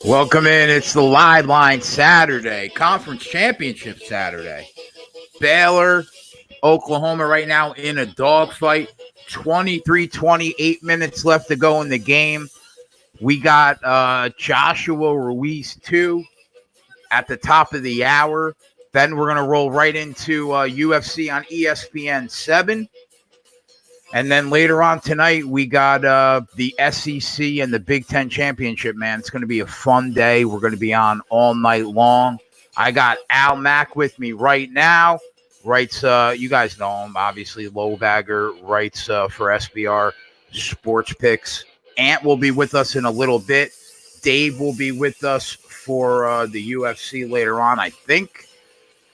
Welcome in. It's the Live Line Saturday, Conference Championship Saturday. Baylor, Oklahoma right now in a dogfight. 23-28 minutes left to go in the game. We got Joshua Ruiz 2 at the top of the hour. Then we're going to roll right into UFC on ESPN 7. And then later on tonight, we got the SEC and the Big Ten Championship, man. It's going to be a fun day. We're going to be on all night long. I got Al Mack with me right now. Writes, you guys know him, obviously, Lowbagger, writes for SBR Sports Picks. Ant will be with us in a little bit. Dave will be with us for the UFC later on, I think.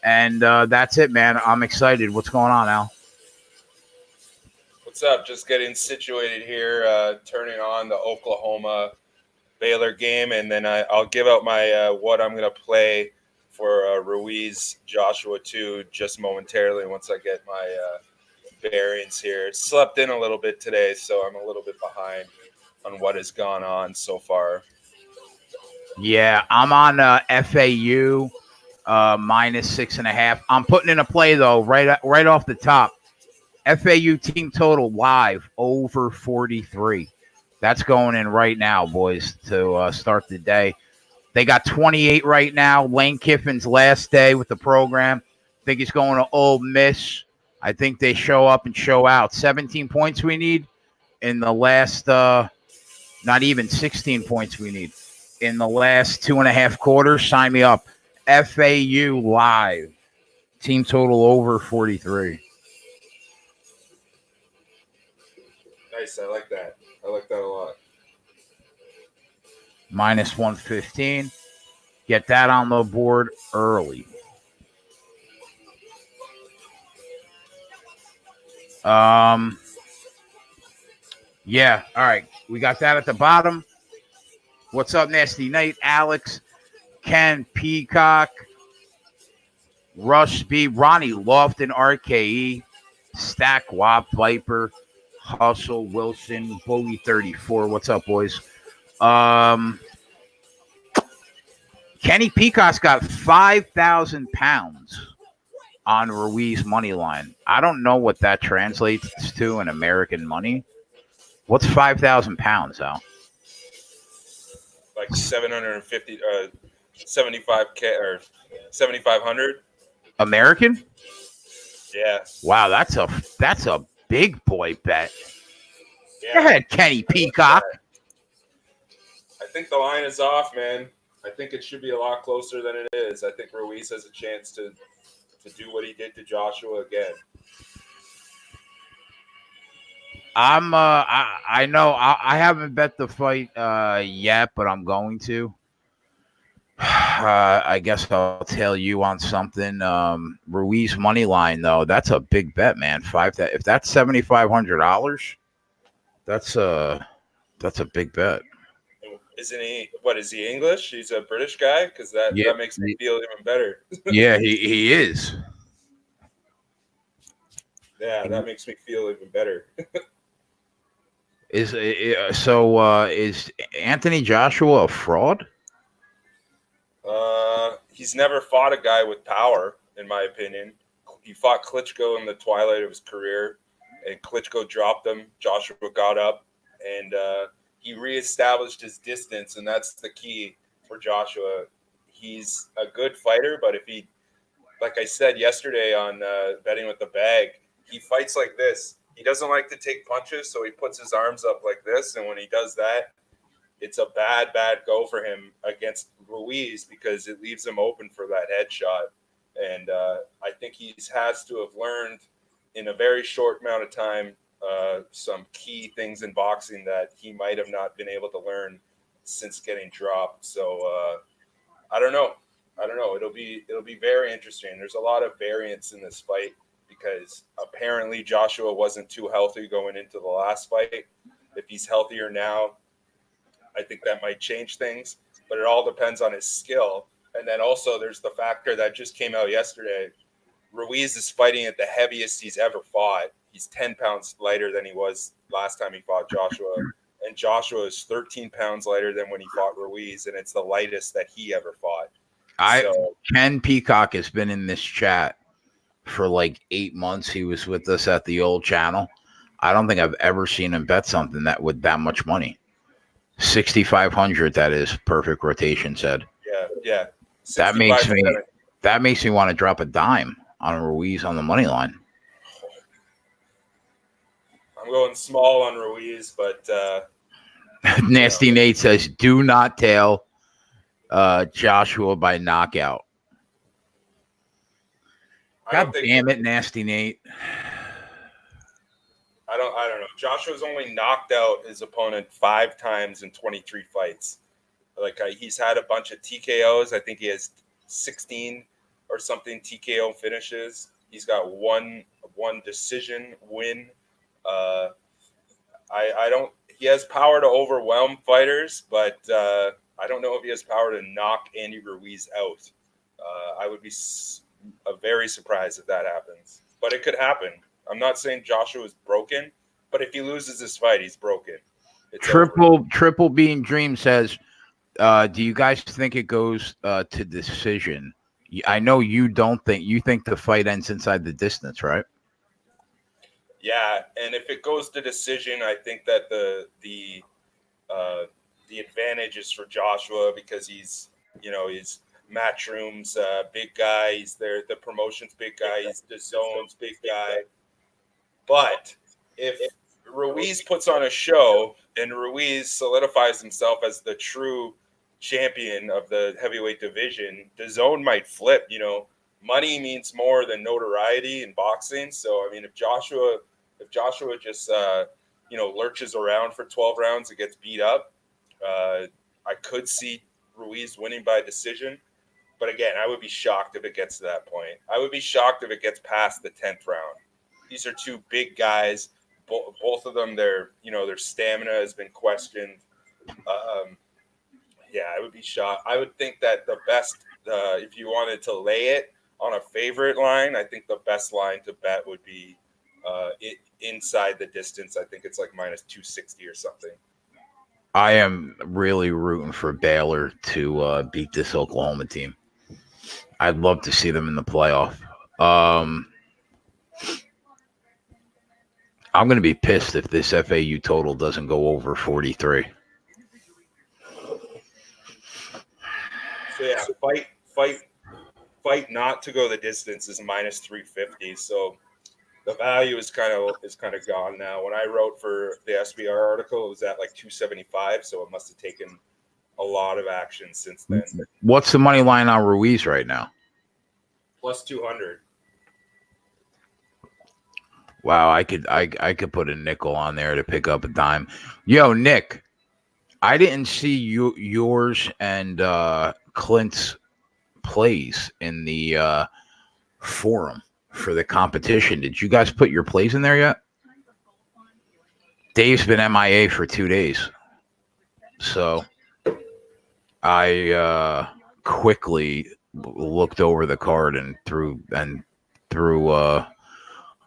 And that's it, man. I'm excited. What's going on, Al? What's up? Just getting situated here, turning on the Oklahoma Baylor game, and then I'll give out my what I'm going to play for Ruiz Joshua 2 just momentarily once I get my bearings here. Slept in a little bit today, so I'm a little bit behind on what has gone on so far. Yeah, I'm on FAU minus 6.5. I'm putting in a play though, right off the top. FAU team total live over 43. That's going in right now, boys, to start the day. They got 28 right now. Lane Kiffin's last day with the program. I think he's going to Ole Miss. I think they show up and show out. 17 points we need in the last, not even 16 points we need in the last 2.5 quarters. Sign me up. FAU live. Team total over 43. Nice. I like that. I like that a lot. Minus 115. Get that on the board early. Yeah. All right. We got that at the bottom. What's up, Nasty Night? Alex, Ken, Peacock, Rush B, Ronnie Lofton, RKE, Stack, Wop, Viper, Hustle, Wilson, Bogey 34. What's up, boys? Kenny Peacock's got 5,000 pounds on Ruiz money line. I don't know what that translates to in American money. What's 5,000 pounds, Al? Like 750, 75K or 7,500 American? Yeah. Wow, that's a big boy bet. Yeah. Go ahead, Kenny Peacock. I think the line is off, man. I think it should be a lot closer than it is. I think Ruiz has a chance to do what he did to Joshua again. I know I haven't bet the fight yet, but I'm going to. I guess I'll tell you on something. Ruiz money line though, that's a big bet, man. If that's $7,500, that's a big bet. Isn't he? What is he? English? He's a British guy, because that makes me feel even better. Yeah, he is. Yeah, that makes me feel even better. Is Anthony Joshua a fraud? He's never fought a guy with power, in my opinion. He fought Klitschko in the twilight of his career, and Klitschko dropped him. Joshua got up, and he reestablished his distance, and that's the key for Joshua. He's a good fighter, but if he, like I said yesterday on Betting with the Bag, he fights like this. He doesn't like to take punches, so he puts his arms up like this, and when he does that, it's a bad go for him against Ruiz because it leaves him open for that headshot. And I think he has to have learned in a very short amount of time some key things in boxing that he might have not been able to learn since getting dropped. So I don't know. It'll be very interesting. There's a lot of variance in this fight because apparently Joshua wasn't too healthy going into the last fight. If he's healthier now, I think that might change things, but it all depends on his skill. And then also there's the factor that just came out yesterday. Ruiz is fighting at the heaviest he's ever fought. He's 10 pounds lighter than he was last time he fought Joshua. and Joshua is 13 pounds lighter than when he fought Ruiz, and it's the lightest that he ever fought. Ken Peacock has been in this chat for like 8 months. He was with us at the old channel. I don't think I've ever seen him bet something that with that much money. 6,500. That is perfect rotation said. Yeah. That makes me want to drop a dime on Ruiz on the money line. I'm going small on Ruiz, but Nasty Nate says, "Do not tail Joshua by knockout." God damn it, Nasty Nate. I don't know. Joshua's only knocked out his opponent 5 times in 23 fights. Like he's had a bunch of TKOs. I think he has 16 or something TKO finishes. He's got one decision win. I don't. He has power to overwhelm fighters, but I don't know if he has power to knock Andy Ruiz out. I would be very surprised if that happens, but it could happen. I'm not saying Joshua is broken, but if he loses this fight, he's broken. It's Triple Bean Dream says, do you guys think it goes to decision? I know you don't think. You think the fight ends inside the distance, right? Yeah, and if it goes to decision, I think that the advantage is for Joshua because he's Matchroom's big guy. He's the promotion's big guy. He's the zone's big guy. But if Ruiz puts on a show and Ruiz solidifies himself as the true champion of the heavyweight division, the zone might flip. Money means more than notoriety in boxing. So I mean, if Joshua just lurches around for 12 rounds and gets beat up, I could see Ruiz winning by decision. But again, I would be shocked if it gets to that point. I would be shocked if it gets past the 10th round. These are two big guys. Both of them, their stamina has been questioned. I would be shocked. I would think that the best, if you wanted to lay it on a favorite line, I think the best line to bet would be inside the distance. I think it's like minus 260 or something. I am really rooting for Baylor to beat this Oklahoma team. I'd love to see them in the playoff. I'm going to be pissed if this FAU total doesn't go over 43. So yeah, fight not to go the distance is minus 350. So the value is kind of gone now. When I wrote for the SBR article, it was at like 275. So it must have taken a lot of action since then. What's the money line on Ruiz right now? Plus 200. Wow, I could put a nickel on there to pick up a dime. Yo, Nick, I didn't see yours and Clint's plays in the forum for the competition. Did you guys put your plays in there yet? Dave's been MIA for 2 days, so I quickly looked over the card and threw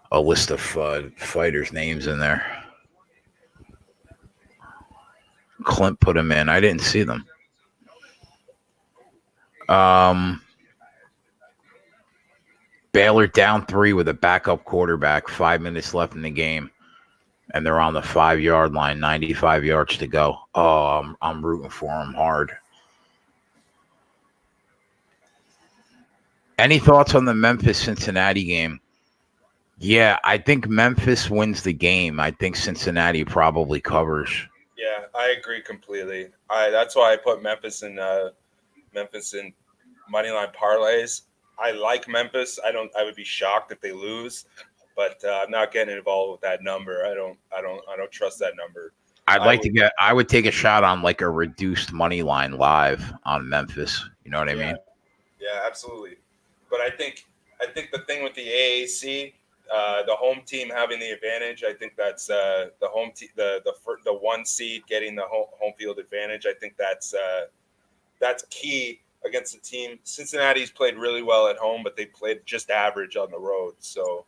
a list of fighters' names in there. Clint put them in. I didn't see them. Baylor down 3 with a backup quarterback, 5 minutes left in the game, and they're on the 5-yard line, 95 yards to go. Oh, I'm rooting for them hard. Any thoughts on the Memphis-Cincinnati game? Yeah, I think Memphis wins the game. I think Cincinnati probably covers. Yeah, I agree completely. That's why I put Memphis in moneyline parlays. I like Memphis. I would be shocked if they lose, but I'm not getting involved with that number. I don't trust that number. I would take a shot on like a reduced money line live on Memphis. You know what I mean? Yeah, absolutely. But I think the thing with the AAC, the home team having the advantage, I think that's the home team, the 1 seed getting the home field advantage. I think that's key against the team. Cincinnati's played really well at home, but they played just average on the road. So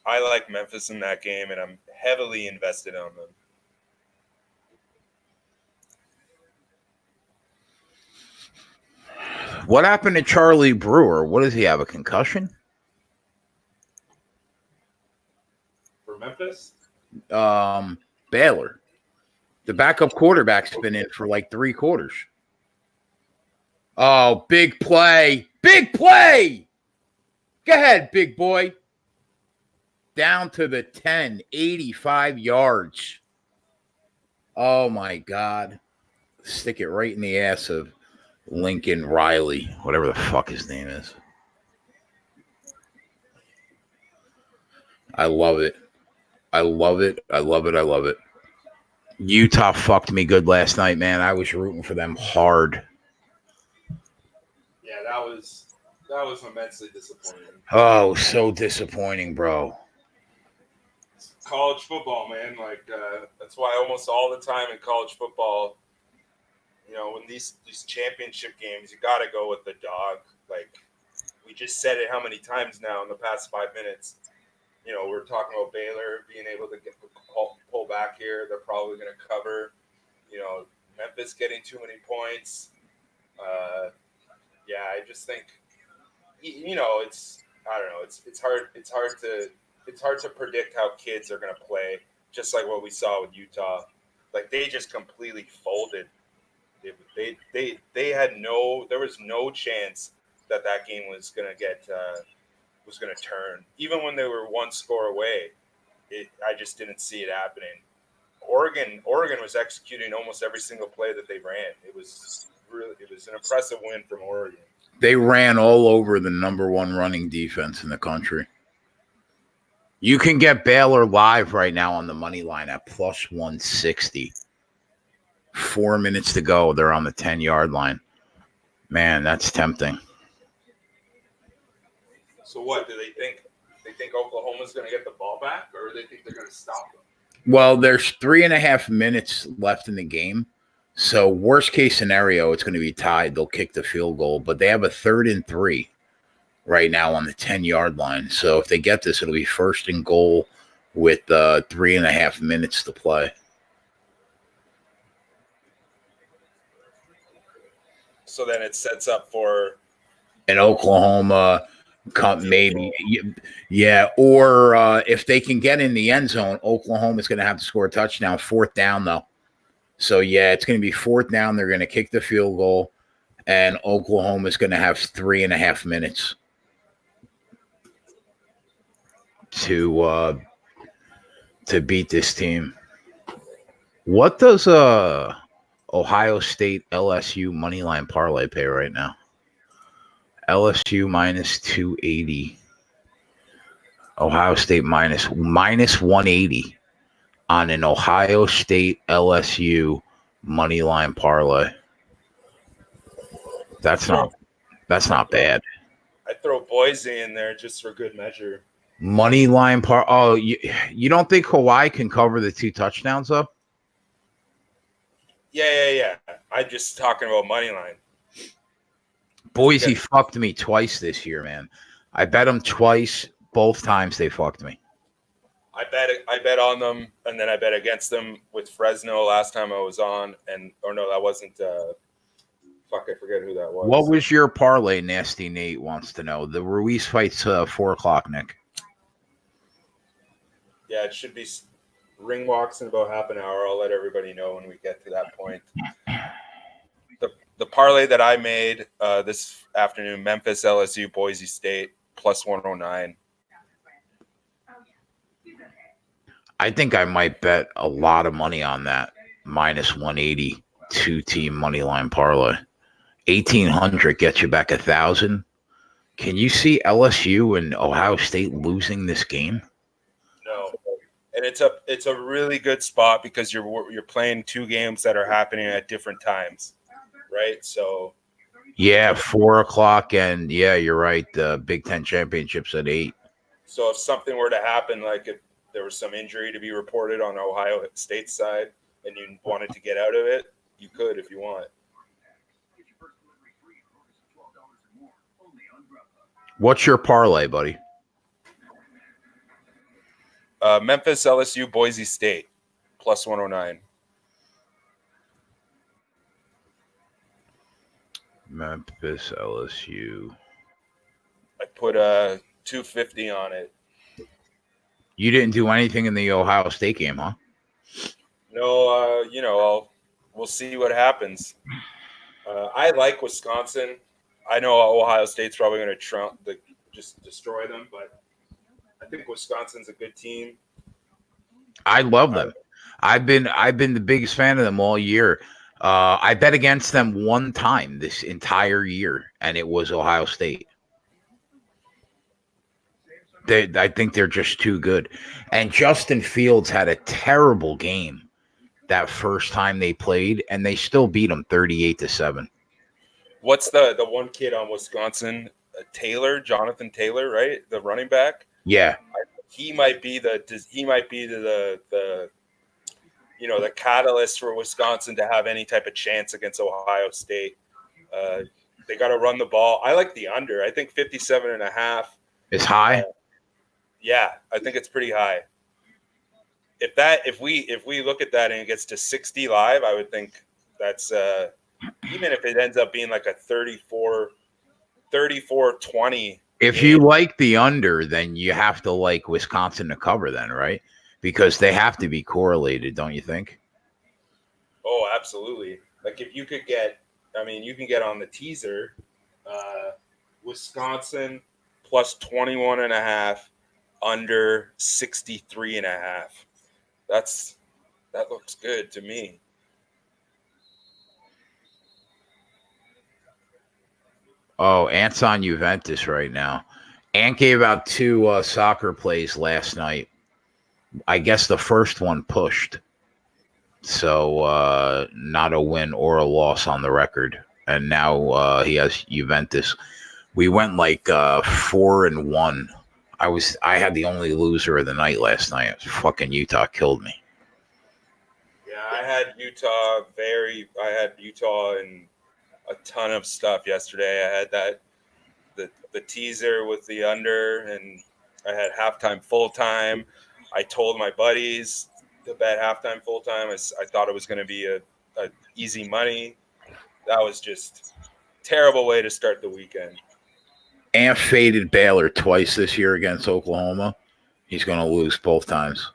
I like Memphis in that game, and I'm heavily invested on them. What happened to Charlie Brewer? What does he have? A concussion? For Memphis? Baylor. The backup quarterback's been in for like 3 quarters. Oh, big play. Big play. Go ahead, big boy. Down to the 10, 85 yards. Oh, my God. Stick it right in the ass of Lincoln Riley, whatever the fuck his name is. I love it. I love it. I love it. I love it. Utah fucked me good last night, man. I was rooting for them hard. Yeah, that was immensely disappointing. Oh, so disappointing, bro. College football, man. Like that's why almost all the time in college football, you know, when these championship games, you got to go with the dog. Like we just said it how many times now in the past 5 minutes. You know, we're talking about Baylor being able to pull back here. They're probably going to cover. You know, Memphis getting too many points. Yeah, I just think, you know, I don't know. It's hard to predict how kids are going to play. Just like what we saw with Utah, like they just completely folded. They had there was no chance that game was going to turn. Even when they were 1 score away, I just didn't see it happening. Oregon was executing almost every single play that they ran. It was an impressive win from Oregon. They ran all over the number 1 running defense in the country. You can get Baylor live right now on the money line at plus 160. 4 minutes to go. They're on the 10-yard line. Man, that's tempting. So what do they think? They think Oklahoma's going to get the ball back, or they think they're going to stop them? Well, there's 3.5 minutes left in the game. So worst case scenario, it's going to be tied. They'll kick the field goal, but they have a 3rd and 3 right now on the 10-yard line. So if they get this, it'll be 1st and goal with 3.5 minutes to play. So then it sets up for an Oklahoma maybe. Yeah. Or if they can get in the end zone, Oklahoma's going to have to score a touchdown. 4th down, though. So, yeah, it's going to be 4th down. They're going to kick the field goal, and Oklahoma's going to have 3.5 minutes to beat this team. What does Ohio State LSU moneyline parlay pay right now? LSU minus 280. Ohio State minus 180 on an Ohio State LSU moneyline parlay. That's not bad. I throw Boise in there just for good measure. Moneyline Oh, you don't think Hawaii can cover the 2 touchdowns though? Yeah. I'm just talking about moneyline. Boise fucked me twice this year, man. I bet them twice. Both times they fucked me. I bet on them, and then I bet against them with Fresno last time I was on. That wasn't. I forget who that was. What was your parlay? Nasty Nate wants to know. The Ruiz fight's 4:00, Nick. Yeah, it should be. Ring walks in about half an hour. I'll let everybody know when we get to that point. The parlay that I made this afternoon: Memphis, LSU, Boise State plus 109. I think I might bet a lot of money on that minus 180 2-team money line parlay. 1,800 gets you back 1,000. Can you see LSU and Ohio State losing this game? No, and it's a really good spot because you're playing 2 games that are happening at different times, right? So yeah, 4:00, and yeah, you're right. The Big Ten championships at 8. So if something were to happen, like if there was some injury to be reported on Ohio State's side, and you wanted to get out of it, you could if you want. What's your parlay, buddy? Memphis, LSU, Boise State, plus 109. Memphis, LSU. I put 250 on it. You didn't do anything in the Ohio State game, huh? No, we'll see what happens. I like Wisconsin. I know Ohio State's probably going to just destroy them, but I think Wisconsin's a good team. I love them. I've been the biggest fan of them all year. I bet against them one time this entire year, and it was Ohio State. I think they're just too good. And Justin Fields had a terrible game that first time they played, and they still beat them 38-7. What's the one kid on Wisconsin? Jonathan Taylor, right? The running back. Yeah, he might be the catalyst for Wisconsin to have any type of chance against Ohio State. They got to run the ball. I like the under. I think 57.5. It's high. Yeah, I think it's pretty high. If we look at that and it gets to 60 live, I would think that's even if it ends up being like a 34-20. If you like the under, then you have to like Wisconsin to cover then, right? Because they have to be correlated, don't you think? Oh, absolutely. Like if you could get, you can get on the teaser, Wisconsin plus 21.5, under 63.5. That looks good to me. Oh, Ant's on Juventus right now. Ant gave out 2 soccer plays last night. I guess the first one pushed. So not a win or a loss on the record. And now he has Juventus. We went like 4-1. I had the only loser of the night last night. Fucking Utah killed me. Yeah, I had Utah and a ton of stuff yesterday. I had the teaser with the under, and I had halftime full time. I told my buddies to bet halftime full time. I thought it was going to be a easy money. That was just a terrible way to start the weekend. Ant faded Baylor twice this year against Oklahoma. He's going to lose both times.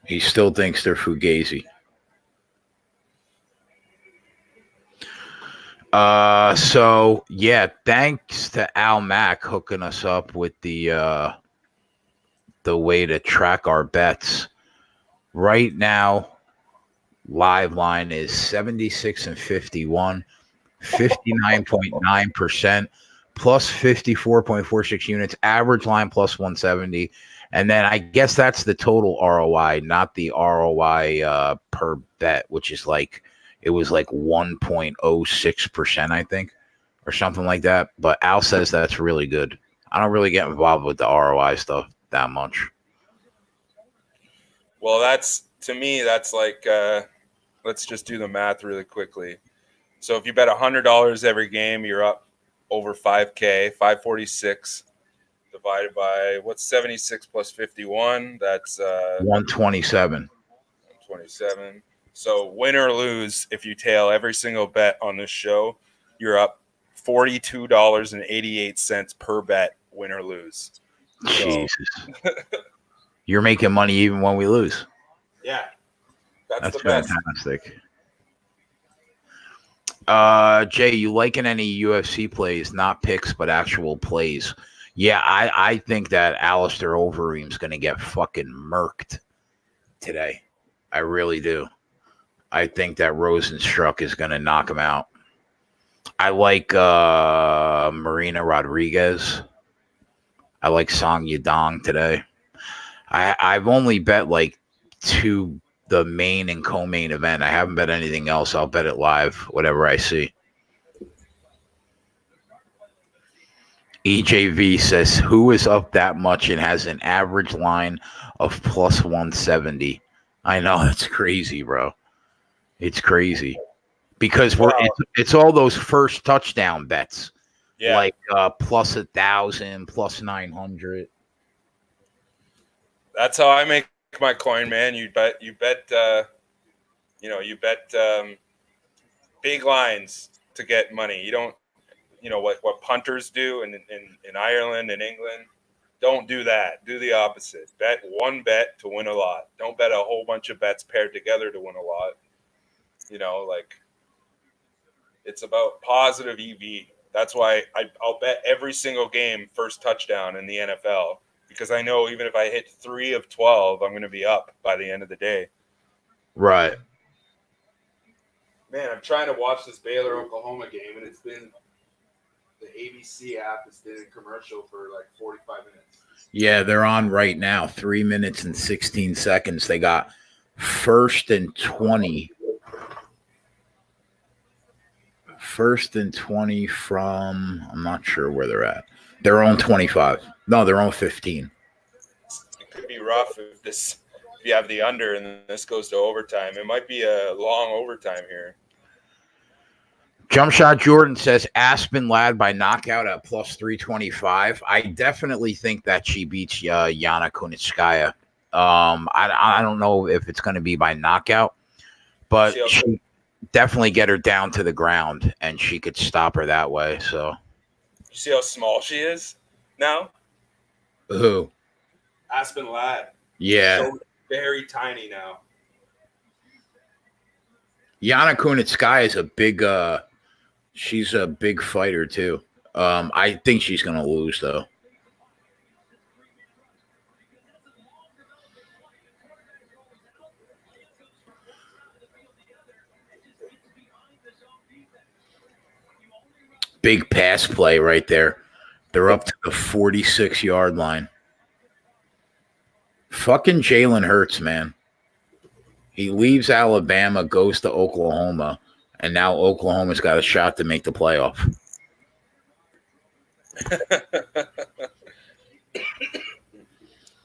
He still thinks they're Fugazi. So yeah, thanks to Al Mack hooking us up with the way to track our bets. Right now, live line is 76-51, 59.9%, plus 54.46 units, average line plus 170. And then I guess that's the total ROI, not the ROI per bet, which is it was 1.06%, I think, or something like that. But Al says that's really good. I don't really get involved with the ROI stuff that much. Well, that's like, let's just do the math really quickly. So if you bet $100 every game, you're up over 5K, 546 divided by what's 76 plus 51? That's 127. 127. So win or lose, if you tail every single bet on this show, you're up $42.88 per bet, win or lose. Jesus. You're making money even when we lose. Yeah. That's the fantastic. Jay, you liking any UFC plays, not picks, but actual plays? Yeah, I think that Alistair Overeem's going to get fucking murked today. I really do. I think that Rosenstruck is going to knock him out. I like Marina Rodriguez. I like Song Yadong today. I've only bet 2 the main and co-main event. I haven't bet anything else. I'll bet it live, whatever I see. EJV says, who is up that much and has an average line of plus 170? I know, it's crazy, bro. It's crazy. Because it's all those first touchdown bets. Yeah. Plus 1,000, plus 900. That's how I make my coin, man. You bet big lines to get money. You don't, what punters do in Ireland and England. Don't do that. Do the opposite. Bet one bet to win a lot. Don't bet a whole bunch of bets paired together to win a lot. It's about positive EV. That's why I'll bet every single game first touchdown in the NFL, because I know even if I hit 3 of 12, I'm going to be up by the end of the day. Right. Man, I'm trying to watch this Baylor-Oklahoma game, and it's been the ABC app has been in commercial for like 45 minutes. Yeah, they're on right now. 3 minutes and 16 seconds. They got 1st and 20. 1st and 20 from, I'm not sure where they're at. They're on 25. No, they're on 15. It could be rough if you have the under and this goes to overtime. It might be a long overtime here. Jump Shot Jordan says Aspen Ladd by knockout at plus 325. I definitely think that she beats Yana Kunitskaya. I don't know if it's going to be by knockout, but she definitely get her down to the ground, and she could stop her that way. So, you see how small she is now? Who? Aspen Ladd. Yeah. So very tiny now. Yana Kunitskaya is a big she's a big fighter too. I think she's going to lose though. Big pass play right there. They're up to the 46-yard line. Fucking Jalen Hurts, man. He leaves Alabama, goes to Oklahoma, and now Oklahoma's got a shot to make the playoff.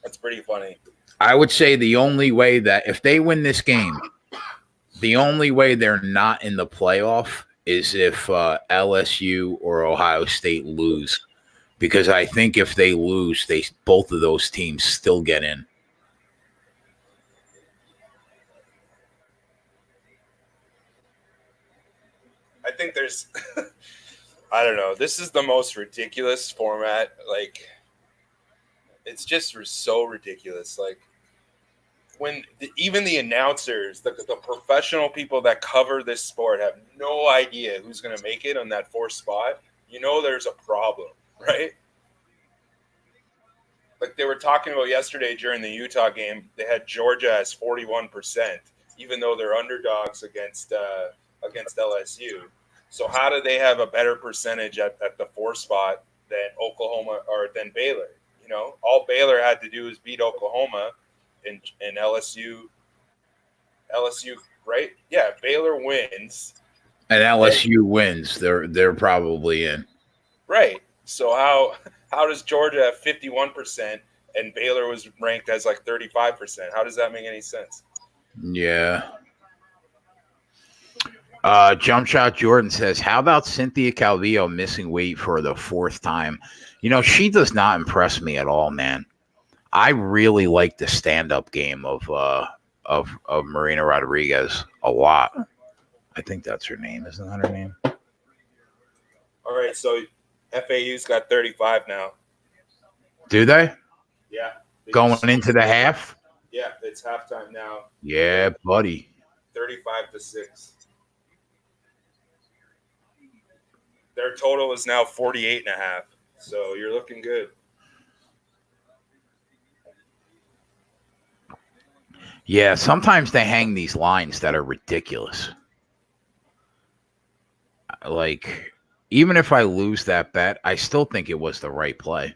That's pretty funny. I would say the only way that if they win this game, the only way they're not in the playoff is if LSU or Ohio State lose. Because I think if they lose, both of those teams still get in. I think there's I don't know. This is the most ridiculous format. Like, it's just so ridiculous. Like, when even the announcers, the professional people that cover this sport have no idea who's going to make it on that 4th spot, there's a problem, right? Like they were talking about yesterday during the Utah game, they had Georgia as 41%, even though they're underdogs against LSU. So how do they have a better percentage at the 4th spot than Oklahoma or than Baylor? All Baylor had to do is beat Oklahoma and LSU, right? Yeah, Baylor wins. And LSU wins. They're probably in. Right. So how does Georgia have 51% and Baylor was ranked as like 35%? How does that make any sense? Yeah. Jump Shot Jordan says, how about Cynthia Calvillo missing weight for the 4th time? She does not impress me at all, man. I really like the stand-up game of Marina Rodriguez a lot. I think that's her name. Isn't that her name? All right, so FAU's got 35 now. Do they? Yeah. Going into the half? Yeah, it's halftime now. Yeah, buddy. 35-6. Their total is now 48.5. So you're looking good. Yeah, sometimes they hang these lines that are ridiculous. Like, even if I lose that bet, I still think it was the right play.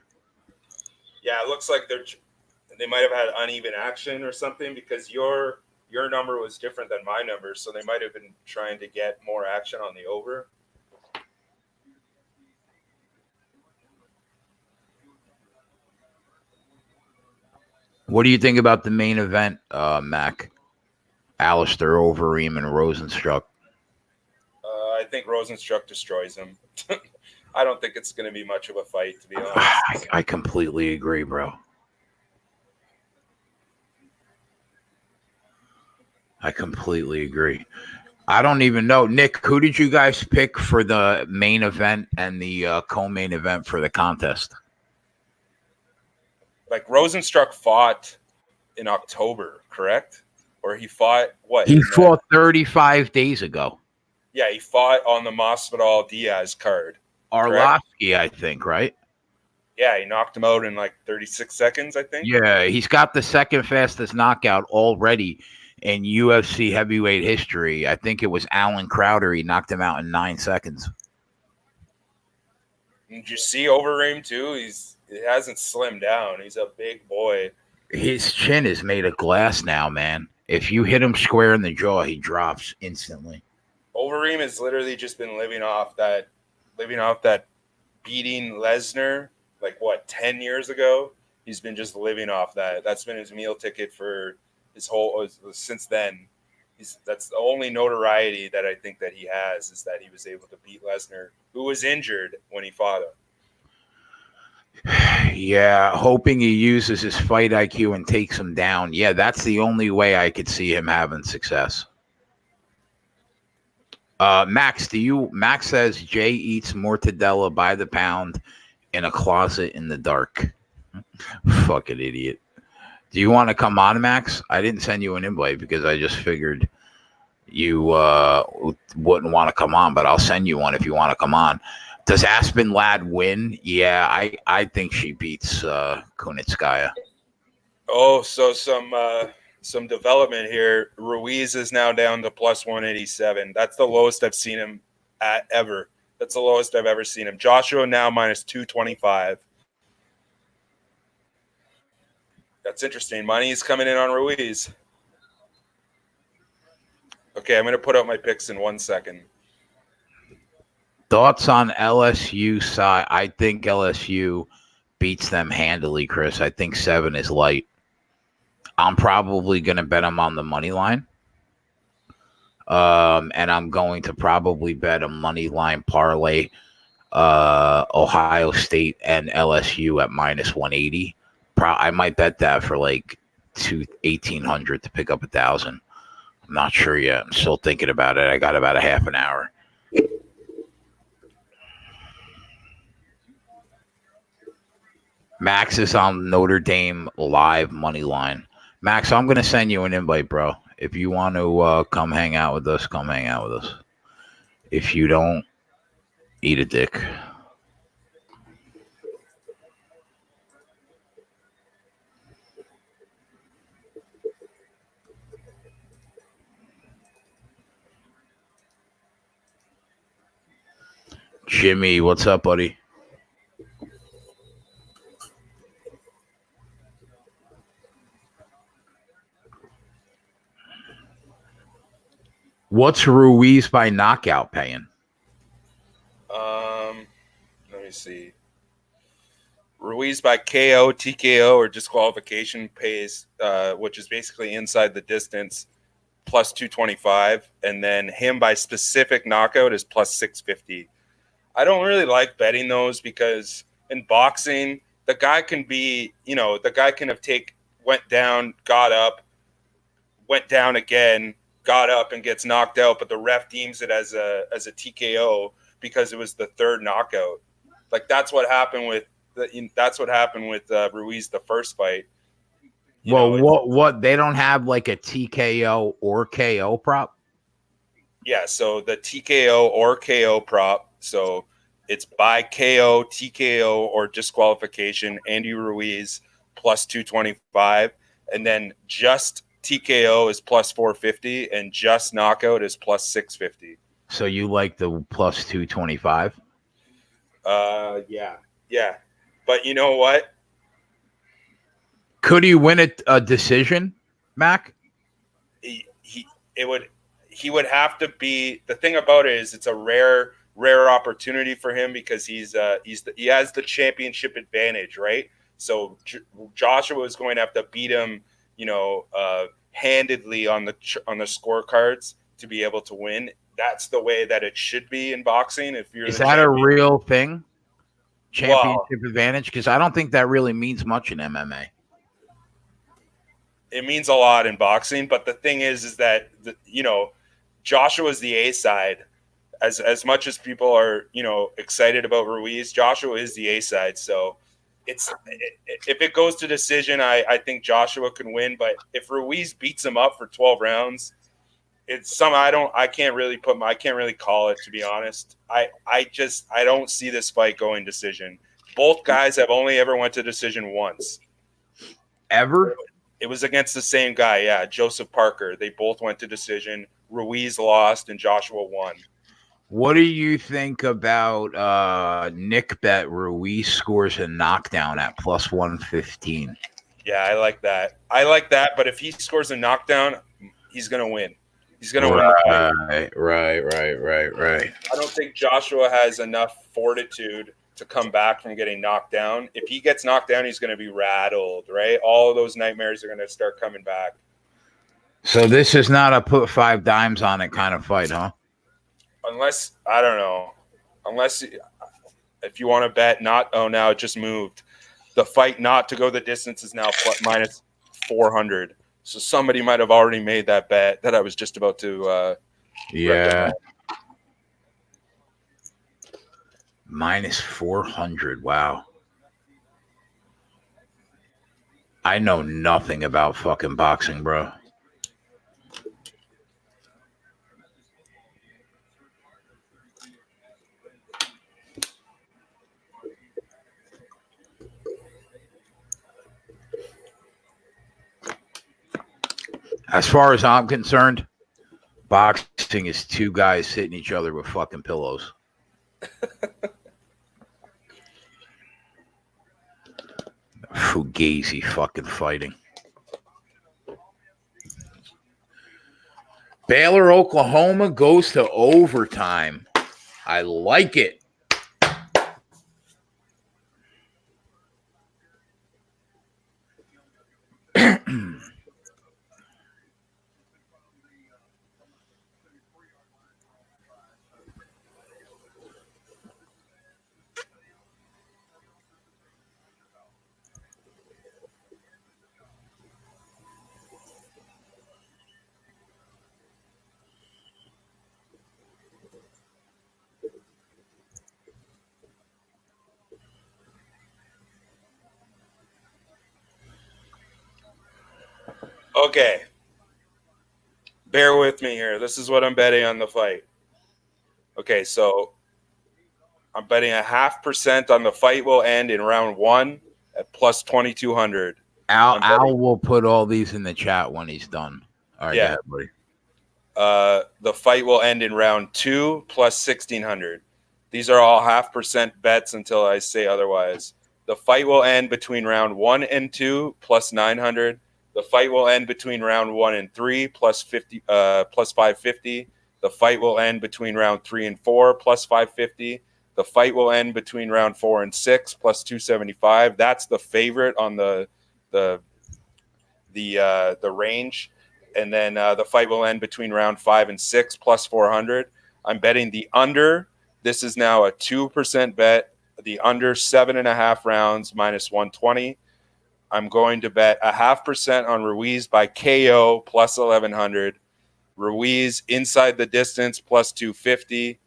Yeah, it looks like they might have had uneven action or something because your number was different than my number, so they might have been trying to get more action on the over. What do you think about the main event, Mac? Alistair Overeem and Rosenstruck. I think Rosenstruck destroys him. I don't think it's going to be much of a fight, to be honest. I completely agree, bro. I completely agree. I don't even know. Nick, who did you guys pick for the main event and the co-main event for the contest? Like Rosenstruck fought in October, correct? Or he fought what? He fought 35 days ago. Yeah, he fought on the Masvidal Diaz card. Arlovsky, I think, right? Yeah, he knocked him out in like 36 seconds, I think. Yeah, he's got the second fastest knockout already in UFC heavyweight history. I think it was Alan Crowder. He knocked him out in 9 seconds. Did you see Overeem too? He hasn't slimmed down. He's a big boy. His chin is made of glass now, man. If you hit him square in the jaw, he drops instantly. Overeem has literally just been living off that beating Lesnar like what 10 years ago. He's been just living off that. That's been his meal ticket for his whole since then. That's the only notoriety that I think that he has, is that he was able to beat Lesnar, who was injured when he fought him. Yeah, hoping he uses his fight IQ and takes him down. Yeah, that's the only way I could see him having success. Max says Jay eats mortadella by the pound in a closet in the dark. Fucking idiot. Do you want to come on, Max? I didn't send you an invite because I just figured you wouldn't want to come on, but I'll send you one if you want to come on. Does Aspen Ladd win? Yeah, I think she beats Kunitskaya. Oh, so some development here. Ruiz is now down to plus 187. That's the lowest I've seen him at ever. That's the lowest I've ever seen him. Joshua now minus 225. That's interesting. Money's coming in on Ruiz. Okay, I'm going to put out my picks in 1 second. Thoughts on LSU side? I think LSU beats them handily, Chris. I think 7 is light. I'm probably going to bet them on the money line. And I'm going to probably bet a money line parlay Ohio State and LSU at minus 180. I might bet that for like 1,800 to pick up 1,000. I'm not sure yet. I'm still thinking about it. I got about a half an hour. Max is on Notre Dame live money line. Max, I'm going to send you an invite, bro. If you want to come hang out with us, come hang out with us. If you don't, eat a dick. Jimmy, what's up, buddy? What's Ruiz by knockout paying? Let me see. Ruiz by KO, TKO, or disqualification pays, which is basically inside the distance, plus 225, and then him by specific knockout is plus 650. I don't really like betting those because in boxing, the guy can be, the guy can have went down, got up, went down again, got up and gets knocked out, but the ref deems it as a TKO because it was the third knockout. Like that's what happened with Ruiz the first fight. What they don't have like a TKO or KO prop? Yeah, so the TKO or KO prop. So it's by KO, TKO, or disqualification. Andy Ruiz plus 225, and then just TKO is plus 450, and just knockout is plus 650. So you like the plus 225? Yeah. But you know what? Could he win a decision, Mac? He would have to be. The thing about it is, it's a rare opportunity for him because he has the championship advantage, right? So Joshua is going to have to beat him, handedly on the scorecards to be able to win. That's the way that it should be in boxing. Is that a real thing? Championship advantage? Because I don't think that really means much in MMA. It means a lot in boxing, but the thing is that Joshua's the A side. As much as people are, excited about Ruiz, Joshua is the A side. So if it goes to decision, I think Joshua can win. But if Ruiz beats him up for 12 rounds, I can't really call it, to be honest. I don't see this fight going decision. Both guys have only ever went to decision once. Ever? It was against the same guy, yeah, Joseph Parker. They both went to decision. Ruiz lost and Joshua won. What do you think about Nick bet Ruiz scores a knockdown at plus 115? Yeah, I like that. But if he scores a knockdown, he's going to win. He's going to win the fight. Right. I don't think Joshua has enough fortitude to come back from getting knocked down. If he gets knocked down, he's going to be rattled, right? All of those nightmares are going to start coming back. So this is not a put 5 dimes on it kind of fight, huh? Unless, I don't know. Unless if you want to bet now it just moved. The fight not to go the distance is now minus 400. So somebody might have already made that bet that I was just about to recommend. Minus 400. Wow. I know nothing about fucking boxing, bro. As far as I'm concerned, boxing is 2 guys hitting each other with fucking pillows. Fugazi fucking fighting. Baylor, Oklahoma goes to overtime. I like it. Okay. Bear with me here. This is what I'm betting on the fight. Okay, so I'm betting 0.5% on the fight will end in round 1 at plus 2,200. Al will put all these in the chat when he's done. All right, yeah, buddy. The fight will end in round 2 plus 1,600. These are all 0.5% bets until I say otherwise. The fight will end between round 1 and 2 plus 900. The fight will end between round 1 and 3 plus 550. The fight will end between round 3 and 4 plus 550. The fight will end between round 4 and 6 plus 275. That's the favorite on the range. And then the fight will end between round 5 and 6 plus 400. I'm betting the under. This is now a 2% bet. The under 7.5 rounds minus 120. I'm going to bet 0.5% on Ruiz by KO plus 1,100. Ruiz inside the distance plus 250.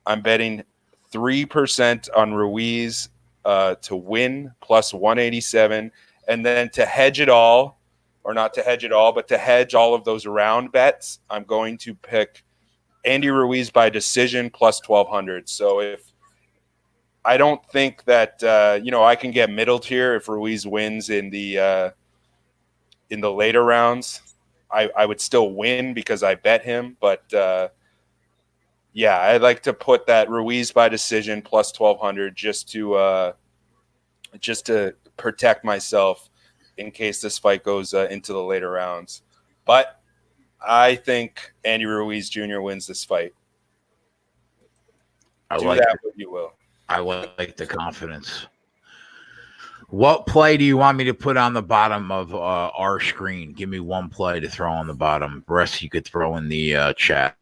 I'm betting 3% on Ruiz to win plus 187. And then to hedge it all, or not to hedge it all, but to hedge all of those round bets, I'm going to pick Andy Ruiz by decision plus 1,200. So if I don't think that I can get middled here if Ruiz wins in the later rounds. I would still win because I bet him, but I'd like to put that Ruiz by decision plus 1,200 just to protect myself in case this fight goes into the later rounds. But I think Andy Ruiz Jr. wins this fight. Do that what you will. I like the confidence. What play do you want me to put on the bottom of our screen? Give me one play to throw on the bottom. The rest you could throw in the chat.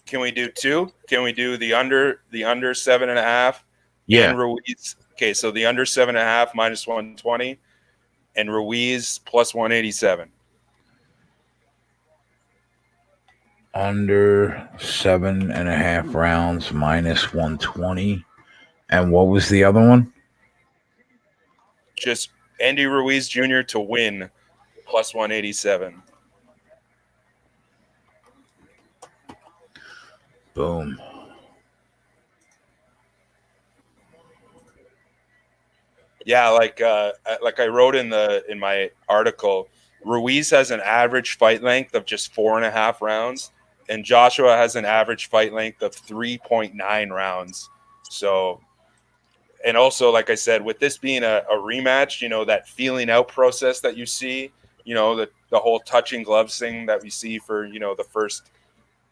Can we do 2? Can we do the under 7.5? Yeah. And Ruiz. Okay, so the under 7.5 minus 120, and Ruiz plus 187. Under 7.5 rounds, minus 120. And what was the other one? Just Andy Ruiz Jr. to win, plus 187. Boom. Yeah, like I wrote in my article, Ruiz has an average fight length of just 4.5 rounds, and Joshua has an average fight length of 3.9 rounds. So, and also, like I said, with this being a rematch, you know, that feeling out process that you see, you know, the whole touching gloves thing that we see for, you know, the first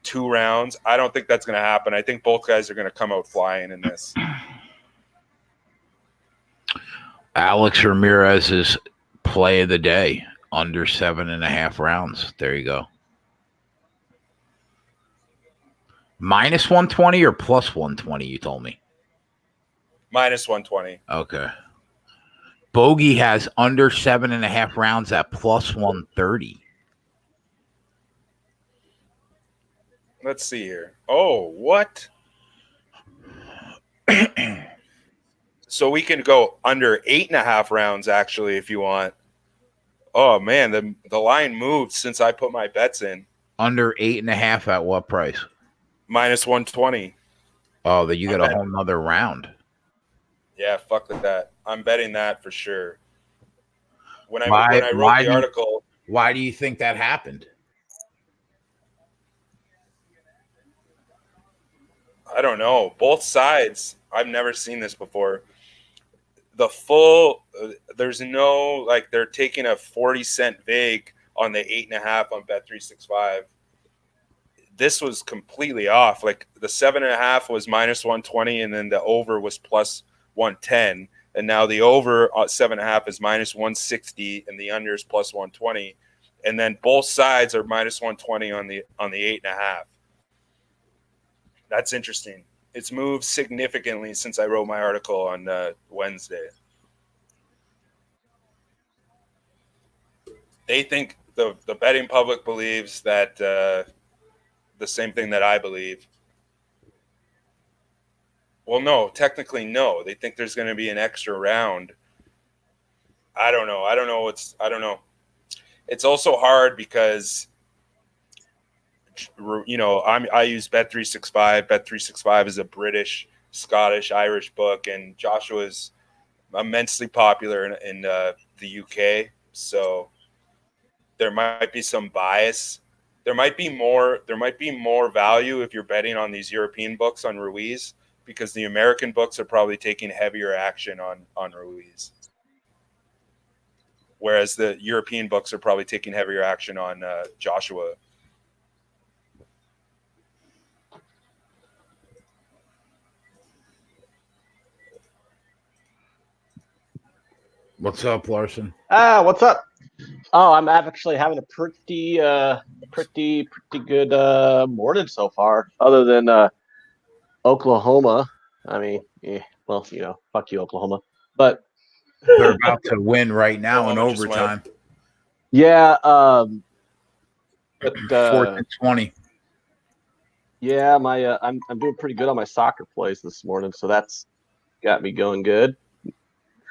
2 rounds, I don't think that's going to happen. I think both guys are going to come out flying in this. Alex Ramirez's play of the day, under 7.5 rounds. There you go. Minus 120 or plus 120, you told me? Minus 120. Okay. Bogey has under 7.5 rounds at plus 130. Let's see here. Oh, what? So we can go under 8.5 rounds, actually, if you want. Oh, man, the line moved since I put my bets in. Under 8.5 at what price? Minus 120. Oh, that you got a whole nother round. Yeah, fuck that. I'm betting that for sure. When I wrote the article. Why do you think that happened? I don't know. Both sides. I've never seen this before. There's no, like, they're taking a 40-cent vig on the 8.5 on Bet365. This was completely off. Like, the 7.5 was minus 120, and then the over was plus 110. And now the over 7.5 is minus 160, and the under is plus 120. And then both sides are minus 120 on the 8.5. That's interesting. It's moved significantly since I wrote my article on Wednesday. They think the betting public believes that the same thing that I believe. Well, no, technically no. They think there's going to be an extra round. I don't know. I don't know. It's also hard because, you know, I use Bet365. Bet365 is a British, Scottish, Irish book, and Joshua is immensely popular in the UK. So there might be some bias. There might be more value if you're betting on these European books on Ruiz, because the American books are probably taking heavier action on Ruiz, whereas the European books are probably taking heavier action on Joshua. What's up, Larson? What's up? Oh, I'm actually having a pretty good morning so far. Other than Oklahoma, I mean, well, you know, fuck you, Oklahoma. But they're about to win right now in overtime. Yeah, but 4-20. Yeah, I'm doing pretty good on my soccer plays this morning, so that's got me going good.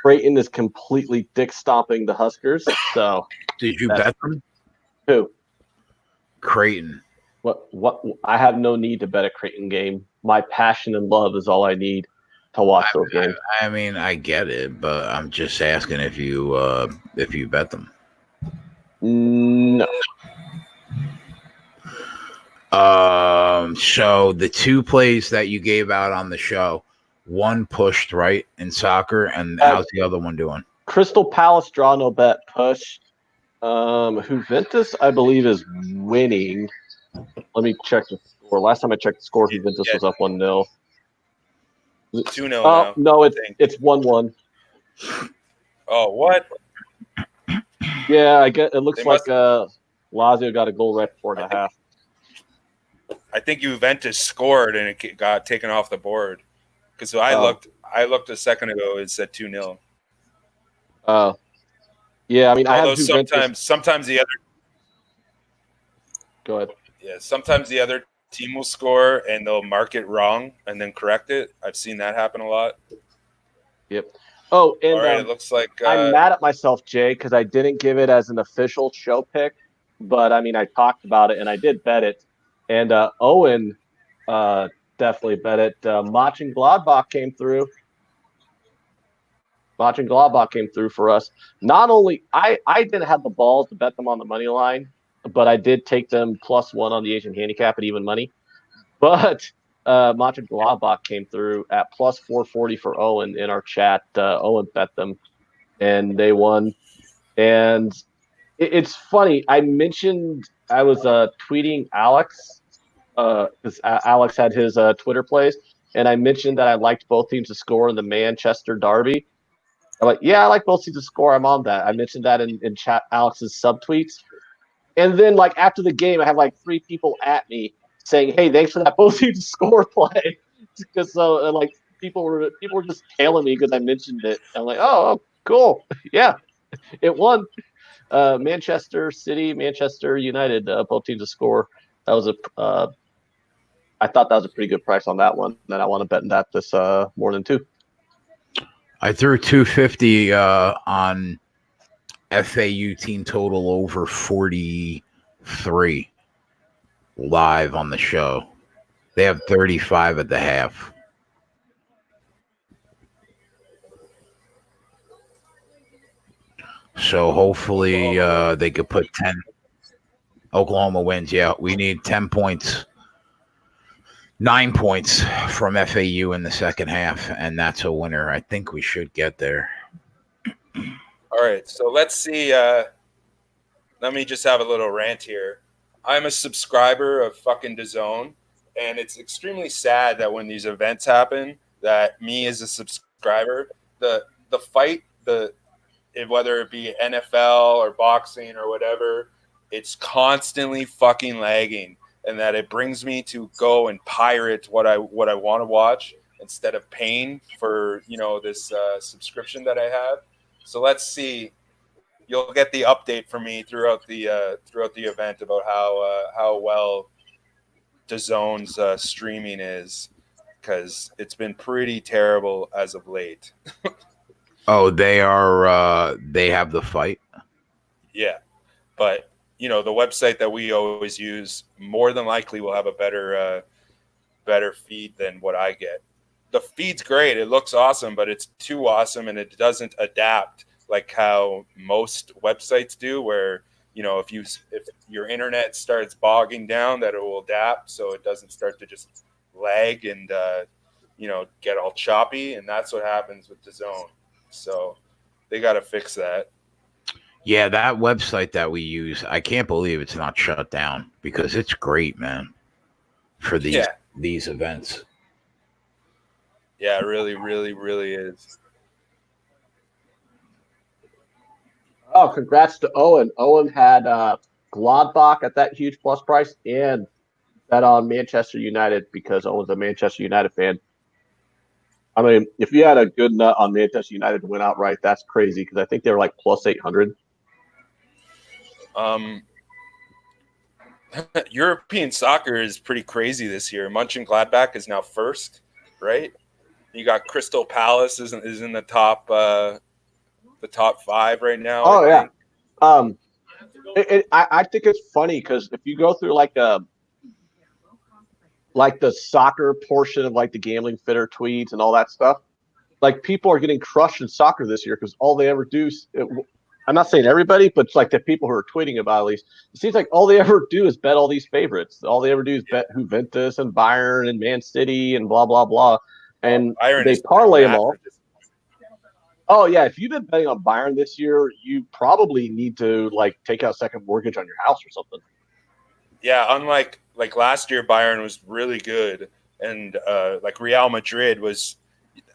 Creighton is completely dick stomping the Huskers. So did you bet them? Who? Creighton. What? I have no need to bet a Creighton game. My passion and love is all I need to watch those games. I mean, I get it, but I'm just asking if you bet them. No. So the two plays that you gave out on the show, one pushed right in soccer, and how's the other one doing? Crystal Palace draw no bet push. Juventus, I believe, is winning. Let me check the score. Last time I checked the score, Juventus was up 1-0. 2-0 Oh, now. no, it's 1-1. Oh, what? Yeah, I get. It looks like Lazio got a goal right before the half. I think Juventus scored and it got taken off the board. Because I looked a second ago. It said 2-0. Yeah, I mean, although sometimes the other. Go ahead. Yeah, sometimes the other team will score and they'll mark it wrong and then correct it. I've seen that happen a lot. Yep. Oh, and All right, it looks like I'm mad at myself, Jay, because I didn't give it as an official show pick. But I mean, I talked about it and I did bet it. And Owen definitely bet it. Mach and Gladbach came through. Mach and Gladbach came through for us. Not only I didn't have the balls to bet them on the money line, but I did take them +1 on the Asian handicap at even money. But Mach and Gladbach came through at +440 for Owen in our chat. Owen bet them, and they won. And it's funny. I mentioned I was tweeting Alex because Alex had his Twitter plays, and I mentioned that I liked both teams to score in the Manchester Derby. I'm like, yeah, I like both teams to score. I'm on that. I mentioned that in chat Alex's subtweets. And then like after the game, I have like 3 people at me saying, "Hey, thanks for that both teams to score play." Because like people were just tailing me because I mentioned it. I'm like, oh, cool, yeah, it won. Manchester City, Manchester United, both teams to score. That was I thought that was a pretty good price on that one. And I want to bet that this morning too. I threw 250 on FAU team total over 43 live on the show. They have 35 at the half. So hopefully they could put 10. Oklahoma wins. Yeah, we need 10 points. 9 points from FAU in the second half, and that's a winner. I think we should get there. All right, so let's see. Let me just have a little rant here. I'm a subscriber of fucking DAZN, and it's extremely sad that when these events happen, that me as a subscriber, the fight, whether it be NFL or boxing or whatever, it's constantly fucking lagging, and that it brings me to go and pirate what I want to watch instead of paying for this subscription that I have. So let's see. You'll get the update from me throughout the event about how well DAZN's streaming is, because it's been pretty terrible as of late. Oh, they are. They have the fight. Yeah, but the website that we always use more than likely will have a better feed than what I get. The feed's great; it looks awesome, but it's too awesome, and it doesn't adapt like how most websites do, where if your internet starts bogging down, that it will adapt so it doesn't start to just lag and get all choppy, and that's what happens with DAZN. So they got to fix that. Yeah, that website that we use, I can't believe it's not shut down because it's great, man, for these events. Yeah, it really, really, really is. Oh, congrats to Owen. Owen had Gladbach at that huge plus price and bet on Manchester United because Owen's a Manchester United fan. I mean, if you had a good nut on Manchester United to win outright, that's crazy because I think they were like +800. European soccer is pretty crazy this year. Mönchengladbach is now first, right? You got Crystal Palace is in the top 5 right now. Oh yeah. I think it's funny because if you go through like the soccer portion of like the gambling fitter tweets and all that stuff, like people are getting crushed in soccer this year because all they ever do I'm not saying everybody, but it's like the people who are tweeting about it, at least, it seems like all they ever do is bet all these favorites. All they ever do is bet Juventus and Bayern and Man City and blah, blah, blah. And they parlay them all. Oh, yeah. If you've been betting on Bayern this year, you probably need to like take out a second mortgage on your house or something. Yeah, unlike like last year, Bayern was really good. And like Real Madrid was –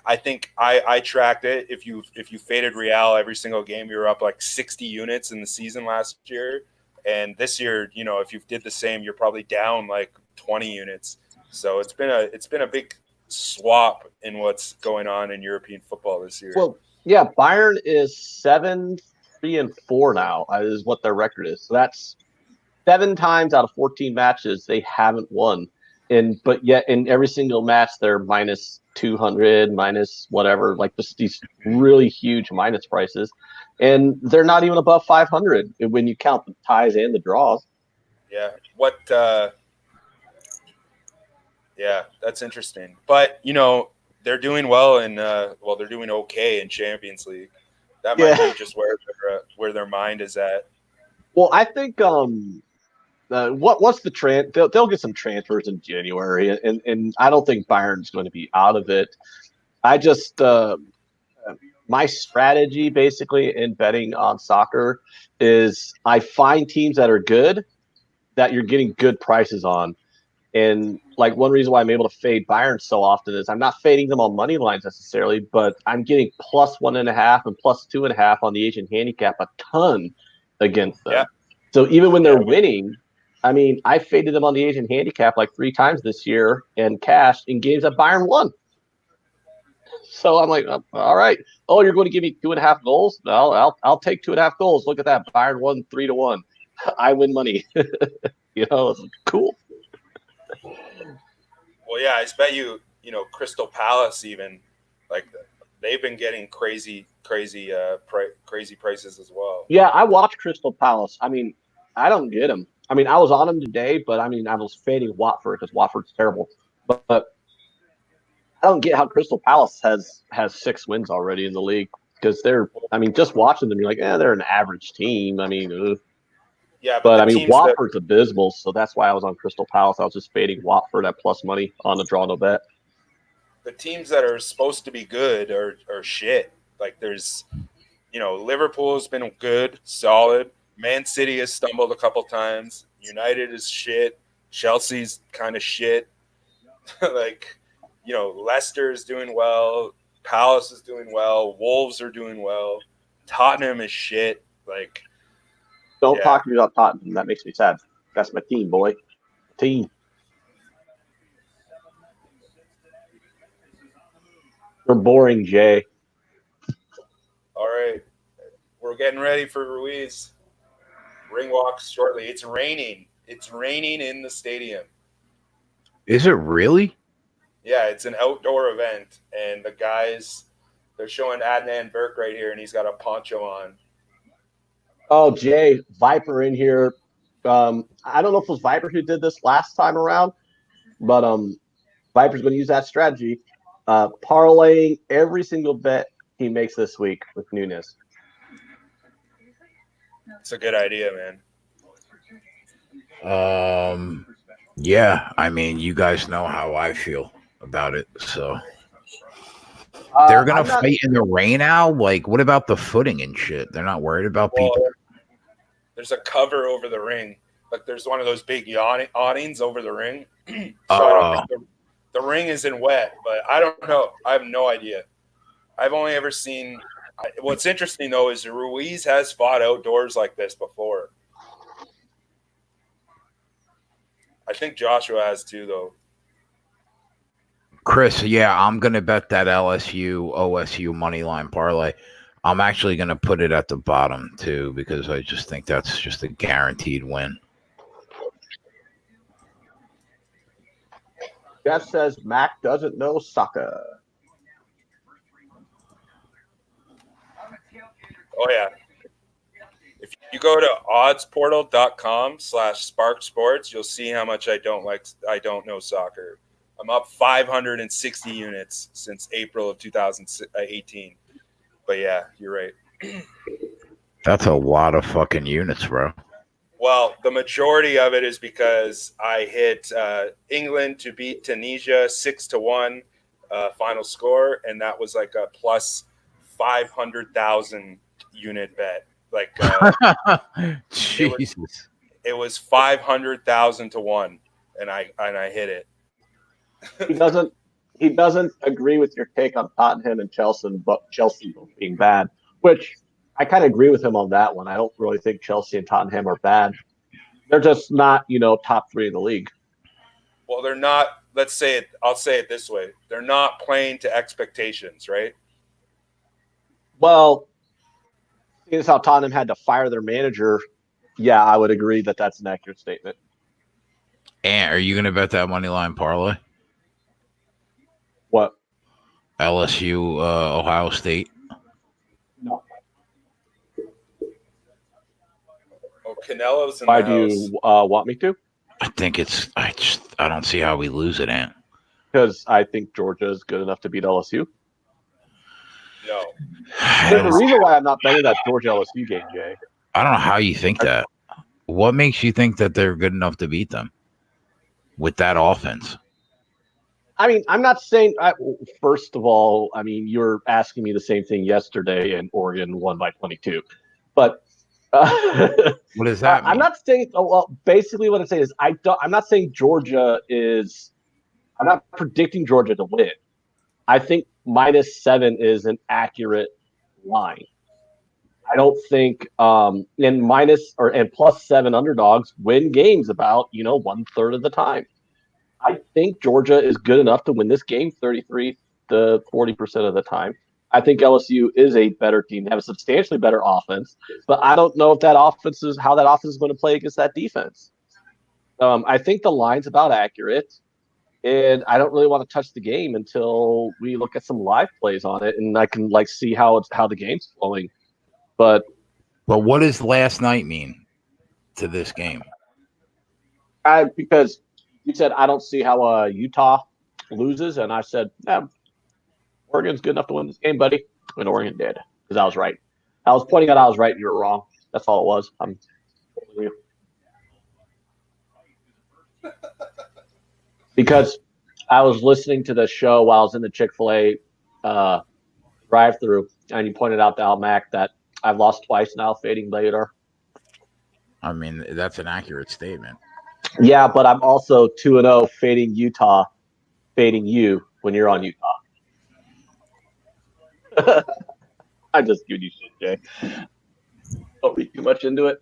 I think I tracked it. If you faded Real every single game, you were up like 60 units in the season last year. And this year, if you did the same, you're probably down like 20 units. So it's been a big swap in what's going on in European football this year. Well, yeah, Bayern is 7-3-4 now is what their record is. So that's 7 times out of 14 matches they haven't won, but yet in every single match they're minus 200, minus whatever, like just these really huge minus prices, and they're not even above 500 when you count the ties and the draws. Yeah. Yeah, that's interesting. But they're doing well in they're doing okay in Champions League. That might be just where their mind is at. Well, I think what's the trend? They'll get some transfers in January, and I don't think Bayern's going to be out of it. I just my strategy basically in betting on soccer is I find teams that are good that you're getting good prices on. And like one reason why I'm able to fade Bayern so often is I'm not fading them on money lines necessarily, but I'm getting plus 1.5 and plus 2.5 on the Asian handicap a ton against them. Yeah. So even when they're winning, I mean, I faded them on the Asian handicap like 3 times this year and cashed in games that Bayern won. So I'm like, oh, all right. Oh, you're going to give me 2.5 goals? No, I'll take 2.5 goals. Look at that. Bayern won 3-1. I win money. It's cool. Well, yeah, I bet Crystal Palace even, like, they've been getting crazy prices as well. Yeah, I watched Crystal Palace. I mean, I don't get them. I mean, I was on them today, but I mean, I was fading Watford because Watford's terrible. But I don't get how Crystal Palace has 6 wins already in the league because just watching them, you're like, they're an average team. I mean, yeah, but I mean, Watford's abysmal, so that's why I was on Crystal Palace. I was just fading Watford at plus money on the draw no bet. The teams that are supposed to be good are shit. Like there's, Liverpool's been good, solid. Man City has stumbled a couple times. United is shit. Chelsea's kind of shit. Leicester is doing well. Palace is doing well. Wolves are doing well. Tottenham is shit. Don't talk to me about Tottenham. That makes me sad. That's my team, boy. Team. You're boring, Jay. All right. We're getting ready for Ruiz. Ring walks shortly. It's raining. It's raining in the stadium. Is it really? Yeah, it's an outdoor event. And the guys, they're showing Adnan Burke right here, and he's got a poncho on. Oh, Jay, Viper in here. I don't know if it was Viper who did this last time around, but Viper's going to use that strategy, parlaying every single bet he makes this week with Nunes. It's a good idea, man. Yeah, I mean, you guys know how I feel about it, so they're gonna fight in the rain now. Like, what about the footing and shit? They're not worried about people. There's a cover over the ring. Like there's one of those big awnings over the ring. So I don't think the ring isn't wet, but I don't know. I have no idea. I've only ever seen. What's interesting though is Ruiz has fought outdoors like this before. I think Joshua has too, though. Chris, yeah, I'm gonna bet that LSU OSU money line parlay. I'm actually gonna put it at the bottom too because I just think that's just a guaranteed win. Jeff says Mac doesn't know soccer. Oh yeah. If you go to oddsportal.com/sparksports, you'll see how much I don't know soccer. I'm up 560 units since April of 2018. But yeah, you're right. That's a lot of fucking units, bro. Well, the majority of it is because I hit England to beat Tunisia 6-1 final score, and that was like a plus 500,000 unit bet. Like Jesus, it was 500,000 to 1, and I hit it. He doesn't agree with your take on Tottenham and Chelsea, but Chelsea being bad, which I kind of agree with him on that one. I don't really think Chelsea and Tottenham are bad. They're just not, top 3 in the league. Well, they're not. Let's say it. I'll say it this way: they're not playing to expectations, right? Well, seeing as how Tottenham had to fire their manager Yeah, I would agree that that's an accurate statement. And are you going to bet that money line parlay? What? LSU, Ohio State. No. Oh, Canelo's in Why the do house. you want me to? I think I don't see how we lose it, Ant. Because I think Georgia is good enough to beat LSU. No. There's a reason why I'm not betting that Georgia LSU game, Jay. I don't know how you think that. What makes you think that they're good enough to beat them with that offense? I mean, I'm not saying. First of all, I mean, you're asking me the same thing yesterday, and Oregon won by 22. But What does that mean? I'm not saying. Well, basically, what I'm saying is, I'm not saying Georgia is. I'm not predicting Georgia to win. I think -7 is an accurate line. I don't think and +7 underdogs win games about 1/3 of the time. I think Georgia is good enough to win this game 33 to 40% of the time. I think LSU is a better team. They have a substantially better offense, but I don't know if how that offense is going to play against that defense. I think the line's about accurate, and I don't really want to touch the game until we look at some live plays on it, and I can see how the game's flowing. But what does last night mean to this game? Because you said I don't see how Utah loses, and I said, Oregon's good enough to win this game, buddy. And Oregon did, because I was right. I was pointing out I was right and you were wrong. That's all it was. I'm you. Because I was listening to the show while I was in the Chick-fil-A drive-through, and you pointed out to Al Mac that I've lost twice now fading later. I mean, that's an accurate statement. Yeah, but I'm also 2-0 fading Utah, fading you when you're on Utah. I just give you shit, Jay. Don't read too much into it.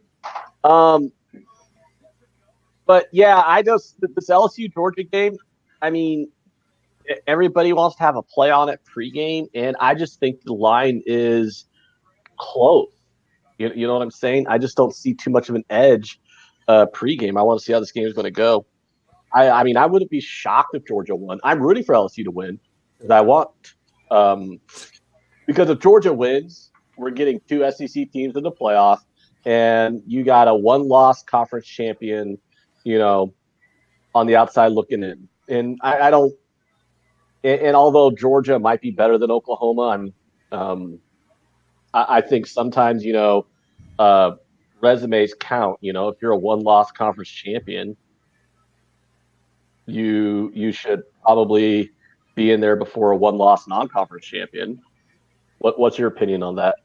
But yeah, I just this LSU Georgia game. I mean, everybody wants to have a play on it pregame, and I just think the line is close. You know what I'm saying? I just don't see too much of an edge pregame. I want to see how this game is going to go. I mean, I wouldn't be shocked if Georgia won. I'm rooting for LSU to win because I want. Because if Georgia wins, we're getting 2 SEC teams in the playoff, and you got a one-loss conference champion, on the outside looking in. And I don't. And although Georgia might be better than Oklahoma, I think sometimes resumes count. If you're a one-loss conference champion, you should probably be in there before a one-loss non-conference champion. What's your opinion on that?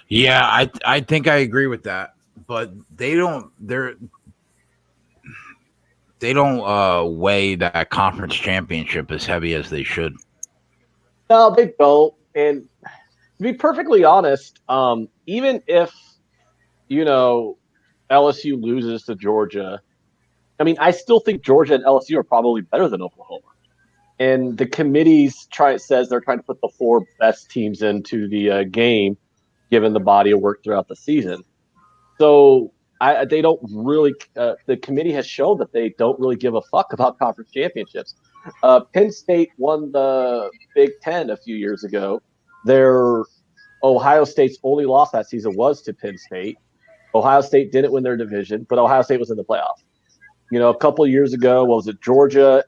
Yeah, I think I agree with that, but they don't weigh that conference championship as heavy as they should. No, they don't. And to be perfectly honest, even if LSU loses to Georgia, I mean, I still think Georgia and LSU are probably better than Oklahoma. And the committees says they're trying to put the 4 best teams into the game, given the body of work throughout the season. So they don't really. The committee has shown that they don't really give a fuck about conference championships. Penn State won the Big Ten a few years ago. Ohio State's only loss that season was to Penn State. Ohio State didn't win their division, but Ohio State was in the playoff. A couple of years ago, was it Georgia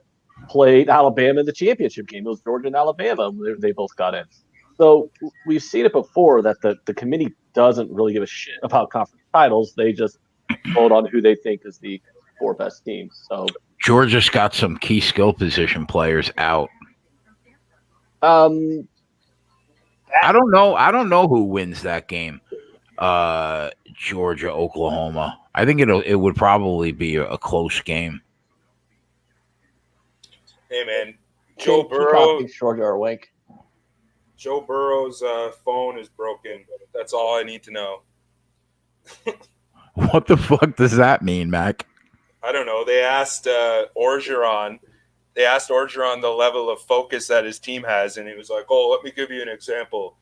played Alabama in the championship game? It was Georgia and Alabama. They both got in. So we've seen it before that the committee doesn't really give a shit about conference titles. They just vote on who they think is the 4 best teams. So Georgia's got some key skill position players out. I don't know who wins that game. Georgia, Oklahoma. I think it would probably be a close game. Hey man, Joe Burrow's phone is broken. That's all I need to know. What the fuck does that mean, Mac? I don't know. They asked Orgeron they asked Orgeron the level of focus that his team has, and he was like, "Oh, let me give you an example.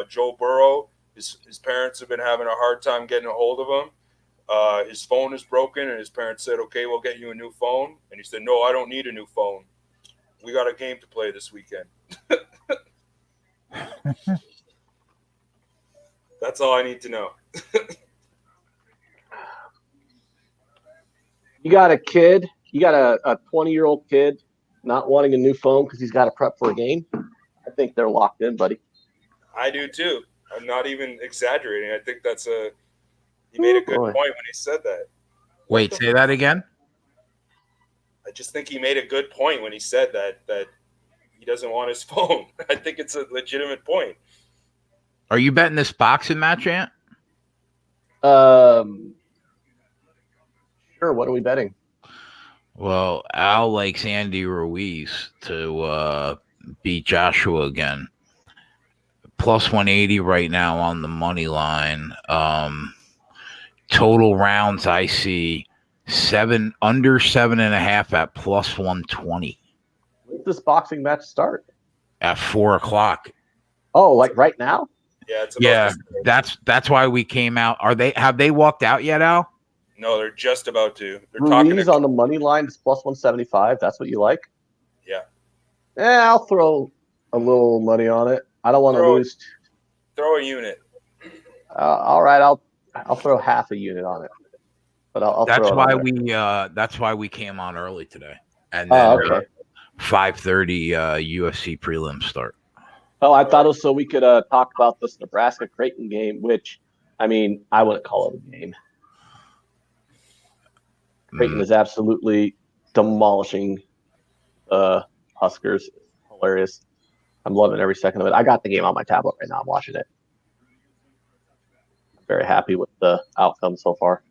Joe Burrow, his parents have been having a hard time getting a hold of him. His phone is broken, and his parents said, "Okay, we'll get you a new phone." And he said, "No, I don't need a new phone. We got a game to play this weekend." That's all I need to know. You got a kid, you got a 20-year-old kid not wanting a new phone because he's got to prep for a game. I think they're locked in, buddy. I do too. I'm not even exaggerating. I think he made a good point when he said that. Wait, say that again? I just think he made a good point when he said that he doesn't want his phone. I think it's a legitimate point. Are you betting this boxing match, Ant? Sure. What are we betting? Well, Al likes Andy Ruiz to beat Joshua again. Plus 180 right now on the money line. Total rounds I see under 7.5 at plus 120. When does this boxing match start? At 4:00. Oh, like right now? Yeah, that's why we came out. Have they walked out yet, Al? No, they're just about to. They're Ruiz talking on the money line is plus 175. That's what you like? Yeah. I'll throw a little money on it. I don't want to lose. Throw a unit. All right, I'll throw half a unit on it. But I'll that's throw why that's why we came on early today. And then 5:30 UFC prelims start. Oh, I thought it was so we could talk about this Nebraska Creighton game, which, I mean, I wouldn't call it a game. Creighton is absolutely demolishing Huskers. Hilarious. I'm loving every second of it. I got the game on my tablet right now. I'm watching it. I'm very happy with the outcome so far.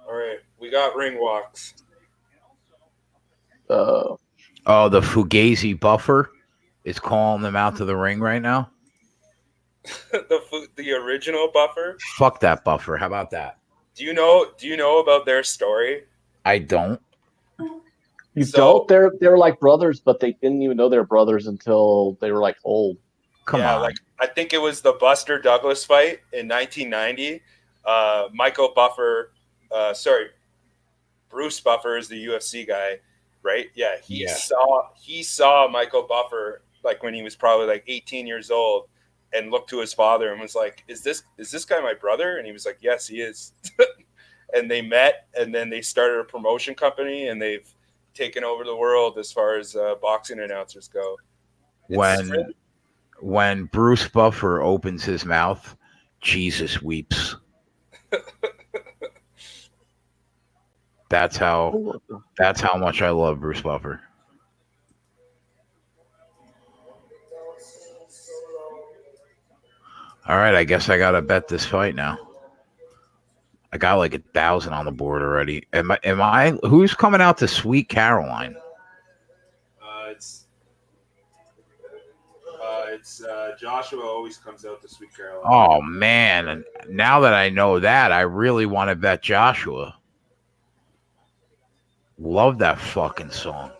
All right. We got ring walks. The Fugazi buffer is calling them out to the ring right now. The original buffer? Fuck that buffer. How about that? Do you know about their story? I don't. You don't? They're like brothers, but they didn't even know they were brothers until they were like old. Come on. Like I think it was the Buster Douglas fight in 1990. Bruce Buffer is the UFC guy, right? Yeah, he saw Michael Buffer like when he was probably like 18 years old, and looked to his father and was like, "Is this guy my brother?" And he was like, "Yes, he is." And they met, and then they started a promotion company, and they've taken over the world as far as boxing announcers go. When Bruce Buffer opens his mouth, Jesus weeps. That's how much I love Bruce Buffer. All right, I guess I gotta bet this fight now. I got like 1,000 on the board already. Am I? Who's coming out to Sweet Caroline? It's Joshua always comes out to Sweet Caroline. Oh man! And now that I know that, I really want to bet Joshua. Love that fucking song.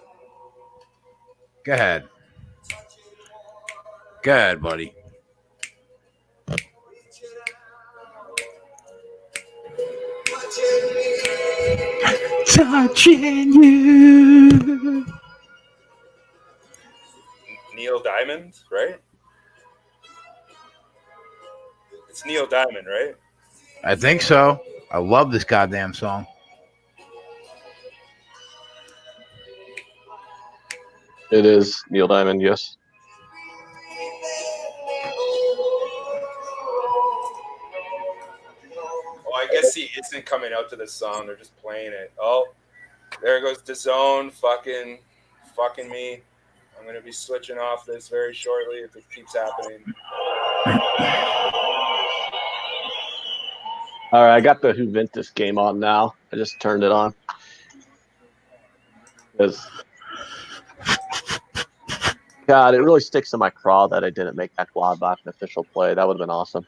Go ahead. Go ahead, buddy. Touching you. Neil Diamond, right? It's Neil Diamond, right? I think so. I love this goddamn song. It is Neil Diamond, yes. Oh, I guess he isn't coming out to this song. They're just playing it. Oh, there goes DAZN fucking me. I'm going to be switching off this very shortly if it keeps happening. All right, I got the Juventus game on now. I just turned it on. Because, God, it really sticks in my craw that I didn't make that Gladbach an official play. That would have been awesome.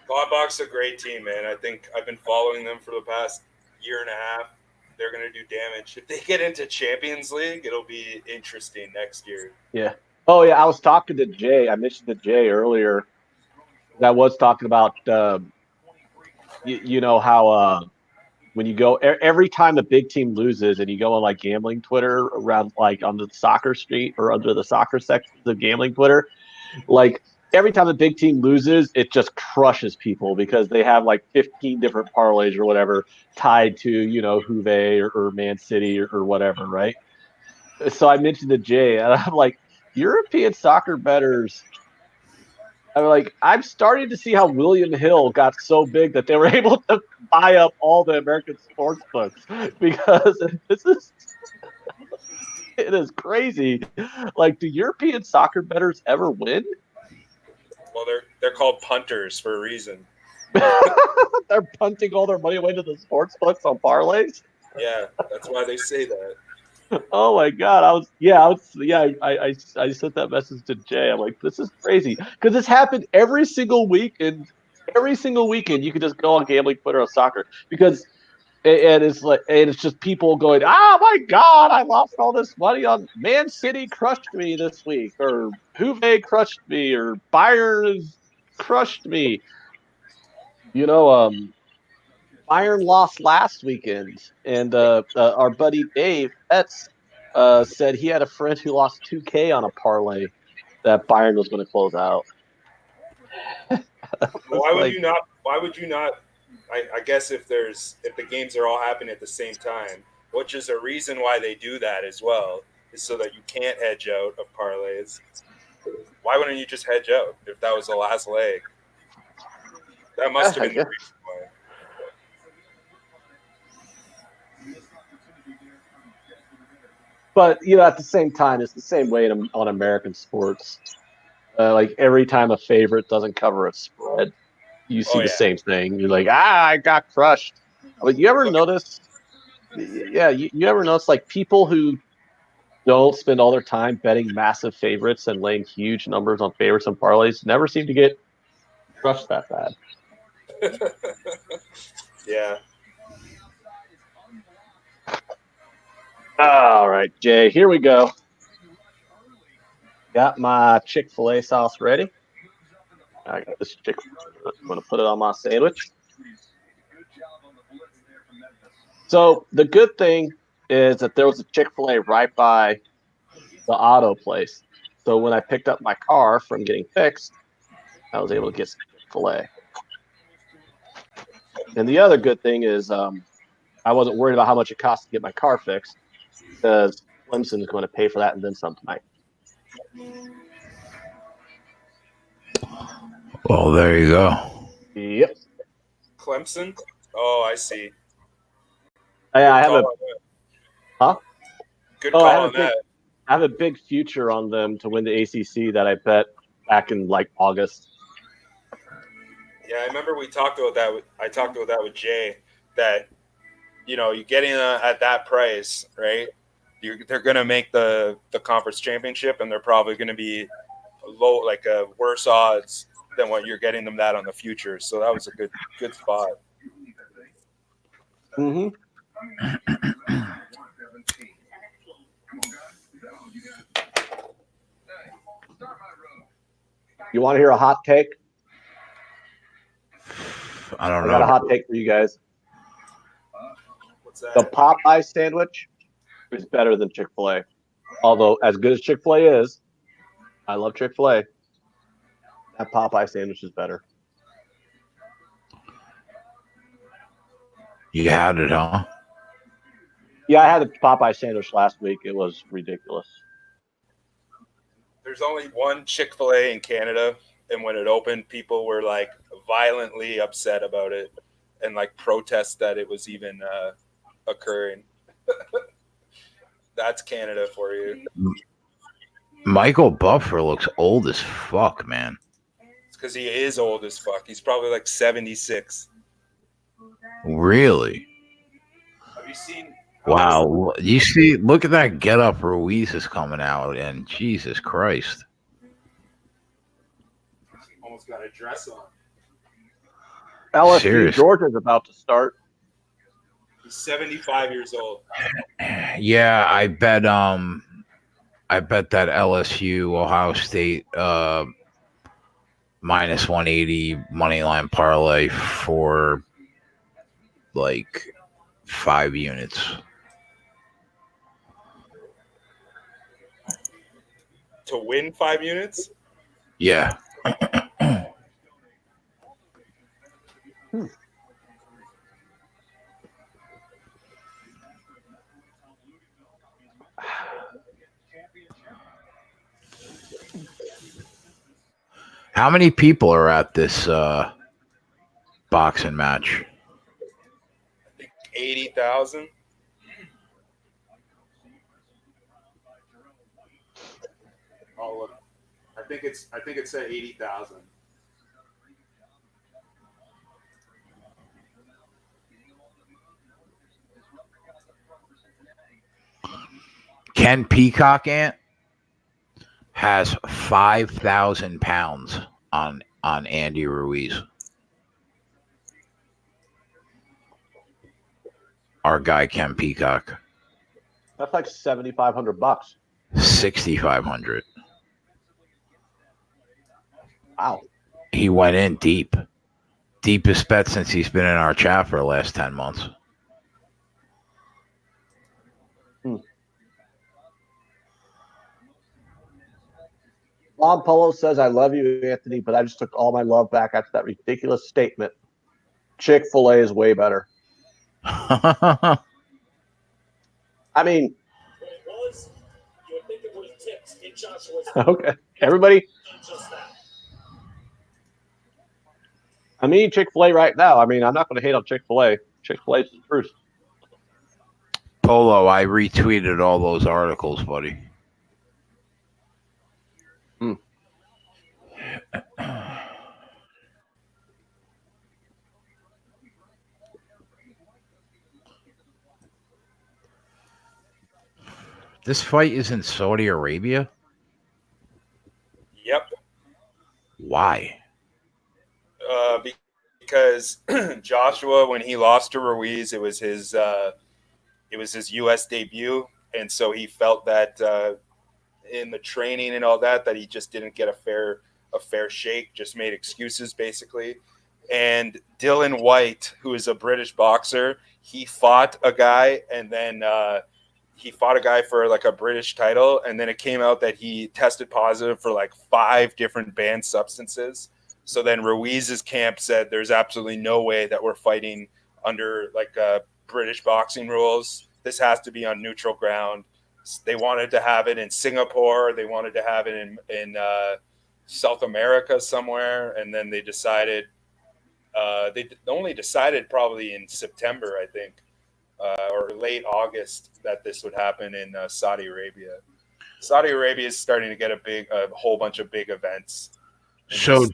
Gladbach's a great team, man. I think I've been following them for the past year and a half. they're going to do damage. If they get into Champions League, it'll be interesting next year. Yeah. Oh yeah, I was talking to Jay. I mentioned to Jay earlier. I was talking about you know how when you go every time a big team loses and you go on like gambling Twitter around like on the soccer street or under the soccer section of gambling Twitter, like every time a big team loses, it just crushes people because they have like 15 different parlays or whatever tied to, you know, Juve or Man City or whatever, right? So I mentioned to Jay, and I'm like, European soccer bettors. I'm starting to see how William Hill got so big that they were able to buy up all the American sports books because it is crazy. Like, do European soccer bettors ever win? Well, they're called punters for a reason. They're punting all their money away to the sports books on parlays. Yeah, that's why they say that. Oh my god! I sent that message to Jay. I'm like, this is crazy because this happened every single week, and every single weekend you could just go on gambling Twitter on soccer because, and it's just people going, oh my god, I lost all this money on Man City crushed me this week, or Juve crushed me, or Bayern has crushed me. You know, Bayern lost last weekend, and our buddy Dave Betts said he had a friend who lost 2K on a parlay that Bayern was going to close out. Why would you not? Why would you not? I guess if the games are all happening at the same time, which is a reason why they do that as well, is so that you can't hedge out of parlays. Why wouldn't you just hedge out if that was the last leg? That must have been the reason why. But you know, at the same time, it's the same way on American sports. Like every time a favorite doesn't cover a spread, you see the same thing. You're like, I got crushed. But you ever notice? Yeah, you ever notice like people who don't spend all their time betting massive favorites and laying huge numbers on favorites and parlays never seem to get crushed that bad. Yeah. All right, Jay, here we go. Got my Chick-fil-A sauce ready. I got this Chick-fil-A. I'm going to put it on my sandwich. So the good thing is that there was a Chick-fil-A right by the auto place. So when I picked up my car from getting fixed, I was able to get some Chick-fil-A. And the other good thing is I wasn't worried about how much it cost to get my car fixed because Clemson is going to pay for that and then some tonight. Well, there you go. Yep. Clemson? Oh, I see. I have a huh? Good call on that. I have a big future on them to win the ACC that I bet back in like August. Yeah, I remember we talked about that. I talked about that with Jay. That you getting at that price, right? They're going to make the conference championship, and they're probably going to be low, like worse odds than what you're getting them that on the future. So that was a good spot. Mm-hmm. You want to hear a hot take? I don't know. I got a hot take for you guys. What's that? The Popeye sandwich is better than Chick-fil-A. Although, as good as Chick-fil-A is, I love Chick-fil-A. That Popeye sandwich is better. You had it, huh? Yeah, I had the Popeye sandwich last week. It was ridiculous. There's only one Chick-fil-A in Canada, and when it opened, people were like violently upset about it and like protest that it was even occurring. That's Canada for you. Michael Buffer looks old as fuck, man. It's because he is old as fuck. He's probably like 76. Really? Have you seen? Wow. You see, look at that get up Ruiz is coming out, and Jesus Christ. Almost got a dress on. LSU Seriously. Georgia's about to start. He's 75 years old. Yeah, I bet that LSU Ohio State minus 180 money line parlay for like 5 units. To win 5 units? Yeah. How many people are at this boxing match? 80,000. Oh, look. I think it's at 80,000. Ken Peacock Ant has 5,000 pounds on Andy Ruiz. Our guy Ken Peacock. That's like $7,500. 6,500. Wow. He went in deep. Deepest bet since he's been in our chat for the last 10 months. Bob Polo says, I love you, Anthony, but I just took all my love back after that ridiculous statement. Chick-fil-A is way better. I mean, okay, everybody. I'm eating Chick-fil-A right now. I mean, I'm not going to hate on Chick-fil-A. Chick-fil-A is the truth. Polo, I retweeted all those articles, buddy. This fight is in Saudi Arabia? Yep. Why? Because Joshua, when he lost to Ruiz, it was his U.S. debut, and so he felt that in the training and all that he just didn't get a fair shake, just made excuses basically. And Dylan White, who is a British boxer, he fought a guy, and then he fought a guy for like a British title, and then it came out that he tested positive for like 5 different banned substances. So then Ruiz's camp said there's absolutely no way that we're fighting under like British boxing rules. This has to be on neutral ground. They wanted to have it in Singapore. They wanted to have it in South America somewhere, and then they decided they only decided probably in September, I think, or late August, that this would happen in Saudi Arabia. Saudi Arabia is starting to get a whole bunch of big events. So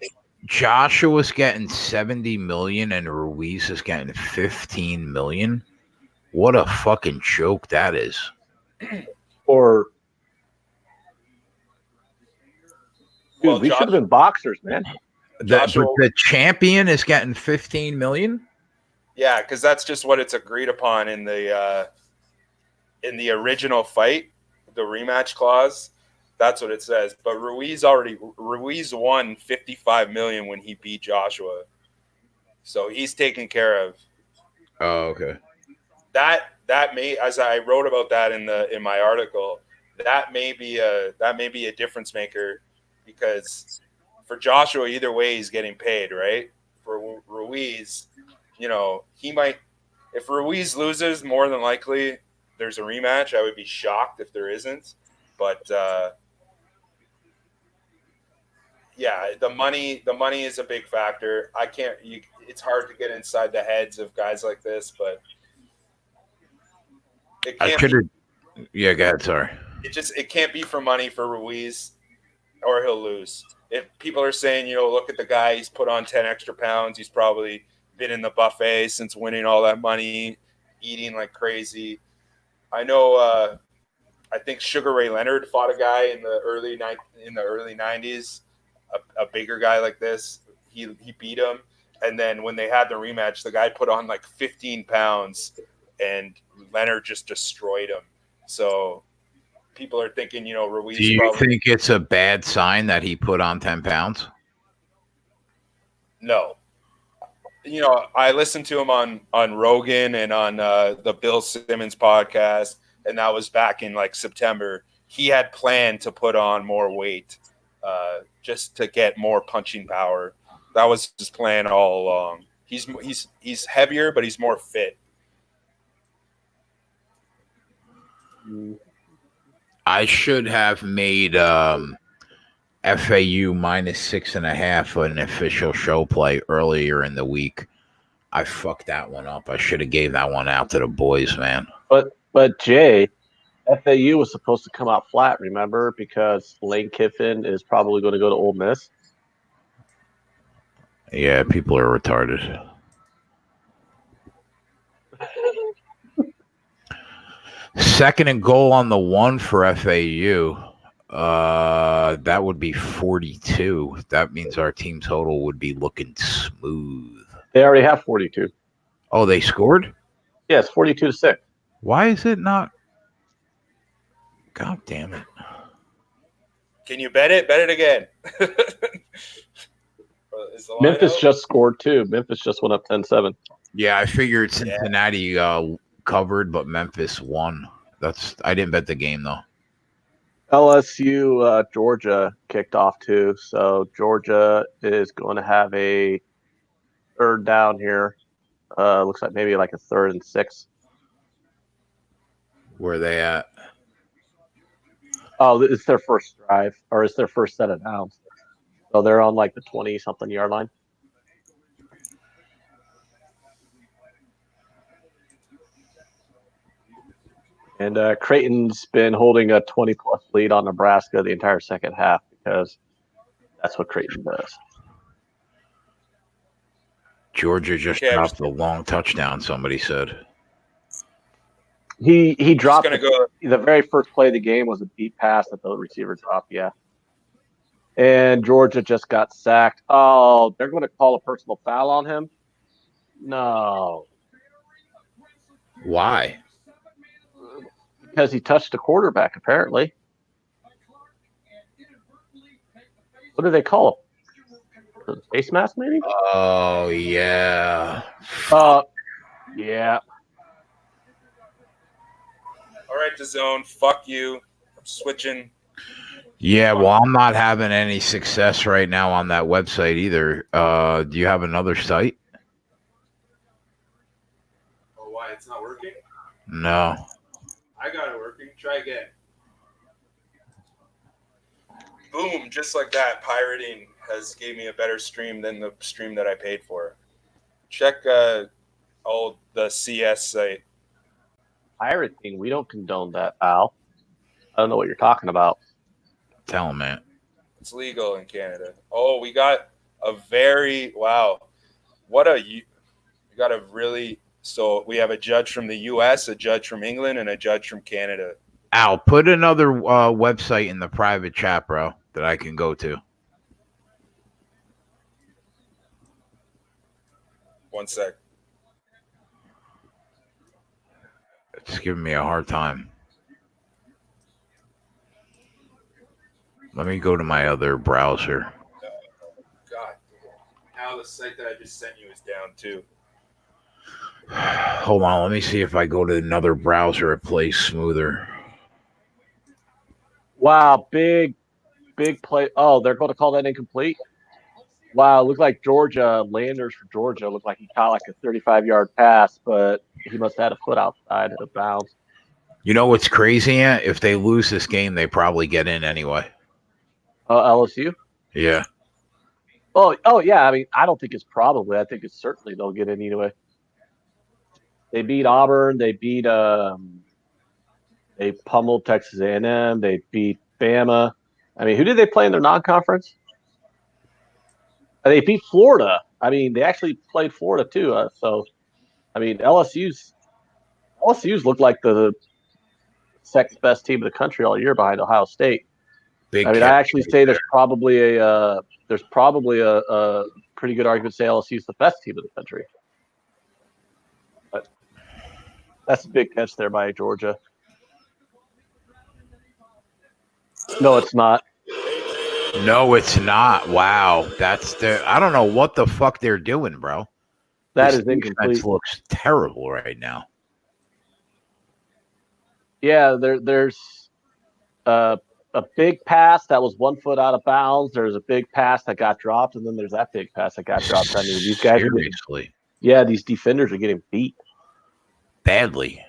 Joshua's getting 70 million and Ruiz is getting 15 million. What a fucking joke that is. Or well, we should have been boxers, man. The champion is getting 15 million? Yeah, because that's just what it's agreed upon in the original fight, the rematch clause. That's what it says. But Ruiz won 55 million when he beat Joshua, so he's taken care of. Oh, okay. That may, as I wrote about that in my article, that may be a difference maker, because for Joshua, either way he's getting paid, right? For Ruiz, he might, if Ruiz loses, more than likely there's a rematch. I would be shocked if there isn't, but yeah, the money is a big factor. It's hard to get inside the heads of guys like this, but it can't yeah, go ahead, sorry. It can't be for money for Ruiz, or he'll lose. If people are saying, look at the guy, he's put on 10 extra pounds, he's probably been in the buffet since winning all that money, eating like crazy. I know. I think Sugar Ray Leonard fought a guy in the early 90s, a bigger guy like this. He beat him, and then when they had the rematch, the guy put on like 15 pounds, and Leonard just destroyed him. So people are thinking, Ruiz. Do you think it's a bad sign that he put on 10 pounds? No. I listened to him on Rogan and on the Bill Simmons podcast, and that was back in like September. He had planned to put on more weight just to get more punching power. That was his plan all along. He's heavier, but he's more fit. I should have made FAU -6.5 an official show play earlier in the week. I fucked that one up. I should have gave that one out to the boys, man. But Jay, FAU was supposed to come out flat, remember? Because Lane Kiffin is probably going to go to Ole Miss. Yeah, people are retarded. Second and goal on the 1 for FAU. That would be 42. That means our team total would be looking smooth. They already have 42. Oh, they scored? Yes, 42-6. Why is it not? God damn it. Can you bet it? Bet it again. Memphis just scored too. Memphis just went up 10-7. Yeah, I figured Cincinnati covered, but Memphis won. I didn't bet the game though. LSU Georgia kicked off too, so Georgia is going to have a third down here. Looks like maybe like a 3rd and 6. Where are they at? Oh, it's their first drive, or it's their first set of downs. So they're on like the 20-something yard line. And Creighton's been holding a 20-plus lead on Nebraska the entire second half because that's what Creighton does. Georgia just dropped a long touchdown, somebody said. He dropped the very first play of the game was a deep pass that the receiver dropped, yeah. And Georgia just got sacked. Oh, they're going to call a personal foul on him? No. Why? Because he touched a quarterback, apparently. What do they call him? Face mask, maybe? Oh, yeah. Yeah. All right, DAZN, fuck you. I'm switching. Yeah, well, I'm not having any success right now on that website either. Do you have another site? Oh, why? It's not working? No. I got it working. Try again. Boom, just like that. Pirating has gave me a better stream than the stream that I paid for. Check the CS site. Pirating, we don't condone that, Al. I don't know what you're talking about. Tell him, man. It's legal in Canada. Oh, we got a very we got a really. So we have a judge from the U.S., a judge from England, and a judge from Canada. Al, put another website in the private chat, bro, that I can go to. 1 sec. It's giving me a hard time. Let me go to my other browser. God. Now the site that I just sent you is down, too. Hold on, let me see if I go to another browser, it plays smoother. Wow, big play. Oh, they're going to call that incomplete? Wow, looked like Landers for Georgia, looked like he caught like a 35-yard pass, but he must have had a foot outside of bounds. You know what's crazy, Ant? If they lose this game, they probably get in anyway. LSU? Yeah. Oh, yeah. I mean, I don't think it's probably. I think it's certainly they'll get in anyway. They beat Auburn. They pummeled Texas A&M. They beat Bama. I mean, who did they play in their non-conference? They beat Florida. I mean, they actually played Florida too. So, I mean, LSU's looked like the second best team in the country all year behind Ohio State. I actually say there's probably a pretty good argument to say LSU is the best team in the country. But That's a big catch there by Georgia. No, it's not. No, it's not. Wow. I don't know what the fuck they're doing, bro. That This is incomplete. defense looks terrible right now. Yeah, there's a big pass that was 1 foot out of bounds. There's a big pass that got dropped, and then there's that big pass that got dropped. I mean, these guys seriously. These defenders are getting beat badly.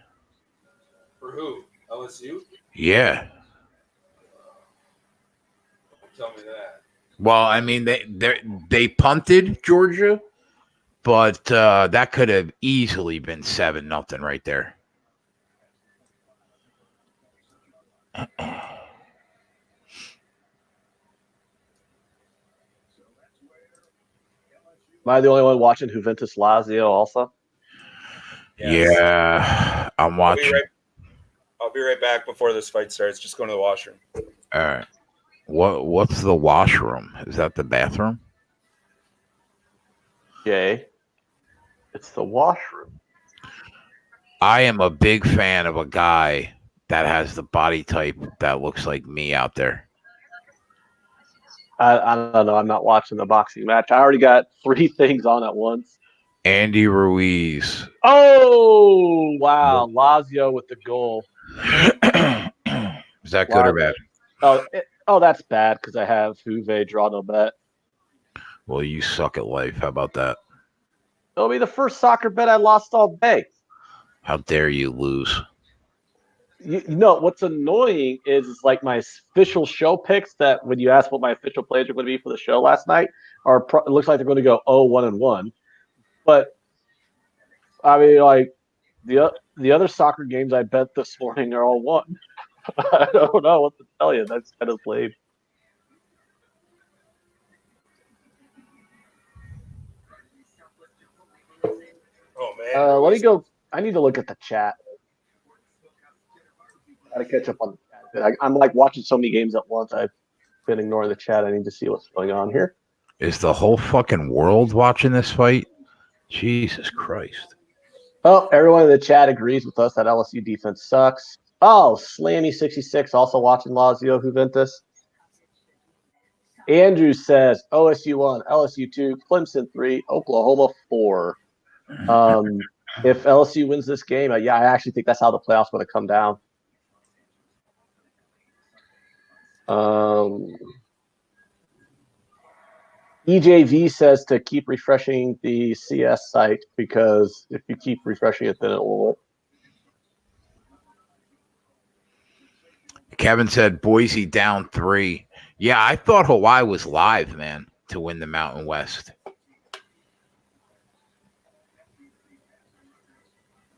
For who? LSU? Yeah. Don't tell me that. Well, I mean, they punted Georgia, but that could have easily been 7-0 right there. Am I the only one watching Juventus Lazio also? Yes. Yeah, I'm watching. I'll be right back before this fight starts. Just going to the washroom. All right. What's the washroom? Is that the bathroom? Jay, it's the washroom. I am a big fan of a guy that has the body type that looks like me out there. I don't know. I'm not watching the boxing match. I already got 3 things on at once. Andy Ruiz. Oh, wow. Lazio with the goal. Is that good or bad? Oh, that's bad because I have Juve draw no bet. Well, you suck at life. How about that? It'll be the first soccer bet I lost all day. How dare you lose? You know, what's annoying is like my official show picks that when you ask what my official plays are going to be for the show last night, it looks like they're going to go 0-1-1. But, I mean, like, the other soccer games I bet this morning are all 1. I don't know what to tell you. That's kind of lame. Oh, man. Let me go. I need to look at the chat. Gotta catch up on the chat. I'm like watching so many games at once. I've been ignoring the chat. I need to see what's going on here. Is the whole fucking world watching this fight? Jesus Christ. Oh, everyone in the chat agrees with us that LSU defense sucks. Oh, Slammy66 also watching Lazio Juventus. Andrew says OSU 1, LSU 2, Clemson 3, Oklahoma 4. If LSU wins this game, I actually think that's how the playoffs going to come down. EJV says to keep refreshing the CS site because if you keep refreshing it, then it will. Kevin said Boise down 3. Yeah, I thought Hawaii was live, man, to win the Mountain West.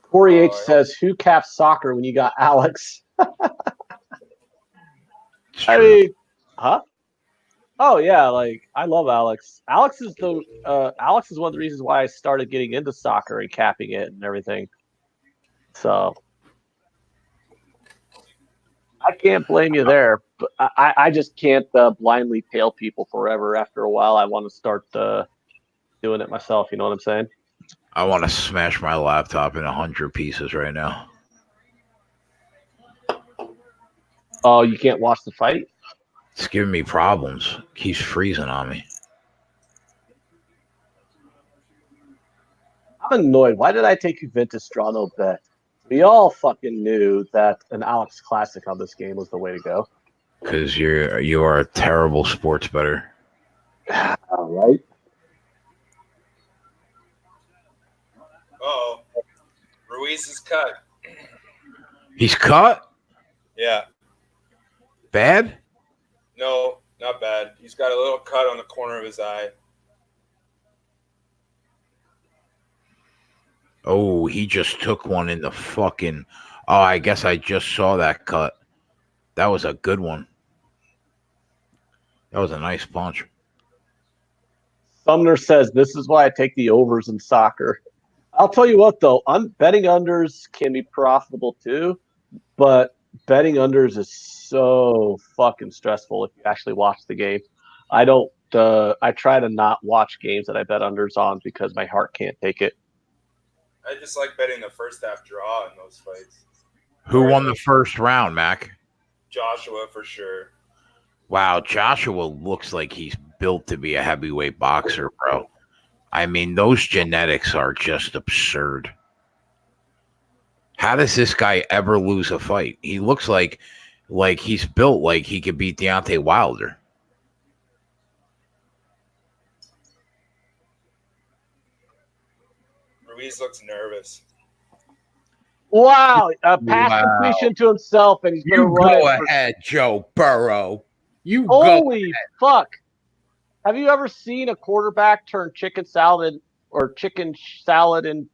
Corey H says, who caps soccer when you got Alex? I mean, huh? Oh yeah, like I love Alex. Alex is one of the reasons why I started getting into soccer and capping it and everything. So I can't blame you there, but I just can't blindly tail people forever. After a while, I want to start doing it myself. You know what I'm saying? I want to smash my laptop in 100 pieces right now. Oh, you can't watch the fight? It's giving me problems. Keeps freezing on me. I'm annoyed. Why did I take Juventus draw no bet? We all fucking knew that an Alex Classic on this game was the way to go. Because you are a terrible sports bettor. All right. Uh-oh. Ruiz is cut. He's cut? Yeah. Bad? No, not bad. He's got a little cut on the corner of his eye. Oh, he just took one in the fucking... Oh, I guess I just saw that cut. That was a good one. That was a nice punch. Sumner says, this is why I take the overs in soccer. I'll tell you what, though. Betting unders can be profitable, too. But betting unders is so fucking stressful if you actually watch the game. I don't. I try to not watch games that I bet unders on because my heart can't take it. I just like betting the first half draw in those fights. Who won the first round, Mac? Joshua for sure. Wow, Joshua looks like he's built to be a heavyweight boxer, bro. I mean, those genetics are just absurd. How does this guy ever lose a fight? He looks like he's built like he could beat Deontay Wilder. Ruiz looks nervous. Wow, a pass completion to himself, and he's going to run go it. ahead, Joe Burrow. You Holy fuck! Have you ever seen a quarterback turn chicken salad or chicken salad and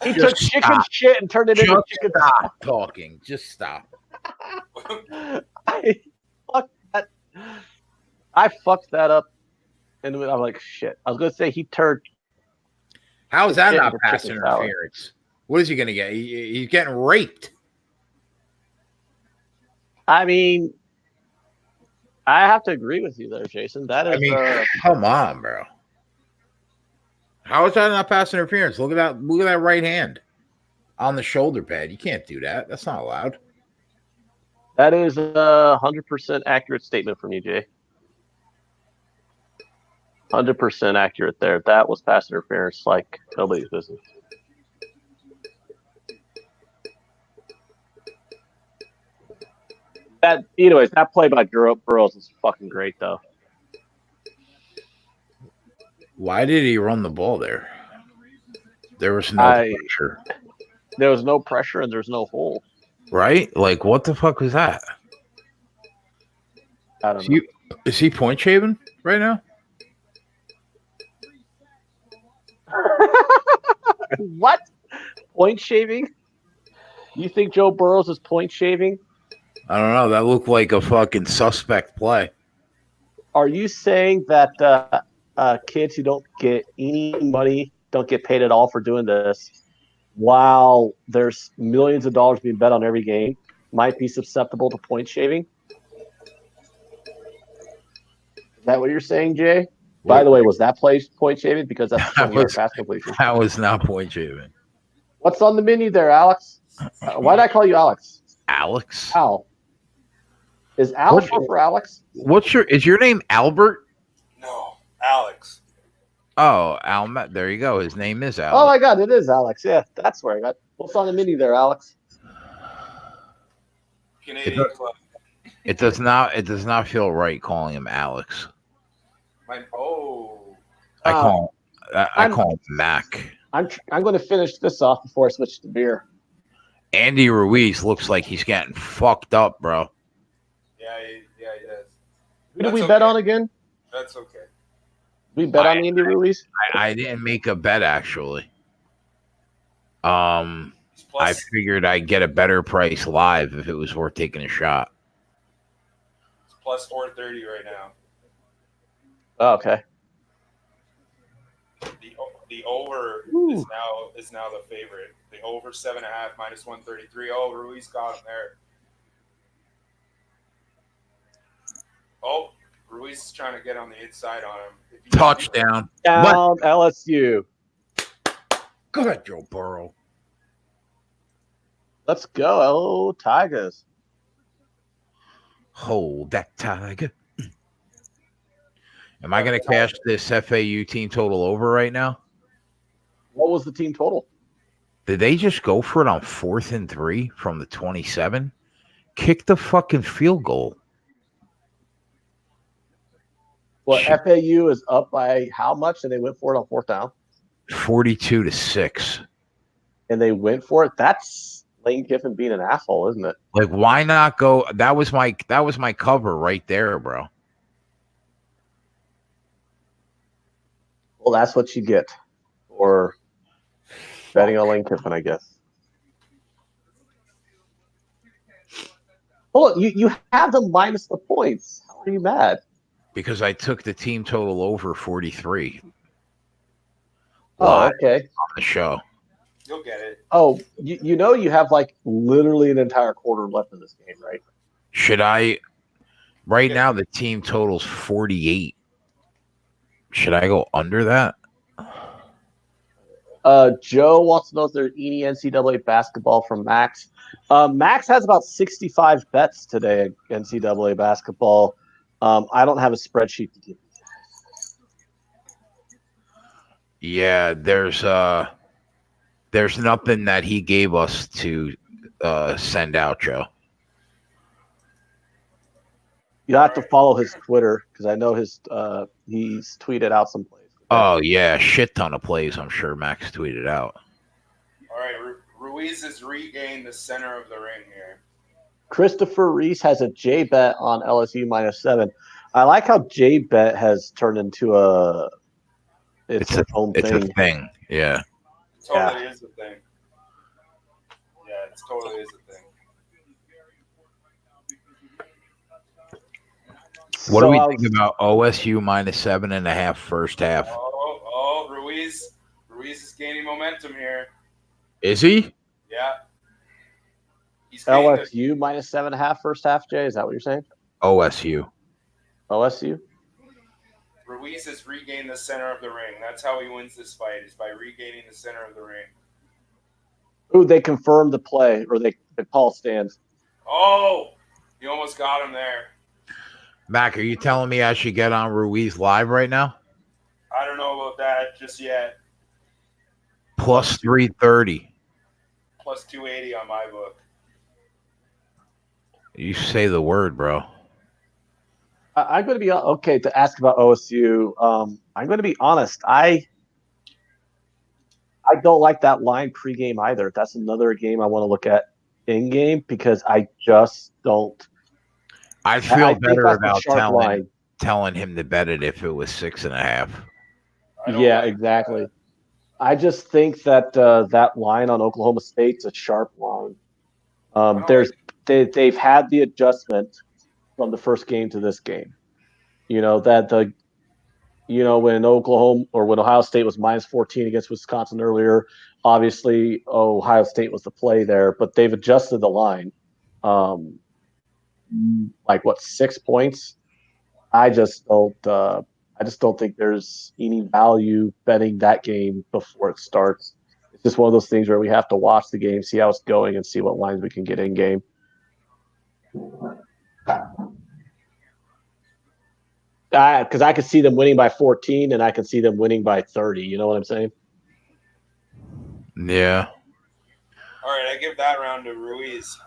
he took chicken shit and turned it into chicken? Stop talking. Just stop. I fucked that up, and I'm like, shit. I was gonna say he turned. How is that not pass interference? What is he gonna get? He's getting raped. I mean, I have to agree with you there, Jason. That is. I mean, come on, bro. How is that not pass interference? Look at that! Look at that right hand on the shoulder pad. You can't do that. That's not allowed. That is a 100% accurate statement from you, Jay. 100% accurate there. That was pass interference like nobody's business. Anyways, that play by Burrows is fucking great, though. Why did he run the ball there? There was no pressure. There was no pressure and there's no hole. Right? Like, what the fuck was that? I don't know. Is he point shaving right now? What? Point shaving? You think Joe Burrows is point shaving? I don't know. That looked like a fucking suspect play. Are you saying that kids who don't get any money, don't get paid at all for doing this, while there's millions of dollars being bet on every game, might be susceptible to point shaving? Is that what you're saying, Jay? By the way, was that play point shaving? Because that's pass completion. That was not point shaving. What's on the menu there, Alex? Why did I call you Alex? Alex? Al. Is Al short for Alex? Is your name Albert? No, Alex. Oh, there you go. His name is Alex. Oh my God, it is Alex. Yeah, that's where I got. What's on the menu there, Alex? Canadian club. It does not feel right calling him Alex. I call him Mac. I'm going to finish this off before I switch to beer. Andy Ruiz looks like he's getting fucked up, bro. Yeah, he does. Who did we bet on again? That's okay. We bet on Andy Ruiz? I didn't make a bet, actually. I figured I'd get a better price live if it was worth taking a shot. It's plus 430 right now. Oh, okay. The over is now the favorite. The over 7.5 minus 133. Oh, Ruiz got him there. Oh, Ruiz is trying to get on the inside on him. Touchdown. Down LSU. Go ahead, Joe Burrow. Let's go, Tigers. Hold that tiger. Am I going to cash this FAU team total over right now? What was the team total? Did they just go for it on 4th and 3 from the 27? Kick the fucking field goal. Well, FAU is up by how much, and they went for it on 4th down? 42-6. And they went for it? That's Lane Kiffin being an asshole, isn't it? Like, why not go? That was my cover right there, bro. Well, that's what you get for betting on Lane Kiffin, I guess. Hold on, you have them minus the points. How are you mad? Because I took the team total over 43. Oh, okay. On the show. You'll get it. Oh, you have like literally an entire quarter left in this game, right? Should I? Right now, the team total's 48. Should I go under that? Joe wants to know if there's any NCAA basketball from Max. Max has about 65 bets today at NCAA basketball. I don't have a spreadsheet to give you. Yeah, there's nothing that he gave us to send out, Joe. You have to follow his Twitter because I know he's tweeted out some plays. Oh yeah, shit ton of plays. I'm sure Max tweeted out. All right, Ruiz has regained the center of the ring here. Christopher Reese has a J bet on LSU -7. I like how J bet has turned into its own thing. It's a thing. Yeah. It totally is a thing. Yeah, it totally is a thing. What do we think about OSU -7.5 first half? Oh, Ruiz. Ruiz is gaining momentum here. Is he? Yeah. He's LSU -7.5 first half, Jay? Is that what you're saying? OSU. OSU? Ruiz has regained the center of the ring. That's how he wins this fight, is by regaining the center of the ring. Ooh, they confirmed the play, or the call stands. Oh, you almost got him there. Mac, are you telling me I should get on Ruiz live right now? I don't know about that just yet. Plus 330. Plus 280 on my book. You say the word, bro. I'm going to be okay to ask about OSU. I'm going to be honest. I don't like that line pregame either. That's another game I want to look at in game because I just don't. I feel better about telling him to bet it if it was 6.5. Yeah, exactly. I just think that that line on Oklahoma State's a sharp line. They've had the adjustment from the first game to this game. When Oklahoma or when Ohio State was -14 against Wisconsin earlier, obviously Ohio State was the play there, but they've adjusted the line. 6 points? I just don't think there's any value betting that game before it starts. It's just one of those things where we have to watch the game, see how it's going, and see what lines we can get in game. Because I could see them winning by 14 and I can see them winning by 30. You know what I'm saying? Yeah. All right, I give that round to Ruiz.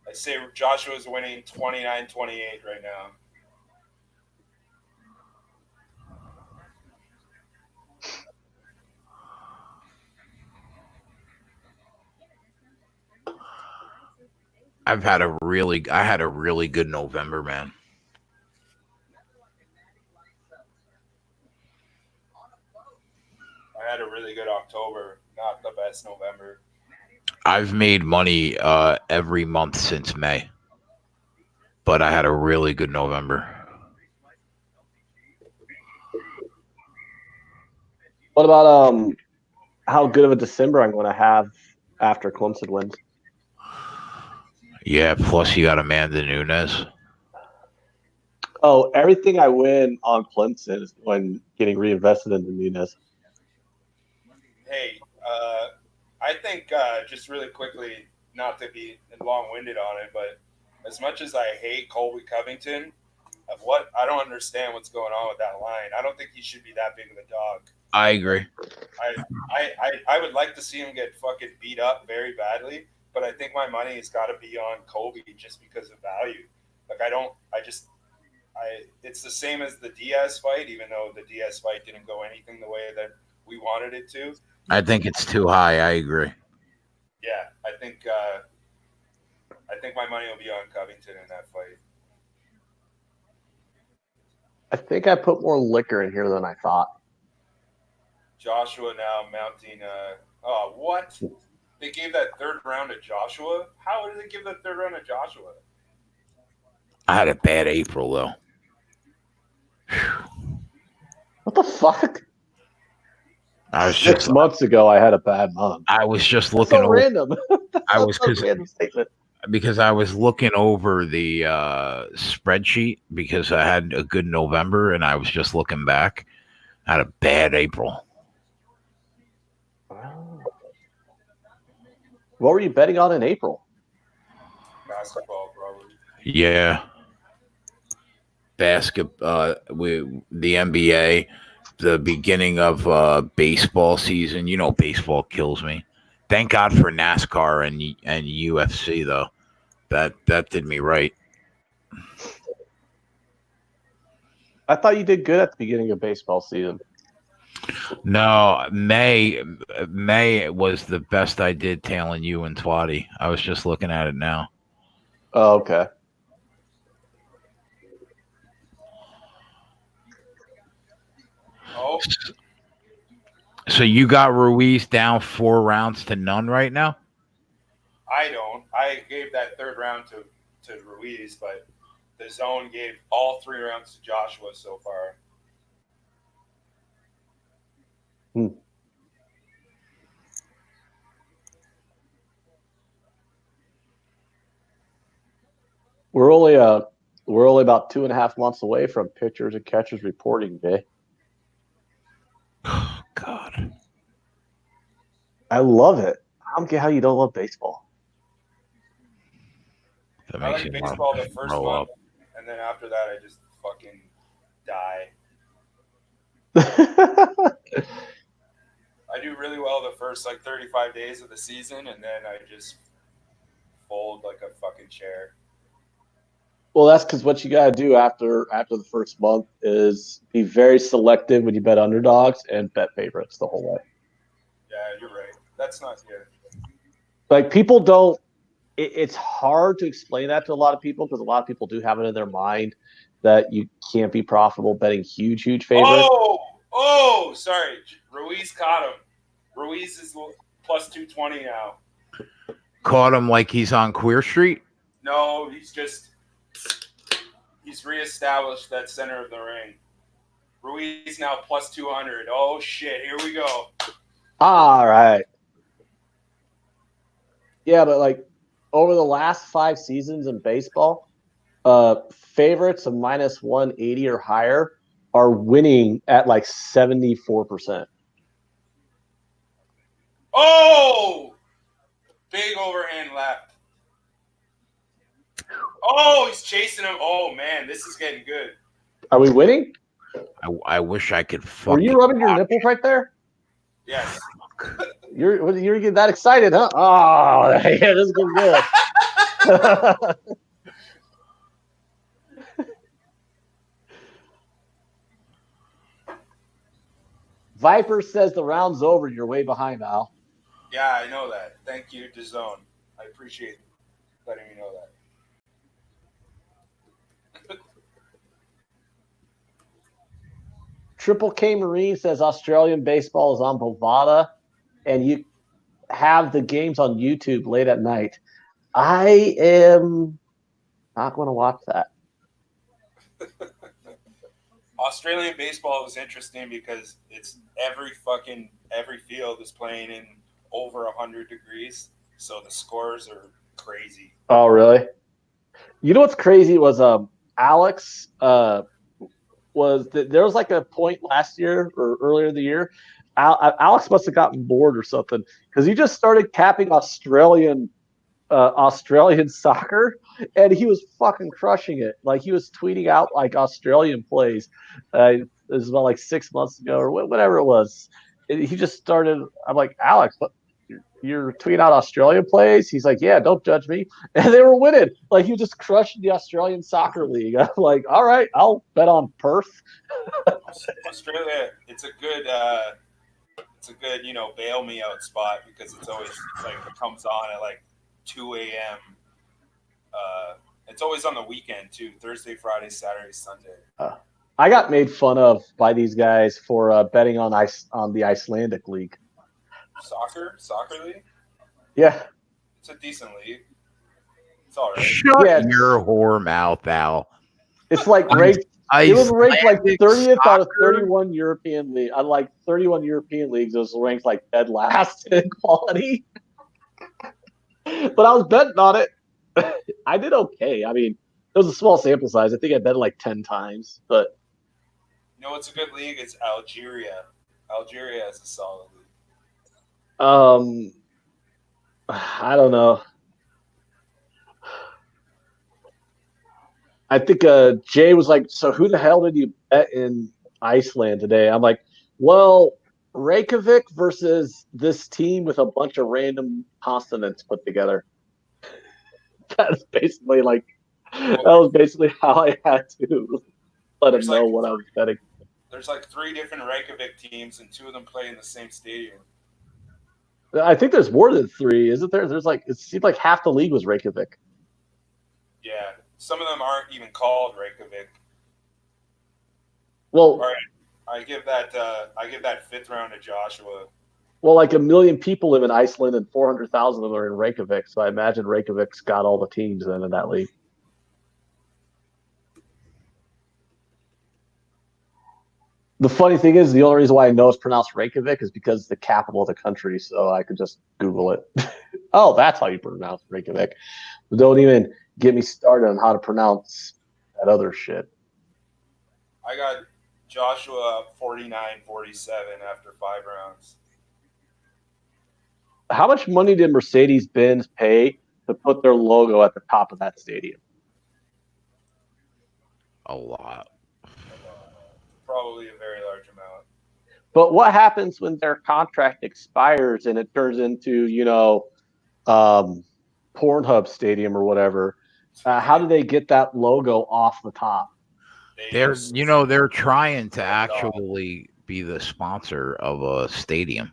I say Joshua's winning 29-28 right now. I had a really good November, man. I had a really good October, not the best November. I've made money every month since May, but I had a really good November. What about how good of a December I'm going to have after Clemson wins? Yeah, plus you got Amanda Nunes. Oh, everything I win on Clemson is going getting reinvested into Nunes. Hey, I think just really quickly, not to be long-winded on it, but as much as I hate Colby Covington, I don't understand what's going on with that line. I don't think he should be that big of a dog. I agree. I would like to see him get fucking beat up very badly, but I think my money has got to be on Colby just because of value. It's the same as the Diaz fight, even though the Diaz fight didn't go anything the way that we wanted it to. I think it's too high. I agree. Yeah, I think my money will be on Covington in that fight. I think I put more liquor in here than I thought. Joshua now mounting. What? They gave that third round to Joshua? How did they give that third round to Joshua? I had a bad April, though. What the fuck? I was 6 just months ago, I had a bad month. I was just That's looking so over. random. I was That's a random statement. because I was looking over the spreadsheet because I had a good November and I was just looking back. I had a bad April. What were you betting on in April? Basketball, probably. Yeah. With the NBA, the beginning of baseball season. You know, baseball kills me. Thank God for NASCAR and UFC though. That did me right. I thought you did good at the beginning of baseball season. No, May was the best I did tailing you and Twatty. I was just looking at it now. Oh, okay. Oh, So you got Ruiz down 4 rounds to none right now? I don't. I gave that third round to Ruiz, but the zone gave all 3 rounds to Joshua so far. We're only about 2.5 months away from pitchers and catchers reporting day. Oh, God. I love it. I don't get how you don't love baseball. That I makes like you baseball want the to first grow month, up. and then after that, I just fucking die. I do really well the first 35 days of the season, and then I just fold like a fucking chair. Well, that's because what you got to do after the first month is be very selective when you bet underdogs and bet favorites the whole way. Yeah, you're right. That's not good. Like people don't. It's hard to explain that to a lot of people because a lot of people do have it in their mind that you can't be profitable betting huge favorites. Sorry. Ruiz caught him. Ruiz is plus 220 now. Caught him like he's on Queer Street? No, he's reestablished that center of the ring. Ruiz now plus 200. Oh, shit. Here we go. All right. Yeah, but over the last 5 seasons in baseball, favorites of minus 180 or higher are winning at 74%. Oh! Big overhand left. Oh, he's chasing him. Oh, man. This is getting good. Are we winning? I wish I could fucking. Were you rubbing your nipples right there? Yes. You're getting that excited, huh? Oh, yeah, this is good. Viper says the round's over. You're way behind, Al. Yeah, I know that. Thank you, DAZN. I appreciate letting me know that. Triple K Marine says Australian baseball is on Bovada, and you have the games on YouTube late at night. I am not going to watch that. Australian baseball is interesting because it's every field is playing in over 100 degrees, so the scores are crazy. Oh, really? You know what's crazy was Alex there was a point last year or earlier in the year. Alex must have gotten bored or something because he just started capping Australian soccer, and he was fucking crushing it. He was tweeting out Australian plays. This was about 6 months ago or whatever it was. He just started. I'm like, Alex, what? You're tweeting out Australian plays? He's like, yeah, don't judge me. And they were winning. He was just crushing the Australian soccer league. I'm like, all right, I'll bet on Perth. Australia, it's a good bail me out spot because it's always it comes on at 2 a.m. It's always on the weekend too. Thursday, Friday, Saturday, Sunday. I got made fun of by these guys for betting on the Icelandic league. Soccer league? Yeah. It's a decent league. It's all right. Shut your whore mouth, Al. It's ranked It was ranked like Icelandic 30th out of soccer? 31 European leagues. Unlike 31 European leagues, it was ranked like dead last in quality. But I was betting on it. I did okay. I mean, it was a small sample size. I think I bet like 10 times. But You know what's a good league? It's Algeria. Algeria is a solid league. I don't know. I think Jay was like, "So who the hell did you bet in Iceland today?" I'm like, "Well, Reykjavik versus this team with a bunch of random consonants put together." That's basically like that was basically how I had to let him know what I was betting. There's like 3 different Reykjavik teams, and 2 of them play in the same stadium. I think there's more than 3, isn't there? There's like it seemed like half the league was Reykjavik. Yeah, some of them aren't even called Reykjavik. Well, all right, I give that 5th round to Joshua. Well, like 1 million people live in Iceland, and 400,000 of them are in Reykjavik. So I imagine Reykjavik's got all the teams then in that league. The funny thing is, the only reason why I know it's pronounced Reykjavik is because it's the capital of the country. So I could just Google it. Oh, that's how you pronounce Reykjavik. But don't even get me started on how to pronounce that other shit. I got Joshua 49-47 after 5 rounds. How much money did Mercedes-Benz pay to put their logo at the top of that stadium? A lot. Probably a very large amount. But what happens when their contract expires and it turns into, Pornhub Stadium or whatever? How do they get that logo off the top? They're trying to actually be the sponsor of a stadium.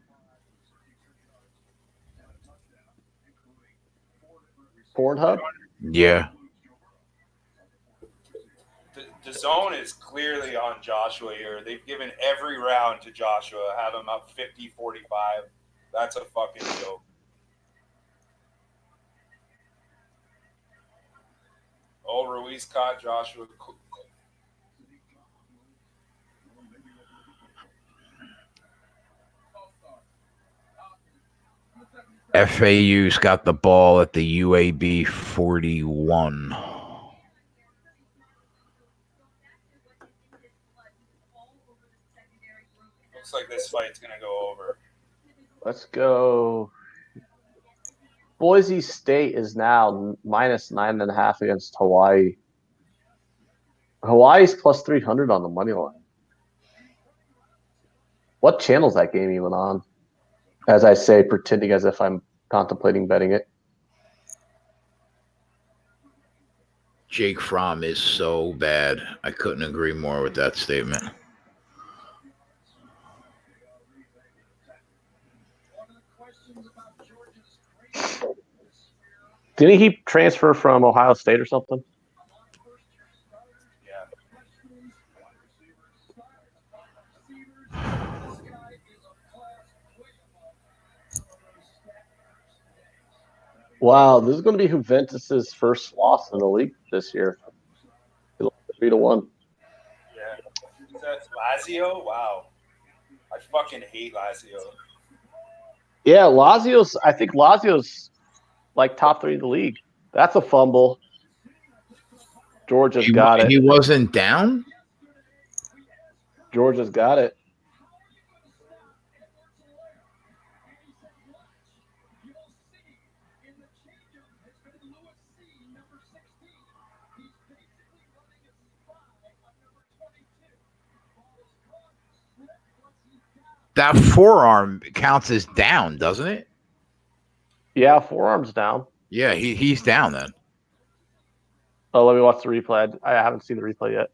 Pornhub? Yeah. The zone is clearly on Joshua here. They've given every round to Joshua, have him up 50-45. That's a fucking joke. Oh, Ruiz caught Joshua. FAU's got the ball at the UAB 41. Looks like this fight's going to go over. Let's go. Boise State is now minus 9.5 against Hawaii. Hawaii's plus 300 on the money line. What channel's that game even on? As I say, pretending as if I'm contemplating betting it. Jake Fromm is so bad. I couldn't agree more with that statement. Didn't he transfer from Ohio State or something? Yeah. Wow, this is going to be Juventus's first loss in the league this year. 3-1. Yeah. Is that Lazio? Wow. I fucking hate Lazio. Yeah, I think Lazio's like top 3 in the league. That's a fumble. Georgia's got it. He wasn't down? Georgia's got it. That forearm counts as down, doesn't it? Yeah, forearm's down. Yeah, he's down then. Oh, let me watch the replay. I haven't seen the replay yet.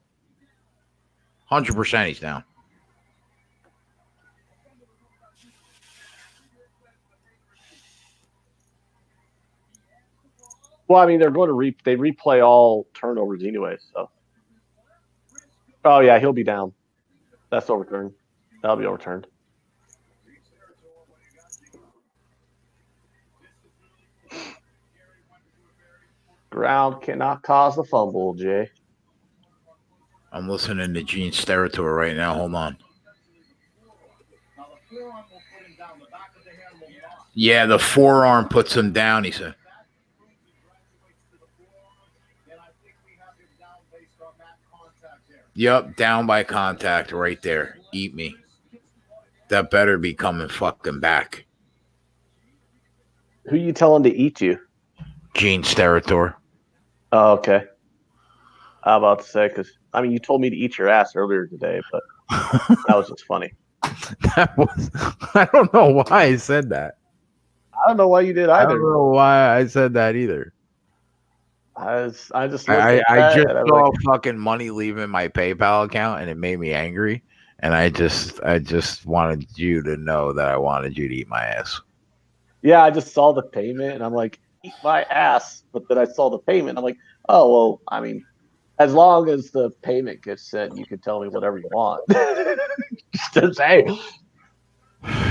100% he's down. Well, I mean, they're going to they replay all turnovers anyway. So, oh yeah, he'll be down. That's overturned. That'll be overturned. Ground cannot cause the fumble, Jay. I'm listening to Gene Steratore right now. Hold on. Yeah, the forearm puts him down, he said. Yep, down by contact right there. Eat me. That better be coming fucking back. Who you telling to eat you? Gene Steratore. Oh, okay. I'm about to say, because, I mean, you told me to eat your ass earlier today, but that was just funny. I don't know why I said that. I don't know why you did I either. don't know why I said that either. I just looked at I that just and I was saw like, fucking money leaving my PayPal account and it made me angry. And I just wanted you to know that I wanted you to eat my ass. yeah, I just saw the payment and I'm like, eat my ass. But then I saw the payment. I'm like, oh, well, I mean, as long as the payment gets sent, you can tell me whatever you want. Just to say.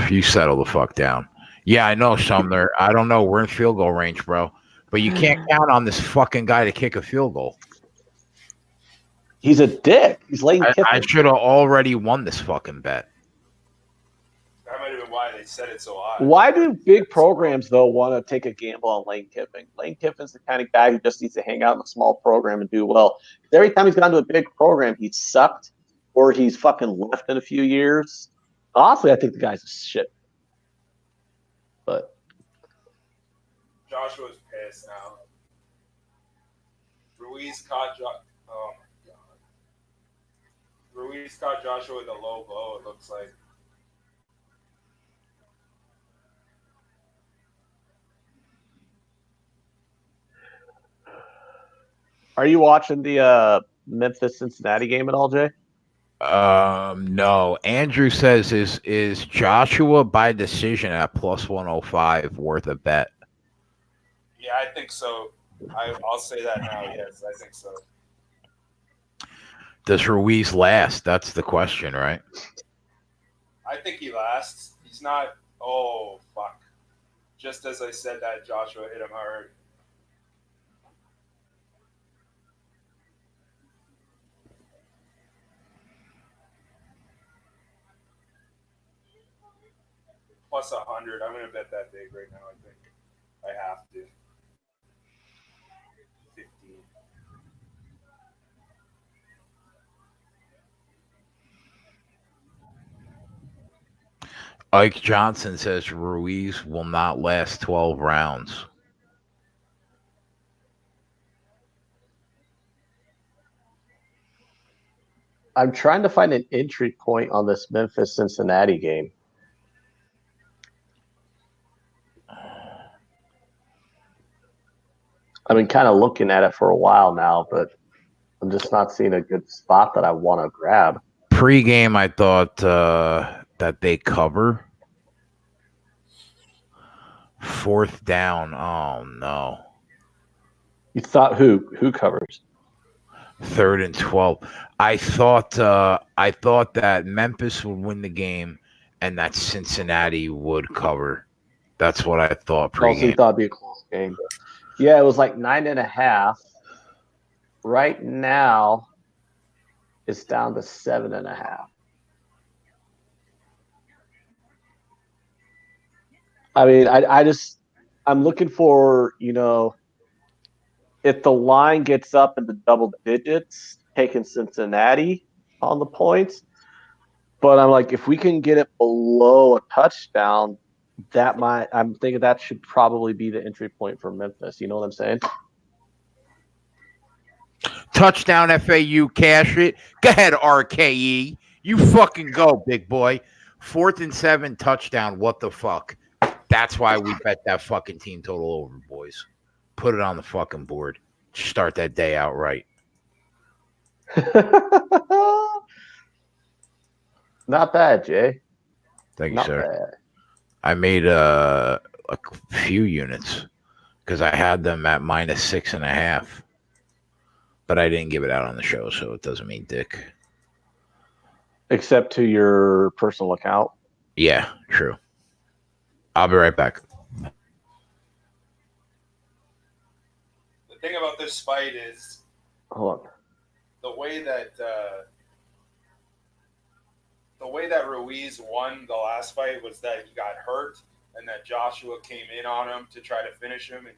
You settle the fuck down. Yeah, I know, Sumner. I don't know. We're in field goal range, bro. But you can't count on this fucking guy to kick a field goal. He's a dick. He's Lane Kiffin. I should have already won this fucking bet. That might have been why they said it so high. Why do big programs, though, want to take a gamble on Lane Kiffin? Lane Kiffin's the kind of guy who just needs to hang out in a small program and do well. Every time he's gone to a big program, he's sucked or he's fucking left in a few years. Honestly, I think the guy's a shit. But Joshua's pissed now. Ruiz caught oh my god. Ruiz caught Joshua with a low blow, it looks like. are you watching the Memphis-Cincinnati game at all, Jay? No. Andrew says is Joshua by decision at plus 105 worth a bet? Yeah, I think so. I'll say that now. Yes, I think so. Does Ruiz last? That's the question, right? I think he lasts. He's not. Oh fuck! Just as I said that, Joshua hit him hard. Plus 100. I'm gonna bet that big right now. I think I have to. 15. Ike Johnson says Ruiz will not last 12 rounds. I'm trying to find an entry point on this Memphis-Cincinnati game. I've been kind of looking at it for a while now, but I'm just not seeing a good spot that I want to grab. Pre-game, I thought that they cover. Fourth down. Oh, no. You thought who covers? 3rd and 12. I thought that Memphis would win the game and that Cincinnati would cover. That's what I thought Also, you pre-game. thought it'd be a close game. Yeah, it was like 9.5. Right now, it's down to 7.5. I mean, I'm looking for, if the line gets up in the double digits, taking Cincinnati on the points. But I'm like, if we can get it below a touchdown, I'm thinking that should probably be the entry point for Memphis. You know what I'm saying? Touchdown FAU, cash it. Go ahead, RKE. You fucking go, big boy. 4th and 7, touchdown. What the fuck? That's why we bet that fucking team total over, boys. Put it on the fucking board. Start that day out right. Not bad, Jay. Thank you, Not sir. bad. I made a few units because I had them at minus 6.5. But I didn't give it out on the show, so it doesn't mean dick. Except to your personal account. Yeah, true. I'll be right back. The thing about this fight is Hold on. the way that Ruiz won the last fight was that he got hurt, and that Joshua came in on him to try to finish him, and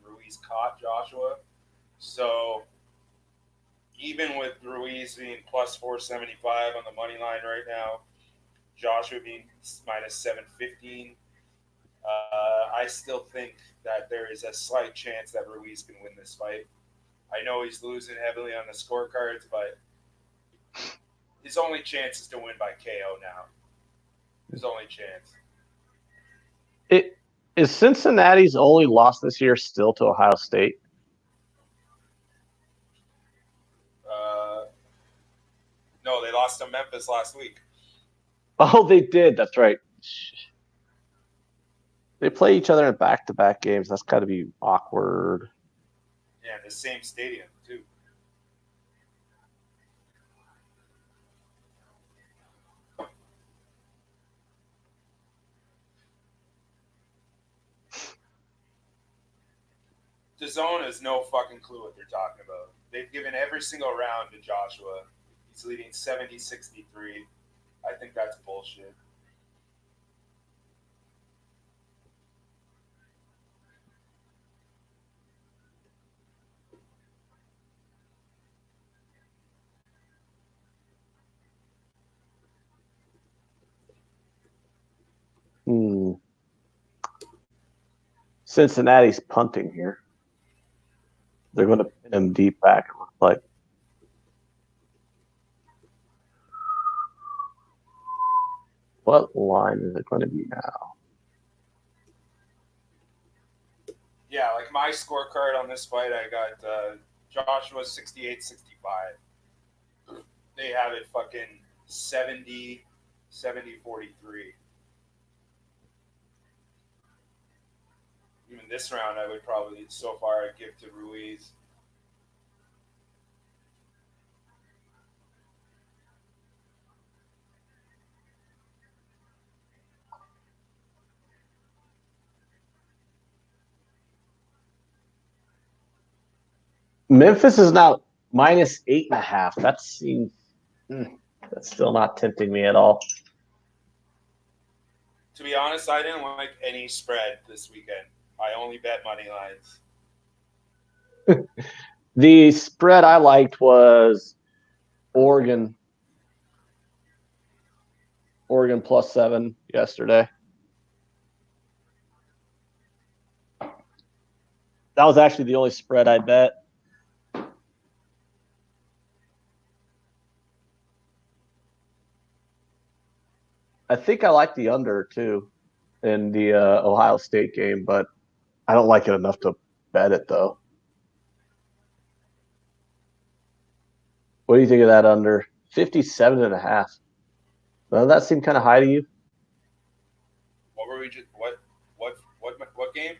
Ruiz caught Joshua. So even with Ruiz being plus 475 on the money line right now, Joshua being minus 715, I still think that there is a slight chance that Ruiz can win this fight. I know he's losing heavily on the scorecards, but his only chance is to win by KO now. His only chance. Is Cincinnati's only loss this year still to Ohio State? No, they lost to Memphis last week. Oh, they did. That's right. They play each other in back-to-back games. That's got to be awkward. Yeah, the same stadium, too. DAZN has no fucking clue what they're talking about. They've given every single round to Joshua. He's leading 70-63. I think that's bullshit. Cincinnati's punting here. They're going to pin him deep back, it looks like. What line is it going to be now? Yeah, like my scorecard on this fight, I got Joshua 68-65. They have it fucking 70-43. Even this round, I would probably, so far, I'd give to Ruiz. Memphis is now minus 8.5. That seems that's still not tempting me at all. To be honest, I didn't like any spread this weekend. I only bet money lines. The spread I liked was Oregon plus 7 yesterday. That was actually the only spread I bet. I think I like the under too in the Ohio State game, but I don't like it enough to bet it though. What do you think of that under? 57.5. Doesn't that seem kind of high to you? What were we just what game?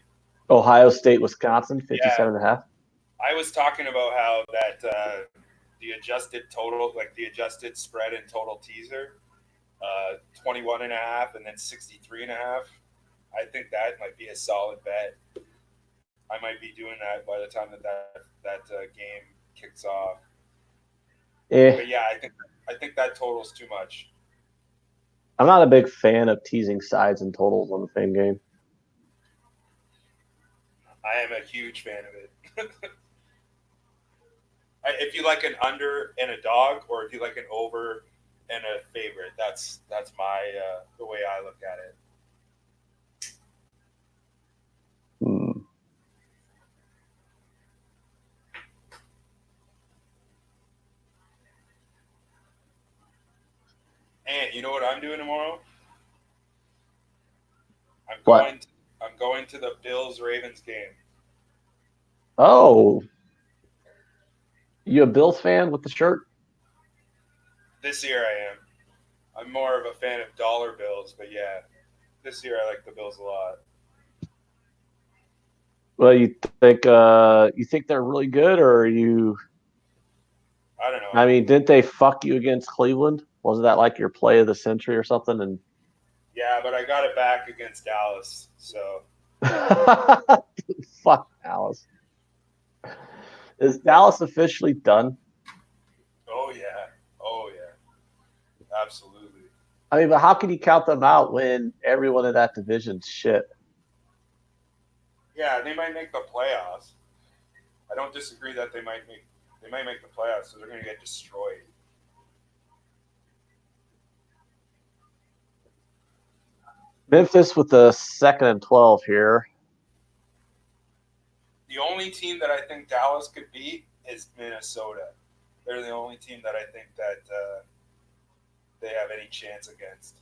Ohio State, Wisconsin, 57.5. I was talking about how that the adjusted total, like the adjusted spread and total teaser, 21.5 and then 63.5. I think that might be a solid bet. I might be doing that by the time that game kicks off. But yeah, I think that total's too much. I'm not a big fan of teasing sides and totals on the same game. I am a huge fan of it. If you like an under and a dog, or if you like an over and a favorite, that's my the way I look at it. And you know what I'm doing tomorrow? I'm going to the Bills-Ravens game. Oh. You a Bills fan with the shirt? This year I am. I'm more of a fan of dollar bills, but yeah, this year I like the Bills a lot. Well, you think they're really good, or are you? I don't know. I mean, didn't they fuck you against Cleveland? Wasn't that like your play of the century or something? And yeah, but I got it back against Dallas, so. Fuck Dallas. Is Dallas officially done? Oh yeah. Oh yeah. Absolutely. I mean, but how can you count them out when everyone in that division's shit? Yeah, they might make the playoffs. I don't disagree that they might make the playoffs, so they're going to get destroyed. Memphis with the 2nd and 12 here. The only team that I think Dallas could beat is Minnesota. They're the only team that I think that they have any chance against.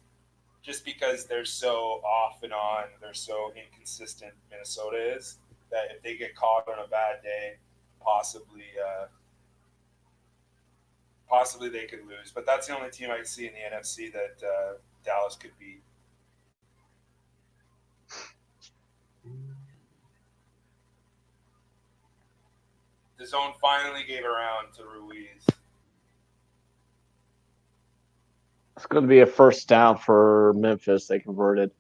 Just because they're so off and on, they're so inconsistent. Minnesota is that if they get caught on a bad day, possibly they could lose. But that's the only team I see in the NFC that Dallas could beat. The zone finally gave around to Ruiz. It's going to be a first down for Memphis. They converted.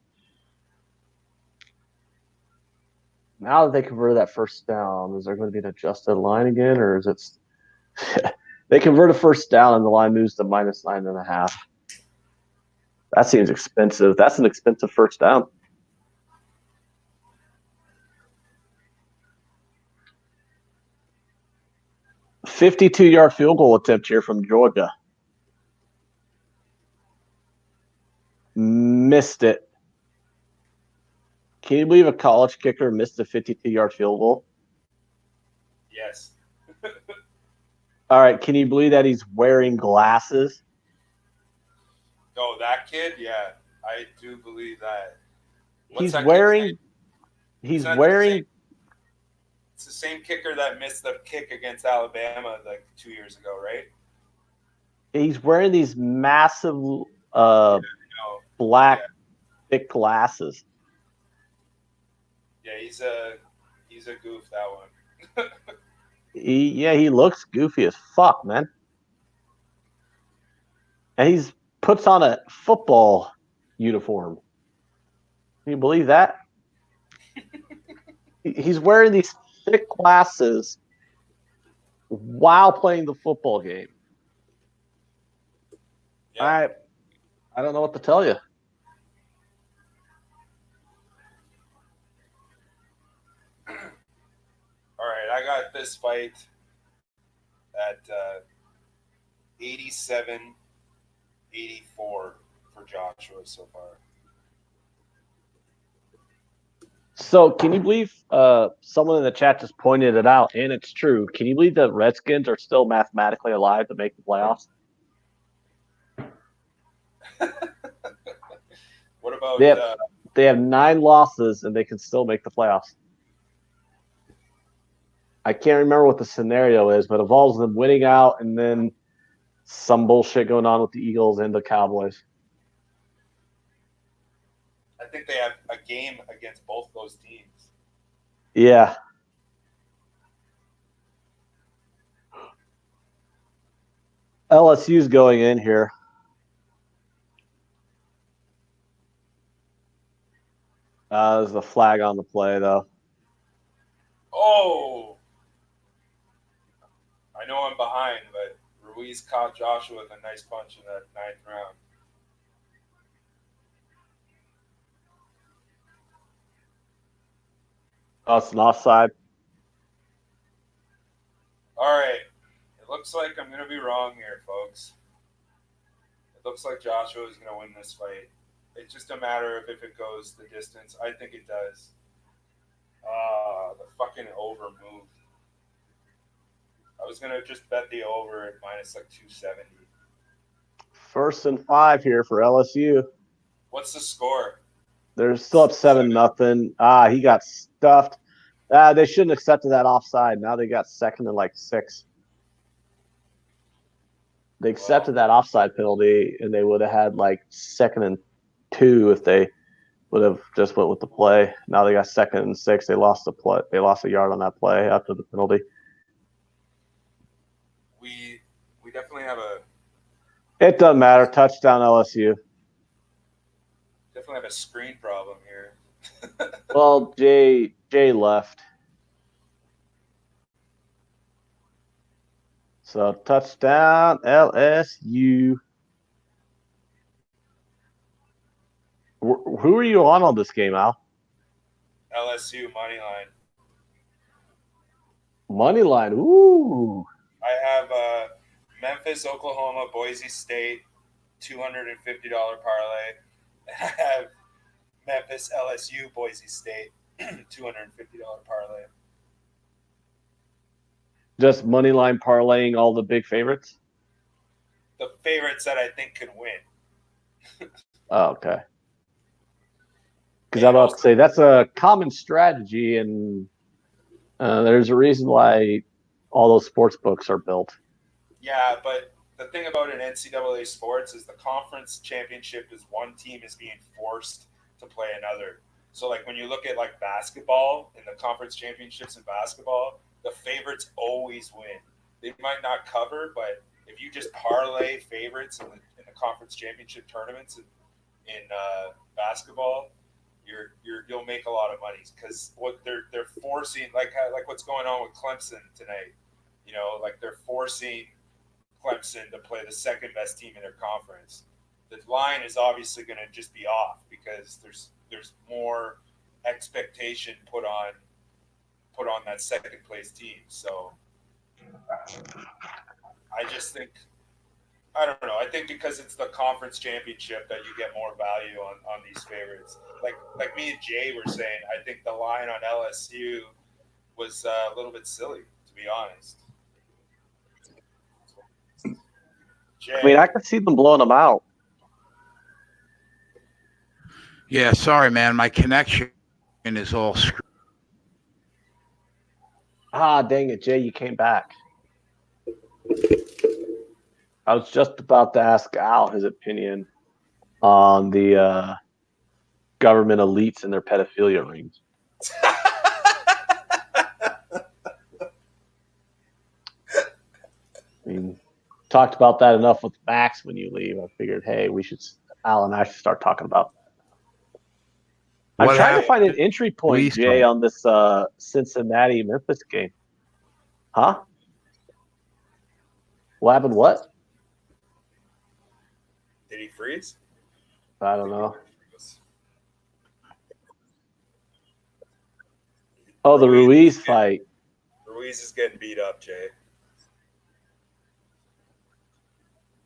Now that they converted that first down, is there going to be an adjusted line again, or is it? They convert a first down and the line moves to -9.5. That seems expensive. That's an expensive first down. A 52-yard field goal attempt here from Georgia. Missed it. Can you believe a college kicker missed a 52-yard field goal? Yes. All right. Can you believe that he's wearing glasses? Oh, that kid? Yeah, I do believe that. What's He's that wearing. It's the same kicker that missed the kick against Alabama like 2 years ago, right? He's wearing these massive black thick glasses. Yeah, he's a goof, that one. He looks goofy as fuck, man. And he's puts on a football uniform. Can you believe that? He's wearing these thick glasses while playing the football game. Yeah. I don't know what to tell you. All right, I got this fight at 87-84 for Joshua so far. So, can you believe someone in the chat just pointed it out, and it's true. Can you believe the Redskins are still mathematically alive to make the playoffs? What about they have 9 losses, and they can still make the playoffs. I can't remember what the scenario is, but it involves them winning out and then some bullshit going on with the Eagles and the Cowboys. I think they have a game against both those teams. Yeah. LSU's going in here. There's a flag on the play, though. Oh! I know I'm behind, but Ruiz caught Joshua with a nice punch in that 9th round. Oh, it's an offside. All right. It looks like I'm going to be wrong here, folks. It looks like Joshua is going to win this fight. It's just a matter of if it goes the distance. I think it does. The fucking over moved. I was going to just bet the over at minus like 270. 1st and 5 here for LSU. What's the score? They're still up 7-0. He got stuffed. They shouldn't have accepted that offside. Now they got 2nd and like 6. They accepted that offside penalty, and they would have had like 2nd and 2 if they would have just went with the play. Now they got 2nd and 6. They lost the play. They lost a yard on that play after the penalty. We definitely have a. It doesn't matter. Touchdown LSU. Definitely have a screen problem here. Well, Jay left. So touchdown, LSU. Who are you on this game, Al? LSU money line. Money line. Ooh. I have Memphis, Oklahoma, Boise State, $250 parlay. I have Memphis, LSU, Boise State, $250 parlay. Just money line parlaying all the big favorites? The favorites that I think could win. Oh, okay. Because I'm about to say that's a common strategy, and there's a reason why all those sports books are built. Yeah, but the thing about an NCAA sports is the conference championship is one team is being forced to play another. So like when you look at like basketball in the conference championships in basketball, the favorites always win. They might not cover, but if you just parlay favorites in the conference championship tournaments in basketball, you'll make a lot of money because what they're forcing like what's going on with Clemson tonight. You know, like they're forcing Clemson to play the second best team in their conference. The line is obviously going to just be off because there's more expectation put on that second place team. So I just think I don't know. I think because it's the conference championship that you get more value on these favorites. Like me and Jay were saying, I think the line on LSU was a little bit silly, to be honest. Jay, I mean, I can see them blowing them out. Yeah, sorry, man. My connection is all screwed. Ah, dang it, Jay, you came back. I was just about to ask Al his opinion on the government elites and their pedophilia rings. I mean, talked about that enough with Max when you leave. I figured, hey, Al and I should start talking about that. I'm trying to find an entry point, Jay, on this Cincinnati-Memphis game. Huh? What happened? What? Did he freeze? I don't know. Oh, the Ruiz fight. Ruiz is getting beat up, Jay.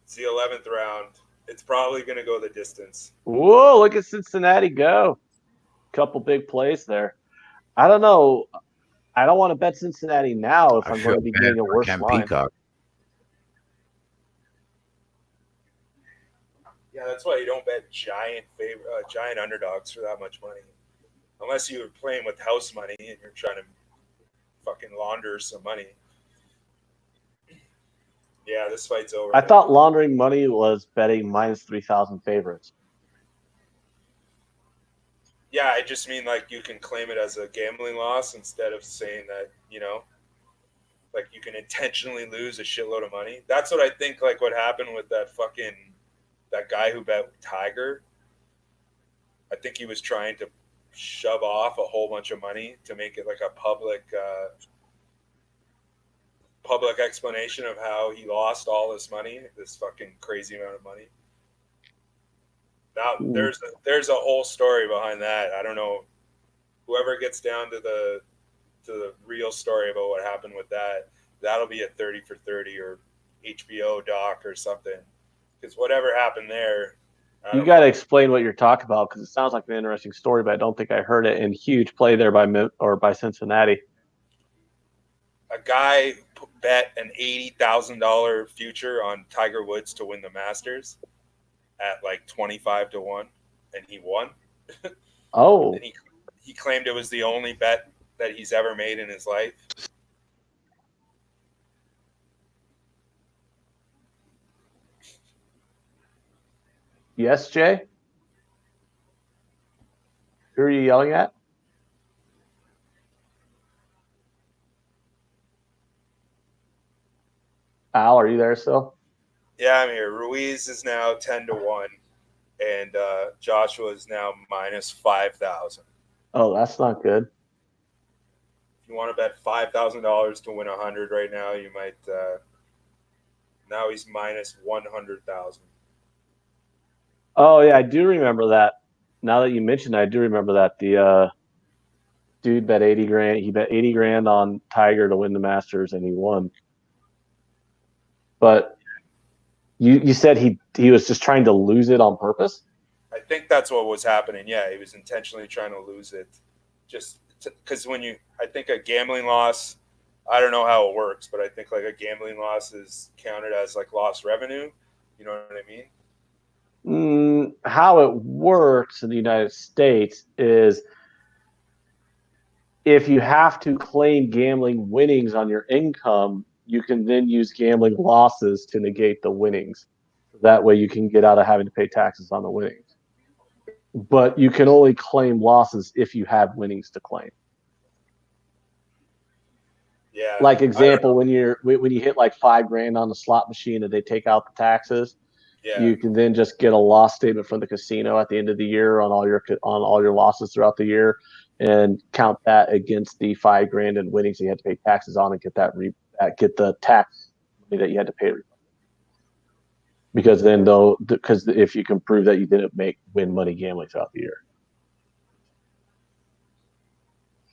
It's the 11th round. It's probably going to go the distance. Whoa, look at Cincinnati go. Couple big plays there. I don't know. I don't want to bet Cincinnati now if I'm going to be getting a worse line. Peacock. Yeah, that's why you don't bet giant underdogs for that much money. Unless you're playing with house money and you're trying to fucking launder some money. Yeah, this fight's over. I thought laundering money was betting minus 3,000 favorites. Yeah, I just mean like you can claim it as a gambling loss instead of saying that, you know, like you can intentionally lose a shitload of money. That's what I think like what happened with that guy who bet Tiger. I think he was trying to shove off a whole bunch of money to make it like a public explanation of how he lost all this money, this fucking crazy amount of money. Now there's a whole story behind that. I don't know. Whoever gets down to the real story about what happened with that, that'll be a 30 for 30 or HBO doc or something. Because whatever happened there. You got to explain what you're talking about because it sounds like an interesting story, but I don't think I heard it. And huge play there by Cincinnati. A guy bet an $80,000 future on Tiger Woods to win the Masters at like 25 to 1, and he won. Oh. And he claimed it was the only bet that he's ever made in his life. Yes, Jay? Who are you yelling at? Al, are you there still? Yeah, I'm here. Ruiz is now 10 to 1, and Joshua is now minus 5,000. Oh, that's not good. If you want to bet $5,000 to win 100 right now, you might Now he's minus 100,000. Oh yeah, I do remember that. Now that you mentioned it, I do remember that. The dude bet 80 grand. He bet 80 grand on Tiger to win the Masters, and he won. But you said he was just trying to lose it on purpose? I think that's what was happening. Yeah, he was intentionally trying to lose it, just because I think a gambling loss. I don't know how it works, but I think like a gambling loss is counted as like lost revenue. You know what I mean? How it works in the United States is if you have to claim gambling winnings on your income, you can then use gambling losses to negate the winnings. That way you can get out of having to pay taxes on the winnings. But you can only claim losses if you have winnings to claim. Yeah. Like example, when you hit like $5,000 on the slot machine and they take out the taxes, you can then just get a loss statement from the casino at the end of the year on all your losses throughout the year, and count that against the $5,000 in winnings that you had to pay taxes on, and get the tax money that you had to pay. Because if you can prove that you didn't win money gambling throughout the year.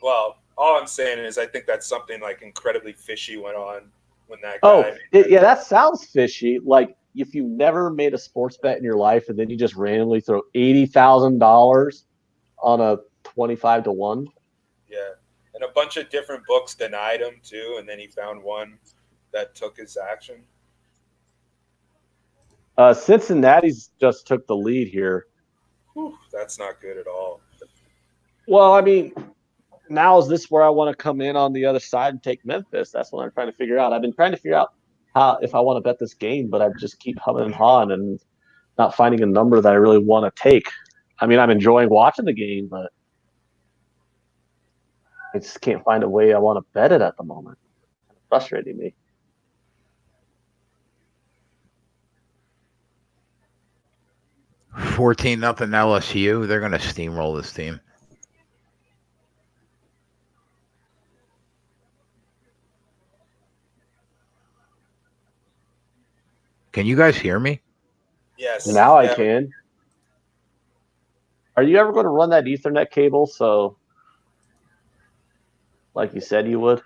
Well, all I'm saying is I think that's something like incredibly fishy went on when that guy. That sounds fishy. Like if you never made a sports bet in your life and then you just randomly throw $80,000 on a 25-1. Yeah, and a bunch of different books denied him too, and then he found one that took his action. Cincinnati's just took the lead here. Whew, that's not good at all. Well, I mean, now is this where I want to come in on the other side and take Memphis? That's what I'm trying to figure out. I've been trying to figure out if I want to bet this game, but I just keep humming and hawing and not finding a number that I really want to take. I mean, I'm enjoying watching the game, but I just can't find a way I want to bet it at the moment. It's frustrating me. $14-0 LSU. They're going to steamroll this team. Can you guys hear me? Yes. Now I can. Are you ever going to run that Ethernet cable? So, like you said you would?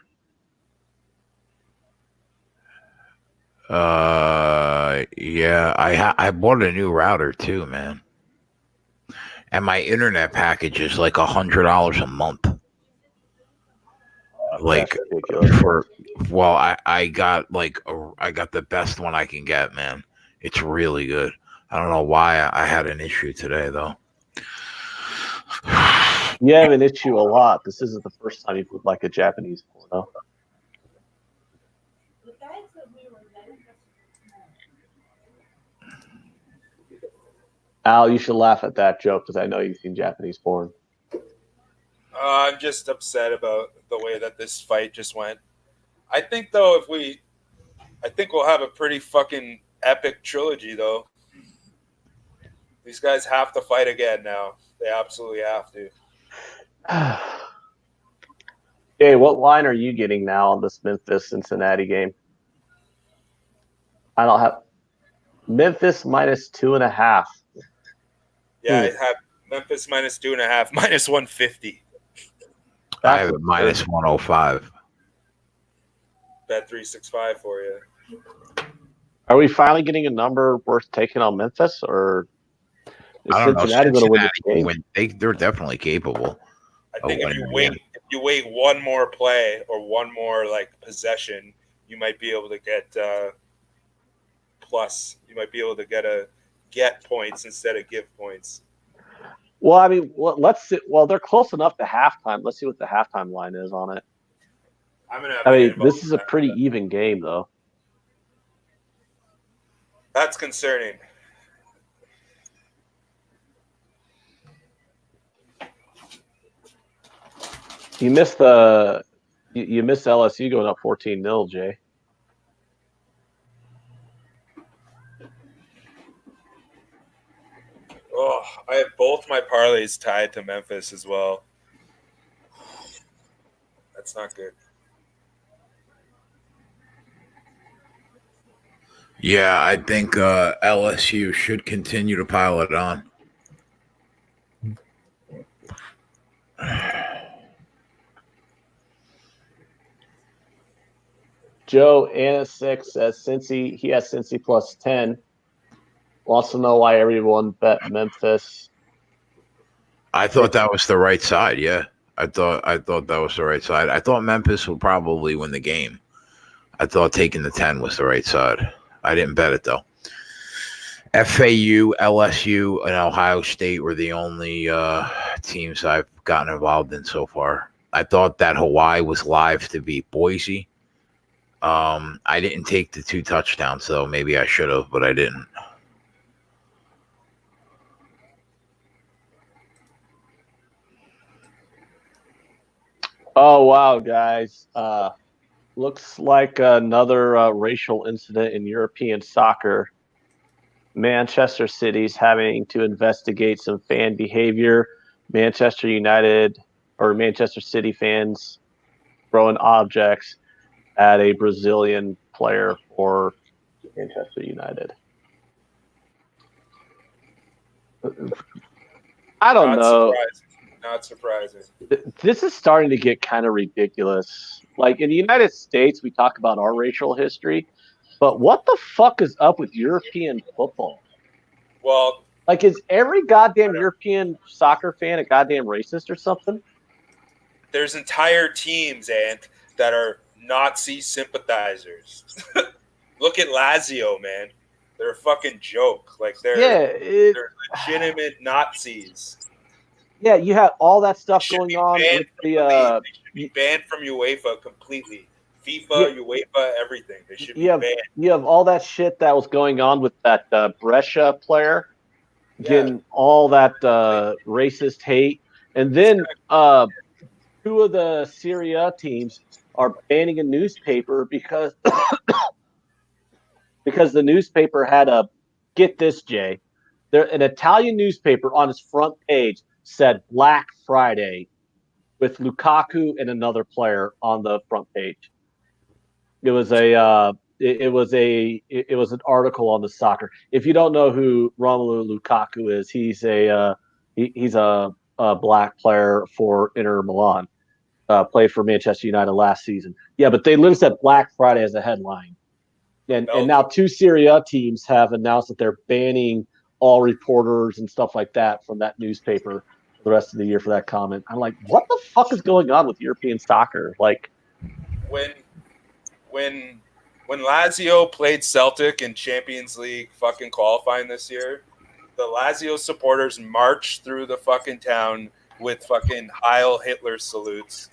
Yeah. I bought a new router too, man. And my internet package is like $100 a month. Like I got I got the best one I can get, man. It's really good. I don't know why I had an issue today though. You have an issue a lot. This isn't the first time you've looked like a Japanese porno. Al, you should laugh at that joke because I know you've seen Japanese porn. I'm just upset about the way that this fight just went. I think though, I think we'll have a pretty fucking epic trilogy though. These guys have to fight again now. They absolutely have to. Hey, what line are you getting now on this Memphis-Cincinnati game? I don't have Memphis minus 2.5. Yeah, I have Memphis minus 2.5, minus 150. I have it minus 105. Bet 365 for you. Are we finally getting a number worth taking on Memphis, or is Cincinnati going to win this game? They're definitely capable. I think if you wait one more play or one more like possession, you might be able to get plus. You might be able to get points instead of give points. Well, I mean, let's see. Well, they're close enough to halftime. Let's see what the halftime line is on it. This is a pretty even game, though. That's concerning. You missed LSU going up 14-0, Jay. Oh, I have both my parlays tied to Memphis as well. That's not good. Yeah, I think LSU should continue to pile it on. Joe Anna6 says Cincy, he has Cincy plus 10. Wants to know why everyone bet Memphis. I thought that was the right side. Yeah, I thought that was the right side. I thought Memphis would probably win the game. I thought taking the 10 was the right side. I didn't bet it though. FAU, LSU, and Ohio State were the only teams I've gotten involved in so far. I thought that Hawaii was live to beat Boise. I didn't take the 2 touchdowns, though. Maybe I should have, but I didn't. Oh, wow, guys. Looks like another racial incident in European soccer. Manchester City's having to investigate some fan behavior. Manchester United or Manchester City fans throwing objects at a Brazilian player for Manchester United. I don't know. Not surprising. This is starting to get kind of ridiculous. Like in the United States, we talk about our racial history, but what the fuck is up with European football? Well, like, is every goddamn European soccer fan a goddamn racist or something? There's entire teams, Ant, that are Nazi sympathizers. Look at Lazio, man. They're a fucking joke. Like they're legitimate Nazis. Yeah, you have all that stuff going on with the. They should be banned from UEFA completely. FIFA, UEFA, everything. They should be banned. You have all that shit that was going on with that Brescia player, getting all that racist hate, and then 2 of the Serie A teams are banning a newspaper because the newspaper had get this, Jay. An Italian newspaper on its front page said Black Friday with Lukaku and another player on the front page. It was it was an article on the soccer. If you don't know who Romelu Lukaku is, he's a black player for Inter Milan. Played for Manchester United last season. Yeah, but they literally said Black Friday as a headline. And now 2 Serie A teams have announced that they're banning all reporters and stuff like that from that newspaper for the rest of the year for that comment. I'm like, what the fuck is going on with European soccer? Like, when Lazio played Celtic in Champions League fucking qualifying this year, the Lazio supporters marched through the fucking town with fucking Heil Hitler salutes.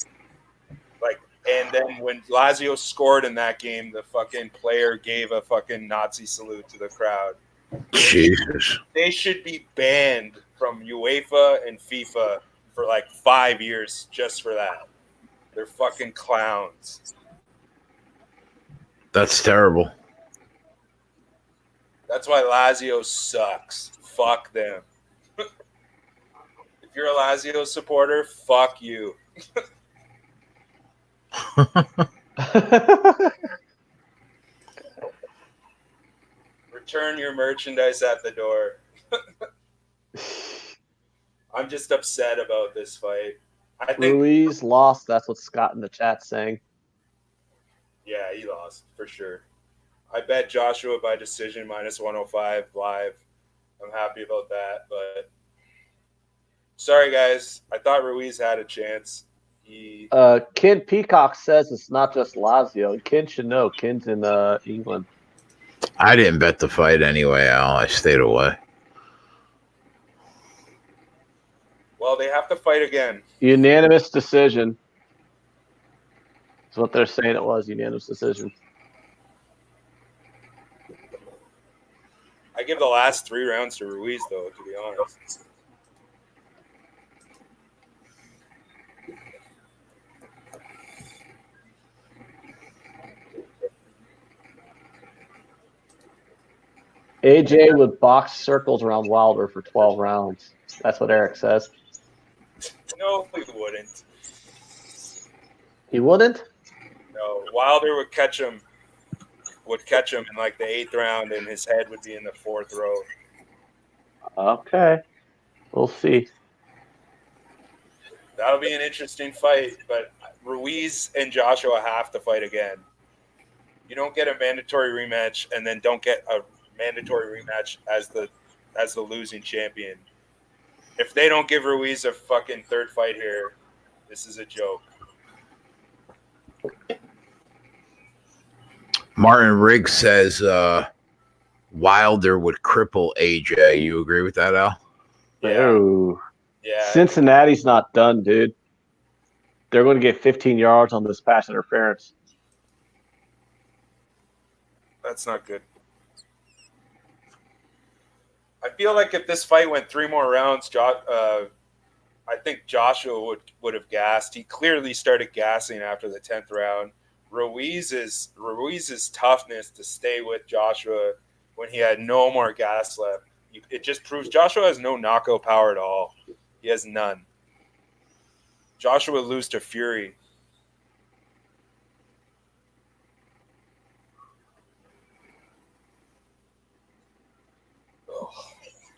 Like, and then when Lazio scored in that game, the fucking player gave a fucking Nazi salute to the crowd. Jesus. They should be banned from UEFA and FIFA for like 5 years just for that. They're fucking clowns. That's terrible. That's why Lazio sucks. Fuck them. If you're a Lazio supporter, fuck you. Return your merchandise at the door. I'm just upset about this fight. I think Ruiz lost. That's what Scott in the chat's saying. Yeah, he lost for sure. I bet Joshua by decision -105 live. I'm happy about that, but sorry guys. I thought Ruiz had a chance. Ken Peacock says it's not just Lazio. Ken should know. Ken's in England. I didn't bet the fight anyway, Al. I stayed away. Well, they have to fight again. Unanimous decision. That's what they're saying it was. Unanimous decision. I give the last 3 rounds to Ruiz, though, to be honest. AJ would box circles around Wilder for 12 rounds. That's what Eric says. No, he wouldn't. He wouldn't? No, Wilder would catch him would catch him in like the 8th round, and his head would be in the 4th row. Okay. We'll see. That'll be an interesting fight, but Ruiz and Joshua have to fight again. You don't get a mandatory rematch and then don't get a mandatory rematch as the losing champion. If they don't give Ruiz a fucking 3rd fight here, this is a joke. Martin Riggs says Wilder would cripple AJ. You agree with that, Al? Yeah. Cincinnati's not done, dude. They're going to get 15 yards on this pass interference. That's not good. I feel like if this fight went 3 more rounds, I think Joshua would have gassed. He clearly started gassing after the 10th round. Ruiz's toughness to stay with Joshua when he had no more gas left. It just proves Joshua has no knockout power at all. He has none. Joshua would lose to Fury.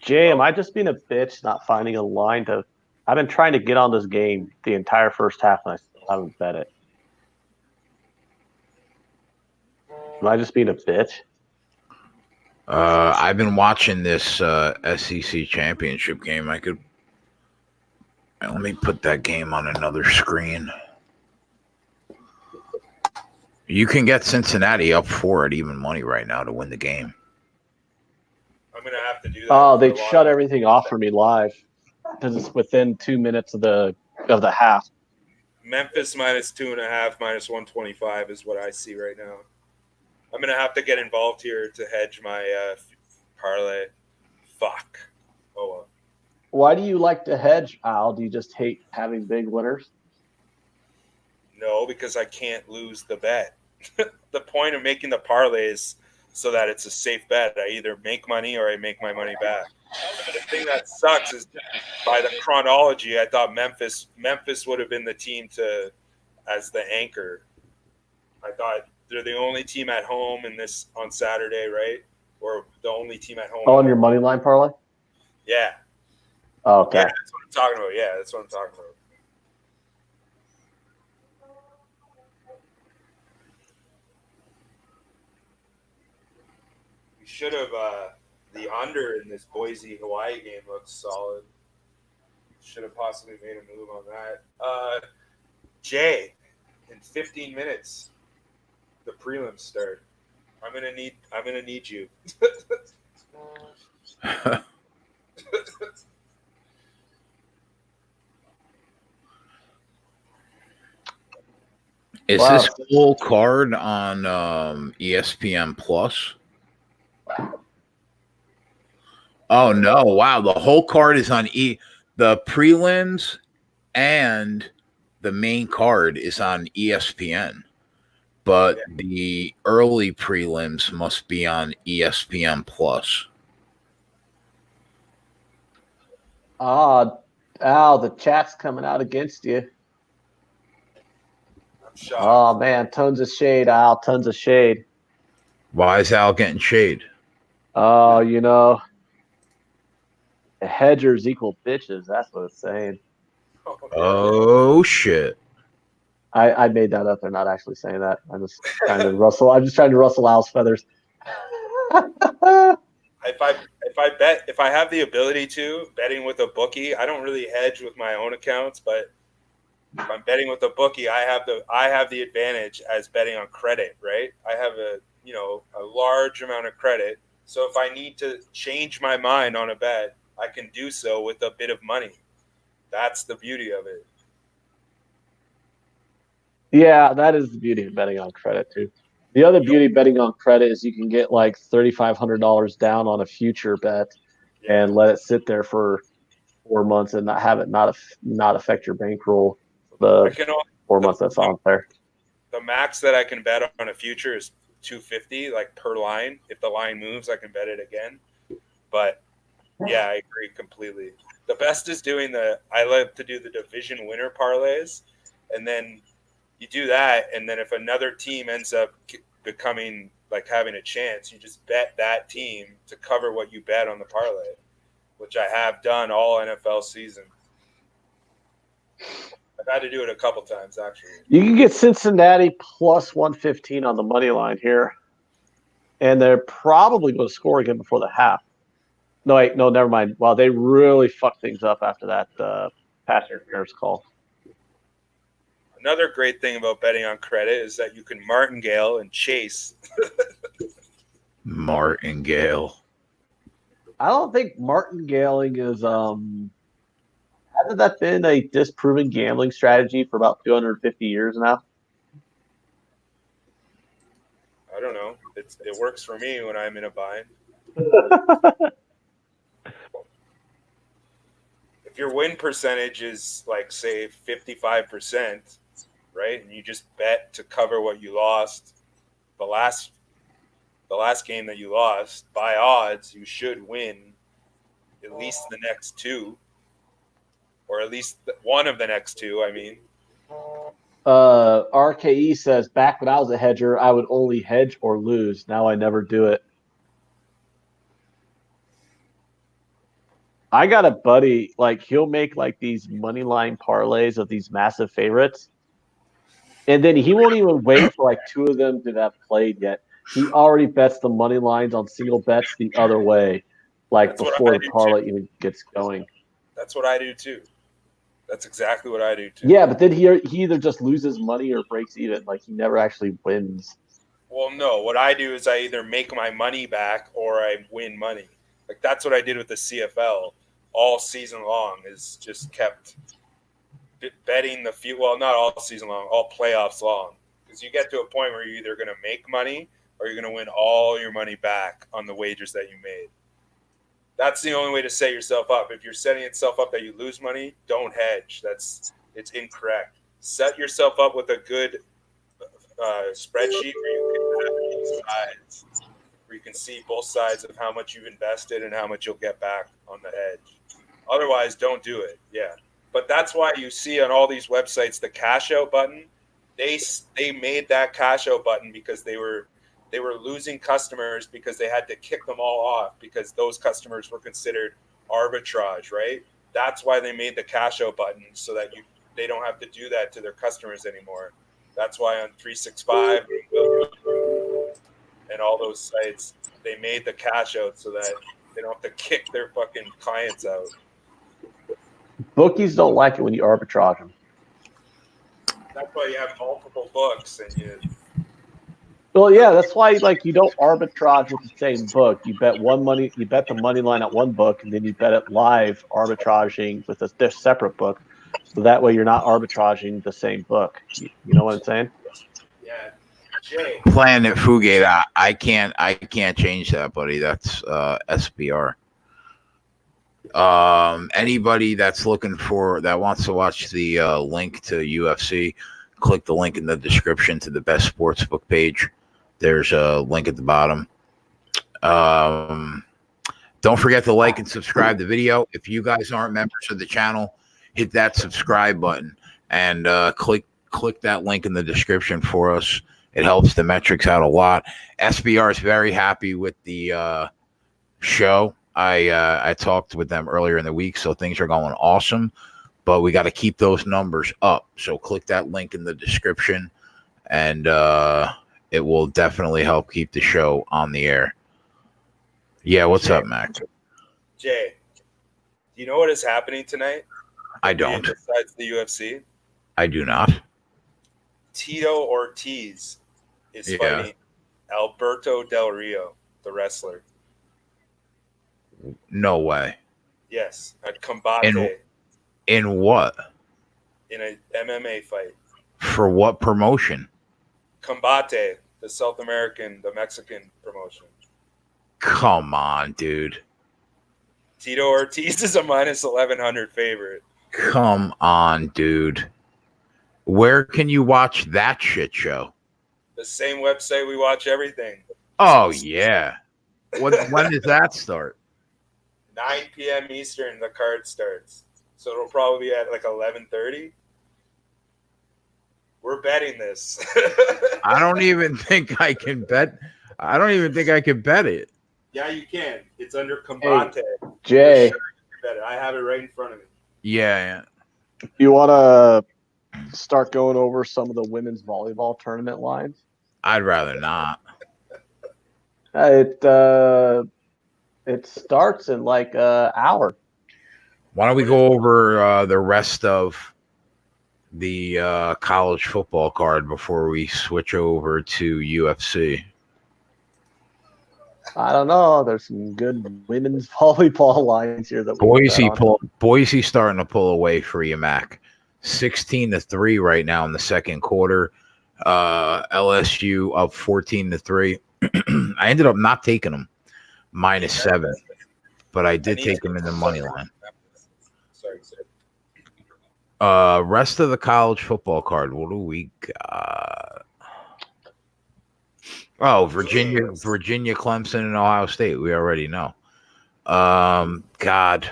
Jay, am I just being a bitch not finding a line to – I've been trying to get on this game the entire first half, and I still haven't bet it. Am I just being a bitch? I've been watching this SEC championship game. Let me put that game on another screen. You can get Cincinnati up 4 at even money right now to win the game. I'm going to have to do that. Oh, they shut everything off for me live because it's within 2 minutes of the half. Memphis -2.5, -125 is what I see right now. I'm going to have to get involved here to hedge my parlay. Fuck. Oh, well. Why do you like to hedge, Al? Do you just hate having big winners? No, because I can't lose the bet. The point of making the parlay is so that it's a safe bet. I either make money or I make my money back. But the thing that sucks is by the chronology, I thought Memphis would have been the team as the anchor. I thought they're the only team at home in this on Saturday, right? Or the only team at home. Oh, on your money line parlay? Yeah. Oh, okay. Yeah, that's what I'm talking about. Yeah, that's what I'm talking about. We should have the under in this Boise Hawaii game looks solid. Should have possibly made a move on that. Jay, in 15 minutes, the prelims start. I'm gonna need you. Is this full card on ESPN Plus? Oh no! Wow, the whole card is on the prelims and the main card is on ESPN, but the early prelims must be on ESPN Plus. Al, the chat's coming out against you. I'm shocked. Oh man, tons of shade, Al. Tons of shade. Why is Al getting shade? Oh, the hedgers equal bitches. That's what it's saying. Oh shit! I made that up. They're not actually saying that. I'm just trying to rustle. I'm just trying to rustle Al's feathers. If I have the ability to betting with a bookie, I don't really hedge with my own accounts, but if I'm betting with a bookie, I have the advantage as betting on credit, right? I have a large amount of credit. So if I need to change my mind on a bet, I can do so with a bit of money. That's the beauty of it. Yeah, that is the beauty of betting on credit too. The other beauty of betting on credit is you can get like $3,500 down on a future bet and let it sit there for 4 months and not have it not affect your bankroll the 4 months that's on there. The max that I can bet on a future is $250, like per line. If the line moves, I can bet it again. But yeah, I agree completely. The best is I like to do the division winner parlays, and then you do that, and then if another team ends up becoming like having a chance. You just bet that team to cover what you bet on the parlay, which I have done all NFL season. I've had to do it a couple times, actually. You can get Cincinnati plus 115 on the money line here. And they're probably going to score again before the half. No, wait, no, never mind. Wow, they really fucked things up after that pass interference call. Another great thing about betting on credit is that you can martingale and chase. Martingale. I don't think martingaling is hasn't that been a disproven gambling strategy for about 250 years now? I don't know. It works for me when I'm in a bind. If your win percentage is like, say, 55%, right, and you just bet to cover what you lost, the last game that you lost, by odds, you should win at least the next two, or at least one of the next two. I mean, RKE says, back when I was a hedger, I would only hedge or lose. Now I never do it. I got a buddy, like, he'll make like these money line parlays of these massive favorites. And then he won't even wait for like two of them to have played yet. He already bets the money lines on single bets the other way, like That's what before I the do parlay too. even gets going. That's what I do too. That's exactly what I do too. Yeah, but then he either just loses money or breaks even. Like, he never actually wins. Well, no. What I do is I either make my money back or I win money. Like, that's what I did with the CFL all season long, is just kept betting the few. Well, not all season long, all playoffs long. Because you get to a point where you're either going to make money or you're going to win all your money back on the wagers that you made. That's the only way to set yourself up. If you're setting yourself up that you lose money, don't hedge. It's incorrect. Set yourself up with a good spreadsheet where you can have both sides, where you can see both sides of how much you've invested and how much you'll get back on the hedge. Otherwise, don't do it. Yeah, but that's why you see on all these websites the cash out button. They made that cash out button because they were losing customers because they had to kick them all off because those customers were considered arbitrage, right? That's why they made the cash out button, so that they don't have to do that to their customers anymore. That's why on 365 and all those sites, they made the cash out so that they don't have to kick their fucking clients out. Bookies don't like it when you arbitrage them. That's why you have multiple books and you. Well, yeah, that's why like you don't arbitrage with the same book. You bet the money line at one book, and then you bet it live arbitraging with a separate book. So that way you're not arbitraging the same book. You know what I'm saying? Yeah, Jay. Planet Fugate. I can't change that, buddy. That's SBR. Anybody that's that wants to watch the link to UFC, click the link in the description to the best sportsbook page. There's a link at the bottom. Don't forget to like and subscribe the video. If you guys aren't members of the channel, hit that subscribe button and click that link in the description for us. It helps the metrics out a lot. SBR is very happy with the show. I talked with them earlier in the week, so things are going awesome. But we got to keep those numbers up. So click that link in the description, and it will definitely help keep the show on the air. Yeah, what's up, Mac? Jay, do you know what is happening tonight? I don't. Besides the UFC? I do not. Tito Ortiz is fighting Alberto Del Rio, the wrestler. No way. Yes, at Combate. In what? In a MMA fight. For what promotion? Combate, the Mexican promotion. Come on, dude. Tito Ortiz is a minus 1,100 favorite. Come on, dude. Where can you watch that shit show? The same website we watch everything. Oh, yeah. When does that start? 9 p.m. Eastern, the card starts. So it'll probably be at like 11:30. We're betting this. I don't even think I can bet. I don't even think I could bet it. Yeah, you can. It's under Combate. Hey, Jay, For sure you can bet it. I have it right in front of me. Yeah. you want to start going over some of the women's volleyball tournament lines? I'd rather not. It starts in like an hour. Why don't we go over the rest of the college football card before we switch over to UFC? I don't know. There's some good women's volleyball lines here that we can bet on. Boise starting to pull away for you, Mac. 16-3 right now in the second quarter. LSU up 14-3. I ended up not taking them -7, but I did take them in the money line. Sorry, sir. Rest of the college football card. What do we got? Oh, Virginia, Clemson, and Ohio State. We already know. God.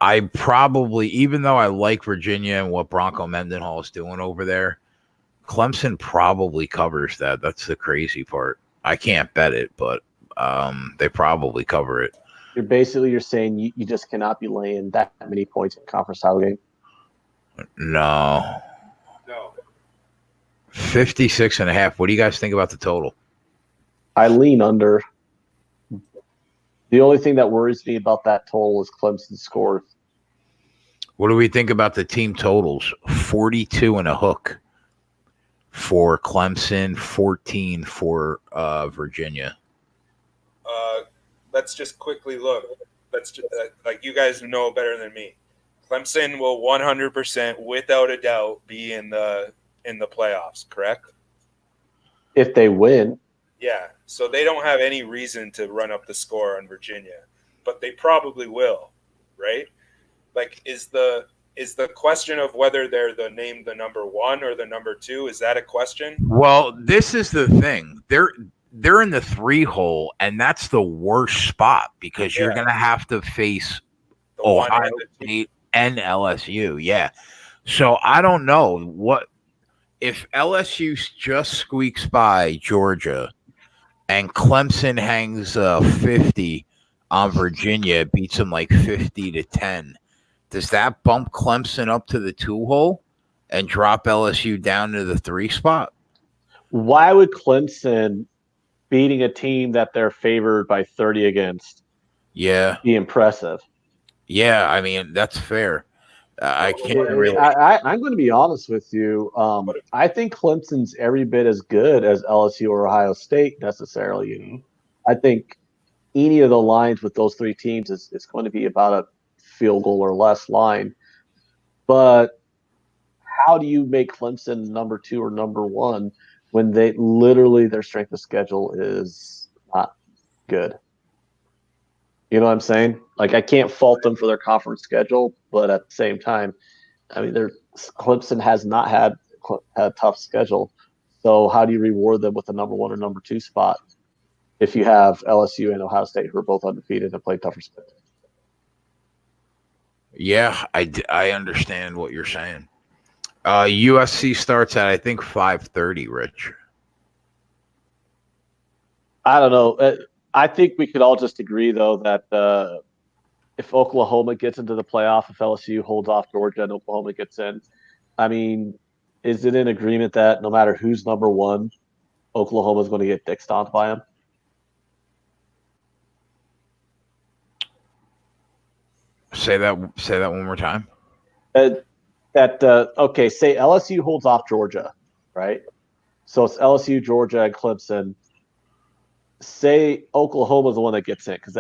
I probably, even though I like Virginia and what Bronco Mendenhall is doing over there, Clemson probably covers that. That's the crazy part. I can't bet it, but they probably cover it. You're saying you just cannot be laying that many points in a conference title game. No. 56.5. What do you guys think about the total? I lean under. The only thing that worries me about that total is Clemson's scores. What do we think about the team totals? 42 and a hook for Clemson, 14 for Virginia. Let's just quickly look. Let's just, like you guys know better than me. Clemson will 100% without a doubt be in the playoffs, correct? If they win. Yeah. So they don't have any reason to run up the score on Virginia, but they probably will, right? Like, is the question of whether they're named the number 1 or the number 2, is that a question? Well, this is the thing. They're in the 3 hole, and that's the worst spot because you're going to have to face Ohio State and LSU. Yeah. So I don't know what if LSU just squeaks by Georgia and Clemson hangs 50 on Virginia, beats them like 50-10. Does that bump Clemson up to the 2 hole and drop LSU down to the 3 spot? Why would Clemson beating a team that they're favored by 30 against be impressive? Yeah, I mean, that's fair. I can't really. I'm going to be honest with you. I think Clemson's every bit as good as LSU or Ohio State necessarily. You know, I think any of the lines with those 3 teams is going to be about a field goal or less line. But how do you make Clemson number 2 or number 1 when they literally their strength of schedule is not good? You know what I'm saying? Like, I can't fault them for their conference schedule, but at the same time, I mean, Clemson has not had a tough schedule. So how do you reward them with the number 1 or number 2 spot if you have LSU and Ohio State who are both undefeated and play tougher schedules? Yeah, I understand what you're saying. USC starts at, I think, 5:30, Rich. I don't know. I think we could all just agree, though, that if Oklahoma gets into the playoff, if LSU holds off Georgia and Oklahoma gets in, I mean, is it in agreement that no matter who's number 1, Oklahoma is going to get dick stomped by them? Say that one more time. Okay, say LSU holds off Georgia, right? So it's LSU, Georgia, and Clemson. Say Oklahoma's the one that gets in, because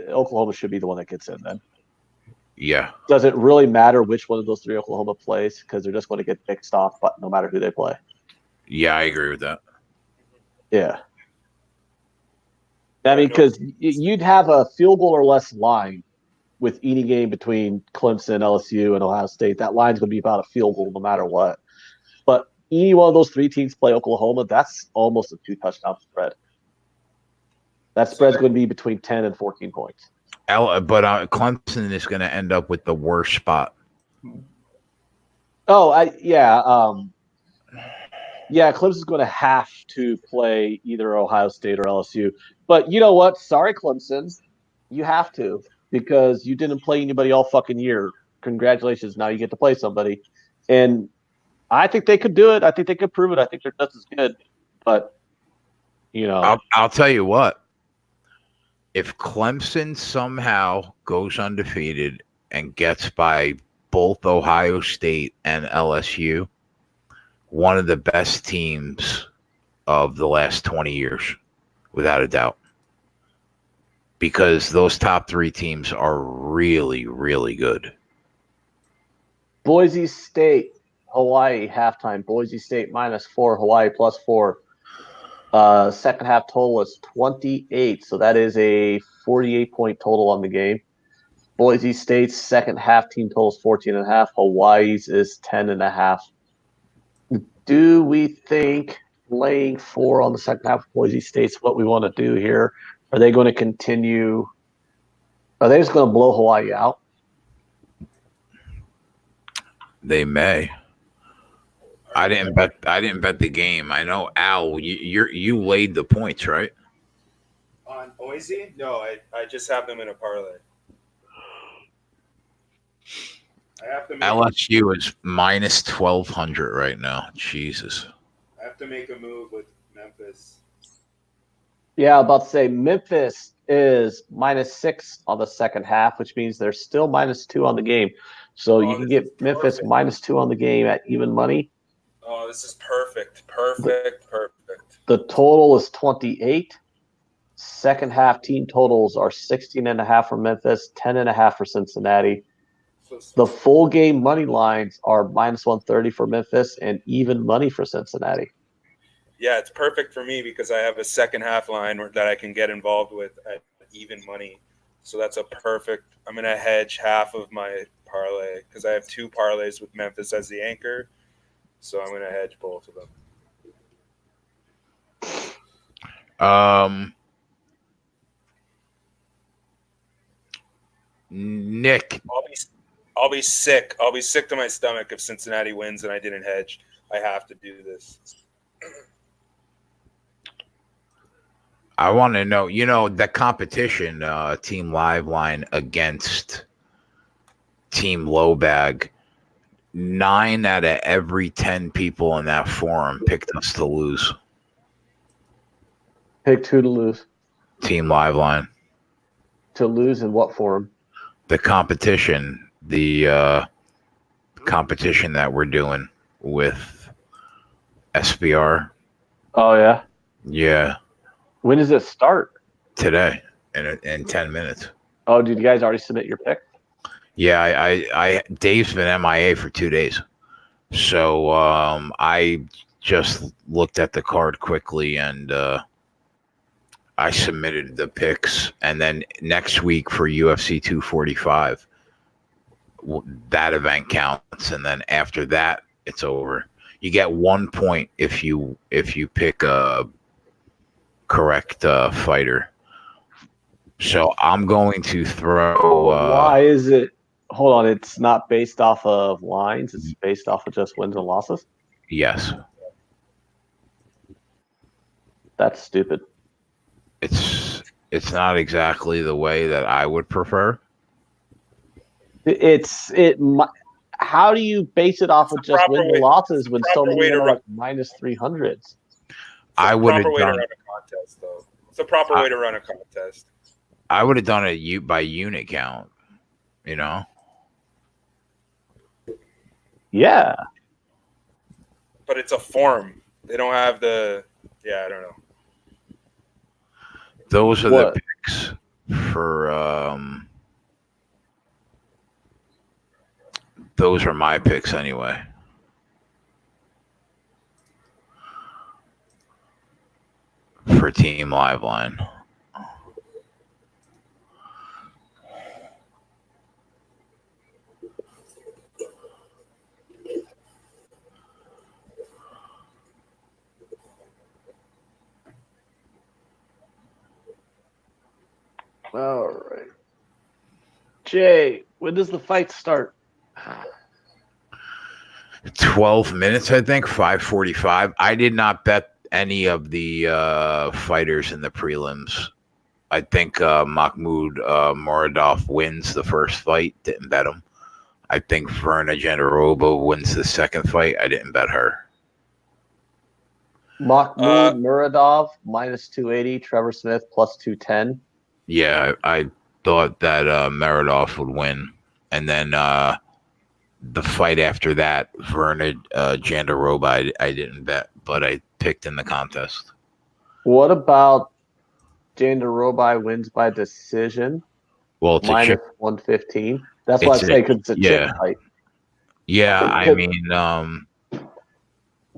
Oklahoma should be the one that gets in then. Yeah. Does it really matter which one of those 3 Oklahoma plays? Because they're just going to get dick stomped, but no matter who they play. Yeah, I agree with that. Yeah. I mean, because you'd have a field goal or less line with any game between Clemson, LSU, and Ohio State. That line's going to be about a field goal no matter what. But any one of those 3 teams play Oklahoma, that's almost a 2-touchdown spread. That spread's going to be between 10 and 14 points. But Clemson is going to end up with the worst spot. Oh, yeah. Yeah, Clemson's going to have to play either Ohio State or LSU. But you know what? Sorry, Clemson. You have to because you didn't play anybody all fucking year. Congratulations. Now you get to play somebody. And I think they could do it. I think they could prove it. I think they're just as good. But, you know. I'll tell you what. If Clemson somehow goes undefeated and gets by both Ohio State and LSU, one of the best teams of the last 20 years, without a doubt. Because those top three teams are really, really good. Boise State, Hawaii halftime. Boise State -4, Hawaii +4. Second half total is 28, so that is a 48-point total on the game. Boise State's second half team total is 14.5. Hawaii's is 10.5. Do we think laying 4 on the second half of Boise State's what we want to do here? Are they going to continue? Are they just going to blow Hawaii out? They may. I didn't bet the game. I know, Al. You laid the points, right? On Boise? No, I just have them in a parlay. I have to make LSU is minus 1,200 right now. Jesus. I have to make a move with Memphis. Yeah, I'm about to say Memphis is -6 on the second half, which means they're still -2 on the game. So you can get Memphis -2 on the game at even money. Oh, this is perfect. Perfect. The total is 28. Second half team totals are 16.5 for Memphis, 10.5 for Cincinnati. The full game money lines are -130 for Memphis and even money for Cincinnati. Yeah, it's perfect for me because I have a second half line that I can get involved with at even money. So that's a perfect. I'm going to hedge half of my parlay because I have 2 parlays with Memphis as the anchor. So I'm going to hedge both of them. Nick. I'll be sick. I'll be sick to my stomach if Cincinnati wins and I didn't hedge. I have to do this. I want to know, the competition, Team Liveline against Team Lowbag. 9 out of every 10 people in that forum picked us to lose. Picked who to lose? Team Liveline. To lose in what forum? The competition, competition that we're doing with SBR. Oh, yeah? Yeah. When does it start? Today, in 10 minutes. Oh, did you guys already submit your pick? Yeah, Dave's been MIA for 2 days. So I just looked at the card quickly and I submitted the picks. And then next week for UFC 245, that event counts. And then after that, it's over. You get 1 point if you pick a correct fighter. So I'm going to throw. Why is it? Hold on, it's not based off of lines. It's based off of just wins and losses. Yes. That's stupid. It's not exactly the way that I would prefer. How do you base it off of just wins and losses when so many are like -300s? I would have done. Way to run a contest, though. It's a proper way to run a contest. I would have done it by unit count. Yeah. But it's a form. They don't have the. Yeah, I don't know. Those are the picks for. Those are my picks anyway. For Team Liveline. All right. Jay, when does the fight start? 12 minutes, I think, 5:45. I did not bet any of the fighters in the prelims. I think Mahmoud Muradov wins the first fight. Didn't bet him. I think Verna Jandiroba wins the second fight. I didn't bet her. Mahmoud Muradov minus 280. Trevor Smith plus 210. Yeah, I thought that Muradov would win. And then the fight after that, Verna Jandiroba, I didn't bet, but I picked in the contest. What about Jandiroba wins by decision? Well, it's minus a chip. 115. That's why I say because it's a chip fight. Yeah, I mean,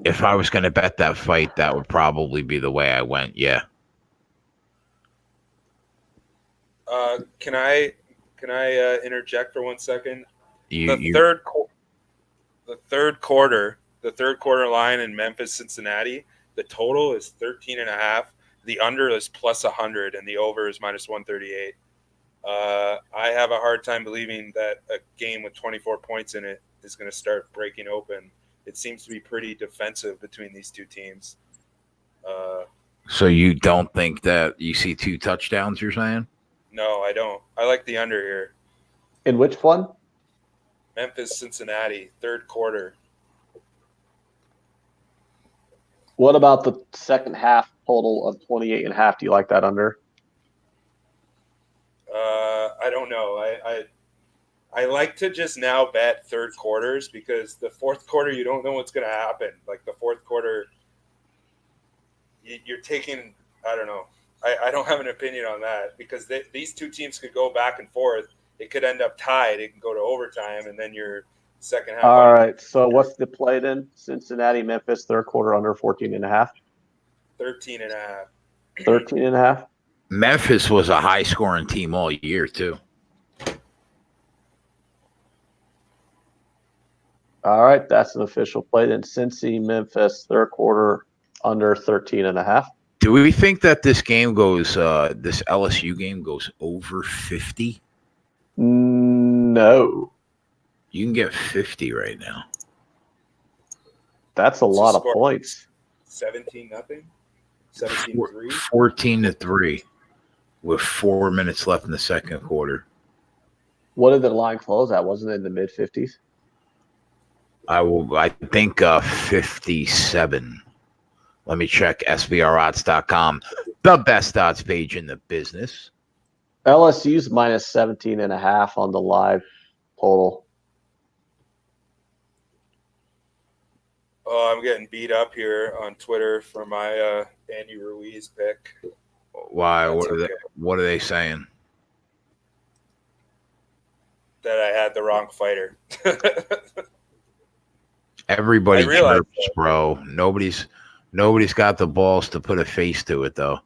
if I was going to bet that fight, that would probably be the way I went. Yeah. Can I interject for 1 second? The third quarter line in Memphis, Cincinnati, the total is 13.5. The under is plus 100, and the over is minus 138. I have a hard time believing that a game with 24 points in it is going to start breaking open. It seems to be pretty defensive between these two teams. So you don't think that you see 2 touchdowns, you're saying? No, I don't. I like the under here. In which one? Memphis, Cincinnati, third quarter. What about the second half total of 28.5? Do you like that under? I don't know. I like to just now bet third quarters because the fourth quarter, you don't know what's going to happen. Like the fourth quarter, you're taking, I don't know. I don't have an opinion on that because these two teams could go back and forth. It could end up tied. It can go to overtime, and then your second half. All right. So what's the play then? Cincinnati, Memphis, third quarter under 14.5? 13.5. 13.5? Memphis was a high-scoring team all year, too. All right. That's an official play then. Cincy, Memphis, third quarter under 13.5. Do we think that this game goes, this LSU game goes over 50? No. You can get 50 right now. That's a lot of points. 17-0? 17-3? 14-3 with 4 minutes left in the second quarter. What did the line close at? Wasn't it in the mid-50s? I think 57. Let me check SBRodds.com, the best odds page in the business. LSU's minus 17.5 on the live total. Oh, I'm getting beat up here on Twitter for my Andy Ruiz pick. Why? What are they saying? That I had the wrong fighter. Everybody chirps, bro. Nobody's got the balls to put a face to it, though.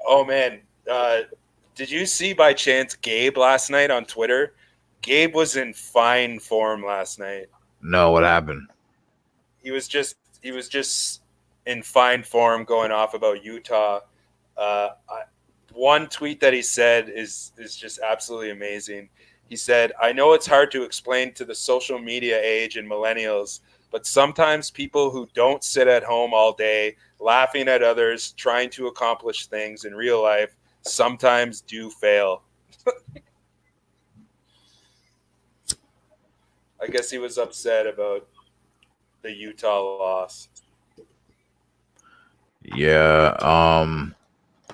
Oh, man. Did you see by chance Gabe last night on Twitter? Gabe was in fine form last night. No, what happened? He was just in fine form going off about Utah. One tweet that he said is just absolutely amazing. He said, "I know it's hard to explain to the social media age and millennials, but sometimes people who don't sit at home all day laughing at others trying to accomplish things in real life sometimes do fail." I guess he was upset about the Utah loss. Yeah,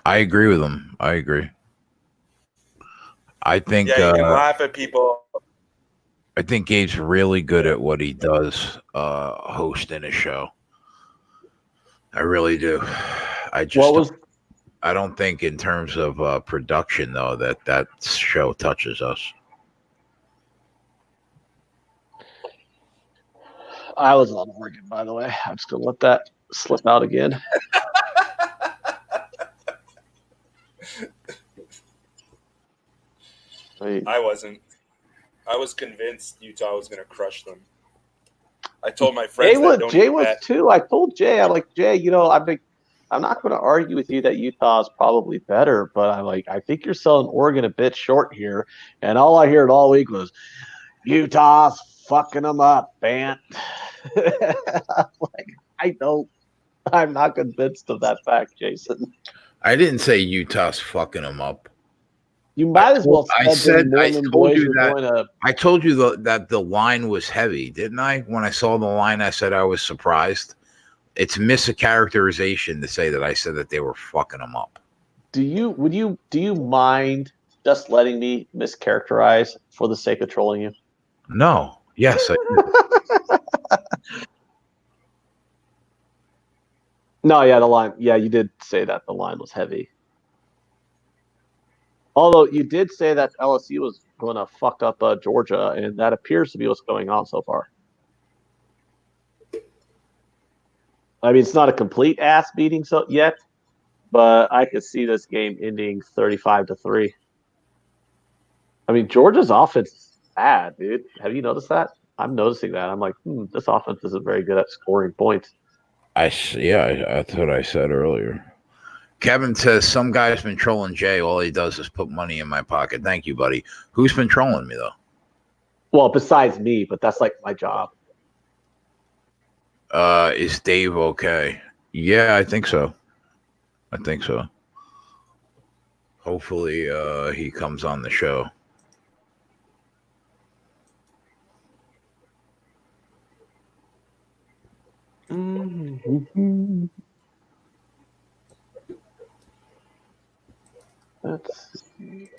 I agree with him. I agree. I think you can laugh at people. I think Gabe's really good at what he does, hosting a show. I really do. I don't think in terms of production though that show touches us. I was on Oregon, by the way. I'm just gonna let that slip out again. I wasn't. I was convinced Utah was going to crush them. I told my friends Jay was too. I told Jay, I'm like, Jay, I'm not going to argue with you that Utah is probably better, but I think you're selling Oregon a bit short here. And all I heard all week was Utah's fucking them up, Bant. I'm not convinced of that fact, Jason. I didn't say Utah's fucking them up. You might as well I said the I Mormon told boys you were that. going to. I told you that the line was heavy, didn't I? When I saw the line, I said I was surprised. It's mischaracterization to say that I said that they were fucking them up. Do you mind just letting me mischaracterize for the sake of trolling you? No. Yes. No, yeah, the line. Yeah, you did say that the line was heavy. Although you did say that LSU was going to fuck up Georgia, and that appears to be what's going on so far. I mean, it's not a complete ass beating yet, but I could see this game ending 35-3. I mean, Georgia's offense is bad, dude. Have you noticed that? I'm noticing that. I'm like, this offense isn't very good at scoring points. That's what I said earlier. Kevin says some guy's been trolling Jay. All he does is put money in my pocket. Thank you, buddy. Who's been trolling me though? Well, besides me, but that's like my job. Is Dave okay? Yeah, I think so. Hopefully, he comes on the show. Mm-hmm. Let's see.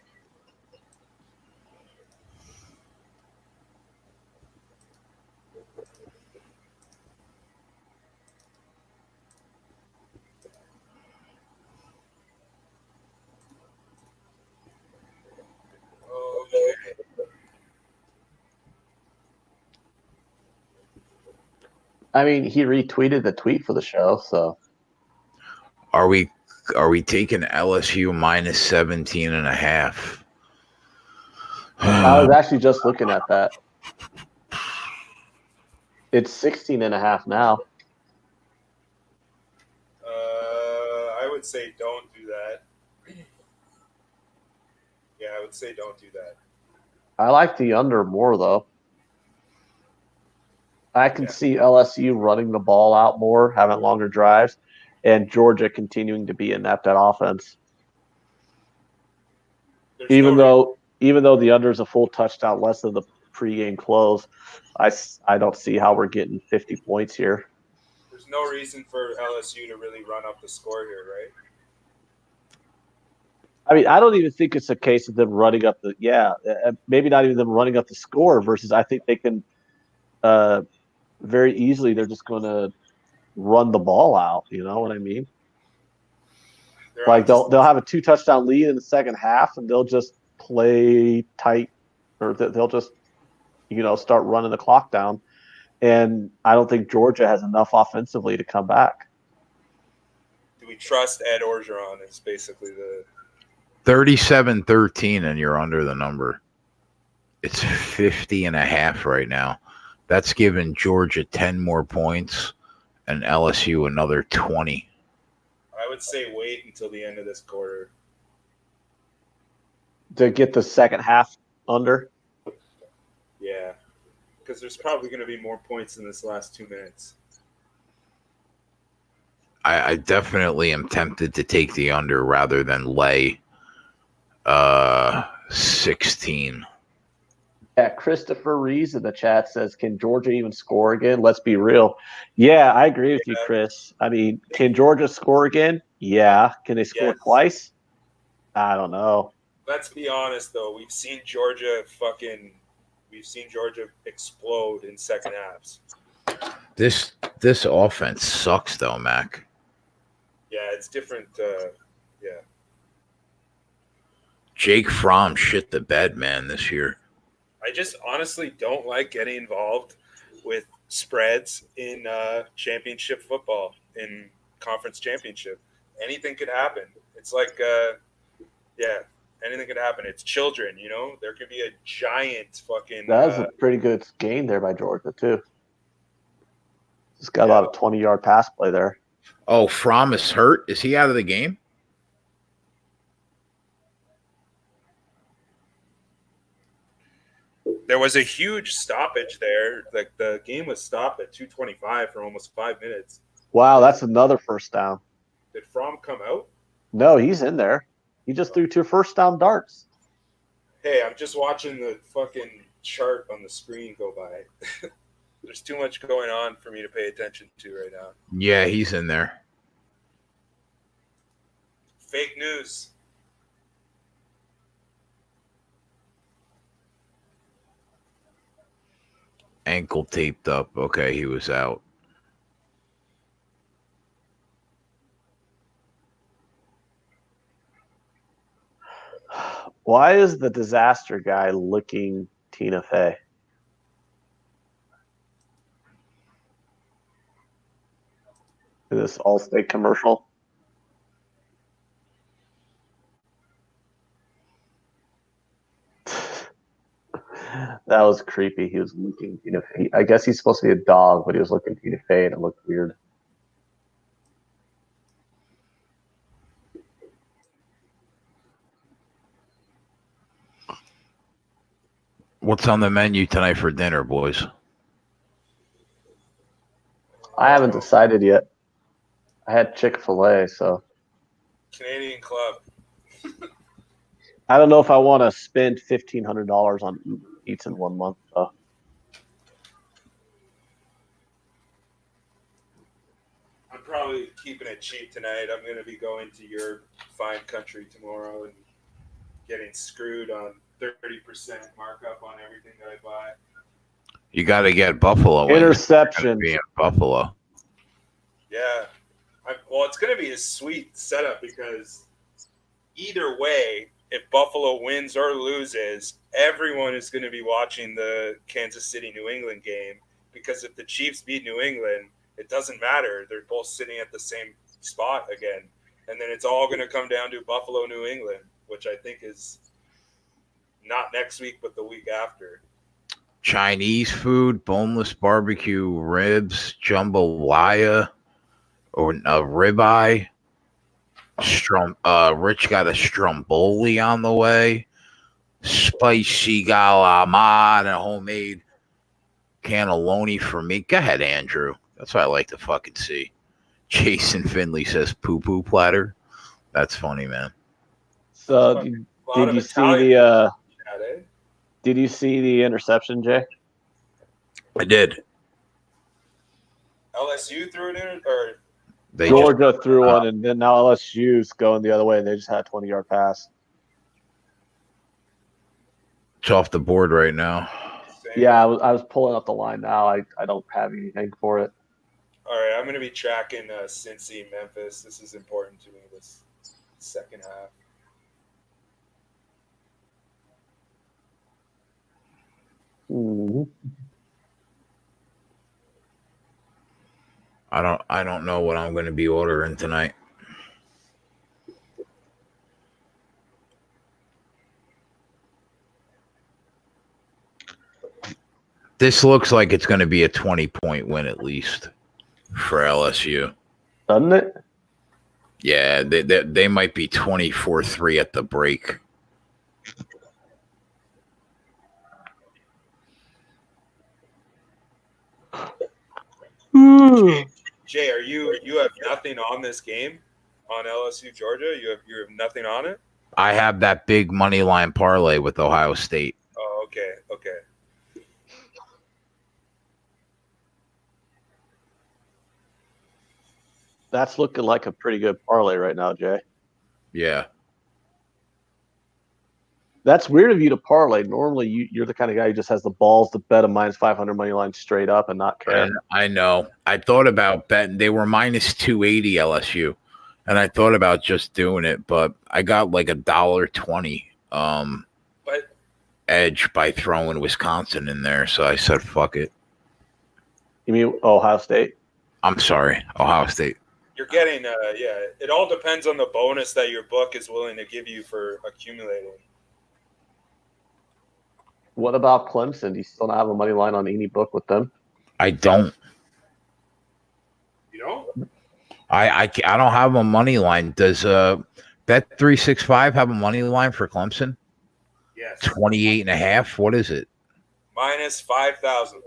I mean, he retweeted the tweet for the show, so. Are we taking LSU minus 17.5? I was actually just looking at that. It's 16.5 now. I would say don't do that. Yeah, I would say don't do that. I like the under more, though. I can see LSU running the ball out more, having longer drives, and Georgia continuing to be inept at offense. Even though the under is a full touchdown less than the pregame close, I don't see how we're getting 50 points here. There's no reason for LSU to really run up the score here, right? I mean, I don't even think it's a case of them running up maybe not even them running up the score versus I think they can very easily, they're just going to run the ball out. You know what I mean? Like they'll have a 2 touchdown lead in the second half, and they'll just play tight, or they'll just start running the clock down. And I don't think Georgia has enough offensively to come back. Do we trust Ed Orgeron? Is basically the 37-13, and you're under the number. It's 50.5 right now. That's giving Georgia 10 more points and LSU another 20. I would say wait until the end of this quarter to get the second half under. Yeah, because there's probably going to be more points in this last 2 minutes. I definitely am tempted to take the under rather than lay 16. Yeah, Christopher Ruiz in the chat says, can Georgia even score again? Let's be real. Yeah, I agree with you, Chris. I mean, can Georgia score again? Yeah. Can they score twice? I don't know. Let's be honest, though. We've seen Georgia explode in second halves. This offense sucks, though, Mac. Yeah, it's different. Yeah. Jake Fromm shit the bed, man, this year. I just honestly don't like getting involved with spreads in championship football, in conference championship. Anything could happen. It's like, anything could happen. It's children, There could be a giant fucking... That was a pretty good game there by Georgia, too. Just got a lot of 20-yard pass play there. Oh, Fromm is hurt? Is he out of the game? There was a huge stoppage there. Like the game was stopped at 2:25 for almost 5 minutes. Wow, that's another first down. Did Fromm come out? No, he's in there. He just threw 2 first down darts. Hey, I'm just watching the fucking chart on the screen go by. There's too much going on for me to pay attention to right now. Yeah, he's in there. Fake news. Ankle taped up. Okay, he was out. Why is the disaster guy licking Tina Fey? This Allstate commercial. That was creepy. He was licking Tina Fey. I guess he's supposed to be a dog, but he was licking Tina Fey, and it looked weird. What's on the menu tonight for dinner, boys? I haven't decided yet. I had Chick-fil-A, so Canadian Club. I don't know if I want to spend $1,500 on eats in 1 month. So. I'm probably keeping it cheap tonight. I'm going to be going to your fine country tomorrow and getting screwed on 30% markup on everything that I buy. You got to get Buffalo. Interception. Be in Buffalo. Yeah. Well, it's going to be a sweet setup because either way, if Buffalo wins or loses, everyone is going to be watching the Kansas City New England game because if the Chiefs beat New England, it doesn't matter. They're both sitting at the same spot again. And then it's all going to come down to Buffalo, New England, which I think is not next week, but the week after. Chinese food, boneless barbecue ribs, jambalaya, or a ribeye. Rich got a stromboli on the way. Spicy galamad and a homemade cannelloni for me. Go ahead, Andrew. That's what I like to fucking see. Jason Finley says poo-poo platter. That's funny, man. So did you see the interception, Jay? I did. LSU threw it in, or Georgia threw one, and then now LSU's going the other way, and they just had a 20-yard pass. It's off the board right now. Yeah, I was pulling up the line now. I don't have anything for it. All right, I'm going to be tracking Cincy, Memphis. This is important to me this second half. Mm-hmm. I don't know what I'm going to be ordering tonight. This looks like it's going to be a 20-point win at least for LSU. Doesn't it? Yeah, they might be 24-3 at the break. Jay, are you have nothing on this game on LSU Georgia? You have nothing on it? I have that big money line parlay with Ohio State. Oh, okay. That's looking like a pretty good parlay right now, Jay. Yeah. That's weird of you to parlay. Normally, you're the kind of guy who just has the balls to bet a minus 500 money line straight up and not care. I know. I thought about betting. They were minus 280 LSU, and I thought about just doing it, but I got like $1.20 edge by throwing Wisconsin in there, so I said, fuck it. You mean Ohio State? I'm sorry, Ohio State. You're getting, it all depends on the bonus that your book is willing to give you for accumulating. What about Clemson? Do you still not have a money line on any book with them? I don't. You don't? I don't have a money line. Does Bet365 have a money line for Clemson? Yes. 28.5. What is it? minus 5,000.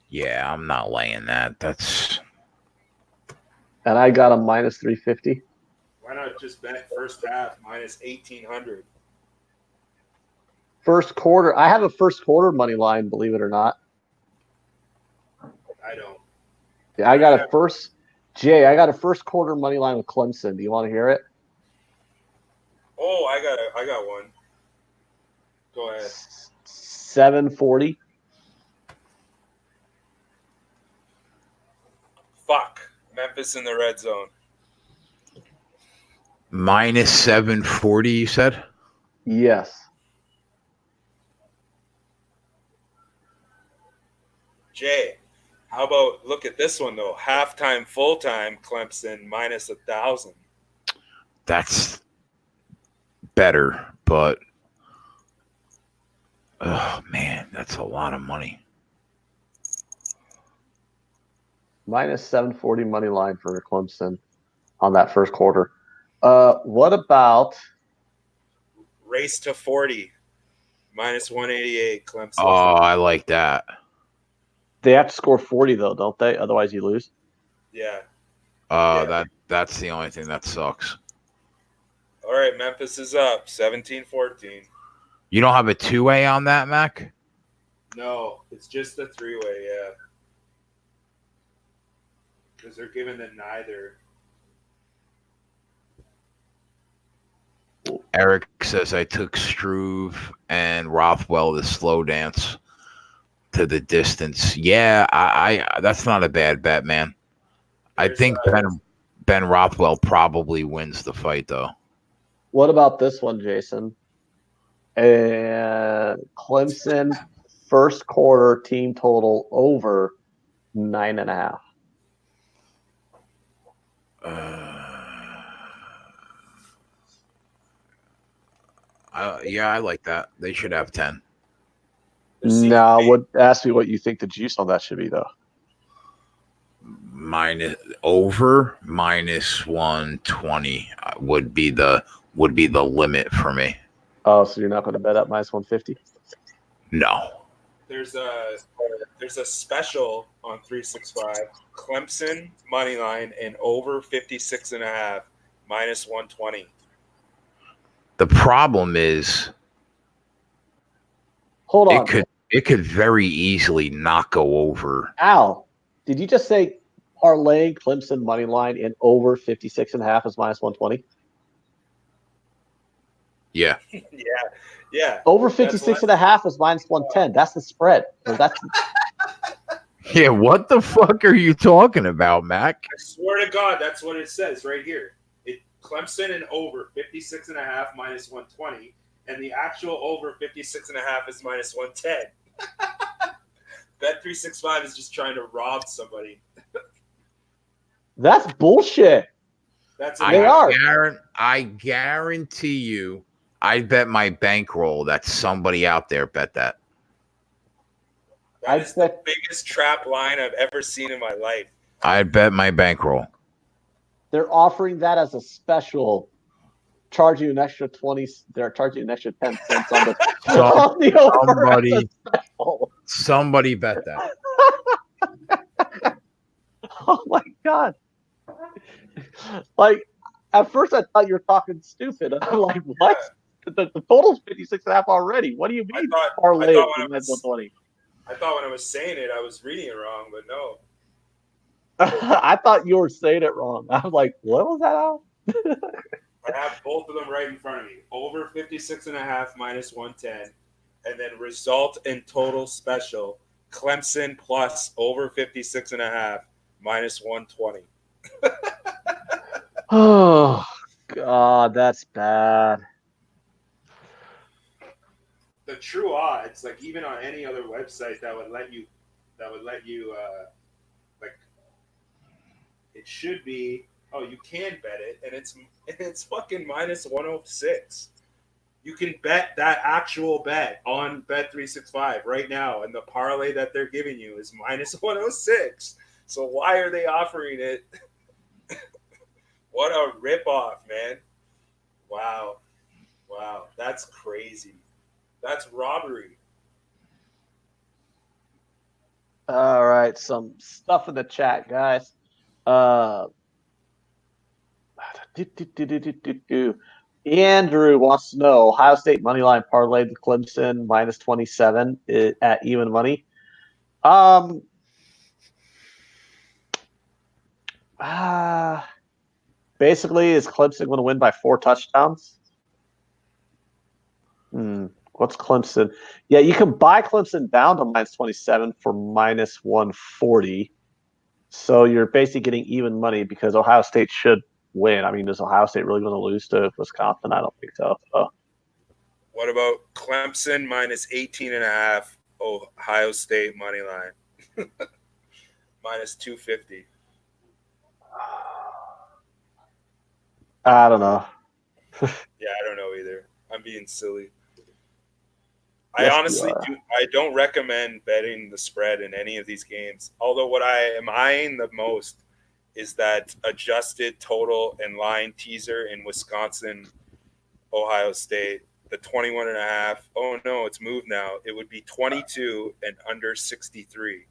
Yeah, I'm not laying that. That's And I got a minus 350. Why not just bet first half minus 1,800? First quarter. I have a first quarter money line, believe it or not. I don't. Yeah, I got a first. Jay, I got a first quarter money line with Clemson. Do you want to hear it? Oh, I got one. Go ahead. 740. Fuck. Memphis in the red zone. minus 740, you said? Yes. Jay, how about look at this one though? Halftime, full time, Clemson minus 1,000. That's better, but oh man, that's a lot of money. Minus 740 money line for Clemson on that first quarter. What about Race to 40, minus 188, Clemson. Oh, I like that. they have to score 40 though, don't they? Otherwise you lose. Yeah. That's the only thing that sucks. All right, Memphis is up 17-14. You don't have a two-way on that, Mac? No, it's just a three-way, yeah. Because they're giving them neither. Eric says I took Struve and Rothwell to slow dance to distance. Yeah, I that's not a bad bet, man. I think Ben Rothwell probably wins the fight, though. What about this one, Jason? Clemson first quarter team total over 9.5. Yeah, I like that. They should have 10. Now, ask me what you think the juice on that should be, though. Minus 120 would be the limit for me. Oh, so you're not going to bet up minus 150? No. There's a special on 365, Clemson money line and over 56.5, minus 120. The problem is, hold on. It could very easily not go over. Al, did you just say parlaying Clemson money line and over 56.5 is minus 120? Yeah. Yeah. Over 56.5 is minus 110. That's the spread. Yeah, what the fuck are you talking about, Mac? I swear to God, that's what it says right here. Clemson and over 56.5 minus 120, and the actual over 56.5 is minus 110. Bet365 is just trying to rob somebody. That's bullshit. I guarantee you, I bet my bankroll that somebody out there bet that. That is the biggest trap line I've ever seen in my life. I bet my bankroll. They're offering that as a special, charging an extra 20. They're charging an extra 10 cents on the over. Somebody bet that. Oh my God. Like, at first I thought you were talking stupid. I'm like, what? The total's 56.5 already. What do you mean? I thought when I was saying it, I was reading it wrong, but no. I thought you were saying it wrong. I was like, what was that out? I have both of them right in front of me. Over 56.5 minus 110, and then result in total special. Clemson plus over 56.5 minus 120. Oh God, that's bad. The true odds, like even on any other website that would let you like, it should be, oh, you can bet it, and it's fucking minus 106. You can bet that actual bet on Bet365 right now, and the parlay that they're giving you is minus 106. So why are they offering it? What a ripoff, man. Wow. That's crazy. That's robbery. All right, some stuff in the chat, guys. Andrew wants to know Ohio State moneyline parlay the Clemson minus 27 at even money. Basically, is Clemson going to win by 4 touchdowns? What's Clemson? Yeah, you can buy Clemson down to minus 27 for minus 140. So you're basically getting even money because Ohio State should win. I mean, is Ohio State really going to lose to Wisconsin? I don't think so. What about Clemson minus 18.5? Ohio State money line minus 250. I don't know. Yeah, I don't know either. I'm being silly. Yes, I honestly I don't recommend betting the spread in any of these games. Although what I am eyeing the most is that adjusted total and line teaser in Wisconsin, Ohio State, the 21.5. Oh no, it's moved now. It would be 22 and under 63.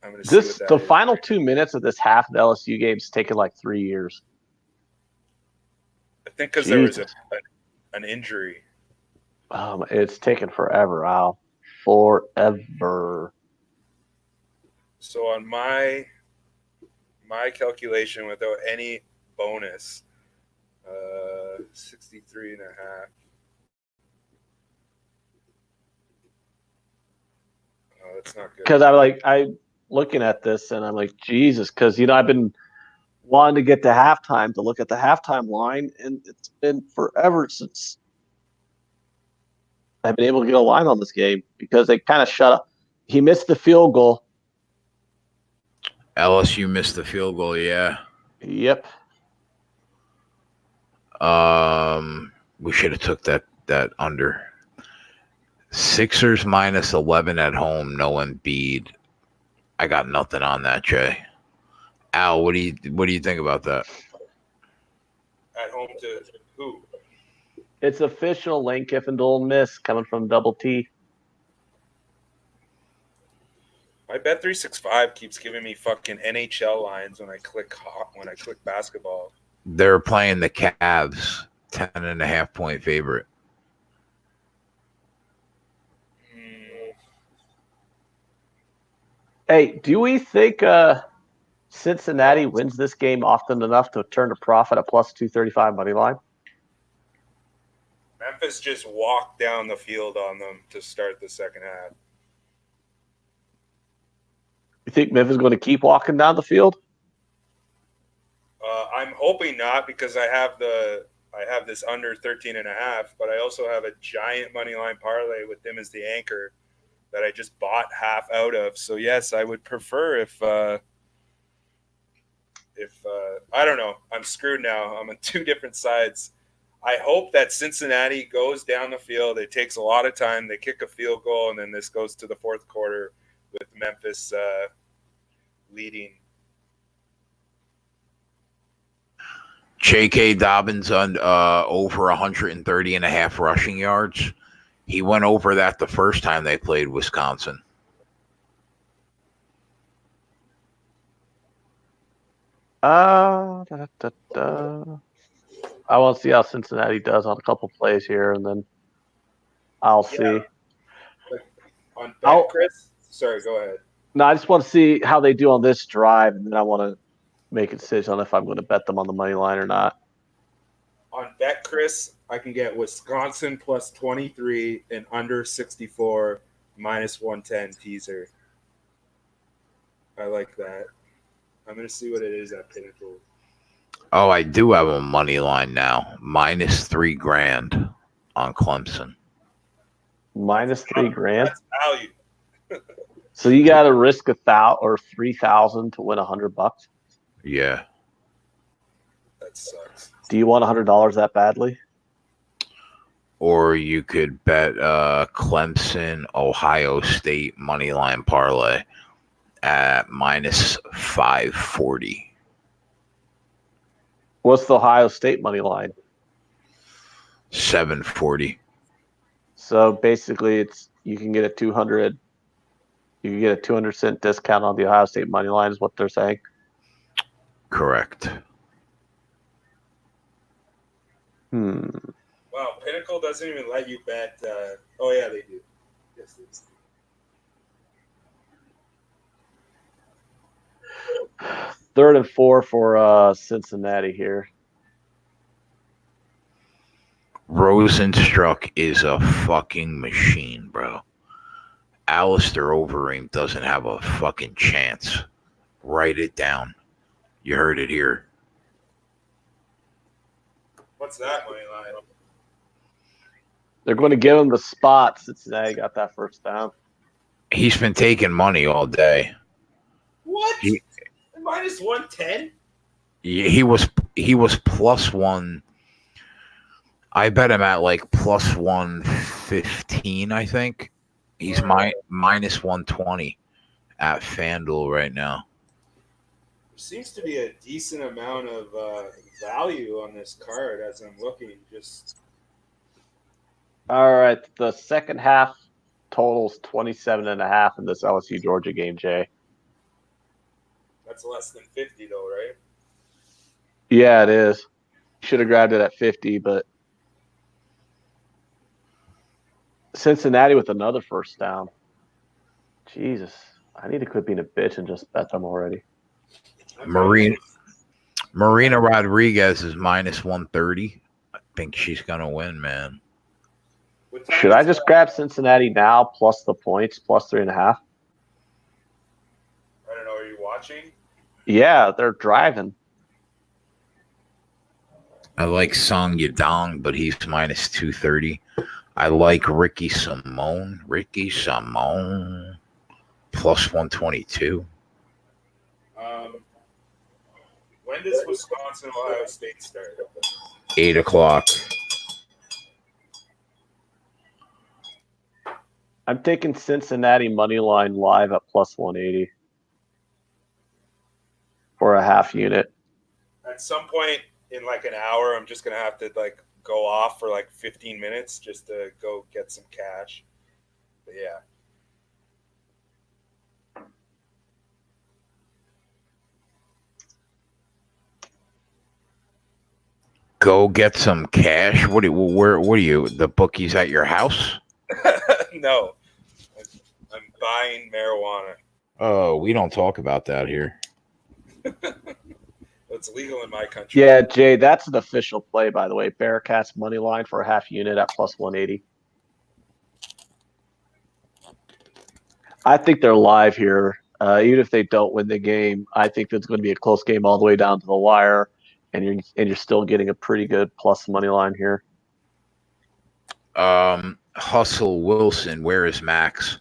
I'm going to see what that the is. final 2 minutes of this half of the LSU game's taken like 3 years. I think because there was an injury. It's taken forever, Al. Forever. So on my calculation, without any bonus, 63.5. Oh, that's not good. Because I'm looking at this and I'm like, Jesus, because I've been wanting to get to halftime to look at the halftime line, and it's been forever since I've been able to get a line on this game because they kind of shut up. He missed the field goal. LSU missed the field goal, yeah. Yep. We should have took that under. Sixers minus 11 at home, no Embiid. I got nothing on that, Jay. Al, what do you think about that? At home to who? It's official. Lane Kiffin Dole miss coming from Double T. My Bet365 keeps giving me fucking NHL lines when I click basketball. They're playing the Cavs, 10.5 point favorite. Hey, do we think Cincinnati wins this game often enough to turn a profit at plus 235 money line? Memphis just walked down the field on them to start the second half. You think Memphis is going to keep walking down the field? I'm hoping not, because I have this under 13.5, but I also have a giant money line parlay with them as the anchor that I just bought half out of. So yes, I would prefer if I don't know, I'm screwed now. I'm on 2 different sides. I hope that Cincinnati goes down the field. It takes a lot of time. They kick a field goal, and then this goes to the fourth quarter with Memphis leading. J.K. Dobbins on over 130.5 rushing yards. He went over that the first time they played Wisconsin. I want to see how Cincinnati does on a couple plays here, and then I'll see. On bet, Chris? Sorry, go ahead. No, I just want to see how they do on this drive, and then I want to make a decision on if I'm going to bet them on the money line or not. On bet, Chris, I can get Wisconsin plus 23 and under 64 minus 110 teaser. I like that. I'm going to see what it is at Pinnacle. Oh, I do have a money line now. Minus $3,000 on Clemson. Minus $3,000? That's value. So you got to risk $3,000 to win $100. Yeah. That sucks. Do you want $100 that badly? Or you could bet Clemson, Ohio State money line parlay at minus 540. What's the Ohio State money line? 740. So basically, you can get a 200 You can get a 200-cent discount on the Ohio State money line, is what they're saying. Correct. Wow, Pinnacle doesn't even let you bet. Oh, yeah, they do. Yes, they do. Third and 4 for Cincinnati here. Rosenstruck is a fucking machine, bro. Alistair Overeem doesn't have a fucking chance. Write it down. You heard it here. What's that money line? They're going to give him the spot. Cincinnati got that first down. He's been taking money all day. What? Minus 110? He was plus one. I bet him at like plus 115, I think. He's minus 120 at FanDuel right now. There seems to be a decent amount of value on this card as I'm looking. All right, the second half totals 27.5 in this LSU Georgia game, Jay. That's less than 50 though, right? Yeah, it is. Should have grabbed it at 50, but Cincinnati with another first down. Jesus, I need to quit being a bitch and just bet them already. Marina Rodriguez is minus 130. I think she's gonna win, man. Should I just grab Cincinnati now plus the points, plus 3.5? I don't know. Are you watching? Yeah, they're driving. I like Song Yadong, but he's minus 230. I like Ricky Simone. Plus 122. When does Wisconsin Ohio State start? 8 o'clock. I'm taking Cincinnati money line live at plus 180 for a half unit. At some point in like an hour, I'm just gonna have to like go off for like 15 minutes just to go get some cash. But yeah. Go get some cash. What are you? The bookies at your house? No, I'm buying marijuana. Oh, we don't talk about that here. It's legal in my country. Yeah, Jay, that's an official play, by the way. Bearcats money line for a half unit at plus 180. I think they're live here. Even if they don't win the game, I think it's going to be a close game all the way down to the wire, and you're still getting a pretty good plus money line here. Hustle Wilson, where is Max?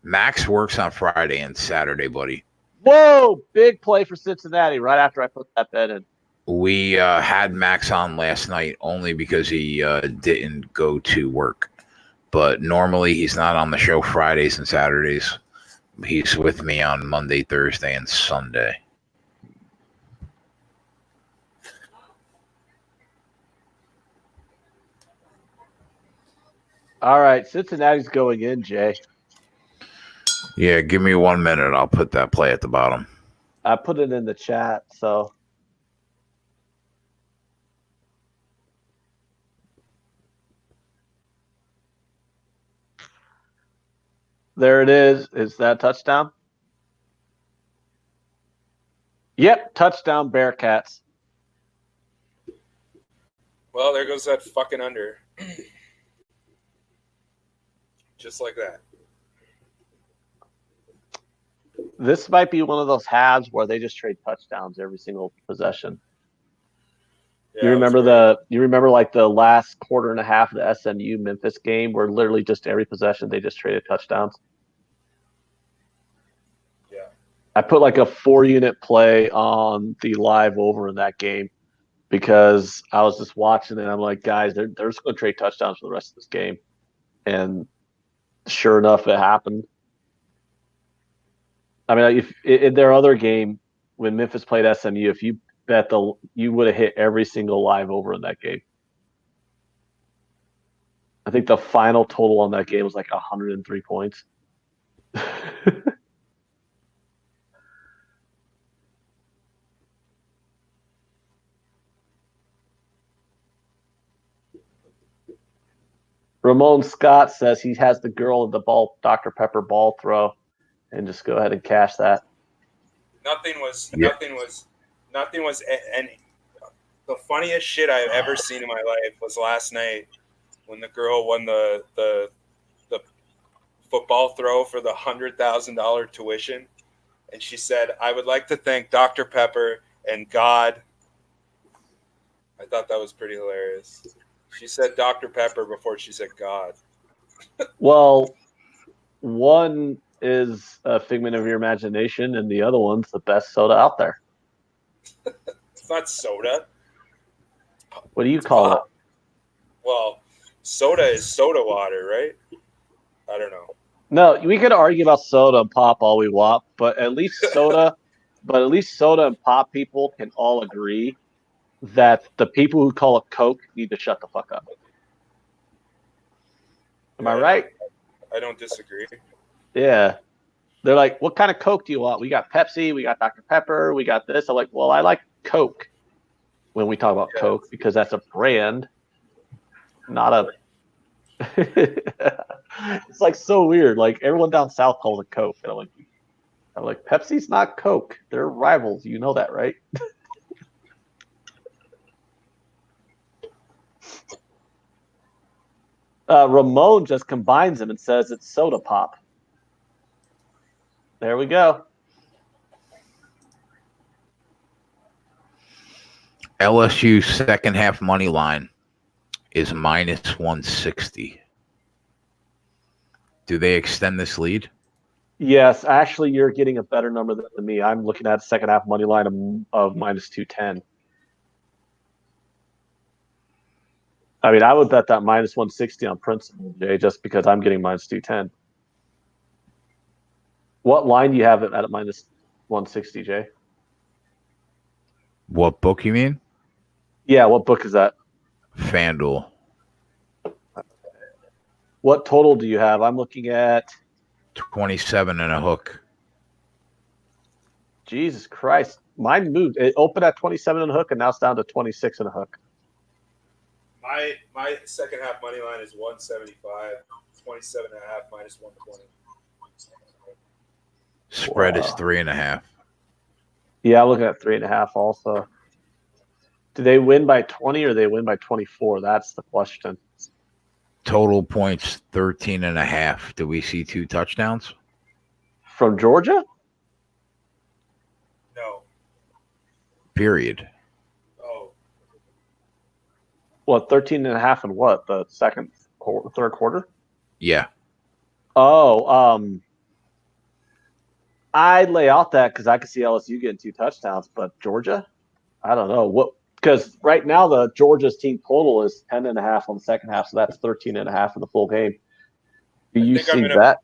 Max works on Friday and Saturday, buddy. Whoa, big play for Cincinnati right after I put that bet in. We had Max on last night only because he didn't go to work. But normally he's not on the show Fridays and Saturdays. He's with me on Monday, Thursday, and Sunday. All right, Cincinnati's going in, Jay. Yeah, give me 1 minute. I'll put that play at the bottom. I put it in the chat, so. There it is. Is that touchdown? Yep, touchdown Bearcats. Well, there goes that fucking under. Just like that. This might be one of those halves where they just trade touchdowns every single possession. Yeah, you remember like the last quarter and a half of the SMU Memphis game where literally just every possession they just traded touchdowns? Yeah. I put like a 4-unit play on the live over in that game because I was just watching it and I'm like, guys, they're just going to trade touchdowns for the rest of this game. And sure enough, it happened. I mean, if in their other game when Memphis played SMU, if you bet you would have hit every single live over in that game. I think the final total on that game was like 103 points. Ramon Scott says he has the girl of the ball Dr. Pepper ball throw, and just go ahead and cash that. Nothing was Yeah. any. The funniest shit I've ever seen in my life was last night when the girl won the football throw for the $100,000 tuition, and she said, "I would like to thank Dr. Pepper and God." I thought that was pretty hilarious. She said Dr. Pepper before she said God. Well, one is a figment of your imagination, and the other one's the best soda out there. It's not soda. What do you call it? Well, soda is soda water, right? I don't know. No, we could argue about soda and pop all we want, but at least soda and pop people can all agree that the people who call it Coke need to shut the fuck up. Am I right? I don't disagree. Yeah. They're like, what kind of Coke do you want? We got Pepsi, we got Dr. Pepper, we got this. I'm like, well, I like Coke when we talk about Coke because that's a brand, not a it's like so weird. Like everyone down south calls it Coke. And I'm like, Pepsi's not Coke. They're rivals. You know that, right? Ramon just combines them and says it's soda pop. There we go. LSU second half money line is minus 160. Do they extend this lead? Yes, actually, you're getting a better number than me. I'm looking at second half money line of minus 210. I mean, I would bet that minus 160 on principle, Jay, just because I'm getting minus 210. What line do you have it at minus 160, Jay? What book you mean? Yeah, what book is that? FanDuel. What total do you have? I'm looking at 27 and a hook. Jesus Christ. Mine moved. It opened at 27 and a hook, and now it's down to 26 and a hook. My second half money line is 175, 27 and a half minus 120. Spread is 3.5. Yeah, I'm looking at 3.5 also. Do they win by 20 or they win by 24? That's the question. Total points 13.5. Do we see 2 touchdowns? From Georgia? No. Period. Oh. What, 13.5 and what? The third quarter? Yeah. Oh, I'd lay out that because I could see LSU getting 2 touchdowns, but Georgia? I don't know. Because right now the Georgia's team total is 10.5 on the second half, so that's 13.5 for the full game. Do you see that?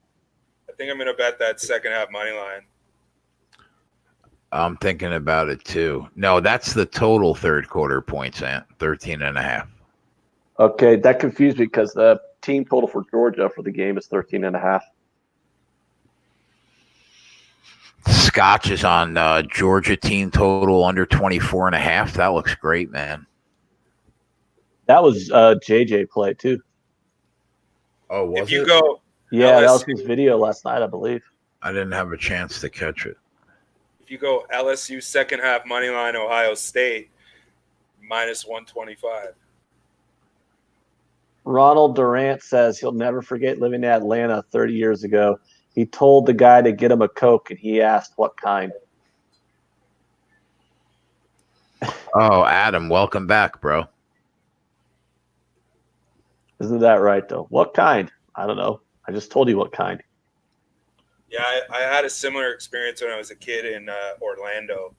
I think I'm going to bet that second half money line. I'm thinking about it too. No, that's the total third quarter points, Ant. 13.5. Okay, that confused me because the team total for Georgia for the game is 13.5. Scotch is on Georgia team total under 24.5. That looks great, man. That was JJ play too. Oh, was if you go, yeah, LSU, that was his video last night, I believe. I didn't have a chance to catch it. If you go LSU second half money line Ohio State minus 125. Ronald Durant says he'll never forget living in Atlanta 30 years ago. He told the guy to get him a Coke, and he asked what kind. Oh, Adam, welcome back, bro. Isn't that right, though? What kind? I don't know. I just told you what kind. Yeah, I had a similar experience when I was a kid in Orlando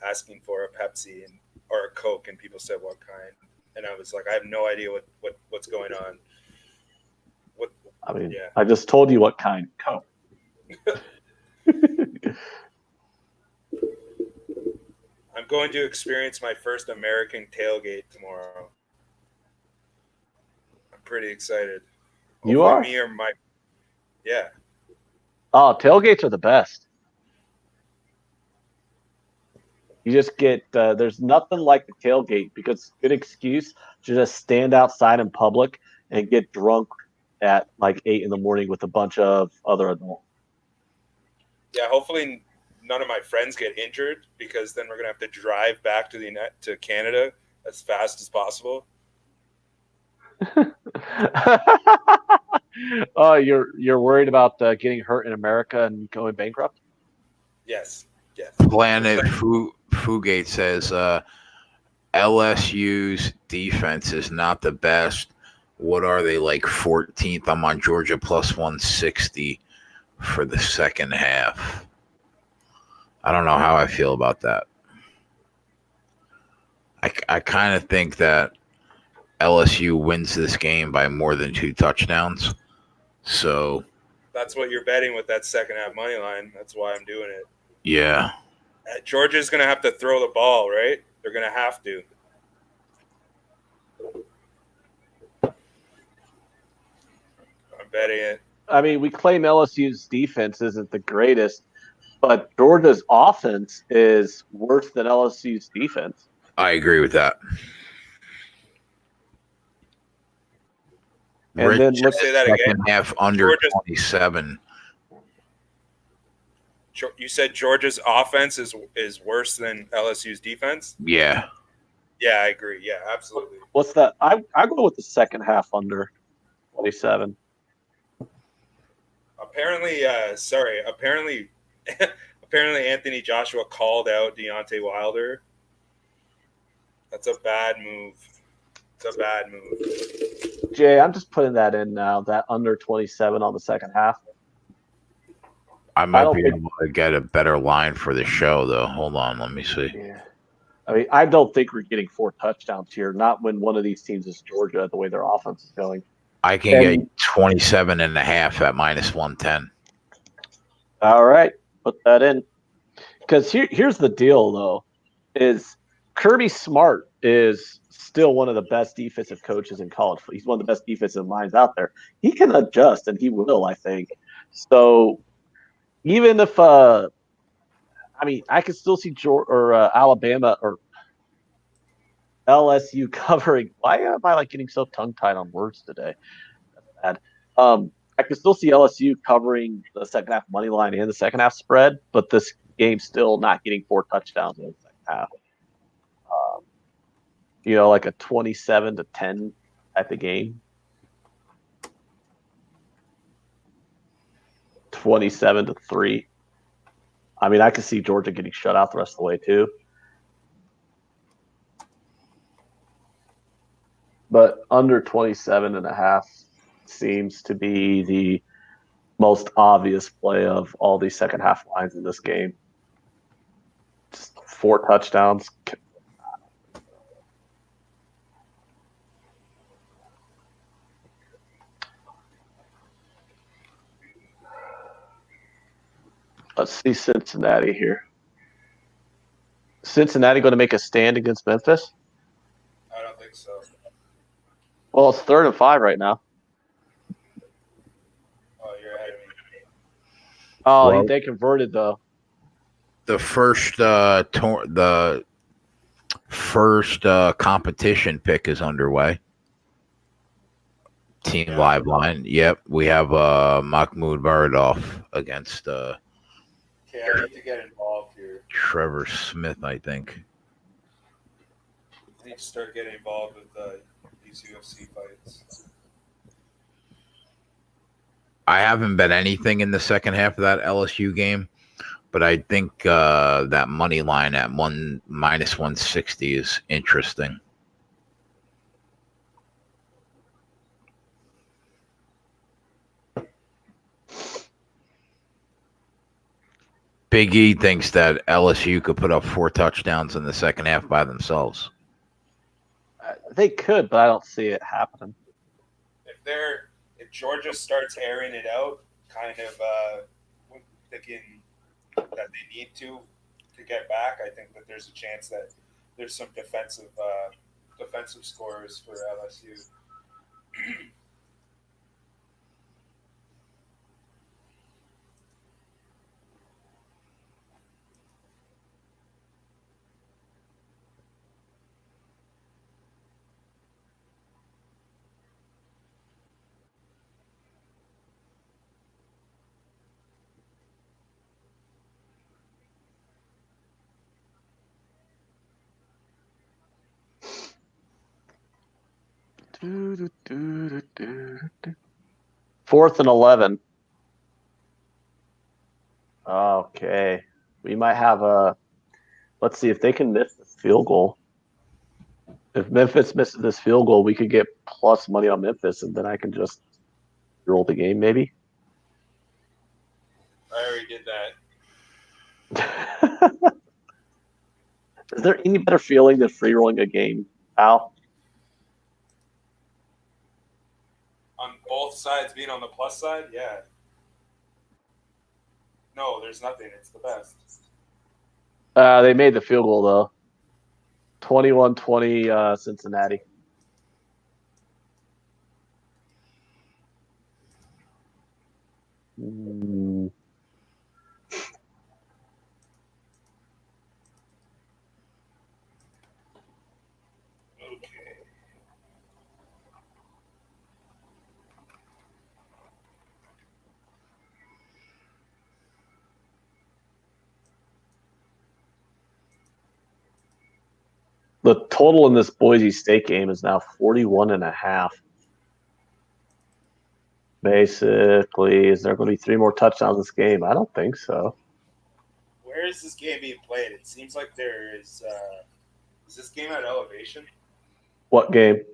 asking for a Pepsi or a Coke, and people said, what kind? And I was like, I have no idea what's going on. I just told you what kind. Coke. I'm going to experience my first American tailgate tomorrow. I'm pretty excited. You are? Me or my, yeah. Oh, tailgates are the best. You just get there's nothing like the tailgate because it's a good excuse to just stand outside in public and get drunk at like 8 in the morning with a bunch of other adults. Yeah, hopefully none of my friends get injured, because then we're gonna have to drive back to Canada as fast as possible. Oh, you're worried about getting hurt in America and going bankrupt? Yes. Planet Fugate says LSU's defense is not the best. What are they, like 14th? I'm on Georgia plus 160 for the second half. I don't know how I feel about that. I kind of think that LSU wins this game by more than 2 touchdowns. So That's what you're betting with that second half money line. That's why I'm doing it. yeah, Georgia's going to have to throw the ball, right? They're going to have to. I'm betting it. I mean, we claim LSU's defense isn't the greatest, but Georgia's offense is worse than LSU's defense. I agree with that. And Rich then look, Say that second again. half under Georgia's- 27. You said Georgia's offense is worse than LSU's defense? Yeah. Yeah, I agree. Yeah, absolutely. what's that? I go with the second half under 27. Apparently, apparently Anthony Joshua called out Deontay Wilder. That's a bad move. It's a bad move. Jay, I'm just putting that in now, that under 27 on the second half. I might be able to get a better line for the show, though. Hold on. Let me see. Yeah. I mean, I don't think we're getting 4 touchdowns here, not when one of these teams is Georgia, the way their offense is going. I can get 27 and a half at minus 110. All right. Put that in. Because here's the deal, though, is Kirby Smart is still one of the best defensive coaches in college. He's one of the best defensive minds out there. He can adjust, and he will, I think. So even if I could still see Alabama or LSU covering. Why am I getting so tongue tied on words today? That's bad. I could still see LSU covering the second half money line and the second half spread, but this game's still not getting 4 touchdowns in the second half. Like a 27-10 type of game. 27-3. I mean, I could see Georgia getting shut out the rest of the way too. But under 27.5 seems to be the most obvious play of all these second half lines in this game. Just 4 touchdowns. Let's see Cincinnati here. Cincinnati going to make a stand against Memphis? I don't think so. Well, it's 3rd and 5 right now. Oh, you're ahead of me. Oh, Well, they converted though. The first competition pick is underway. Team live line. Yep, we have Mahmoud Baradov against Okay, I need to get involved here. Trevor Smith, I think. I need to start getting involved with these UFC fights. I haven't bet anything in the second half of that LSU game, but I think that money line at minus 160 is interesting. Big E thinks that LSU could put up 4 touchdowns in the second half by themselves. They could, but I don't see it happening. If Georgia starts airing it out, kind of thinking that they need to get back, I think that there's a chance that there's some defensive scores for LSU. 4th and 11. Okay. We might have a. Let's see if they can miss this field goal. If Memphis misses this field goal, we could get plus money on Memphis, and then I can just roll the game, maybe. I already did that. Is there any better feeling than free rolling a game, Al? On both sides being on the plus side, yeah. No, there's nothing. It's the best. They made the field goal, though. 21-20 Cincinnati. Okay. The total in this Boise State game is now 41.5. Basically, is there going to be 3 more touchdowns this game? I don't think so. Where is this game being played? It seems like there is. Is this game at elevation? What game?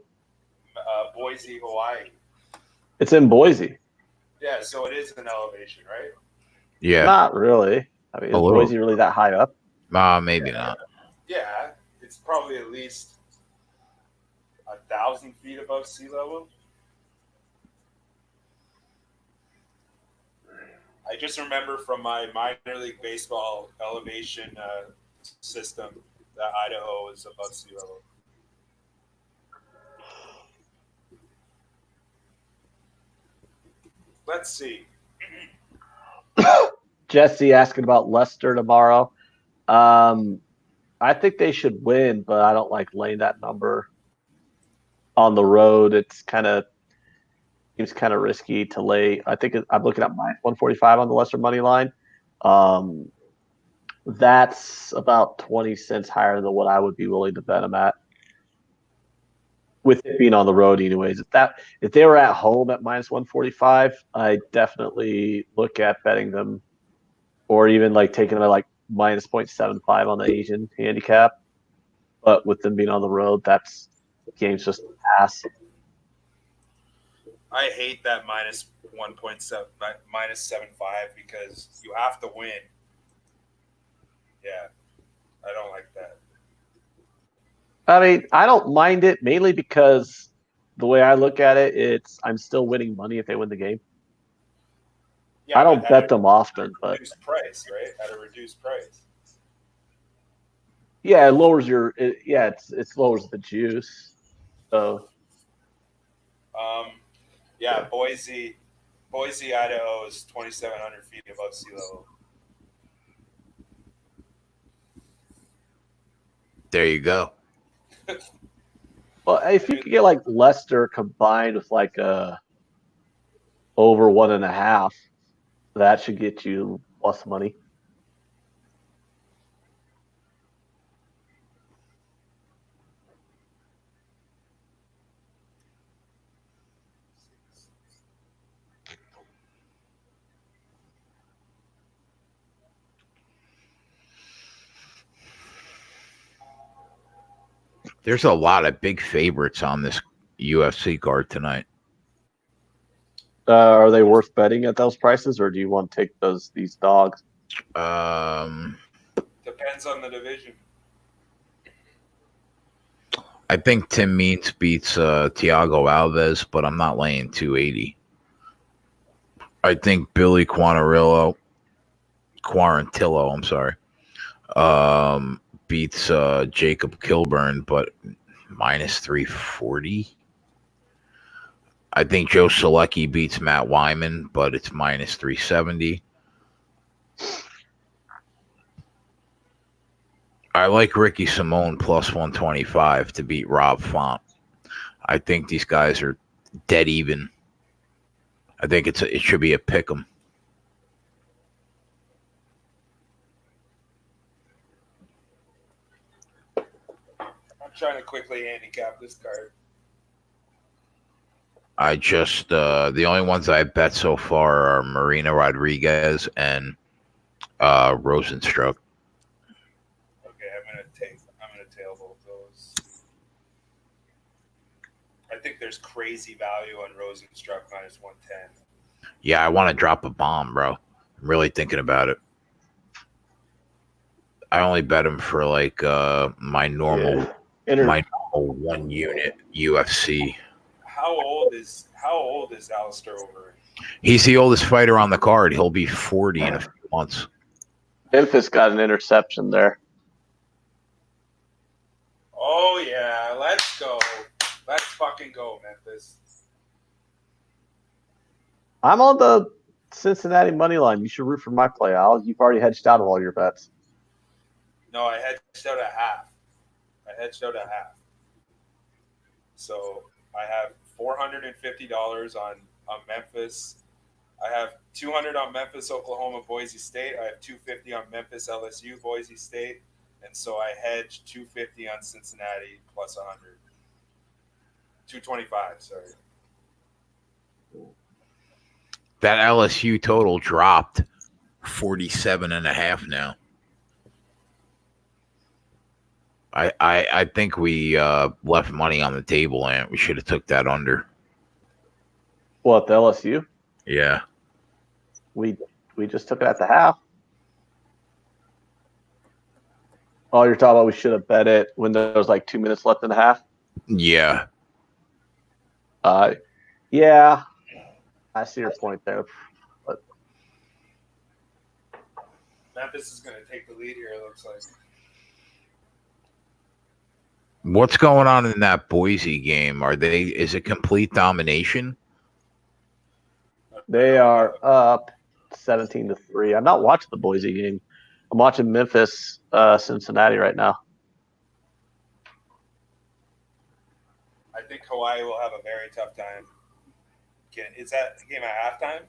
Boise, Hawaii. It's in Boise. Yeah, so it is an elevation, right? Yeah. Not really. I mean, is Boise really that high up? Maybe not. Yeah, it's probably at least 1,000 feet above sea level. I just remember from my minor league baseball elevation system that Idaho is above sea level. Let's see. Jesse asking about Leicester tomorrow. I think they should win, but I don't like laying that number on the road. It's seems kind of risky to lay. I think I'm looking at -145 on the Leicester money line. That's about 20 cents higher than what I would be willing to bet them at. With it being on the road, anyways. If they were at home at -145, I definitely look at betting them, or even like taking them at like -0.75 on the Asian handicap. But with them being on the road, the game's just a pass. I hate that -1.7, -7.5 because you have to win. Yeah, I don't like that. I mean, I don't mind it mainly because the way I look at it, I'm still winning money if they win the game. Yeah, I don't bet them often, but reduced price, right? At a reduced price. yeah, it lowers it lowers the juice. So, yeah, Boise, Idaho is 2,700 feet above sea level. There you go. well, if you could get like Leicester combined with like over 1.5, that should get you plus money. There's a lot of big favorites on this UFC card tonight. Are they worth betting at those prices, or do you want to take these dogs? Depends on the division. I think Tim Means beats Thiago Alves, but I'm not laying 280. I think Billy Quarantillo, I'm sorry, beats Jacob Kilburn, but -340. I think Joe Selecki beats Matt Wyman, but it's -370. I like Ricky Simone +125 to beat Rob Font. I think these guys are dead even. I think it should be a pick 'em. I'm trying to quickly handicap this card. I just the only ones I bet so far are Marina Rodriguez and Rosenstruck. Okay, I'm gonna tail both those. I think there's crazy value on Rosenstruck minus 110. Yeah, I want to drop a bomb, bro. I'm really thinking about it. I only bet him for like my normal Inter- 1 unit UFC. How old is Alistair Overeem? He's the oldest fighter on the card. He'll be 40 in a few months. Memphis got an interception there. Oh yeah, let's go. Let's fucking go, Memphis. I'm on the Cincinnati money line. You should root for my play, Al. You've already hedged out of all your bets. No, I hedged out at half. So I have $450 on Memphis. I have $200 on Memphis, Oklahoma, Boise State. I have $250 on Memphis, LSU, Boise State, and so I hedged $250 on Cincinnati plus 100. $225. Sorry. That LSU total dropped 47.5 now. I think we left money on the table, and we should have took that under. What, the LSU? Yeah. We just took it at the half. Oh, you're talking about we should have bet it when there was like 2 minutes left in the half? Yeah. Yeah. I see your point there. But Memphis is going to take the lead here, it looks like. What's going on in that Boise game? Is it complete domination? they are up 17-3. I'm not watching the Boise game. I'm watching Memphis, Cincinnati right now. I think Hawaii will have a very tough time. Is that game at halftime?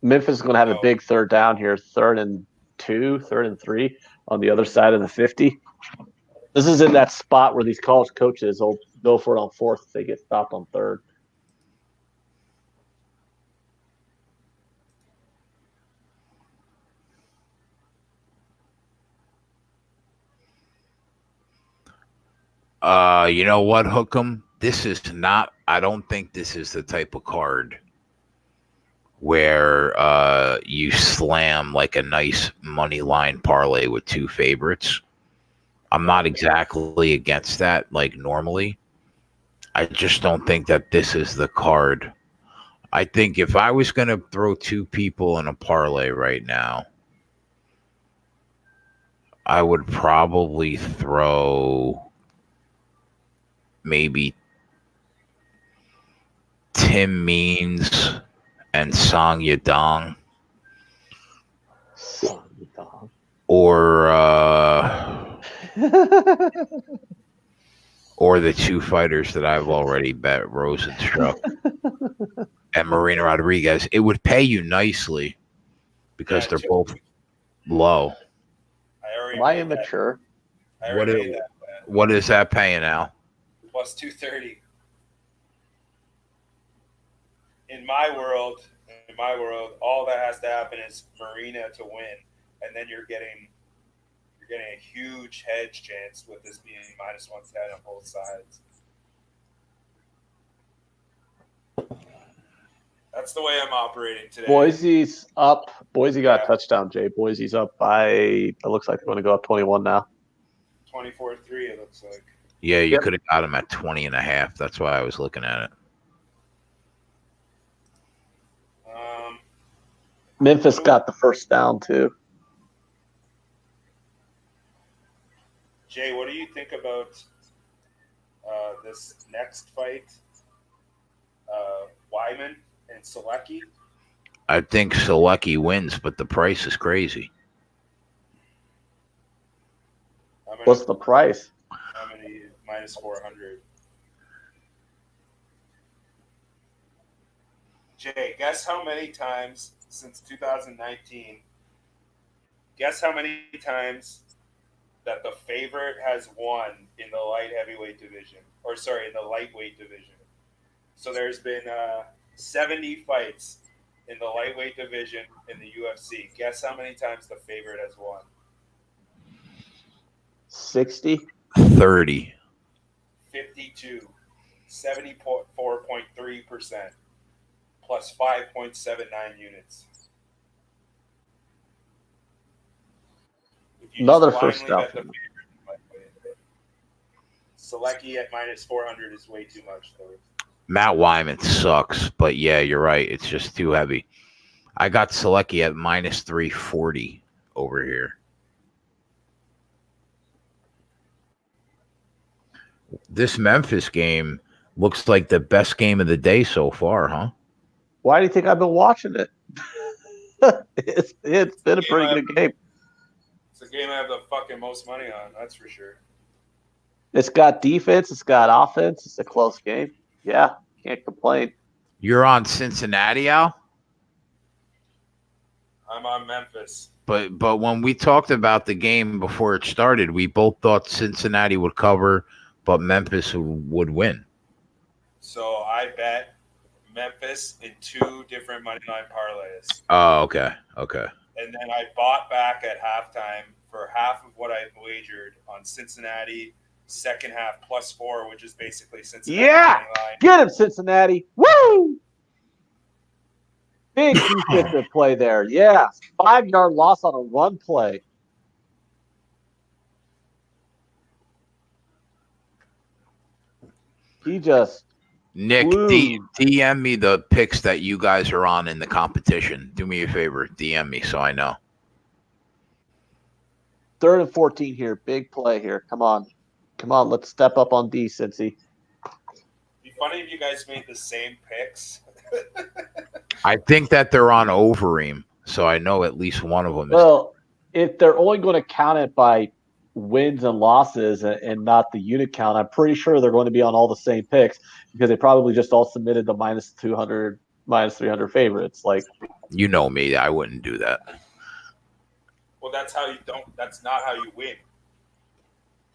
Memphis is going to have a big third down here, 3rd and 2, 3rd and 3 on the other side of the 50. This is in that spot where these college coaches will go for it on 4th if they get stopped on 3rd. You know what, Hookem? This is not. I don't think this is the type of card where you slam like a nice money line parlay with 2 favorites. I'm not exactly against that, like normally. I just don't think that this is the card. I think if I was going to throw 2 people in a parlay right now, I would probably throw maybe Tim Means and Song Yadong. Or or the 2 fighters that I've already bet, Rosenstruck and Marina Rodriguez. It would pay you nicely because they're both low. Am I immature? What is that paying now? Plus 230. In my world, all that has to happen is Marina to win, and then you're getting a huge hedge chance with this being minus 110 on both sides. That's the way I'm operating today. Boise's up. Boise got a touchdown, Jay. Boise's up by, it looks like they're going to go up 21 now. 24-3, it looks like. Yeah, you could have got him at 20.5. That's why I was looking at it. Memphis got the first down, too. Jay, what do you think about this next fight? Wyman and Selecki? I think Selecki wins, but the price is crazy. What's the price? How many? Minus 400. Jay, guess how many times since 2019? Guess how many times that the favorite has won in the light heavyweight division, or sorry, in the lightweight division. So there's been 70 fights in the lightweight division in the UFC. Guess how many times the favorite has won? 60. 30. 52. 74.3% plus 5.79 units. If you Another just first blindly step. bet the favorite, Selecki at -400 is way too much, though. Matt Wyman sucks, but yeah, you're right. It's just too heavy. I got Selecki at -340 over here. This Memphis game looks like the best game of the day so far, huh? Why do you think I've been watching it? It's been a pretty good game. It's the game I have the fucking most money on, that's for sure. It's got defense. It's got offense. It's a close game. Yeah, can't complain. You're on Cincinnati, Al? I'm on Memphis. But when we talked about the game before it started, we both thought Cincinnati would cover, but Memphis would win. So I bet Memphis in 2 different money line parlays. Oh, okay. Okay. And then I bought back at halftime for half of what I wagered on Cincinnati second half +4, which is basically Cincinnati Yeah, money line. get him, Cincinnati. Woo! Big defensive play there. Yeah, 5-yard loss on a run play. He just Nick, flew. DM me the picks that you guys are on in the competition. Do me a favor. DM me so I know. 3rd and 14 here. Big play here. Come on. Let's step up on D, Cincy. It'd be funny if you guys made the same picks. I think that they're on Overeem, so I know at least one of them is. Well, if they're only going to count it by wins and losses and not the unit count, I'm pretty sure they're going to be on all the same picks because they probably just all submitted the -200, -300 favorites. Like, You know me. I wouldn't do that. Well, that's not how you win.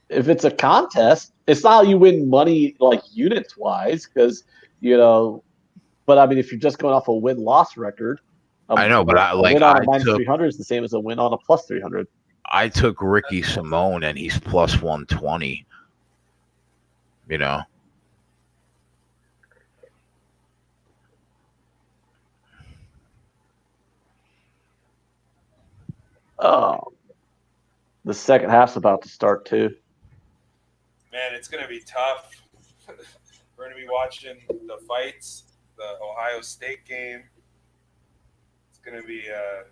if it's a contest, it's not how you win money like units wise, because But I mean, if you're just going off a win-loss record, I know, but a win on a -300 is the same as a win on a +300. I took Ricky Simone, and he's +120. You know. Oh, the second half's about to start too. Man, it's going to be tough. We're going to be watching the fights, the Ohio State game. It's going to be a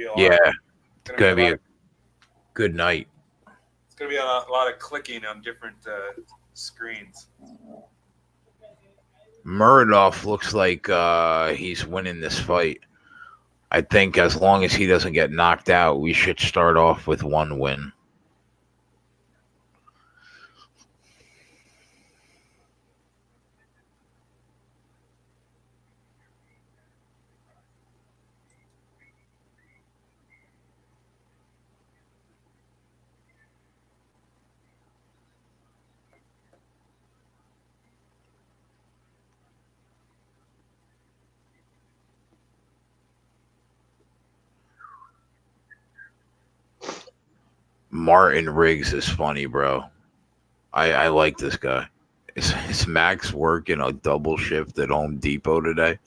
lot. Yeah, it's gonna be a good night. It's going to be a lot of clicking on different screens. Muradov looks like he's winning this fight. I think as long as he doesn't get knocked out, we should start off with one win. Martin Riggs is funny, bro. I like this guy. Is Max working a double shift at Home Depot today?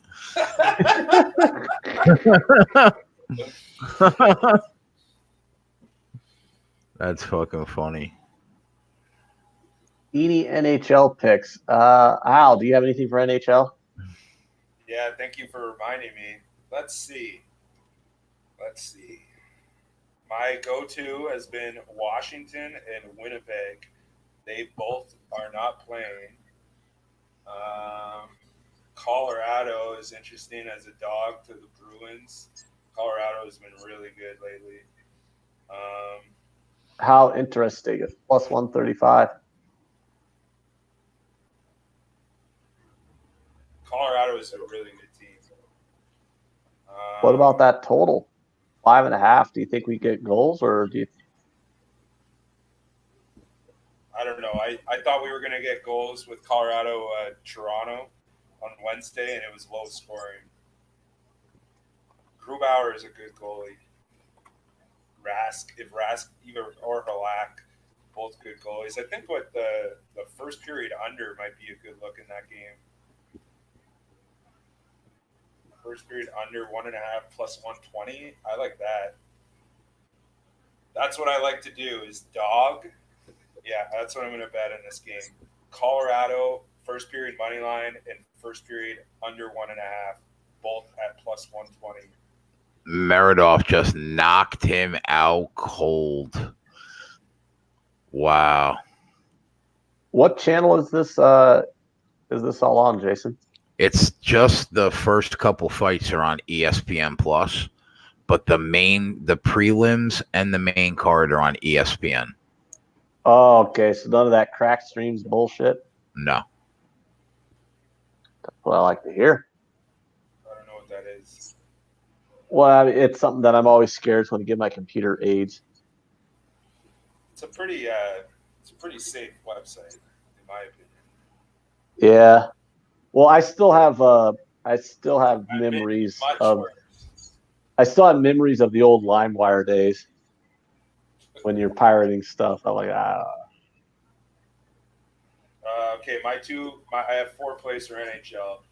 That's fucking funny. Any NHL picks? Al, do you have anything for NHL? Yeah, thank you for reminding me. Let's see. My go-to has been Washington and Winnipeg. They both are not playing. Colorado is interesting as a dog to the Bruins. Colorado has been really good lately. How interesting. It's +135. Colorado is a really good team. What about that total? 5.5. Do you think we get goals, or do you? I don't know. I thought we were going to get goals with Colorado, Toronto on Wednesday, and it was low scoring. Grubauer is a good goalie. Rask either or Halak, both good goalies. I think what the first period under might be a good look in that game. First period under 1.5 plus 120. I like that. That's what I like to do is dog. Yeah, that's what I'm going to bet in this game. Colorado, first period money line, and first period under 1.5, both at plus 120. Meredith just knocked him out cold. Wow. What channel is this? Is this all on, Jason? It's just the first couple fights are on ESPN Plus, but the prelims and the main card are on ESPN. Oh, okay. So none of that crack streams bullshit. No. That's what I like to hear. I don't know what that is. Well, I mean, it's something that I'm always scared when I give my computer aids. It's a pretty safe website, in my opinion. Yeah. Well, I still have memories of. I still have memories of the old LimeWire days when you're pirating stuff. I'm like, Okay, I have 4 plays for NHL.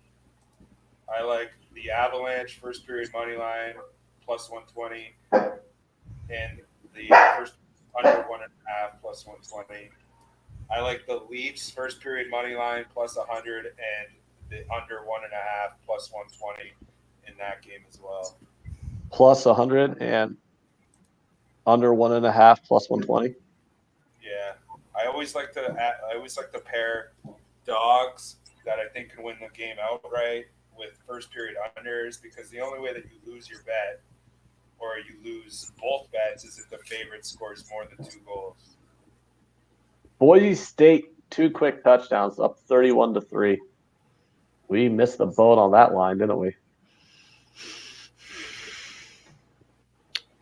I like the Avalanche first period money line plus 120, and the first under 1.5 plus 120. I like the Leafs first period money line plus 100 and the under 1.5 plus 120 in that game as well. plus 100 and under 1.5 plus 120. Yeah, I always like to pair dogs that I think can win the game outright with first period unders, because the only way that you lose your bet or you lose both bets is if the favorite scores more than 2 goals. Boise State 2 quick touchdowns, up 31-3. We missed the boat on that line, didn't we?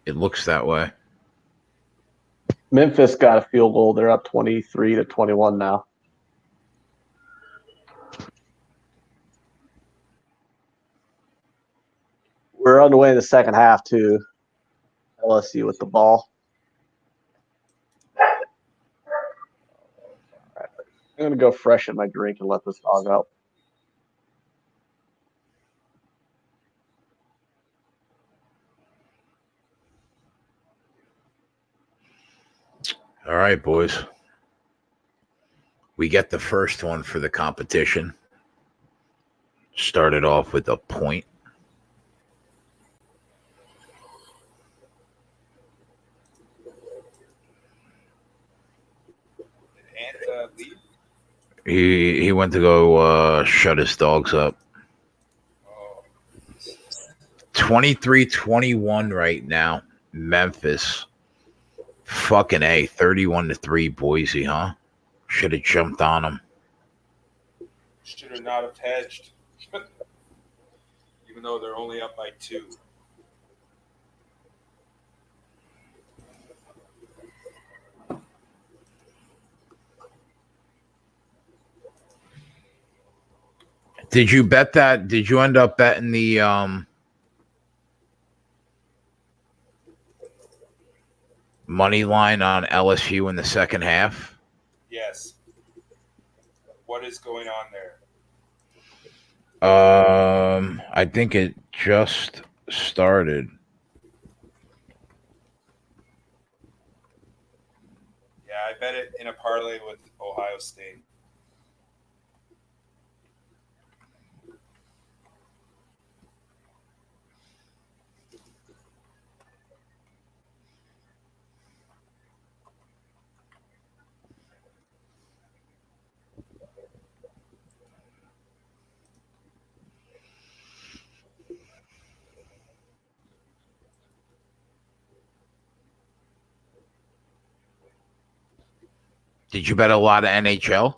It looks that way. Memphis got a field goal. They're up 23-21 now. We're underway in the second half, too. LSU with the ball. I'm going to go freshen my drink and let this dog out. All right, boys. We get the first one for the competition. Started off with a point. And leave. He went to go shut his dogs up. 23-21 right now. Memphis. Fucking A. 31-3 Boise, huh? Should have jumped on them. Should have not have hedged. Even though they're only up by 2. Did you bet that? Did you end up betting the money line on LSU in the second half? Yes. What is going on there? I think it just started. Yeah, I bet it in a parlay with Ohio State. Did you bet a lot of NHL?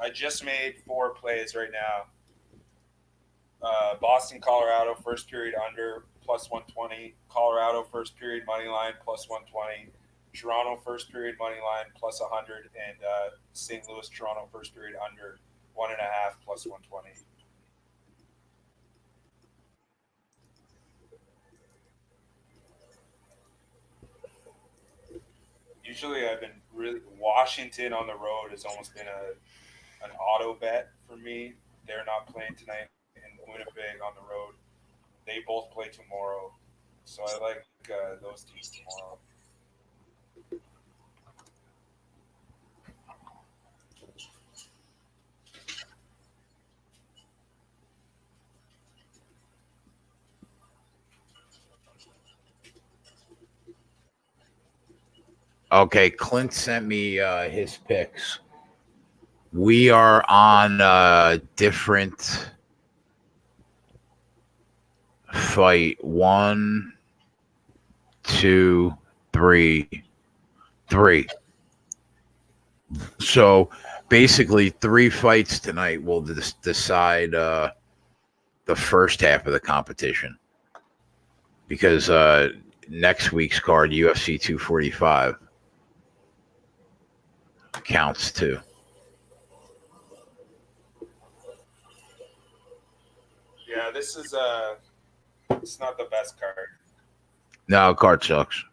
I just made 4 plays right now. Boston, Colorado, first period under, plus 120. Colorado, first period money line, plus 120. Toronto first period money line plus 100, and St. Louis Toronto first period under 1.5 plus 120. Usually, I've been really Washington on the road has almost been an auto bet for me. They're not playing tonight, and Winnipeg on the road. They both play tomorrow, so I like those teams tomorrow. Okay, Clint sent me his picks. We are on different fight. 1, 2, 3. So basically, 3 fights tonight will decide the first half of the competition. Because next week's card, UFC 245, counts too. Yeah, this is it's not the best card. No, card sucks.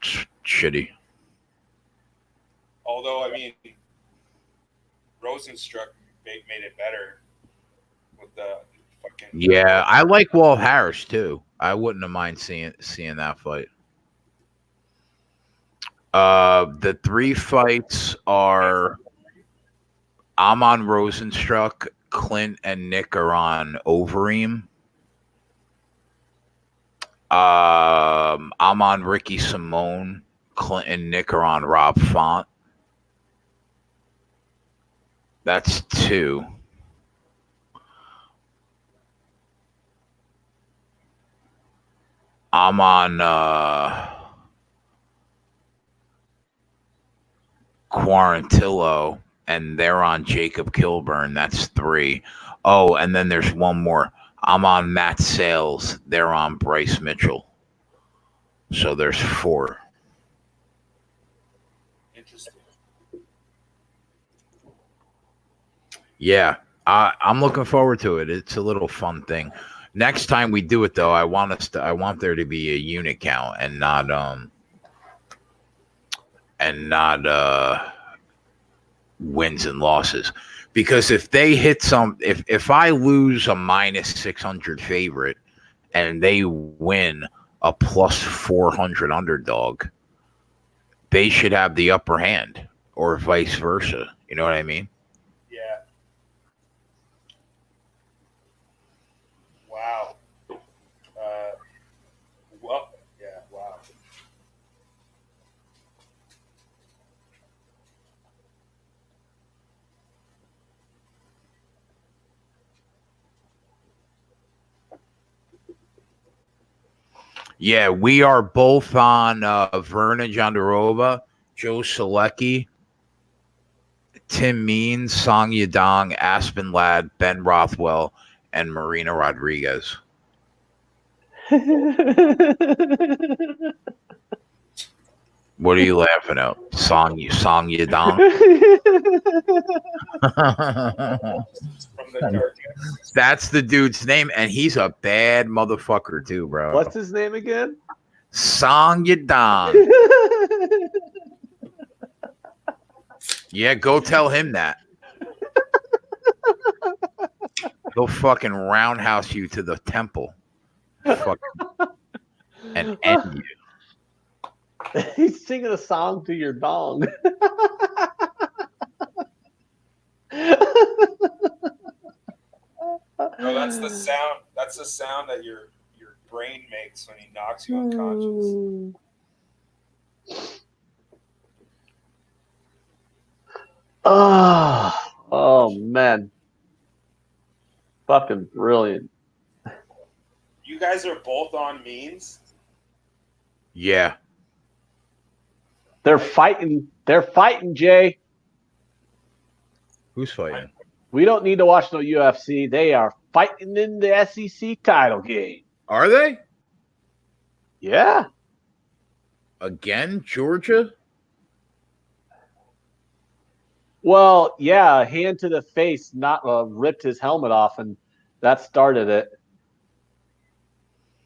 It's shitty. Although, I mean, Rosenstruck made it better with the fucking. Yeah, I like Walt Harris too. I wouldn't have mind seeing that fight. The 3 fights are I'm on Rosenstruck, Clint and Nick are on Overeem. I'm on Ricky Simone, Clint and Nick are on Rob Font. That's 2. I'm on Quarantillo, and they're on Jacob Kilburn. That's 3. Oh, and then there's one more. I'm on Matt Sales. They're on Bryce Mitchell. So there's 4. Interesting. Yeah, I'm looking forward to it. It's a little fun thing. Next time we do it, though, I want there to be a unit count and not wins and losses. Because if they hit if I lose a minus 600 favorite and they win a plus 400 underdog, they should have the upper hand, or vice versa. You know what I mean? Yeah. Wow. Well, yeah, wow. Yeah, we are both on Verna Jandarova, Joe Selecki, Tim Means, Song Yadong, Aspen Ladd, Ben Rothwell, and Marina Rodriguez. What are you laughing at? Song Yadong? From the darkness. That's the dude's name, and he's a bad motherfucker too, bro. What's his name again? Song Yadong. Yeah, go tell him that. He'll fucking roundhouse you to the temple. Fucking, and end you. He's singing a song to your dong. No, that's the sound. That's the sound that your brain makes when he knocks you unconscious. Oh man. Fucking brilliant. You guys are both on Means. Yeah. They're fighting. They're fighting, Jay. Who's fighting? We don't need to watch no UFC. They are fighting in the SEC title game. Are they? Yeah. Again, Georgia? Well, yeah, hand to the face, not ripped his helmet off, and that started it.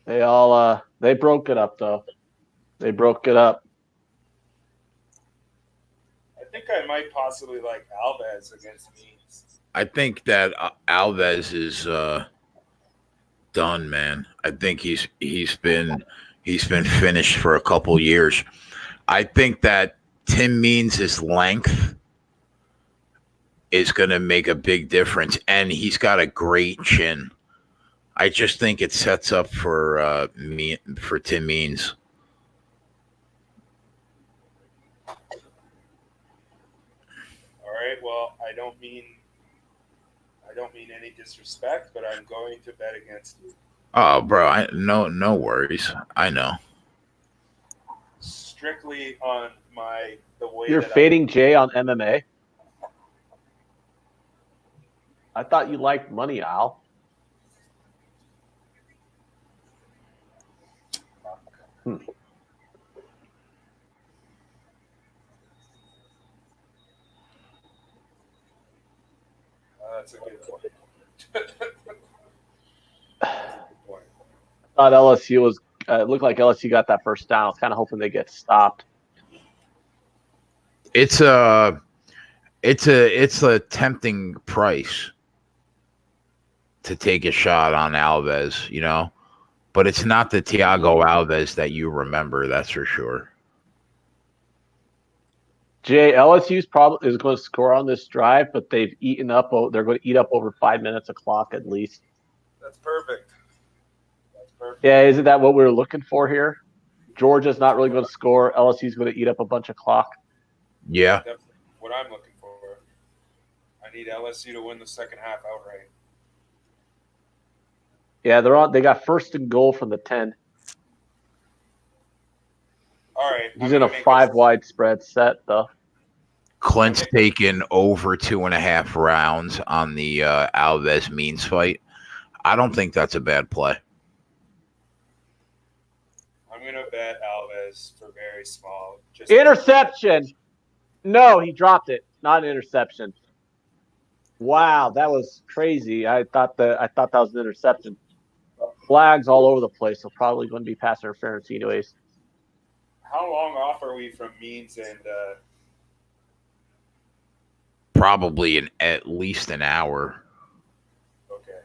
They broke it up though. They broke it up. I think I might possibly like Alves against Means. I think that Alves is done, man. I think he's been finished for a couple years. I think that Tim Means' length is going to make a big difference, and he's got a great chin. I just think it sets up for Tim Means. All right. Well, I don't mean any disrespect, but I'm going to bet against you. Oh, bro, no worries. I know. Strictly on the way You're fading Jay on MMA. I thought you liked money, Al. That's a good point. I thought LSU was. It looked like LSU got that first down. I was kind of hoping they get stopped. It's a tempting price to take a shot on Alves, you know, but it's not the Thiago Alves that you remember. That's for sure. Jay, LSU's probably is going to score on this drive, but they've eaten up. They're going to eat up over 5 minutes of clock at least. That's perfect. Yeah, isn't that what we're looking for here? Georgia's not really going to score. LSU's going to eat up a bunch of clock. Yeah. That's what I'm looking for. I need LSU to win the second half outright. Yeah, they got first and goal from the 10. All right. He's in a 5-wide spread set, though. Clint's taken over 2.5 rounds on the Alves Means fight. I don't think that's a bad play. I'm going to bet Alves for very small. Interception. No, he dropped it. Not an interception. Wow, that was crazy. I thought that was an interception. Flags all over the place, so probably going to be pass interference anyways. How long off are we from Means and Probably at least an hour. Okay.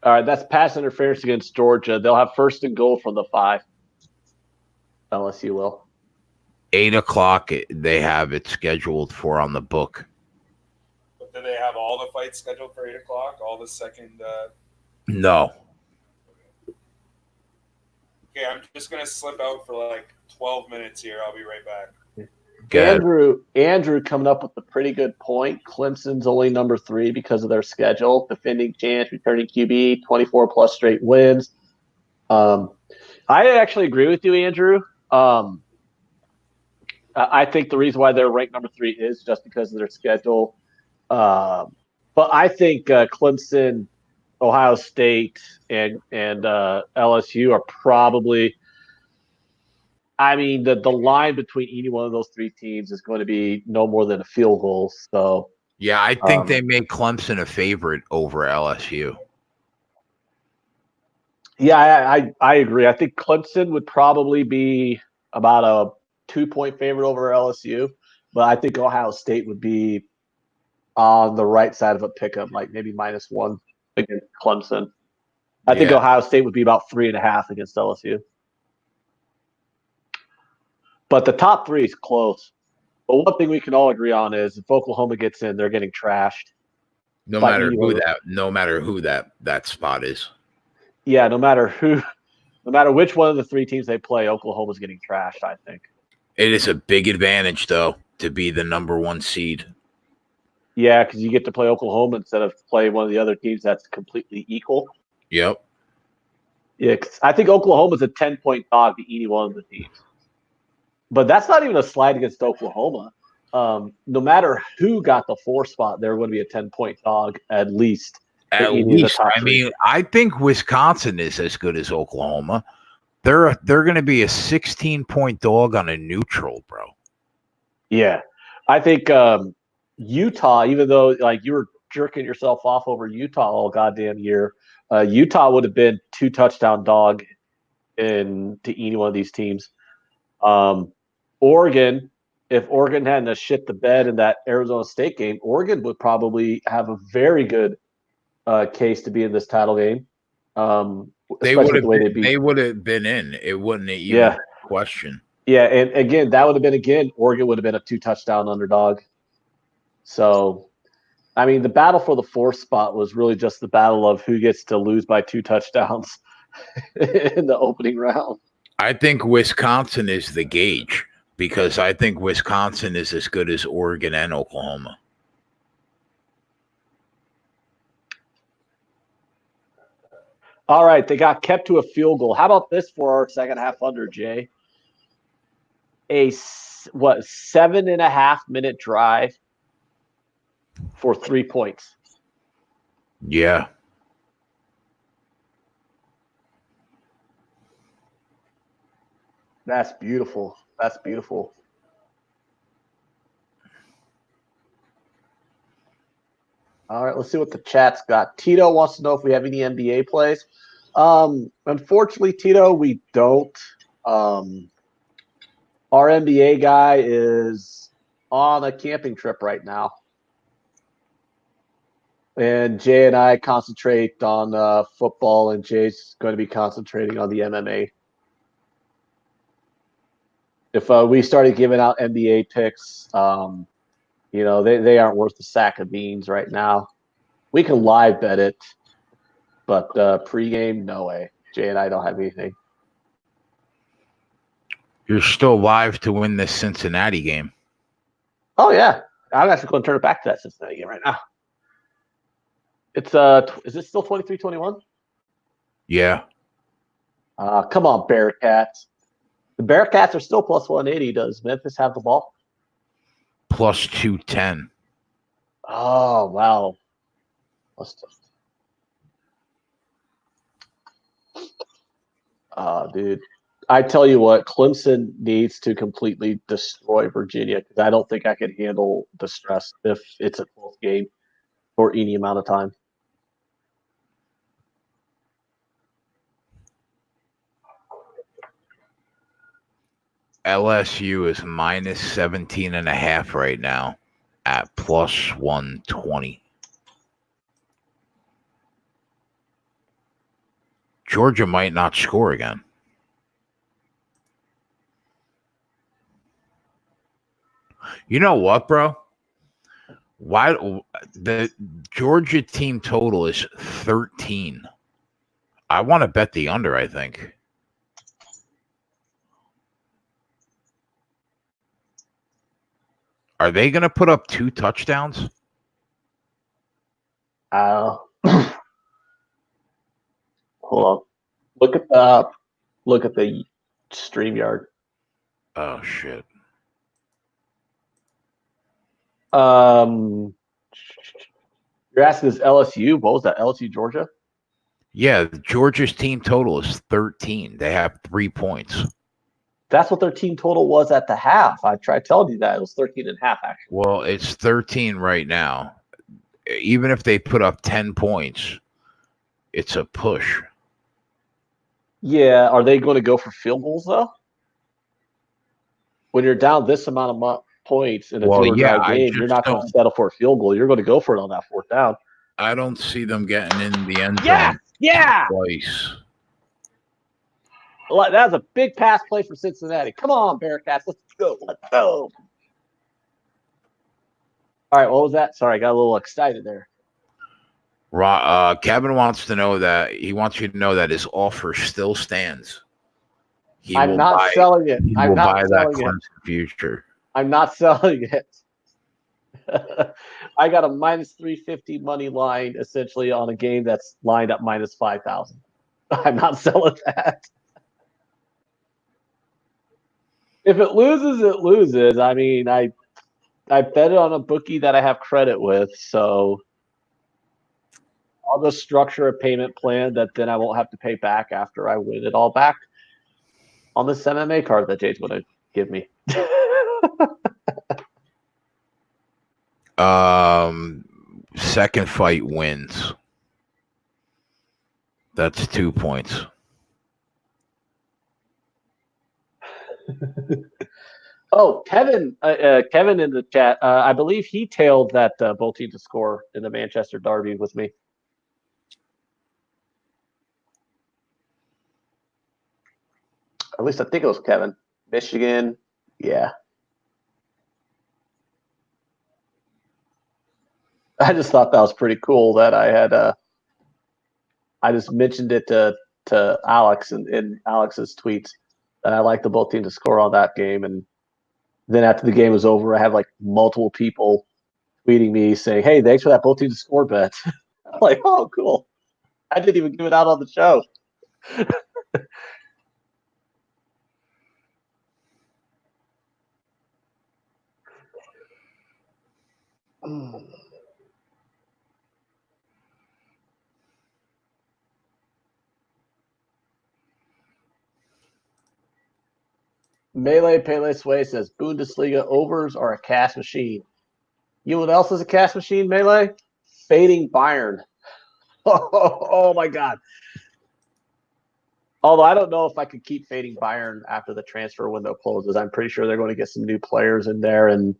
All right, that's pass interference against Georgia. They'll have first and goal from the 5. LSU will. 8 o'clock, they have it scheduled for on the book. But do they have all the fights scheduled for 8 o'clock? All the second? No. Okay, I'm just going to slip out for like 12 minutes here. I'll be right back. Andrew coming up with a pretty good point. Clemson's only number 3 because of their schedule. Defending champs, returning QB, 24+ straight wins. I actually agree with you, Andrew. I think the reason why they're ranked number 3 is just because of their schedule. But I think Clemson, Ohio State, and LSU are probably. I mean, the line between any one of those 3 teams is going to be no more than a field goal. So yeah, I think they make Clemson a favorite over LSU. Yeah, I agree. I think Clemson would probably be about a 2-point favorite over LSU, but I think Ohio State would be on the right side of a pickup, like maybe -1 against Clemson. I think Ohio State would be about 3.5 against LSU. But the top 3 is close. But one thing we can all agree on is if Oklahoma gets in, they're getting trashed. No matter who that spot is. Yeah, no matter which one of the 3 teams they play, Oklahoma's getting trashed, I think. It is a big advantage, though, to be the number 1 seed. Yeah, because you get to play Oklahoma instead of play one of the other teams that's completely equal. Yep. Yeah, cause I think Oklahoma's a 10-point dog to any one of the teams. But that's not even a slide against Oklahoma. No matter who got the 4 spot, they're going to be a 10-point dog at least. At any of the least, top I three. mean, I think Wisconsin is as good as Oklahoma. They're going to be a 16-point dog on a neutral, bro. Yeah, I think Utah, even though like you were jerking yourself off over Utah all goddamn year, Utah would have been 2-touchdown dog to any one of these teams. Oregon, if Oregon hadn't have shit the bed in that Arizona State game, Oregon would probably have a very good case to be in this title game. They Especially would with the way have they beat. they would have been in. It wouldn't have even Yeah. question. Yeah, and again, that would have been Oregon would have been a 2-touchdown underdog. So, I mean, the battle for the fourth spot was really just the battle of who gets to lose by 2 touchdowns in the opening round. I think Wisconsin is the gauge because I think Wisconsin is as good as Oregon and Oklahoma. All right, they got kept to a field goal. How about this for our second half under, Jay? A 7.5-minute drive for 3 points. Yeah. That's beautiful. That's beautiful. All right, let's see what the chat's got. Tito wants to know if we have any NBA plays. Unfortunately, Tito, we don't. Our NBA guy is on a camping trip right now. And Jay and I concentrate on football, and Jay's going to be concentrating on the MMA. If we started giving out NBA picks, they aren't worth the sack of beans right now. We can live bet it, but pregame, no way. Jay and I don't have anything. You're still live to win this Cincinnati game. Oh, yeah. I'm actually going to turn it back to that Cincinnati game right now. It's is it still 23-21? Yeah. Come on, Bearcats. The Bearcats are still plus 180. Does Memphis have the ball? Plus 210. Oh, wow. Dude. I tell you what, Clemson needs to completely destroy Virginia because I don't think I could handle the stress if it's a close game for any amount of time. LSU is minus 17.5 right now at plus 120. Georgia might not score again. You know what, bro? Why the Georgia team total is 13. I want to bet the under, I think. Are they going to put up 2 touchdowns? Hold on. Look at the StreamYard. Oh shit. You're asking is LSU? What was that? LSU Georgia? Yeah, Georgia's team total is 13. They have 3 points. That's what their team total was at the half. I tried telling you that. It was 13.5, actually. Well, it's 13 right now. Even if they put up 10 points, it's a push. Yeah. Are they going to go for field goals, though? When you're down this amount of points in a do-or-die game, you're not going to settle for a field goal. You're going to go for it on that 4th down. I don't see them getting in the end zone twice. Well, that was a big pass play for Cincinnati. Come on, Bearcats. Let's go. Let's go. All right, what was that? Sorry, I got a little excited there. Kevin wants to know that he wants you to know that his offer still stands. I'm not selling it. He will buy that Clemson future. I'm not selling it. I got a minus 350 money line essentially on a game that's lined up minus 5,000. I'm not selling that. If it loses, it loses. I mean, I bet it on a bookie that I have credit with, so I'll just structure a payment plan that then I won't have to pay back after I win it all back on this MMA card that Jade's going to give me. Second fight wins. That's 2 points. Oh, Kevin in the chat. I believe he tailed that both teams to score in the Manchester Derby with me. At least I think it was Kevin. Michigan. Yeah. I just thought that was pretty cool that I had I just mentioned it to Alex in Alex's tweets that I like the both teams to score on that game. And then after the game was over, I had like multiple people tweeting me saying, "Hey, thanks for that both teams to score bet." I'm like, "Oh, cool. I didn't even give it out on the show." Melee Pele Sway says Bundesliga overs are a cash machine. You know what else is a cash machine, Melee? Fading Bayern. Oh my God. Although I don't know if I could keep fading Bayern after the transfer window closes. I'm pretty sure they're going to get some new players in there. And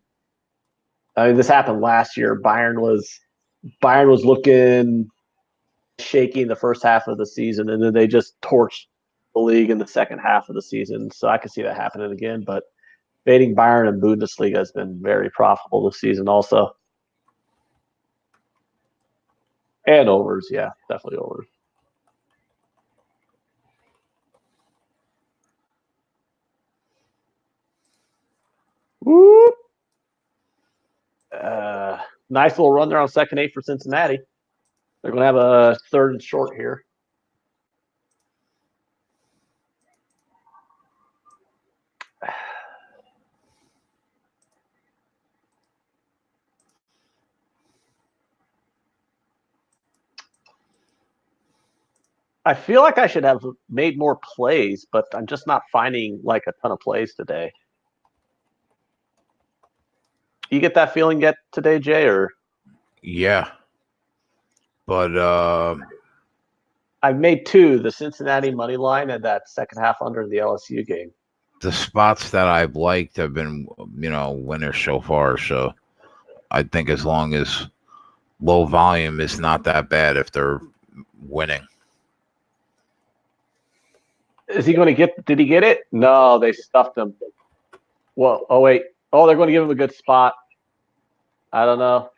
I mean, this happened last year. Bayern was looking shaky in the first half of the season, and then they just torched the league in the second half of the season. So I could see that happening again. But fading Bayern in Bundesliga has been very profitable this season also. And overs, yeah, definitely overs. Whoop. Nice little run there on second 8 for Cincinnati. They're going to have a third and short here. I feel like I should have made more plays, but I'm just not finding like a ton of plays today. You get that feeling yet today, Jay? Or yeah, but I've made 2: the Cincinnati money line and that second half under in the LSU game. The spots that I've liked have been, winners so far. So I think as long as low volume is not that bad if they're winning. Is he going to get? Did he get it? No, they stuffed him. Well, oh wait. Oh, they're going to give him a good spot. I don't know.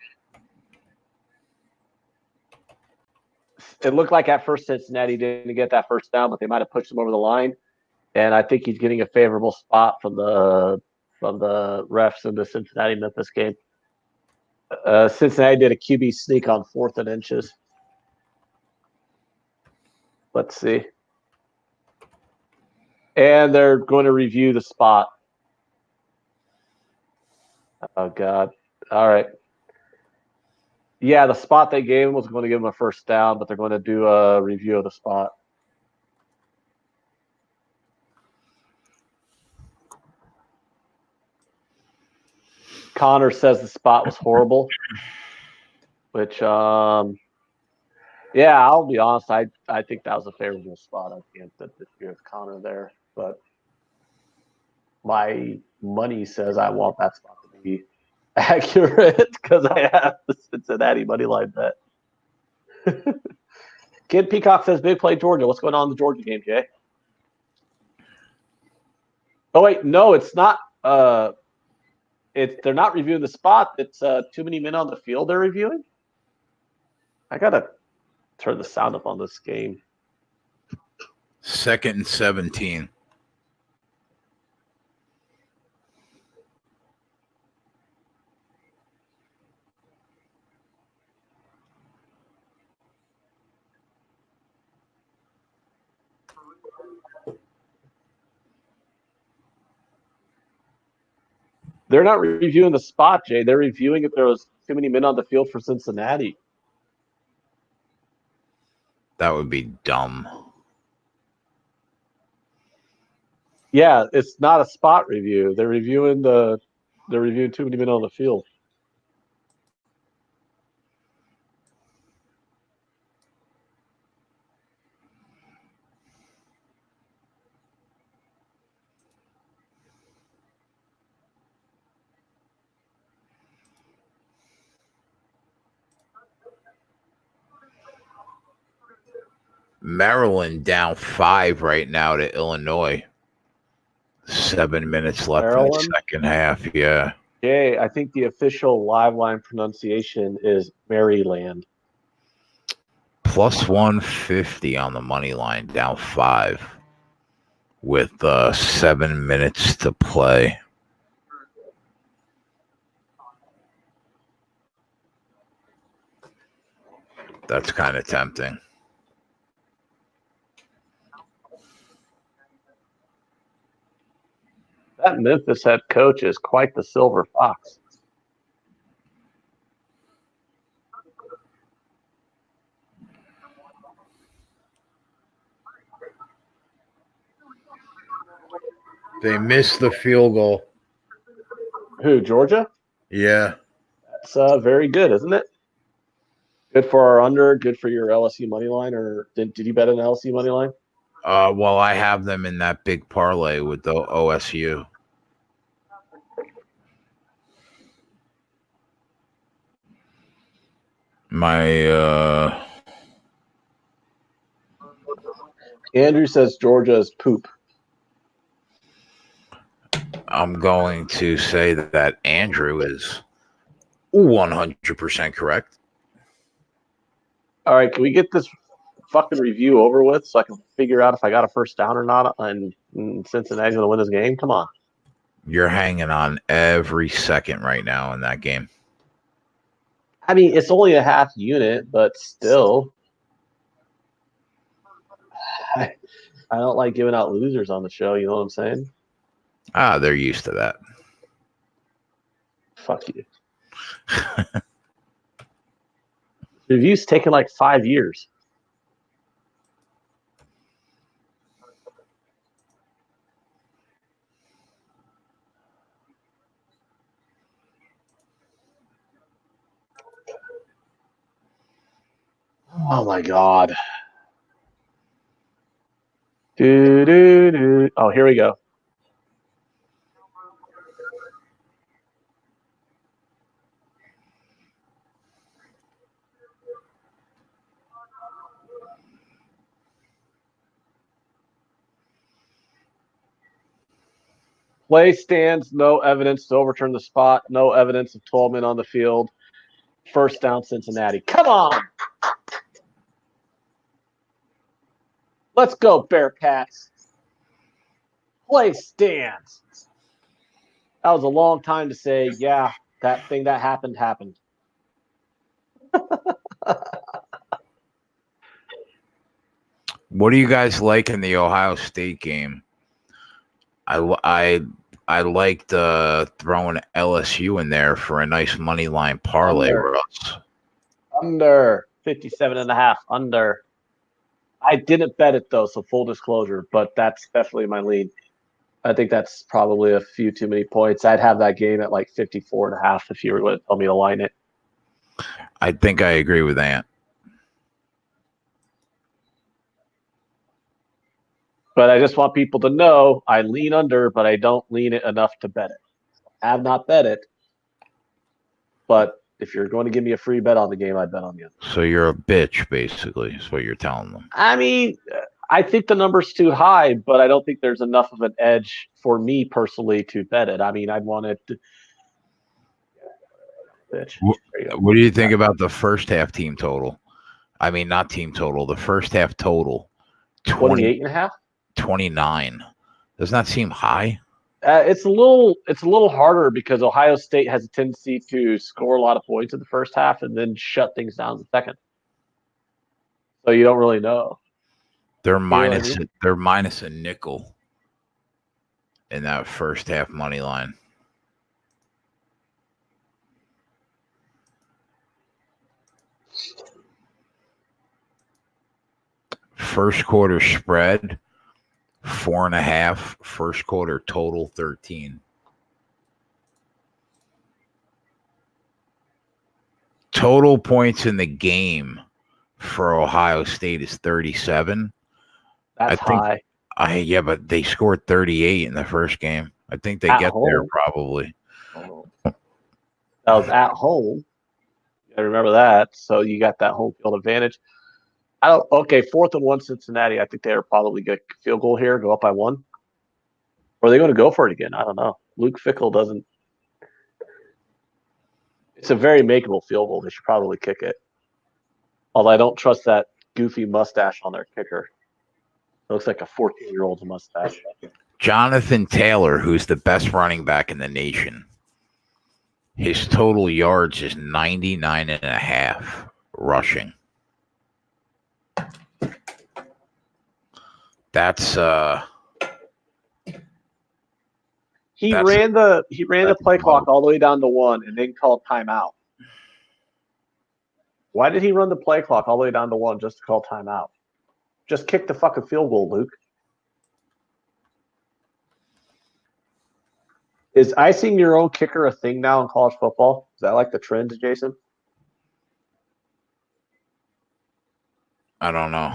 It looked like at first Cincinnati didn't get that first down, but they might have pushed him over the line. And I think he's getting a favorable spot from the refs in the Cincinnati-Memphis game. Cincinnati did a QB sneak on 4th and inches. Let's see. And they're going to review the spot. Oh, God. All right. Yeah, the spot they gave him was going to give him a first down, but they're going to do a review of the spot. Connor says the spot was horrible, which, yeah, I'll be honest. I think that was a favorable spot. I can't disagree with Connor there, but my money says I want that spot to be accurate because I have the Cincinnati money line bet. Kid Peacock says big play Georgia. What's going on in the Georgia game, Jay? Oh wait, no, it's not. They're not reviewing the spot. It's too many men on the field they're reviewing. I gotta turn the sound up on this game. 2nd and 17. They're not reviewing the spot, Jay. They're reviewing if there was too many men on the field for Cincinnati. That would be dumb. Yeah, it's not a spot review. They're reviewing too many men on the field. Maryland down 5 right now to Illinois. 7 minutes left in the Maryland? second half. Yeah. Jay, I think the official live line pronunciation is Maryland. Plus 150 on the money line, down 5 with 7 minutes to play. That's kind of tempting. That Memphis head coach is quite the silver fox. They missed the field goal. Who, Georgia? Yeah. That's very good, isn't it? Good for our under, good for your LSU money line, or did you bet an LSU money line? Well, I have them in that big parlay with the OSU. Andrew says Georgia is poop. I'm going to say that Andrew is 100% correct. All right, can we get this fucking review over with so I can figure out if I got a first down or not and Cincinnati's going to win this game? Come on. You're hanging on every second right now in that game. I mean, it's only a half unit, but still. I don't like giving out losers on the show. You know what I'm saying? They're used to that. Fuck you. Review's taken like 5 years. Oh my god. Oh, here we go. Play stands, no evidence to overturn the spot, no evidence of 12 men on the field. First down, Cincinnati. Come on! Let's go, Bearcats. Play stands. That was a long time to say, yeah, that thing that happened. What do you guys like in the Ohio State game? I liked throwing LSU in there for a nice money line parlay, Russ. Under 57.5. Under. I didn't bet it though, so full disclosure, but that's definitely my lead. I think that's probably a few too many points. I'd have that game at like 54.5 if you were going to tell me to line it. I think I agree with Ant. But I just want people to know I lean under, but I don't lean it enough to bet it. I have not bet it, but if you're going to give me a free bet on the game, I'd bet on the under. So you're a bitch, basically, is what you're telling them. I mean, I think the number's too high, but I don't think there's enough of an edge for me personally to bet it. I mean, I'd want it to. Bitch. What do you think about the first half team total? I mean, not team total, the first half total. 28.5? 29. Does not seem high. It's a little harder because Ohio State has a tendency to score a lot of points in the first half and then shut things down in the second. So you don't really know. They're minus a nickel in that first half money line. First quarter spread 4.5. First quarter total 13. Total points in the game for Ohio State is 37. That's high. Yeah, but they scored 38 in the first game. I think they get there probably. Oh. That was at home. I remember that. So you got that home field advantage. Okay, 4th and 1 Cincinnati. I think they're probably get a field goal here, go up by 1. Or are they going to go for it again? I don't know. Luke Fickell doesn't. It's a very makeable field goal. They should probably kick it. Although I don't trust that goofy mustache on their kicker. It looks like a 14-year-old's mustache. Jonathan Taylor, who's the best running back in the nation, his total yards is 99.5 rushing. That's He ran the play clock all the way down to 1 and then called timeout. Why did he run the play clock all the way down to 1 just to call timeout? Just kick the fucking field goal, Luke. Is icing your own kicker a thing now in college football? Is that like the trend, Jason? I don't know.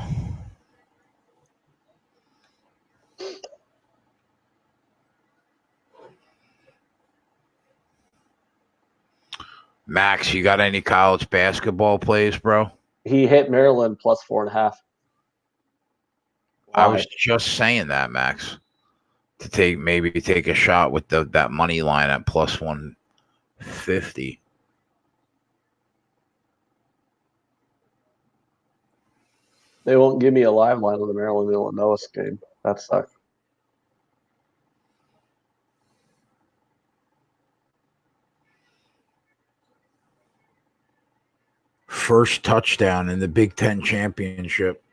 Max, you got any college basketball plays, bro? He hit Maryland plus 4.5. I was just saying that, Max, to maybe take a shot with that money line at plus 150. They won't give me a live line on the Maryland Illinois game. That sucks. First touchdown in the Big Ten championship.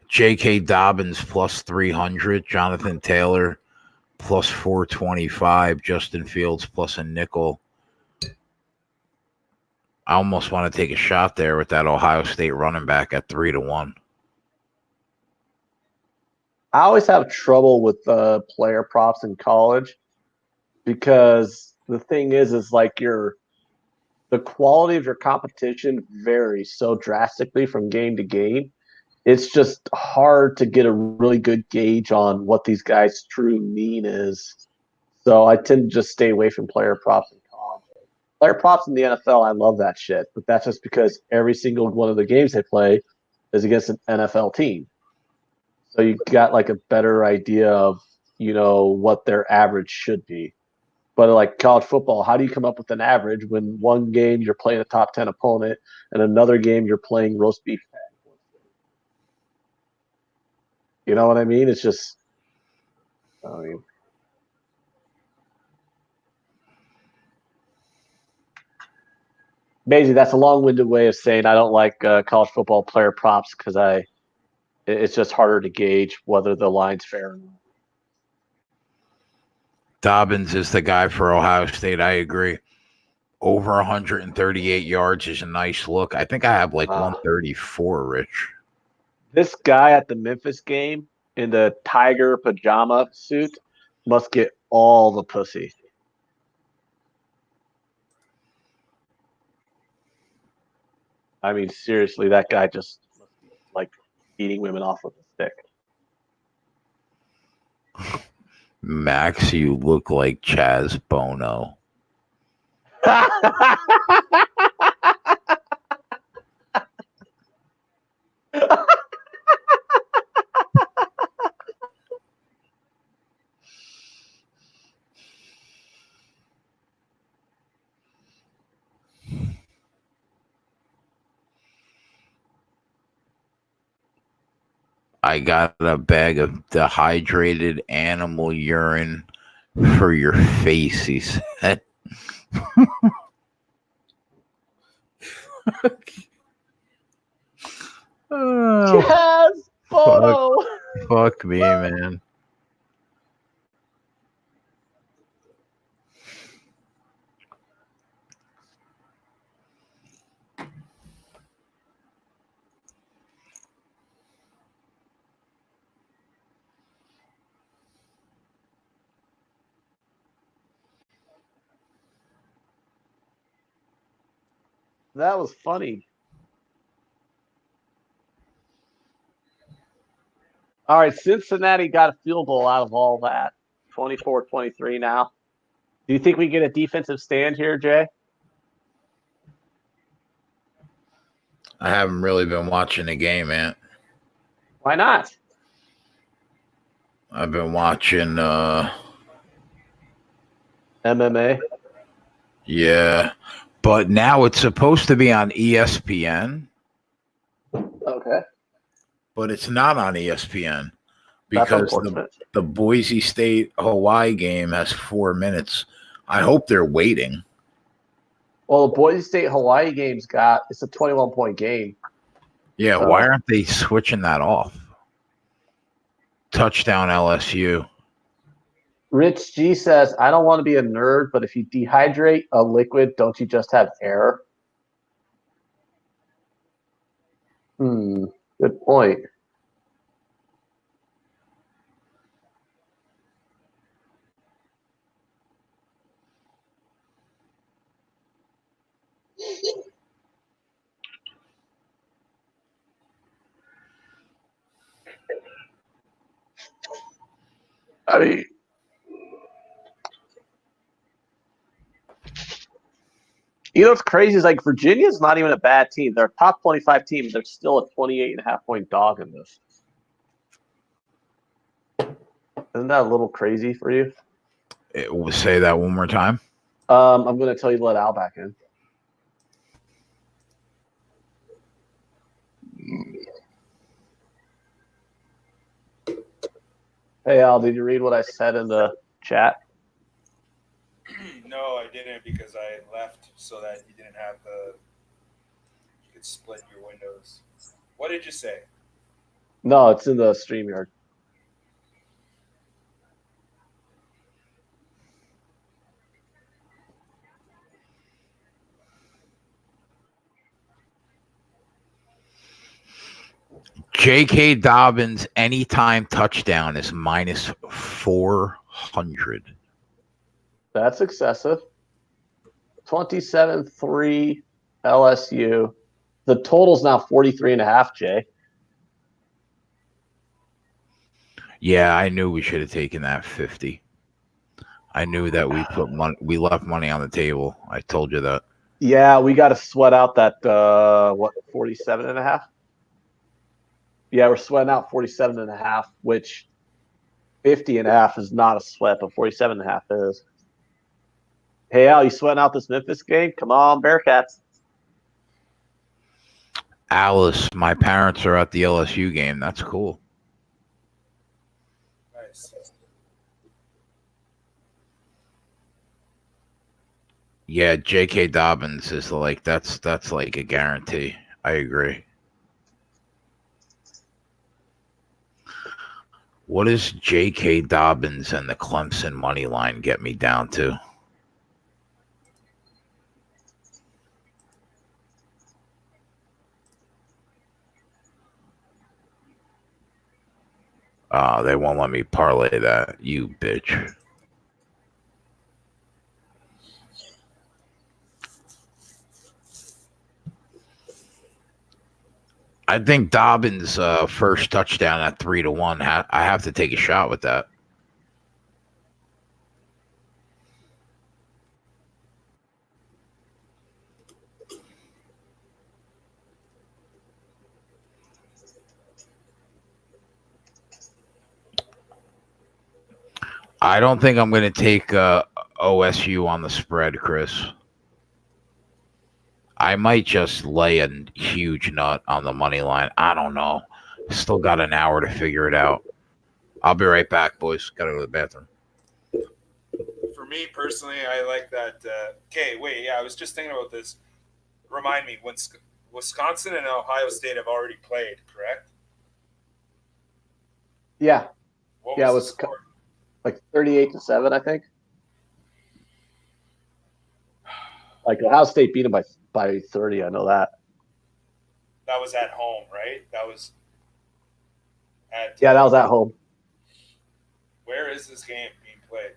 J.K. Dobbins plus 300. Jonathan Taylor plus 425. Justin Fields plus a nickel. I almost want to take a shot there with that Ohio State running back at 3-1. I always have trouble with player props in college because the thing is like the quality of your competition varies so drastically from game to game. It's just hard to get a really good gauge on what these guys' true mean is. So I tend to just stay away from player props in college. Player props in the NFL, I love that shit, but that's just because every single one of the games they play is against an NFL team. So you got like a better idea of, what their average should be. But like college football, how do you come up with an average when one game you're playing a top 10 opponent and another game you're playing roast beef? You know what I mean? It's just, basically that's a long-winded way of saying I don't like college football player props because it's just harder to gauge whether the line's fair or not. Dobbins is the guy for Ohio State. I agree. Over 138 yards is a nice look. I think I have like 134, Rich. This guy at the Memphis game in the tiger pajama suit must get all the pussy. I mean, seriously, that guy just must be like beating women off with a stick. Max, you look like Chaz Bono. I got a bag of dehydrated animal urine for your face, he said. Oh, Yes, Bono. Fuck me, man. That was funny. All right, Cincinnati got a field goal out of all that. 24-23 now. Do you think we get a defensive stand here, Jay? I haven't really been watching the game, man. Why not? I've been watching MMA. Yeah. But now it's supposed to be on ESPN, Okay. but it's not on ESPN That's because unfortunate. the Boise State Hawaii game has 4 minutes. I hope they're waiting. Well, the Boise State Hawaii game's it's a 21-point game. Yeah, So, why aren't they switching that off? Touchdown LSU. Rich G says, I don't want to be a nerd, but if you dehydrate a liquid, don't you just have air? Good point. I mean, you know what's crazy is like Virginia's not even a bad team. They're a top 25 team. They're still a 28.5-point dog in this. Isn't that a little crazy for you? Say that one more time. I'm going to tell you to let Al back in. Hey, Al, did you read what I said in the chat? No, I didn't because I left so that you didn't have you could split your windows. What did you say? No, it's in the StreamYard. J.K. Dobbins anytime touchdown is minus 400. That's excessive. 27-3 LSU. The total's now 43.5, Jay. Yeah, I knew we should have taken that 50. I knew that we left money on the table. I told you that. Yeah, we got to sweat out that 47.5. Yeah, we're sweating out 47.5, which 50.5 is not a sweat, but 47.5 is. Hey, Al, you sweating out this Memphis game? Come on, Bearcats. Alice, my parents are at the LSU game. That's cool. Nice. Yeah, J.K. Dobbins is like that's like a guarantee. I agree. What does J.K. Dobbins and the Clemson money line get me down to? They won't let me parlay that, you bitch. I think Dobbins' first touchdown at 3-1. I have to take a shot with that. I don't think I'm going to take OSU on the spread, Chris. I might just lay a huge nut on the money line. I don't know. Still got an hour to figure it out. I'll be right back, boys. Got to go to the bathroom. For me personally, I like that. Okay, wait. Yeah, I was just thinking about this. Remind me, when Wisconsin and Ohio State have already played, correct? Yeah. What Yeah, was the score? Like 38-7, I think. Like Ohio State beat them by 30. I know that. That was at home, right? That was at. Yeah, that was at home. Where is this game being played?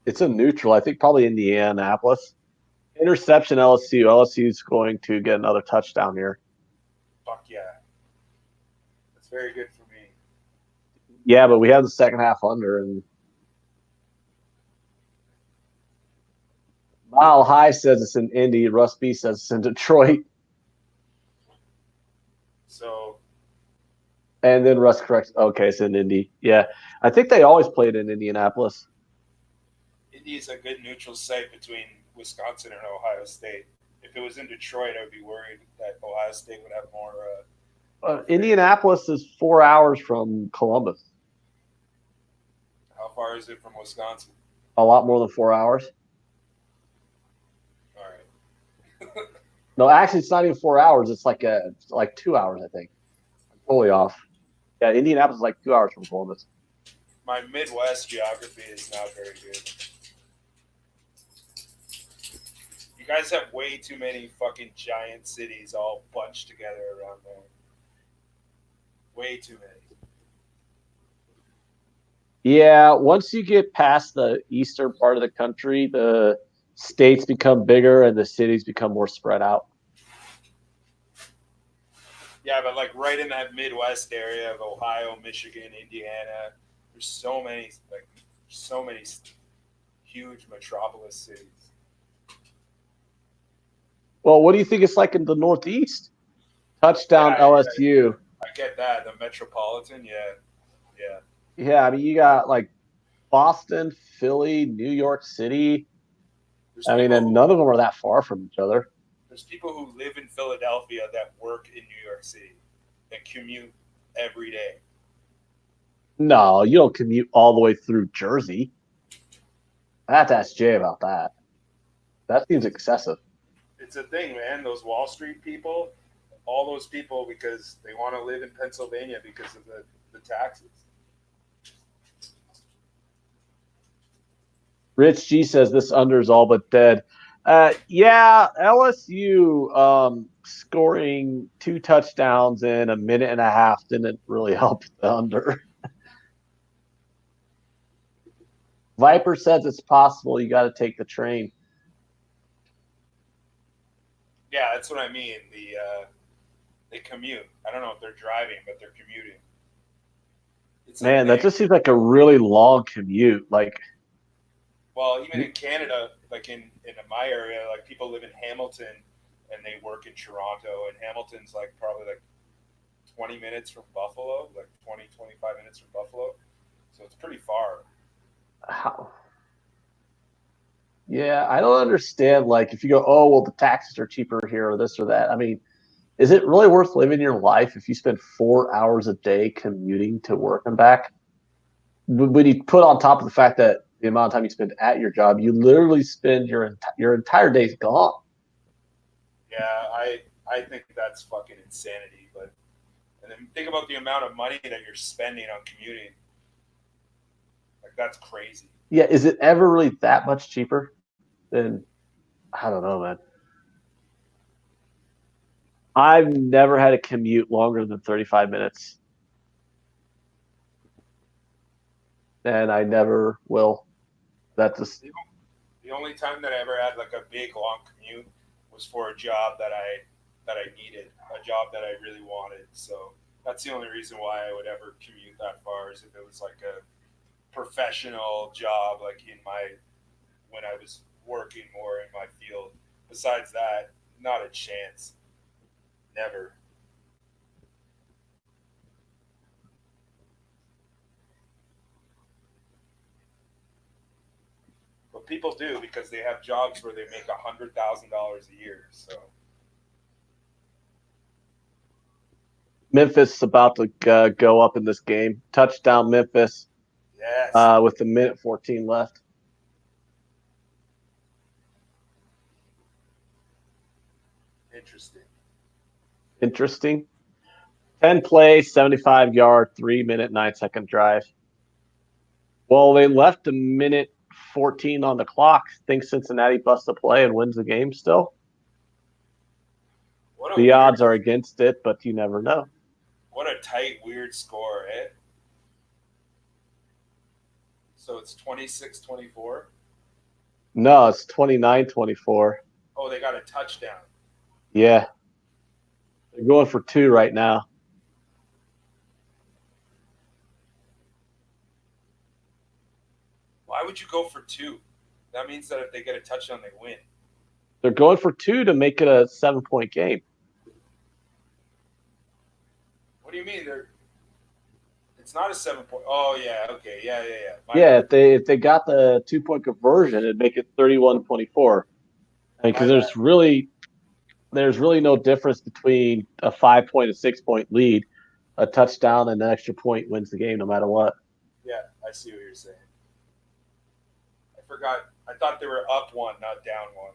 It's a neutral. I think probably Indianapolis. Interception LSU. LSU's going to get another touchdown here. Fuck yeah. That's very good for me. Yeah, but we have the second half under, and Mile High says it's in Indy. Russ B says it's in Detroit. So, And then Russ corrects, okay, it's in Indy. Yeah, I think they always played in Indianapolis. Indy is a good neutral site between Wisconsin and Ohio State. If it was in Detroit, I would be worried that Ohio State would have more. Indianapolis is 4 hours from Columbus. How far is it from Wisconsin? A lot more than 4 hours. All right. No, actually, it's not even 4 hours. It's like 2 hours, I think. I'm totally off. Yeah, Indianapolis is like 2 hours from Columbus. My Midwest geography is not very good. You guys have way too many fucking giant cities all bunched together around there. Way too many. Yeah, once you get past the eastern part of the country, the states become bigger and the cities become more spread out. Yeah, but like right in that Midwest area of Ohio, Michigan, Indiana, there's so many huge metropolis cities. Well, what do you think it's like in the Northeast? Touchdown LSU. I get that. The metropolitan, yeah. Yeah, I mean, you got like Boston, Philly, New York City. And none of them are that far from each other. There's people who live in Philadelphia that work in New York City that commute every day. No, you don't commute all the way through Jersey. I have to ask Jay about that. That seems excessive. It's a thing, man. Those Wall Street people, all those people, because they want to live in Pennsylvania because of the taxes. Rich G says this under is all but dead. Yeah, LSU scoring 2 touchdowns in a minute and a half didn't really help the under. Viper says it's possible. You got to take the train. Yeah, that's what I mean. They commute. I don't know if they're driving, but they're commuting. Man, that just seems like a really long commute. Like, well, even in Canada, like in my area, like people live in Hamilton and they work in Toronto, and Hamilton's like probably like 20 minutes from Buffalo, like 20, 25 minutes from Buffalo. So it's pretty far. How? Yeah, I don't understand. Like, if you go, oh, well, the taxes are cheaper here or this or that. I mean, is it really worth living your life if you spend 4 hours a day commuting to work and back? When you put on top of the fact that the amount of time you spend at your job, you literally spend your entire day's gone. Yeah, I think that's fucking insanity. But and then think about the amount of money that you're spending on commuting. Like, that's crazy. Yeah, is it ever really that much cheaper than, I don't know, man. I've never had a commute longer than 35 minutes. And I never will. That's just the only time that I ever had like a big long commute was for a job that I needed, a job that I really wanted. So that's the only reason why I would ever commute that far, is if it was like a professional job, like when I was working more in my field. Besides that, not a chance. Never. But people do, because they have jobs where they make $100,000 a year. So Memphis is about to go up in this game. Touchdown, Memphis. yes. With a minute 14 left. Interesting. 10 play, 75-yard, 3-minute, 9-second drive. Well, they left a minute 14 on the clock. Think Cincinnati busts a play and wins the game still? The odds are against it, but you never know. What a tight, weird score, eh? So it's 26-24? No, it's 29-24. Oh, they got a touchdown. Yeah. They're going for 2 right now. Why would you go for 2? That means that if they get a touchdown, they win. They're going for 2 to make it a 7-point game. What do you mean? It's not a 7-point. Oh yeah, okay, yeah. Yeah, if they got the 2-point conversion, it'd make it 31-24. Because there's really no difference between a 5-point and 6-point lead. A touchdown and an extra point wins the game no matter what. Yeah, I see what you're saying. I forgot. I thought they were up 1, not down 1.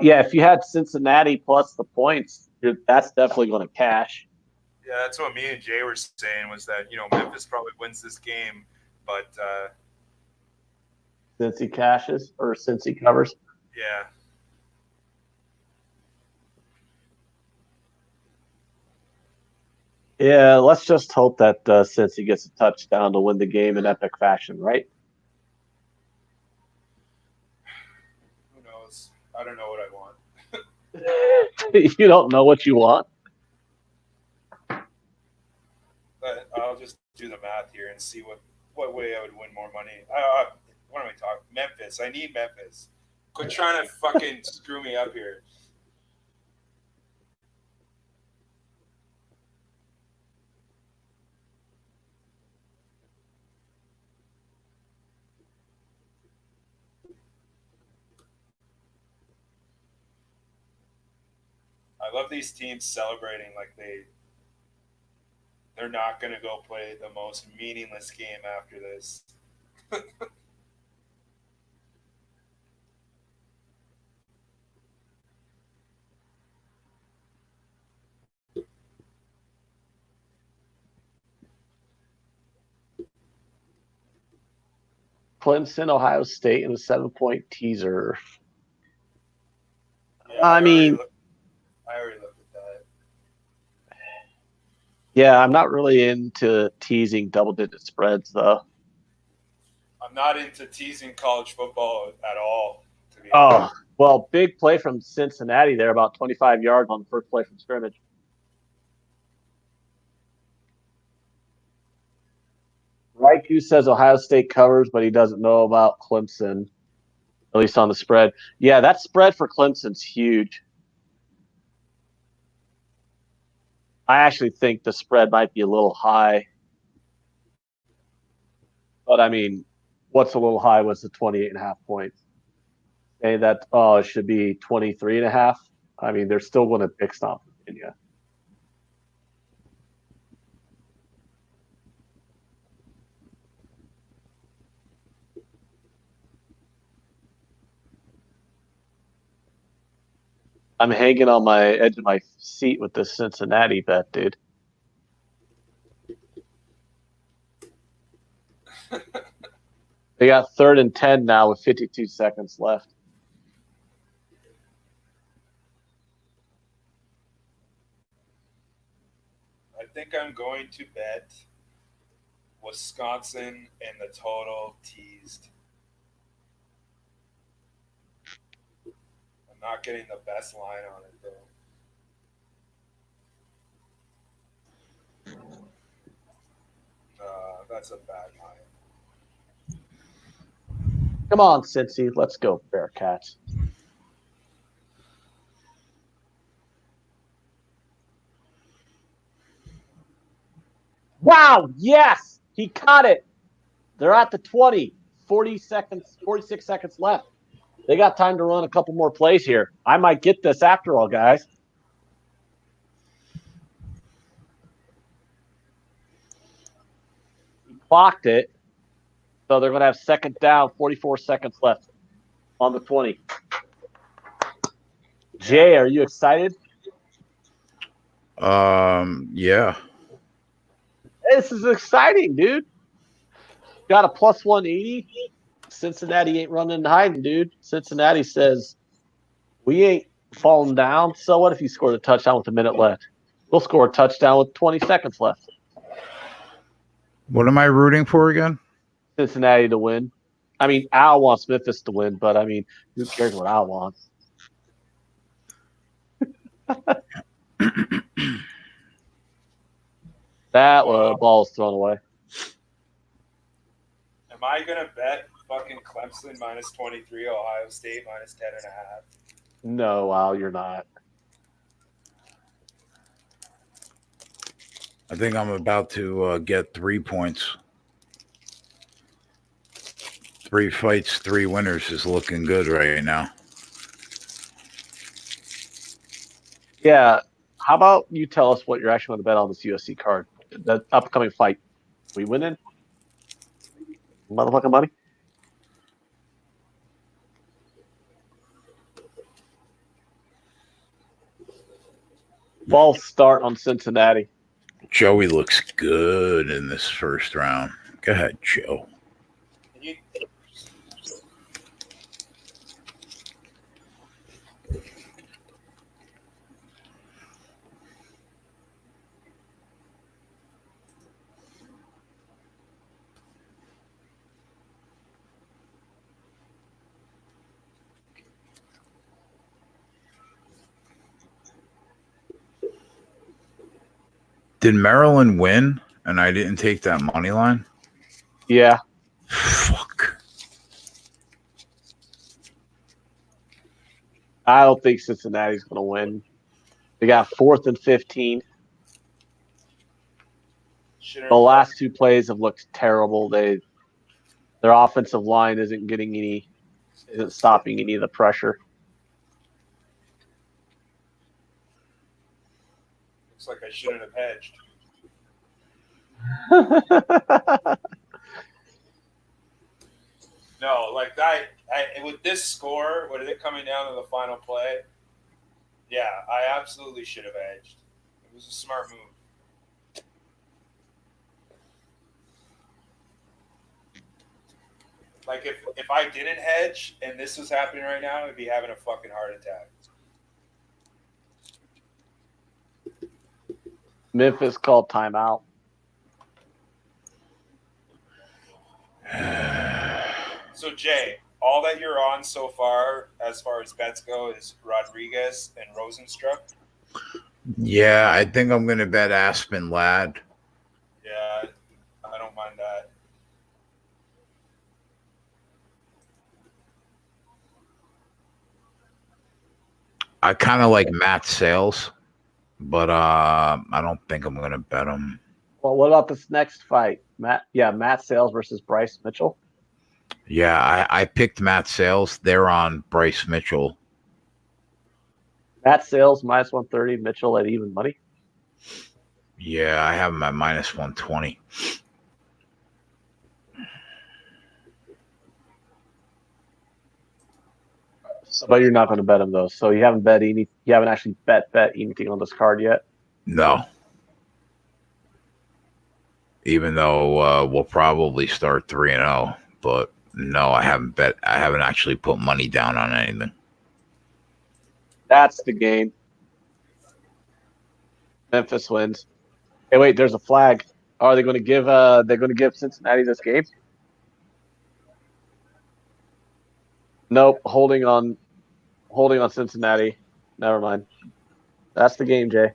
Yeah, if you had Cincinnati plus the points, that's definitely going to cash. Yeah, that's what me and Jay were saying, was that, Memphis probably wins this game, but since he cashes or since he covers. Yeah. Yeah, let's just hope that since he gets a touchdown to win the game in epic fashion, right? Who knows? I don't know what I want. You don't know what you want? But I'll just do the math here and see what way I would win more money. What am I talking? Memphis. I need Memphis. Quit trying to fucking screw me up here. I love these teams celebrating like they're not going to go play the most meaningless game after this. Clemson, Ohio State, in a 7-point teaser. Yeah, I mean, I already looked at that. Yeah, I'm not really into teasing double-digit spreads, though. I'm not into teasing college football at all, to be honest. Well, big play from Cincinnati there, about 25 yards on the first play from scrimmage. Raiku says Ohio State covers, but he doesn't know about Clemson, at least on the spread. Yeah, that spread for Clemson's huge. I actually think the spread might be a little high. But, I mean, what's a little high was the 28.5 points. Say that, it should be 23.5. I mean, they're still going to big stomp Virginia. I'm hanging on my edge of my seat with this Cincinnati bet, dude. They got 3rd and 10 now with 52 seconds left. I think I'm going to bet Wisconsin and the total teased. I'm not getting the best line on it, though. That's a bad line. Come on, Cincy. Let's go, Bearcats. Wow, yes! He caught it. They're at the 20. 46 seconds left. They got time to run a couple more plays here. I might get this after all, guys. He clocked it. So they're going to have 2nd down, 44 seconds left on the 20. Jay, are you excited? Yeah. This is exciting, dude. Got a plus 180. Cincinnati ain't running and hiding, dude. Cincinnati says, we ain't falling down. So what if you scored a touchdown with a minute left? We'll score a touchdown with 20 seconds left. What am I rooting for again? Cincinnati to win. I mean, Al wants Memphis to win, but I mean, who cares what Al wants? That ball was thrown away. Am I gonna bet fucking Clemson minus 23, Ohio State minus 10.5? No, Al, you're not. I think I'm about to get 3 points. 3 fights, 3 winners is looking good right now. Yeah. How about you tell us what you're actually going to bet on this UFC card? The upcoming fight. We winning? Motherfucking money? False start on Cincinnati. Joey looks good in this first round. Go ahead, Joe. Did Maryland win and I didn't take that money line? Yeah. Fuck. I don't think Cincinnati's going to win. They got 4th and 15. The last 2 plays have looked terrible. Their offensive line isn't stopping any of the pressure. Looks like I shouldn't have hedged. No, like I with this score, with it coming down to the final play, yeah, I absolutely should have hedged. It was a smart move. Like if I didn't hedge and this was happening right now, I'd be having a fucking heart attack. Memphis called timeout. So Jay, all that you're on so far, as far as bets go, is Rodriguez and Rosenstruck. Yeah, I think I'm going to bet Aspen Ladd. Yeah, I don't mind that. I kind of like Matt Sales, but I don't think I'm going to bet him. Well, what about this next fight? Matt Sales versus Bryce Mitchell. Yeah, I picked Matt Sales. They're on Bryce Mitchell. Matt Sales minus 130, Mitchell at even money. Yeah, I have him at minus 120. But you're not going to bet him though. So you haven't actually bet anything on this card yet. No. Even though we'll probably start 3-0, but no, I haven't actually put money down on anything. That's the game. Memphis wins. Hey, wait, there's a flag. Are they going to give? They're going to give Cincinnati this game? Nope. Holding on Cincinnati. Never mind. That's the game, Jay.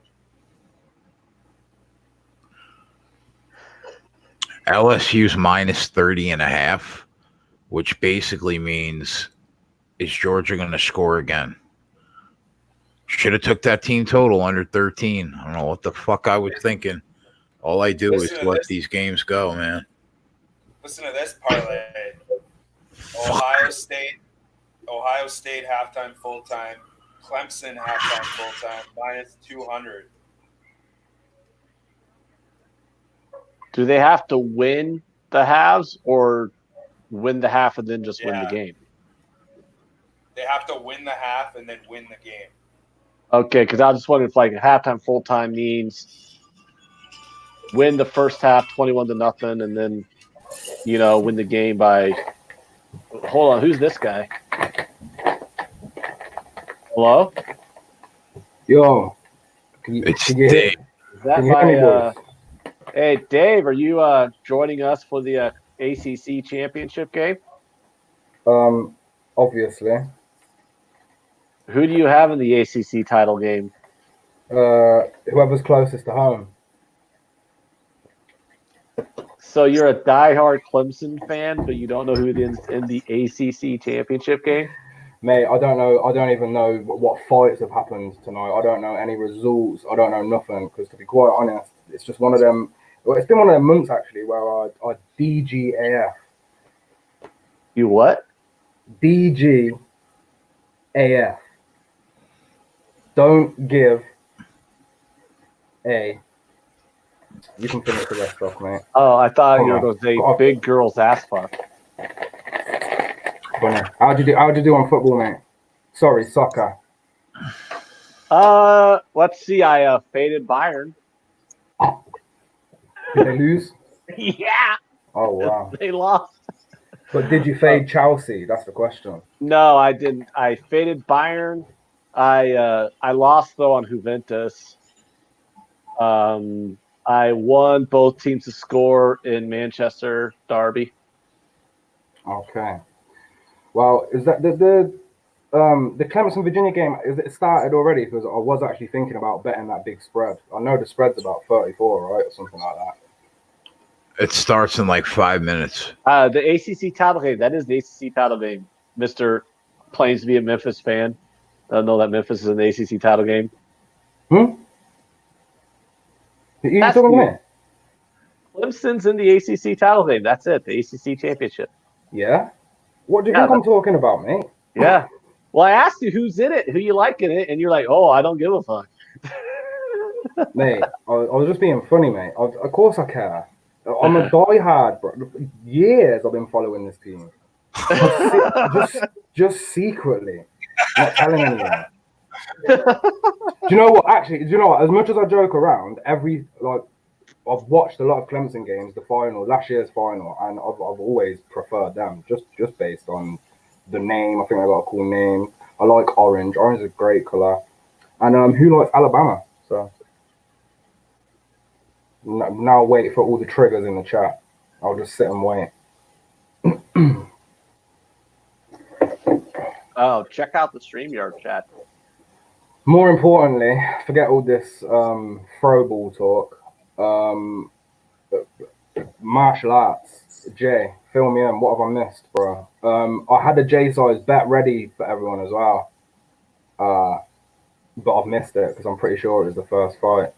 LSU's minus 30.5, which basically means is Georgia going to score again? Should have took that team total under 13. I don't know what the fuck I was thinking. All I do is let these games go, man. Listen to this parlay. Ohio State halftime, full time. Clemson halftime, full time, minus 200. Do they have to win the halves or win the half and then just win the game? They have to win the half and then win the game. Okay, because I was just wondering if like halftime, full time means win the first half 21-0 and then win the game by. Hold on, who's this guy? Hello? Yo, It's Dave. Is that Can you hear me, boys? Hey, Dave, are you joining us for the ACC championship game? Obviously. Who do you have in the ACC title game? Whoever's closest to home. So you're a diehard Clemson fan, but you don't know who is in the ACC championship game? Mate, I don't know. I don't even know what fights have happened tonight. I don't know any results. I don't know nothing. Because to be quite honest, it's just one of them. Well, it's been one of them months actually where I DGAF. You what? DGAF. Don't give a. You can finish the rest off, mate. Oh, I thought you were Come going to on. say big girls ass fuck. Funny. How'd you do on football, mate? Sorry, soccer. Let's see. I faded Bayern. Did they lose? Yeah, Oh wow. they lost. But did you fade Chelsea? That's the question. No, I didn't. I faded Bayern. I lost though on Juventus. I won both teams to score in Manchester Derby. Okay. Well, is that the Clemson Virginia game? Is it started already? Because I was actually thinking about betting that big spread. I know the spread's about 34, right, or something like that. It starts in like 5 minutes. The ACC title game. That is the ACC title game. Mr. claims to be a Memphis fan. I know that Memphis is in the ACC title game. You talking to me? Clemson's in the ACC title game. That's it. The ACC championship. Yeah. What do you think I'm talking about, mate? Yeah. Well, I asked you who's in it, who you like in it, and you're like, oh, I don't give a fuck. Mate, I was just being funny, mate. Of course I care. I'm a diehard, bro. Years I've been following this team. Just secretly. Not telling anyone. Do you know what? Actually, do you know what? As much as I joke around, I've watched a lot of Clemson games, the final, last year's final, and I've always preferred them, just based on the name. I think they got a cool name. I like orange. Orange is a great color. And who likes Alabama? So now wait for all the triggers in the chat. I'll just sit and wait. Oh, check out the StreamYard chat. More importantly, forget all this throwball talk. Martial arts. Jay, fill me in. What have I missed, bro? I had a J-size bet ready for everyone as well. But I've missed it because I'm pretty sure it was the first fight.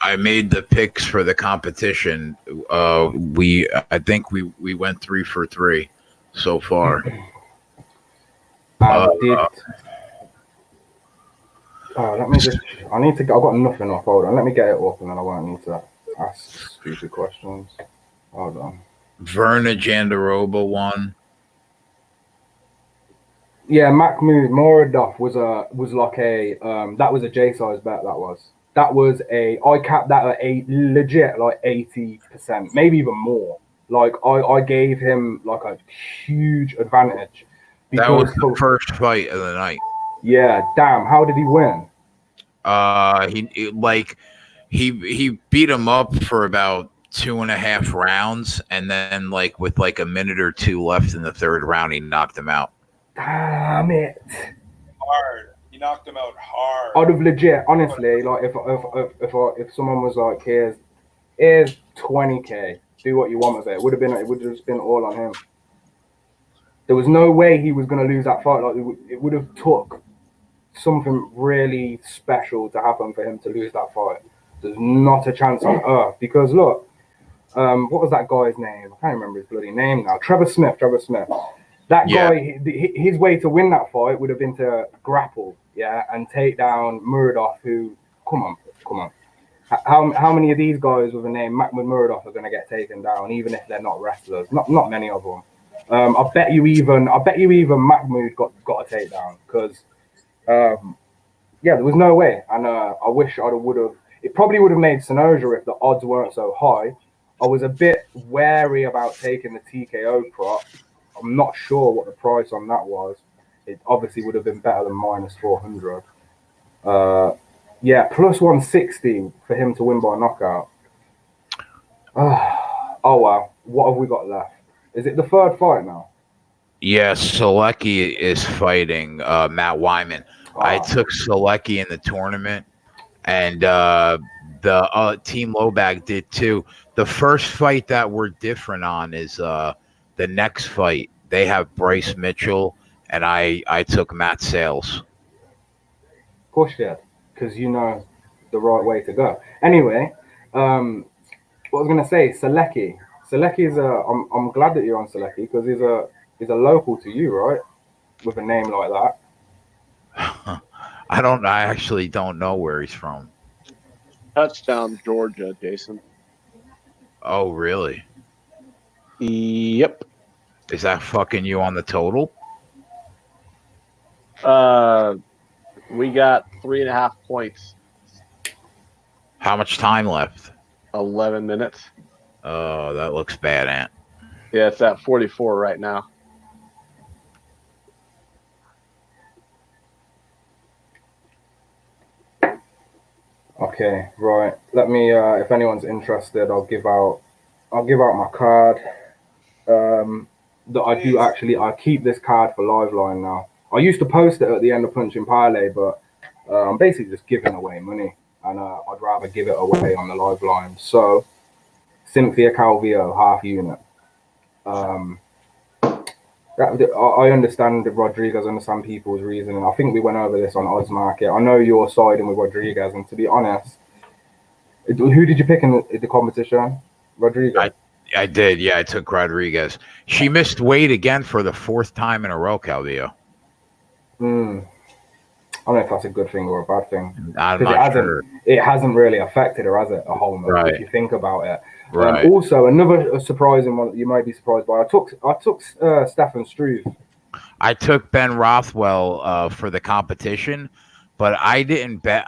I made the picks for the competition. I think we went 3 for 3 so far. Let me just. I need to. I've got nothing off. Hold on. Let me get it up, and then I won't need to ask stupid questions. Hold on. Verna Jandaroba won. Yeah, Mahmoud Moradov was like a that was a J-size bet. That was a I capped that at a legit like 80%, maybe even more. Like I gave him like a huge advantage. That was the first fight of the night. Yeah, damn. How did he win? He beat him up for about 2.5 rounds, and then like with like a minute or two left in the third round, he knocked him out. Damn it! Hard. He knocked him out hard. I'd have legit, honestly, like if someone was like, here's 20K, do what you want with it. It would have just been all on him. There was no way he was going to lose that fight. Like it would have took something really special to happen for him to lose that fight. There's not a chance on earth. Because look, what was that guy's name? I can't remember his bloody name now. Trevor Smith. That guy, his way to win that fight would have been to grapple, and take down Muradov. Who, come on. How many of these guys with a name Mahmoud Muradov are going to get taken down, even if they're not wrestlers? Not many of them. I bet you even Mahmoud got a takedown because, there was no way. And I wish I would have. It probably would have made Sonoja if the odds weren't so high. I was a bit wary about taking the TKO prop. I'm not sure what the price on that was. It obviously would have been better than -400. Yeah, plus 160 for him to win by knockout. Oh wow, what have we got left? Is it the third fight now? Yes, Selecki is fighting Matt Wyman. I took Selecki in the tournament, and the Team Lowbag did too. The first fight that we're different on is the next fight. They have Bryce Mitchell, and I took Matt Sales. Of course you did, because you know the right way to go. Anyway, what I was gonna say, Selecki. Selecki is I'm glad that you're on Selecki because he's a local to you, right? With a name like that. I actually don't know where he's from. Touchdown, Georgia, Jason. Oh, really? Yep. Is that fucking you on the total? We got 3.5 points. How much time left? 11 minutes. Oh, that looks bad, Ant. Yeah, it's at 44 right now. Okay, right. Let me. If anyone's interested, I'll give out my card. That I do actually. I keep this card for Liveline now. I used to post it at the end of Punching Parlay, but I'm basically just giving away money, and I'd rather give it away on the Liveline. So, Cynthia Calvillo, half unit. I understand Rodriguez, understand people's reasoning. I think we went over this on Odds Market. I know you're siding with Rodriguez, and to be honest, who did you pick in the competition? Rodriguez. I did, yeah. I took Rodriguez. She missed weight again for the fourth time in a row, Calvillo. I don't know if that's a good thing or a bad thing. I'm not sure. It hasn't really affected her, has it? A whole lot, right. If you think about it. Right. Also, another surprising one that you might be surprised by. I took Stefan Struve. I took Ben Rothwell for the competition, but I didn't bet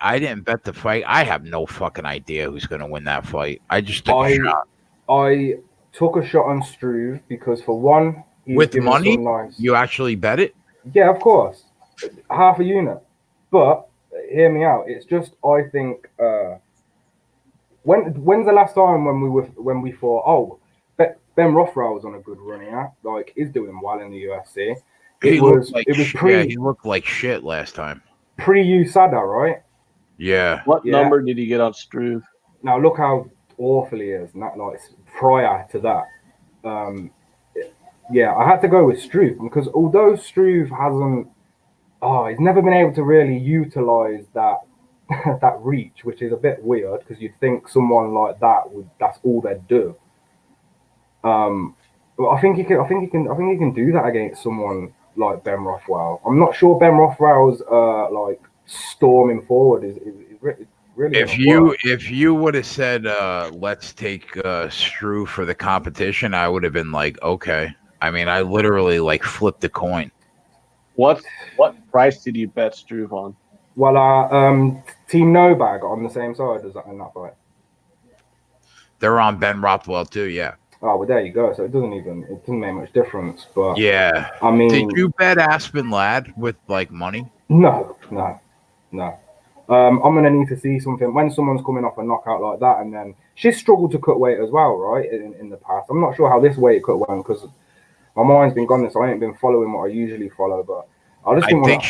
the fight. I have no fucking idea who's going to win that fight. I just took a shot. I took a shot on Struve because for one, with money, you actually bet it? Yeah, of course, half a unit. But hear me out. It's just I think. When's the last time when we thought, oh, Ben Rothwell was on a good run here, like he's doing well in the UFC. It was he looked like shit last time. Pre-USADA, right? Yeah. What number did he get on Struve? Now look how awful he is. Not like prior to that. I had to go with Struve because although Struve hasn't, he's never been able to really utilize that reach, which is a bit weird because you'd think someone like that's all they'd do. But I think he can do that against someone like Ben Rothwell. I'm not sure Ben Rothwell's like storming forward is really. If you would have said let's take Struve for the competition, I would have been like, okay. I mean, I literally like flipped the coin. What price did you bet Struve on? Well, Team No Bag on the same side as in that fight. They're on Ben Rothwell too, yeah. Oh, well, there you go. So it doesn't make much difference. But yeah, I mean, did you bet Aspen Ladd with like money? No. I'm gonna need to see something when someone's coming off a knockout like that, and then she's struggled to cut weight as well, right? In the past, I'm not sure how this weight cut went because my mind's been gone. So I ain't been following what I usually follow, but. I think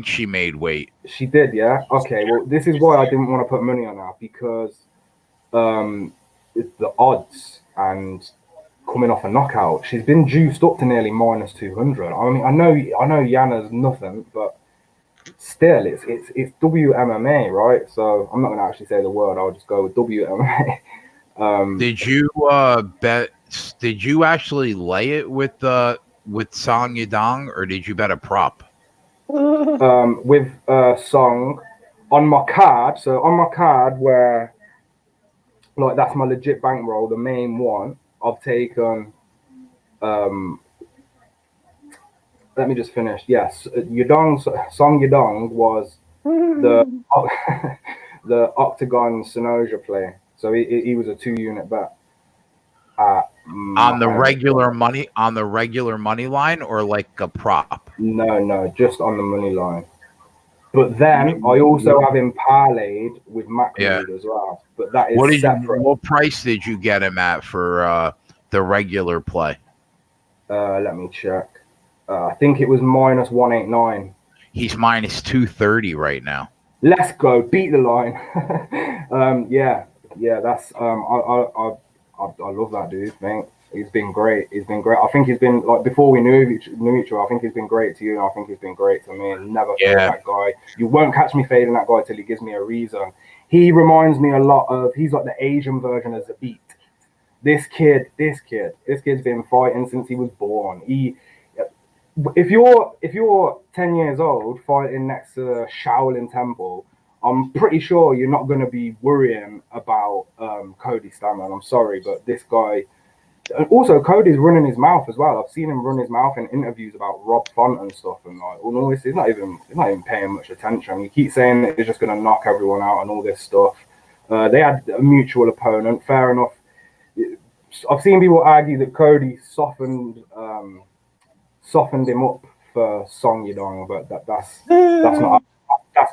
she made weight. She did, yeah. Okay, well, this is why I didn't want to put money on her because the odds and coming off a knockout, she's been juiced up to nearly minus 200. I mean, I know Yana's nothing, but still, it's WMMA, right? So I'm not going to actually say the word. I'll just go with WMMA. Did you bet? Did you actually lay it with Song Yadong, or did you bet a prop? With Song on my card. So on my card, where like that's my legit bankroll, the main one. I've taken. Let me just finish. Yes, Song Yadong was the the Octagon Sonoja play. So he was a 2-unit bet. On the regular money line or like a prop? No, just on the money line. But then I also have him parlayed with Yeah. Macleod as well. But that is separate. What price did you get him at for the regular play? Let me check. I think it was minus 189. He's minus 230 right now. Let's go, beat the line. Yeah. That's I love that dude, mate. He's been great. I think he's been like before we knew each other. I think he's been great to you, and I think he's been great to me. Never fade that guy. You won't catch me fading that guy till he gives me a reason. He reminds me a lot of. He's like the Asian version of Zabit. This kid's been fighting since he was born. If you're 10 years old fighting next to Shaolin Temple, I'm pretty sure you're not going to be worrying about Cody Stamann. I'm sorry, but this guy. And also, Cody's running his mouth as well. I've seen him run his mouth in interviews about Rob Font and stuff, and like all this. He's not even paying much attention. He keeps saying that he's just going to knock everyone out and all this stuff. They had a mutual opponent. Fair enough. I've seen people argue that Cody softened him up for Song Yadong, but that's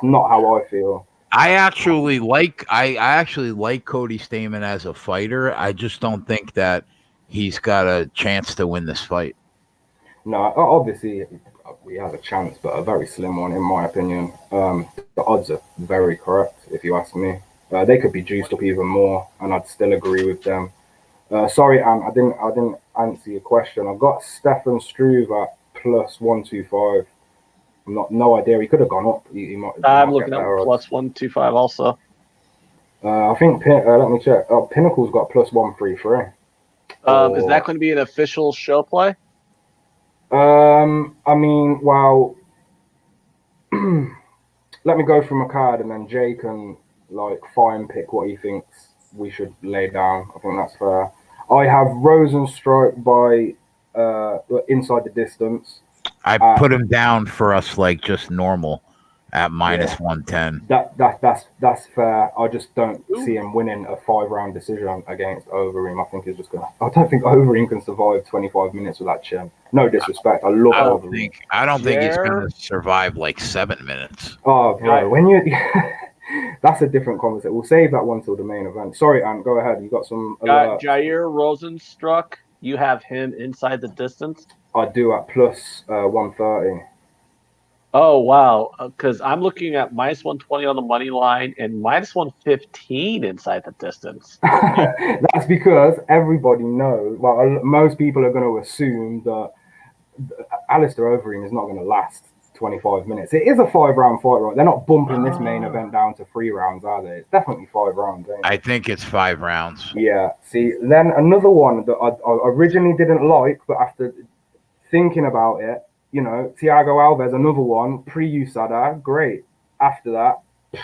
not how I feel. I actually like Cody Stamann as a fighter. I just don't think that he's got a chance to win this fight. No, obviously he has a chance, but a very slim one in my opinion. The odds are very correct, if you ask me. They could be juiced up even more, and I'd still agree with them. Sorry, Ant, I didn't answer your question. I've got Stefan Struve at plus 125. No idea. He could have gone up. He might. I'm looking at plus 125 also. I think. Let me check. Pinnacle's got plus 133. Is that going to be an official show play? I mean, well, let me go through my card, and then Jay can like fine pick what he thinks we should lay down. I think that's fair. I have Rosenstruck by inside the distance. I put him down for us like just normal at minus 110. That's fair. I just don't see him winning a 5-round decision against Overeem. I don't think Overeem can survive 25 minutes with that chin. No disrespect. I love Overeem. I don't think he's going to survive like 7 minutes. Oh, bro, when you that's a different conversation. We'll save that one till the main event. Sorry, Ant, go ahead. You got some Jair Rosenstruck. You have him inside the distance? I do at plus 130. Oh, wow. Because I'm looking at minus 120 on the money line and minus 115 inside the distance. That's because everybody knows, well, most people are going to assume that Alistair Overeem is not going to last 25 minutes. It is a 5-round fight, right? They're not bumping this main event down to 3 rounds, are they? It's definitely 5 rounds, ain't it? I think it's 5 rounds. Yeah. See, then another one that I originally didn't like, but after thinking about it, you know, Thiago Alves, another one, pre-USADA, great. After that, he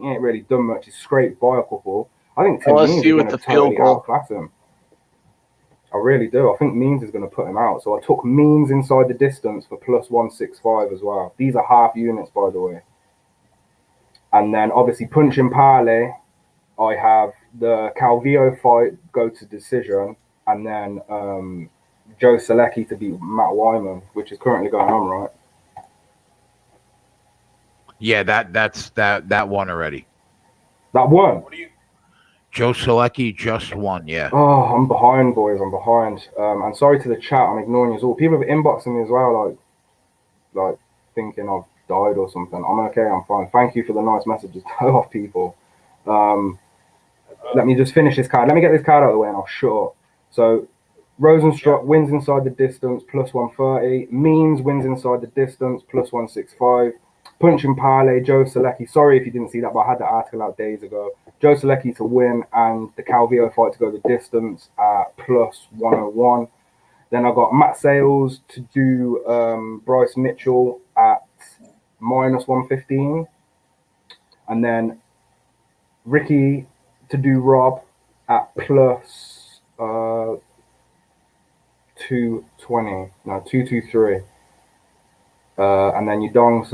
ain't really done much. He's scraped by a couple. I think Tim Means is going to totally outclass him. I really do. I think Means is going to put him out. So I took Means inside the distance for plus 165 as well. These are half units, by the way. And then obviously punching parlay, I have the Calvillo fight go to decision, and then Joe Selecki to beat Matt Wyman, which is currently going on, right? Yeah, that's that one already. That one. Joe Selecki just won, yeah. Oh, I'm behind, boys. I'm behind. And sorry to the chat. I'm ignoring you all. People have inboxing me as well, like thinking I've died or something. I'm okay. I'm fine. Thank you for the nice messages. Go off, people. Let me just finish this card. Let me get this card out of the way, and I'll shut up. So, Rosenstruck wins inside the distance, plus 130. Means wins inside the distance, plus 165. Punch and parlay, Joe Selecki. Sorry if you didn't see that, but I had the article out days ago. Joe Selecki to win, and the Calvillo fight to go the distance at plus 101. Then I got Matt Sales to do Bryce Mitchell at minus 115. And then Ricky to do Rob at plus 223. And then Yadong,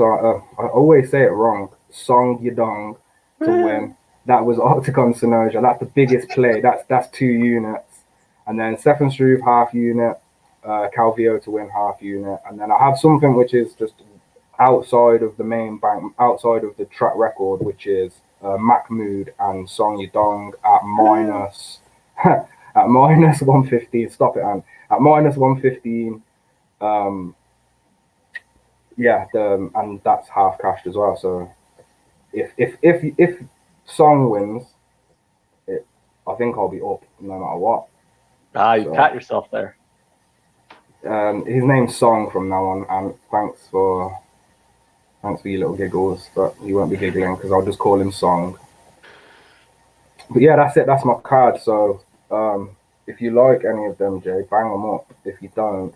I always say it wrong, Song Yadong to win. That was Octagon Synergia. That's the biggest play. That's 2 units. And then Stefan Struve, half unit. Calvillo to win, half unit. And then I have something which is just outside of the main bank, outside of the track record, which is Mahmoud and Song Yadong at minus at minus 115. Stop it, Anne. At minus 115. And that's half cashed as well. So if Song wins, I think I'll be up no matter what. You pat yourself there. His name's Song from now on, and thanks for your little giggles, but he won't be giggling because I'll just call him Song. But yeah, that's it. That's my card. So if you like any of them, Jay, bang them up. If you don't.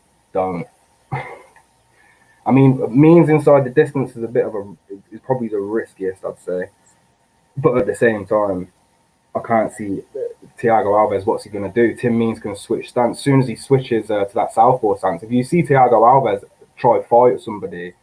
I mean, means inside the distance is is probably the riskiest, I'd say. But at the same time, I can't see Thiago Alves. What's he going to do? Tim Means can switch stance. As soon as he switches to that southpaw stance, if you see Thiago Alves try fight somebody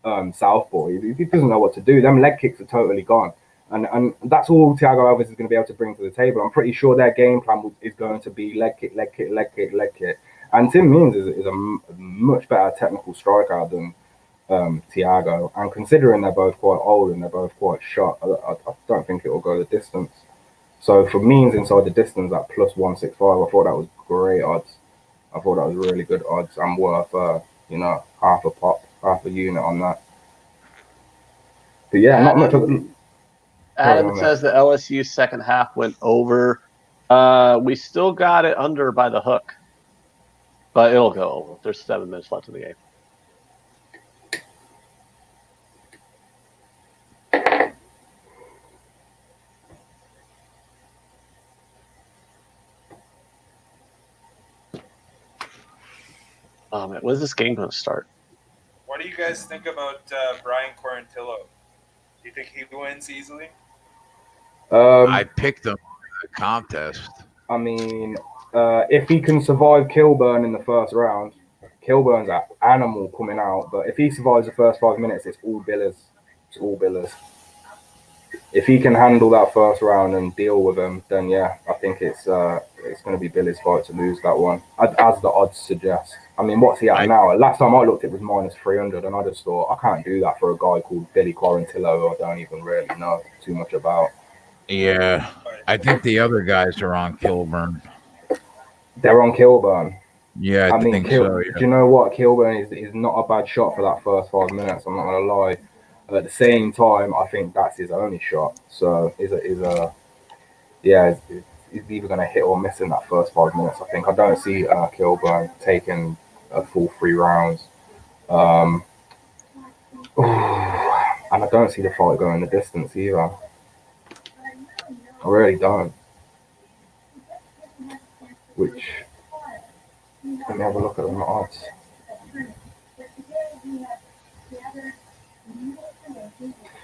southpaw, he doesn't know what to do. Them leg kicks are totally gone. And that's all Thiago Alves is going to be able to bring to the table. I'm pretty sure their game plan is going to be leg kick, leg kick, leg kick, leg kick. And Tim Means is a much better technical striker than Thiago. And considering they're both quite old and they're both quite shot, I don't think it will go the distance. So for Means inside the distance at plus 165, I thought that was great odds. I thought that was really good odds and worth half a pop, half a unit on that. But yeah, not much of Adam says the LSU second half went over. We still got it under by the hook, but it'll go over. There's 7 minutes left in the game. Oh man, when's this game going to start? What do you guys think about Brian Quarantillo? Do you think he wins easily? I picked him in the contest. I mean, if he can survive Kilburn in the first round, Kilburn's an animal coming out. But if he survives the first 5 minutes, it's all billers. It's all billers. If he can handle that first round and deal with him, then yeah, I think it's going to be Billy's fight to lose that one, as the odds suggest. I mean, what's he at now? Last time I looked, it was minus 300, and I just thought, I can't do that for a guy called Billy Quarantillo, who I don't even really know too much about. Yeah, I think the other guys are on Kilburn. They're on Kilburn. Yeah, I think so. Yeah. Do you know what? Kilburn is not a bad shot for that first 5 minutes. I'm not going to lie. At the same time, I think that's his only shot. So he's either going to hit or miss in that first 5 minutes. I think I don't see Kilburn taking a full 3 rounds, and I don't see the fight going the distance either. I really don't. Which, let me have a look at the odds.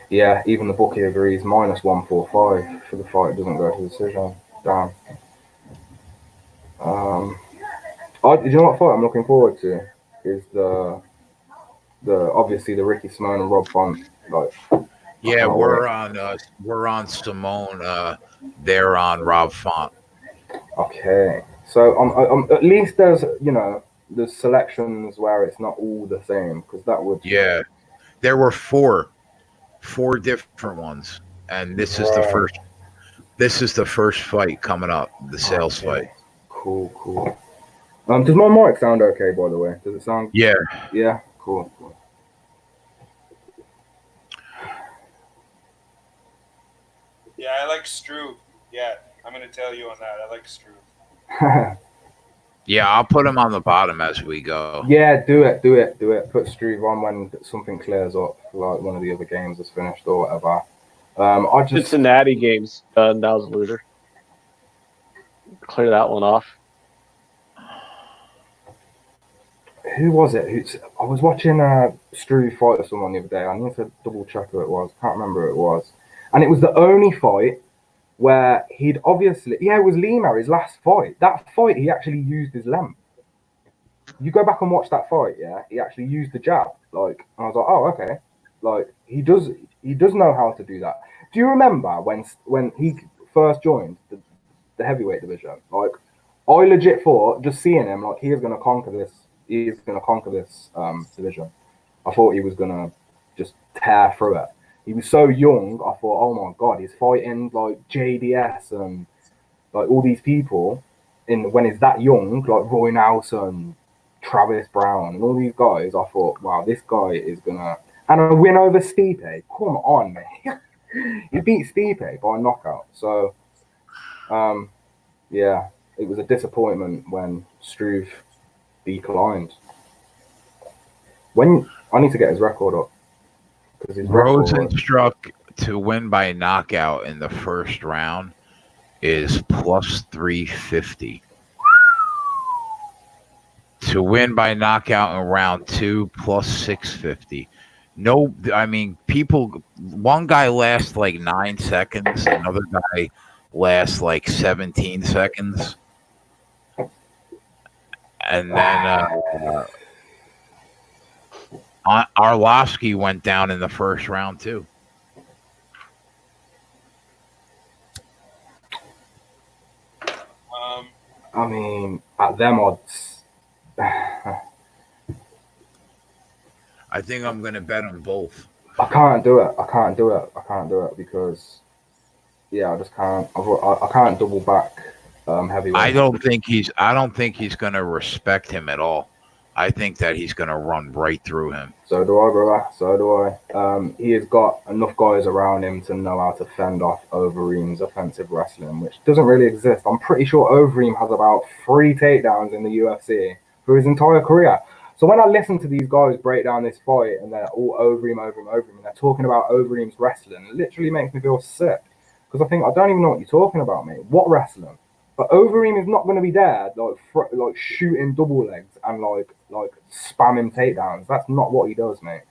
Yeah, even the bookie agrees. Minus 145 for the fight doesn't go to decision. Damn. Do you know what fight I'm looking forward to? Is the obviously the Ricky Simone and Rob Font. Yeah, we're on Simone. They're on Rob Font. Okay, so at least there's there's selections where it's not all the same, because that would. Yeah, there were four different ones, and this is the first. This is the first fight coming up, the sales fight. Cool. Does my mic sound okay, by the way? Does it sound? Yeah. Yeah. Cool. Yeah, I like Struve. Yeah, I'm going to tell you on that. I like Struve. Yeah, I'll put him on the bottom as we go. Yeah, do it. Put Struve on when something clears up, like one of the other games is finished or whatever. Cincinnati games. That was a loser. Clear that one off. Who was it? I was watching Struve fight with someone the other day. I need to double check who it was. Can't remember who it was. And it was the only fight where he'd obviously... Yeah, it was Lima, his last fight. That fight, he actually used his length. You go back and watch that fight, yeah? He actually used the jab. And I was like, oh, okay. He does know how to do that. Do you remember when he first joined the heavyweight division? I legit thought, just seeing him, he is going to conquer this. He is going to conquer this division. I thought he was going to just tear through it. He was so young. I thought, oh my god, he's fighting like JDS and like all these people. When he's that young, like Roy Nelson, Travis Brown, and all these guys, I thought, wow, this guy is gonna and a win over Stipe. Come on, man. He beat Stipe by a knockout. So, yeah, it was a disappointment when Struve declined. When I need to get his record up because his Rosenstruck to win by knockout in the first round is plus 350. To win by knockout in round 2, plus 650. No, I mean, one guy lasts like 9 seconds, another guy lasts like 17 seconds. And then Arlovsky went down in the first round, too. I mean, at them odds, I think I'm going to bet on both. I can't do it because, yeah, I just can't. I can't double back heavyweight. I don't think he's going to respect him at all. I think that he's going to run right through him. So do I, brother. So do I. He has got enough guys around him to know how to fend off Overeem's offensive wrestling, which doesn't really exist. I'm pretty sure Overeem has about 3 takedowns in the UFC for his entire career. So when I listen to these guys break down this fight and they're all Overeem, and they're talking about Overeem's wrestling, it literally makes me feel sick because I think, I don't even know what you're talking about, mate. What wrestling? But Overeem is not going to be there, like shooting double legs and like spamming takedowns. That's not what he does, mate.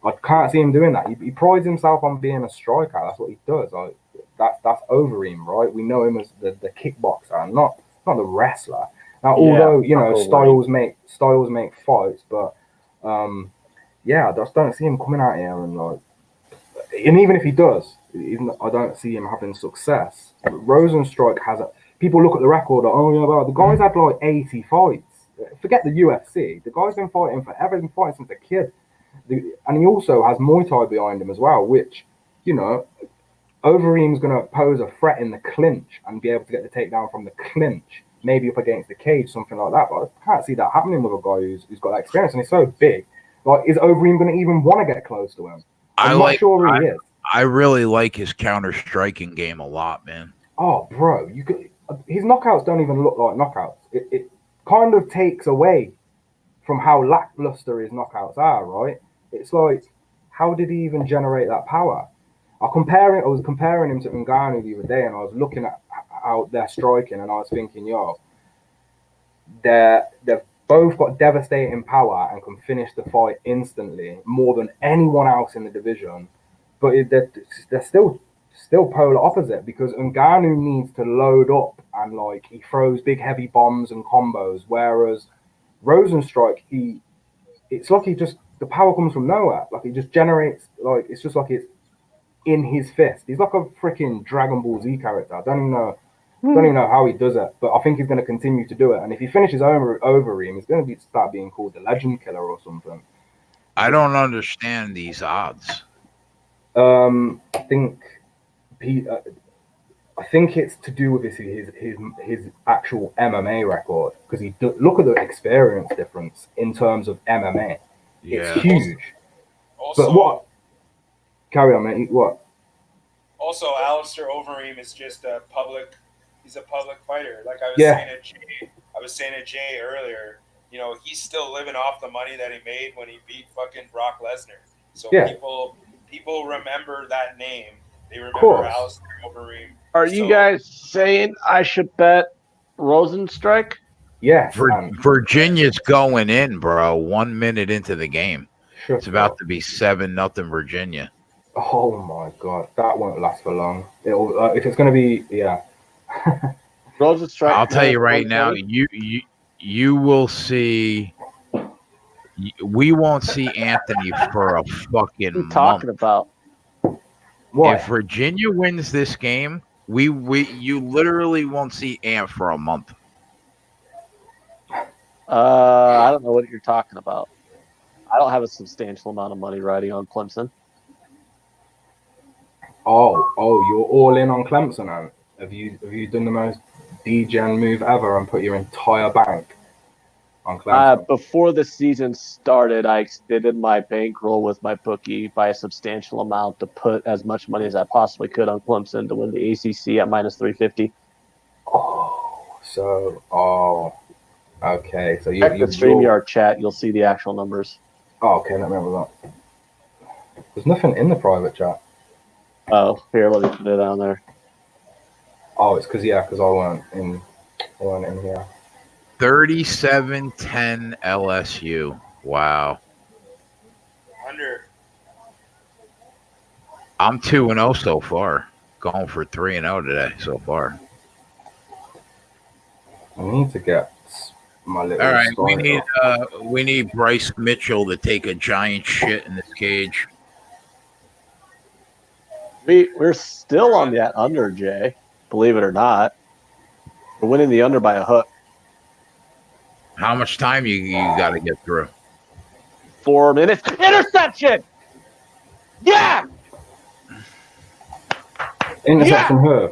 I can't see him doing that. He prides himself on being a striker. That's what he does. Like that's Overeem, right? We know him as the kickboxer, not the wrestler. Now, although styles make fights, but yeah, I just don't see him coming out here and even if he does, I don't see him having success. Rosenstruck has a. People look at the record, the guy's had like 80 fights. Forget the UFC. The guy's been fighting forever. He's been fighting since a kid. And he also has Muay Thai behind him as well, which, Overeem's going to pose a threat in the clinch and be able to get the takedown from the clinch, maybe up against the cage, something like that. But I can't see that happening with a guy who's got that experience. And he's so big. Like, is Overeem going to even want to get close to him? I'm not sure he is. I really like his counter-striking game a lot, man. Oh, bro, his knockouts don't even look like knockouts. It kind of takes away from how lackluster his knockouts are, right? It's like, how did he even generate that power? I was comparing him to Ngannou the other day, and I was looking at how they're striking, and I was thinking, they've both got devastating power and can finish the fight instantly, more than anyone else in the division. But they're still polar opposite because Ngannou needs to load up and he throws big heavy bombs and combos, whereas Rosenstruck, it's like the power comes from nowhere. Like he just generates, it's just like it's in his fist. He's like a freaking Dragon Ball Z character. I don't even know how he does it, but I think he's going to continue to do it. And if he finishes Overeem, he's going to start being called the Legend Killer or something. I don't understand these odds. I think it's to do with his actual MMA record because look at the experience difference in terms of MMA. Yeah. It's huge. Also, but what? Carry on, mate. What? Also, Alistair Overeem is just he's a public fighter. Like I was saying to Jay earlier, he's still living off the money that he made when he beat fucking Brock Lesnar. So people remember that name. They remember Alistair Overeem. Are you guys saying I should bet Rosenstruck? Yes. Virginia's going in, bro. 1 minute into the game. Sure, it's about to be 7-0 Virginia. Oh my god, that won't last for long. It'll if it's going to be, yeah. Rosenstruck. I'll tell you right now, you will see. We won't see Anthony for a fucking month. Talking about. What? If Virginia wins this game, you literally won't see Ant for a month. I don't know what you're talking about. I don't have a substantial amount of money riding on Clemson. Oh, you're all in on Clemson, man. Have you done the most degen move ever and put your entire bank on Clemson? Before the season started, I extended my bankroll with my bookie by a substantial amount to put as much money as I possibly could on Clemson to win the ACC at minus 350. Okay. So Check the StreamYard chat. You'll see the actual numbers. Oh, okay. Let me have a look. There's nothing in the private chat. Oh, here, let me put it down there. Oh, it's because I weren't in here. 37-10 LSU. Wow. Under. I'm 2-0 so far. Going for 3-0 today so far. I need to get my little. All right, we need Bryce Mitchell to take a giant shit in this cage. We're still on that under, Jay. Believe it or not, we're winning the under by a hook. How much time you got to get through? 4 minutes. Interception! Yeah! Interception her.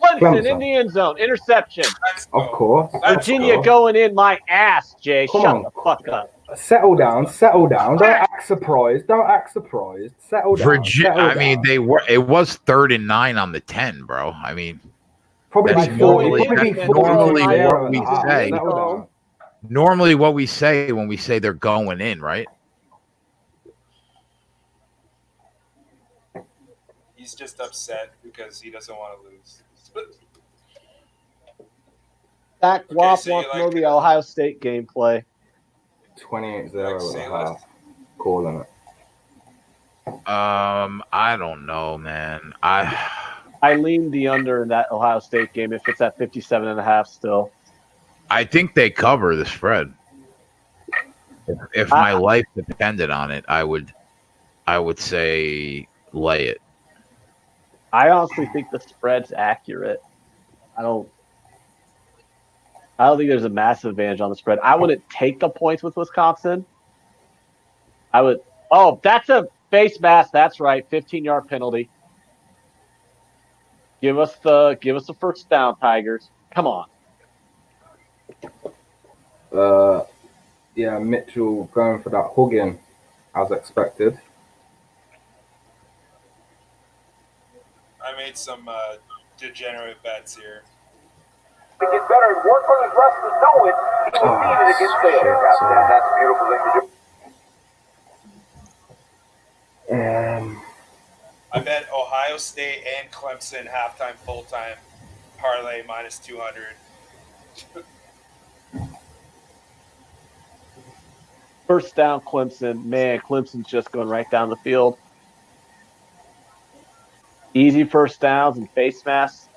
Clemson in the end zone. Interception. Of course. Virginia going in my ass, Jay. Shut the fuck up. Settle down. Don't act surprised. Settle down. I mean, it was 3rd and 9 on the 10, bro. I mean, probably that's normally what we say. Normally what we say when we say they're going in, right? He's just upset because he doesn't want to lose. Zach Waff wants to know the Ohio State gameplay. 28-0 at half. Calling it. I don't know, man. I lean the under in that Ohio State game if it's at 57.5 still. I think they cover the spread. If my life depended on it, I would say lay it. I honestly think the spread's accurate. I don't think there's a massive advantage on the spread. I wouldn't take the points with Wisconsin. I would. Oh, that's a face mask. That's right. 15-yard penalty. Give us the first down, Tigers. Come on. Yeah, Mitchell going for that hugging as expected. I made some degenerate bets here. To get better and work on his wrestlers knowing he was needed against failure. That's a beautiful thing to do. I bet Ohio State and Clemson halftime, full-time parlay minus 200. First down, Clemson. Man, Clemson's just going right down the field. Easy first downs and face masks.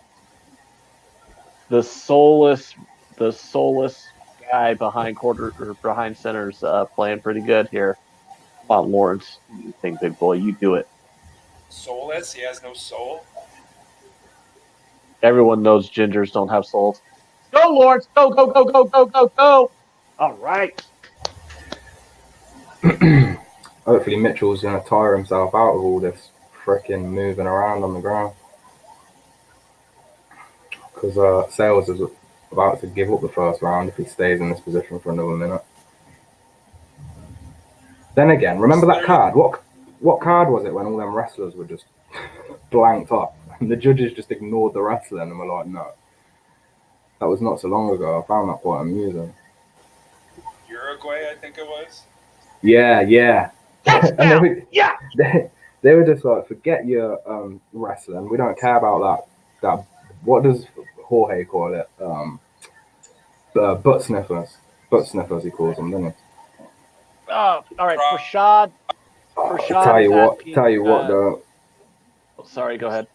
The soulless guy behind center's playing pretty good here. Come on, Lawrence. You think, big boy, you do it. Soulless? He has no soul? Everyone knows gingers don't have souls. Go, Lawrence. Go, go, go, go, go, go, go. All right. Hopefully Mitchell's going to tire himself out of all this freaking moving around on the ground. Because Sales is about to give up the first round if he stays in this position for another minute. Then again, remember that card? What card was it when all them wrestlers were just blanked up? And the judges just ignored the wrestling and were like, no. That was not so long ago. I found that quite amusing. Uruguay, I think it was. Yeah. And they were just like, forget your wrestling. We don't care about that. What does Jorge call it? Butt sniffers. Butt sniffers, he calls them, doesn't he? Oh, all right. Prashad. Tell you what, though. Sorry, go ahead.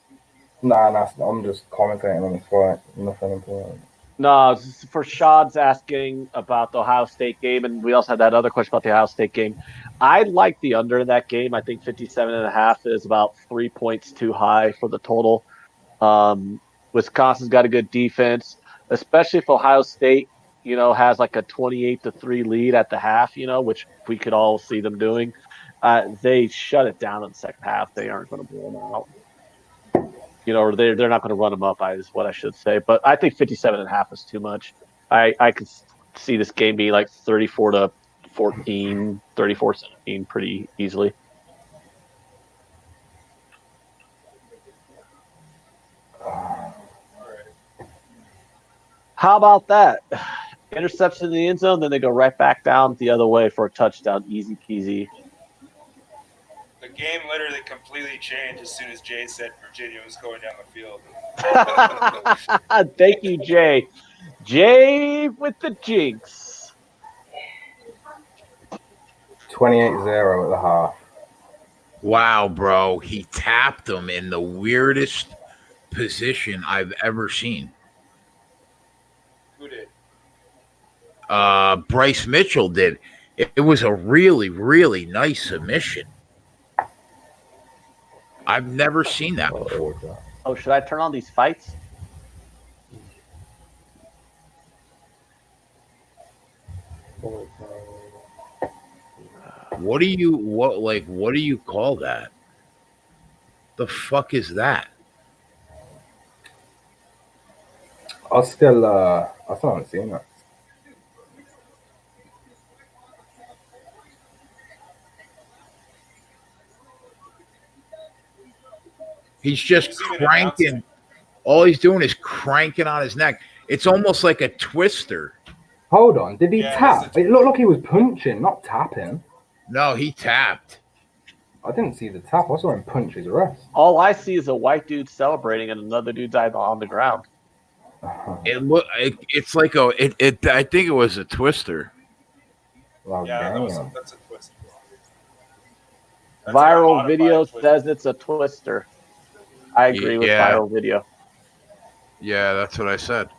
Nah, I'm just commentating on the fight. Nothing important. No, Prashad's asking about the Ohio State game, and we also had that other question about the Ohio State game. I like the under in that game. I think 57.5 is about 3 points too high for the total. Wisconsin's got a good defense, especially if Ohio State has like a 28-3 lead at the half, which we could all see them doing, they shut it down in the second half. They aren't going to blow them out. Or they're not going to run them up, is what I should say. But I think 57.5 is too much. I could see this game being like 34-14, 34-17 pretty easily. How about that? Interception in the end zone, then they go right back down the other way for a touchdown. Easy peasy. The game literally completely changed as soon as Jay said Virginia was going down the field. Thank you, Jay. Jay with the jinx. 28-0 at the half. Wow, bro. He tapped him in the weirdest position I've ever seen. Who did? Bryce Mitchell did. It was a really, really nice submission. I've never seen that before. Oh, should I turn on these fights? What do you call that? The fuck is that? I still haven't seen that. He's just cranking. All he's doing is cranking on his neck. It's almost like a twister. Hold on. Did he tap? It looked like he was punching, not tapping. No, he tapped. I didn't see the tap. I saw him punch his wrist. All I see is a white dude celebrating and another dude died on the ground. It's like I think it was a twister. Well, Yeah, that's a twist. Viral video says it's a twister. I agree with viral video. Yeah, that's what I said.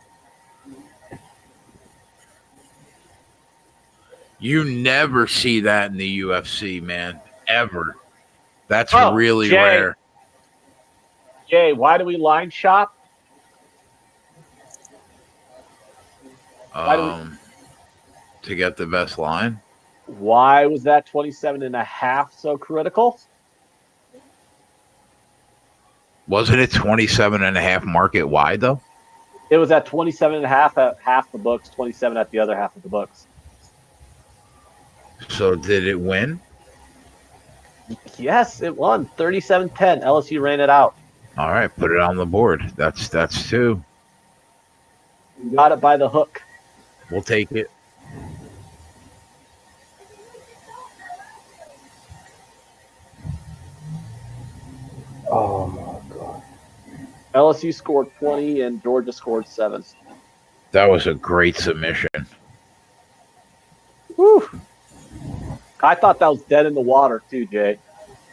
You never see that in the UFC, man. Ever. That's really rare. Jay, why do we line shop? To get the best line. Why was that 27.5 so critical? Wasn't it 27.5 market wide though? It was at 27.5 at half the books, 27 at the other half of the books. So did it win? Yes, it won 37-10. LSU ran it out. All right, put it on the board. That's two. You got it by the hook. We'll take it. Oh my god. LSU scored 20 and Georgia scored 7. That was a great submission. Whew. I thought that was dead in the water too, Jay.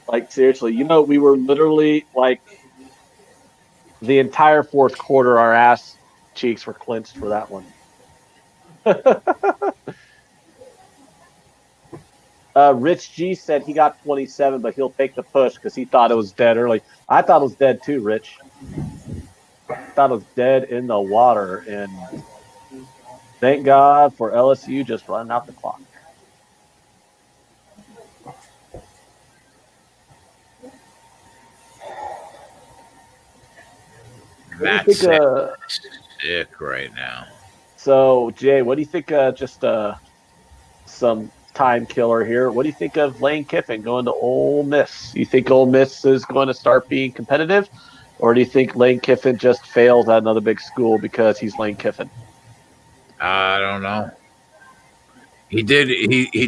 Like seriously, we were literally like the entire fourth quarter, our ass cheeks were clenched for that one. Rich G said he got 27, but he'll take the push because he thought it was dead early. I thought it was dead too, Rich. I thought it was dead in the water, and thank God for LSU just running out the clock. Matt's sick right now. So, Jay, what do you think? Just some time killer here. What do you think of Lane Kiffin going to Ole Miss? You think Ole Miss is going to start being competitive, or do you think Lane Kiffin just fails at another big school because he's Lane Kiffin? I don't know. He did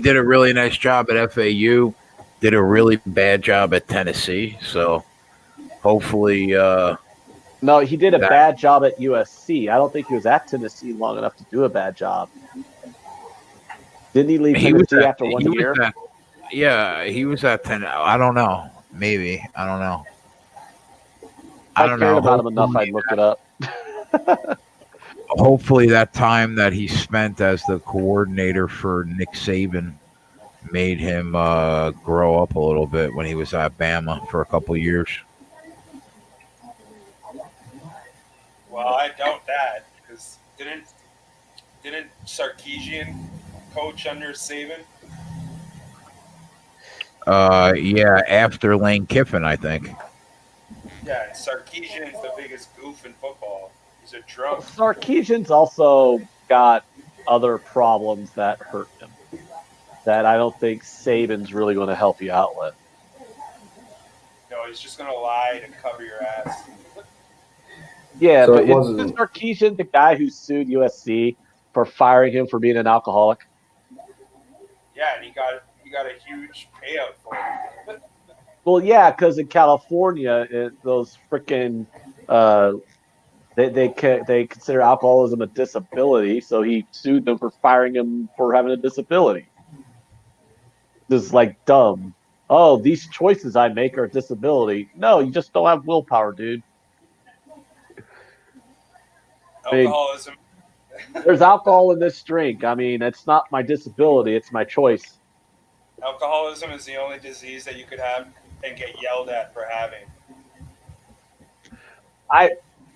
a really nice job at FAU. Did a really bad job at Tennessee. So hopefully. No, he did a bad job at USC. I don't think he was at Tennessee long enough to do a bad job. Didn't he leave Tennessee after 1 year? He was at Tennessee. I don't know. Maybe. I don't know. I don't know. About him enough, I'd look it up. Hopefully that time that he spent as the coordinator for Nick Saban made him grow up a little bit when he was at Bama for a couple of years. Well, I doubt that because Didn't Sarkisian coach under Saban? Yeah, after Lane Kiffin, I think. Yeah, and Sarkisian's the biggest goof in football. He's a drunk. Sarkisian's also got other problems that hurt him that I don't think Saban's really going to help you out with. No, he's just gonna lie to cover your ass. Yeah, So but it wasn't- isn't Sarkisian the guy who sued USC for firing him for being an alcoholic? Yeah, and he got a huge payout for it. Well, yeah, because in California, those freaking they consider alcoholism a disability, so he sued them for firing him for having a disability. This is like dumb. Oh, these choices I make are a disability. No, you just don't have willpower, dude. I mean, Alcoholism. there's alcohol in this drink. I mean, it's not my disability; it's my choice. Alcoholism is the only disease that you could have and get yelled at for having.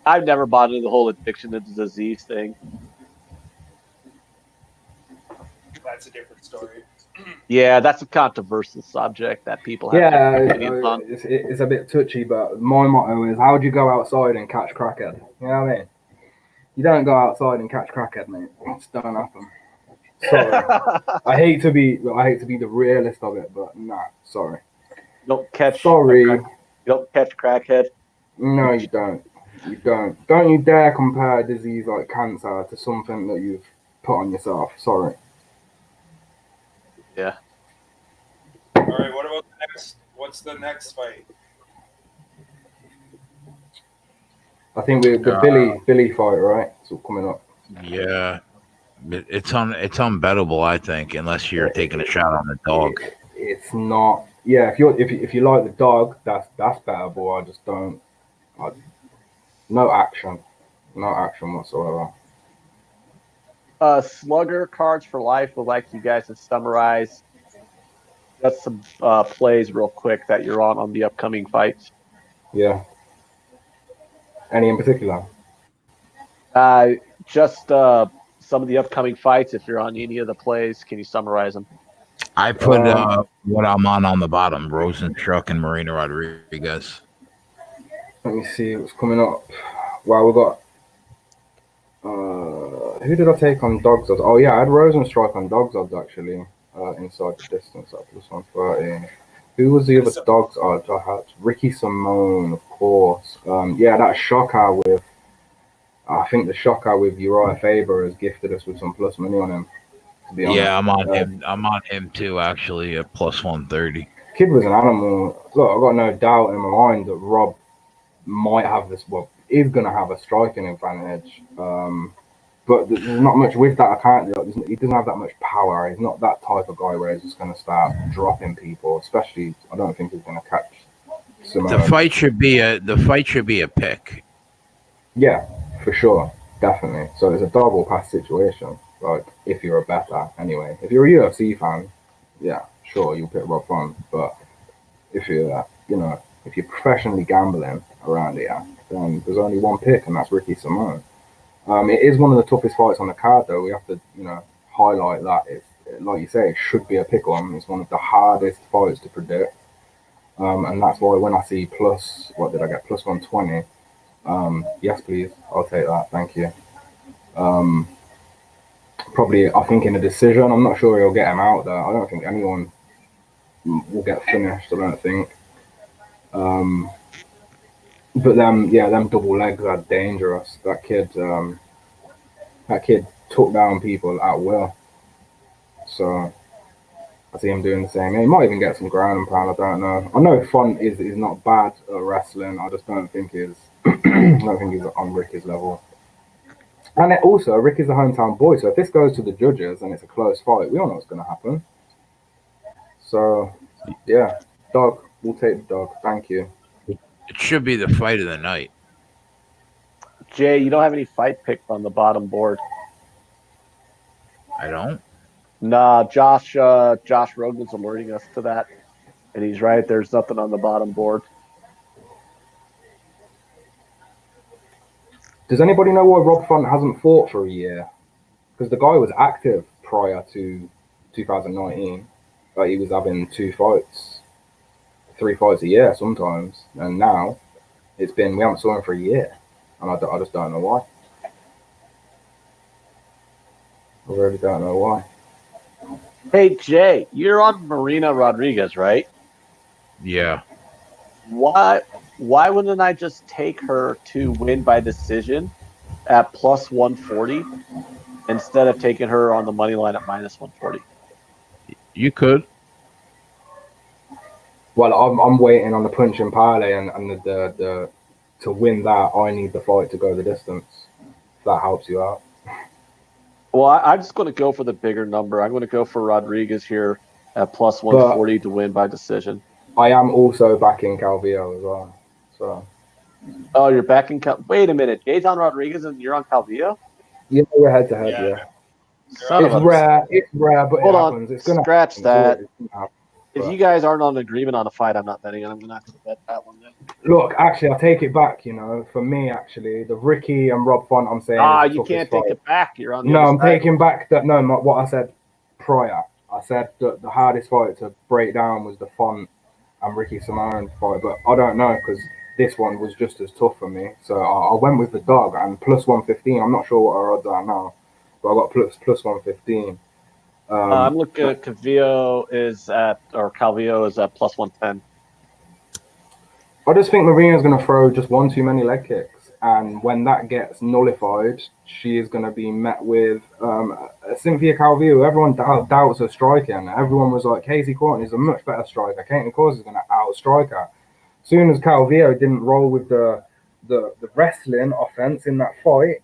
I've never bought into the whole addiction to disease thing. That's a different story. Yeah, that's a controversial subject that people have Yeah, different opinions on. it's a bit touchy, but my motto is, how do you go outside and catch crackhead? You know what I mean? You don't go outside and catch crackhead, mate. It just doesn't happen. Sorry. I hate to be the realist of it, but nah, sorry. Don't catch. Sorry. You don't catch crackhead. No, you don't. You don't. Don't you dare compare a disease like cancer to something that you've put on yourself. Sorry. Yeah. All right, what about the next? What's the next fight? I think we're the Billy fight, right? It's all coming up. Yeah, it's unbettable, I think, unless you're taking a shot on the dog. It's not. Yeah, if you like the dog, that's bettable. I just don't. No action whatsoever. Slugger Cards for Life would like you guys to summarize just some plays real quick that you're on the upcoming fights. Yeah. Any in particular? Just some of the upcoming fights. If you're on any of the plays, can you summarize them? I put what I'm on the bottom: Rosenstruck and Marina Rodriguez. Let me see what's coming up. Wow, we got. Who did I take on dogs odds? Oh yeah, I had Rosenstrike on dogs odds actually. Inside the distance at +130. Who was the other dogs odds I had? Ricky Simone, of course. Yeah, that shocker with. I think the shocker with Uriah Faber has gifted us with some plus money on him. To be honest. Yeah, I'm on him. I'm on him too, actually, at +130. Kid was an animal. Look, I've got no doubt in my mind that Rob might have this. Well, is going to have a striking advantage. But there's not much with that. He doesn't have that much power. He's not that type of guy where he's just going to start dropping people. Especially, I don't think he's going to catch Simone. The fight should be a pick. Yeah, for sure, definitely. So it's a double pass situation. Like if you're a better, anyway. If you're a UFC fan, yeah, sure, you'll pick Rob Font. But if you're, if you're professionally gambling around here, then there's only one pick, and that's Ricky Simone. It is one of the toughest fights on the card, though. We have to, highlight that. It's, like you say, it should be a pick on. It's one of the hardest fights to predict. And that's why when I see what did I get? +120. Yes, please. I'll take that. Thank you. Probably, I think in a decision. I'm not sure he'll get him out there. I don't think anyone will get finished. I don't think. But them double legs are dangerous. That kid took down people at will. So I see him doing the same. He might even get some ground and pound. I don't know. I know Font is not bad at wrestling. I just don't think he's on Ricky's level. And also, Rick is a hometown boy. So if this goes to the judges and it's a close fight, we all know what's going to happen. So yeah, dog. We'll take the dog. Thank you. It should be the fight of the night. Jay, you don't have any fight picks on the bottom board. I don't. Nah, Josh Rogan's alerting us to that, and he's right. There's nothing on the bottom board. Does anybody know why Rob Font hasn't fought for a year? because the guy was active prior to 2019. Like he was having 2 fights, 3 fights a year sometimes, and now we haven't saw him for a year, and I just don't know why. I really don't know why. Hey, Jay, you're on Marina Rodriguez, right? Yeah. Why wouldn't I just take her to win by decision at plus 140 instead of taking her on the money line at minus 140? You could. Well, I'm waiting on the punch and parlay, and the to win that, I need the fight to go the distance. If that helps you out. Well, I'm just going to go for the bigger number. I'm going to go for Rodriguez here at plus 140 to win by decision. I am also backing Calvillo as well. So. Oh, you're backing Wait a minute. Jay's on Rodriguez and you're on Calvillo? Yeah, we're head to head, yeah. Son it's of a... rare. It's rare, but Hold it on. happens. It's gonna Scratch happen. that. If you guys aren't on agreement on a fight, I'm not betting it. I'm going to have to bet that one then. Look, actually, I take it back. For me, actually, the Ricky and Rob Font, I'm saying. You can't take it back. You're on the No, other I'm side. taking back that. No, what I said prior. I said that the hardest fight to break down was the Font and Ricky Simone fight, but I don't know because this one was just as tough for me. So I went with the dog and plus 115. I'm not sure what our odds are now, but I got plus 115. I'm looking at Calvillo is at plus 110. I just think Marina's going to throw just one too many leg kicks, and when that gets nullified, she is going to be met with Cynthia Calvillo. Everyone doubts her striking. Everyone was like, Casey Courtney is a much better striker. Caitlin Course is going to outstrike her. As soon as Calvillo didn't roll with the wrestling offense in that fight,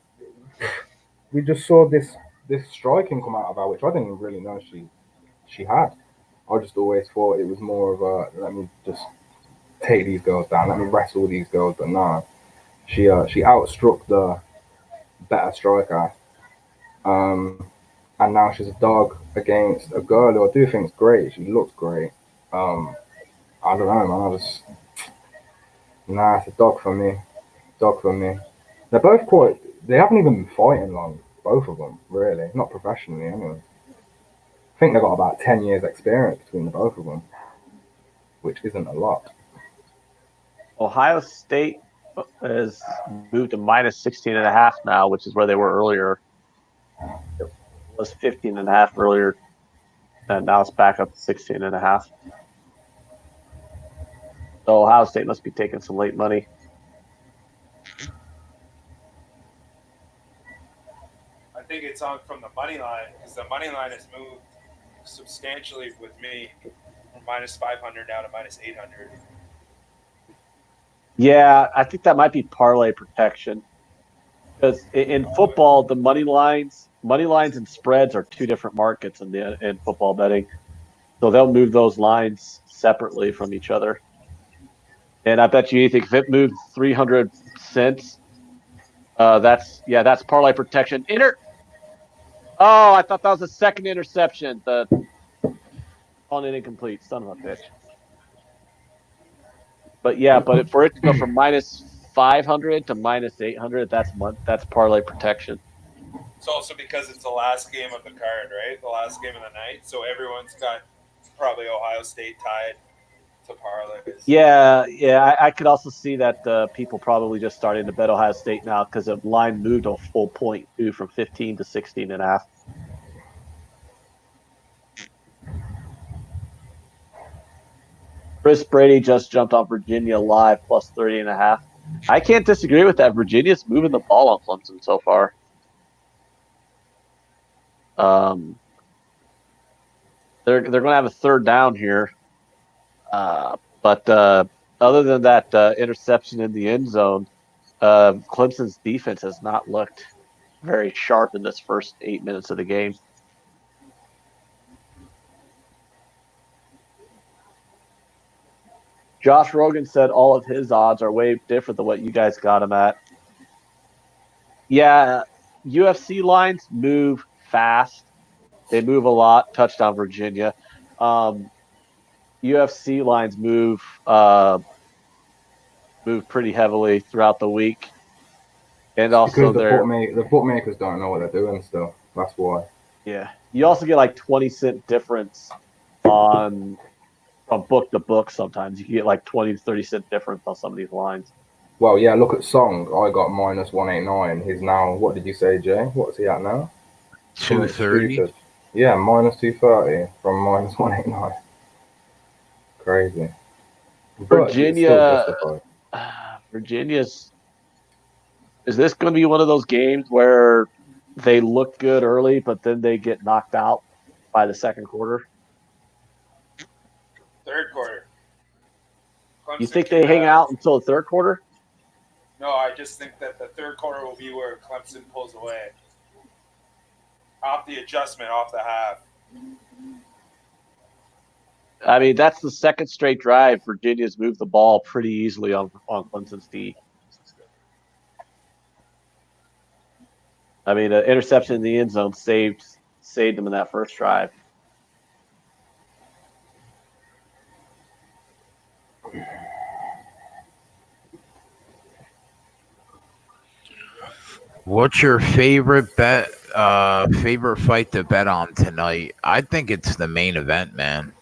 we just saw this striking come out of her, which I didn't really know she had. I just always thought it was more of a let me just take these girls down, let me wrestle these girls, but no, she outstruck the better striker, and now she's a dog against a girl who I do think is great. She looks great. I don't know, man. It's a dog for me. They're both they haven't even been fighting long. Both of them, really. Not professionally, anyway. I think they've got about 10 years experience between the both of them, which isn't a lot. Ohio State has moved to minus 16.5 now, which is where they were earlier. It was 15.5 earlier, and now it's back up to 16.5. So Ohio State must be taking some late money. I think it's on from the money line because the money line has moved substantially with me from minus 500 down to minus 800. Yeah, I think that might be parlay protection because in football, the money lines and spreads are two different markets in football betting. So they'll move those lines separately from each other. And I bet you anything, if it moved 300 cents, that's parlay protection. Oh, I thought that was the second interception. On an incomplete, son of a bitch. But for it to go from minus 500 to minus 800, that's parlay protection. It's also because it's the last game of the card, right? The last game of the night. So everyone's got probably Ohio State tied to parlays. Yeah. I could also see that people probably just starting to bet Ohio State now because the line moved a full point too, from 15 to 16.5. Chris Brady just jumped on Virginia live plus 30.5. I can't disagree with that. Virginia's moving the ball on Clemson so far. They're going to have a third down here. But other than that interception in the end zone, Clemson's defense has not looked very sharp in this first 8 minutes of the game. Josh Rogan said all of his odds are way different than what you guys got him at. Yeah, UFC lines move fast. They move a lot. Touchdown Virginia. UFC lines move pretty heavily throughout the week. And also because the bookmakers don't know what they're doing still. That's why. Yeah. You also get like 20-cent difference from book to book sometimes. You can get like 20 to 30-cent difference on some of these lines. Well, yeah, look at Song. I got minus 189. He's now, what did you say, Jay? What's he at now? 230. Stupid. Yeah, minus 230 from minus 189. Crazy. But it's still Virginia, justified. Virginia's. Is this going to be one of those games where they look good early, but then they get knocked out by the second quarter? Third quarter. You Clemson think they hang out until the third quarter? No, I just think that the third quarter will be where Clemson pulls away. Off the adjustment, off the half. I mean, that's the second straight drive. Virginia's moved the ball pretty easily on Clemson's D. I mean, an interception in the end zone saved them in that first drive. What's your favorite bet? Favorite fight to bet on tonight? I think it's the main event, man.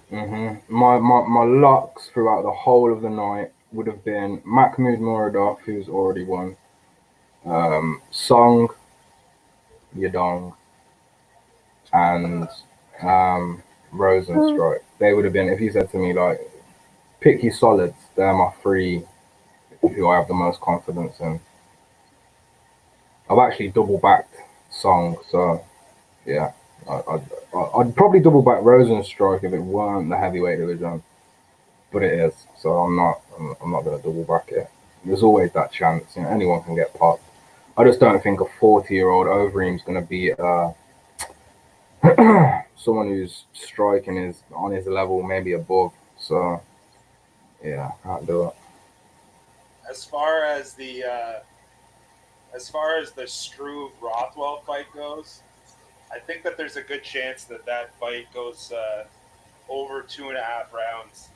My locks throughout the whole of the night would have been Mahmoud Muradov, who's already won. Song Yadong and Rosenstrike. They would have been, if you said to me, like, pick your solids, they're my three who I have the most confidence in. I've actually double backed Song, so yeah. I'd probably double back Rosenstrike if it weren't the heavyweight division, but it is, so I'm not going to double back it. There's always that chance, anyone can get popped. I just don't think a 40-year-old Overeem's going to beat someone who's striking is on his level, maybe above. So, yeah, can't do it. As far as the Struve Rothwell fight goes, I think that there's a good chance that fight goes over 2.5 rounds.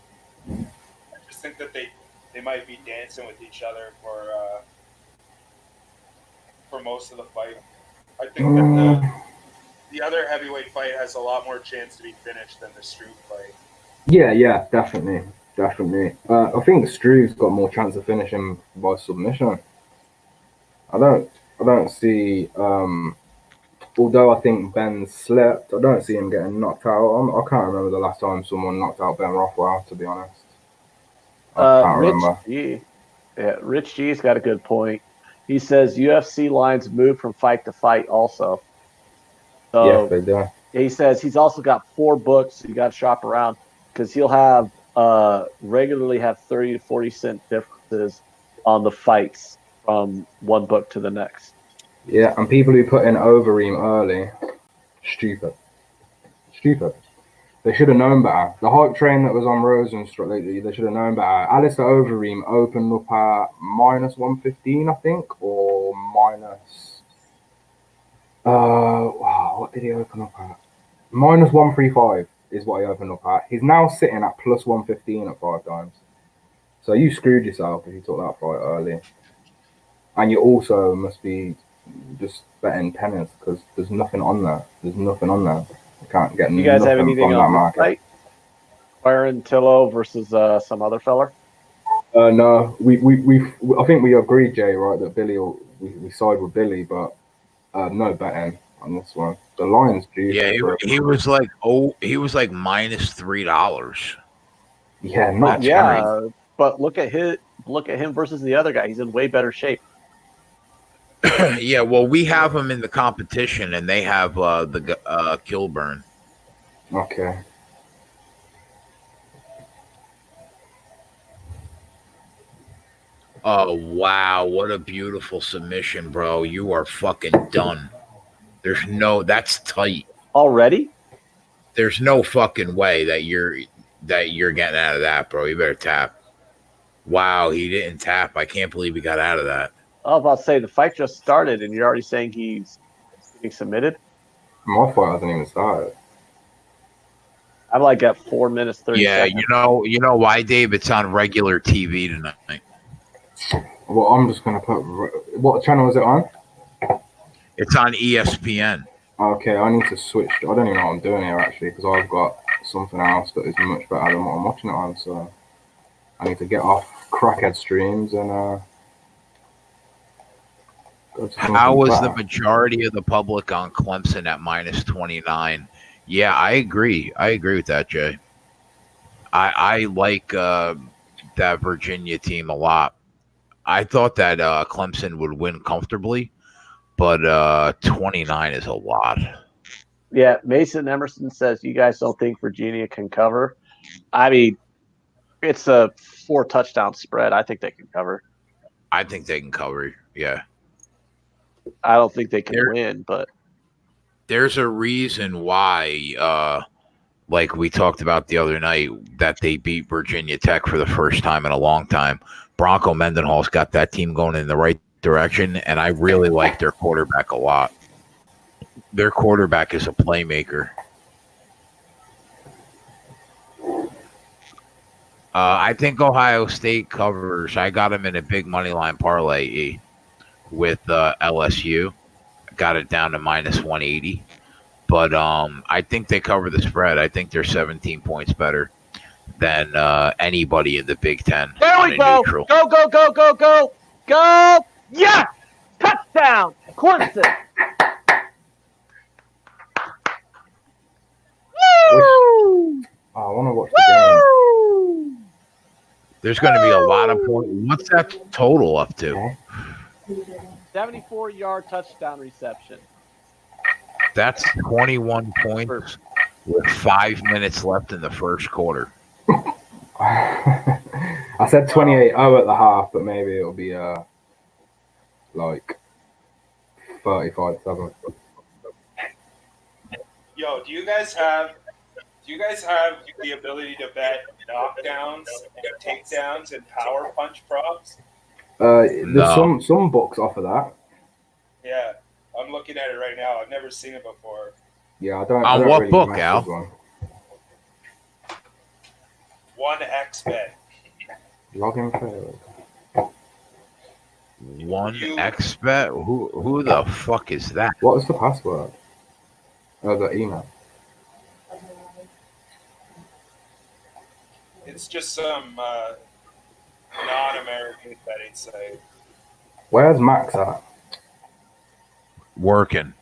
I just think that they might be dancing with each other for most of the fight. I think that the other heavyweight fight has a lot more chance to be finished than the Struve fight. Yeah, definitely. I think Struve's got more chance of finishing by submission. I don't see. Although I think Ben slept, I don't see him getting knocked out. I can't remember the last time someone knocked out Ben Rothwell, to be honest. I can't remember. Rich G's got a good point. He says UFC lines move from fight to fight also. So yes, they do. He says he's also got 4 books. So you got to shop around because he'll have regularly have 30 to 40 cent differences on the fights from one book to the next. Yeah, and people who put in Overeem early, stupid. They should have known better. The hype train that was on Rosenstruck lately, they should have known better. Alistair Overeem opened up at minus 115, I think, or minus. What did he open up at? Minus 135 is what he opened up at. He's now sitting at plus 115 at 5 times. So you screwed yourself if you took that fight early. And you also must be just betting tennis because there's nothing on there. You can't get. You guys have anything from that on market. Right? Byron Tillo versus some other fella? No, I think we agreed, Jay, right, that we side with Billy, but no betting on this one. The Lions do. Yeah, he was like minus $3. Yeah, not yeah, but look at him versus the other guy. He's in way better shape. Yeah, well, we have him in the competition, and they have the Kilburn. Okay. Oh, wow. What a beautiful submission, bro. You are fucking done. That's tight. Already? There's no fucking way that you're getting out of that, bro. You better tap. Wow, he didn't tap. I can't believe he got out of that. I was about to say, the fight just started, and you're already saying he's getting submitted? My fight hasn't even started. I'm like at 4 minutes, 30 seconds. You know why, Dave? It's on regular TV tonight. Well, I'm just going to put... What channel is it on? It's on ESPN. Okay, I need to switch. I don't even know what I'm doing here actually because I've got something else that is much better than what I'm watching it on. So I need to get off crackhead streams and go to something How was the better. majority of the public on Clemson at minus 29? Yeah, I agree. I agree with that, Jay. I like that Virginia team a lot. I thought that Clemson would win comfortably, but 29 is a lot. Yeah, Mason Emerson says you guys don't think Virginia can cover. I mean, it's a 4-touchdown spread. I think they can cover. I think they can cover. Yeah. I don't think they can win, but there's a reason why, like we talked about the other night, that they beat Virginia Tech for the first time in a long time. Bronco Mendenhall's got that team going in the right direction, and I really like their quarterback a lot. Their quarterback is a playmaker. I think Ohio State covers. I got them in a big money line parlay with LSU. Got it down to minus 180. But I think they cover the spread. I think they're 17 points better than anybody in the Big Ten. There we go. Neutral. Go, go, go, go, go. Go. Yes! Touchdown. Clemson. Woo! I want to watch the game. There's going to be a lot of points. What's that total up to? 74-yard touchdown reception. That's 21 points with 5 minutes left in the first quarter. I said 28-0 at the half, but maybe it'll be like 35-7. Yo, do you guys have the ability to bet knockdowns, takedowns, and power punch props? There's some books offer that. Yeah, I'm looking at it right now. I've never seen it before. Yeah, I don't. On don't what really book, mess Al? with one. 1xBet. Login failed. 1xBet? Who the fuck is that? What is the password? Oh, the email. It's just some non-American betting site. Where's Max at? Working.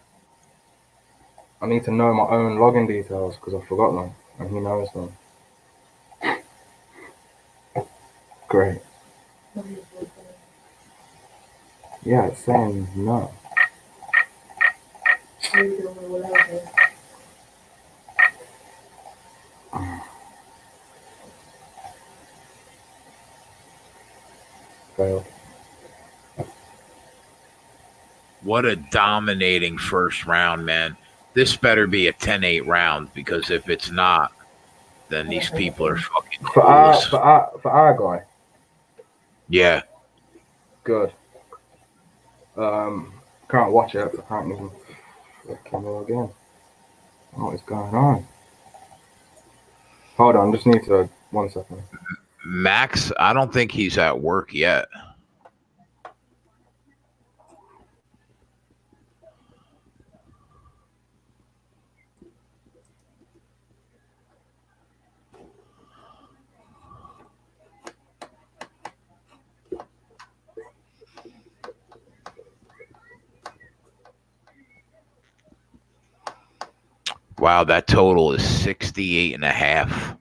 I need to know my own login details because I forgot them, and he knows them. Great. Yeah, it's saying no. Failed. What a dominating first round, man. This better be a 10-8 round because if it's not, then these people are fucking For fools. our guy. Yeah. Good. Can't watch it. I can't even fucking log in. What is going on? Hold on, just need to 1 second. Max, I don't think he's at work yet. Wow, that total is 68.5.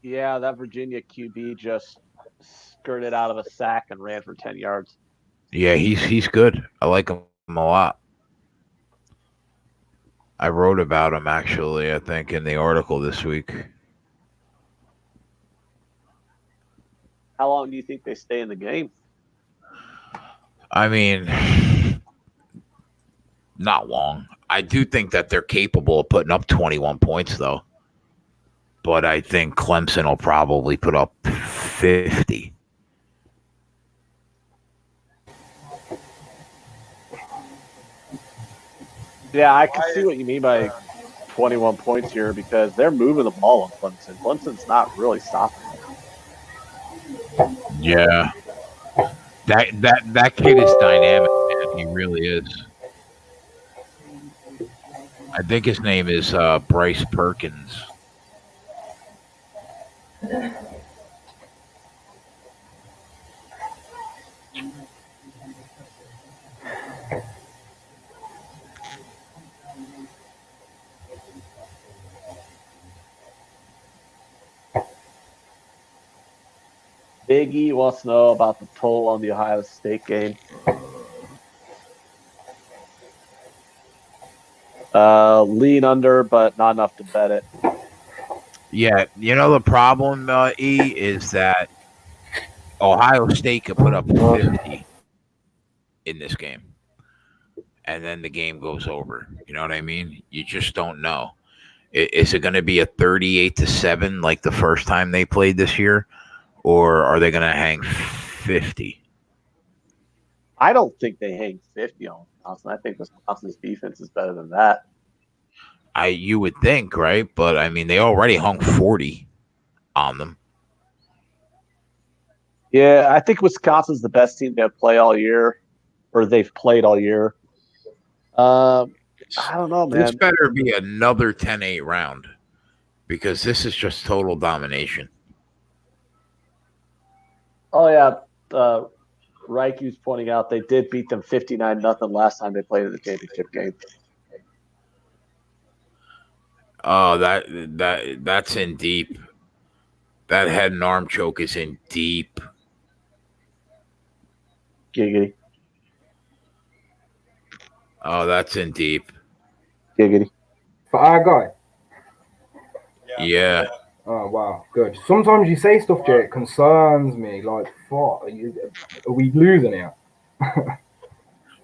Yeah, that Virginia QB just skirted out of a sack and ran for 10 yards. Yeah, he's good. I like him a lot. I wrote about him actually, I think, in the article this week. How long do you think they stay in the game? I mean, not long. I do think that they're capable of putting up 21 points, though. But I think Clemson will probably put up 50. Yeah, I can see what you mean by 21 points here because they're moving the ball on Clemson. Clemson's not really stopping them. Yeah. That kid is dynamic, man. He really is. I think his name is Bryce Perkins. Biggie wants to know about the toll on the Ohio State game. Lean under, but not enough to bet it. Yeah, the problem, E, is that Ohio State could put up 50 in this game, and then the game goes over. You know what I mean? You just don't know. Is it going to be a 38-7 like the first time they played this year, or are they going to hang 50? I don't think they hang 50 on Wisconsin. I think Wisconsin's defense is better than that. You would think, right? But I mean, they already hung 40 on them. Yeah, I think Wisconsin's the best team they'll play all year, or they've played all year. I don't know, man. This better be another 10-8 round because this is just total domination. Oh yeah, Riku's pointing out they did beat them 59-0 last time they played in the championship game. Oh, that's in deep. That head and arm choke is in deep. Giggity. Oh, that's in deep. Giggity. For our guy. Yeah. Oh wow, good. Sometimes you say stuff, Jay, it concerns me. Like, fuck, are we losing here?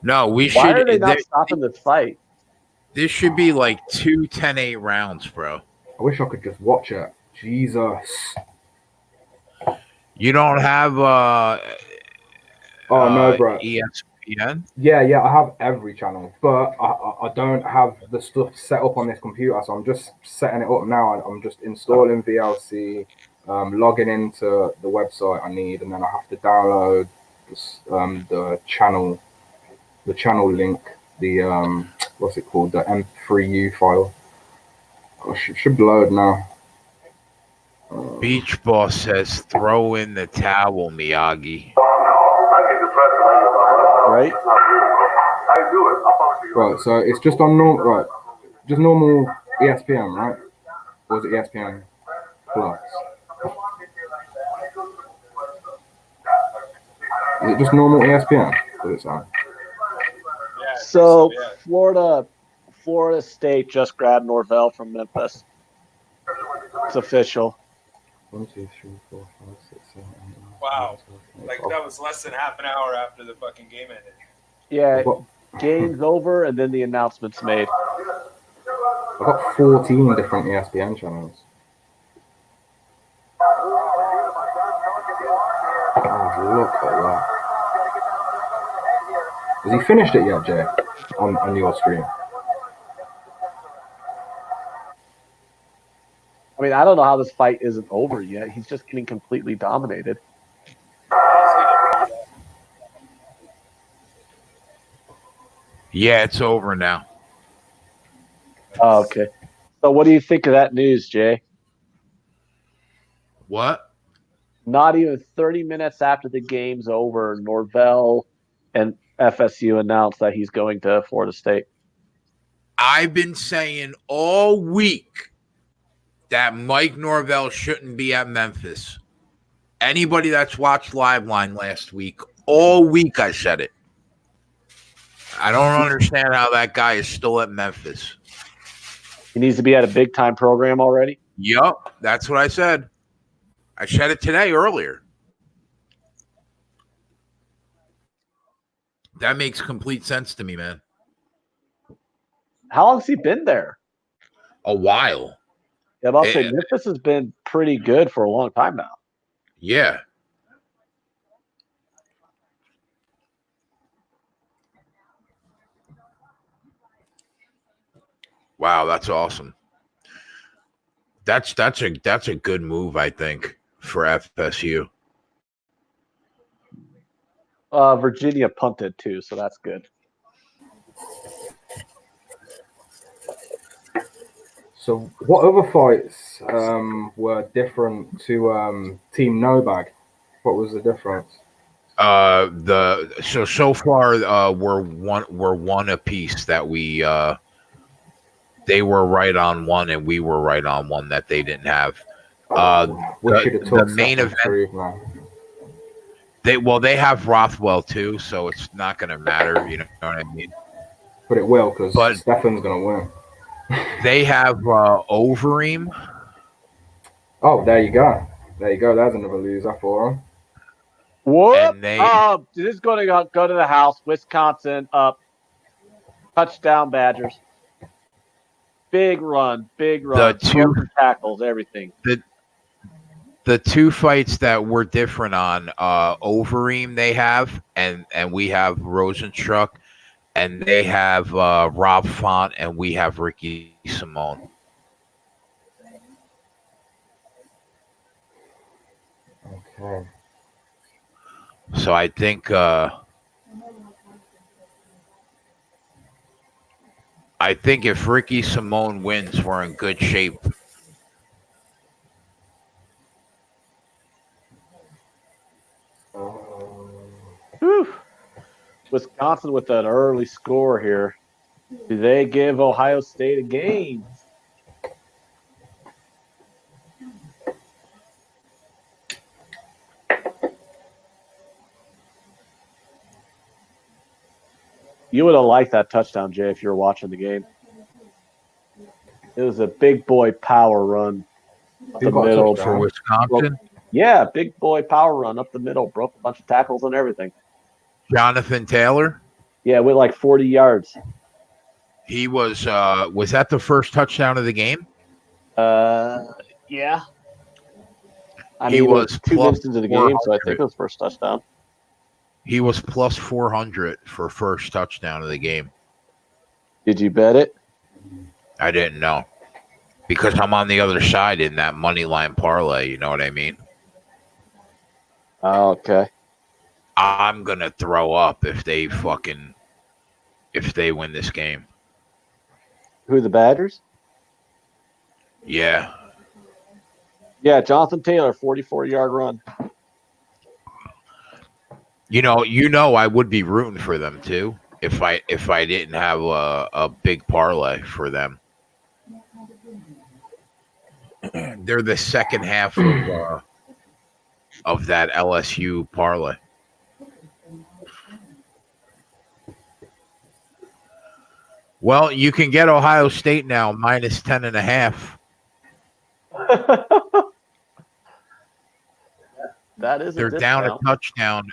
No, we should. Why are they not stopping the fight? This should be like 2 10-8 rounds, bro. I wish I could just watch it. Jesus. You don't have No, bro. ESPN? Yeah, I have every channel, but I don't have the stuff set up on this computer, so I'm just setting it up now. I'm just installing VLC, logging into the website I need, and then I have to download the channel link, the what's it called, the M3U file. Oh, should load now. Beach Boss says, "Throw in the towel, Miyagi." Right? Right, so it's just on normal ESPN, right? Or is it ESPN Plus? Is it just normal ESPN? Does it sound? So Florida State just grabbed Norvell from Memphis. It's official. 1, 2, 3, 4, 5, 6, 7, 8, 9. Wow. Like that was less than half an hour after the fucking game ended. Yeah, game's over, and then the announcement's made. I've got 14 different ESPN channels. Oh, look at that. Has he finished it yet, Jay? On your screen? I mean, I don't know how this fight isn't over yet. He's just getting completely dominated. Yeah, it's over now. Oh, okay. So what do you think of that news, Jay? What? Not even 30 minutes after the game's over, Norvell and FSU announced that he's going to Florida State. I've been saying all week that Mike Norvell shouldn't be at Memphis. Anybody that's watched Liveline last week, all week I said it. I don't understand how that guy is still at Memphis. He needs to be at a big-time program already? Yup, that's what I said. I said it today earlier. That makes complete sense to me, man. How long has he been there? A while. Yeah, I'll say Memphis has been pretty good for a long time now. Yeah. Wow, that's awesome. That's a good move, I think, for FSU. Virginia punted too, so that's good. So, what other fights were different to Team No Bag? What was the difference? So far we're one apiece that we they were right on one and we were right on one that they didn't have. We should have The talked main event. truth, man. They have Rothwell too, so it's not going to matter. You know what I mean? But it will, because But Stefan's gonna win. they have Overeem. Oh, there you go. There you go. That's another loser for him. Whoop! And they- This is going to go to the house. Wisconsin up. Touchdown Badgers. Big run. The two tackles, everything. The two fights that we're different on, Overeem they have, and we have Rosenstruck, and they have Rob Font, and we have Ricky Simone. Okay. So I think if Ricky Simone wins, we're in good shape. Whew. Wisconsin with an early score here. Do they give Ohio State a game? You would have liked that touchdown, Jay, if you were watching the game. It was a big boy power run up the middle for Wisconsin. Yeah, big boy power run up the middle, broke a bunch of tackles and everything. Jonathan Taylor. Yeah, went like 40 yards. He was that the first touchdown of the game? Yeah. He it was 2 minutes into the game, so I 400. think it was first touchdown. He was plus 400 for first touchdown of the game. Did you bet it? I didn't know because I'm on the other side in that money line parlay. You know what I mean? Oh, okay. I'm gonna throw up if they win this game. Who, the Badgers? Yeah. Yeah, Jonathan Taylor, 44-yard run. You know, I would be rooting for them too if I didn't have a big parlay for them. They're the second half of that LSU parlay. Well, you can get Ohio State now minus 10.5. That is. They're down a touchdown.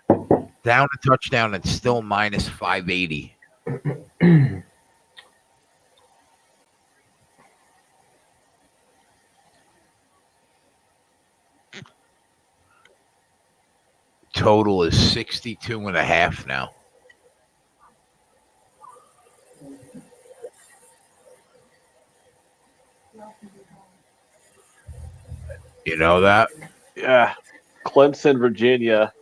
Down a touchdown and still minus 580. Total is 62.5 now. You know that? Yeah. Clemson, Virginia,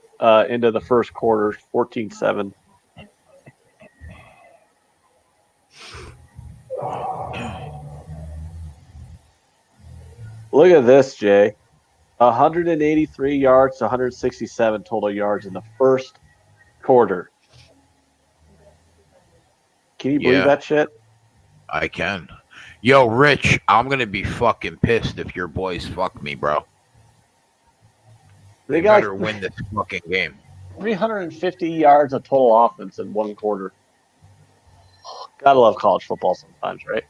into the first quarter, 14-7. Look at this, Jay. 183 yards to 167 total yards in the first quarter. Can you believe that shit? I can. Yo, Rich, I'm going to be fucking pissed if your boys fuck me, bro. They better win this fucking game. 350 yards of total offense in one quarter. Gotta love college football sometimes, right?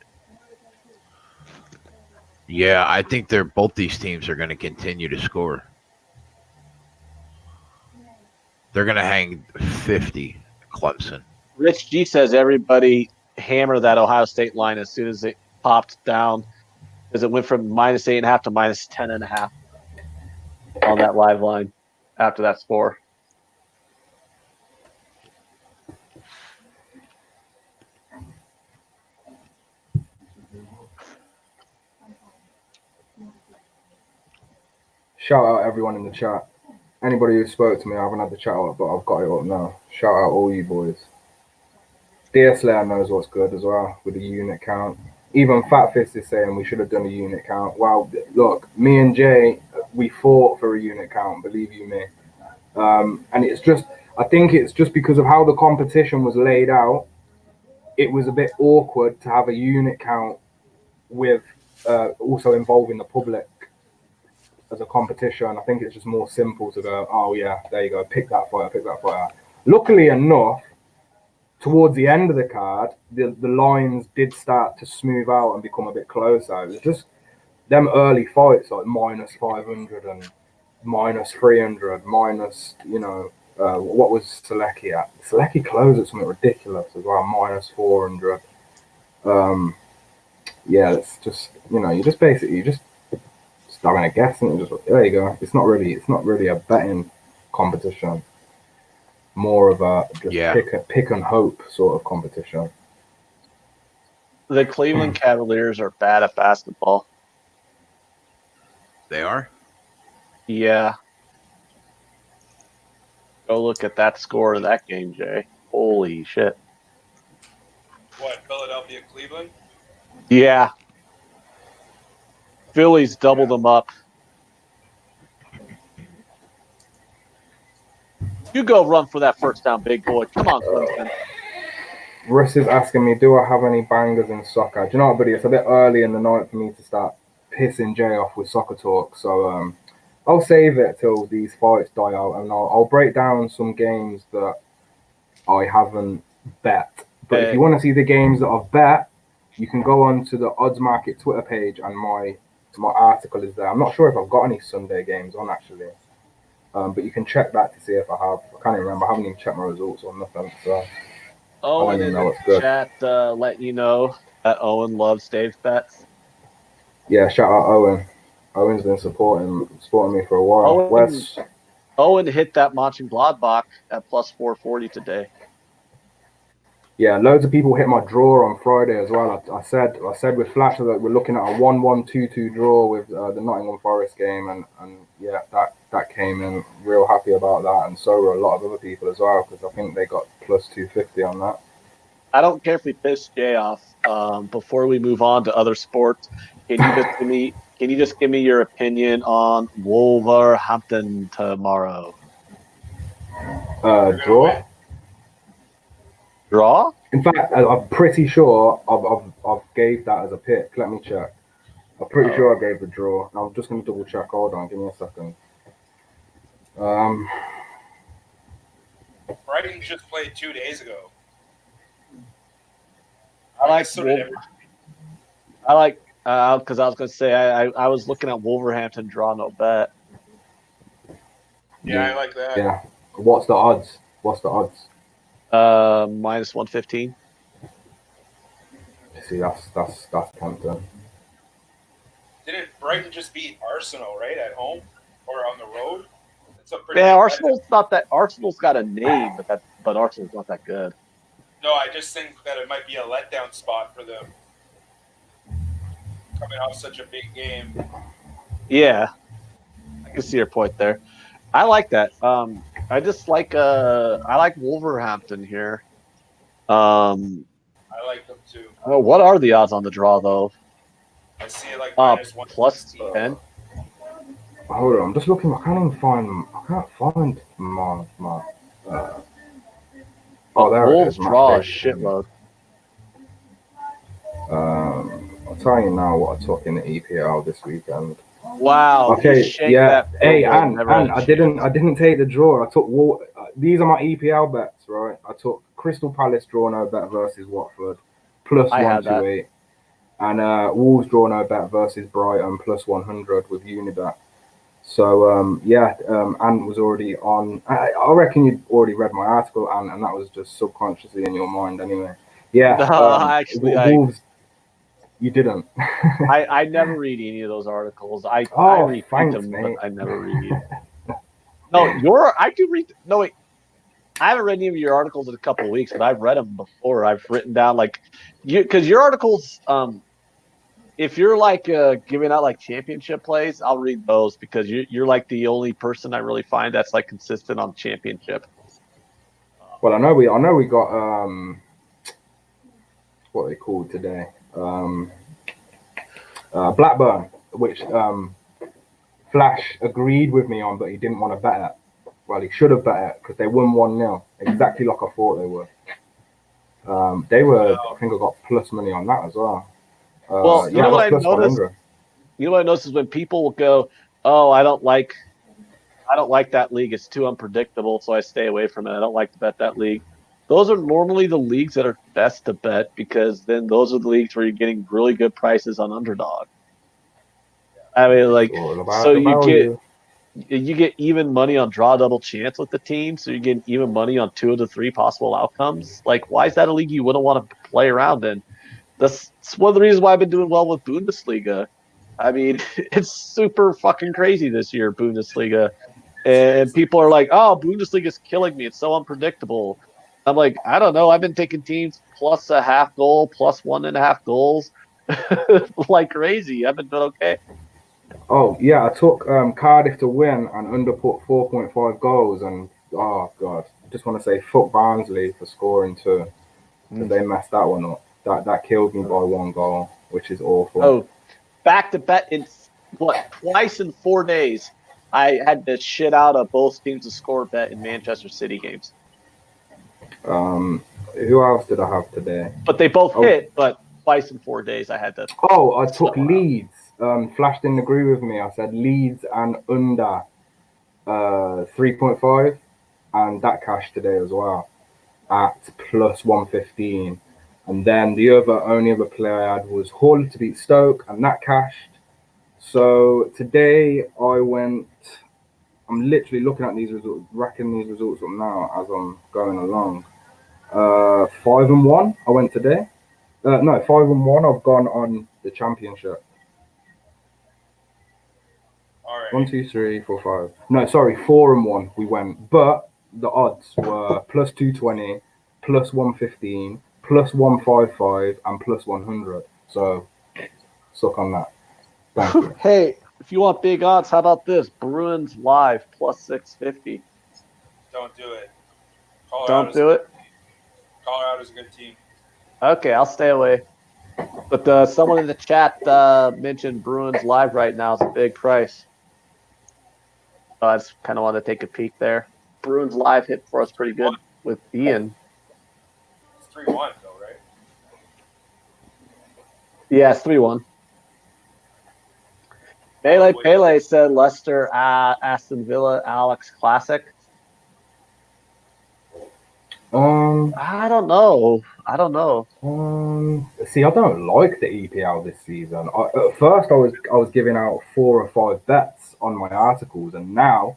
Yeah, I think both these teams are going to continue to score. They're going to hang 50, Clemson. Rich G says everybody hammer that Ohio State line as soon as it popped down, because it went from minus 8.5 to minus 10.5 on that live line after that score. Shout out everyone in the chat. Anybody who spoke to me, I haven't had the chat up, but I've got it up now. Shout out all you boys. Dear Slayer knows what's good as well with the unit count. even Fat Fist is saying we should have done a unit count. Well, look, me and Jay, we fought for a unit count, believe you me. And I think it's just because of how the competition was laid out, it was a bit awkward to have a unit count with also involving the public as a competition. I think it's just more simple to go, oh yeah, there you go, pick that fighter. Luckily enough, towards the end of the card, the lines did start to smooth out and become a bit closer. It was just them early fights, like minus 500 and minus 300, minus, what was Selecki at? Selecki closed at something ridiculous as well, minus 400. Yeah, it's just, you just having a guess, and there you go. It's not really a betting competition. More of a just pick and hope sort of competition. The Cleveland Cavaliers are bad at basketball. They are? Yeah. Go look at that score of that game, Jay. Holy shit. What, Philadelphia, Cleveland? Yeah. Phillies doubled them up. You go run for that first down, big boy. Come on, Clemson. Russ is asking me, do I have any bangers in soccer? Do you know what, buddy? It's a bit early in the night for me to start pissing Jay off with soccer talk. So I'll save it till these fights die out, and I'll break down some games that I haven't bet. But if you want to see the games that I've bet, you can go on to the Odds Market Twitter page, and my article is there. I'm not sure if I've got any Sunday games on, actually. But you can check that to see if I have. I can't even remember. I haven't even checked my results or nothing. So Owen in the chat letting you know that Owen loves Dave's bets. Yeah, shout out Owen. Owen's been supporting me for a while. Owen hit that Mönchengladbach at plus 440 today. Yeah, loads of people hit my draw on Friday as well. I said with Flash that we're looking at a 1-1-2-2 draw with the Nottingham Forest game, and yeah, that came in. Real happy about that, and so were a lot of other people as well, because I think they got plus 250 on that. I don't care if we piss Jay off. Before we move on to other sports, can you just give me your opinion on Wolverhampton tomorrow? Draw? In fact, I'm pretty sure I've gave that as a pick. Let me check. I'm pretty sure I gave the draw. I'm just going to double check. Hold on, give me a second. Brighton just played 2 days ago. Because I was going to say I was looking at Wolverhampton draw no bet. Yeah, I like that. Yeah. What's the odds? Minus 115. See, that's tempting. Didn't Brighton just beat Arsenal, right, at home or on the road? Arsenal's got a name, but Arsenal's not that good. No, I just think that it might be a letdown spot for them coming off such a big game. Yeah, I can see your point there. I like that. I just like I like Wolverhampton here. I like them too. What are the odds on the draw though? I see it like minus plus 10. Hold on, I'm just looking. I can't find my. There it is. Draw a shitload. I'll tell you now what I took in the EPL this weekend. Wow. Okay. Yeah. Hey, and I didn't take the draw. I took these are my EPL bets, right? I took Crystal Palace draw no bet versus Watford plus 128, and Wolves draw no bet versus Brighton plus 100 with Unibet. So Ant was already on. I reckon you'd already read my article, and that was just subconsciously in your mind anyway. Yeah. Actually, Wolves. You didn't. I never read any of those articles. I read them, but I never read them. No, I do read. No, wait. I haven't read any of your articles in a couple of weeks, but I've read them before. I've written down because your articles. If you're giving out like championship plays, I'll read those because you're like the only person I really find that's like consistent on championship. Well, I know we got what are they called today? Blackburn, which Flash agreed with me on, but he didn't want to bet it. Well, he should have bet it because they won 1-0, exactly like I thought they were. They were, I think I got plus money on that as well. Well, you know what I noticed? 100. You know what I noticed is when people will go, "Oh, I don't like that league. It's too unpredictable, so I stay away from it. I don't like to bet that league." Those are normally the leagues that are best to bet because then those are the leagues where you're getting really good prices on underdog. I mean, like, so you get even money on draw double chance with the team, so you're getting even money on 2 of the 3 possible outcomes. Like, why is that a league you wouldn't want to play around in? That's one of the reasons why I've been doing well with Bundesliga. I mean, it's super fucking crazy this year, Bundesliga. And people are like, "Oh, Bundesliga is killing me. It's so unpredictable." I'm like, I don't know. I've been taking teams plus a half goal, plus 1.5 goals, like crazy. I've been doing okay. Oh yeah, I took Cardiff to win and underput 4.5 goals, and oh god, I just want to say fuck Barnsley for scoring 2 because they messed that one up. That killed me by 1 goal, which is awful. Oh, back to bet in twice in 4 days. I had to shit out of both teams to score bet in Manchester City games. Who else did I have today? But they both hit, but twice in 4 days I had to. Oh, I took Leeds. Flash didn't agree with me. I said Leeds and under 3.5, and that cashed today as well at plus 115. And then the only other play I had was Hull to beat Stoke, and that cashed. So today I'm literally looking at these results, racking these results up now as I'm going along. 5-1 I went today. No, 5-1 I've gone on the championship. All right. 1, 2, 3, 4, 5. No, sorry, 4-1 we went, but the odds were plus 220, plus 115, plus 155, and plus 100. So suck on that. Thank you. Hey, if you want big odds, how about this? Bruins live plus 650. Don't do it. Don't do it. Colorado's a good team. Okay, I'll stay away. But someone in the chat mentioned Bruins live right now is a big price. So I just kind of want to take a peek there. Bruins live hit for us pretty good with Ian. It's 3-1 though, right? Yeah, it's 3-1. Pele said Leicester, Aston Villa, Alex Classic. I don't know. See, I don't like the EPL this season. At first, I was giving out 4 or 5 bets on my articles, and now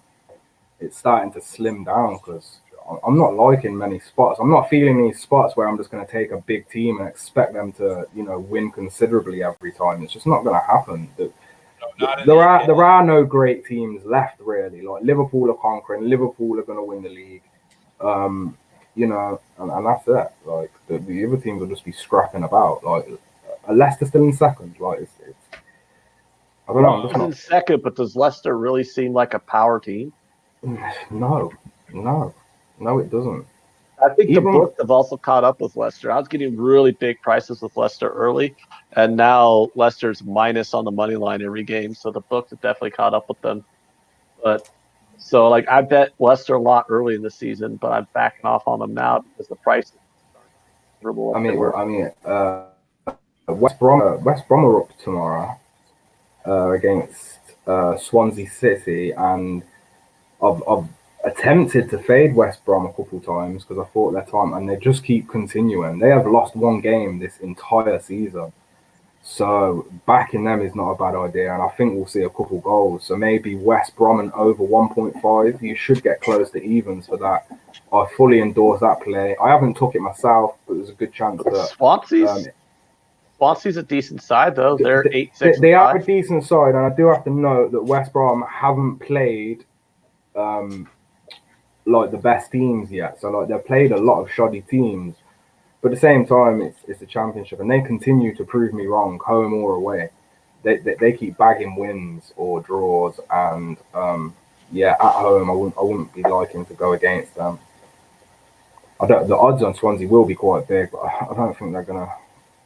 it's starting to slim down because I'm not liking many spots. I'm not feeling these spots where I'm just going to take a big team and expect them to, win considerably every time. It's just not going to happen. There are no great teams left, really. Like Liverpool are conquering. Liverpool are going to win the league. And that's it. Like the other teams will just be scrapping about. Like Leicester still in second. Like it's I don't know. I'm just not... in second, but does Leicester really seem like a power team? No, it doesn't. I think the books have also caught up with Leicester. I was getting really big prices with Leicester early, and now Leicester's minus on the money line every game. So the books have definitely caught up with them. But so I bet Leicester a lot early in the season, but I'm backing off on them now because the price is terrible. West Brom are up tomorrow against Swansea City, and I've attempted to fade West Brom a couple times because I thought their time, and they just keep continuing. They have lost 1 game this entire season, so backing them is not a bad idea, and I think we'll see a couple goals. So maybe West Brom and over 1.5. You should get close to evens for that. I fully endorse that play. I haven't took it myself, but there's a good chance that Swansea's a decent side though. They're 8-6. They are a decent side, and I do have to note that West Brom haven't played like the best teams yet. So they've played a lot of shoddy teams, but at the same time it's a championship, and they continue to prove me wrong, home or away. They keep bagging wins or draws, and at home I wouldn't be liking to go against them. The odds on Swansea will be quite big, but I don't think they're gonna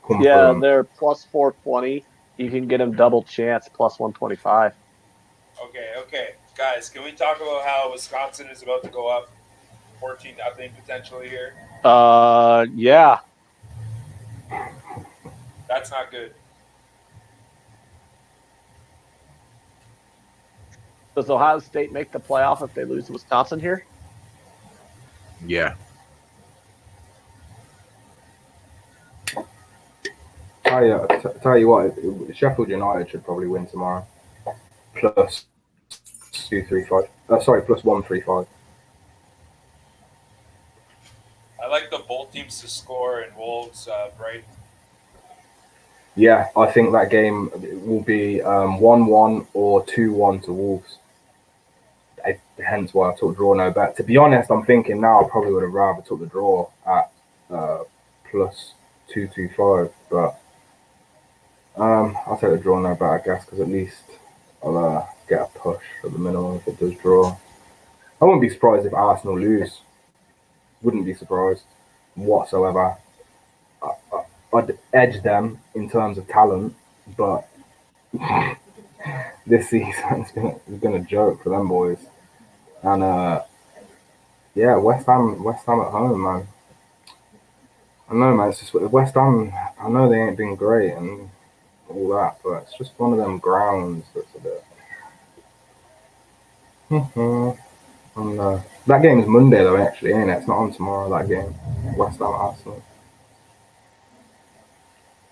come. Yeah, they're plus 420, You can get him double chance plus 125. Okay. Guys, can we talk about how Wisconsin is about to go up 14, I think, potentially here? Yeah. That's not good. Does Ohio State make the playoff if they lose to Wisconsin here? Yeah. Tell you what, Sheffield United should probably win tomorrow. Plus 235. Plus 135. I like the both teams to score and Wolves, Brighton. Yeah, I think that game will be 1-1 or 2-1 to Wolves. Hence why I took draw no bet. To be honest, I'm thinking now I probably would have rather took the draw at plus 225, but I'll take the draw no bet, I guess, because at least I'll get a push at the minimum if it does draw. I wouldn't be surprised if Arsenal lose. Wouldn't be surprised whatsoever. I'd edge them in terms of talent, but this season's been a joke for them boys. And yeah, West Ham at home, man. I know, man. It's just West Ham. I know they ain't been great and all that, but it's just one of them grounds that's a bit. And that game's Monday though, actually, ain't it? It's not on tomorrow. That game, West Ham Arsenal.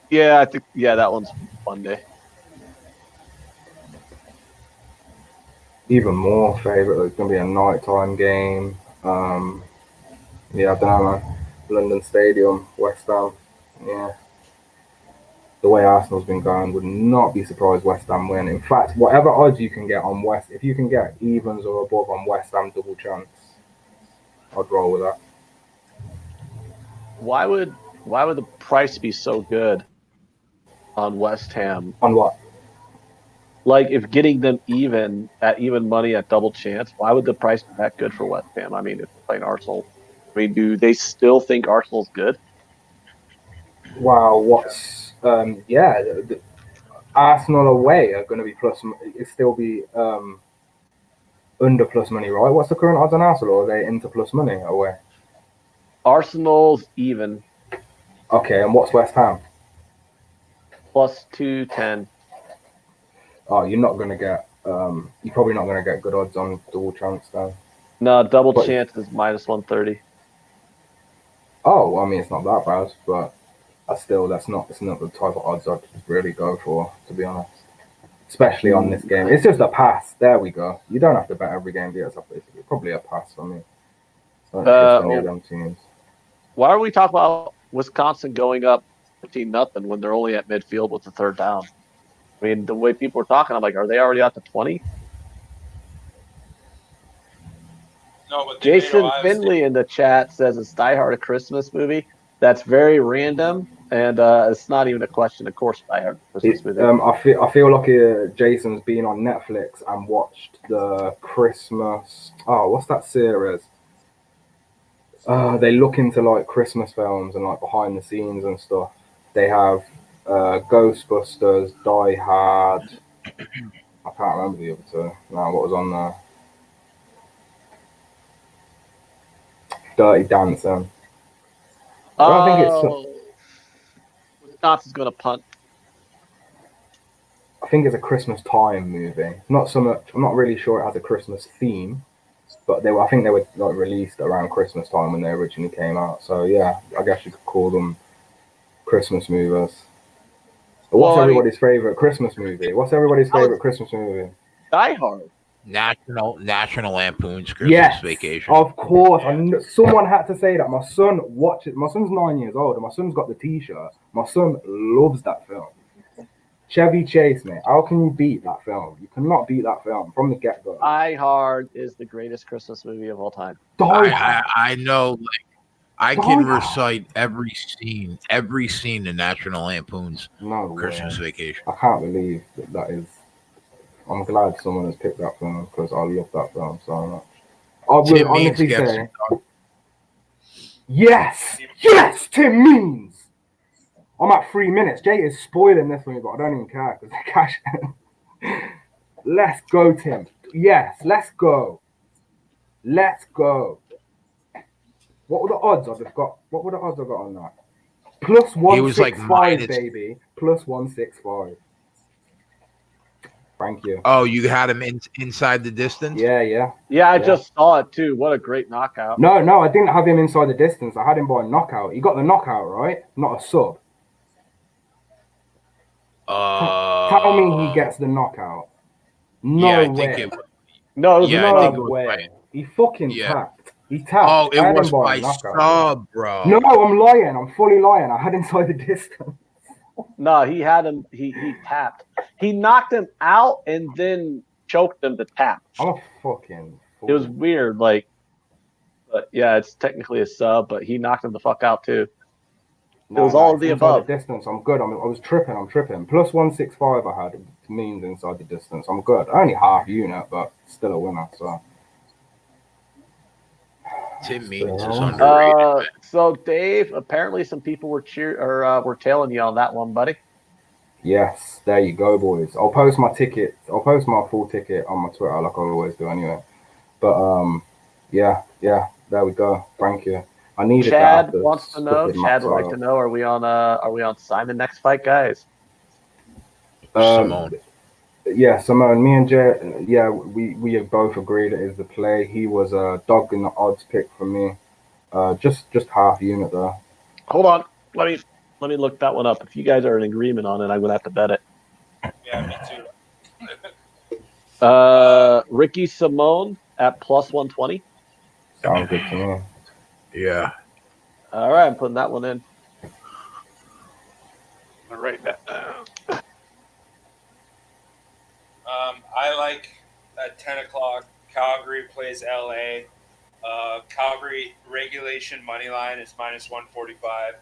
Yeah, I think that one's Monday. Even more favorite. It's gonna be a nighttime game. Yeah, I don't know, man. London Stadium, West Ham. Yeah. The way Arsenal's been going, would not be surprised West Ham win. In fact, whatever odds you can get on West, if you can get evens or above on West Ham double chance, I'd roll with that. Why would the price be so good on West Ham? On what? Like, if getting them even money at double chance, why would the price be that good for West Ham? I mean, if they're playing Arsenal, I mean, do they still think Arsenal's good? Wow, what's the Arsenal away are going to be plus. It still be under plus money, right? What's the current odds on Arsenal? Or are they into plus money away? Arsenal's even. Okay, and what's West Ham? Plus 210. Oh, you're not going to get. You're probably not going to get good odds on double chance though. No, double chance is minus 130. Oh, well, I mean, it's not that bad, but that's not the type of odds I'd really go for, to be honest. Especially on this game. It's just a pass. There we go. You don't have to bet every game, but it's probably a pass for me. I don't trust any of them teams. Why are we talking about Wisconsin going up 15-0 when they're only at midfield with the third down? I mean, the way people are talking, I'm like, are they already out to 20? No, but Jason Finley in the chat says it's Die Hard a Christmas movie. That's very random, and it's not even a question. Of course, Die Hard a Christmas movie. I feel like Jason's been on Netflix and watched the Christmas. Oh, what's that series? They look into like Christmas films and like behind the scenes and stuff. They have Ghostbusters, Die Hard. I can't remember the other two. Now, what was on there? Dirty Dancing. I think Wisconsin's going to punt. I think it's a Christmas time movie. Not so much. I'm not really sure it has a Christmas theme, but I think they were like released around Christmas time when they originally came out. So yeah, I guess you could call them Christmas movies. What's everybody's favorite Christmas movie? What's everybody's favorite Christmas movie? Die Hard. National Lampoon's Christmas Vacation. Of course. Someone had to say that. My son watches. My son's 9 years old, and my son's got the T-shirt. My son loves that film. Chevy Chase, mate. How can you beat that film? You cannot beat that film from the get-go. Die Hard is the greatest Christmas movie of all time. I know. Like, I can recite every scene in National Lampoon's Christmas Vacation. I can't believe that is. I'm glad someone has picked that film because I love that film so much. I will honestly say, yes, Tim Means. I'm at 3 minutes. Jay is spoiling this for me, but I don't even care because the cash. Let's go, Tim. Yes, let's go. Let's go. What were the odds I just got? What were the odds I got on that? Plus He was like 165, minus. baby. Plus 165. Thank you. Oh, you had him inside the distance? Yeah. Yeah, I just saw it too. What a great knockout. No, I didn't have him inside the distance. I had him by a knockout. He got the knockout, right? Not a sub. Tell me he gets the knockout. No way. No, it was no way. He fucking tapped. He tapped. Oh, it was by knockout. sub, bro. No, I'm lying. I'm fully lying. I had inside the distance. No, he had him. He tapped. He knocked him out and then choked him to tap. I'm a fucking fool. It was weird, like, but yeah, it's technically a sub, but he knocked him the fuck out too. It was all of the above. The distance, I'm good. I was tripping. I'm tripping. Plus 165 I had means inside the distance. I'm good. Only half unit, but still a winner. So. Tim Means is underrated. So Dave, apparently some people were were tailing you on that one, buddy. Yes, there you go, boys. I'll post my ticket. I'll post my full ticket on my Twitter, like I always do, anyway. But yeah, there we go. Thank you. I needed Chad that. wants to know. Chad would like to know: Are we on Simon next fight, guys? Simone. Yeah, Simone. Me and Jay. Yeah, we have both agreed it is the play. He was a dog in the odds pick for me. Just half unit though. Hold on. Let me look that one up. If you guys are in agreement on it, I'm gonna have to bet it. Yeah, me too. Ricky Simone at plus 120. Sounds good to me. Yeah. All right, I'm putting that one in. I'll write that down. I like at 10 o'clock, Calgary plays LA. Calgary regulation money line is minus 145.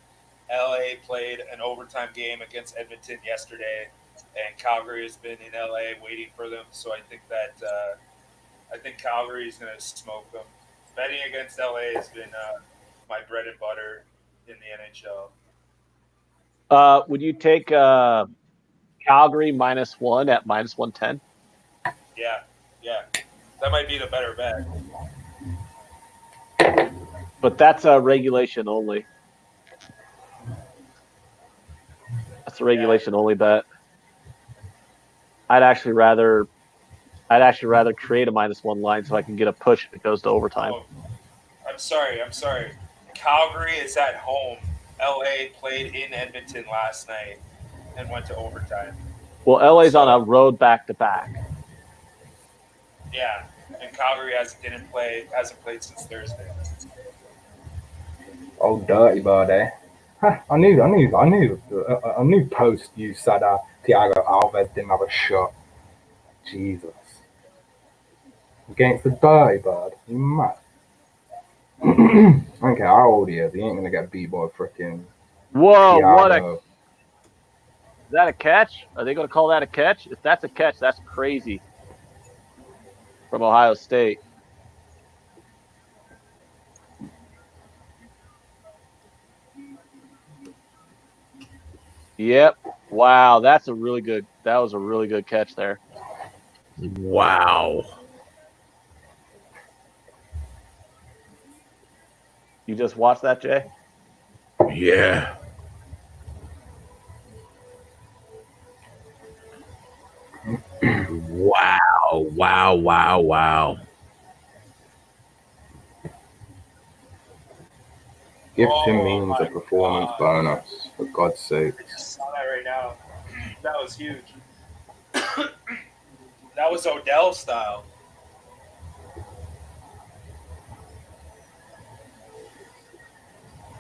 LA played an overtime game against Edmonton yesterday, and Calgary has been in LA waiting for them. So I think that Calgary is going to smoke them. Betting against LA has been my bread and butter in the NHL. Would you take Calgary -1 at minus 110? Yeah. That might be the better bet. But that's a regulation only. That's a regulation only bet. I'd actually rather create a -1 line so I can get a push if it goes to overtime. Oh, I'm sorry. Calgary is at home. LA played in Edmonton last night and went to overtime. Well, LA's on a road back-to-back. Yeah, and Calgary hasn't played since Thursday. Oh, dirty bird, eh? I knew post you said Thiago Alves didn't have a shot. Jesus. Against the dirty bird. You mad? I don't care how old he is. He ain't going to get beat by freaking Whoa, Thiago. is that a catch? Are they going to call that a catch? If that's a catch, that's crazy. From Ohio State. Yep. Wow, that was a really good catch there. Wow. You just watched that, Jay? Yeah. Wow. Give Tim Means a performance bonus, for God's sake. I just saw that right now. That was huge. That was Odell style.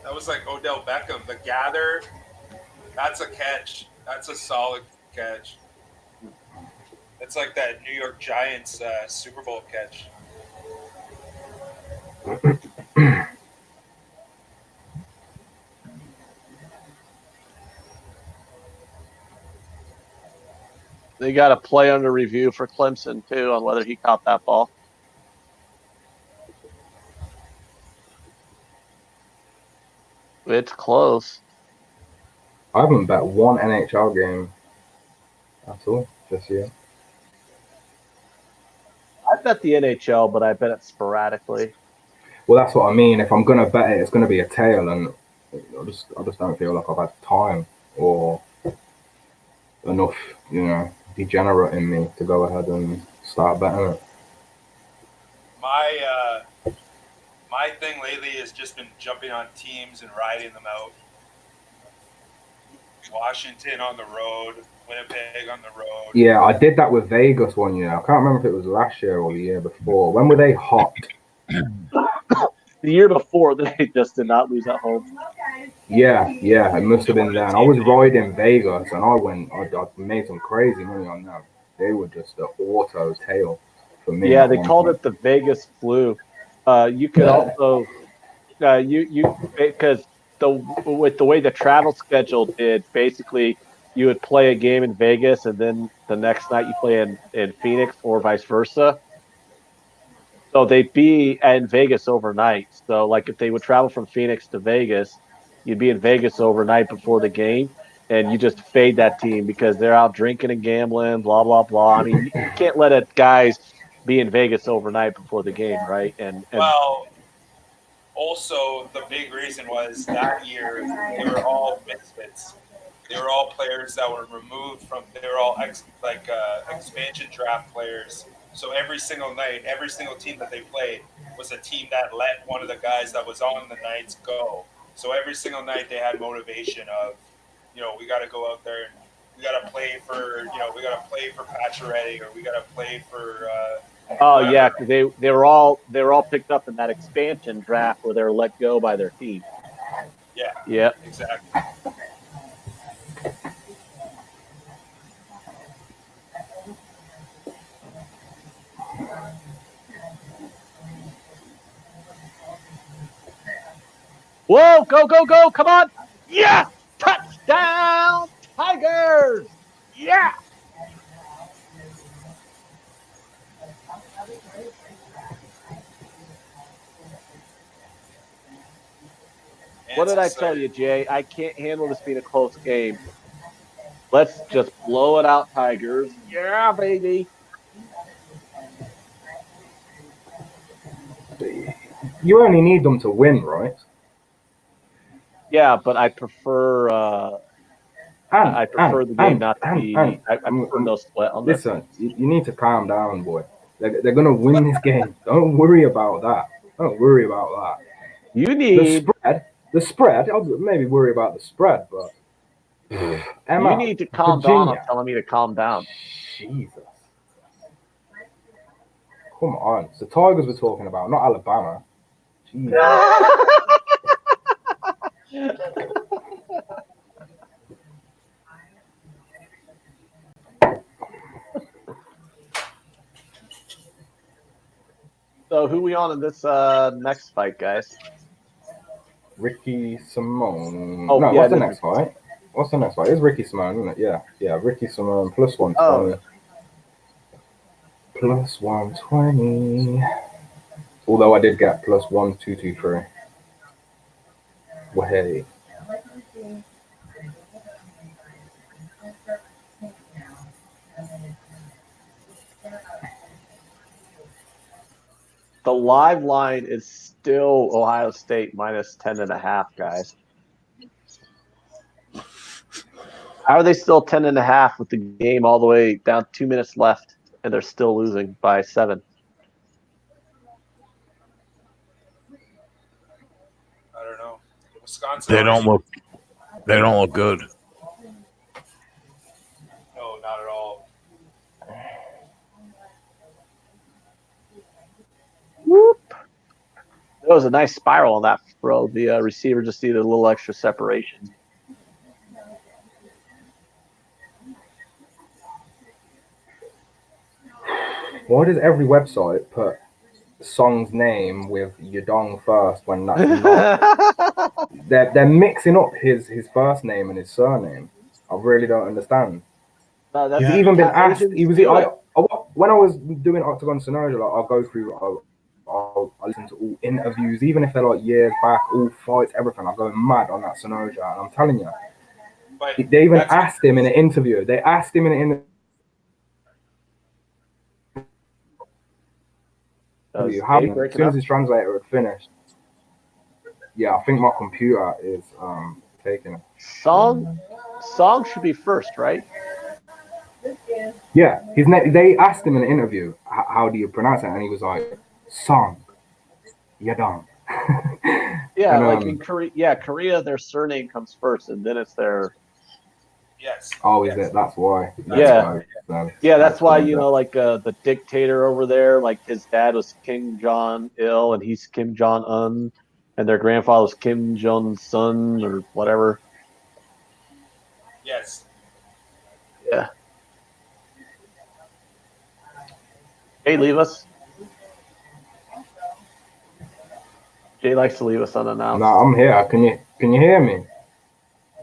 That was like Odell Beckham. The gather, that's a catch. That's a solid catch. It's like that New York Giants Super Bowl catch. They got a play under review for Clemson, too, on whether he caught that ball. It's close. I haven't bet one NHL game at all this year. I bet the NHL, but I bet it sporadically. Well, that's what I mean. If I'm gonna bet it, it's gonna be a tail, and I just don't feel like I've had time or enough, degenerate in me to go ahead and start betting it. My thing lately has just been jumping on teams and riding them out. Washington on the road, Winnipeg on the road. Yeah, I did that with Vegas one year. I can't remember if it was last year or the year before. When were they hot? The year before, they just did not lose at home. Yeah, it must have been then. I was riding Vegas, and I made some crazy money on them. They were just the auto tail for me. Yeah, they called it the Vegas flu. You could also because with the way the travel schedule did, basically you would play a game in Vegas and then the next night you play in Phoenix or vice versa. So they'd be in Vegas overnight. So like if they would travel from Phoenix to Vegas, you'd be in Vegas overnight before the game, and you just fade that team because they're out drinking and gambling, blah blah blah. I mean, you can't let it guys be in Vegas overnight before the game, right? And well, also the big reason was that year they were all misfits. They were all players that were removed from. They were all expansion draft players. So every single night, every single team that they played was a team that let one of the guys that was on the nights go. So every single night they had motivation of, we got to go out there and we got to play for, we got to play for Pacioretty, or we got to play for. yeah, because they were all picked up in that expansion draft where they were let go by their team. Yeah. Yeah. Exactly. Whoa, go, go, go, come on. Yeah, touchdown, Tigers. Yeah. What did I tell you, Jay? I can't handle this being a close game. Let's just blow it out, Tigers. Yeah, baby. You only need them to win, right? Yeah, but I prefer the game not to be. I prefer no sweat on this. Listen, you need to calm down, boy. They're gonna win this game. Don't worry about that. Don't worry about that. You need the spread. I'll maybe worry about the spread, but Emma, you need to calm down. I'm telling me to calm down. Jesus, come on. It's the Tigers we're talking about, not Alabama. Jesus. So who we on in this next fight, guys? Ricky Simone. Oh, no, yeah, what's the next fight? What's the next fight? It's Ricky Simone, isn't it? Yeah, Ricky Simone plus 120. Oh. Plus 120. Although I did get plus 1223. Well, hey. The live line is still Ohio State minus 10.5, guys. How are they still 10.5 with the game all the way down 2 minutes left, and they're still losing by 7? I don't know. Wisconsin. They don't look good. No, not at all. Whoop. There was a nice spiral on that throw. The receiver just needed a little extra separation. Why does every website put song's name with Yadong first when that's not? they're mixing up his first name and his surname. I really don't understand. No, He's even been asked. When I was doing Octagon Synergia, I'll go through. I'll listen to all interviews, even if they're like years back, all fights, everything. I'm going mad on that Synergia, and I'm telling you, But They even that's- asked him in an interview. They asked him in an interview how, as soon as his translator had finished. Yeah, I think my computer is taking it. Song should be first, right? Yeah, they asked him in an interview, how do you pronounce it? And he was like, Song. Yadong. Yeah, and, like in Korea, Korea, their surname comes first, and then it's their. Yes. Oh, yes. is it? That's why. Yeah. Yeah, that's why, that. like the dictator over there, like his dad was Kim Jong-il and he's Kim Jong-un, and their grandfather was Kim Jong-sun or whatever. Yes. Yeah. Hey, leave us. Jay likes to leave us unannounced. No, I'm here. Can you hear me?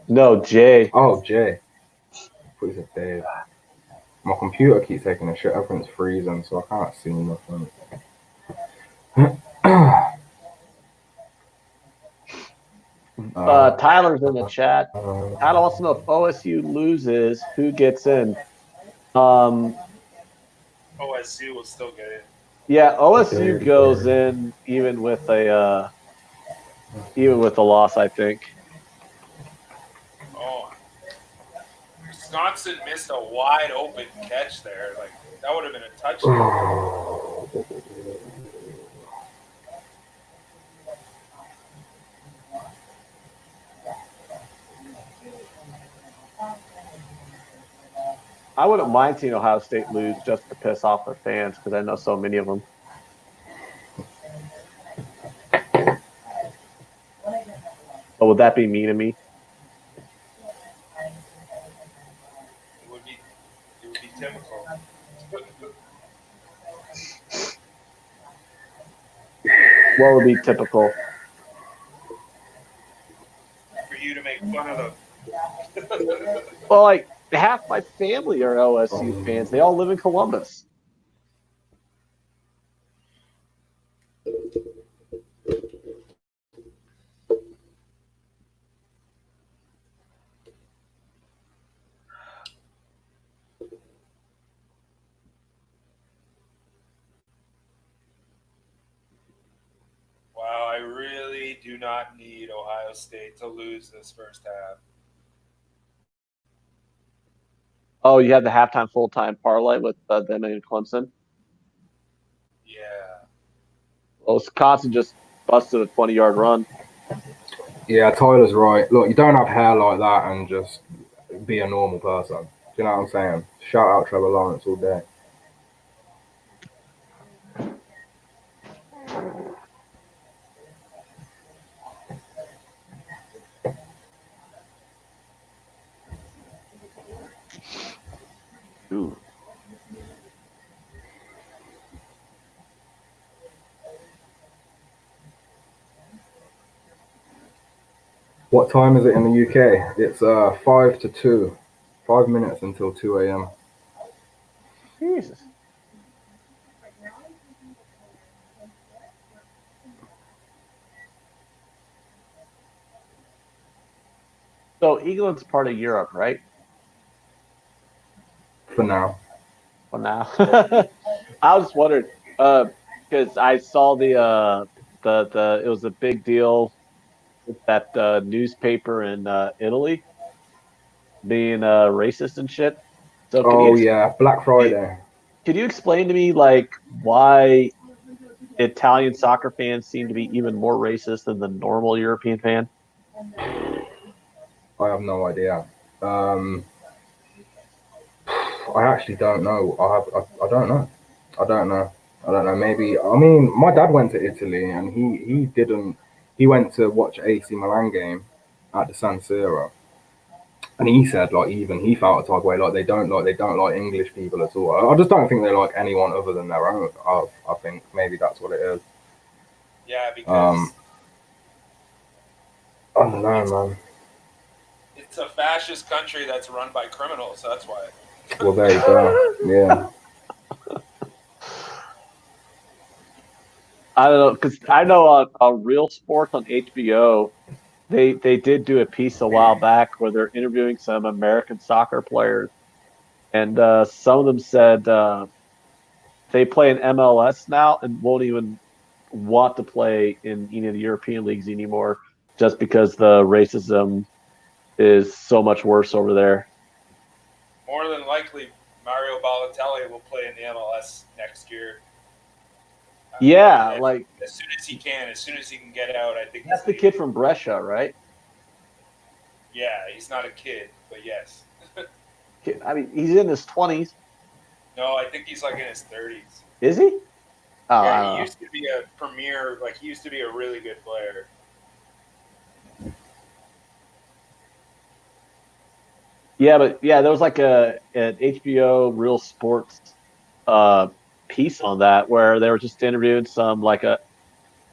No, Jay. Oh, Jay. Please, Dave. My computer keeps taking a shit. Everything's freezing, so I can't see nothing. Tyler's in the chat. Tyler wants to know if OSU loses, who gets in? OSU will still get in. Yeah, OSU goes in even with a loss, I think. Oh, Wisconsin missed a wide open catch there. Like that would have been a touchdown. I wouldn't mind seeing Ohio State lose just to piss off their fans because I know so many of them. But would that be mean of me? It would be typical. What would be typical? For you to make fun of them. Well, like half my family are OSU fans. They all live in Columbus. Wow, I really do not need Ohio State to lose this first half. Oh, you had the halftime full-time parlay with them and Clemson? Yeah. Well, Wisconsin just busted a 20-yard run. Yeah, Tyler's right. Look, you don't have hair like that and just be a normal person. Do you know what I'm saying? Shout out Trevor Lawrence all day. Ooh. What time is it in the UK? It's 5 to 2. 5 minutes until 2 a.m. Jesus. So England's part of Europe, right? For now. For now. I was wondering because I saw the it was a big deal with that newspaper in Italy being racist and shit. So yeah, Black Friday. Could you explain to me like why Italian soccer fans seem to be even more racist than the normal European fan? I have no idea. I actually don't know. I don't know. I don't know. Maybe, I mean, my dad went to Italy and he went to watch AC Milan game at the San Siro. And he said, like, even he felt a type of way, like they don't like English people at all. I just don't think they like anyone other than their own. I think maybe that's what it is. Yeah, because I don't know, man. It's a fascist country that's run by criminals. So that's why. Well, there you go. Yeah. I don't know because I know on Real Sports on HBO, They did do a piece a while back where they're interviewing some American soccer players, and some of them said they play in MLS now and won't even want to play in any of the European leagues anymore, just because the racism is so much worse over there. More than likely, Mario Balotelli will play in the MLS next year. Yeah, And like as soon as he can get out, I think that's the kid from Brescia, right? Yeah, he's not a kid, but yes. I mean, he's in his 20s. No, I think he's like in his 30s. Is he? Oh, Yeah, he used to be a premier, like he used to be a really good player. Yeah, but yeah, there was like an HBO Real Sports piece on that where they were just interviewing some like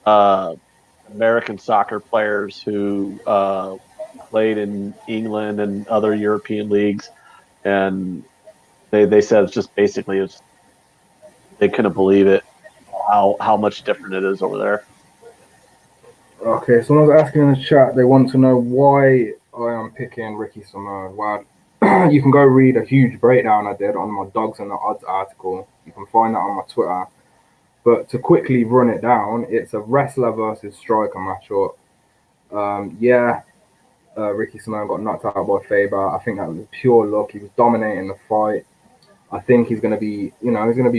American soccer players who played in England and other European leagues, and they said it's just basically they couldn't believe it how much different it is over there. Okay, someone's asking in the chat. They want to know why I am picking Ricky Simone. Well, you can go read a huge breakdown I did on my Dogs and the Odds article. You can find that on my Twitter. But to quickly run it down, it's a wrestler versus striker matchup. Ricky Simone got knocked out by Faber. I think that was pure luck. He was dominating the fight. I think he's going to be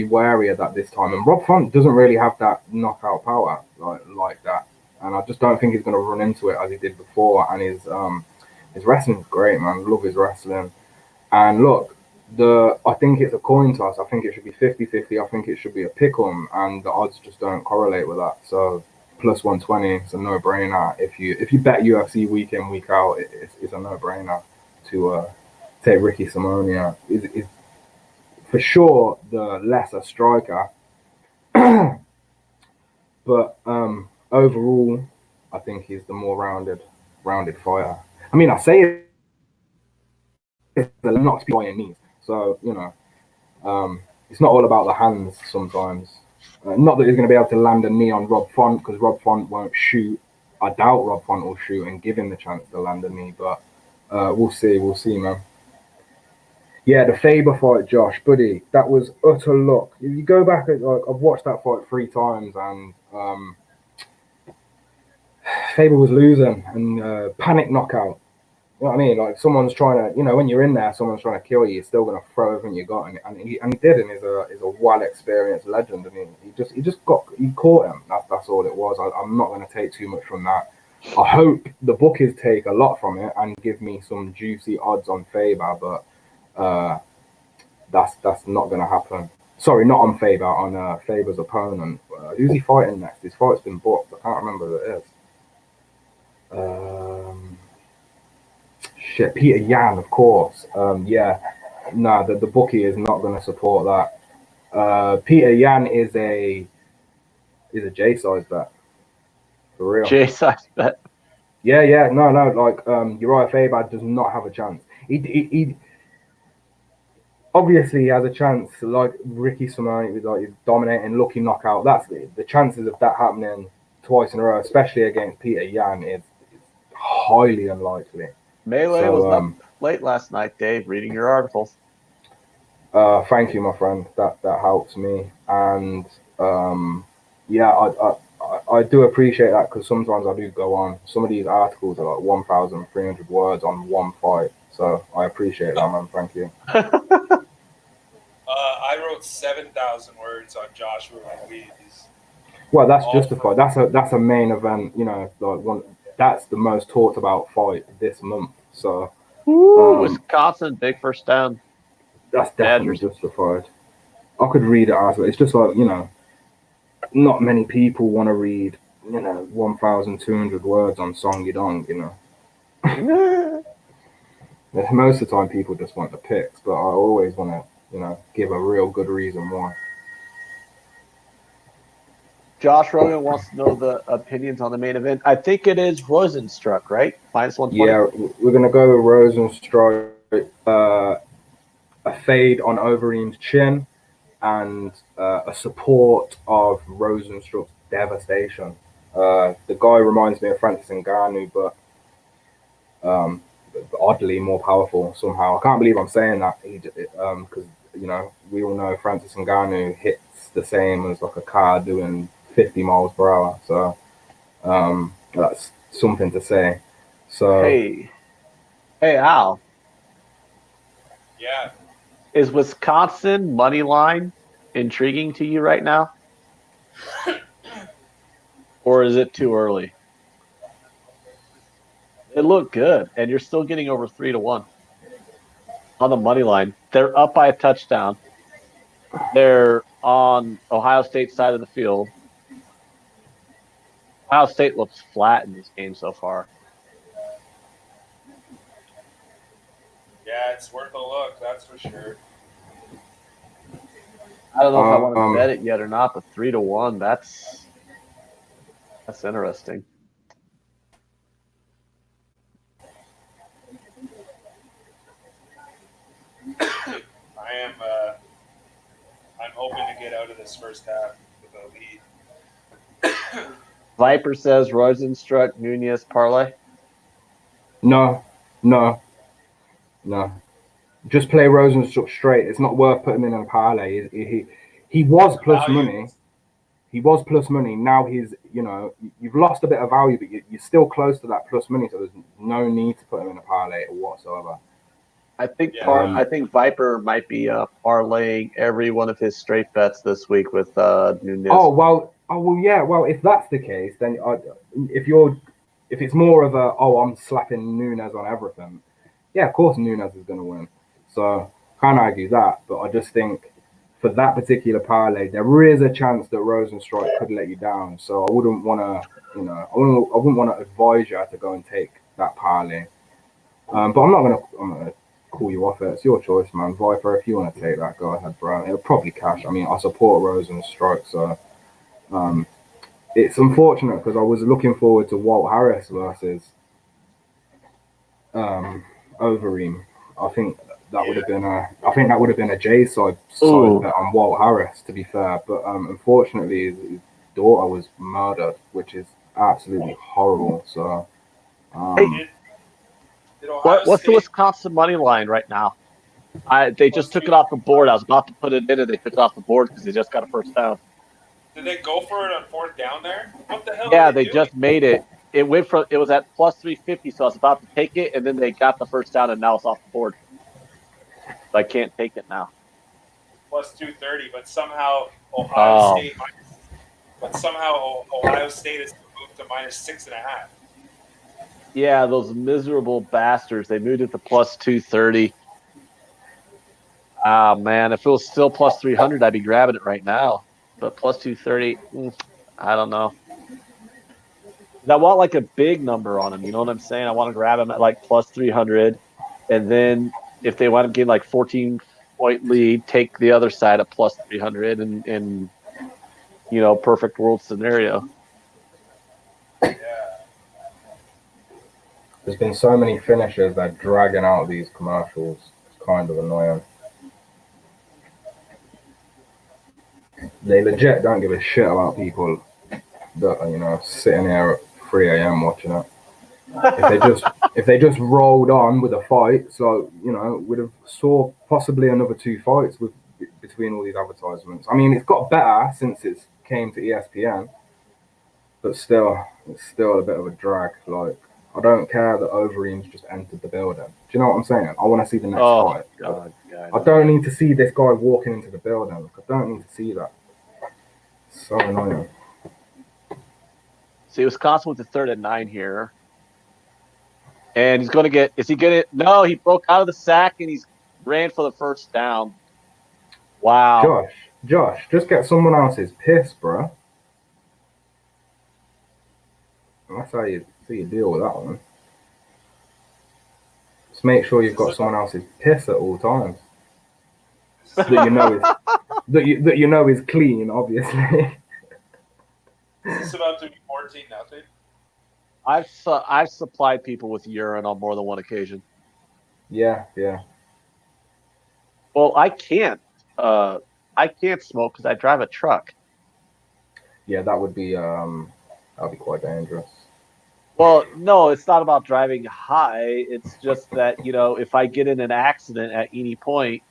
wary of that this time. And Rob Font doesn't really have that knockout power like that. And I just don't think he's going to run into it as he did before. And his wrestling's great, man. Love his wrestling. And look, I think it's a coin toss. I think it should be 50-50. I think it should be a pick'em, and the odds just don't correlate with that. So plus 120, it's a no-brainer. If you bet UFC week in, week out, it's a no-brainer to take Ricky Simone. Yeah, is for sure the lesser striker, but overall, I think he's the more rounded fighter. I mean, I say it's not by any means. So it's not all about the hands sometimes. Not that he's going to be able to land a knee on Rob Font, because Rob Font won't shoot. I doubt Rob Font will shoot and give him the chance to land a knee, but we'll see, man. Yeah, the Faber fight, Josh, buddy, that was utter luck. If you go back, I've watched that fight 3 times, and Faber was losing, and panic knockout. You know what I mean? Like someone's trying to, when you're in there, someone's trying to kill you. You're still going to throw everything you got, and he did, and he's a well experienced legend. I mean, he caught him. That's all it was. I'm not going to take too much from that. I hope the bookies take a lot from it and give me some juicy odds on Faber, but that's not going to happen. Sorry, not on Faber, on Faber's opponent. Who's he fighting next? His fight's been booked. I can't remember who it is. Peter Yan, of course. The bookie is not going to support that. Peter Yan is a J size bet, for real. J size bet. Yeah. No. Like Uriah Faber does not have a chance. He obviously he has a chance. Like Ricky Simone, he's dominating, lucky knockout. That's the chances of that happening twice in a row, especially against Peter Yan, is highly unlikely. Melee was up late last night, Dave, reading your articles. Thank you, my friend. That helps me. And I do appreciate that, because sometimes I do go on. Some of these articles are like 1,300 words on one fight. So I appreciate that, man. Thank you. I wrote 7,000 words on Joshua Ruiz. Well, that's justified. That's a main event. That's the most talked about fight this month. So, Wisconsin, big first down. That's definitely justified. I could read it as well. It's just like, not many people want to read, 1,200 words on Song Yudong, Most of the time people just want the picks, but I always want to, give a real good reason why. Josh Rogan wants to know the opinions on the main event. I think it is Rosenstruck, right? Minus 120. Yeah, we're going to go with Rosenstruck, a fade on Overeem's chin, and a support of Rosenstruck's devastation. The guy reminds me of Francis Ngannou, but oddly more powerful somehow. I can't believe I'm saying that because we all know Francis Ngannou hits the same as like a car doing 50 miles per hour. So that's something to say. So Hey, Al, Yeah. is Wisconsin money line intriguing to you right now, or is it too early? It looked good, and you're still getting over 3-1 on the money line. They're up by a touchdown. They're on Ohio State side of the field. Ohio State looks flat in this game so far. Yeah, it's worth a look, that's for sure. I don't know if I want to bet it yet or not, but 3-1, that's interesting. I'm hoping to get out of this first half with a lead. Viper says Rosenstruck Nunez parlay. no. Just play Rosenstruck straight. It's not worth putting him in a parlay. He was plus money. He was plus money. Now you've lost a bit of value, but you're still close to that plus money. So there's no need to put him in a parlay whatsoever. I think Viper might be parlaying every one of his straight bets this week with Nunez. Yeah. Well, if that's the case, then if it's more of I'm slapping Nunez on everything, yeah, of course Nunez is going to win. So can't argue that. But I just think for that particular parlay, there is a chance that Rosenstruck could let you down. So I wouldn't want to, I wouldn't want to advise you to go and take that parlay. But I'm not gonna call you off it. It's your choice, man. Viper, if you want to take that, go ahead, bro. It'll probably cash. I mean, I support Rosenstruck, so it's unfortunate because I was looking forward to Walt Harris versus Overeem. I think that would have been a J side bet on Walt Harris, to be fair. But unfortunately, his daughter was murdered, which is absolutely horrible. So, what's the Wisconsin money line right now? They just took it off the board. I was about to put it in, and they took it off the board because they just got a first down. Did they go for it on fourth down there? What the hell? Yeah, they just made it. It was at plus 350, so I was about to take it, and then they got the first down, and now it's off the board. So I can't take it now. Plus 230, but somehow Ohio State has moved to minus 6.5. Yeah, those miserable bastards. They moved it to plus 230. Ah, man, if it was still plus 300, I'd be grabbing it right now. But plus 230, I don't know. I want like a big number on him. You know what I'm saying? I want to grab him at like plus 300. And then if they wind up getting like 14-point lead, take the other side at plus 300 and perfect world scenario. Yeah. There's been so many finishers that are dragging out these commercials. It's kind of annoying. They legit don't give a shit about people that are, sitting here at 3 a.m. watching it. If they just rolled on with a fight, so we'd have saw possibly another 2 fights between all these advertisements. I mean, it's got better since it came to ESPN, but still, it's still a bit of a drag. Like, I don't care that Overeem's just entered the building. Do you know what I'm saying? I want to see the next fight. God. I don't need to see this guy walking into the building. Like, I don't need to see that. It's so annoying. See, Wisconsin with the 3rd and 9 here. And he's going to get – is he going to – no, he broke out of the sack and he's ran for the first down. Wow. Josh, just get someone else's piss, bro. That's how you deal with that one. Just make sure you've got someone else's piss at all times. that you know is clean, obviously. Is this about to be 14-0? I've supplied people with urine on more than one occasion. Yeah. Well, I can't smoke because I drive a truck. Yeah, that would be quite dangerous. Well, no, it's not about driving high. It's just that, if I get in an accident at any point,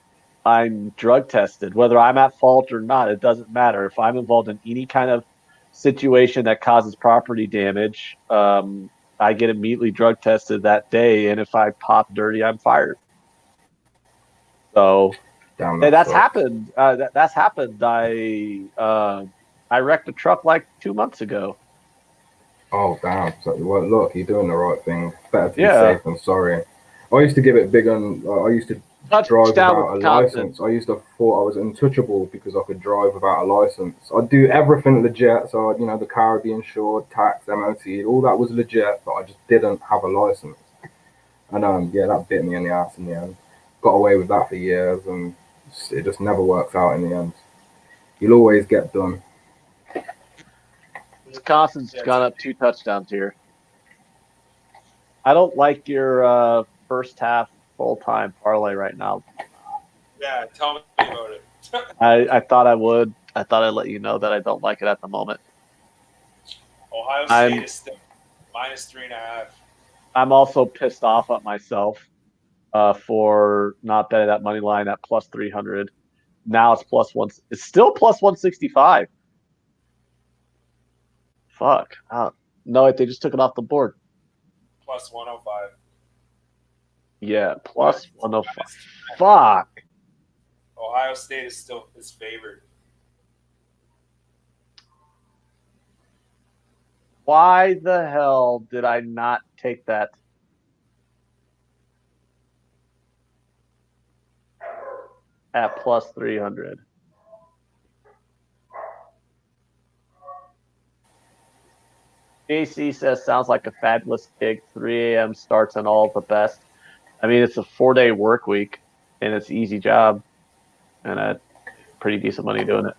I'm drug tested. Whether I'm at fault or not, it doesn't matter. If I'm involved in any kind of situation that causes property damage, I get immediately drug tested that day. And if I pop dirty, I'm fired. So Damn, hey, that that's sucks. happened. That's happened. I wrecked a truck like 2 months ago. Oh, damn. So, well, look, you're doing the right thing. Better to be Yeah. safe than sorry. I used to give it big on. I used to drive Touchdown, without a Wisconsin. license. I used to thought I was untouchable because I could drive without a license. I'd do everything legit. So, the car would be insured, taxed, MOT, all that was legit, but I just didn't have a license. And yeah, that bit me in the ass in the end. Got away with that for years, and it just never works out in the end. You'll always get done. Wisconsin's gone up 2 touchdowns here. I don't like your first half full-time parlay right now. Yeah, tell me about it. I thought I would. I thought I'd let you know that I don't like it at the moment. Ohio State is still -3.5. I'm also pissed off at myself for not betting that money line at plus 300. Now it's +1. It's still plus 165. Fuck. No, they just took it off the board. Plus 105. Yeah, plus 105. Fuck. Ohio State is favored. Why the hell did I not take that? At plus 300. JC says, sounds like a fabulous gig. 3 a.m. starts and all the best. I mean, it's a 4-day work week, and it's an easy job, and a pretty decent money doing it.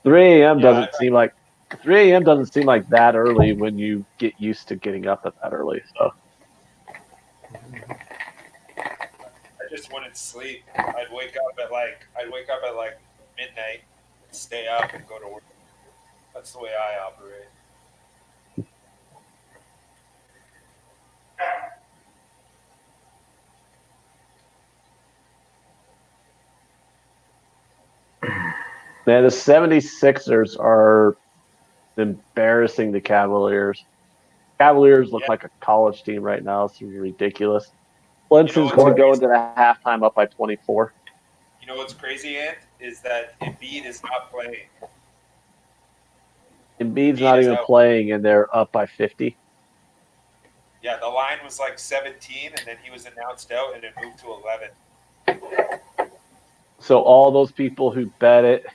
3 a.m. doesn't seem like 3 a.m. doesn't seem like that early when you get used to getting up at that early. So I just wouldn't sleep. I'd wake up at like midnight, and stay up and go to work. That's the way I operate. man, the 76ers are embarrassing the Cavaliers. Cavaliers look like a college team right now. It's ridiculous. Clemson's going to go into the halftime up by 24. You know what's crazy, Ant, is that Embiid is not playing. Embiid's not even playing, and they're up by 50. Yeah, the line was like 17, and then he was announced out, and it moved to 11. So all those people who bet it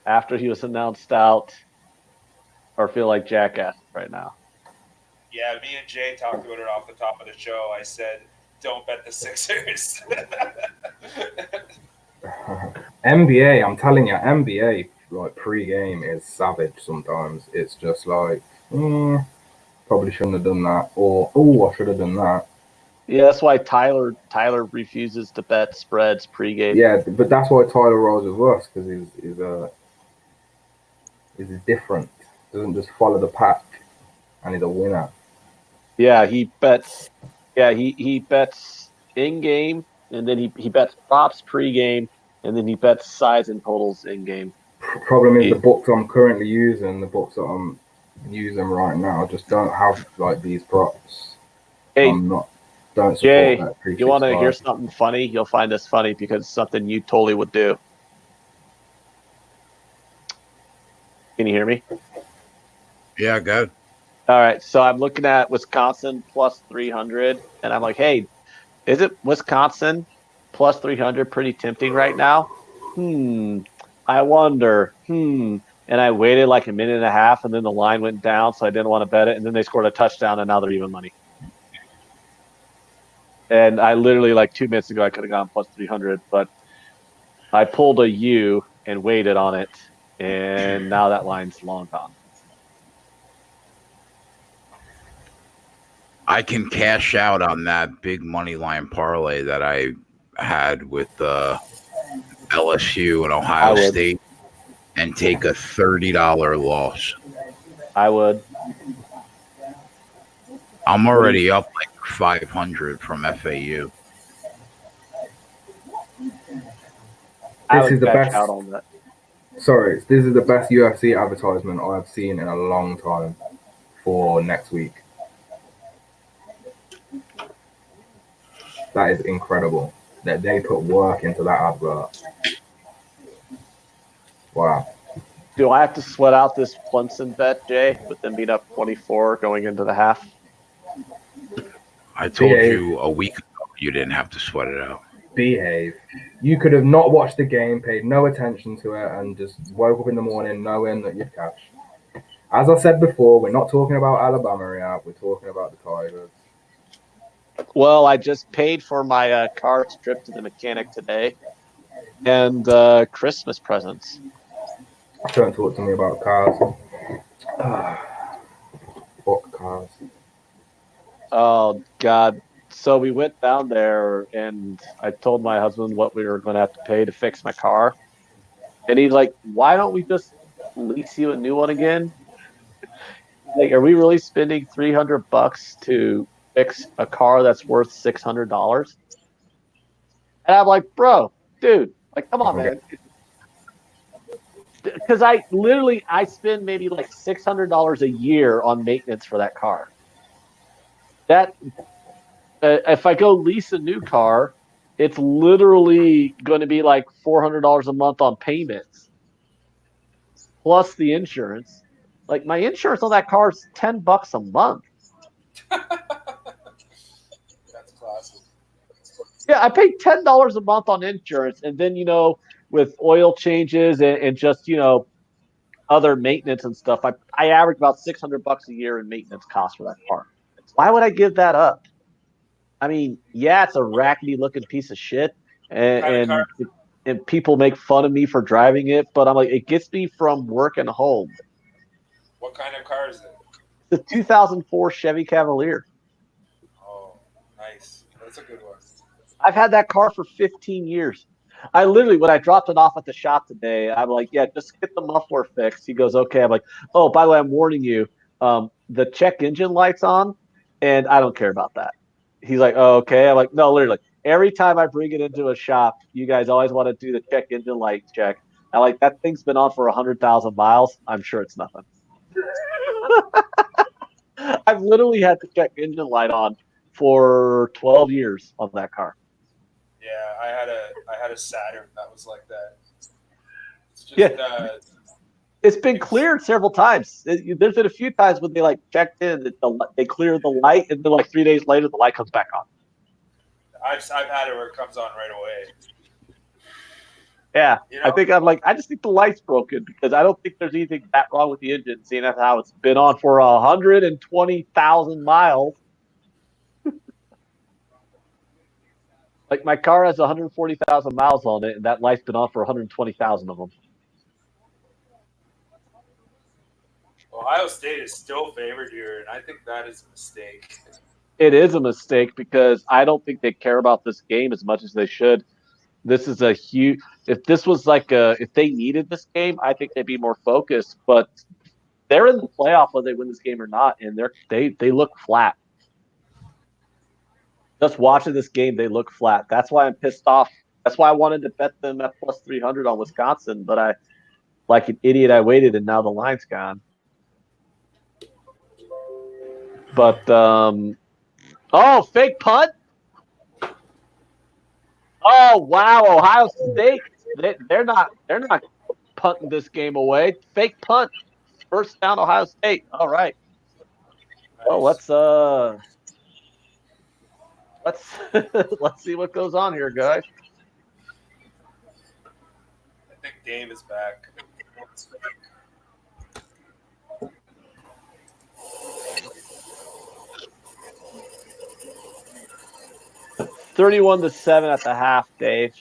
after he was announced out are feel like jackasses right now. Yeah, me and Jay talked about it off the top of the show. I said, don't bet the Sixers. NBA, I'm telling you, NBA like pre-game is savage sometimes. It's just like, probably shouldn't have done that, or I should have done that. Yeah, that's why Tyler refuses to bet spreads pregame. Yeah, but that's why Tyler rolls with us, because he's different. Doesn't just follow the pack, and he's a winner. Yeah, he bets. Yeah, he bets in game, and then he bets props pregame, and then he bets size and totals in game. Problem is the books I'm currently using, the books that I'm using right now, just don't have like these props. Hey, don't support Jay, that. you want to hear something funny? You'll find this funny because it's something you totally would do. Can you hear me? Yeah, go. All right, so I'm looking at Wisconsin plus 300, and I'm like, hey, is it Wisconsin plus 300 pretty tempting right now? I wonder. And I waited like a minute and a half, and then the line went down, so I didn't want to bet it, and then they scored a touchdown, and now they're even money. And I literally, like 2 minutes ago, I could have gone plus 300, but I pulled a U and waited on it, and now that line's long gone. I can cash out on that big money line parlay that I had with LSU and Ohio State and take a $30 loss. I would. I'm already up like 500 from FAU. I This is would the cash best. out on that. Sorry, this is the best UFC advertisement I've seen in a long time for next week. That is incredible that they put work into that advert. Wow. Do I have to sweat out this Clemson bet, Jay, with them being up 24 going into the half? I told Behave. you a week ago you didn't have to sweat it out. Behave. You could have not watched the game, paid no attention to it, and just woke up in the morning knowing that you'd catch. As I said before, we're not talking about Alabama yet. We're talking about the Tigers. Well, I just paid for my car trip to the mechanic today and Christmas presents. Don't talk to me about cars. Fuck cars. Oh, God. So we went down there, and I told my husband what we were going to have to pay to fix my car. And he's like, why don't we just lease you a new one again? Like, are we really spending $300 to fix a car that's worth $600? And I'm like, bro, dude, like, come on, man. Because I spend maybe like $600 a year on maintenance for that car. That if I go lease a new car, it's literally going to be like $400 a month on payments, plus the insurance. Like my insurance on that car is $10 a month. That's classic. Yeah, I pay $10 a month on insurance, and then with oil changes and just other maintenance and stuff, I average about $600 a year in maintenance costs for that car. Why would I give that up? I mean, yeah, it's a rackety looking piece of shit, and people make fun of me for driving it, but I'm like, it gets me from work and home. What kind of car is it? The 2004 Chevy Cavalier. Oh, nice. That's a good one. I've had that car for 15 years. I literally, when I dropped it off at the shop today, I'm like, yeah, just get the muffler fixed. He goes, okay. I'm like, oh, by the way, I'm warning you, the check engine light's on, and I don't care about that. He's like, oh, okay. I'm like, no, literally. Every time I bring it into a shop, you guys always want to do the check engine light check. I'm like, that thing's been on for 100,000 miles. I'm sure it's nothing. I've literally had the check engine light on for 12 years on that car. Yeah, I had a Saturn that was like that. It's just, Yeah. It's been cleared several times. There's been a few times when they like checked in, they cleared the light, and then like 3 days later, the light comes back on. I've had it where it comes on right away. Yeah, I just think the light's broken because I don't think there's anything that wrong with the engine, seeing as how it's been on for 120,000 miles. Like my car has 140,000 miles on it, and that light's been on for 120,000 of them. Ohio State is still favored here, and I think that is a mistake. It is a mistake because I don't think they care about this game as much as they should. This is a huge. If this was if they needed this game, I think they'd be more focused. But they're in the playoff whether they win this game or not, and they look flat. Just watching this game, they look flat. That's why I'm pissed off. That's why I wanted to bet them at plus 300 on Wisconsin, but I, like an idiot, I waited, and now the line's gone. But fake punt. Oh wow, Ohio State. They're not punting this game away. Fake punt. First down, Ohio State. All right. Nice. Well, let's see what goes on here, guys. I think Dave is back. 31-7 at the half, Dave.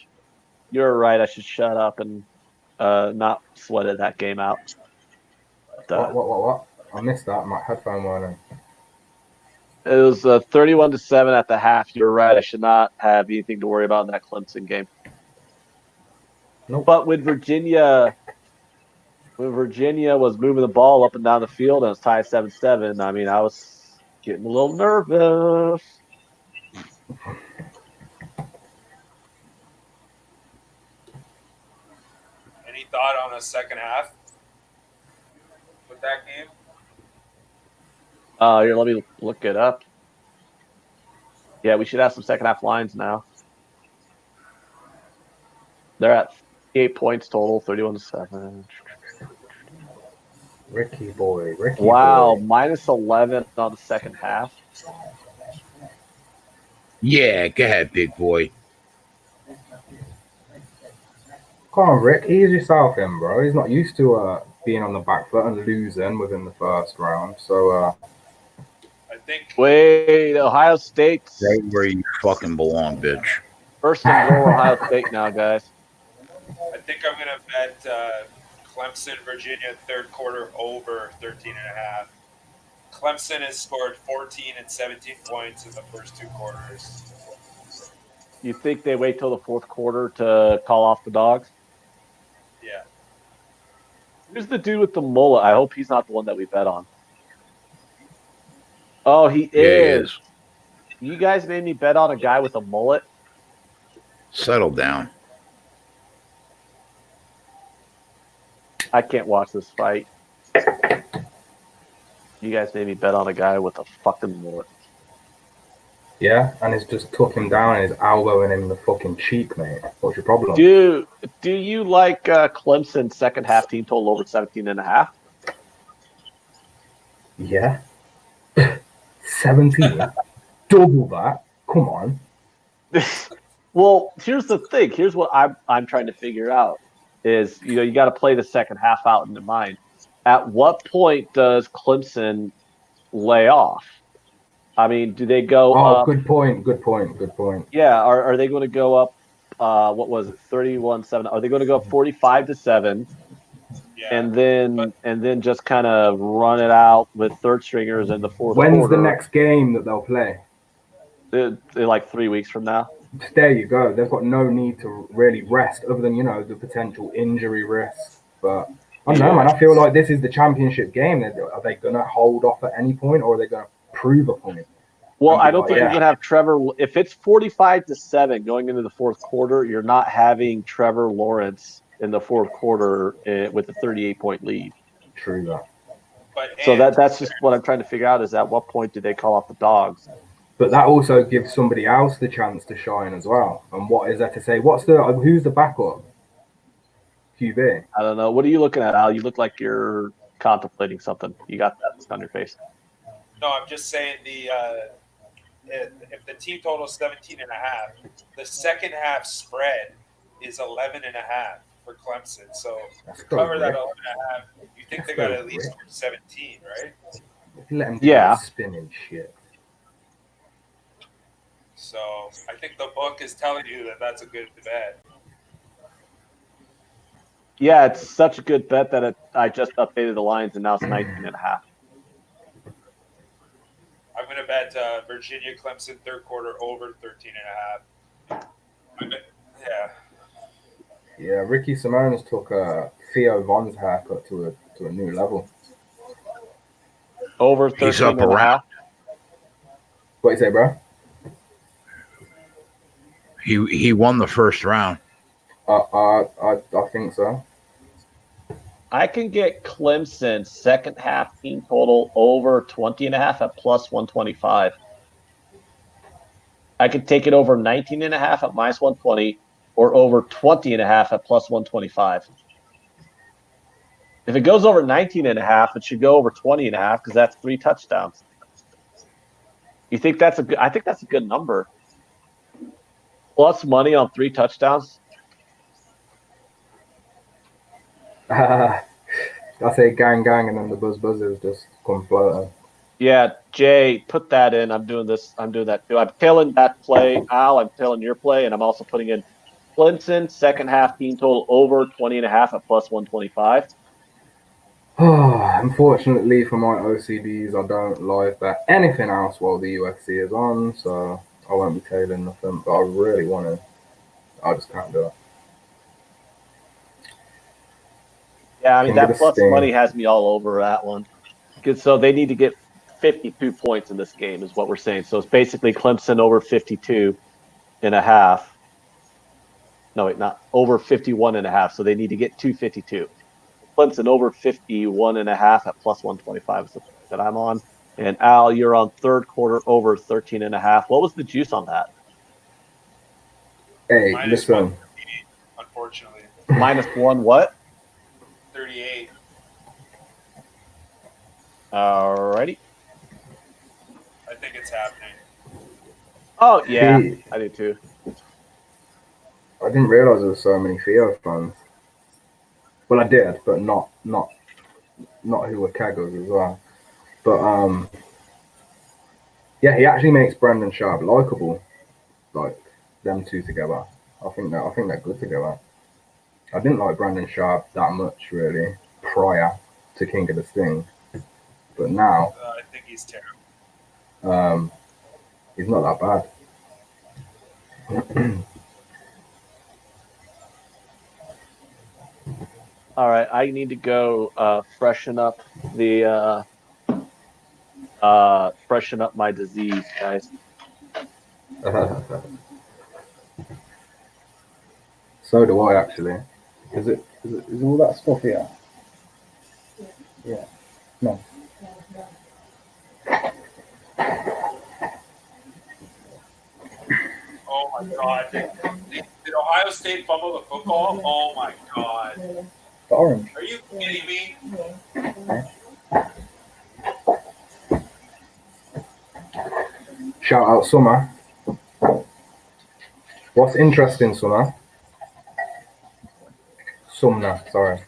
You're right. I should shut up and not sweat that game out. What? I missed that. My headphone weren't in. It was 31-7 at the half. You're right. I should not have anything to worry about in that Clemson game. Nope. But with Virginia when Virginia was moving the ball up and down the field and it was tied 7-7, I mean, I was getting a little nervous. Any thought on a second half with that game? Here, let me look it up. Yeah, we should have some second half lines now. They're at 8 points total, 31-7. Ricky boy. Wow, minus 11 on the second half. Yeah, go ahead, big boy. Come on, Rick. Ease yourself in, bro. He's not used to being on the back foot and losing within the first round. So, I think. Wait, Ohio State. Right where you fucking belong, bitch. First and goal, Ohio State now, guys. I think I'm going to bet Clemson, Virginia, third quarter over 13.5. Clemson has scored 14 and 17 points in the first 2 quarters. You think they wait till the fourth quarter to call off the dogs? Yeah. Who's the dude with the mullet? I hope he's not the one that we bet on. Oh, he is. You guys made me bet on a guy with a mullet. Settle down. I can't watch this fight. You guys made me bet on a guy with a fucking mullet. yeah, and he's just took him down and he's elbowing him in the fucking cheek, mate. What's your problem? Do you like Clemson second half team total over 17.5? Yeah. 17. Double that. Come on. Well, here's the thing. Here's what I'm trying to figure out is, you got to play the second half out in the mind. At what point does Clemson lay off? I mean, do they go up? Good point. Yeah, are they going to go up, what was it, 31-7? Are they going to go up 45-7? Yeah. And then just kind of run it out with third stringers in the fourth quarter? When's the next game that they'll play? They're like 3 weeks from now. There you go. They've got no need to really rest other than, the potential injury risk. But I don't know, man. I feel like this is the championship game. Are they going to hold off at any point, or are they going to prove a point? Well, I don't think you're going to have Trevor. If it's 45-7 going into the fourth quarter, you're not having Trevor Lawrence in the fourth quarter with a 38-point lead. True that. So that's just what I'm trying to figure out is at what point do they call off the dogs? But that also gives somebody else the chance to shine as well. And what is there to say? Who's the backup? QB. I don't know. What are you looking at, Al? You look like you're contemplating something. You got that on your face. No, I'm just saying if the team total is 17.5, the second half spread is 11.5 for Clemson. So cover that 11.5. You think they got at least 17, right? Let them do spinning shit. So I think the book is telling you that that's a good bet. Yeah, it's such a good bet that I just updated the lines and now it's 19.5. I'm going to bet Virginia Clemson third quarter over 13.5. Yeah, Ricky Simone's took Theo Von's haircut to a new level. Over 13.5. What you say, bro? He won the first round. I think so. I can get Clemson second half team total over 20.5 at plus 125. I could take it over 19.5 at minus 120 or over 20.5 at plus 125. If it goes over 19.5, it should go over 20.5 because that's 3 touchdowns. You think that's I think that's a good number. Plus money on 3 touchdowns. I say gang, and then the buzzers just come floating. Yeah, Jay, put that in. I'm doing this. I'm doing that too. I'm tailing that play, Al. I'm tailing your play, and I'm also putting in Clemson second half team total over 20.5 at plus 125. Unfortunately for my OCBs, I don't live bet anything else while the UFC is on, so I won't be tailing nothing. But I really want to. I just can't do it. Yeah, I mean, King of that the plus Sting. money has me all over that one. So they need to get 52 points in this game is what we're saying. So it's basically Clemson over 52.5. No, wait, not over 51.5. So they need to get 252. Clemson over 51.5 at plus 125 is the that I'm on. And Al, you're on third quarter over 13.5. What was the juice on that? Hey, Minus listen. 138, unfortunately. Minus one what? 38. Alrighty. I think it's happening. Oh, yeah, See, I do too. I didn't realize there were so many Theo fans. Well, I did, but not who were Kegos as well. But yeah, he actually makes Brandon Sharp likable. Like them two together. I think they're good together. I didn't like Brandon Sharp that much really prior to King of the Sting, but now I think he's terrible. he's not that bad. All right, I need to go freshen up my disease, guys. So do I actually. Is all that stuff here? Yeah. No. Oh my God! Did Ohio State fumble the football? Oh my God! The orange. Are you kidding me? Shout out Summer. What's interesting, Summer? Sumner, sorry.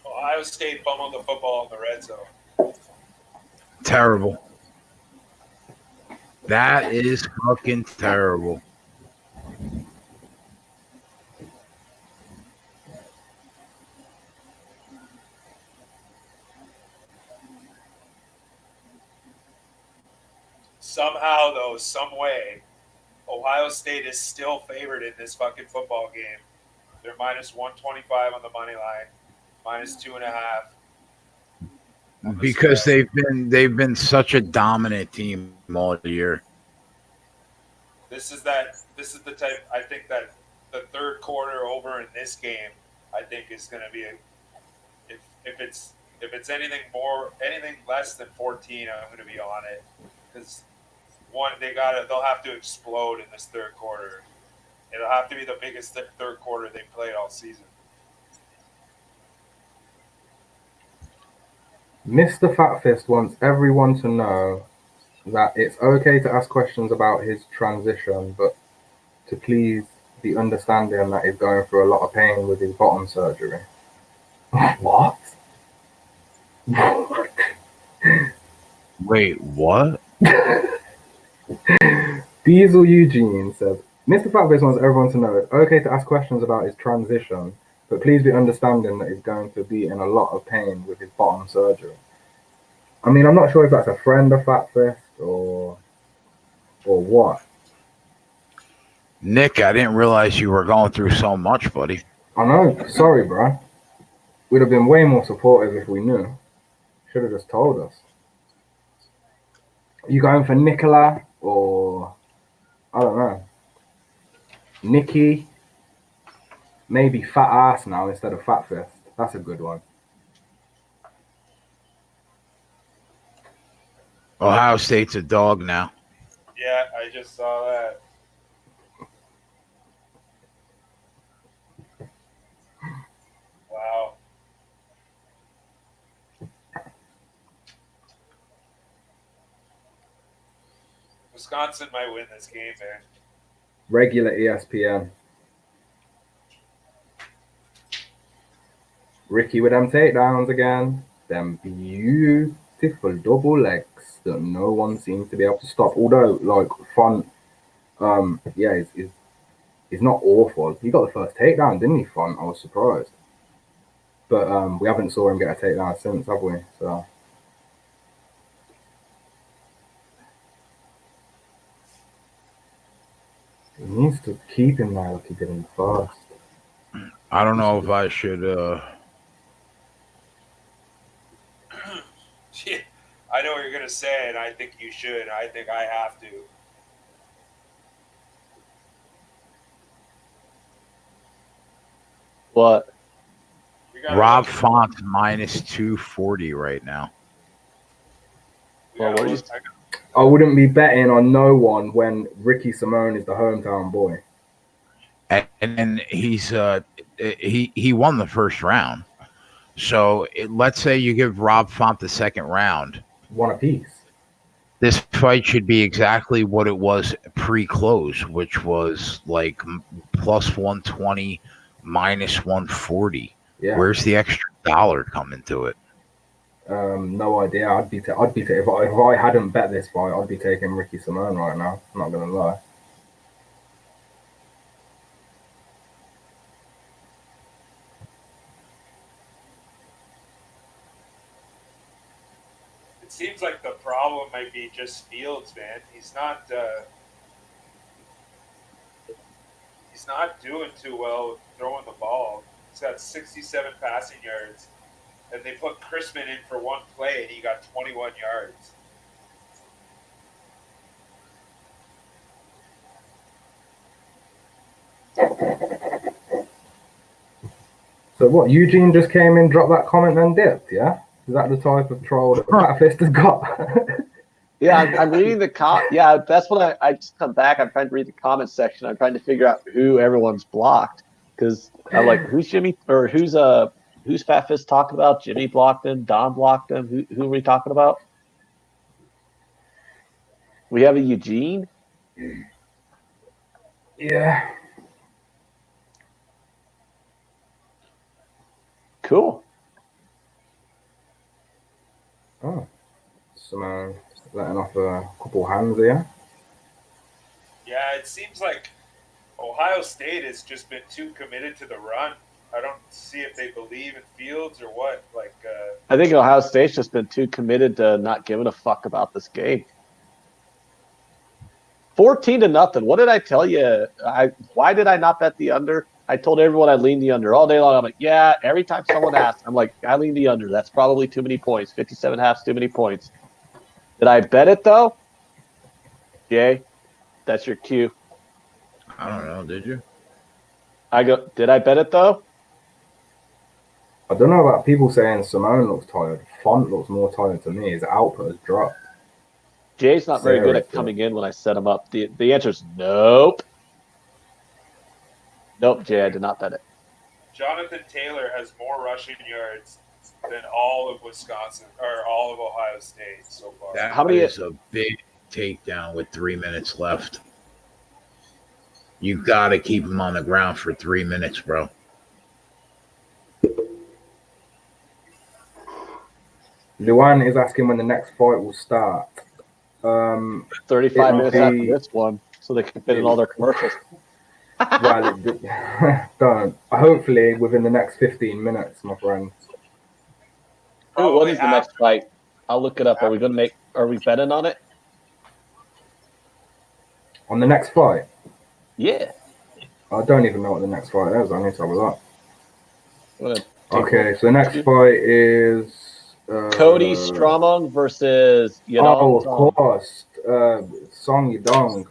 Ohio State fumbled the football in the red zone. Terrible. That is fucking terrible. Somehow, though, some way, Ohio State is still favored in this fucking football game. They're minus 125 on the money line, minus 2.5. Because they've been such a dominant team all year. This is the type. I think that the third quarter over in this game, I think is going to be if it's anything less than 14, I'm going to be on it because they'll have to explode in this third quarter. It'll have to be the biggest third quarter they've played all season. Mr. Fatfist wants everyone to know that it's okay to ask questions about his transition, but to please be understanding that he's going through a lot of pain with his bottom surgery. What? Wait, what? Diesel Eugene says, Mr. Fatfist wants everyone to know it's okay to ask questions about his transition, but please be understanding that he's going to be in a lot of pain with his bottom surgery. I mean, I'm not sure if that's a friend of Fatfist or what. Nick, I didn't realize you were going through so much, buddy. I know. Sorry, bro. We'd have been way more supportive if we knew. Should have just told us. Are you going for Nicola or I don't know, Nikki? Maybe Fat Ass now instead of Fat Fist. That's a good one. Ohio State's a dog now. Yeah, I just saw that. Wow. Wisconsin might win this game, man. Regular ESPN. Ricky with them takedowns again. Them beautiful double legs that no one seems to be able to stop. Although, like, Font, yeah, he's not awful. He got the first takedown, didn't he, Font? I was surprised. But we haven't saw him get a takedown since, have we? So He needs to keep him there like he did in the first. I don't know if I should. Yeah, I know what you're gonna say, and I think you should. I think I have to. What? We gotta Rob look- Font's minus 240 right now. we Well, gotta what do look- I wouldn't be betting on no one when Ricky Simone is the hometown boy. And then he won the first round. So let's say you give Rob Font the second round. One apiece. This fight should be exactly what it was pre-close, which was like plus 120, minus 140. Yeah. Where's the extra dollar coming to it? No idea. If I hadn't bet this fight, I'd be taking Ricky Simone right now. I'm not gonna lie. It seems like the problem might be just Fields, man. He's not doing too well throwing the ball. He's got 67 passing yards, and they put Chrisman in for one play, and he got 21 yards. So what? Eugene just came in, dropped that comment, and dipped. Yeah, is that the type of troll that Fat Fist has got? Yeah, I'm reading the Yeah, that's what I just come back. I'm trying to read the comment section. I'm trying to figure out who everyone's blocked because I'm like, who's Jimmy or who's Fat Fist talking about? Jimmy blocked him. Don blocked him. Who are we talking about? We have a Eugene. Yeah. Cool. Oh, Simone letting off a couple hands here. Yeah, it seems like Ohio State has just been too committed to the run. I don't see if they believe in Fields or what. I think Ohio State's just been too committed to not giving a fuck about this game. 14-0. What did I tell you? Why did I not bet the under? I told everyone I leaned the under all day long. I'm like, yeah, every time someone asks, I'm like, I lean the under. That's probably too many points. 57.5 too many points. Did I bet it, though? Jay, that's your cue. I don't know. Did you? Did I bet it, though? I don't know about people saying Simone looks tired. Font looks more tired to me. His output has dropped. Jay's not very good at coming in when I set him up. The answer is nope. Nope, Jay, I did not bet it. Jonathan Taylor has more rushing yards than all of Wisconsin or all of Ohio State so far. That How many is a big takedown with 3 minutes left. You got to keep him on the ground for 3 minutes, bro. Luan is asking when the next fight will start. 35 minutes after this one, so they can fit in all their commercials. Well, don't. Hopefully within the next 15 minutes, my friend. Ooh, what is the next fight? I'll look it up. Are we betting on it? On the next fight? Yeah. I don't even know what the next fight is. I need to have a look. Okay, so the next two. fight is Cody Stromong versus of course, Song Yadong.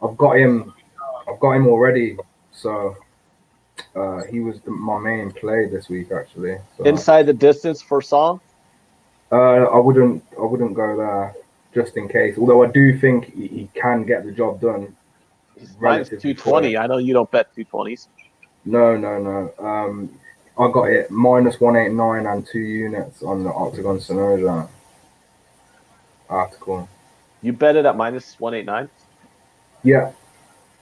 I've got him already. So he was my main play this week, actually. So, inside the distance for Song. I wouldn't go there just in case. Although I do think he can get the job done. Minus 220. I know you don't bet 220s. No. I got it minus 189 and 2 units on the Octagon Sonoja article. You bet it at minus 189? Yeah.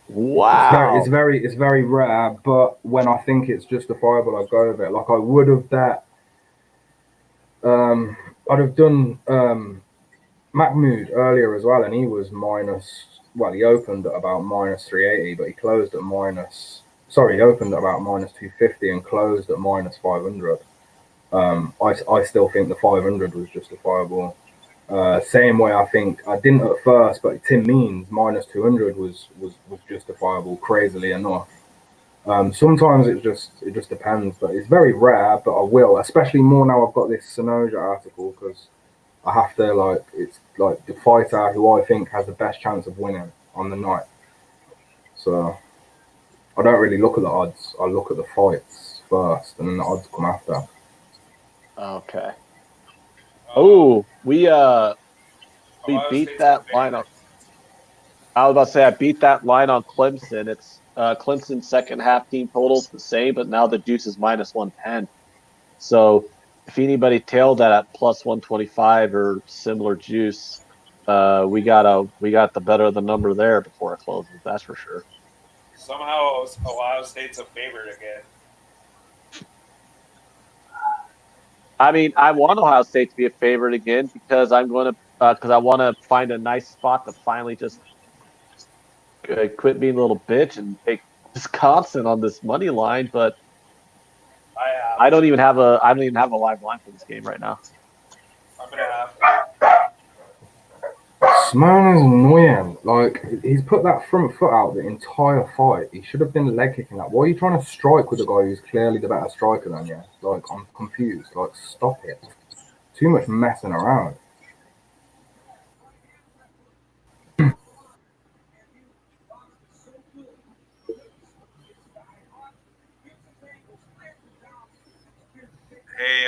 Wow. It's very rare, but when I think it's justifiable, I go with it. Like I would have bet. I'd have done Mahmoud earlier as well, and he was minus. Well, he opened at about minus 380, but he closed at minus. Sorry, he opened at about minus 250 and closed at minus 500. I still think the 500 was justifiable. Same way, I think I didn't at first, but Tim Means minus 200 was justifiable, crazily enough. Sometimes it just depends, but it's very rare. But I will, especially more now I've got this Sonoja article, because I have to, like, it's like the fighter who I think has the best chance of winning on the night. So I don't really look at the odds. I look at the fights first, and then the odds come after. Okay. Oh, we beat that line on. I was about to say I beat that line on Clemson. It's Clemson's second half team total's the same, but now the juice is minus 110. So if anybody tailed that at plus 125 or similar juice, we got the better of the number there before it closes. That's for sure. Somehow Ohio State's a favorite again. I mean, I want Ohio State to be a favorite again because I want to find a nice spot to finally just quit being a little bitch and take Wisconsin on this money line. But I don't even have a live line for this game right now. I'm gonna have. Smyrna's annoying. Like, he's put that front foot out the entire fight. He should have been leg kicking that. Why are you trying to strike with a guy who's clearly the better striker than you? Like, I'm confused. Like, stop it. Too much messing around. Hey,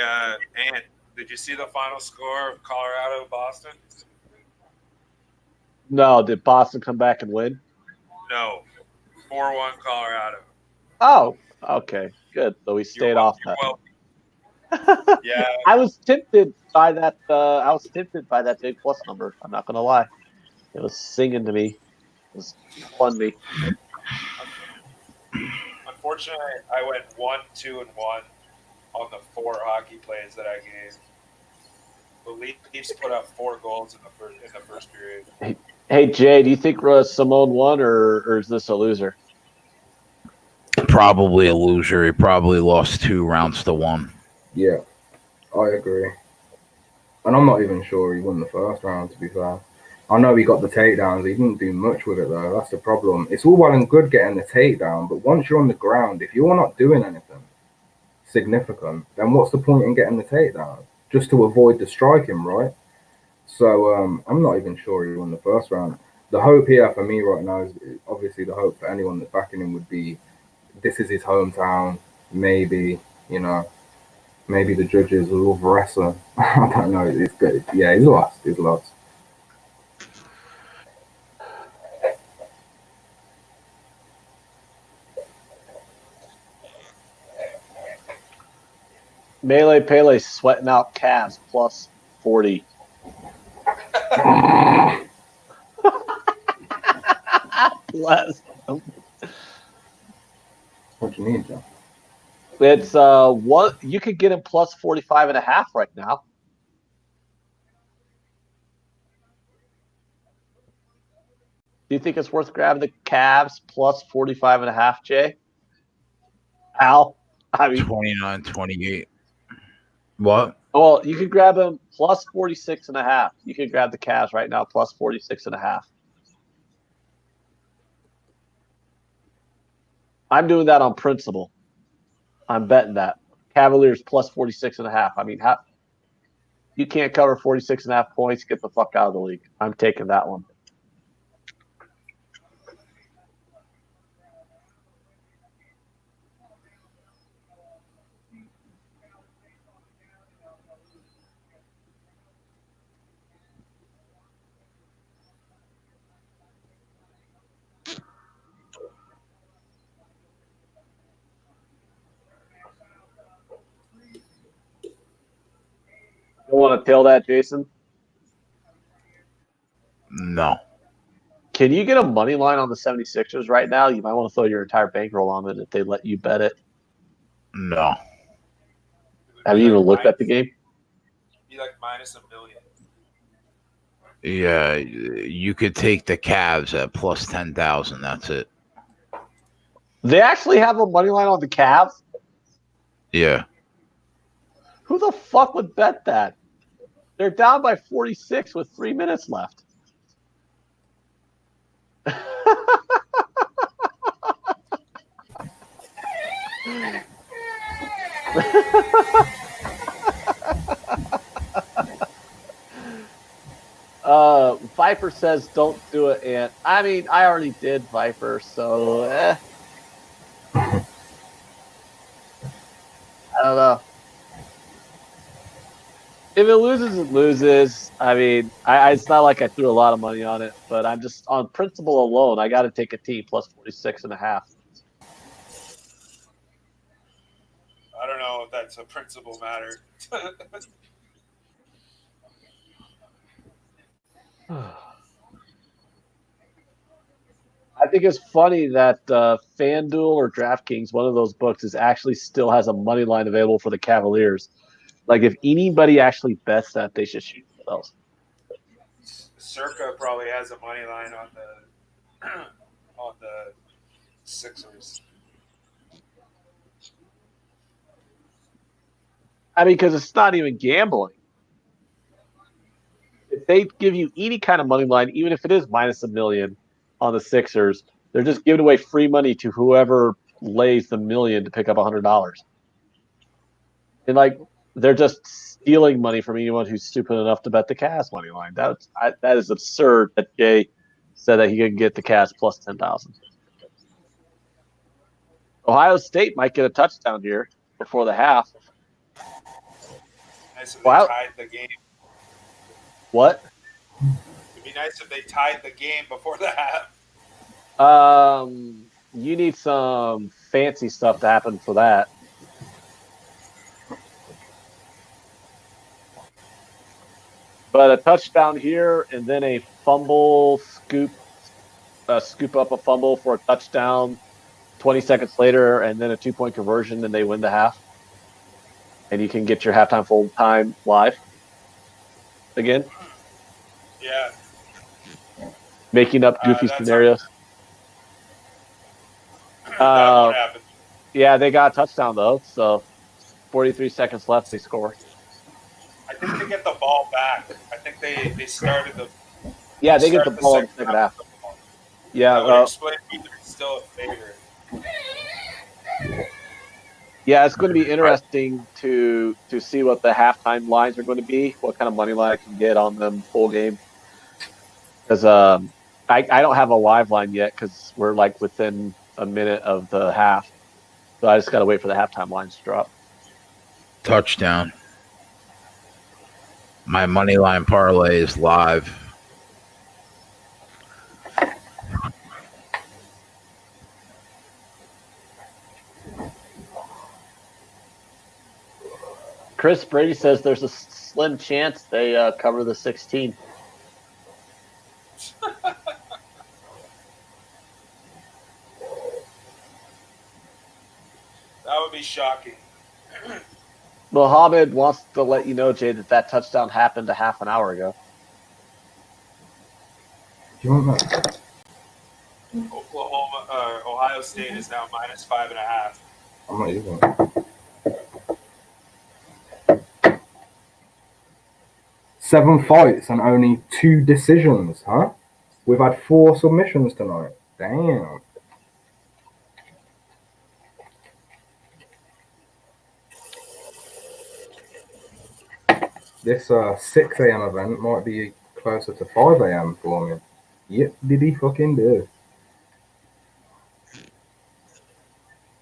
Ant, did you see the final score of Colorado-Boston? No, did Boston come back and win? No. 4-1 Colorado. Oh, okay, good. So we stayed off that. Well, yeah. I was tempted by that. Big plus number. I'm not gonna lie. It was singing to me. It was fun me. Unfortunately, I went 1, 2, and 1 on the 4 hockey plays that I gave. The Leafs put up 4 goals in the first period. Hey Jay, do you think Simone won, or is this a loser? Probably a loser. He probably lost 2 rounds to 1. Yeah, I agree. And I'm not even sure he won the first round, to be fair. I know he got the takedowns. He didn't do much with it, though. That's the problem. It's all well and good getting the takedown, but once you're on the ground, if you're not doing anything significant, then what's the point in getting the takedown? Just to avoid the striking, right? So I'm not even sure he won the first round. The hope here for me right now is obviously the hope for anyone that's backing him would be this is his hometown. Maybe, maybe the judges will wrestle. I don't know. It's good. Yeah, he's lost. He's lost. Melee Pele sweating out Cavs plus 40. Bless them. What do you need, John? It's what you could get him plus 45.5 right now. Do you think it's worth grabbing the Cavs plus 45.5, Jay? Al? I mean 29-28. What? Well, you could grab him plus 46.5. You could grab the Cavs right now plus 46.5. I'm doing that on principle. I'm betting that. Cavaliers plus 46.5. I mean, you can't cover 46.5 points, get the fuck out of the league. I'm taking that one. You want to tail that, Jason? No. Can you get a money line on the 76ers right now? You might want to throw your entire bankroll on it if they let you bet it. No. Have you even looked at the game? Be like minus $1 million. Yeah, you could take the Cavs at plus 10,000. That's it. They actually have a money line on the Cavs? Yeah. Who the fuck would bet that? They're down by 46 with 3 minutes left. Viper says, "Don't do it, Ant." I mean, I already did Viper, so I don't know. If it loses, it loses. I mean, it's not like I threw a lot of money on it, but I'm just on principle alone. I got to take a T plus 46.5. I don't know if that's a principle matter. I think it's funny that FanDuel or DraftKings, one of those books, actually still has a money line available for the Cavaliers. Like, if anybody actually bets that, they should shoot themselves. Circa probably has a money line on the Sixers. I mean, because it's not even gambling. If they give you any kind of money line, even if it is minus $1 million on the Sixers, they're just giving away free money to whoever lays the $1 million to pick up $100. And like, they're just stealing money from anyone who's stupid enough to bet the Cavs money line. That is absurd that Jay said that he could get the Cavs plus 10,000. Ohio State might get a touchdown here before the half. Nice if they tied the game. What? It'd be nice if they tied the game before the half. You need some fancy stuff to happen for that. But a touchdown here, and then a fumble, scoop up a fumble for a touchdown 20 seconds later, and then a 2-point conversion, and they win the half. And you can get your halftime full time live again. Yeah. Making up goofy scenarios. That won't happen. Yeah, they got a touchdown, though. So 43 seconds left, they score. I think they get the ball back. I think they started the. Yeah, they get the ball in the second half. Yeah, that would explain why they're still a favorite. Yeah, it's going to be interesting to see what the halftime lines are going to be, what kind of money line I can get on them full game. Because I don't have a live line yet because we're like within a minute of the half. So I just got to wait for the halftime lines to drop. Touchdown. My money line parlay is live. Chris Brady says there's a slim chance they cover the 16. That would be shocking. Mohammed wants to let you know, Jay, that touchdown happened a half an hour ago. Do you want that? Ohio State is now minus 5.5. I'm not using it. 7 fights and only 2 decisions, huh? We've had 4 submissions tonight. Damn. This 6 a.m. event might be closer to 5 a.m. for me. Yep, did he fucking do?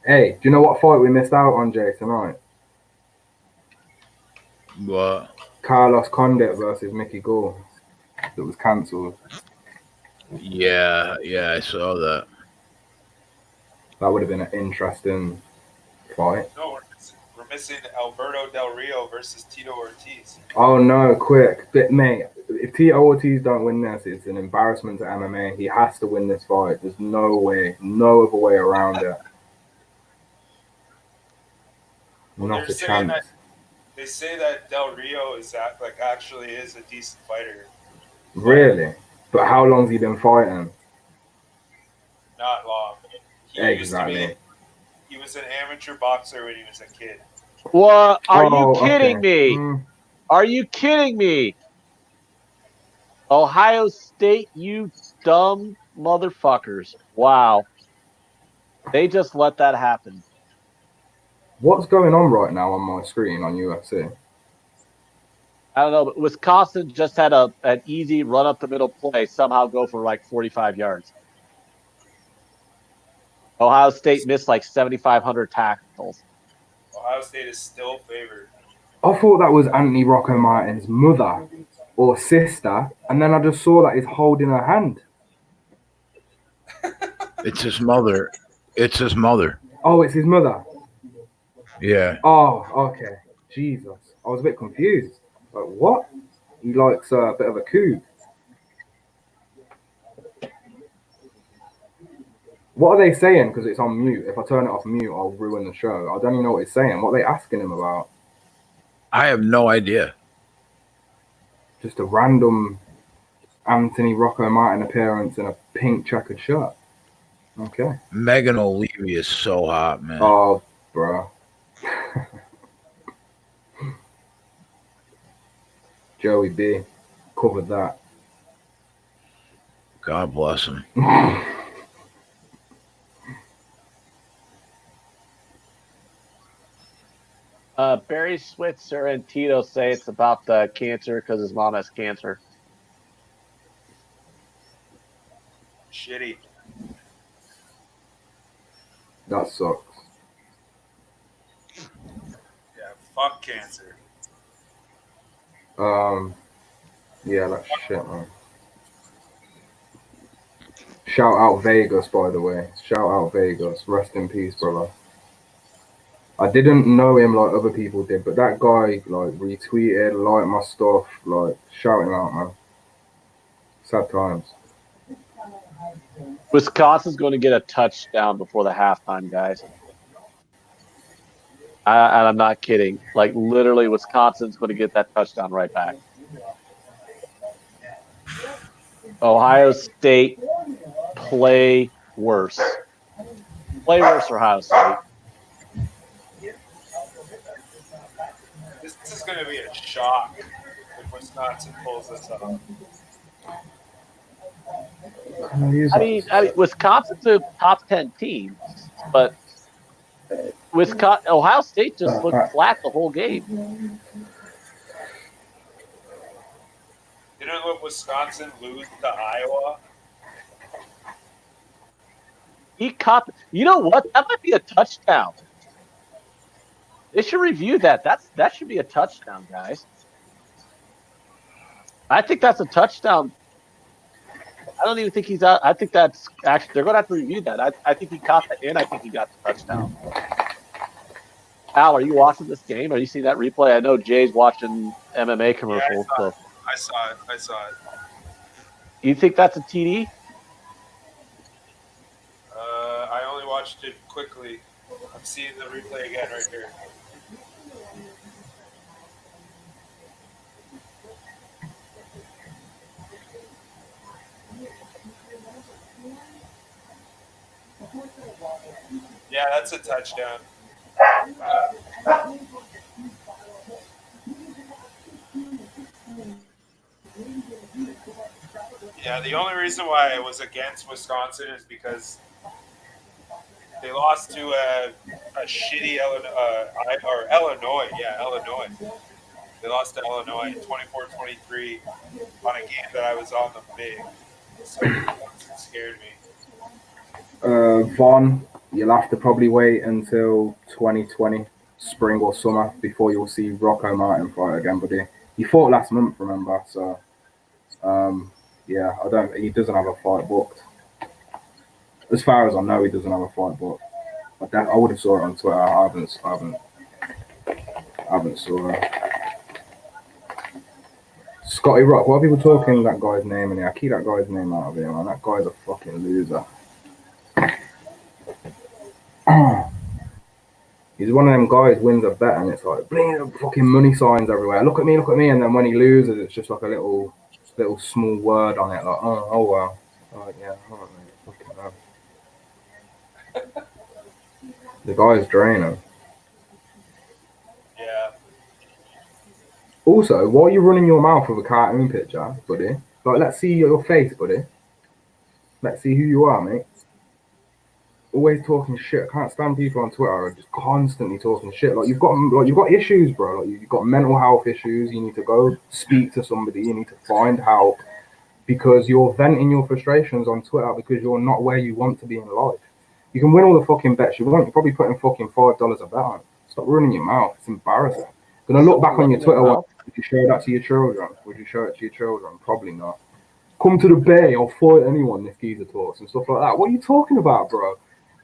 Hey, do you know what fight we missed out on, Jay, tonight? What? Carlos Condit versus Mickey Gall. That was cancelled. Yeah, I saw that. That would have been an interesting fight. No, we're missing Alberto Del Rio versus Tito Ortiz. Oh no, quick. But mate, if Tito Ortiz don't win this, it's an embarrassment to MMA. He has to win this fight. There's no way, no other way around it. Not a chance. They say that Del Rio is actually is a decent fighter. Really? But how long's he been fighting? Not long. Exactly. He was an amateur boxer when he was a kid. What? Are you kidding me? Are you kidding me? Ohio State, you dumb motherfuckers. Wow. They just let that happen. What's going on right now on my screen on UFC? I don't know, but Wisconsin just had an easy run up the middle play, somehow go for like 45 yards. Ohio State missed like 7,500 tackles. Ohio State is still favored. I thought that was Anthony Rocco Martin's mother or sister, and then I just saw that he's holding her hand. It's his mother. It's his mother. Oh, it's his mother. Yeah. Oh, okay. Jesus. I was a bit confused. Like, what? He likes a bit of a coup. What are they saying? Because it's on mute. If I turn it off mute, I'll ruin the show. I don't even know what it's saying. What are they asking him about? I have no idea. Just a random Anthony Rocco Martin appearance in a pink checkered shirt. Okay. Megan O'Leary is so hot, man. Oh, bro. Joey B. Covered that. God bless him. Barry Switzer and Tito say it's about the cancer because his mom has cancer. Shitty. That sucks. Yeah, fuck cancer. Yeah, that's shit, man. Shout out Vegas, by the way. Shout out Vegas. Rest in peace, brother. I didn't know him like other people did, but that guy like retweeted, liked my stuff, like shout him out, man. Sad times. Wisconsin's going to get a touchdown before the halftime, guys. And I'm not kidding. Like, literally, Wisconsin's going to get that touchdown right back. Ohio State, play worse. Play worse, Ohio State. This is going to be a shock if Wisconsin pulls this off. I mean, Wisconsin's a top 10 team, but Ohio State just looked flat the whole game. Didn't let Wisconsin lose to Iowa? You know what? That might be a touchdown. They should review that. That should be a touchdown, guys. I think that's a touchdown. I don't even think he's out. I think that's actually they're going to have to review that. I think he caught that, and I think he got the touchdown. Al, are you watching this game? Are you seeing that replay? I know Jay's watching MMA commercials. Yeah, so. I saw it. You think that's a TD? I only watched it quickly. I'm seeing the replay again right here. Yeah, that's a touchdown. Yeah, the only reason why I was against Wisconsin is because they lost to a shitty Illinois. Yeah, Illinois. They lost to Illinois 24-23 on a game that I was on the big. So it scared me. Vaughn, you'll have to probably wait until 2020, spring or summer, before you'll see Rocco Martin fight again, buddy. He fought last month, remember? So, yeah, he doesn't have a fight booked. As far as I know, he doesn't have a fight booked. I would have saw it on Twitter. I haven't saw it. Scotty Rock, why are people talking that guy's name in here? I keep that guy's name out of here, man. That guy's a fucking loser. He's one of them guys wins a bet and it's like bling, fucking money signs everywhere. Look at me, and then when he loses, it's just like a little small word on it, like oh well, oh yeah, all right, mate, fucking hell. The guy's draining. Yeah. Also, why are you running your mouth with a cartoon picture, buddy? Like, let's see your face, buddy. Let's see who you are, mate. Always talking shit. I can't stand people on Twitter who are just constantly talking shit. Like you've got issues, bro. Like you've got mental health issues. You need to go speak to somebody. You need to find help because you're venting your frustrations on Twitter because you're not where you want to be in life. You can win all the fucking bets you want. You're probably putting fucking $5 a bet on. Stop running your mouth. It's embarrassing. Gonna look back on your Twitter. Would you show that to your children? Would you show it to your children? Probably not. Come to the Bay. I'll fight anyone if geezer talks and stuff like that. What are you talking about, bro?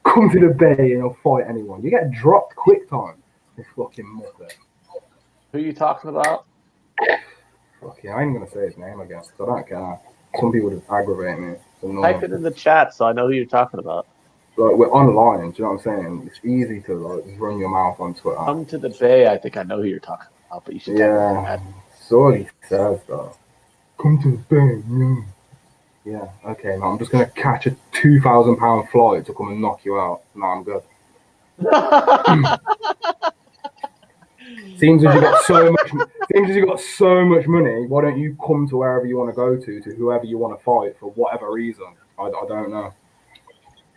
Come to the Bay and I'll fight anyone. You get dropped quick time. You fucking muppet. Who are you talking about? Fucking, I ain't gonna say his name again. So I don't care. Some people just aggravate me. Type it in the chat so I know who you're talking about. Like we're online. Do you know what I'm saying? It's easy to like just run your mouth on Twitter. Come to the Bay. I think I know who you're talking about, but you should. Yeah. So what he says though. Come to the Bay. Yeah. Okay, man. I'm just gonna catch a £2,000 flight to come and knock you out. No, I'm good. Seems as you got so much. Seems as you got so much money. Why don't you come to wherever you want to go to whoever you want to fight for whatever reason? I don't know.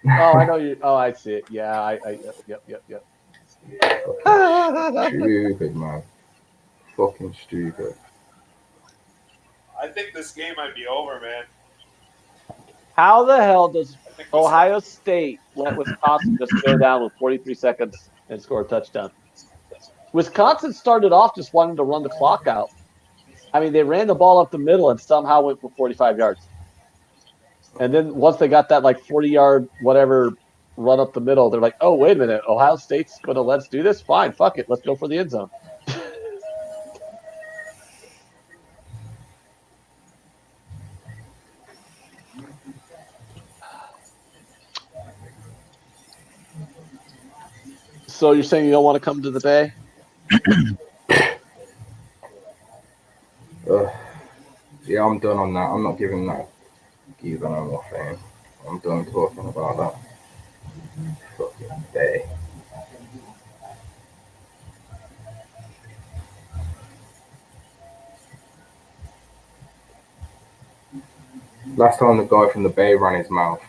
Oh, I know you. Oh, I see it. Yeah, yep. Stupid, man. Fucking stupid. I think this game might be over, man. How the hell does Ohio State let Wisconsin just go down with 43 seconds and score a touchdown? Wisconsin started off just wanting to run the clock out. I mean, they ran the ball up the middle and somehow went for 45 yards. And then once they got that like 40-yard whatever run up the middle, they're like, oh, wait a minute. Ohio State's going to let's do this? Fine, fuck it. Let's go for the end zone. So you're saying you don't want to come to the Bay? Yeah, I'm done on that. I'm not giving that geezer no more fame. I'm done talking about that. Fucking Bay. Last time the guy from the Bay ran his mouth,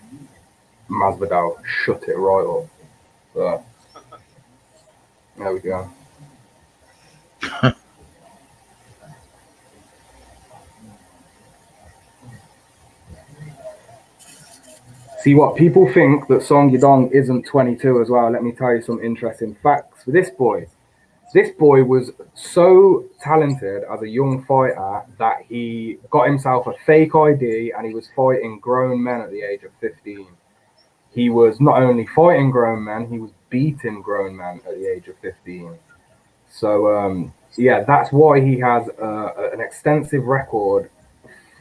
Masvidal shut it right up. So, there we go. See what people think that Song Yadong isn't 22 as well. Let me tell you some interesting facts for this boy. This boy was so talented as a young fighter that he got himself a fake ID and he was fighting grown men at the age of 15. He was not only fighting grown men, he was beating grown men at the age of 15. So, yeah, that's why he has an extensive record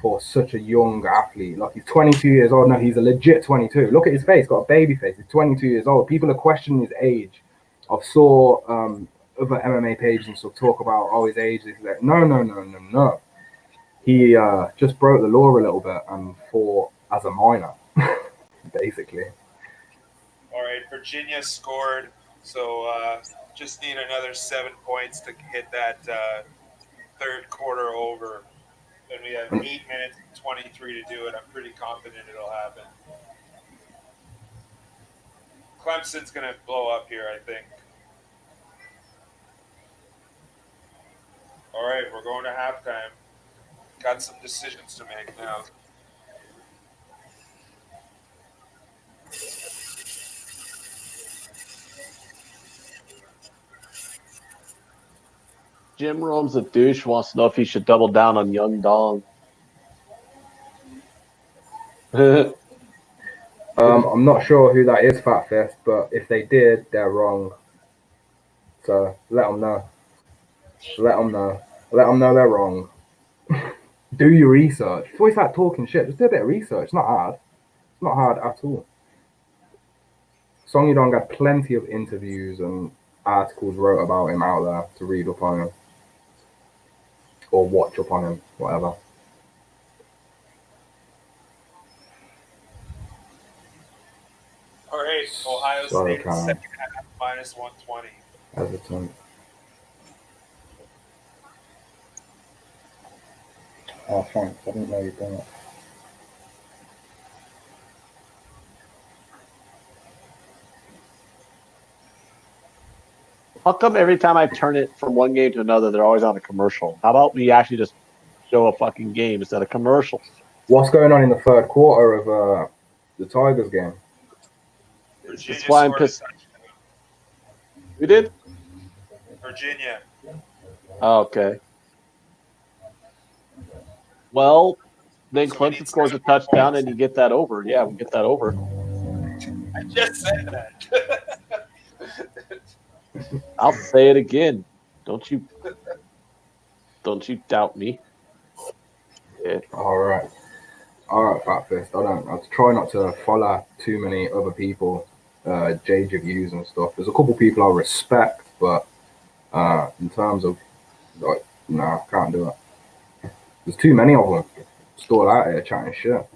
for such a young athlete. Like he's 22 years old. No, he's a legit 22. Look at his face, got a baby face. He's 22 years old. People are questioning his age. I've saw other MMA pages and stuff talk about his age. Like, no. He just broke the law a little bit and fought as a minor, basically. All right, Virginia scored, so just need another 7 points to hit that third quarter over. And we have 8 minutes and 23 to do it. I'm pretty confident it'll happen. Clemson's going to blow up here, I think. All right, we're going to halftime. Got some decisions to make now. Jim Rome's a douche, wants to know if he should double down on Young Dong. I'm not sure who that is, Fat Fist, but if they did, they're wrong. So let them know. Let them know they're wrong. Do your research. Before you start talking shit, just do a bit of research. It's not hard. It's not hard at all. Song Yadong had plenty of interviews and articles wrote about him out there to read up on him. Or watch up on him, whatever. All right, Ohio Sorry, State Connor. second half minus 120. Hesitant. Oh, thanks. I didn't know you'd done it. How come every time I turn it from one game to another, they're always on a commercial? How about we actually just show a fucking game instead of commercials? What's going on in the third quarter of the Tigers game? Virginia That's why I'm scored a pissed. touchdown. We did? Virginia. Oh, okay. Well, then So we Clemson need scores a 6 more touchdown points. and you get that over. Yeah, we get that over. I just said that. I'll say it again. Don't you doubt me. Yeah. All right, Fat Fist. I'll try not to follow too many other people, JJ views and stuff. There's a couple people I respect, but in terms of like, nah, can't do it. There's too many of them still out here chatting shit.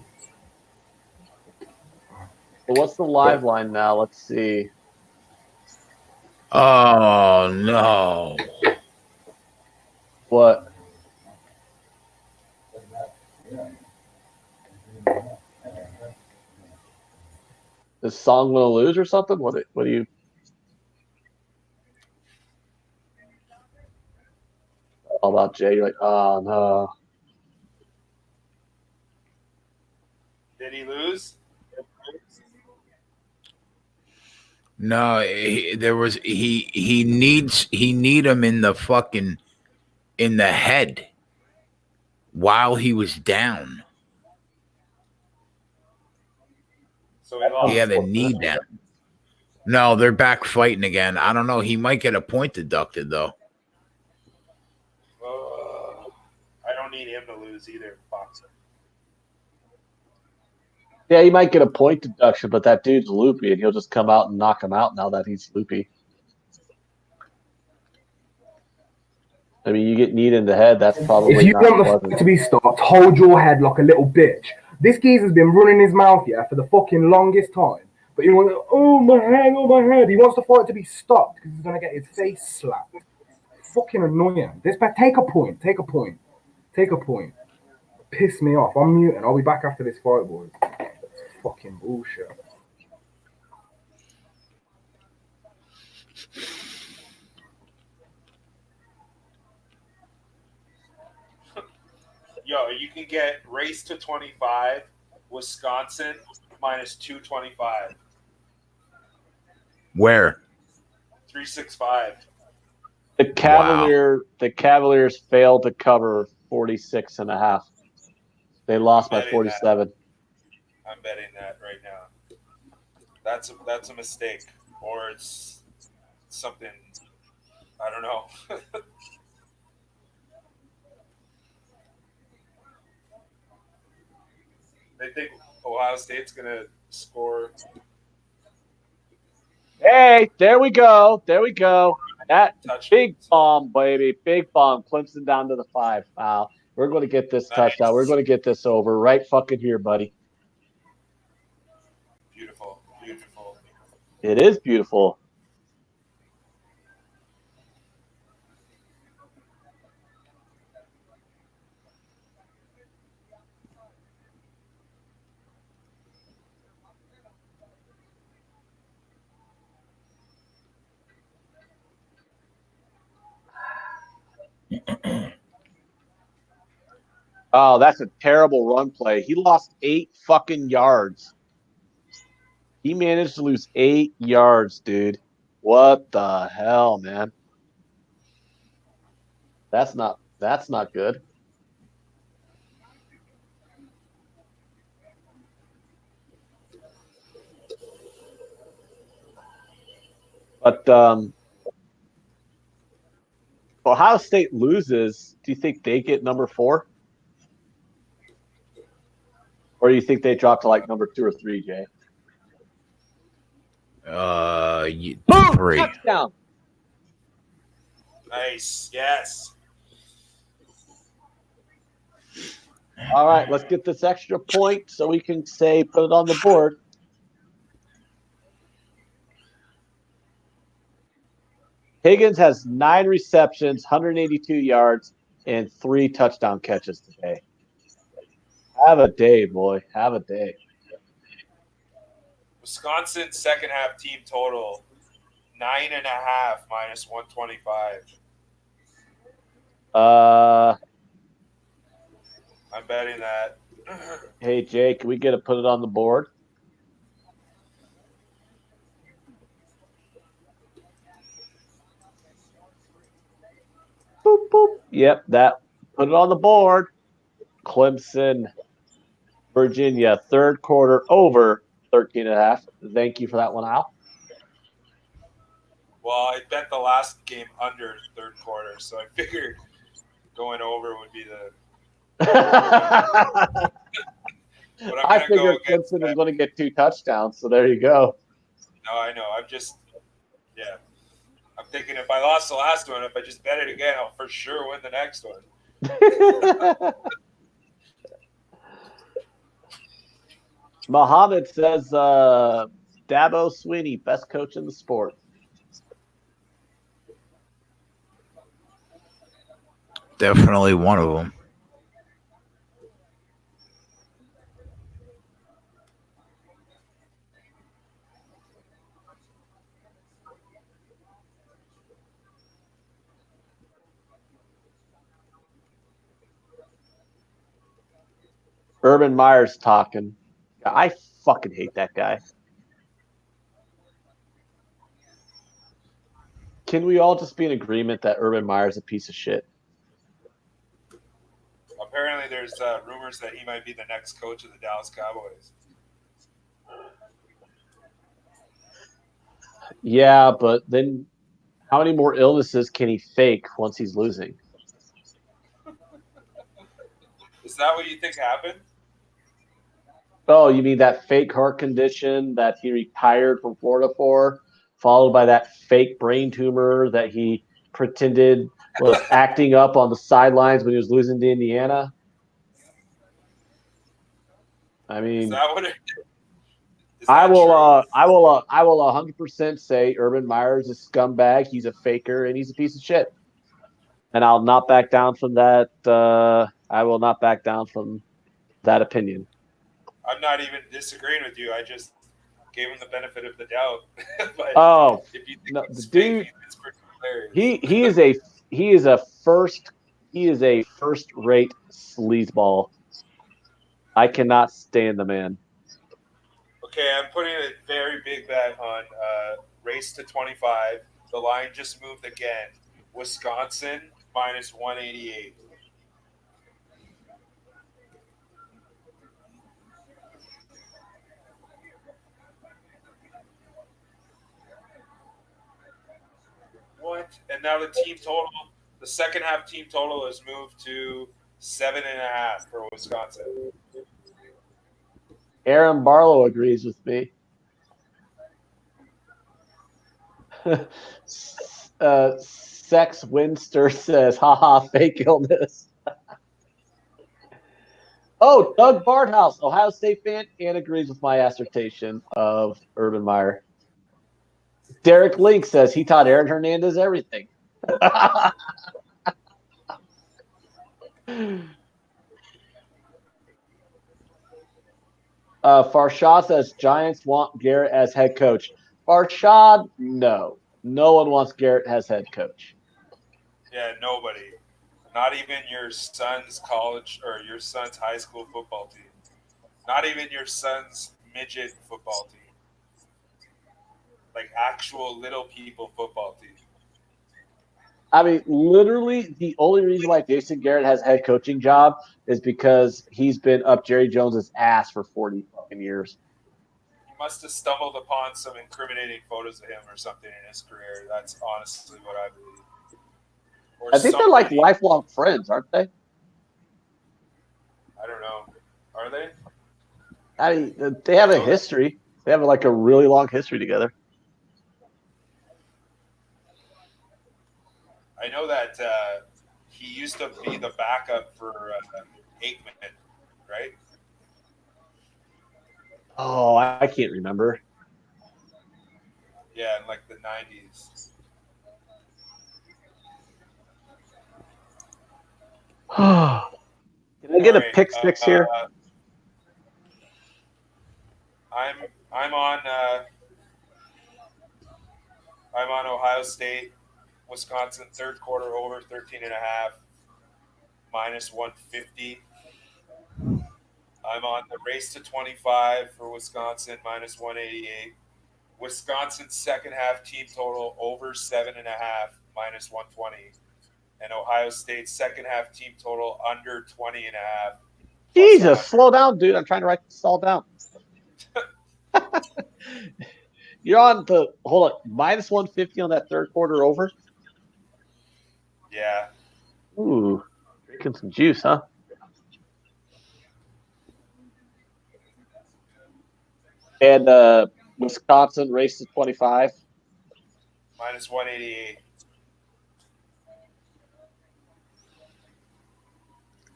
So what's the live line now? Let's see. Oh no. What? Is Song gonna lose or something? What do you? All about Jay? You're like, oh no. Did he lose? No, he need him in the fucking in the head while he was down. So we lost. He had a knee down. No, they're back fighting again. I don't know. He might get a point deducted though. I don't need him to lose either, boxer. Yeah, he might get a point deduction, but that dude's loopy, and he'll just come out and knock him out now that he's loopy. I mean, you get kneed in the head, that's probably If you not want the pleasant. fight to be stopped, hold your head like a little bitch. This geezer's been running his mouth, yeah, for the fucking longest time. But he wants, oh my head. He wants the fight to be stopped because he's gonna get his face slapped. Fucking annoying. Take a point. Piss me off. I'm muting. I'll be back after this fight, boys. That's fucking bullshit. Yo, you can get race to 25, Wisconsin minus 225. Where? 365. The Cavaliers failed to cover 46.5. They lost by 47. I'm betting that right now. That's a mistake, or it's something. I don't know. They think Ohio State's gonna score. Hey, there we go. That Touchdown. big bomb, baby. Big bomb. Clemson down to the 5. Wow. We're going to get this touchdown. We're going to get this over right fucking here, buddy. Beautiful. It is beautiful. Oh, that's a terrible run play. He lost 8 fucking yards. He managed to lose 8 yards, dude. What the hell, man? That's not good. But Ohio State loses. Do you think they get number 4? Or do you think they drop to like number 2 or 3, Jay? 3. Touchdown. Nice. Yes. All right, let's get this extra point so we can say put it on the board. Higgins has 9 receptions, 182 yards, and 3 touchdown catches today. Have a day, boy. Have a day. Wisconsin second half team total 9.5 minus 125. I'm betting that. Hey, Jay, can we put it on the board? Boop, boop. Yep, put it on the board. Clemson, Virginia, third quarter over 13.5. Thank you for that one, Al. Well, I bet the last game under third quarter, so I figured going over would be the. But I figured Clemson was going to get 2 touchdowns, so there you go. No, I know. Yeah. I'm thinking if I lost the last one, if I just bet it again, I'll for sure win the next one. Muhammad says Dabo Swinney, best coach in the sport. Definitely one of them. Urban Meyer's talking. I fucking hate that guy. Can we all just be in agreement that Urban Meyer's a piece of shit? Apparently, there's rumors that he might be the next coach of the Dallas Cowboys. Yeah, but then how many more illnesses can he fake once he's losing? Is that what you think happened? Oh, you mean that fake heart condition that he retired from Florida for, followed by that fake brain tumor that he pretended was acting up on the sidelines when he was losing to Indiana? I mean, Is that what it is? I will 100% say Urban Meyer's a scumbag. He's a faker and he's a piece of shit. And I'll not back down from that. I will not back down from that opinion. I'm not even disagreeing with you. I just gave him the benefit of the doubt. But if you think no, it's dude, fake, it's pretty hilarious. he is a first-rate sleazeball. I cannot stand the man. Okay, I'm putting a very big bet on race to 25. The line just moved again. Wisconsin minus 188. What? And now the second half team total has moved to 7.5 for Wisconsin. Aaron Barlow agrees with me. Sex Winster says, haha, fake illness. Oh, Doug Barthouse, Ohio State fan, and agrees with my assertion of Urban Meyer. Derek Link says he taught Aaron Hernandez everything. Farshad says Giants want Garrett as head coach. Farshad, no. No one wants Garrett as head coach. Yeah, nobody. Not even your son's college or your son's high school football team. Not even your son's midget football team. Like actual little people football team. I mean, literally, the only reason why Jason Garrett has a head coaching job is because he's been up Jerry Jones's ass for 40 fucking years. He must have stumbled upon some incriminating photos of him or something in his career. That's honestly what I believe. Or I think they're like lifelong friends, aren't they? I don't know. Are they? I mean, they have a history. They have like a really long history together. I know that he used to be the backup for Aikman, right? Oh, I can't remember. Yeah, in like the 90s. Can I get a pick six here? I'm on Ohio State, Wisconsin third quarter over 13.5 minus 150. I'm on the race to 25 for Wisconsin minus 188. Wisconsin second half team total over 7.5 minus 120. And Ohio State second half team total under 20.5. Jesus, slow down, dude. I'm trying to write this all down. You're on the hold on minus 150 on that third quarter over. Yeah. Ooh, drinking some juice, huh? And Wisconsin race to 25. Minus 188.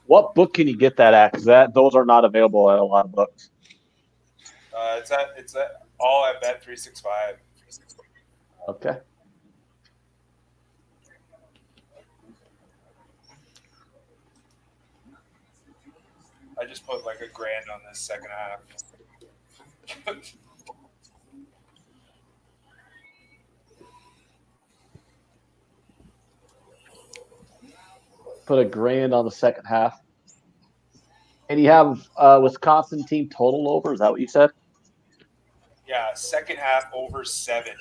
What book can you get that at? Because those are not available at a lot of books. It's all at Bet365. Okay. I just put like $1,000 on this second half. Put $1,000 on the second half. And you have Wisconsin team total over. Is that what you said? Yeah, second half over 7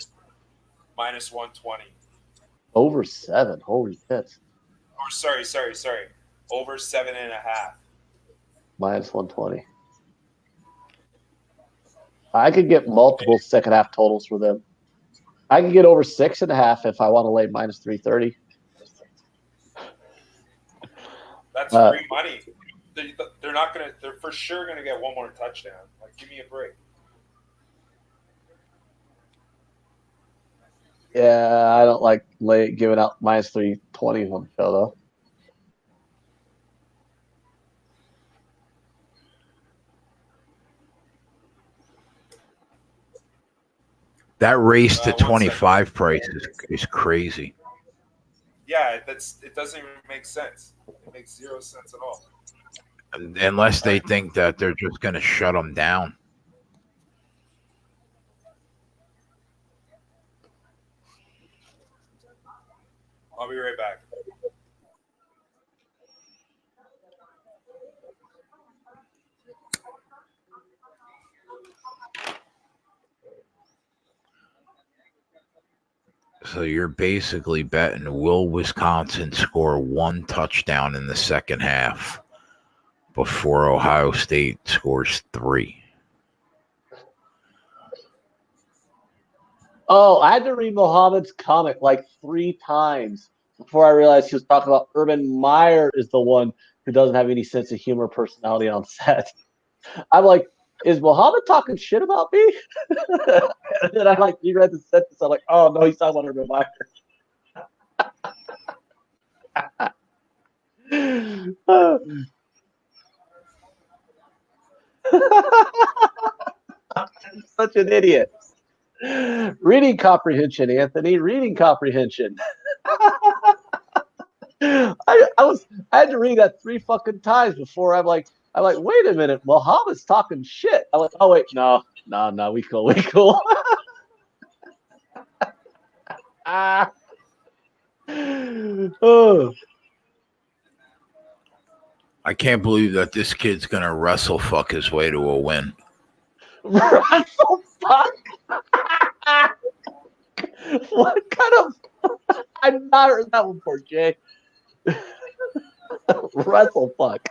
minus 120. Over 7. Holy shit. Or sorry. Over 7.5. Minus 120. I could get multiple second half totals for them. I could get over 6.5 if I want to lay minus 330. That's free money. They're not gonna. They're for sure gonna get one more touchdown. Like, give me a break. Yeah, I don't like giving out minus 320 on the show though. That race to 25 price is crazy. Yeah, it doesn't even make sense. It makes 0 sense at all. Unless they think that they're just going to shut them down. I'll be right back. So you're basically betting, will Wisconsin score 1 touchdown in the second half before Ohio State scores 3? Oh, I had to read Mohammed's comment like 3 times before I realized he was talking about Urban Meyer is the one who doesn't have any sense of humor, personality on set. I'm like, is Mohammed talking shit about me? And then I reread the sentence. I'm like, oh no, he's talking about Urban Meyer. I'm such an idiot. Reading comprehension, Anthony. Reading comprehension. I had to read that 3 fucking times before I'm like, wait a minute, Mohammed's talking shit. I'm like, oh wait, no, we cool. Oh. I can't believe that this kid's going to wrestle fuck his way to a win. Wrestle fuck? What kind of... I've not heard that one before, Jay. Wrestle fuck.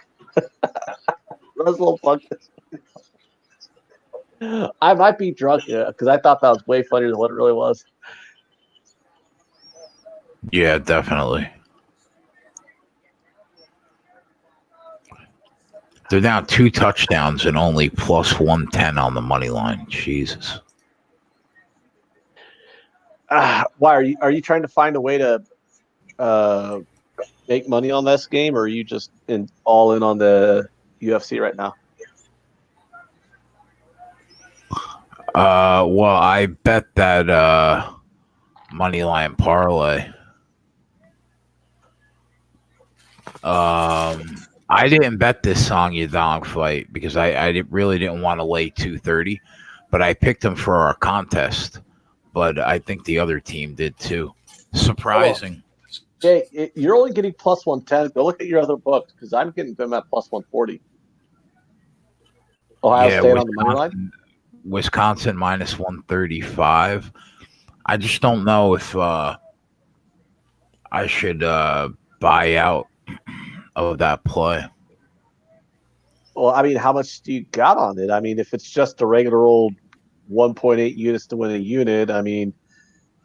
Wrestle fuck. I might be drunk because I thought that was way funnier than what it really was. Yeah, definitely. They're now 2 touchdowns and only plus 110 on the money line. Jesus. Why are you trying to find a way to make money on this game, or are you just all in on the UFC right now? Well, I bet that money line parlay. I didn't bet this Song Yadong fight because I really didn't want to lay 230, but I picked him for our contest. But I think the other team did too. Surprising. Jay, you're only getting plus 110. Go look at your other books because I'm getting them at plus 140. Ohio State on the money line? Wisconsin minus 135. I just don't know if I should buy out of that play. Well, I mean, how much do you got on it? I mean, if it's just a regular old 1.8 units to win a unit, I mean,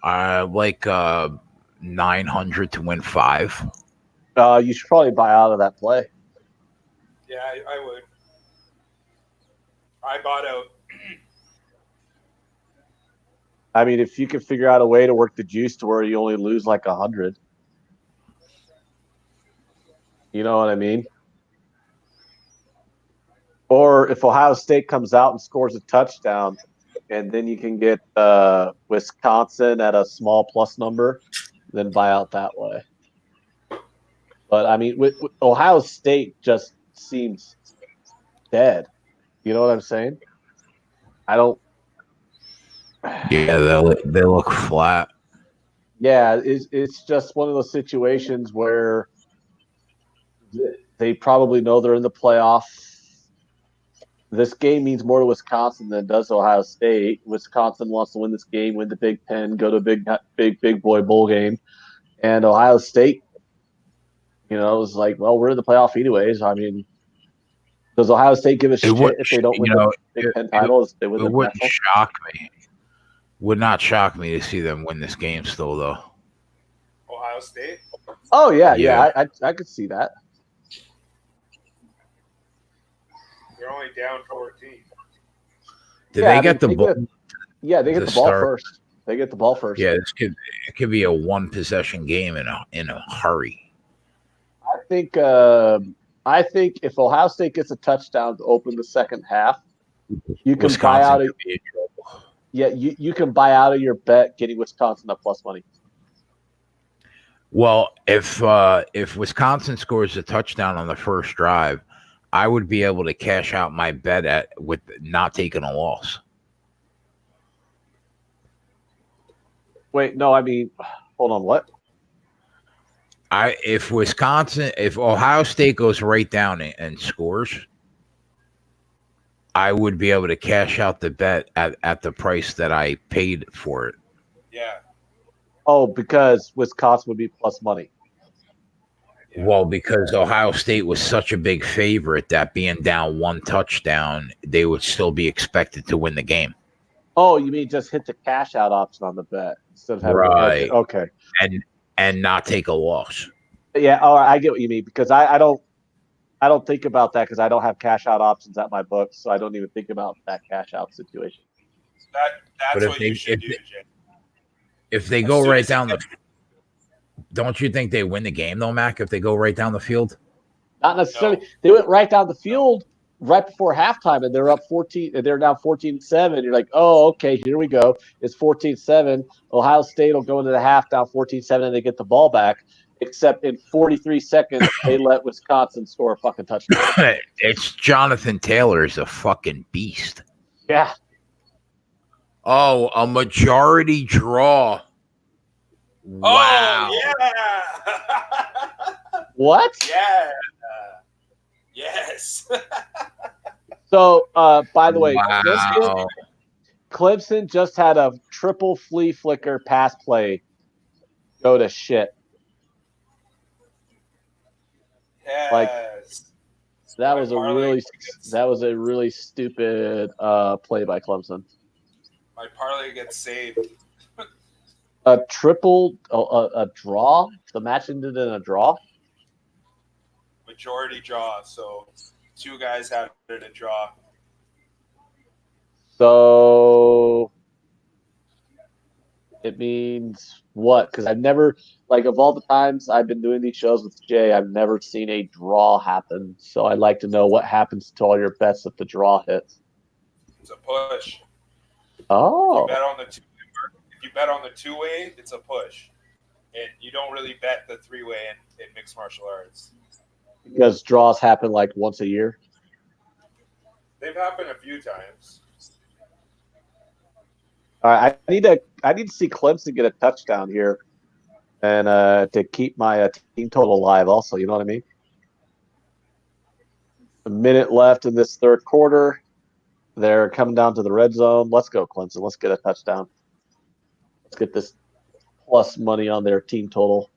I like 900 to win 5. you should probably buy out of that play. Yeah, I would. I bought out. I mean, if you can figure out a way to work the juice to where you only lose like 100, you know what I mean? Or if Ohio State comes out and scores a touchdown, and then you can get Wisconsin at a small plus number, then buy out that way. But I mean, with Ohio State just seems dead. You know what I'm saying? I don't. Yeah, they look flat. Yeah, it's just one of those situations where they probably know they're in the playoff. This game means more to Wisconsin than it does to Ohio State. Wisconsin wants to win this game, win the Big Ten, go to a big boy bowl game, and Ohio State, is like, well, we're in the playoff anyways. I mean, does Ohio State give a shit if they don't win the Big Ten title? They win the wouldn't national? shock me. Would not shock me to see them win this game still, though. Ohio State? Oh, yeah. I could see that. They're only down 14. Did they get the ball? They get the ball first. They get the ball first. Yeah, it could be a one possession game in a hurry. I think if Ohio State gets a touchdown to open the second half, you can buy out of you can buy out of your bet getting Wisconsin at plus money. Well, if Wisconsin scores a touchdown on the first drive, I would be able to cash out my bet with not taking a loss. Wait, no, I mean, hold on, what? If Ohio State goes right down and scores, I would be able to cash out the bet at the price that I paid for it. Yeah. Oh, because Wisconsin would be plus money. Yeah. Well, because Ohio State was such a big favorite that being down one touchdown, they would still be expected to win the game. Oh, you mean just hit the cash out option on the bet instead of having right? Okay. And not take a loss. Yeah, all right, I get what you mean because I don't think about that because I don't have cash out options at my books, so I don't even think about that cash out situation. That's what you should do, Jay. If they go right down don't you think they win the game though, Mac? If they go right down the field? Not necessarily. No. They went right down the field right before halftime, and they're up 14. They're now 14-7. You're like, oh, okay, here we go. It's 14-7. Ohio State will go into the half down 14-7, and they get the ball back. Except in 43 seconds, they let Wisconsin score a fucking touchdown. It's Jonathan Taylor's a fucking beast. Yeah. Oh, a majority draw. Wow. Oh, yeah. What? Yeah. Yes. So, by the way, Wow. Clemson just had a triple flea flicker pass play go to shit. Yes. That was a really stupid play by Clemson. My parlay gets saved. A triple, a draw. The match ended in a draw. Majority draw. So 2 guys had it a draw. So it means what? Because I've never, of all the times I've been doing these shows with Jay, I've never seen a draw happen. So I'd like to know what happens to all your bets if the draw hits. It's a push. Oh. If you bet on the 2-way, it's a push. And you don't really bet the 3-way in mixed martial arts. Because draws happen once a year. They've happened a few times. All right, I need to see Clemson get a touchdown here, and to keep my team total alive. Also, you know what I mean. A minute left in this third quarter. They're coming down to the red zone. Let's go, Clemson. Let's get a touchdown. Let's get this plus money on their team total.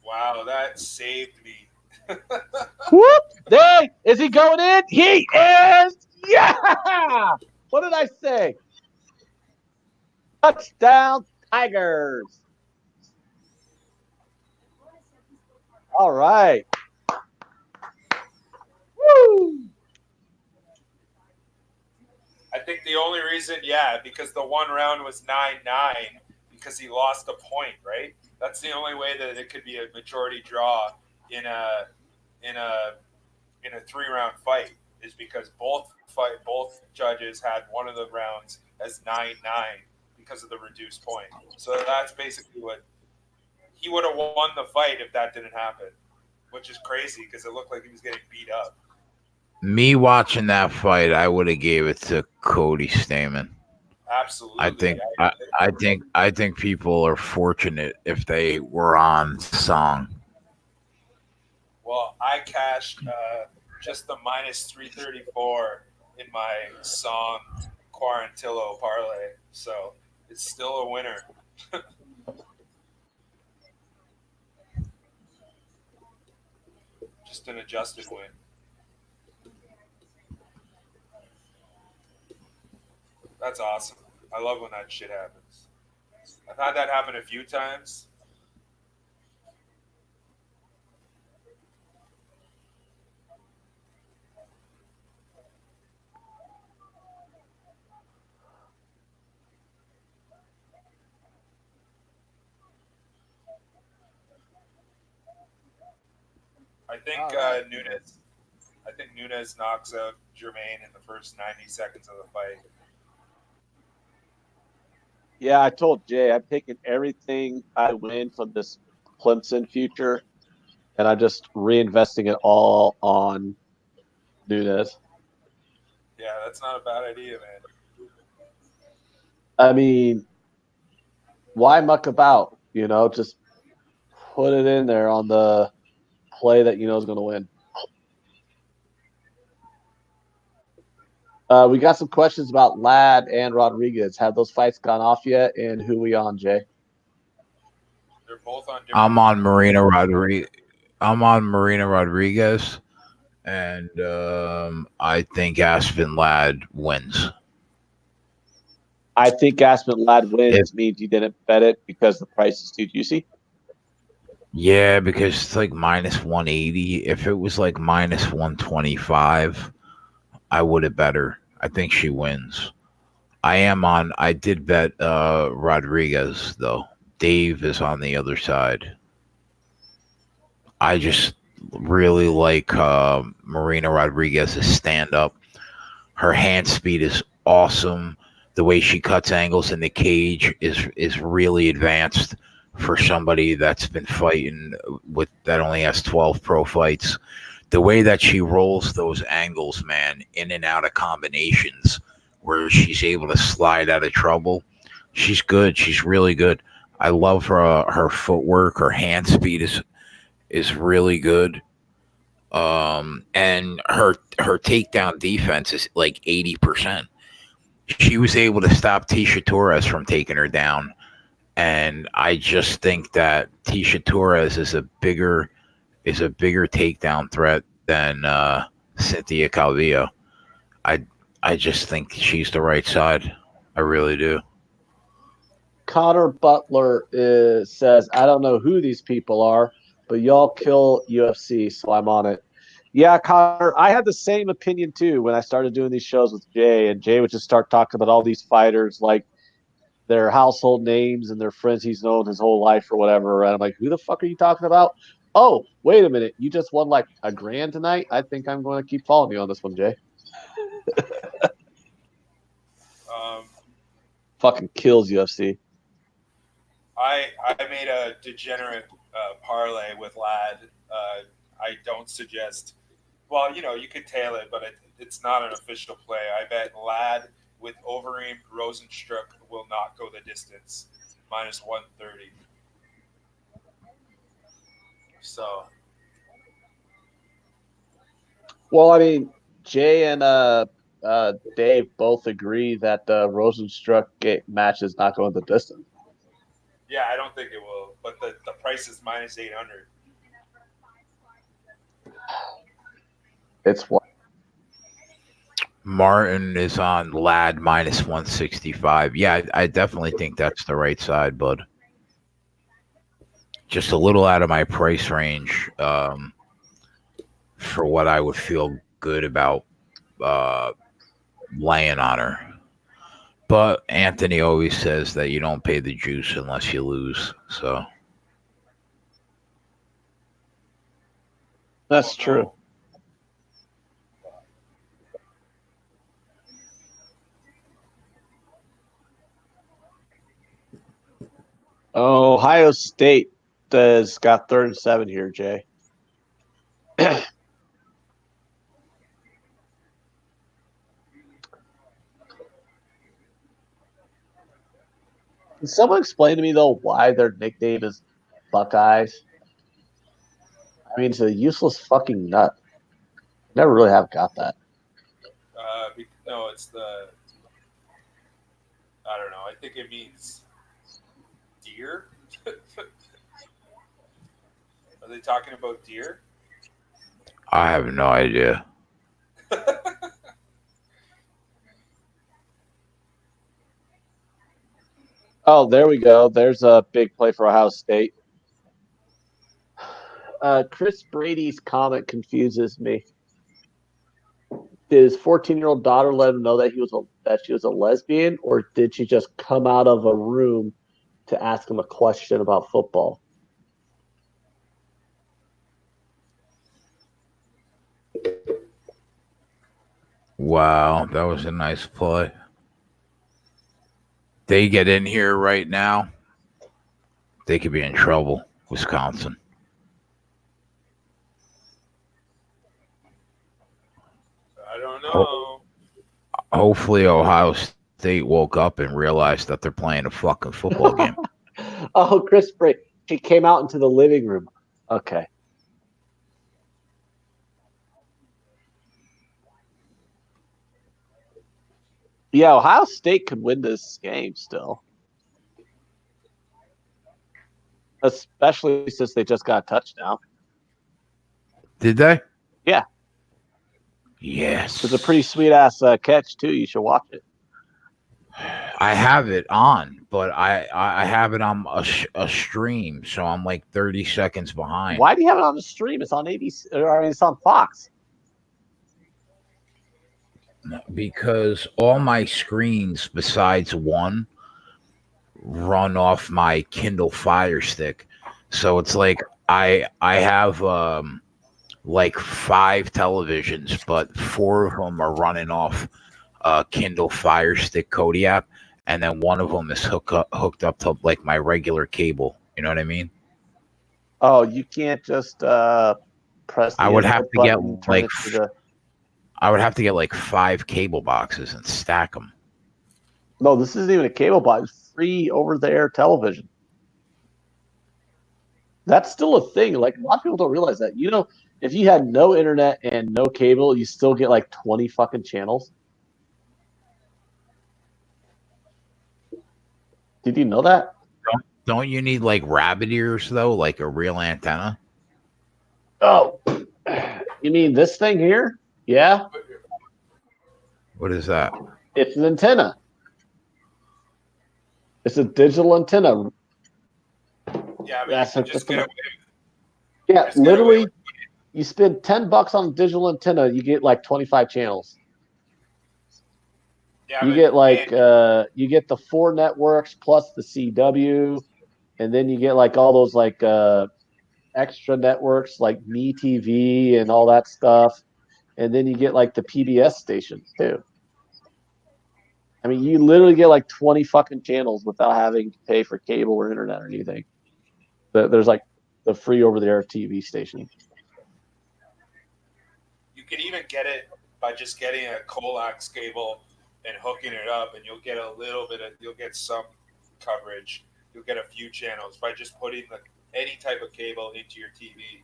Wow, that saved me. Whoop! Hey, is he going in? He is. Yeah. What did I say? Touchdown, Tigers. All right. Woo! I think the only reason, because the one round was 9-9 because he lost a point, right? That's the only way that it could be a majority draw in a 3-round fight is because both judges had one of the rounds as 9-9 because of the reduced point. So that's basically what he would have won the fight if that didn't happen, which is crazy because it looked like he was getting beat up. Me watching that fight, I would have gave it to Cody Stamen. Absolutely. I think people are fortunate if they were on Song. Well, I cashed just the minus 334 in my Song Quarantillo parlay, so it's still a winner. Just an adjusted win. That's awesome. I love when that shit happens. I've had that happen a few times. I think right. Nunes knocks out Jermaine in the first 90 seconds of the fight. Yeah, I told Jay I'm taking everything I win from this Clemson future, and I'm just reinvesting it all on Nunes. Yeah, that's not a bad idea, man. I mean, why muck about? Just put it in there on the play that you know is going to win. We got some questions about Ladd and Rodriguez. Have those fights gone off yet? And who we on, Jay? They're both on different. I'm on Marina Rodriguez, and I think Aspen Ladd wins. I think Aspen Ladd wins means you didn't bet it because the price is too juicy. Yeah, because it's like minus 180. If it was like minus 125, I would have bet her. I think she wins. I did bet Rodriguez, though. Dave is on the other side. I just really like Marina Rodriguez's stand-up. Her hand speed is awesome. The way she cuts angles in the cage is really advanced for somebody that's been fighting that only has 12 pro fights. The way that she rolls those angles, man, in and out of combinations where she's able to slide out of trouble, she's good. She's really good. I love her footwork. Her hand speed is really good. And her takedown defense is like 80%. She was able to stop Tisha Torres from taking her down. And I just think that Tisha Torres is a bigger takedown threat than Cynthia Calvillo. I just think she's the right side. I really do. Connor Butler says, I don't know who these people are, but y'all kill UFC, so I'm on it. Yeah, Connor, I had the same opinion too when I started doing these shows with Jay, and Jay would just start talking about all these fighters like their household names and their friends he's known his whole life or whatever. And I'm like, who the fuck are you talking about? Oh, wait a minute. You just won like $1,000 tonight? I think I'm going to keep following you on this one, Jay. Fucking kills UFC. I made a degenerate parlay with Ladd. I don't suggest. Well, you could tail it, but it's not an official play. I bet Ladd with Overeem, Rosenstruck will not go the distance, -130. So, Well, I mean, Jay and Dave both agree that the Rosenstruck match is not going the distance. yeah, I don't think it will. But the price is -800. It's what? Martin is on Lad -165. Yeah, I definitely think that's the right side, bud. Just a little out of my price range for what I would feel good about laying on her. But Anthony always says that you don't pay the juice unless you lose. So That's true. Ohio State has got 3rd and 7 here, Jay. Can someone explain to me, though, why their nickname is Buckeyes? I mean, it's a useless fucking nut. Never really have got that. No, it's the. I don't know. I think it means deer. Are they talking about deer? I have no idea. Oh, there we go. There's a big play for Ohio State. Chris Brady's comment confuses me. Did his 14-year-old daughter let him know that she was a lesbian, or did she just come out of a room to ask him a question about football? Wow, that was a nice play. They get in here right now, they could be in trouble. Wisconsin. I don't know. Hopefully, Ohio State woke up and realized that they're playing a fucking football game. Oh, Chris Brady. She came out into the living room. Okay. Yeah, Ohio State could win this game still. Especially since they just got a touchdown. Did they? Yeah. Yes. It's a pretty sweet-ass catch, too. You should watch it. I have it on, but I have it on a stream, so I'm like 30 seconds behind. Why do you have it on the stream? It's on ABC. I mean, it's on Fox. Because all my screens besides one run off my Kindle Fire Stick. So it's like I have like 5 televisions, but 4 of them are running off Kindle Fire Stick Kodiak, and then one of them is hooked up to like my regular cable. You know what I mean? Oh, you can't just press the I would have to get like I would have to get like 5 cable boxes and stack them. No, this isn't even a cable box. It's free over-the-air television. That's still a thing. Like, a lot of people don't realize that. You know, if you had no internet and no cable, you still get like 20 fucking channels. Did you know that? Don't you need like rabbit ears though, like a real antenna? Oh, you mean this thing here? Yeah. What is that? It's an antenna. It's a digital antenna. Yeah, but you just get away. Yeah, literally, you spend $10 on a digital antenna, you get like 25 channels. Yeah, you get like you get the 4 networks plus the CW, and then you get like all those like extra networks like Me TV and all that stuff, and then you get like the PBS stations too. I mean, you literally get like 20 fucking channels without having to pay for cable or internet or anything. There's like the free over-the-air TV station. You can even get it by just getting a coax cable and hooking it up, and you'll get you'll get some coverage. You'll get a few channels by just putting any type of cable into your TV.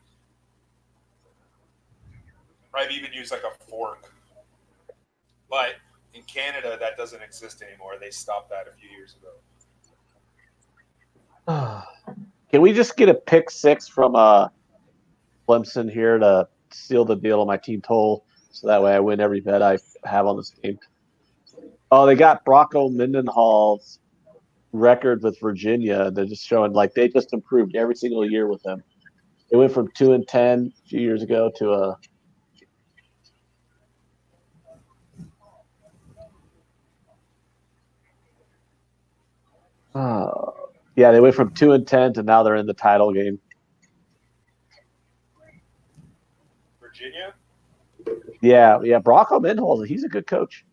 I've even used like a fork. But in Canada, that doesn't exist anymore. They stopped that a few years ago. Can we just get a pick six from Clemson here to seal the deal on my team total, so that way I win every bet I have on this game? Oh, they got Bronco Mendenhall's record with Virginia. They're just showing like they just improved every single year with him. It went from 2-10 a few years ago to yeah, they went from 2-10 to now they're in the title game. Virginia? Yeah. Bronco Mendenhall, he's a good coach.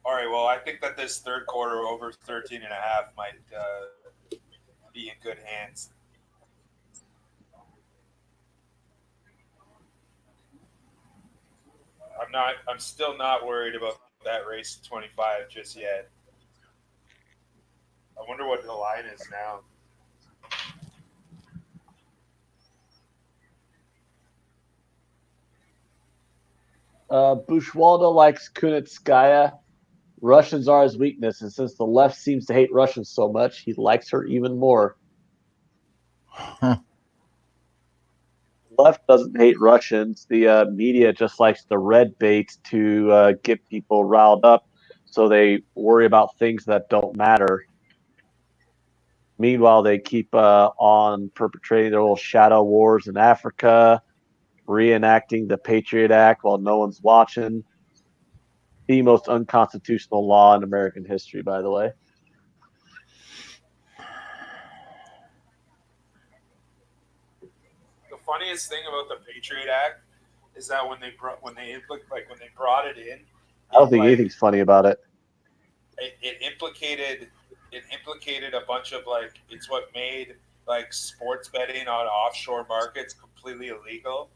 All right, well, I think that this third quarter over 13.5 might be in good hands. I'm still not worried about that race 25 just yet. I wonder what the line is now. Bushwaldo likes Kunitskaya. Russians are his weakness, and since the left seems to hate Russians so much, he likes her even more. Huh. Left doesn't hate Russians. The media just likes the red bait to get people riled up, so they worry about things that don't matter. Meanwhile, they keep on perpetrating their little shadow wars in Africa, reenacting the Patriot Act while no one's watching. The most unconstitutional law in American history, by the way. The funniest thing about the Patriot Act is that when they brought it in, I don't think anything's funny about it. It implicated a bunch of it's what made sports betting on offshore markets completely illegal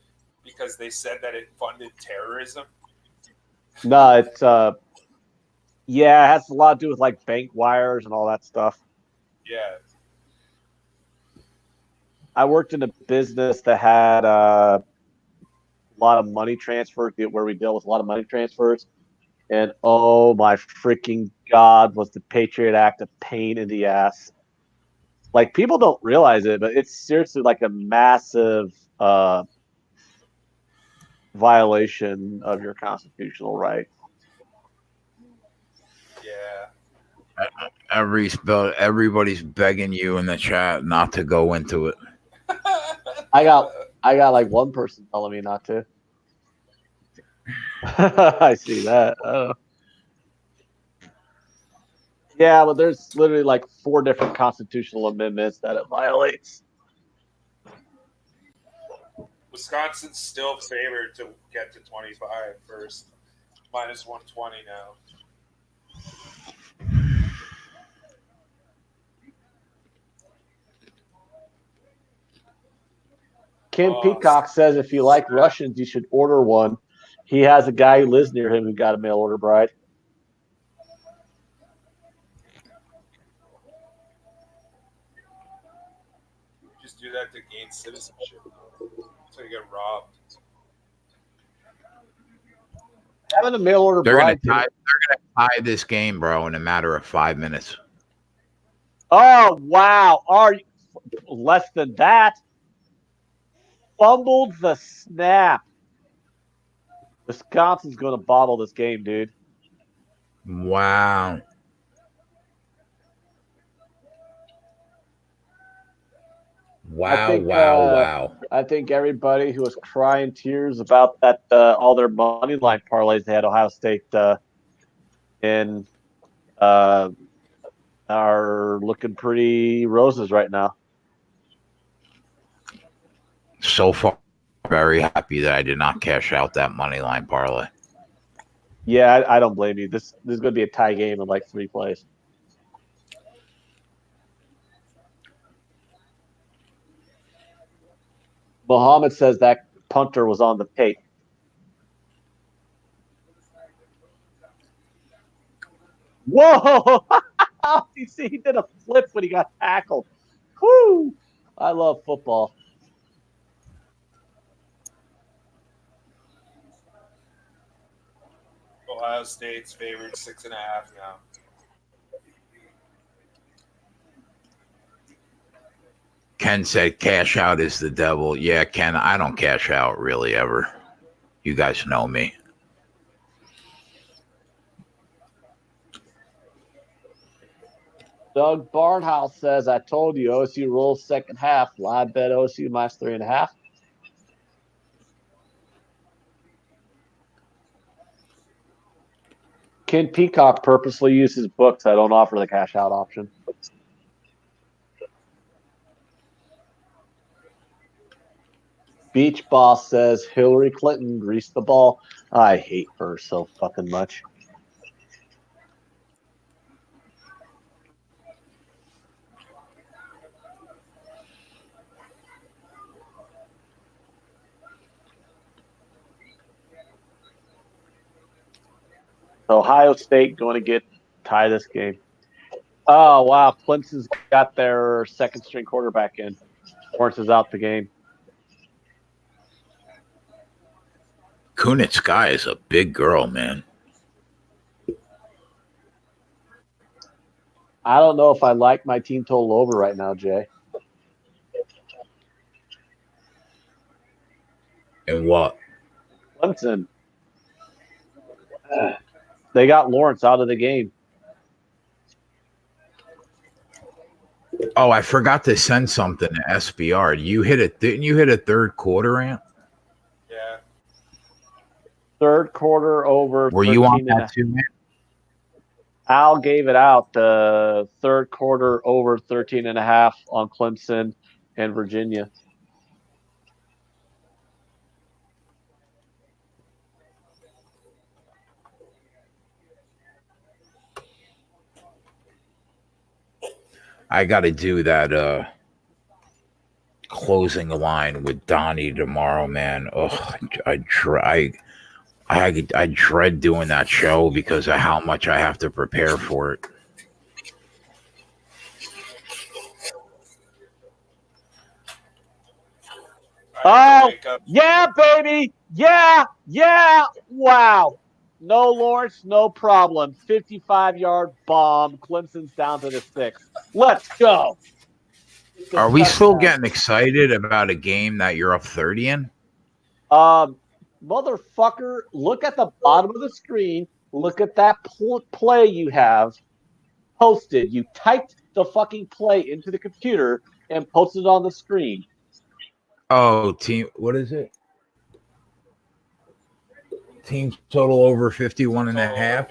because they said that it funded terrorism. No, it's yeah, it has a lot to do with bank wires and all that stuff. Yeah. I worked in a business that had a lot of money transfers, where we deal with a lot of money transfers. And oh my freaking God, was the Patriot Act a pain in the ass. People don't realize it, but it's seriously a massive violation of your constitutional right. Yeah. Everybody's begging you in the chat not to go into it. I got one person telling me not to. I see that. Yeah, but there's literally 4 different constitutional amendments that it violates. Wisconsin's still favored to get to 25 first, minus 120 now. Ken Peacock says if you like Russians, you should order one. He has a guy who lives near him who got a mail order bride. Just do that to gain citizenship, so you get robbed. Having a mail order bride. They're gonna tie this game, bro, in a matter of 5 minutes. Oh wow! Are you less than that? Fumbled the snap. Wisconsin's going to bottle this game, dude. Wow. Wow. I think everybody who was crying tears about that all their money line parlays they had Ohio State in are looking pretty roses right now. So far, very happy that I did not cash out that money line parlay. Yeah, I don't blame you. This is going to be a tie game in 3 plays. Muhammad says that punter was on the tape. Whoa! You see, he did a flip when he got tackled. Whoo! I love football. Ohio State's favored 6.5 now. Ken said cash out is the devil. Yeah, Ken, I don't cash out really ever. You guys know me. Doug Barnhouse says, I told you OSU rolls second half. Live bet OSU minus 3.5. Ken Peacock purposely uses books. I don't offer the cash out option. Beach Boss says Hillary Clinton greased the ball. I hate her so fucking much. Ohio State going to tie this game. Oh, wow. Clemson's got their second string quarterback in. Lawrence is out the game. Kunitz guy is a big girl, man. I don't know if I like my team total over right now, Jay. And what? Clemson. They got Lawrence out of the game. Oh, I forgot to send something to SBR. Didn't you hit a third quarter, Ant? Yeah. Third quarter over. Were you on that too, man? Al gave it out the third quarter over 13.5 on Clemson and Virginia. I got to do that closing line with Donnie tomorrow, man. Oh, I dread doing that show because of how much I have to prepare for it. Oh, yeah, baby. Yeah. Wow. No Lawrence, no problem. 55-yard bomb. Clemson's down to the 6. Let's go. Are we still getting excited about a game that you're up 30 in? Motherfucker, look at the bottom of the screen. Look at that play you have posted. You typed the fucking play into the computer and posted it on the screen. Oh, team, what is it? Team total over 51 and a half.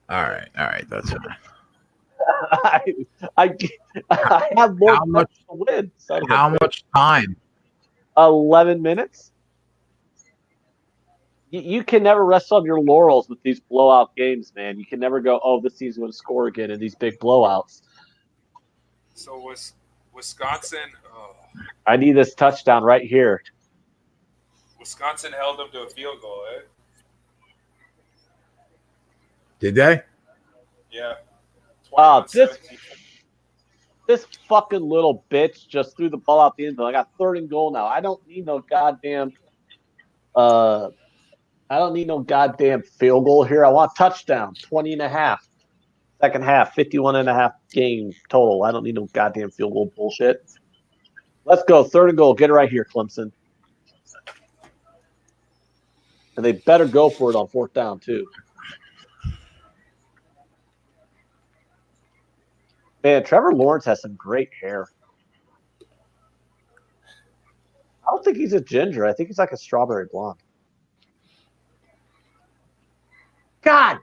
All right, that's it. I have more how much to win. How much time? 11 minutes. You can never rest on your laurels with these blowout games, man. You can never go, oh, this team's going to score again in these big blowouts. So was Wisconsin? Oh. I need this touchdown right here. Wisconsin held them to a field goal, eh? Did they? Yeah. This fucking little bitch just threw the ball out the end zone. I got 3rd and goal now. I don't need no goddamn field goal here. I want touchdown. 20.5. Second half, 51.5 game total. I don't need no goddamn field goal bullshit. Let's go. 3rd and goal. Get it right here, Clemson. And they better go for it on 4th down, too. Man, Trevor Lawrence has some great hair. I don't think he's a ginger. I think he's like a strawberry blonde. God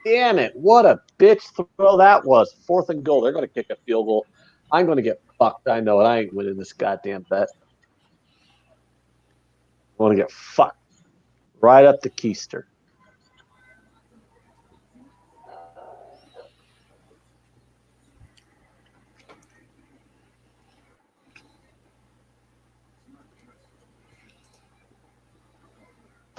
damn it. What a bitch throw that was. 4th and goal. They're going to kick a field goal. I'm going to get fucked. I know it. I ain't winning this goddamn bet. I'm going to get fucked. Right up the keister.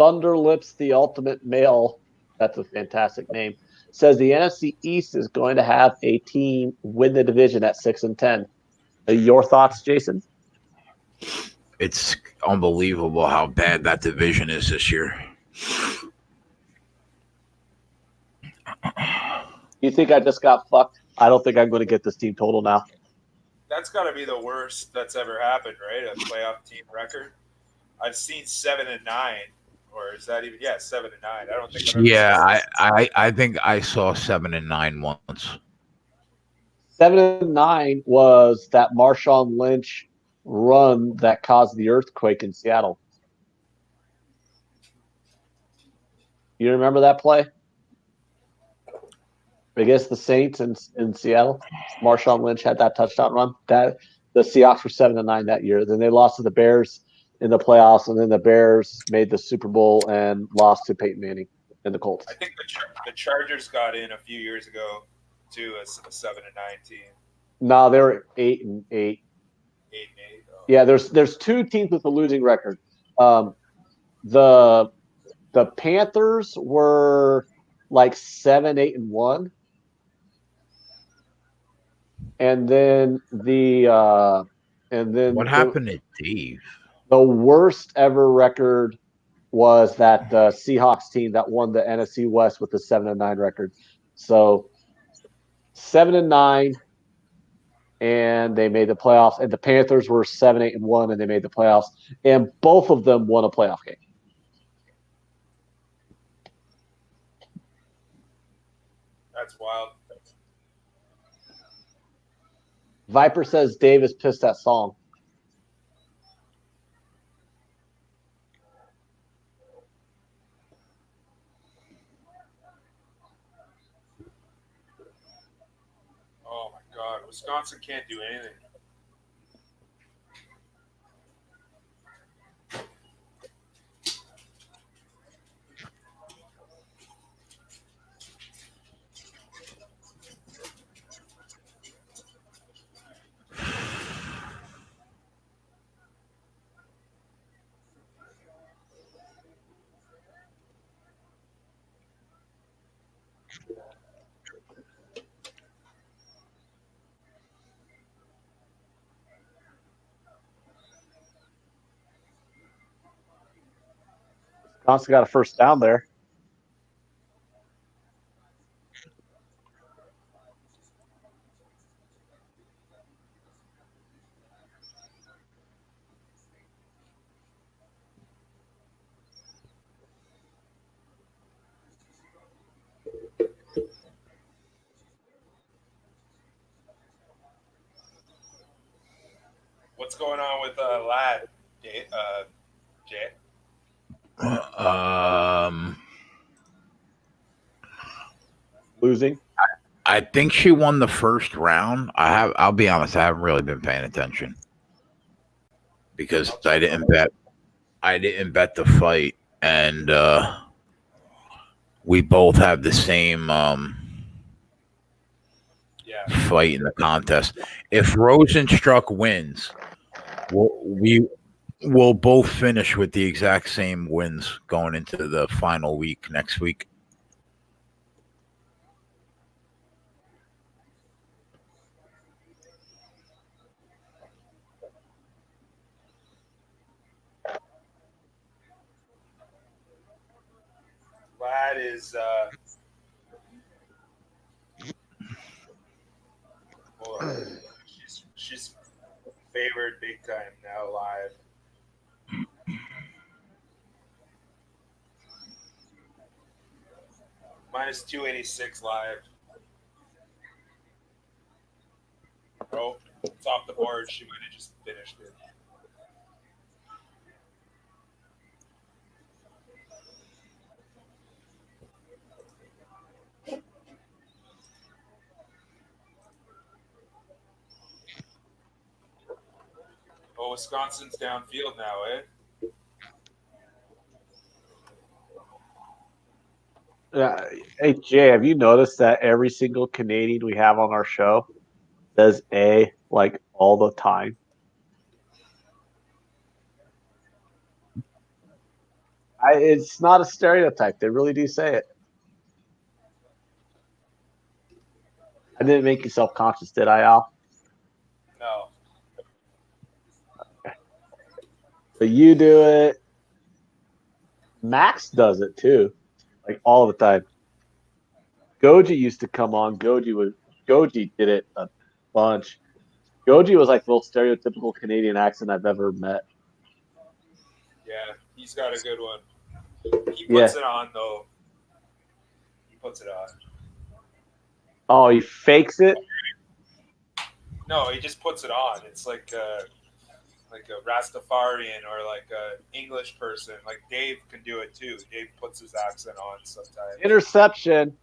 Thunderlips, the Ultimate Male, that's a fantastic name, says the NFC East is going to have a team win the division at 6-10. Your thoughts, Jason? It's unbelievable how bad that division is this year. You think I just got fucked? I don't think I'm going to get this team total now. That's got to be the worst that's ever happened, right? A playoff team record. I've seen 7-9, or is that even 7-9? I don't think I've ever seen I think I saw 7-9 once. 7-9 was that Marshawn Lynch run that caused the earthquake in Seattle. You remember that play against the Saints in Seattle? Marshawn Lynch had that touchdown run. That the Seahawks were 7-9 that year. Then they lost to the Bears in the playoffs, and then the Bears made the Super Bowl and lost to Peyton Manning and the Colts. I think the Chargers got in a few years ago too as a 7-9 team. No, they were 8-8. 8-8. Oh. Yeah, there's two teams with a losing record. The Panthers were like 7-8-1, and then What happened to Dave? The worst ever record was that Seahawks team that won the NFC West with the 7-9 record. So 7-9, and they made the playoffs. And the Panthers were 7-8-1, and they made the playoffs. And both of them won a playoff game. That's wild. Viper says Dave is pissed at Song. Oh my God, Wisconsin can't do anything. Wisconsin got a first down there. What's going on with Lad, Jay? Losing. I think she won the first round. I'll be honest, I haven't really been paying attention because I didn't bet the fight, and we both have the same fight in the contest. If Rosenstruck wins, we'll both finish with the exact same wins going into the final week next week. Lad is she's favored big time now live. Minus 286 live. Oh, it's off the board. She might have just finished it. Oh, Wisconsin's downfield now, eh? Hey, Jay, have you noticed that every single Canadian we have on our show says A like all the time? It's not a stereotype. They really do say it. I didn't make you self-conscious, did I, Al? No. But you do it. Max does it too, like all the time. Goji used to come on. Goji did it a bunch. Goji was like the most stereotypical Canadian accent I've ever met. Yeah, he's got a good one. He Yeah. puts it on though. He puts it on. Oh, he fakes it. No, he just puts it on. It's like a Rastafarian or like a English person. Like Dave can do it too. Dave puts his accent on sometimes. Interception,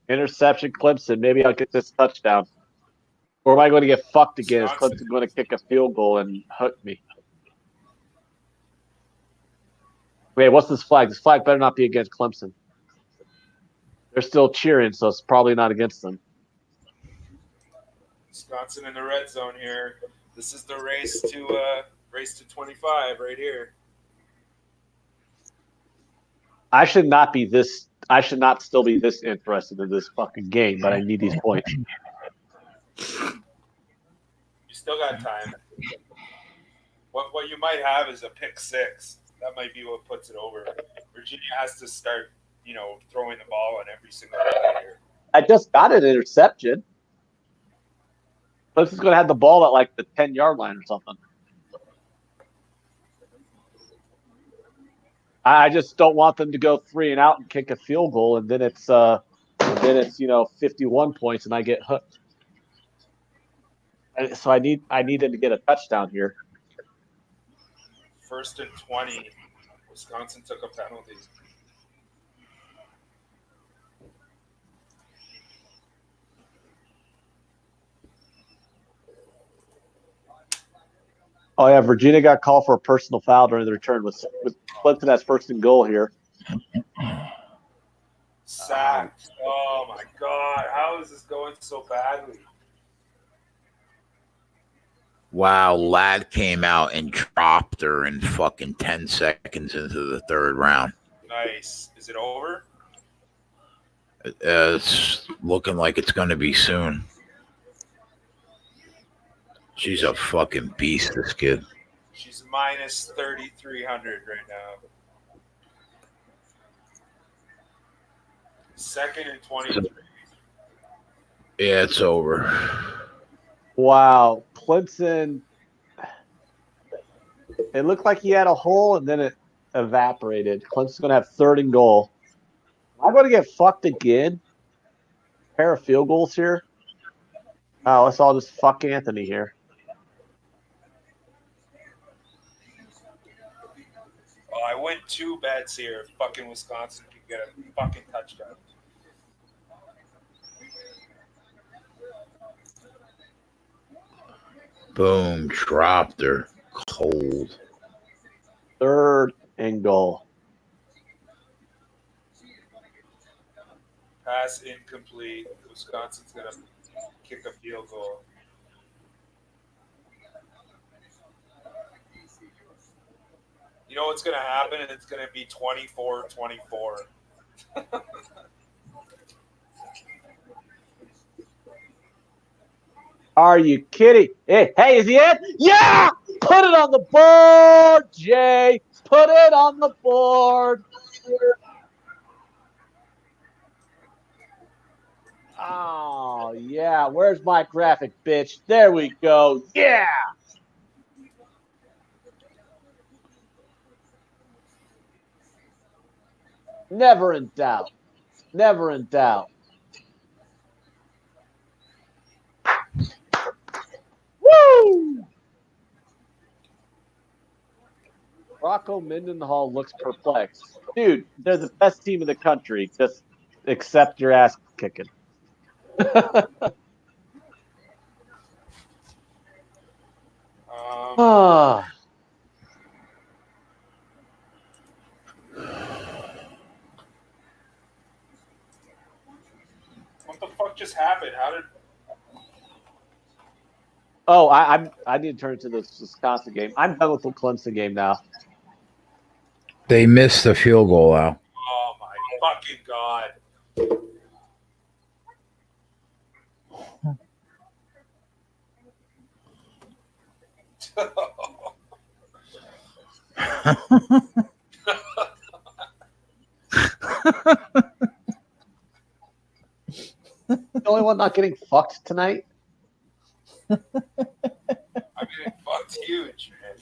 Clemson. Maybe I'll get this touchdown. Or am I going to get fucked again? Is Clemson going to kick a field goal and hook me? Wait, what's this flag? This flag better not be against Clemson. They're still cheering, so it's probably not against them. Wisconsin in the red zone here. This is the race to 25 right here. I should not still be this interested in this fucking game, but I need these points. You still got time. What you might have is a pick six. That might be what puts it over. Virginia has to start, throwing the ball on every single play here. I just got an interception. Clemson's going to have the ball at like the 10-yard line or something. I just don't want them to go 3 and out and kick a field goal, and then it's 51 points, and I get hooked. So I need them to get a touchdown here. 1st and 20. Wisconsin took a penalty. Oh yeah, Virginia got called for a personal foul during the return with Clemson has 1st and goal here. Sacked. Oh my God! How is this going so badly? Wow, Lad came out and dropped her in fucking 10 seconds into the 3rd round. Nice. Is it over? It's looking like it's going to be soon. She's a fucking beast, this kid. She's minus 3,300 right now. 2nd and 23. Yeah, it's over. Wow, Clemson. It looked like he had a hole, and then it evaporated. Clemson's going to have 3rd and goal. Am I going to get fucked again? Pair of field goals here. Oh, let's all just fuck Anthony here. Oh, I win 2 bets here. Fucking Wisconsin can get a fucking touchdown. Boom, dropped her. Cold. 3rd and goal. Pass incomplete. Wisconsin's going to kick a field goal. You know what's going to happen? It's going to be 24-24. Are you kidding? Hey, is he in? Yeah! Put it on the board, Jay. Put it on the board. Oh, yeah. Where's my graphic, bitch? There we go. Yeah! Never in doubt. Never in doubt. Woo! Rocco Mendenhall looks perplexed. Dude, they're the best team in the country. Just accept your ass kicking. What the fuck just happened? How did... Oh, I need to turn to this Wisconsin game. I'm done with the Clemson game now. They missed the field goal out. Oh my fucking god! The only one not getting fucked tonight. I'm getting fucked huge, man.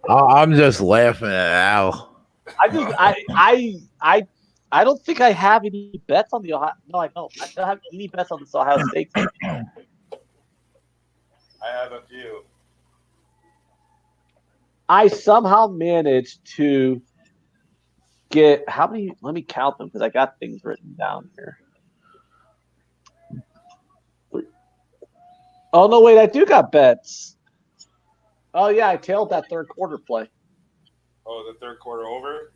I'm just laughing at Al. I don't think I have any bets on the Ohio. No, I don't. I don't have any bets on this Ohio State game. I have a few. I somehow managed to get how many? Let me count them because I got things written down here. Oh no, wait! I do got bets. Oh yeah, I tailed that third quarter play. Oh, the third quarter over?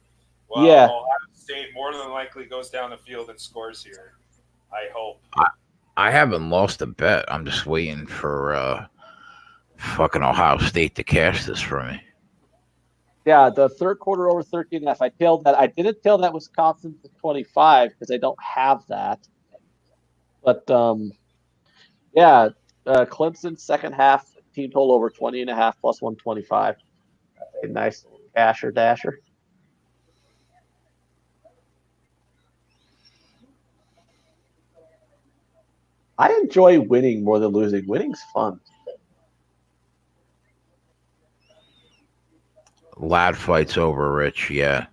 Well, Yeah. Ohio State more than likely goes down the field and scores here. I hope. I haven't lost a bet. I'm just waiting for fucking Ohio State to cash this for me. Yeah, the third quarter over 13.5. I tailed that. I didn't tail that Wisconsin to 25 because I don't have that. But yeah, Clemson second half team total over 20.5 plus 125. A nice casher dasher. I enjoy winning more than losing. Winning's fun. Lad fight's over, Rich. Yeah.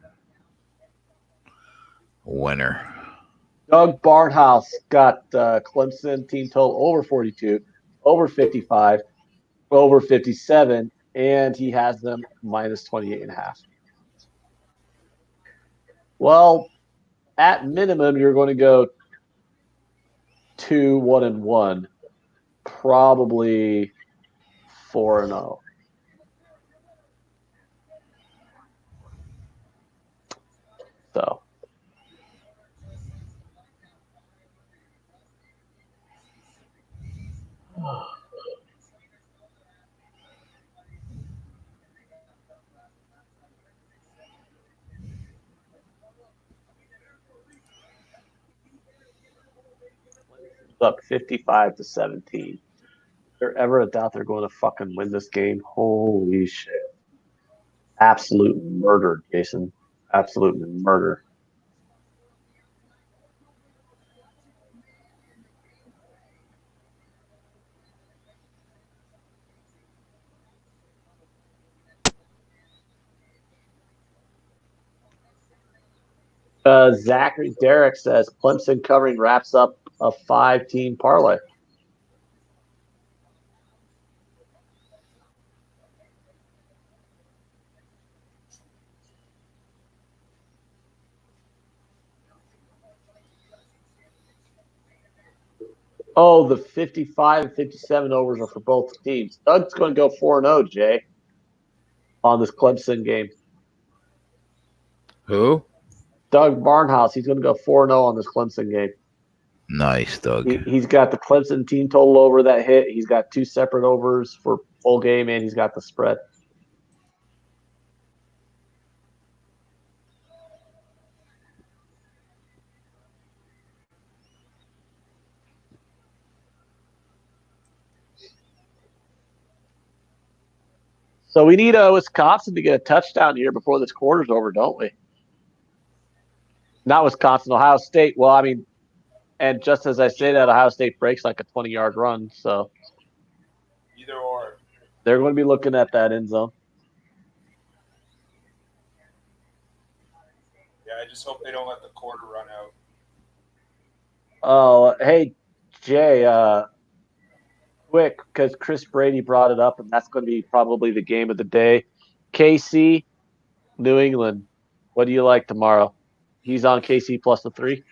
Winner. Doug Barnhouse got Clemson team total over 42, over 55, over 57, and he has them minus 28.5. Well, at minimum, you're going to go 2-1-1, probably 4-0. So. Up 55-17. If there ever a doubt they're going to fucking win this game, holy shit. Absolute murder, Jason. Absolute murder. Zachary Derrick says Clemson covering wraps up a 5-team parlay. Oh, the 55 and 57 overs are for both teams. Doug's going to go 4-0, Jay, on this Clemson game. Who? Doug Barnhouse. He's going to go 4-0 on this Clemson game. Nice, Doug. He's got the Clemson team total over that hit. He's got two separate overs for full game, and he's got the spread. So we need Wisconsin to get a touchdown here before this quarter's over, don't we? Not Wisconsin, Ohio State. Well, I mean, and just as I say that, Ohio State breaks like a 20-yard run. So Either or. they're going to be looking at that end zone. Yeah, I just hope they don't let the quarter run out. Oh, hey, Jay, quick, because Chris Brady brought it up, and that's going to be probably the game of the day. KC, New England. What do you like tomorrow? He's on KC plus the 3.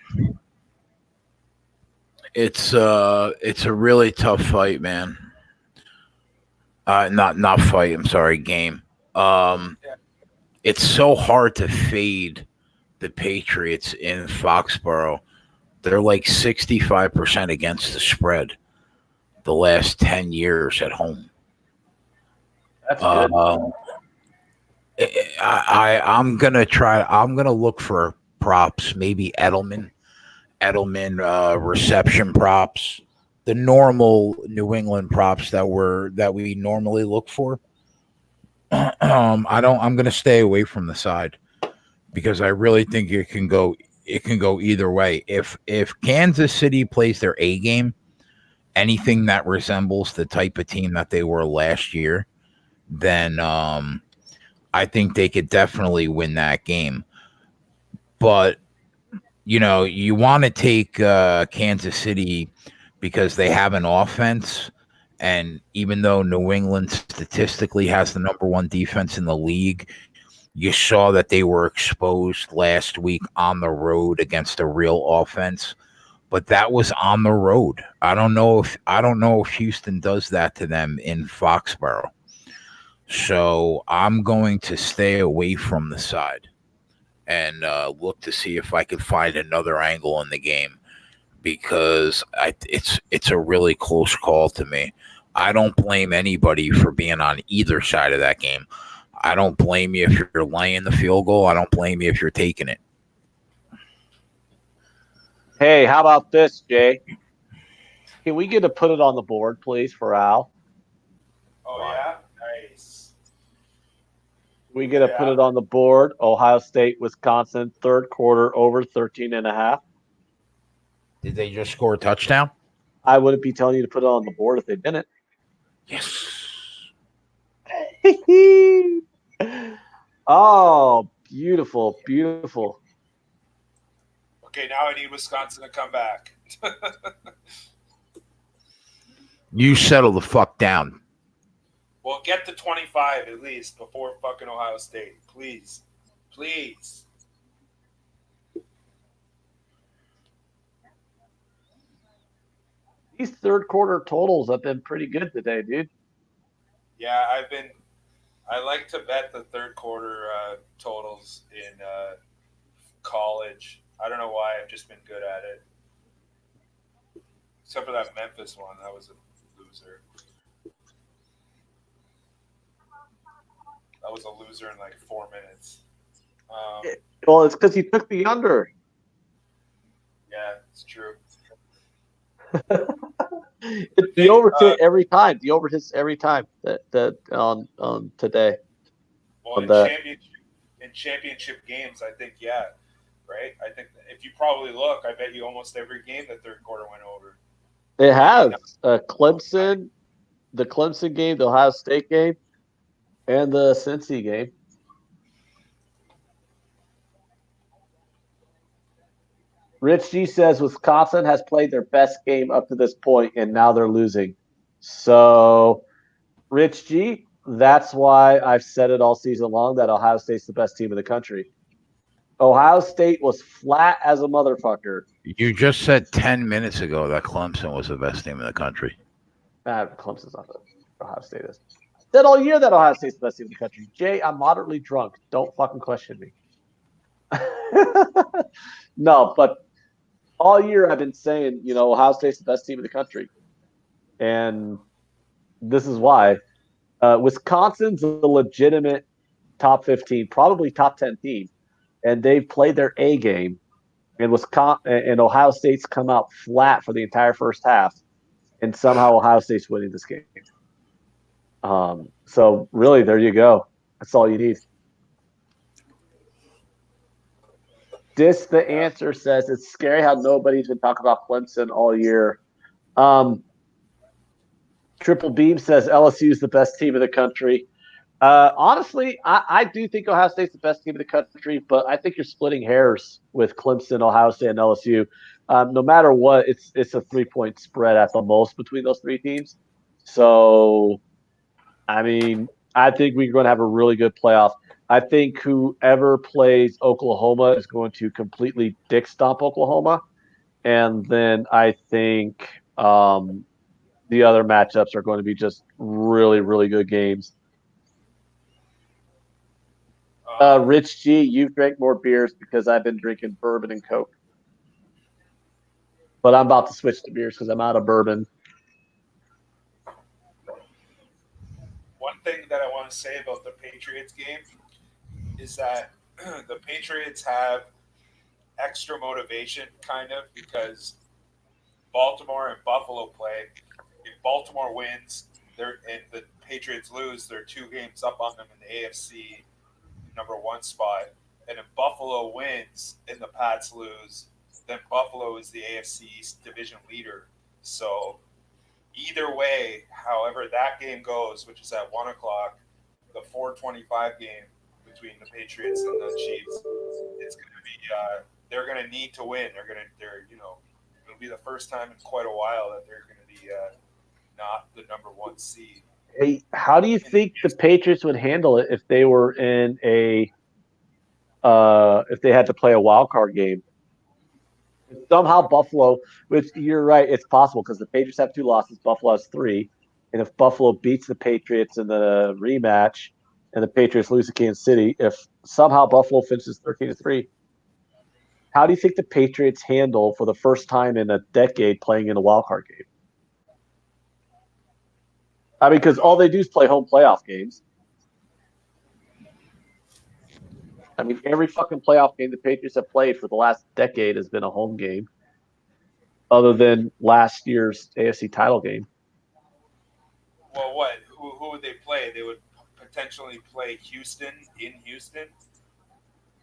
It's a really tough fight, man. Not fight. I'm sorry, game. It's so hard to fade the Patriots in Foxborough. They're like 65% against the spread the last 10 years at home. That's good. I'm gonna try. I'm gonna look for props. Maybe Edelman reception props, the normal New England props that we normally look for. I'm gonna stay away from the side because I really think it can go either way. If Kansas City plays their A game, anything that resembles the type of team that they were last year, then I think they could definitely win that game. But you want to take Kansas City because they have an offense. And even though New England statistically has the number one defense in the league, you saw that they were exposed last week on the road against a real offense. But that was on the road. I don't know if Houston does that to them in Foxborough. So I'm going to stay away from the side and look to see if I could find another angle in the game because it's a really close call to me. I don't blame anybody for being on either side of that game. I don't blame you if you're laying the field goal. I don't blame you if you're taking it. Hey, how about this, Jay? Can we get to put it on the board, please, for Al? Oh, yeah? Nice. We get to put it on the board. Ohio State, Wisconsin, third quarter over 13.5. Did they just score a touchdown? I wouldn't be telling you to put it on the board if they didn't. Yes. Oh, beautiful, beautiful. Okay, now I need Wisconsin to come back. You settle the fuck down. Well, get to 25 at least before fucking Ohio State. Please. Please. These third quarter totals have been pretty good today, dude. Yeah, I like to bet the third quarter totals in college. I don't know why. I've just been good at it. Except for that Memphis one. That was a loser. That was a loser in like 4 minutes. Well, it's because you took the under. Yeah, it's true. The over hit every time. The over hits every time that on today. Well, in championship games, I think right. I think if you probably look, I bet you almost every game the third quarter went over. It has Clemson, the Clemson game, the Ohio State game, and the Cincy game. Rich G says Wisconsin has played their best game up to this point, and now they're losing. So, Rich G, that's why I've said it all season long that Ohio State's the best team in the country. Ohio State was flat as a motherfucker. You just said 10 minutes ago that Clemson was the best team in the country. Clemson's not the Ohio State is. I said all year that Ohio State's the best team in the country. Jay, I'm moderately drunk. Don't fucking question me. No, but all year I've been saying, Ohio State's the best team in the country. And this is why. Wisconsin's a legitimate top 15, probably top 10 team. And they've played their A game. And Ohio State's come out flat for the entire first half. And somehow Ohio State's winning this game. So really, there you go. That's all you need. The answer says it's scary how nobody's been talking about Clemson all year. Triple Beam says LSU is the best team in the country. Honestly, I do think Ohio State's the best team in the country, but I think you're splitting hairs with Clemson, Ohio State, and LSU. No matter what, it's a 3-point spread at the most between those three teams. So, I mean, I think we're going to have a really good playoff. I think whoever plays Oklahoma is going to completely dick stomp Oklahoma. And then I think the other matchups are going to be just really, really good games. Rich G, you've drank more beers because I've been drinking bourbon and Coke. But I'm about to switch to beers because I'm out of bourbon. One thing that I want want to say about the Patriots game is that the Patriots have extra motivation, kind of, because Baltimore and Buffalo play. If Baltimore wins, and the Patriots lose, they're 2 games up on them in the AFC #1 spot. And if Buffalo wins and the Pats lose, then Buffalo is the AFC East division leader. So either way, however that game goes, which is at 1:00, the 4:25 game between the Patriots and the Chiefs, it's going to be they're going to need to win. It'll be the first time in quite a while that they're going to be not the #1 seed. Hey, how do you think the Patriots would handle it if they were in if they had to play a wild card game? Somehow Buffalo, which you're right, it's possible because the Patriots have 2 losses, Buffalo has 3, and if Buffalo beats the Patriots in the rematch and the Patriots lose to Kansas City, if somehow Buffalo finishes 13-3, how do you think the Patriots handle for the first time in a decade playing in a wild card game? I mean, because all they do is play home playoff games. I mean, every fucking playoff game the Patriots have played for the last decade has been a home game, other than last year's AFC title game. Well, what? Who would they play? They would potentially play Houston in Houston,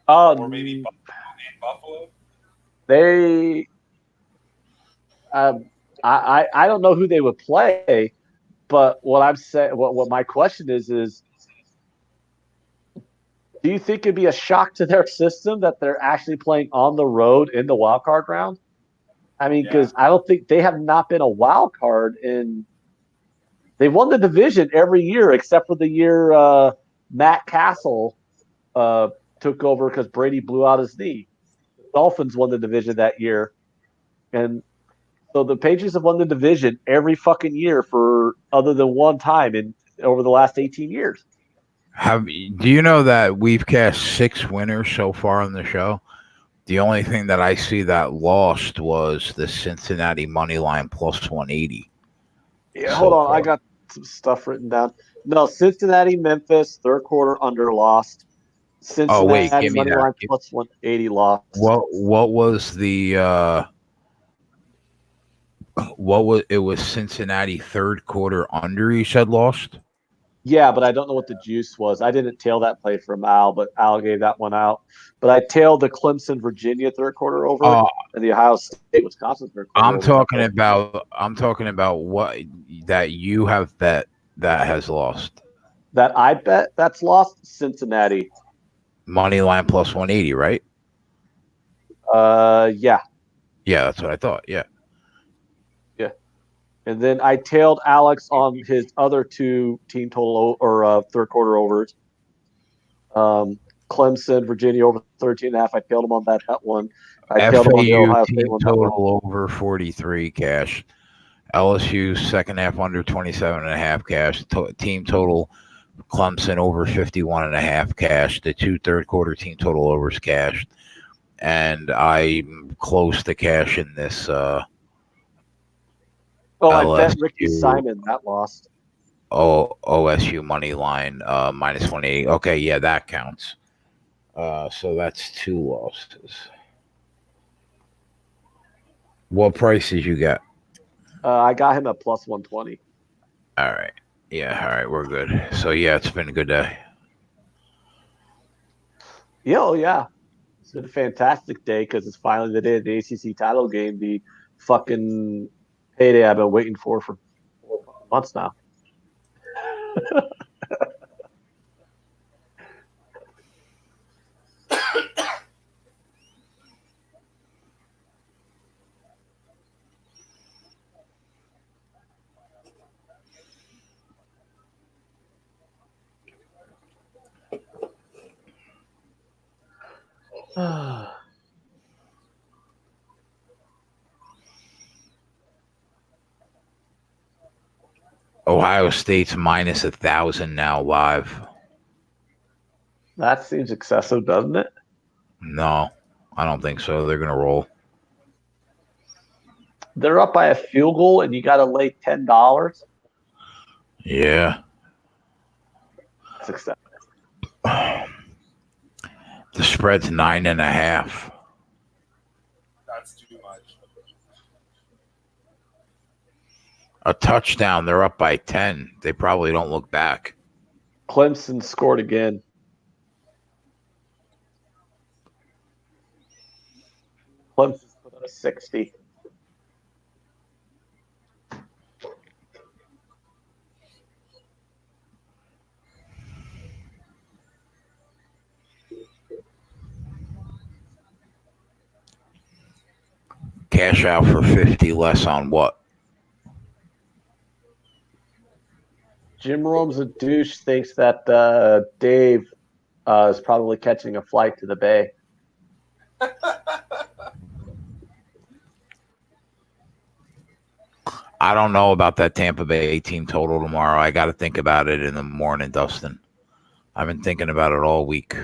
or maybe Buffalo in Buffalo. They, I don't know who they would play, but what I'm saying, what my question is, do you think it'd be a shock to their system that they're actually playing on the road in the wild card round? I mean, because I don't think they have not been a wild card in. They won the division every year except for the year Matt Castle took over because Brady blew out his knee. The Dolphins won the division that year, and so the Patriots have won the division every fucking year for other than one time over the last 18 years. Do you know that we've cast 6 winners so far on the show? The only thing that I see that lost was the Cincinnati money line plus 180. Yeah, hold on. I got some stuff written down. No, Cincinnati, Memphis, third quarter under lost. Cincinnati give me money that. line plus 180 lost. What was the it was Cincinnati third quarter under, you said lost? Yeah, but I don't know what the juice was. I didn't tail that play from Al, but Al gave that one out. But I tailed the Clemson Virginia third quarter over and the Ohio State Wisconsin third quarter. I'm talking about what that you have bet that has lost. That I bet that's lost? Cincinnati. Money line plus 180, right? Yeah. Yeah, that's what I thought. Yeah. And then I tailed Alex on his other 2 team total or third quarter overs. Clemson, Virginia over 13.5. I tailed him on that one. I tailed him on the Ohio State one. Total over 43 cash. LSU second half under 27.5 cash. Team total Clemson over 51.5 cash. The 2 third quarter team total overs cashed. And I'm close to cash in this. I bet Ricky Simon that lost. OSU money line minus 180. Okay, yeah, that counts. So that's 2 losses. What price did you get? I got him at plus 120. All right. Yeah, all right, we're good. So yeah, it's been a good day. Yeah. It's been a fantastic day because it's finally the day of the ACC title game. The fucking payday I've been waiting for 4 months now. Ohio State's minus 1,000 now live. That seems excessive, doesn't it? No, I don't think so. They're going to roll. They're up by a field goal, and you got to lay $10. Yeah. That's acceptable. The spread's 9.5. That's too much. A touchdown. They're up by 10. They probably don't look back. Clemson scored again. Clemson put up 60. Cash out for 50 less on what? Jim Rome's a douche thinks that Dave is probably catching a flight to the Bay. I don't know about that Tampa Bay team total tomorrow. I got to think about it in the morning, Dustin. I've been thinking about it all week.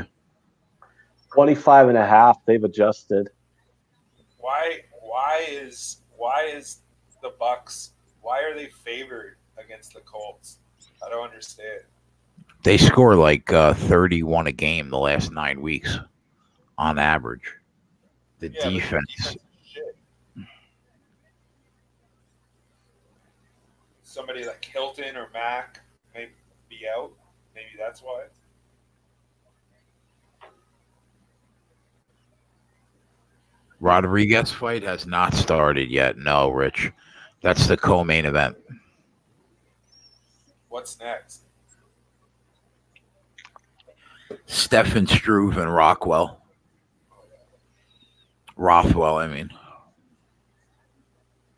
25.5. They've adjusted. Why is the Bucks? Why are they favored against the Colts? I don't understand. They score like 31 a game the last 9 weeks on average. The defense. Is shit. Somebody like Hilton or Mack may be out. Maybe that's why. Rodriguez fight has not started yet. No, Rich. That's the co-main event. What's next? Stephen Struve and Rothwell, I mean.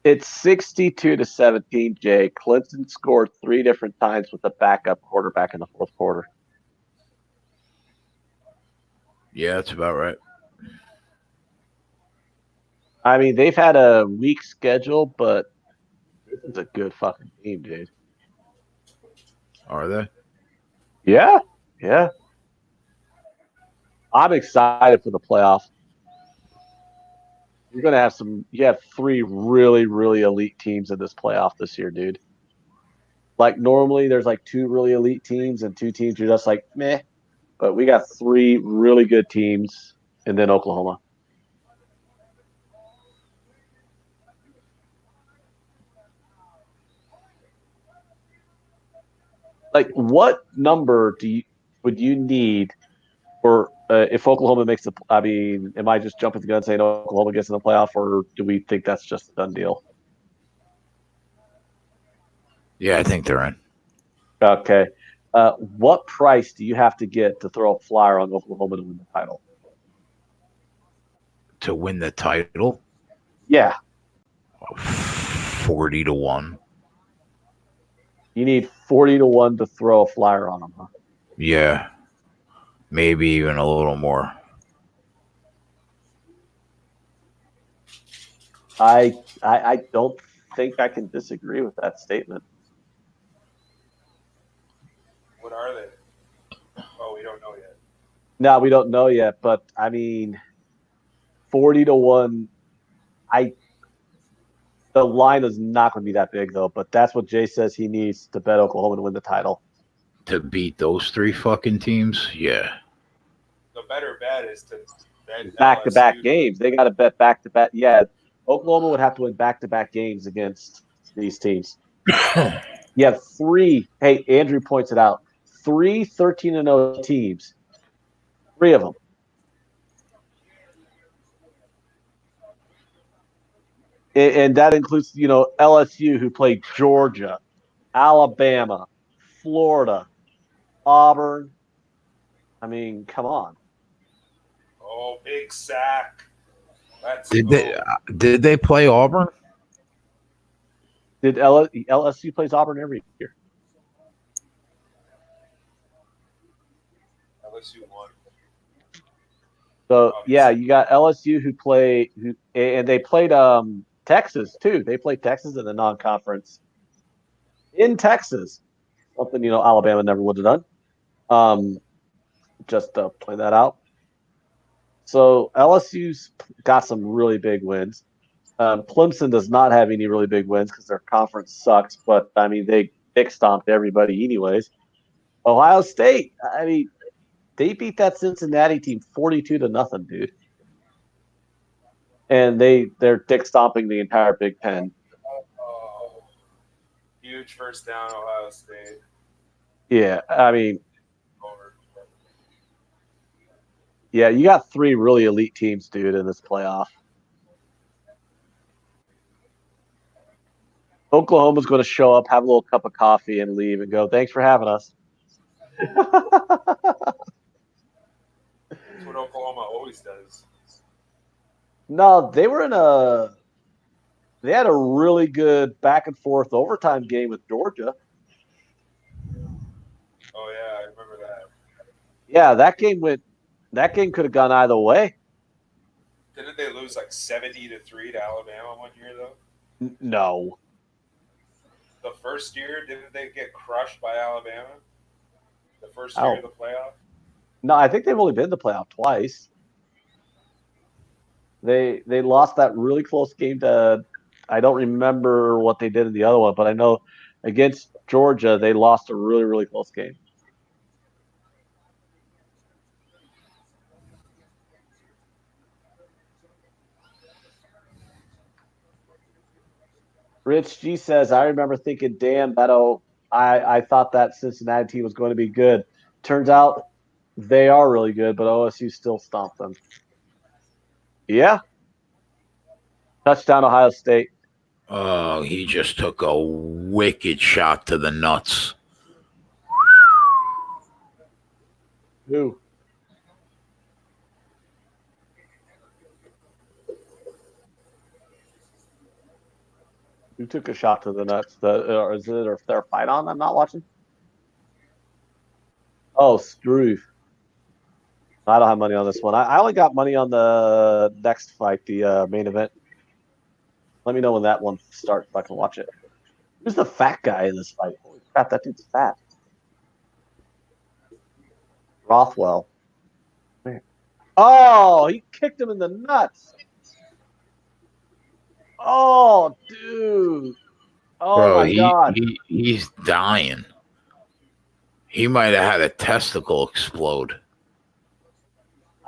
It's 62-17, Jay. Clemson scored 3 different times with a backup quarterback in the fourth quarter. Yeah, that's about right. I mean, they've had a weak schedule, but this is a good fucking team, dude. Are they? Yeah. I'm excited for the playoffs. You're gonna have you have 3 really, really elite teams in this playoff this year, dude. Like normally there's like 2 really elite teams and 2 teams you're just like meh. But we got 3 really good teams and then Oklahoma. Like, what number would you need for if Oklahoma makes the? I mean, am I just jumping the gun saying Oklahoma gets in the playoff, or do we think that's just a done deal? Yeah, I think they're in. Okay. What price do you have to get to throw a flyer on Oklahoma to win the title? To win the title? Yeah. 40-1. You need 40-1 to throw a flyer on them, huh? Yeah. Maybe even a little more. I don't think I can disagree with that statement. What are they? Oh, we don't know yet. No, we don't know yet, but I mean, 40-1. The line is not going to be that big though, but that's what Jay says he needs to bet Oklahoma to win the title. To beat those 3 fucking teams? Yeah. The better bet is to bet Back-to-back LSU. games. They got to bet back-to-back. Yeah, Oklahoma would have to win back-to-back games against these teams. You have 3. Hey, Andrew points it out. 3 13-0 teams. 3 of them. And that includes, LSU, who played Georgia, Alabama, Florida, Auburn. I mean, come on. Oh, big sack. Did they play Auburn? Did LSU plays Auburn every year? LSU won. So yeah, you got LSU and they played Texas too. They played Texas in the non-conference in Texas. Something Alabama never would have done. Just to point that out. So LSU's got some really big wins. Clemson does not have any really big wins because their conference sucks. But I mean, they stomped everybody anyways. Ohio State. I mean, they beat that Cincinnati team 42-0, dude. And they're dick stomping the entire Big Ten. Oh, huge first down, Ohio State. Yeah, I mean, Over. yeah, you got 3 really elite teams, dude, in this playoff. Oklahoma's going to show up, have a little cup of coffee, and leave and go, thanks for having us. That's what Oklahoma always does. No, they had a really good back and forth overtime game with Georgia. Oh yeah, I remember that. Yeah, that game could have gone either way. Didn't they lose like 70-3 to Alabama one year though? No. The first year, didn't they get crushed by Alabama? The first year of the playoff? No, I think they've only been in the playoff twice. They lost that really close game to, I don't remember what they did in the other one, but I know against Georgia they lost a really, really close game. Rich G says, I remember thinking, damn, I thought that Cincinnati team was going to be good. Turns out they are really good, but OSU still stomped them. Yeah. Touchdown, Ohio State. Oh, he just took a wicked shot to the nuts. Who? Who took a shot to the nuts? Is there a fight on? I'm not watching. Oh, Struve. I don't have money on this one. I only got money on the next fight, the main event. Let me know when that one starts so I can watch it. Who's the fat guy in this fight? Holy crap, that dude's fat. Rothwell. Oh, he kicked him in the nuts. Oh, dude. Oh, Bro, my God. He's dying. He might have had a testicle explode.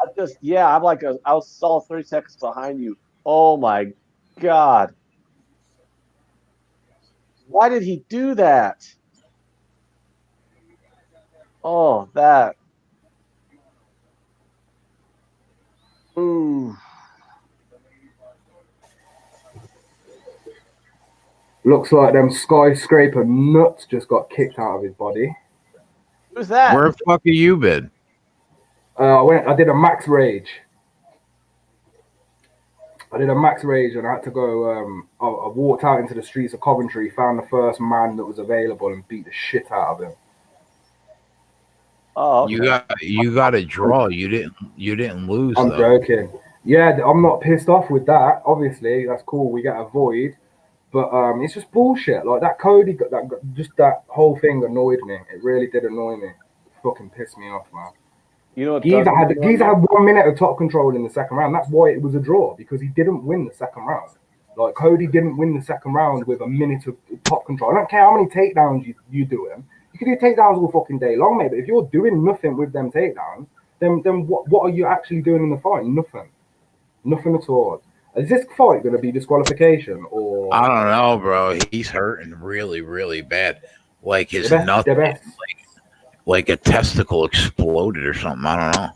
I'm like, I was solid 30 seconds behind you. Oh, my God. Why did he do that? Oh, that. Ooh. Looks like them skyscraper nuts just got kicked out of his body. Who's that? Where the fuck have you been? I did a max rage. And I had to go. I walked out into the streets of Coventry, found the first man that was available, and beat the shit out of him. Oh, okay. You got a draw. You didn't lose. I'm though. joking. Yeah, I'm not pissed off with that. Obviously, that's cool. We get a void, but it's just bullshit. Like that Cody, that whole thing annoyed me. It really did annoy me. It fucking pissed me off, man. You know what? Giza had 1 minute of top control in the second round. That's why it was a draw, because he didn't win the second round. Like Cody didn't win the second round with a minute of top control. I don't care how many takedowns you do him. You can do takedowns all fucking day long, mate. But if you're doing nothing with them takedowns, then what are you actually doing in the fight? Nothing at all. Is this fight going to be disqualification or? I don't know, bro. He's hurting really, really bad. Like his nuts, like a testicle exploded or something. I don't know.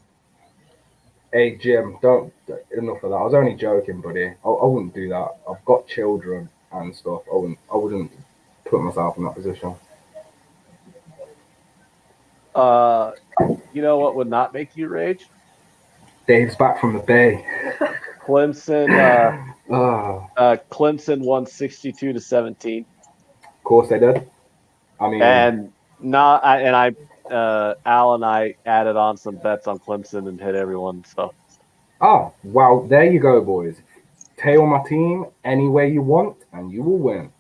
Hey Jim, don't enough of that. I was only joking, buddy. I wouldn't do that. I've got children and stuff. I wouldn't put myself in that position. You know what would not make you rage? Dave's back from the Bay. Clemson. Clemson won 62-17. Of course they did. I mean, Al and I added on some bets on Clemson and hit everyone. So. Oh, well, there you go, boys. Tail my team any way you want, and you will win.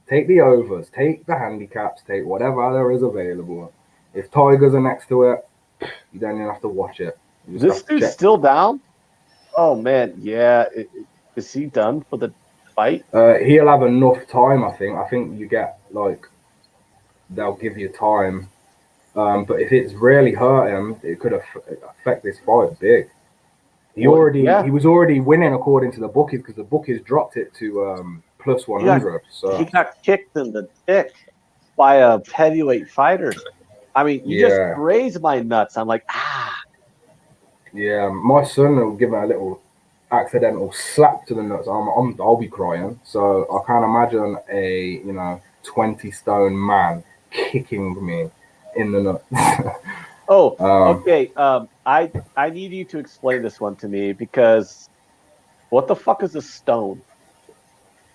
Take the overs, take the handicaps, take whatever there is available. If Tigers are next to it, you don't even have to watch it. This dude's still down? Oh, man. Yeah. Is he done for the fight? He'll have enough time, I think. I think you get, they'll give you time But if it's really hurt him, it could affect this fight big. He Well, yeah. was already winning according to the bookies because the bookies dropped it to plus 100. He got kicked in the dick by a heavyweight fighter. I mean, you just grazed my nuts. I'm like, Yeah, my son will give me a little accidental slap to the nuts. I'll be crying. So I can't imagine a 20 stone man kicking me in the nuts. Okay. I need you to explain this one to me because what the fuck is a stone?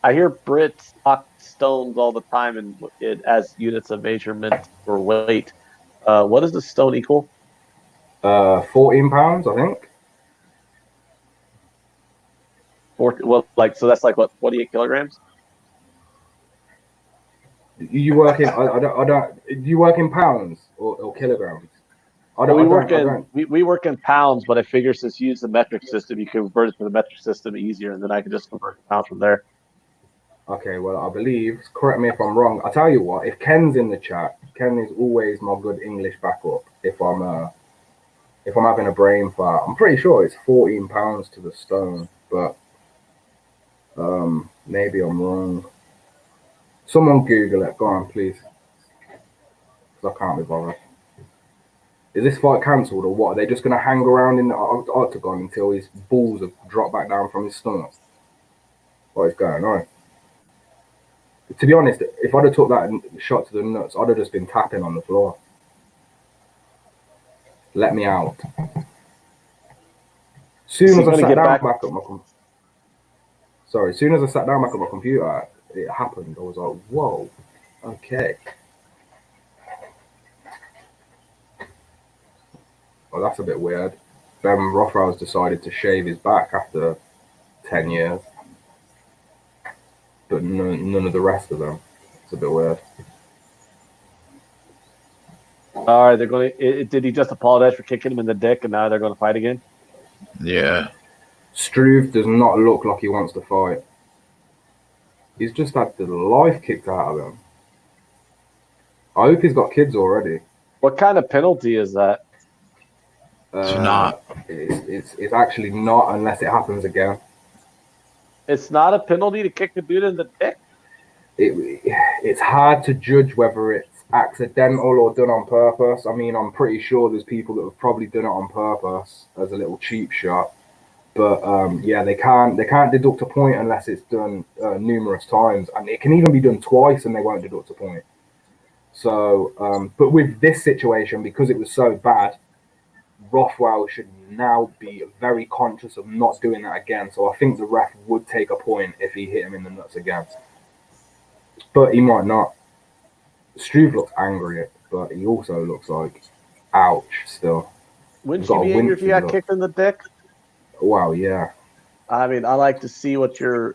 I hear Brits talk stones all the time and it as units of measurement or weight. What does the stone equal? 14 pounds, I think. So that's like what, 48 kilograms? You work in I don't. Do you work in pounds or kilograms? We work in pounds, but I figure since you use the metric system, you can convert it to the metric system easier, and then I can just convert to pounds from there. Okay, well, I believe, correct me if I'm wrong. I'll tell you what, if Ken's in the chat, Ken is always my good English backup. If I'm having a brain fart, I'm pretty sure it's 14 pounds to the stone, but maybe I'm wrong. Someone Google it. Go on, please. Because I can't be bothered. Is this fight cancelled or what? Are they just going to hang around in the octagon until his balls have dropped back down from his stomach? What is going on? To be honest, if I'd have took that shot to the nuts, I'd have just been tapping on the floor. Let me out. Soon as I sat down back at my computer, it happened. I was like, whoa, okay. Well, that's a bit weird. Then Rothwell's decided to shave his back after 10 years. But none of the rest of them. It's a bit weird. All right, they're going to. Did he just apologize for kicking him in the dick, and now they're going to fight again? Yeah. Struve does not look like he wants to fight. He's just had the life kicked out of him. I hope he's got kids already. What kind of penalty is that? It's not. It's actually not unless it happens again. It's not a penalty to kick the dude in the dick? It's hard to judge whether it's accidental or done on purpose. I mean, I'm pretty sure there's people that have probably done it on purpose as a little cheap shot. But yeah, they can't deduct a point unless it's done numerous times, and it can even be done twice and they won't deduct a point. So, but with this situation, because it was so bad, Rothwell should now be very conscious of not doing that again. So I think the ref would take a point if he hit him in the nuts again. But he might not. Struve looks angry, but he also looks like, ouch, still. Wouldn't you be angry if you got kicked in the dick? Wow, yeah. I mean, I like to see what your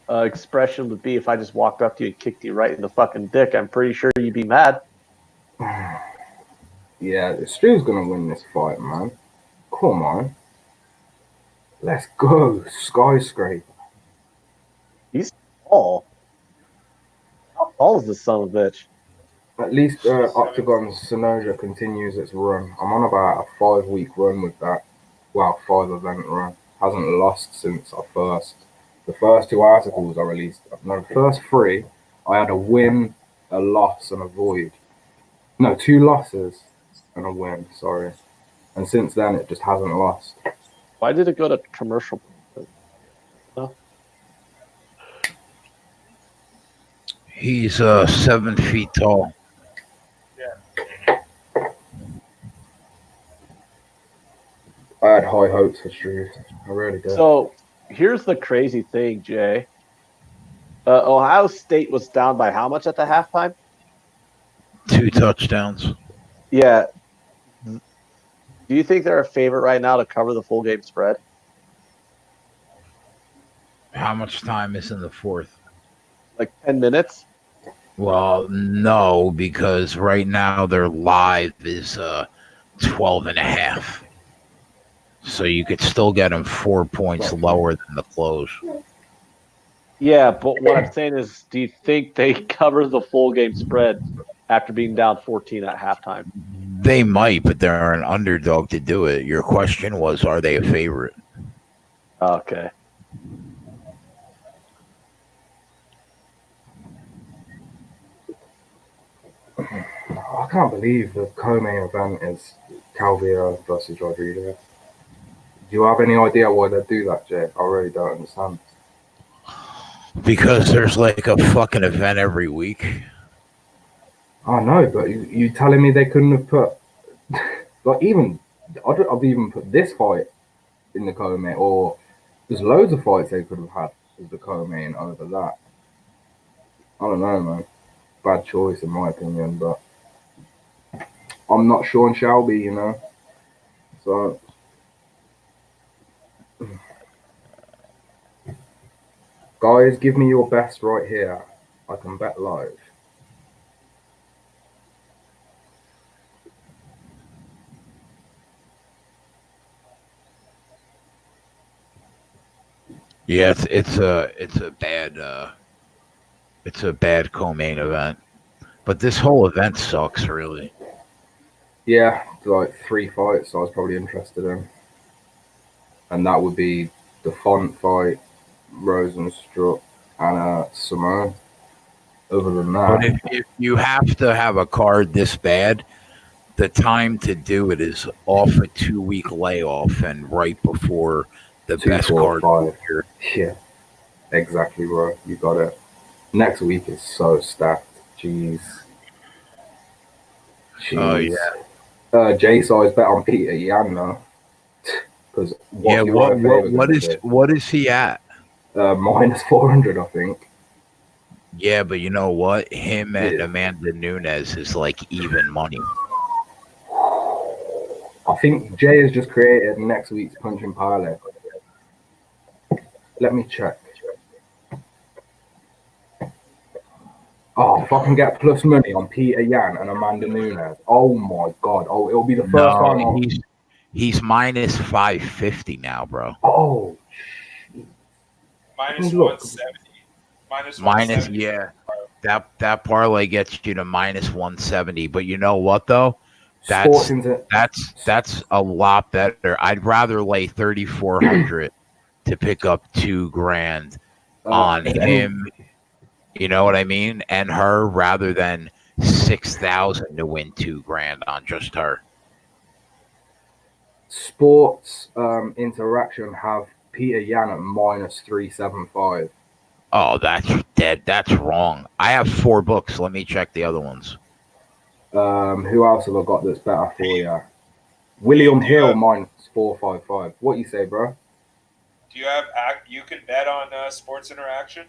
expression would be if I just walked up to you and kicked you right in the fucking dick. I'm pretty sure you'd be mad. Yeah, Struve's gonna win this fight, man. Come on. Let's go, skyscraper. He's tall. How tall is this son of a bitch? At least Octagon's Sonoja continues its run. I'm on about a 5-week run with that. Well, 5-event run. Hasn't lost since the first 2 articles I released. No, the first 3, I had a win, a loss, and a void. No, 2 losses and a win, sorry. And since then, it just hasn't lost. Why did it go to commercial? No. He's 7 feet tall. Yeah. I had high hopes for Struve. I really did. So here's the crazy thing, Jay. Ohio State was down by how much at the halftime? 2 touchdowns. Yeah. Do you think they're a favorite right now to cover the full game spread? How much time is in the fourth? Like 10 minutes? Well, no, because right now their live is 12 and a half. So you could still get them 4 points lower than the close. Yeah, but what I'm saying is, do you think they cover the full game spread? after being down 14 at halftime. They might, but they're an underdog to do it. Your question was, are they a favorite? Okay. I can't believe the co-main event is Calvia versus Rodriguez. Do you have any idea why they do that, Jay? I really don't understand. Because there's like a fucking event every week. I know, but you telling me they couldn't have put like I've even put this fight in the co-main, or there's loads of fights they could have had as the co-main over that. I don't know, man. Bad choice in my opinion, but I'm not Sean Shelby, you know. So guys, give me your best right here. I can bet live. Yeah, it's a bad co-main event, but this whole event sucks, really. Yeah, like 3 fights I was probably interested in, and that would be the Font fight, Rosenstruck, and Simone. Other than But that, if you have to have a card this bad, the time to do it is off a 2-week layoff and right before the 2, best 4, card 5. here. Yeah, exactly, bro. You got it. Next week is so stacked. Jeez. Oh yeah. J size bet on Peter Yan though. Because what is he at? minus 400, I think. Yeah, but you know what? Him and Amanda Nunes is like even money. I think Jay has just created next week's punching parlay. Let me check. Oh, if I can get plus money on Peter Yan and Amanda Nunes, oh my god! Oh, it'll be the first time. He's minus 550 now, bro. Oh, minus 170. Minus, yeah. That parlay gets you to minus 170. But you know what though? That's a lot better. I'd rather lay 3,400 to pick up $2,000 on him. You know what I mean? And her, rather than 6,000 to win $2,000 on just her. Sports Interaction have Peter Yan at minus 375. Oh, that's dead. That's wrong. I have 4 books. Let me check the other ones. Who else have I got that's better for you? William Hill minus 455. What you say, bro? Do you have you can bet on Sports Interaction?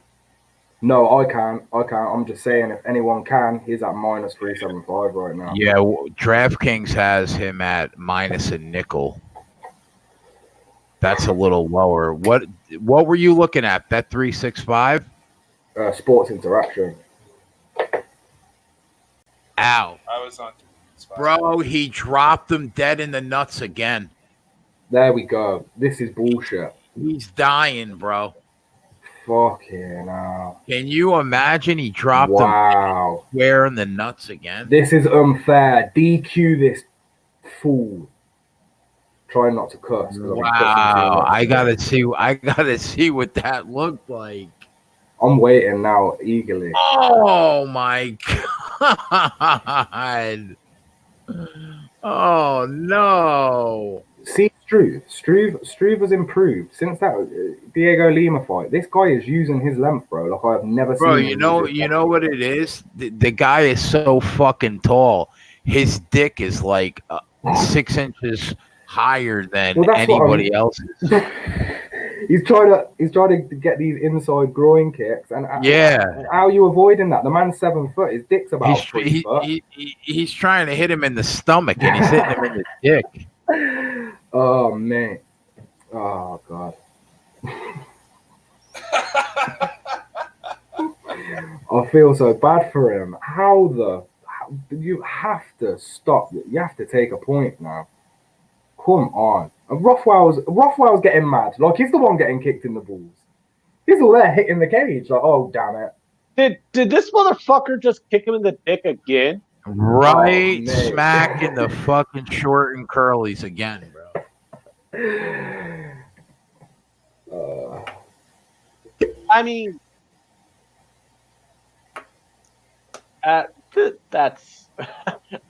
No, I can't. I'm just saying, if anyone can, he's at minus 375 right now. Yeah, DraftKings has him at minus a nickel. That's a little lower. What were you looking at? Bet365? Sports Interaction. Ow. I was on. Bro, he dropped him dead in the nuts again. There we go. This is bullshit. He's dying, bro. Fucking hell. Can you imagine he dropped him square in the nuts again? This is unfair. DQ this fool. Try not to cuss. Wow. I gotta see what that looked like. I'm waiting now eagerly. Oh my god. Oh no. See, Struve has improved since that Diego Lima fight. This guy is using his length, bro. Like I have never seen. Bro, you know what it is? The guy is so fucking tall. His dick is like 6 inches higher than anybody else's. He's trying to get these inside groin kicks, and how are you avoiding that? The man's 7 foot. His dick's about 3 foot. He's trying to hit him in the stomach, and he's hitting him in the dick. Oh man! Oh god! I feel so bad for him. You have to stop? You have to take a point now. Come on! And Rothwell's getting mad. Like he's the one getting kicked in the balls. He's all there hitting the cage. Like, oh damn it! Did this motherfucker just kick him in the dick again? Right Oh, mate. smack in the fucking short and curlies again, bro. I mean, that's.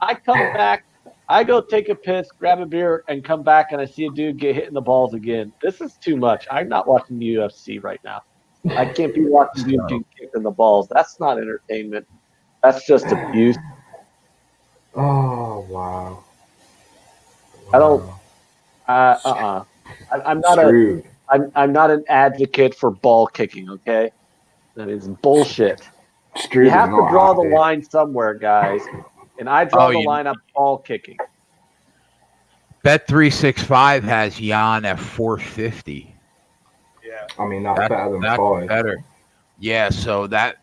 I come back, I go take a piss, grab a beer, and come back, and I see a dude get hit in the balls again. This is too much. I'm not watching the UFC right now. I can't be watching dudes getting kicked in the balls. That's not entertainment. That's just abuse. Oh, wow. I don't. I'm not Screwed. I'm not an advocate for ball kicking. Okay, that is bullshit. Screwed You is have to not draw the happy. line somewhere, guys. And I draw the line at ball kicking. Bet365 has Jan at 450. Yeah. I mean, that's better than that's 5. better. Yeah, so that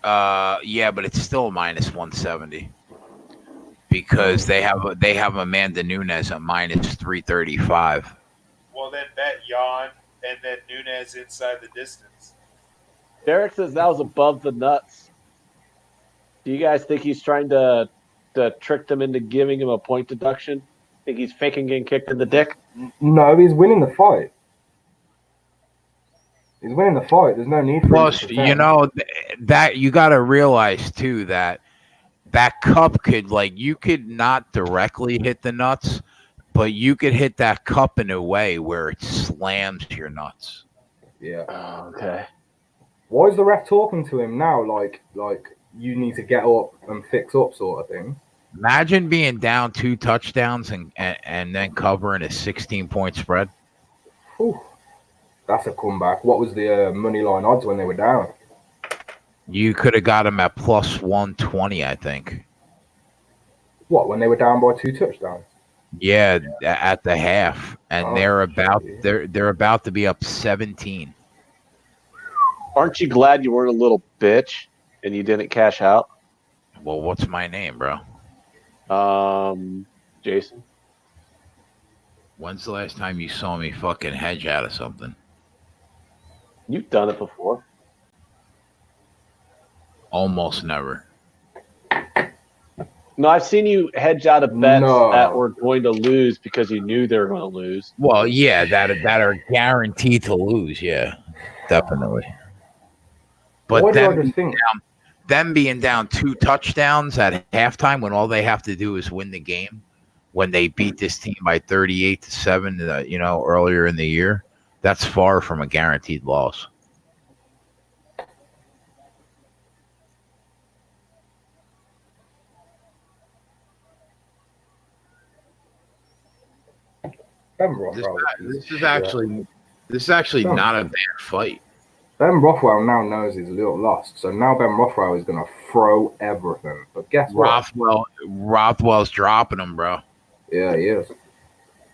yeah, but it's still minus 170 because they have Amanda Nunes at minus 335. Well, then bet Jan and then Nunes inside the distance. Derek says that was above the nuts. Do you guys think he's trying to trick them into giving him a point deduction? Think he's faking getting kicked in the dick? No, he's winning the fight. He's winning the fight. There's no need for him Plus, to you defend. know that you got to realize too that cup could you could not directly hit the nuts, but you could hit that cup in a way where it slams your nuts. Yeah. Oh, okay. Why is the ref talking to him now? Like you need to get up and fix up, sort of thing. Imagine being down 2 touchdowns and then covering a 16-point spread. Whew. That's a comeback. What was the money line odds when they were down? You could have got them at plus 120, I think. What, when they were down by 2 touchdowns? Yeah, at the half, and they're about to be up 17. Aren't you glad you weren't a little bitch and you didn't cash out? Well, what's my name, bro? Jason. When's the last time you saw me fucking hedge out of something? You've done it before. Almost never. No, I've seen you hedge out of bets No. that were going to lose because you knew they were going to lose. Well, yeah, that are guaranteed to lose. Yeah, definitely. Why But do I then just think? them being down 2 touchdowns at halftime when all they have to do is win the game, when they beat this team by 38-7, earlier in the year, that's far from a guaranteed loss. Ben This Rothwell is actually not a bad fight. Ben Rothwell now knows he's a little lost, so now Ben Rothwell is going to throw everything. But guess what? Rothwell's dropping him, bro. Yeah, he is.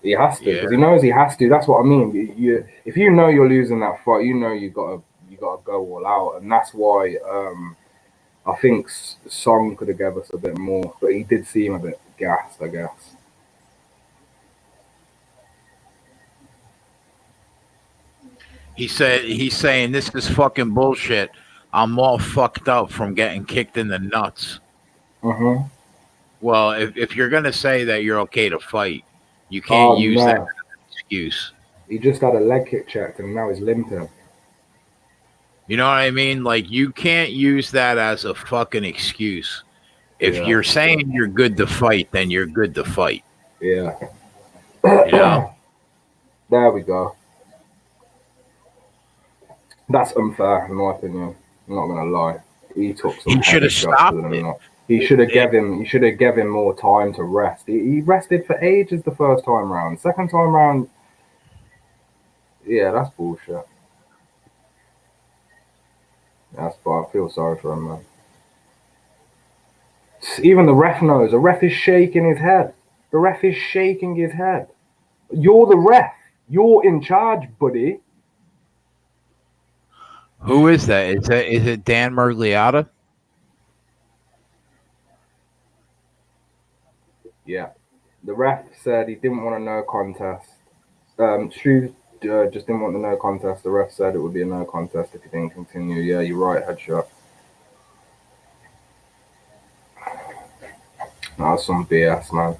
He has to because Yeah. he knows he has to. That's what I mean. If you know you're losing that fight, you know you gotta go all out, and that's why I think Song could have gave us a bit more, but he did seem a bit gassed, I guess. He's saying this is fucking bullshit. I'm all fucked up from getting kicked in the nuts. Mm-hmm. Well, if you're gonna say that you're okay to fight, you can't use that as an excuse. He just had a leg kick checked, and now he's limping. You know what I mean? Like, you can't use that as a fucking excuse. If Yeah. you're saying you're good to fight, then you're good to fight. Yeah. You know? There we go. That's unfair, in my opinion. I'm not gonna lie. He took some. He should have heavy shots stopped to the it. nut. He should have gave him more time to rest. He rested for ages the first time round. Second time round, yeah, that's bullshit. That's bad. I feel sorry for him, man. Even the ref knows. The ref is shaking his head. The ref is shaking his head. You're the ref. You're in charge, buddy. Who is that? Is it Dan Mergliotta? Yeah. The ref said he didn't want a no contest. Struve just didn't want the no contest. The ref said it would be a no contest if he didn't continue. Yeah, you're right, headshot. That's some BS, man.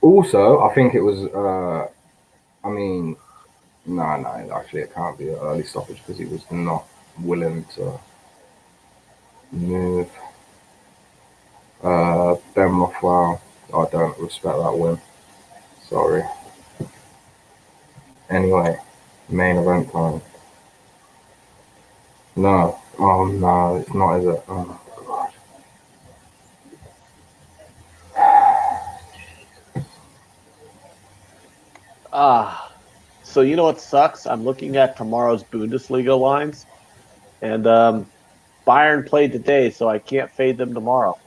Also, I think it was. I mean, no, actually, it can't be an early stoppage because he was not willing to move. Ben Rothwell, I don't respect that win. Sorry. Anyway, main event time. No. Oh, no, it's not, is it? Oh, God. So you know what sucks? I'm looking at tomorrow's Bundesliga lines, and Bayern played today, so I can't fade them tomorrow.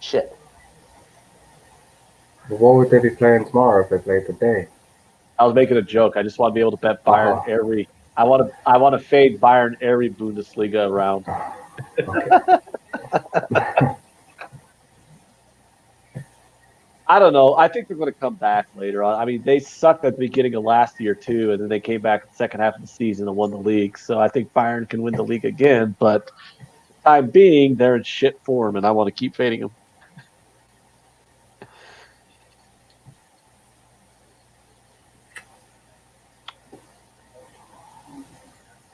Shit. But what would they be playing tomorrow if they played today? I was making a joke. I just want to be able to bet Bayern every. I want to fade Bayern every Bundesliga round. Okay. I don't know. I think they're going to come back later on. I mean, they sucked at the beginning of last year too, and then they came back in the second half of the season and won the league. So I think Bayern can win the league again. But for the time being, they're in shit form, and I want to keep fading them.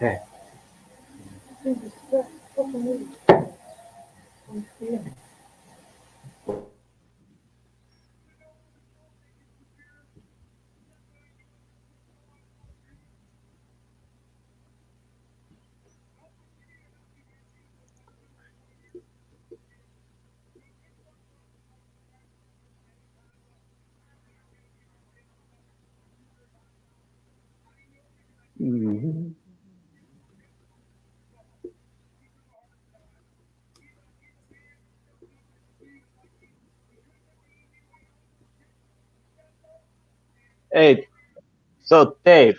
Hey. Mm-hmm. Hey, so Dave.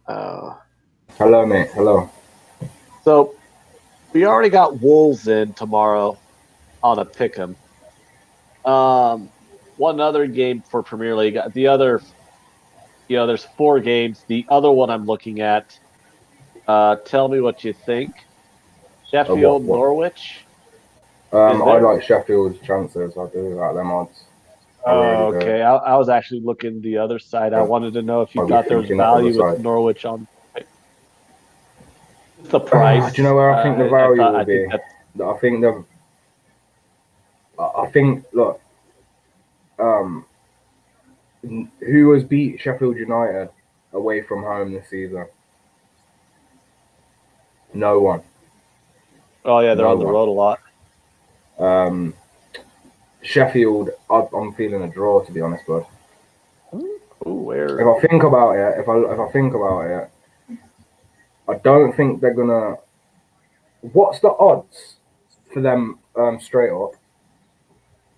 Hello, mate. Hello. So we already got Wolves in tomorrow on a pick'em. One other game for Premier League. There's 4 games. The other one I'm looking at. Tell me what you think. Sheffield, what? Norwich. I like Sheffield's chances. I do like them odds. Oh, okay. I was actually looking the other side. I wanted to know if you thought there was value with Norwich on the price. Do you know where I think the value will be? I think look, who has beat Sheffield United away from home this season? No one. Oh yeah, they're on the road a lot. Sheffield, I'm feeling a draw, to be honest, bud. Where? If I think about it, I don't think they're gonna. What's the odds for them straight up?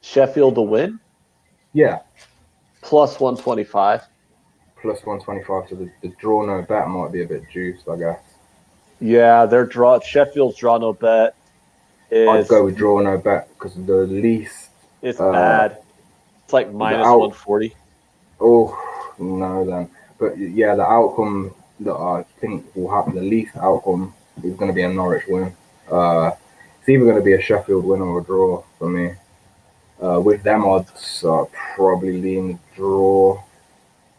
Sheffield to win? Yeah. Plus 125. Plus 125. So the draw no bet might be a bit juiced, I guess. Yeah, Sheffield's draw no bet. I'd go with draw no bet because the least. It's bad. It's like minus 140. Oh no, then. But yeah, the outcome that I think will happen, the least outcome is going to be a Norwich win. It's either going to be a Sheffield win or a draw for me. With them odds, I probably lean draw.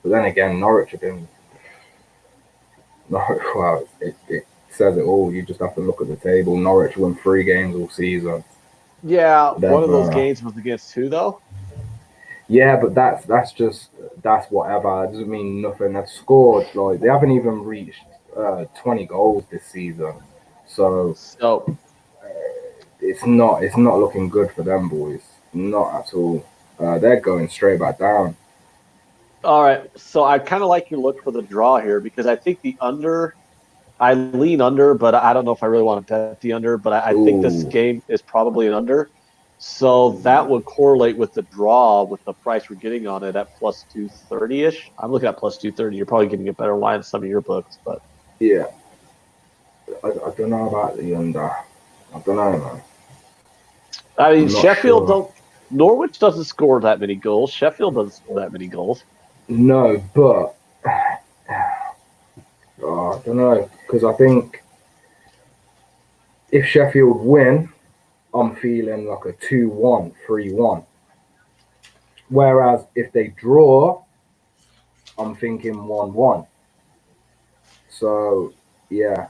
But then again, Norwich have been. Well, it says it all. You just have to look at the table. Norwich won 3 games all season. Yeah, one of those games was against who though? Yeah, but that's whatever. It doesn't mean nothing. They've scored they haven't even reached 20 goals this season. So it's not looking good for them boys. Not at all. They're going straight back down. All right, so I kind of like your look for the draw here because I think the under. I lean under, but I don't know if I really want to bet the under. But I think this game is probably an under. So that would correlate with the draw with the price we're getting on it at plus 230-ish. I'm looking at plus 230. You're probably getting a better line in some of your books, but yeah, I don't know about the under. I don't know, man. I mean, Norwich doesn't score that many goals. Sheffield doesn't score that many goals. No, but I don't know, because I think if Sheffield win, I'm feeling like a 2-1, 3-1. Whereas if they draw, I'm thinking 1-1. So, yeah.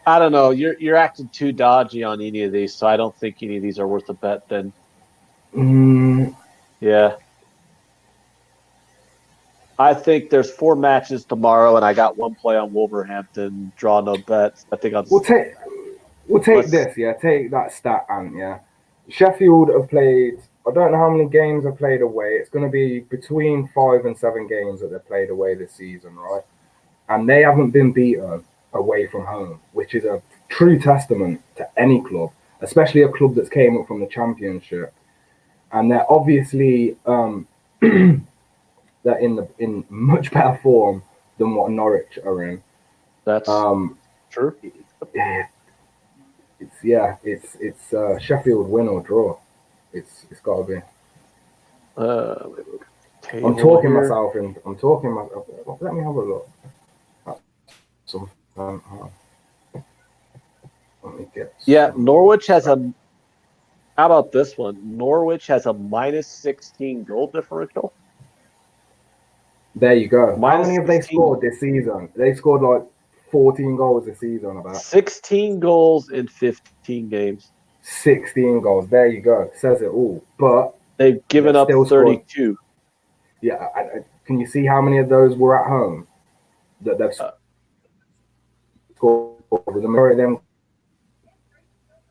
I don't know. You're acting too dodgy on any of these, so I don't think any of these are worth a bet. Then, yeah. I think there's 4 matches tomorrow, and I got one play on Wolverhampton. Draw no bets. I think I'll We'll just take this, yeah. Take that stat, Ant, yeah. Sheffield have played. I don't know how many games they've played away. It's going to be between 5 and 7 games that they've played away this season, right? And they haven't been beaten away from home, which is a true testament to any club, especially a club that's came up from the Championship. And they're obviously they're in much better form than what Norwich are in. That's true. It's Sheffield win or draw. It's got to be. I'm talking myself. Let me have a look. Let me get. Yeah, Norwich has a. How about this one? Norwich has a -16 goal differential. There you go. How many have they 16. scored this season? They scored like 14 goals this season. About 16 goals in 15 games. 16 goals. There you go. Says it all. But they've given up 32. Scored. Yeah. Can you see how many of those were at home that they've scored? The majority of them.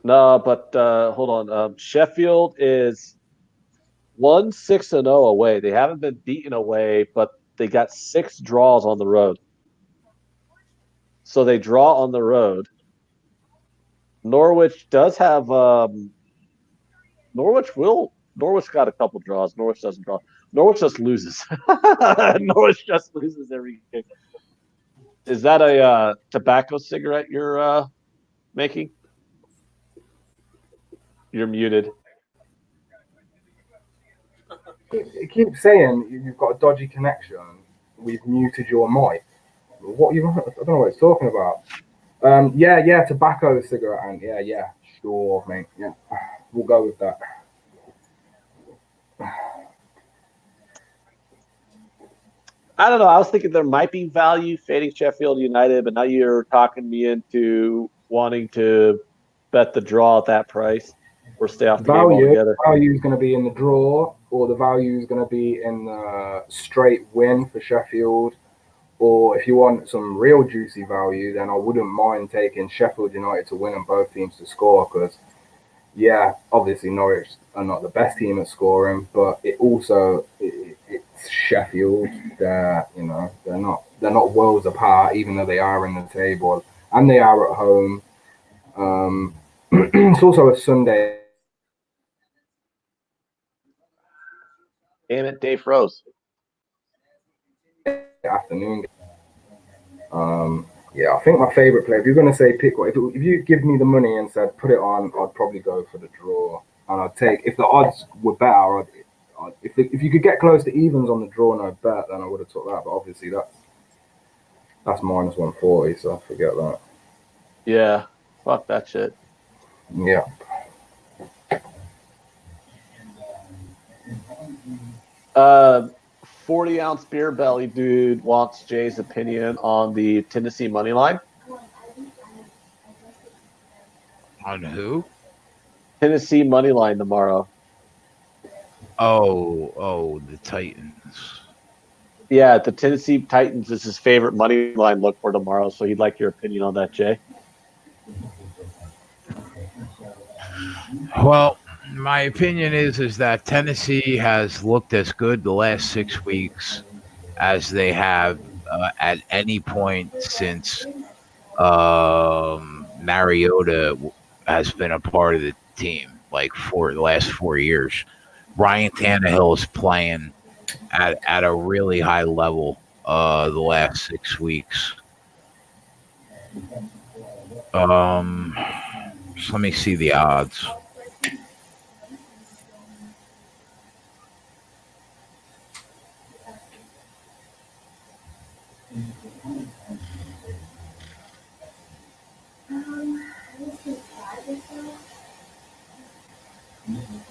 No, but hold on. Sheffield is 1-6-0 away. They haven't been beaten away, but they got 6 draws on the road. So they draw on the road. Norwich does have Norwich got a couple draws. Norwich doesn't draw. Norwich just loses. Norwich just loses every game. Is that a tobacco cigarette you're making? You're muted. It keeps saying you've got a dodgy connection. We've muted your mic. What you? I don't know what it's talking about. Yeah, tobacco cigarette, and yeah, sure, mate. Yeah, we'll go with that. I don't know. I was thinking there might be value fading Sheffield United, but now you're talking me into wanting to bet the draw at that price or stay off the game altogether. Value is going to be in the draw, or the value is going to be in the straight win for Sheffield. Or if you want some real juicy value, then I wouldn't mind taking Sheffield United to win and both teams to score. Because, yeah, obviously Norwich are not the best team at scoring, but it's Sheffield. They're not worlds apart, even though they are in the table and they are at home. It's also a Sunday. Damn it, Dave froze. Afternoon. Yeah, I think my favorite player. If you're going to say pick one, if you give me the money and said put it on, I'd probably go for the draw. And I'd take, if the odds were better, if you could get close to evens on the draw and I'd bet, then I would have took that. But obviously that's -140, so forget that. Yeah, fuck that shit. Yeah. Uh, 40-ounce beer belly dude wants Jay's opinion on the Tennessee money line. On who? Tennessee money line tomorrow. Oh, the Titans. Yeah, the Tennessee Titans is his favorite money line look for tomorrow, so he'd like your opinion on that, Jay. Well, my opinion is that Tennessee has looked as good the last 6 weeks as they have at any point since Mariota has been a part of the team, like for the last 4 years. Ryan Tannehill is playing at a really high level the last 6 weeks. Just let me see the odds.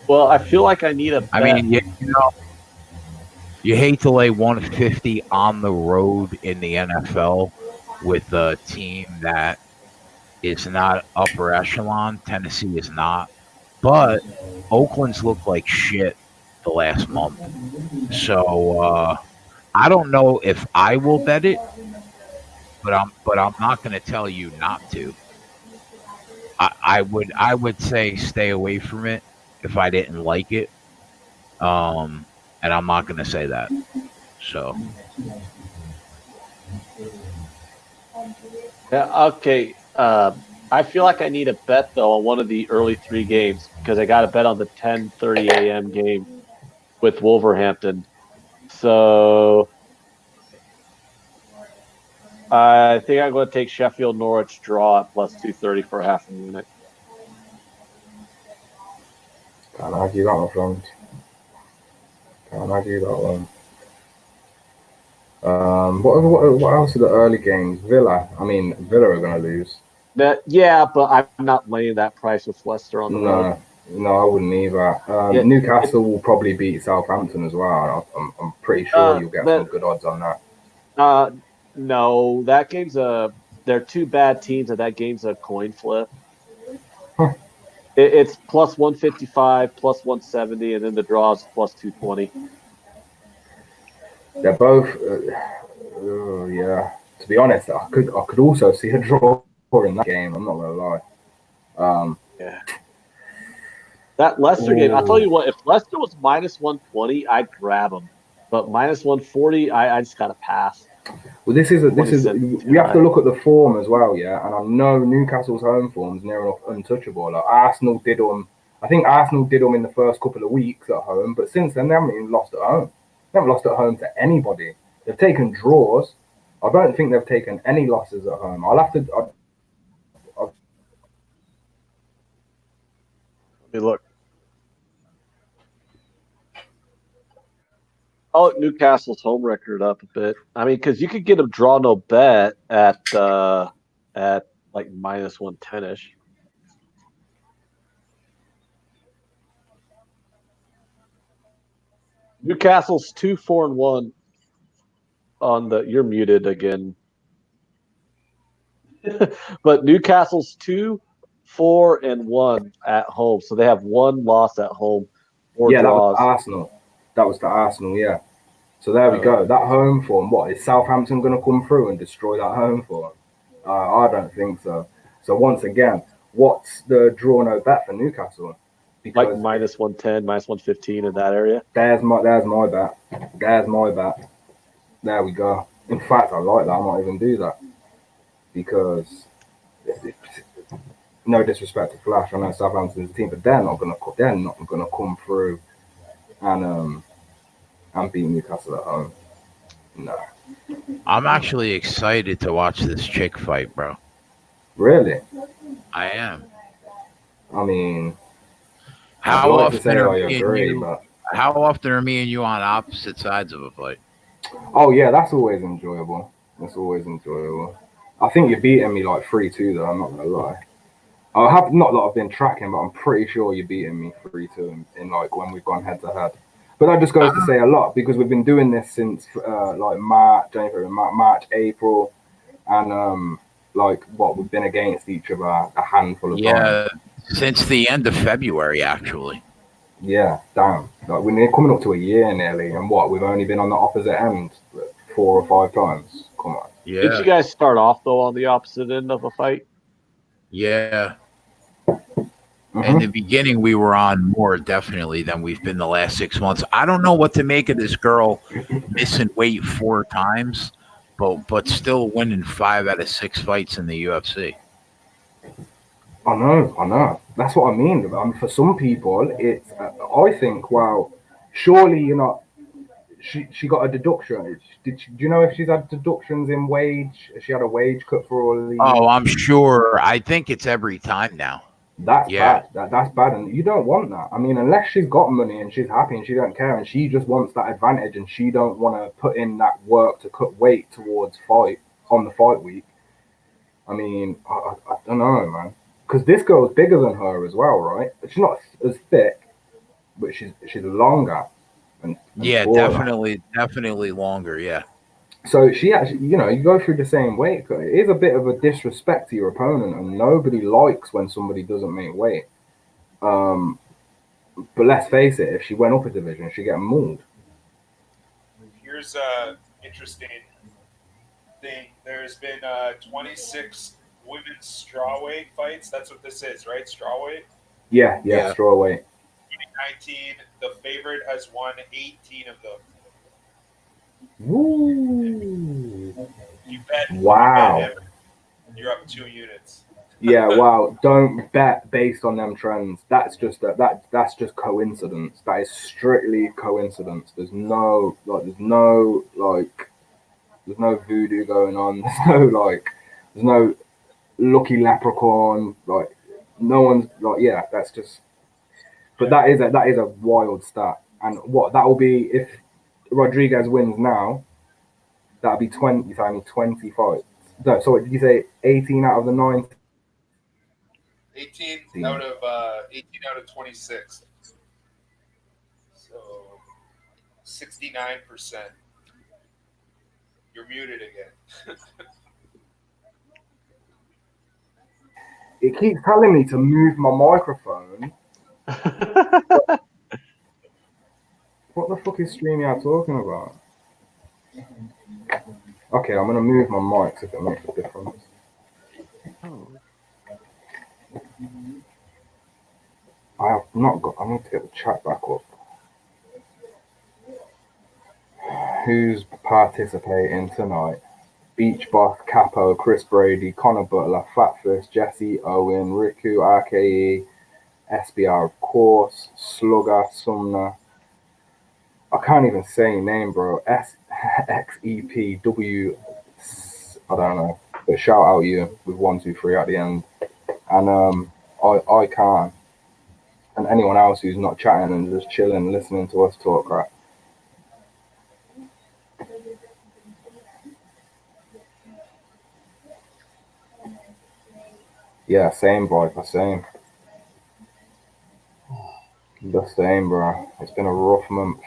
Well, I feel like I need a bet. I mean, you hate to lay 150 on the road in the NFL with a team that is not upper echelon. Tennessee is not. But Oakland's looked like shit the last month. So I don't know if I will bet it, but I'm not going to tell you not to. I would say stay away from it if I didn't like it. And I'm not going to say that. So Yeah, okay. I feel like I need a bet though on one of the early 3 games because I got a bet on the 10:30 a.m. game with Wolverhampton. So I think I'm going to take Sheffield Norwich draw at plus 230 for half a unit. Can't argue that one, friend. Can't argue that one. What else are the early games? Villa. I mean, Villa are going to lose. Yeah, but I'm not laying that price with Leicester on the road. No, I wouldn't either. Newcastle will probably beat Southampton as well. I'm pretty sure you'll get some good odds on that. No, that game's they're 2 bad teams, and that game's a coin flip. Huh. It's plus 155, plus 170, and then the draw is plus 220. They're both, yeah. To be honest, I could also see a draw in that game. I'm not gonna lie. Yeah. That Leicester game, I'll tell you what. If Leicester was minus 120, I'd grab them. But minus 140, I just gotta pass. Well, we have to look at the form as well, yeah. And I know Newcastle's home form's near enough untouchable. Like Arsenal did them. I think Arsenal did them in the first couple of weeks at home, but since then they haven't even lost at home. They haven't lost at home to anybody. They've taken draws. I don't think they've taken any losses at home. Let me look. Oh, Newcastle's home record up a bit. I mean, because you could get them draw no bet at like minus 110-ish. Newcastle's 2-4-1 on the. You're muted again. But Newcastle's 2-4-1 at home, so they have 1 loss at home. 4 draws. That was Arsenal. That was the Arsenal, yeah. So there we go. That home form. What is Southampton going to come through and destroy that home form? I don't think so. So once again, what's the draw no bet for Newcastle? Because like minus 110, minus 115 in that area. There's my bet. There's my bet. There we go. In fact, I like that. I might even do that because no disrespect to Flash, I know Southampton's team, but they're not gonna come through and beat Newcastle at home. No. I'm actually excited to watch this chick fight, bro. Really? I am. I mean, how often are me and you on opposite sides of a fight? Oh yeah, that's always enjoyable. I think you're beating me like 3-2 though, I'm not gonna lie. I have not that I've been tracking, but I'm pretty sure you're beating me 3-2 in like when we've gone head to head. But that just goes to say a lot because we've been doing this since like March, April, and we've been against each other a handful of times. Yeah, since the end of February, actually. Yeah, damn. Like we're coming up to a year nearly, and we've only been on the opposite end 4 or 5 times. Come on. Yeah. Did you guys start off though on the opposite end of a fight? Yeah. In the beginning, we were on more definitely than we've been the last 6 months. I don't know what to make of this girl missing weight 4 times, but still winning 5 out of 6 fights in the UFC. I know. That's what I mean. For some people, it's. I think, well, surely you're not. She got a deduction. Do you know if she's had deductions in wage? She had a wage cut for all these. Oh, I'm sure. I think it's every time now. That's Yeah. bad. That's bad, and you don't want that. I mean, unless she's got money and she's happy and she don't care and she just wants that advantage and she don't want to put in that work to cut weight towards fight on the fight week. I mean, I don't know, man, because this girl's bigger than her as well, right? She's not as thick, but she's longer and Yeah, taller. definitely longer. Yeah. So she actually, you go through the same weight cut. It is a bit of a disrespect to your opponent, and nobody likes when somebody doesn't make weight. Um, but let's face it, if she went up a division, she'd get mauled. Here's a interesting thing. There's been 26 women's strawweight fights. That's what this is, right? Strawweight. Yeah, Yeah. straw weight. 2019, the favorite has won 18 of them. Woo! You bet. Wow. You bet you're up 2 units. Yeah, wow. Don't bet based on them trends. That's just that's just coincidence. That is strictly coincidence. There's no voodoo going on. There's no lucky leprechaun. Like no one's like, yeah, that's just. But that is a wild stat. And what that will be if Rodriguez wins now, that'll be 20 fights. No, sorry, did you say 18 out of the 9? 18 out of 26. So 69%. You're muted again. It keeps telling me to move my microphone. What the fuck is StreamYard talking about? Okay, I'm gonna move my mic if it makes a difference. I have not got. I need to get the chat back up. Who's participating tonight? Beach Boss, Capo, Chris Brady, Connor Butler, Fatfist, Jesse Owen, Riku, RKE, SBR, of course, Slugger, Sumner. I can't even say your name, bro. SXEPW. I don't know. But shout out you with 1, 2, 3 at the end. And I can. And anyone else who's not chatting and just chilling, listening to us talk crap. Yeah, same, boy. The same. The same, bro. It's been a rough month.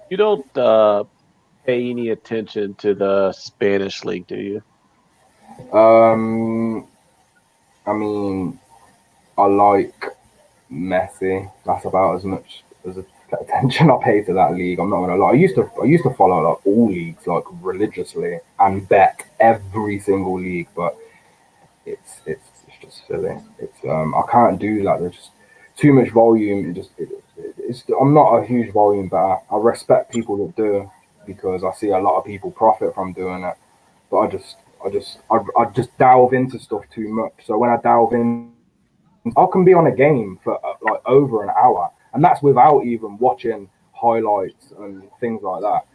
You don't pay any attention to the Spanish league, do you? I mean, I like Messi. That's about as much as attention I pay to that league. I'm not gonna lie. I used to follow like all leagues like religiously and bet every single league, but it's just silly. I can't do that. There's just too much volume. I'm not a huge volume better. I respect people that do because I see a lot of people profit from doing it, but I just delve into stuff too much. So when I delve in, I can be on a game for like over an hour, and that's without even watching highlights and things like that.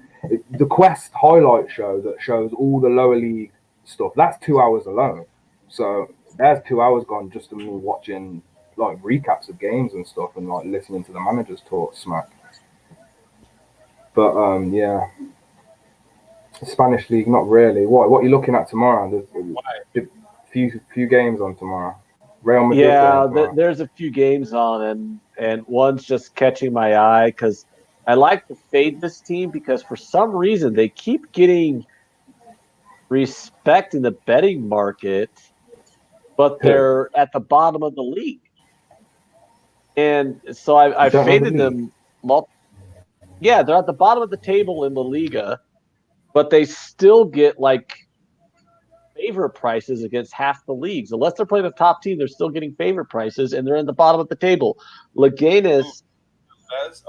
The Quest highlight show that shows all the lower league stuff, that's 2 hours alone. So there's 2 hours gone just to me watching like recaps of games and stuff and like listening to the managers talk smack. But yeah, Spanish league not really. What are you looking at tomorrow? There's a few games on tomorrow. Real Madrid. Yeah, there's a few games on, and one's just catching my eye because I like to fade this team because for some reason they keep getting respect in the betting market, but they're at the bottom of the league. And so I faded them. Yeah, they're at the bottom of the table in La Liga, but they still get like favorite prices against half the leagues. Unless they're playing a top team, they're still getting favorite prices, and they're in the bottom of the table. Leganes, because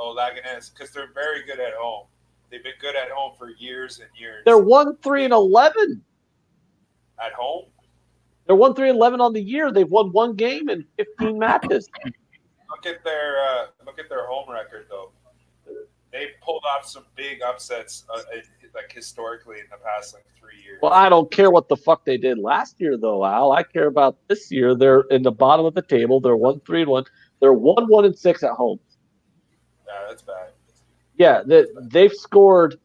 they're very good at home. They've been good at home for years and years. They're 1-3-11 at home. They're 1-3-11 on the year. They've won one game in 15 matches. Look at their home record though. They pulled off some big upsets, like historically in the past 3 years. Well, I don't care what the fuck they did last year, though, Al. I care about this year. They're in the bottom of the table. They're 1-3-1. They're 1-1-6 at home. Yeah, that's bad. Yeah, they've scored.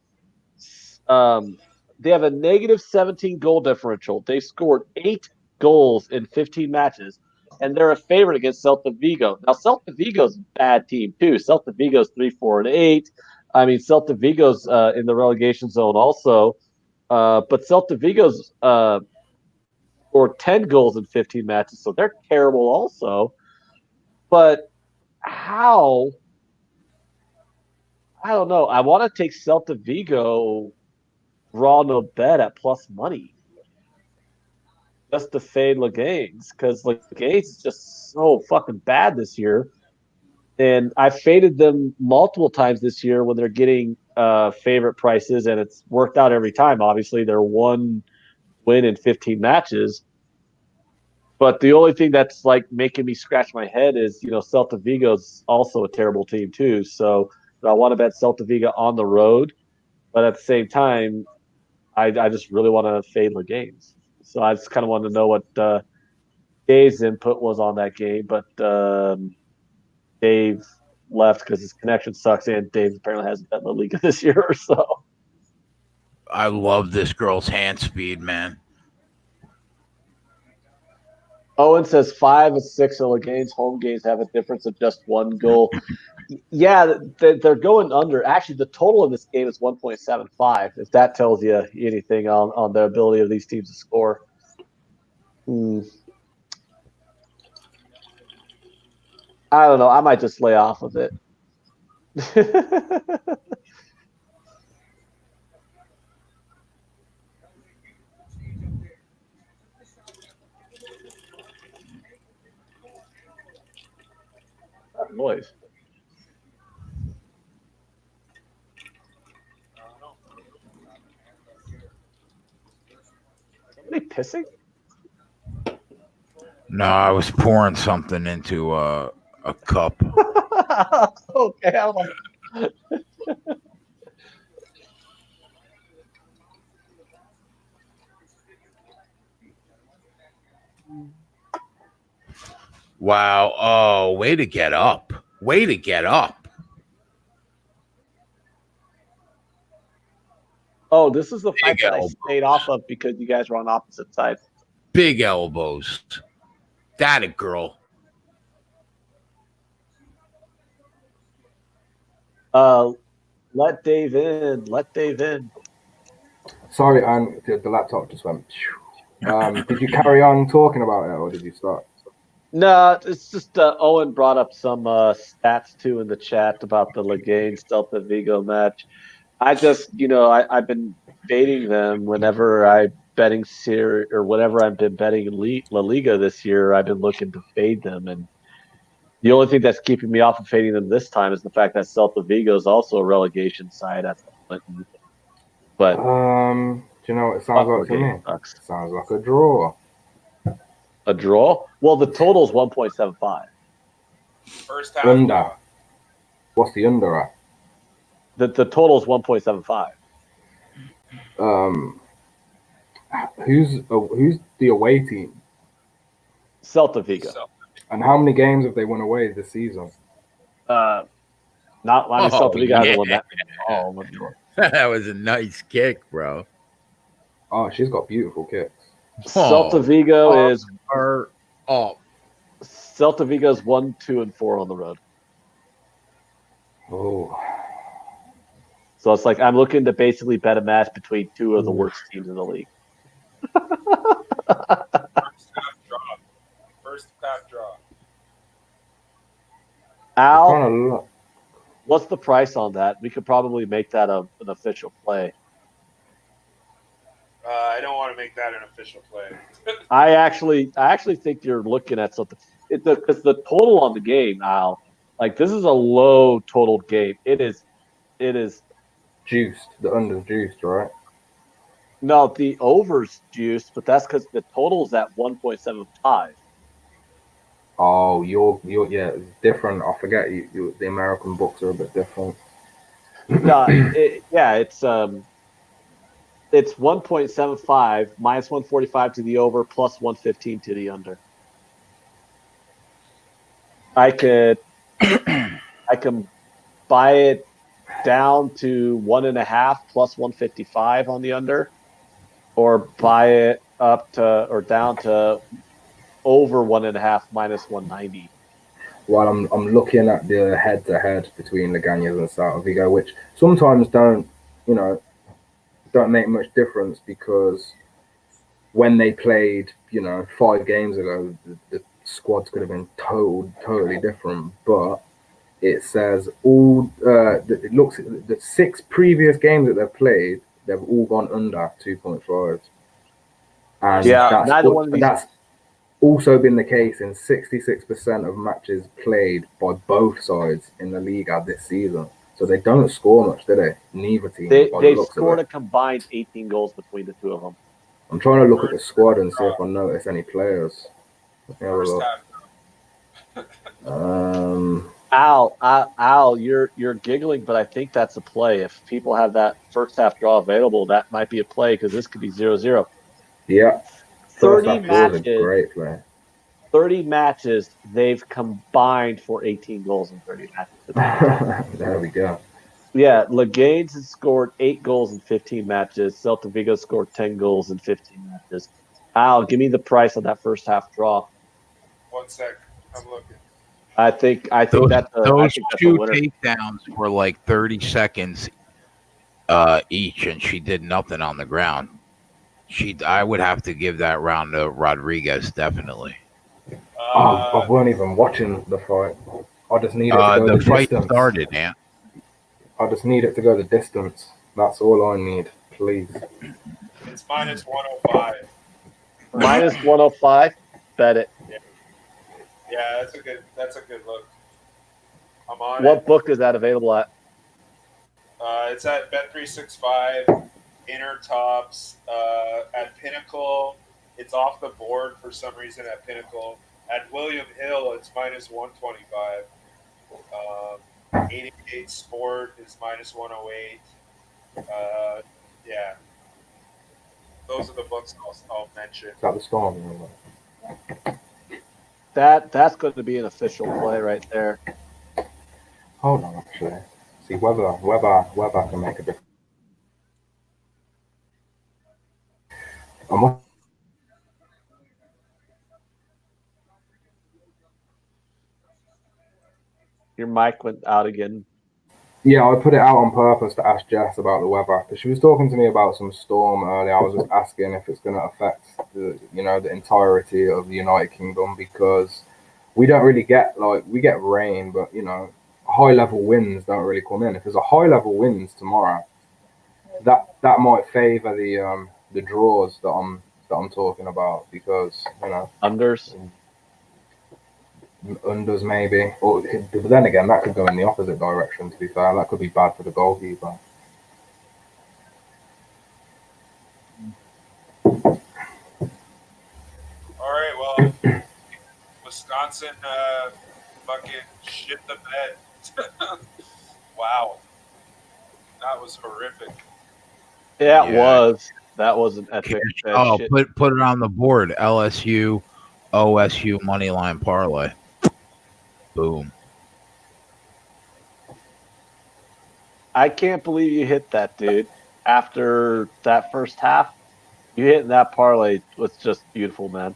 They have a negative 17 goal differential. They scored 8 goals in 15 matches, and they're a favorite against Celta Vigo. Now, Celta Vigo's a bad team too. Celta Vigo's 3-4-8. I mean, Celta Vigo's in the relegation zone also, but Celta Vigo's scored 10 goals in 15 matches, so they're terrible also. But how? I don't know. I want to take Celta Vigo raw no bet at plus money just to fade Leganes because Leganes is just so fucking bad this year. And I faded them multiple times this year when they're getting favorite prices, and it's worked out every time. Obviously, they're 1 win in 15 matches. But the only thing that's like making me scratch my head is, Celta Vigo's also a terrible team too. So I want to bet Celta Vigo on the road, but at the same time, I just really want to fade Leganes. So I just kind of wanted to know what Dave's input was on that game, but Dave left because his connection sucks, and Dave apparently hasn't bet La Liga this year or so. I love this girl's hand speed, man. Owen says 5 of 6 of Leganes home games have a difference of just 1 goal. Yeah, they're going under. Actually, the total in this game is 1.75, if that tells you anything on the ability of these teams to score. I don't know. I might just lay off of it. That noise. Somebody pissing? No, I was pouring something into a cup. Okay, I don't know. Wow. Oh, way to get up. Way to get up. Oh, this is the fight that I elbows. stayed off of because you guys were on opposite sides. Big elbows. That a girl. Let Dave in. Let Dave in. Sorry, the laptop just went. Did you carry on talking about it, or did you start? No, it's just Owen brought up some stats too in the chat about the Leganes Celta Vigo match. I just, I've been baiting them whenever I'm betting or whenever I've been betting La Liga this year. I've been looking to fade them, and the only thing that's keeping me off of fading them this time is the fact that Celta Vigo is also a relegation side at the moment. But Do you know what it sounds like to me? Sucks. It sounds like a draw. A draw? Well, the total is 1.75. First half. Under. What's the under at? The total is 1.75. Who's the away team? Celta Vigo. And how many games have they won away this season? Not Celta Vigo hasn't won that. Oh, That was a nice kick, bro. Oh, she's got beautiful kicks. Celta Vigo is Celta Vigo is 1, 2, and 4 on the road. Oh. So it's like I'm looking to basically bet a match between 2 of the worst teams in the league. First half draw. Al, what's the price on that? We could probably make that an official play. I don't want to make that an official play. I actually think you're looking at something because the total on the game, Al, like this is a low total game. It is juiced. The under's juiced, right? No, the over's juiced, but that's because the total's at 1.75. Oh, you're yeah, it's different. I forget you the American books are a bit different. No, it's 1.75 minus 145 to the over plus 115 to the under. I can buy it down to 1.5 plus 155 on the under, or buy it up to or down to over 1.5 minus 190. While I'm looking at the head-to-head between Leganes and Celta Vigo, which sometimes don't make much difference because when they played, 5 games ago, the squads could have been totally different. But it says it looks at the 6 previous games that they've played, they've all gone under 2.5, and Yeah, neither one of these. that's also been the case in 66% of matches played by both sides in the Liga this season. So they don't score much, do they? Neither team. They scored a combined 18 goals between the two of them. I'm trying to look at the squad and see if I notice any players. Let me have a look. Al, you're giggling, but I think that's a play. If people have that first half draw available, that might be a play because this could be 0-0. Yeah. 30 matches. Great play. 30 matches, they've combined for 18 goals in 30 matches. There we go. Yeah, Leganes has scored 8 goals in 15 matches. Celta Vigo scored 10 goals in 15 matches. Al, give me the price on that first half draw. 1 sec. I'm looking. I think that's those two winner. takedowns were like 30 seconds each, and she did nothing on the ground. I would have to give that round to Rodriguez, definitely. I weren't even watching the fight. I just needed to go the fight distance. Started, man. I just need it to go the distance. That's all I need, please. It's minus 105. Minus 105. Bet it. Yeah, that's a good look. I'm on What it. book is that available at? It's at Bet365, Inner Tops, at Pinnacle. It's off the board for some reason at Pinnacle. At William Hill, it's minus 125. 88 Sport is minus 108. Yeah. Those are the books I'll mention. Is that the Storm? That's going to be an official play right there. Hold on, actually. See whether I can make a difference. Your mic went out again. Yeah, I put it out on purpose to ask Jess about the weather because she was talking to me about some storm earlier. I was just asking if it's going to affect the entirety of the United Kingdom because we don't really get we get rain, but high level winds don't really come in. If there's a high level winds tomorrow, that might favour the draws that I'm talking about because unders maybe, but then again that could go in the opposite direction. To be fair, that could be bad for the goalkeeper. All right, well, Wisconsin fucking shit the bed. Wow, that was horrific. Yeah, it was. That was an epic. Shit. Put it on the board. LSU, OSU moneyline parlay. Boom. I can't believe you hit that, dude. After that first half, you hitting that parlay was just beautiful, man.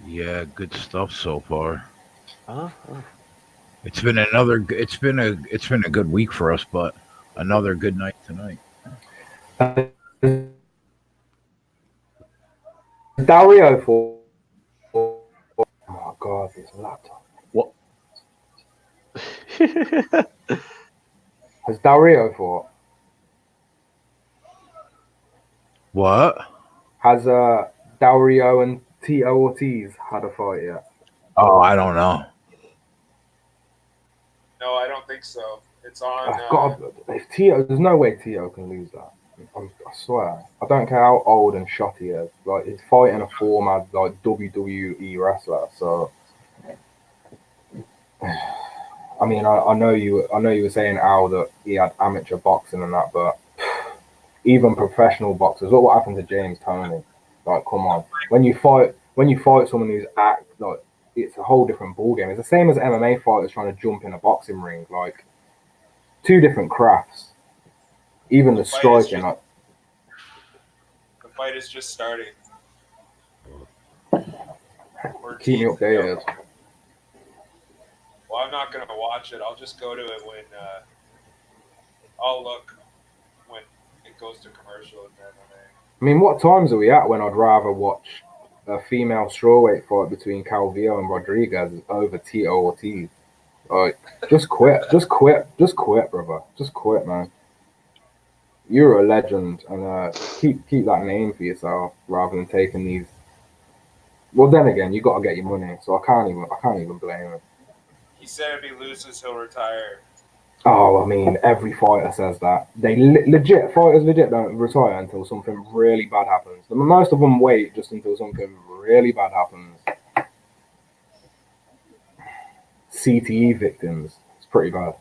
Yeah, good stuff so far. It's been a good week for us, but another good night tonight. Dario for oh my god, this laptop. What? Has Dario fought? What? Has Dario and Tito Ortiz had a fight yet? Oh, I don't know. No, I don't think so. It's on. If Tito, there's no way Tito can lose that. I swear. I don't care how old and shot he is. He's fighting a former WWE wrestler. So I mean, I know you were saying, Al, that he had amateur boxing and that, but even professional boxers, look what happened to James Toney. Like, come on, when you fight someone who's like, it's a whole different ballgame. It's the same as MMA fighters trying to jump in a boxing ring. Like, two different crafts. Even the striking, like, the fight is just starting. keep me updated. Well, I'm not gonna watch it. I'll just go to it when I'll look when it goes to commercial. And then I mean, what times are we at when I'd rather watch a female strawweight fight between Calvillo and Rodriguez over Tito Ortiz? Like, just quit, brother. Just quit, man. You're a legend, and keep that name for yourself rather than taking these. Well, then again, you got to get your money, so I can't even blame him. He said if he loses, he'll retire. Oh, I mean, every fighter says that. They fighters legit don't retire until something really bad happens. Most of them wait just until something really bad happens. CTE victims. It's pretty bad.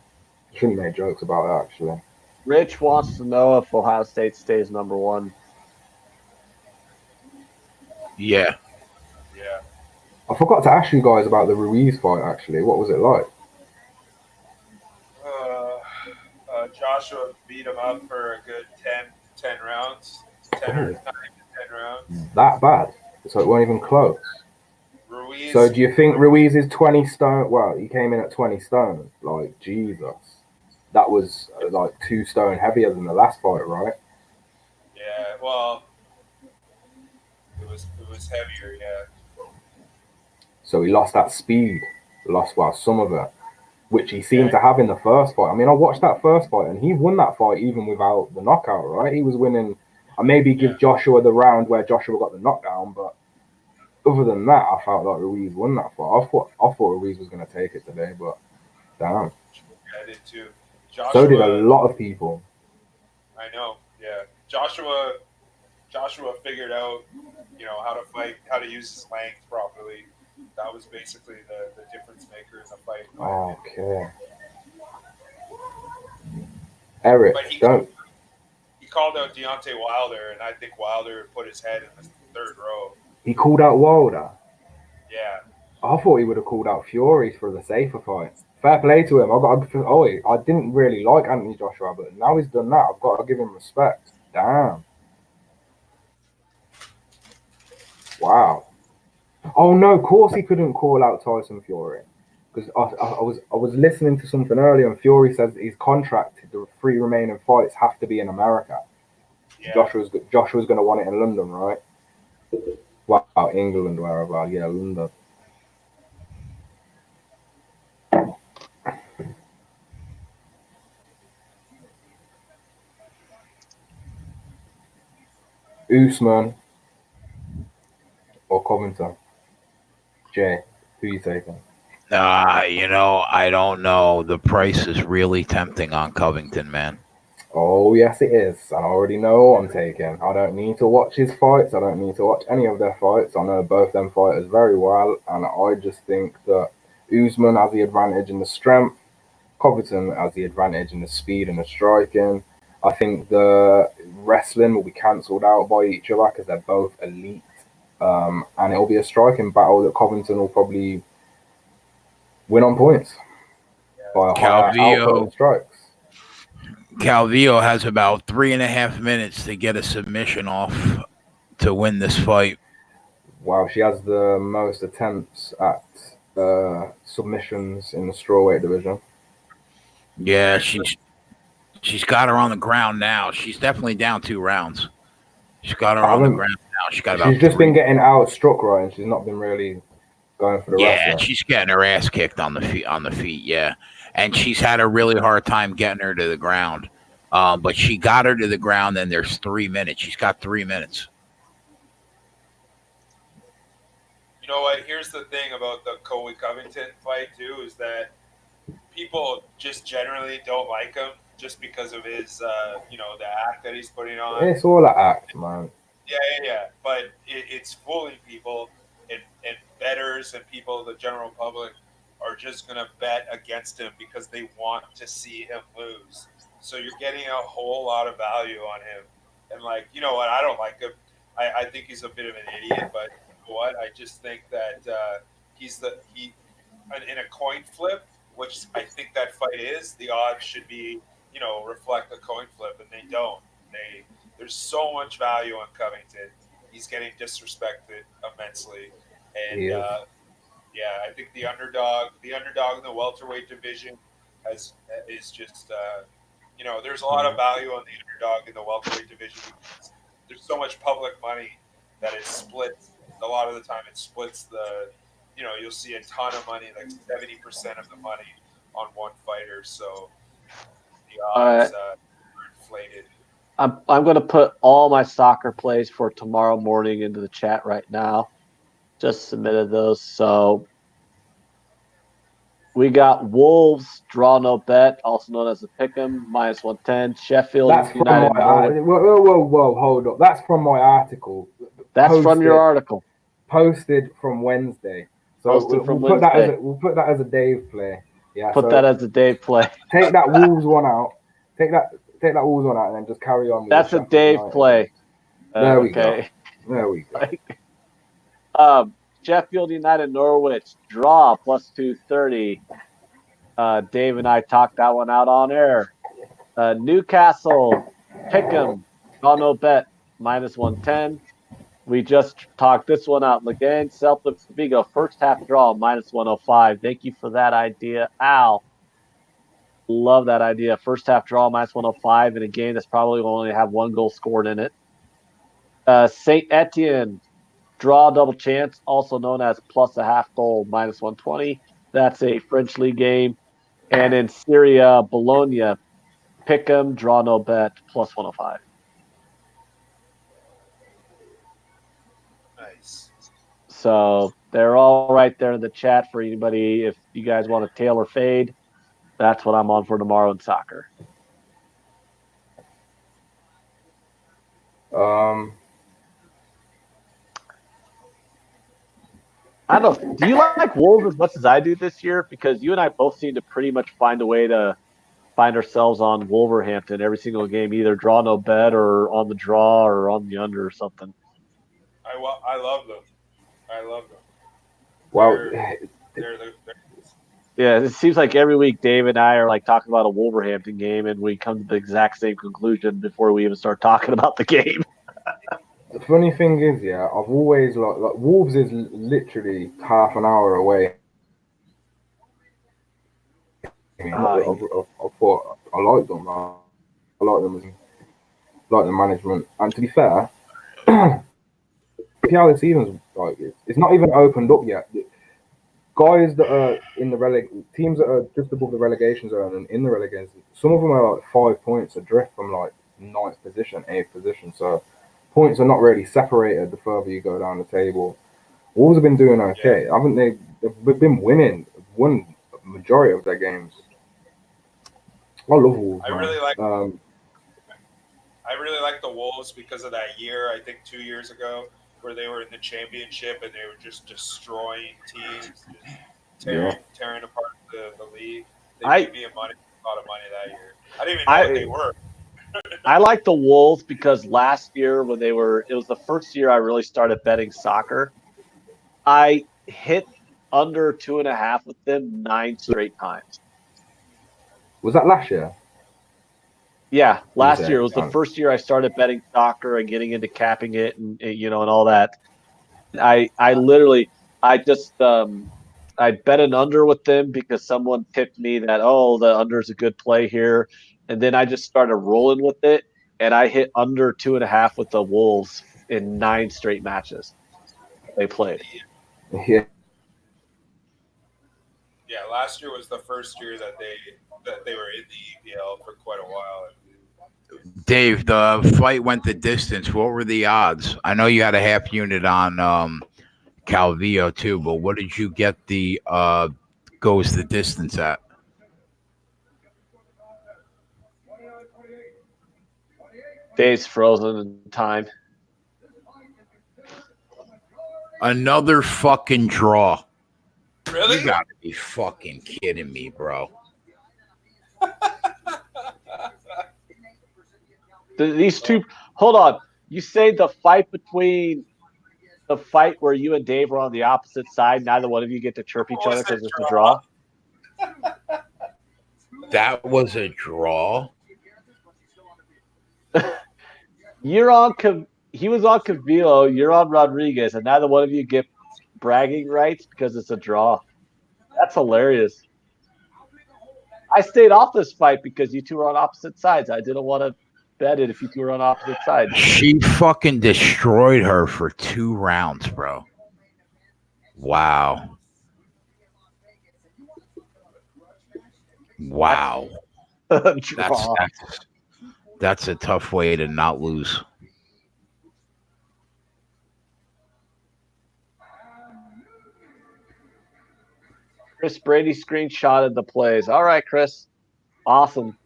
Shouldn't make jokes about that, actually. Rich wants to know if Ohio State stays number one. Yeah. Yeah. I forgot to ask you guys about the Ruiz fight, actually. What was it like? Joshua beat him up for a good 10 rounds. 10 or 9 to 10 rounds. That bad? So it weren't even close. Ruiz. So do you think Ruiz is 20 stone? Well, he came in at 20 stone. Like, Jesus. That was like 2 stone heavier than the last fight, right? Yeah, well, it was heavier, yeah. So he lost that speed. Lost, well, some of it, which he seemed to have in the first fight. I mean, I watched that first fight, and he won that fight even without the knockout, right? He was winning. I maybe give Joshua the round where Joshua got the knockdown, but other than that, I felt like Ruiz won that fight. I thought Ruiz was going to take it today, but damn. I did too. Joshua, So did a lot of people. I know, yeah. Joshua figured out, how to fight, how to use his length properly. That was basically the difference maker in the fight. Okay. Eric, don't. He called out Deontay Wilder, and I think Wilder put his head in the third row. He called out Wilder? Yeah. I thought he would have called out Fury for the safer fight. Fair play to him. I didn't really like Anthony Joshua, but now he's done that, I've got to give him respect. Damn. Wow. Oh no, of course he couldn't call out Tyson Fury, because I was listening to something earlier, and Fury says his contract, the 3 remaining fights have to be in America. Yeah. Joshua's going to want it in London, right? Wow, England, wherever. Yeah, London. Usman or Covington? Jay, who you taking? I don't know. The price is really tempting on Covington, man. Oh, yes, it is. I already know what I'm taking. I don't need to watch his fights. I don't need to watch any of their fights. I know both them fighters very well, and I just think that Usman has the advantage in the strength. Covington has the advantage in the speed and the striking. I think the wrestling will be cancelled out by each other because they're both elite. And it'll be a striking battle that Covington will probably win on points by a higher output in strikes. Calvillo has about 3.5 minutes to get a submission off to win this fight. Wow, she has the most attempts at submissions in the strawweight division. Yeah, she's got her on the ground now. She's definitely down 2 rounds. She's got her on the ground now. She's just been getting outstruck, right? And she's not been really going for the wrestling. Yeah, she's getting her ass kicked on the feet. Yeah, and she's had a really hard time getting her to the ground. But she got her to the ground. Then there's 3 minutes. She's got 3 minutes. You know what? Here's the thing about the Colby Covington fight too, is that people just generally don't like him just because of his, the act that he's putting on. It's all an act, man. Yeah. But it's fooling people, and bettors and people, the general public, are just going to bet against him because they want to see him lose. So you're getting a whole lot of value on him. And, like, you know what? I don't like him. I think he's a bit of an idiot, but you know what? I just think that in a coin flip, which I think that fight is, the odds should be, reflect a coin flip, and they don't. There's so much value on Covington. He's getting disrespected immensely, and I think the underdog in the welterweight division is just there's a lot of value on the underdog in the welterweight division because there's so much public money that it splits. A lot of the time, it splits you'll see a ton of money, like 70% of the money on one fighter. So the odds are inflated. I'm going to put all my soccer plays for tomorrow morning into the chat right now. Just submitted those. So we got Wolves, draw no bet, also known as the Pick'em, -110. Sheffield That's United. from my whoa, hold up. That's from my article. That's from your article. Posted from Wednesday. So we'll put that as a Dave play. Yeah. Put that as a Dave play. Take that Wolves one out. Take that Wolves one out, and then just carry on. That's a Dave play. There we go. Sheffield United Norwich draw +230. Dave and I talked that one out on air. Newcastle Pick'em, draw no bet -110. We just talked this one out. Again, Celtic Vigo first half draw -105. Thank you for that idea, Al. Love that idea. First half draw -105 in a game that's probably only have one goal scored in it. Saint Etienne draw double chance, also known as +0.5 goal -120. That's a French league game. And in Syria, Bologna Pick'em, draw no bet +105. Nice. So they're all right there in the chat for anybody. If you guys want to tail or fade, that's what I'm on for tomorrow in soccer. I don't know. Do you like Wolves as much as I do this year? Because you and I both seem to pretty much find a way to find ourselves on Wolverhampton every single game, either draw no bet or on the draw or on the under or something. I love them. Well, yeah, it seems like every week Dave and I are like talking about a Wolverhampton game, and we come to the exact same conclusion before we even start talking about the game. The funny thing is, I've always like Wolves is literally half an hour away. I thought I like them. I like them. Like the management, and to be fair, see how the season's like. It's not even opened up yet. Guys that are in the teams that are just above the relegation zone and in the relegation, some of them are like 5 points adrift from like 9th position, 8th position. So points are not really separated the further you go down the table. Wolves have been doing okay, haven't they? They've been won a majority of their games. I love Wolves. I really like the Wolves because of that year. I think 2 years ago, where they were in the championship and they were just destroying teams, tearing apart the league. They made me a lot of money that year. I didn't even know what they were. I like the Wolves because last year when it was the first year I really started betting soccer. I hit under 2.5 with them 9 straight times. Was that last year? Yeah, last year. It was the first year I started betting soccer and getting into capping it and all that. I bet an under with them because someone tipped me that, the under is a good play here. And then I just started rolling with it, and I hit under 2.5 with the Wolves in 9 straight matches they played. Yeah. Yeah, last year was the first year that they were in the EPL for quite a while. Dave, the fight went the distance. What were the odds? I know you had a half unit on Calvillo too, but what did you get the goes the distance at? Dave's frozen in time. Another fucking draw. Really? You gotta be fucking kidding me, bro. These two. Hold on. You say the fight where you and Dave were on the opposite side. Neither one of you get to chirp each other because it's a draw. That was a draw. You're on. He was on Cavillo. You're on Rodriguez, and neither one of you get bragging rights because it's a draw. That's hilarious. I stayed off this fight because you two were on opposite sides. I didn't want to bet it if you two were on opposite sides. She fucking destroyed her for 2 rounds, bro. Wow. Wow. That's a tough way to not lose. Chris Brady screenshotted the plays. All right, Chris. Awesome.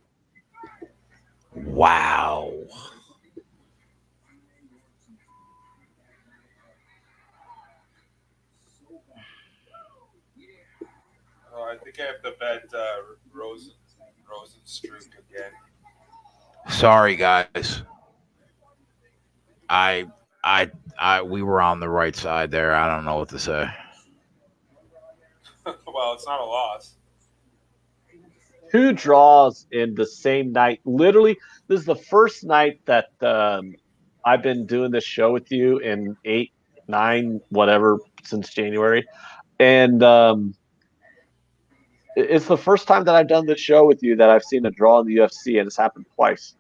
Wow. I think I have to bet Rosenstruck again. Sorry, guys. We were on the right side there. I don't know what to say. Well, it's not a loss. 2 draws in the same night. Literally, this is the first night that I've been doing this show with you in 8, 9, whatever, since January. And it's the first time that I've done this show with you that I've seen a draw in the UFC, and it's happened twice.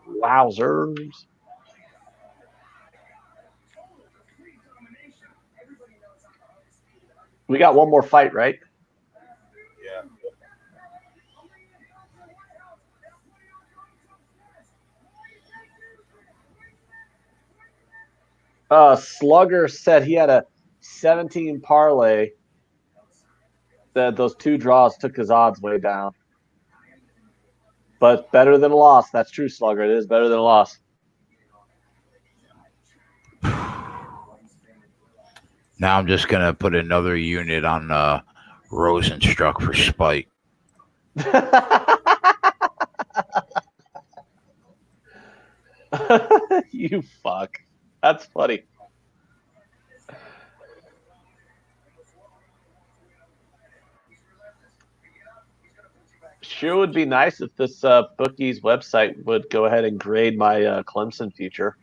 Wowzers. We got one more fight, right? Yeah. Slugger said he had a 17 parlay. That those 2 draws took his odds way down. But better than a loss. That's true, Slugger. It is better than a loss. Now I'm just gonna put another unit on Rosenstruck for spite. You fuck. That's funny. Sure would be nice if this bookie's website would go ahead and grade my Clemson future.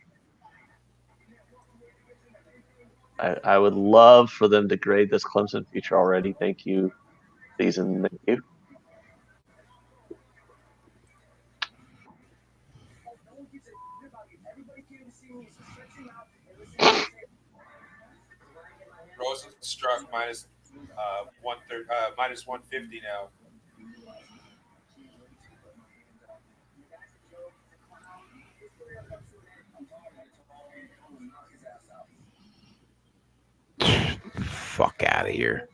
I would love for them to grade this Clemson future already. Thank you. Please and thank you. Rosenstruck minus 150 now. Fuck out of here.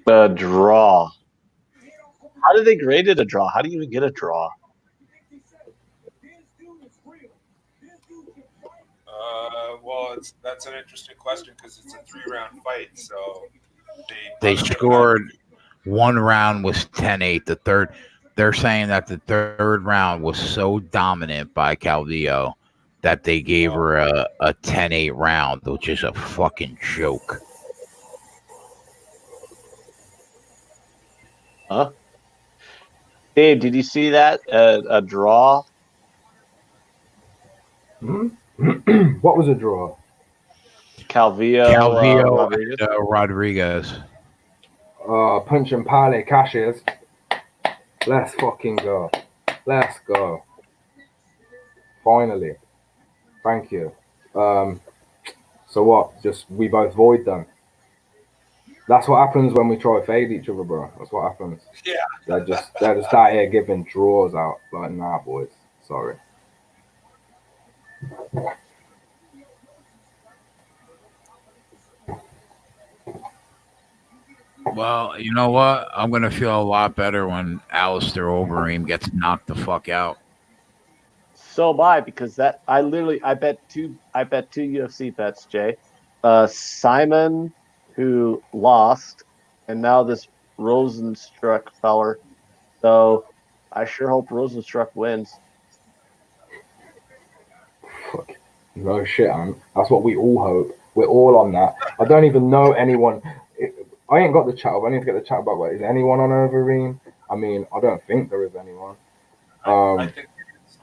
A draw. How do they grade it a draw? How do you even get a draw? Well, that's an interesting question because it's a 3-round fight. So they scored 1 round was 10-8. The third, they're saying that the 3rd round was so dominant by Calvillo that they gave her a 10-8 round, which is a fucking joke. Huh? Dave, did you see that? A draw? What was a draw? Calvillo Rodriguez. Punch and parlay cashes. Let's fucking go. Let's go. Finally. Thank you. So what? Just we both void them. That's what happens when we try to fade each other, bro. That's what happens. Yeah. They're just out here giving draws out. Like, nah, boys. Sorry. Well, you know what? I'm gonna feel a lot better when Alistair Overeem gets knocked the fuck out. So am I, because that I bet two UFC bets, Jay. Simon, who lost, and now this Rosenstruck feller. So I sure hope Rosenstruck wins. Fuck. No shit, man. That's what we all hope. We're all on that. I don't even know anyone. I ain't got the chat up. I need to get the chat back. But is anyone on Overeem? I mean, I don't think there is anyone. I think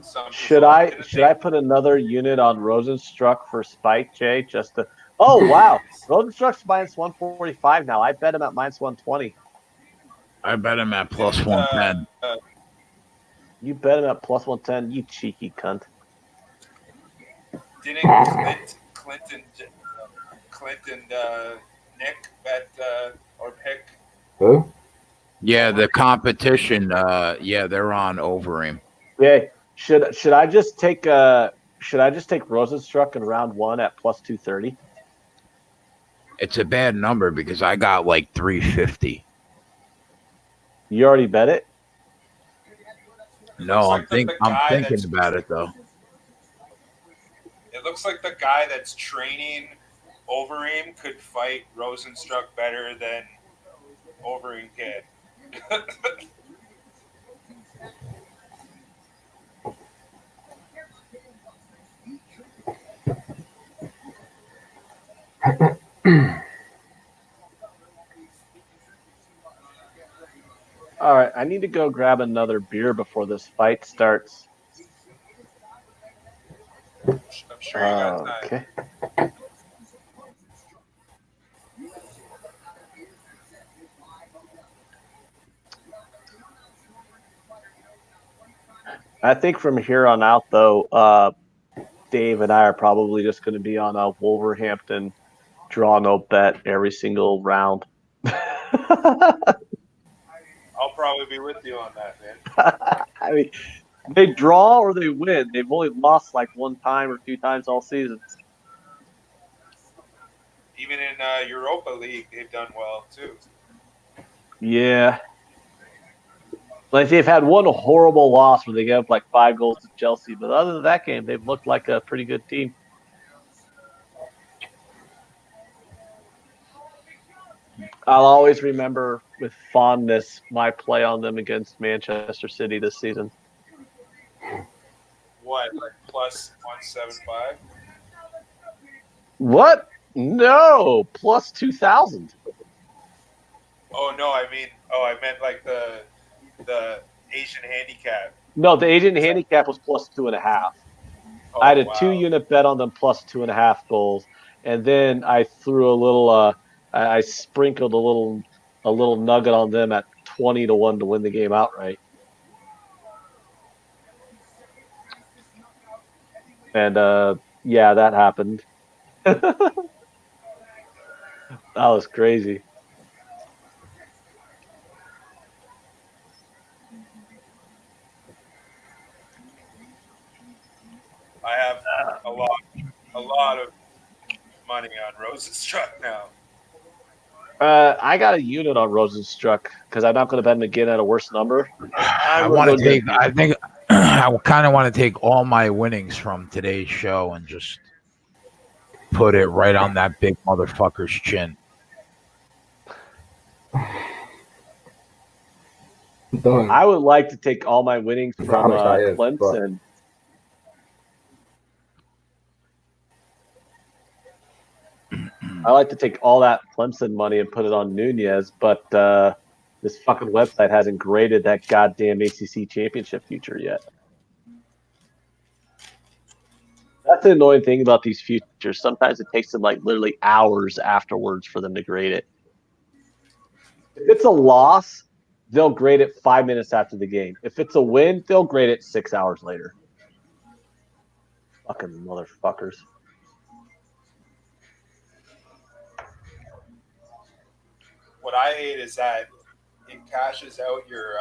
some Should I put another unit on Rosenstruck for Spike, Jay? Just to wow. Rosenstruck's minus 145 now. I bet him at minus 120. I bet him at plus Didn't, 110. You bet him at plus 110, you cheeky cunt. Didn't Clint and Nick bet or pick? Who? Yeah, the competition. Yeah, they're on Overeem. Yeah. Should I just take Rosenstruck in round one at plus 230? It's a bad number because I got like 350. You already bet it? No, I'm thinking about it though. It looks like the guy that's training Overeem could fight Rosenstruck better than Overeem can. All right, I need to go grab another beer before this fight starts. I'm sure you got time. Okay. I think from here on out, though, Dave and I are probably just going to be on a Wolverhampton draw no bet every single round. I'll probably be with you on that, man. I mean, they draw or they win. They've only lost like one time or two times all season. Even in Europa League, they've done well too. Yeah. Like they've had one horrible loss where they gave up like 5 goals to Chelsea, but other than that game, they've looked like a pretty good team. I'll always remember with fondness my play on them against Manchester City this season. What, like plus 175? What? No, plus 2,000. Oh no, I meant like the Asian handicap. No, the Asian handicap was plus 2.5. Oh, I had a wow. 2-unit bet on them plus 2.5 goals, and then I threw a little. I sprinkled a little nugget on them at 20-1 to win the game outright. And yeah, that happened. That was crazy. I have a lot of money on Rosenstruck now. I got a unit on Rosenstruck because I'm not going to bet him again at a worse number. I want to take. I think I kind of want to take all my winnings from today's show and just put it right on that big motherfucker's chin. Done. I would like to take all my winnings from Clemson. I like to take all that Clemson money and put it on Nunez, but this fucking website hasn't graded that goddamn ACC championship future yet. That's the annoying thing about these futures. Sometimes it takes them like literally hours afterwards for them to grade it. If it's a loss, they'll grade it 5 minutes after the game. If it's a win, they'll grade it 6 hours later. Fucking motherfuckers. What I hate is that it cashes out your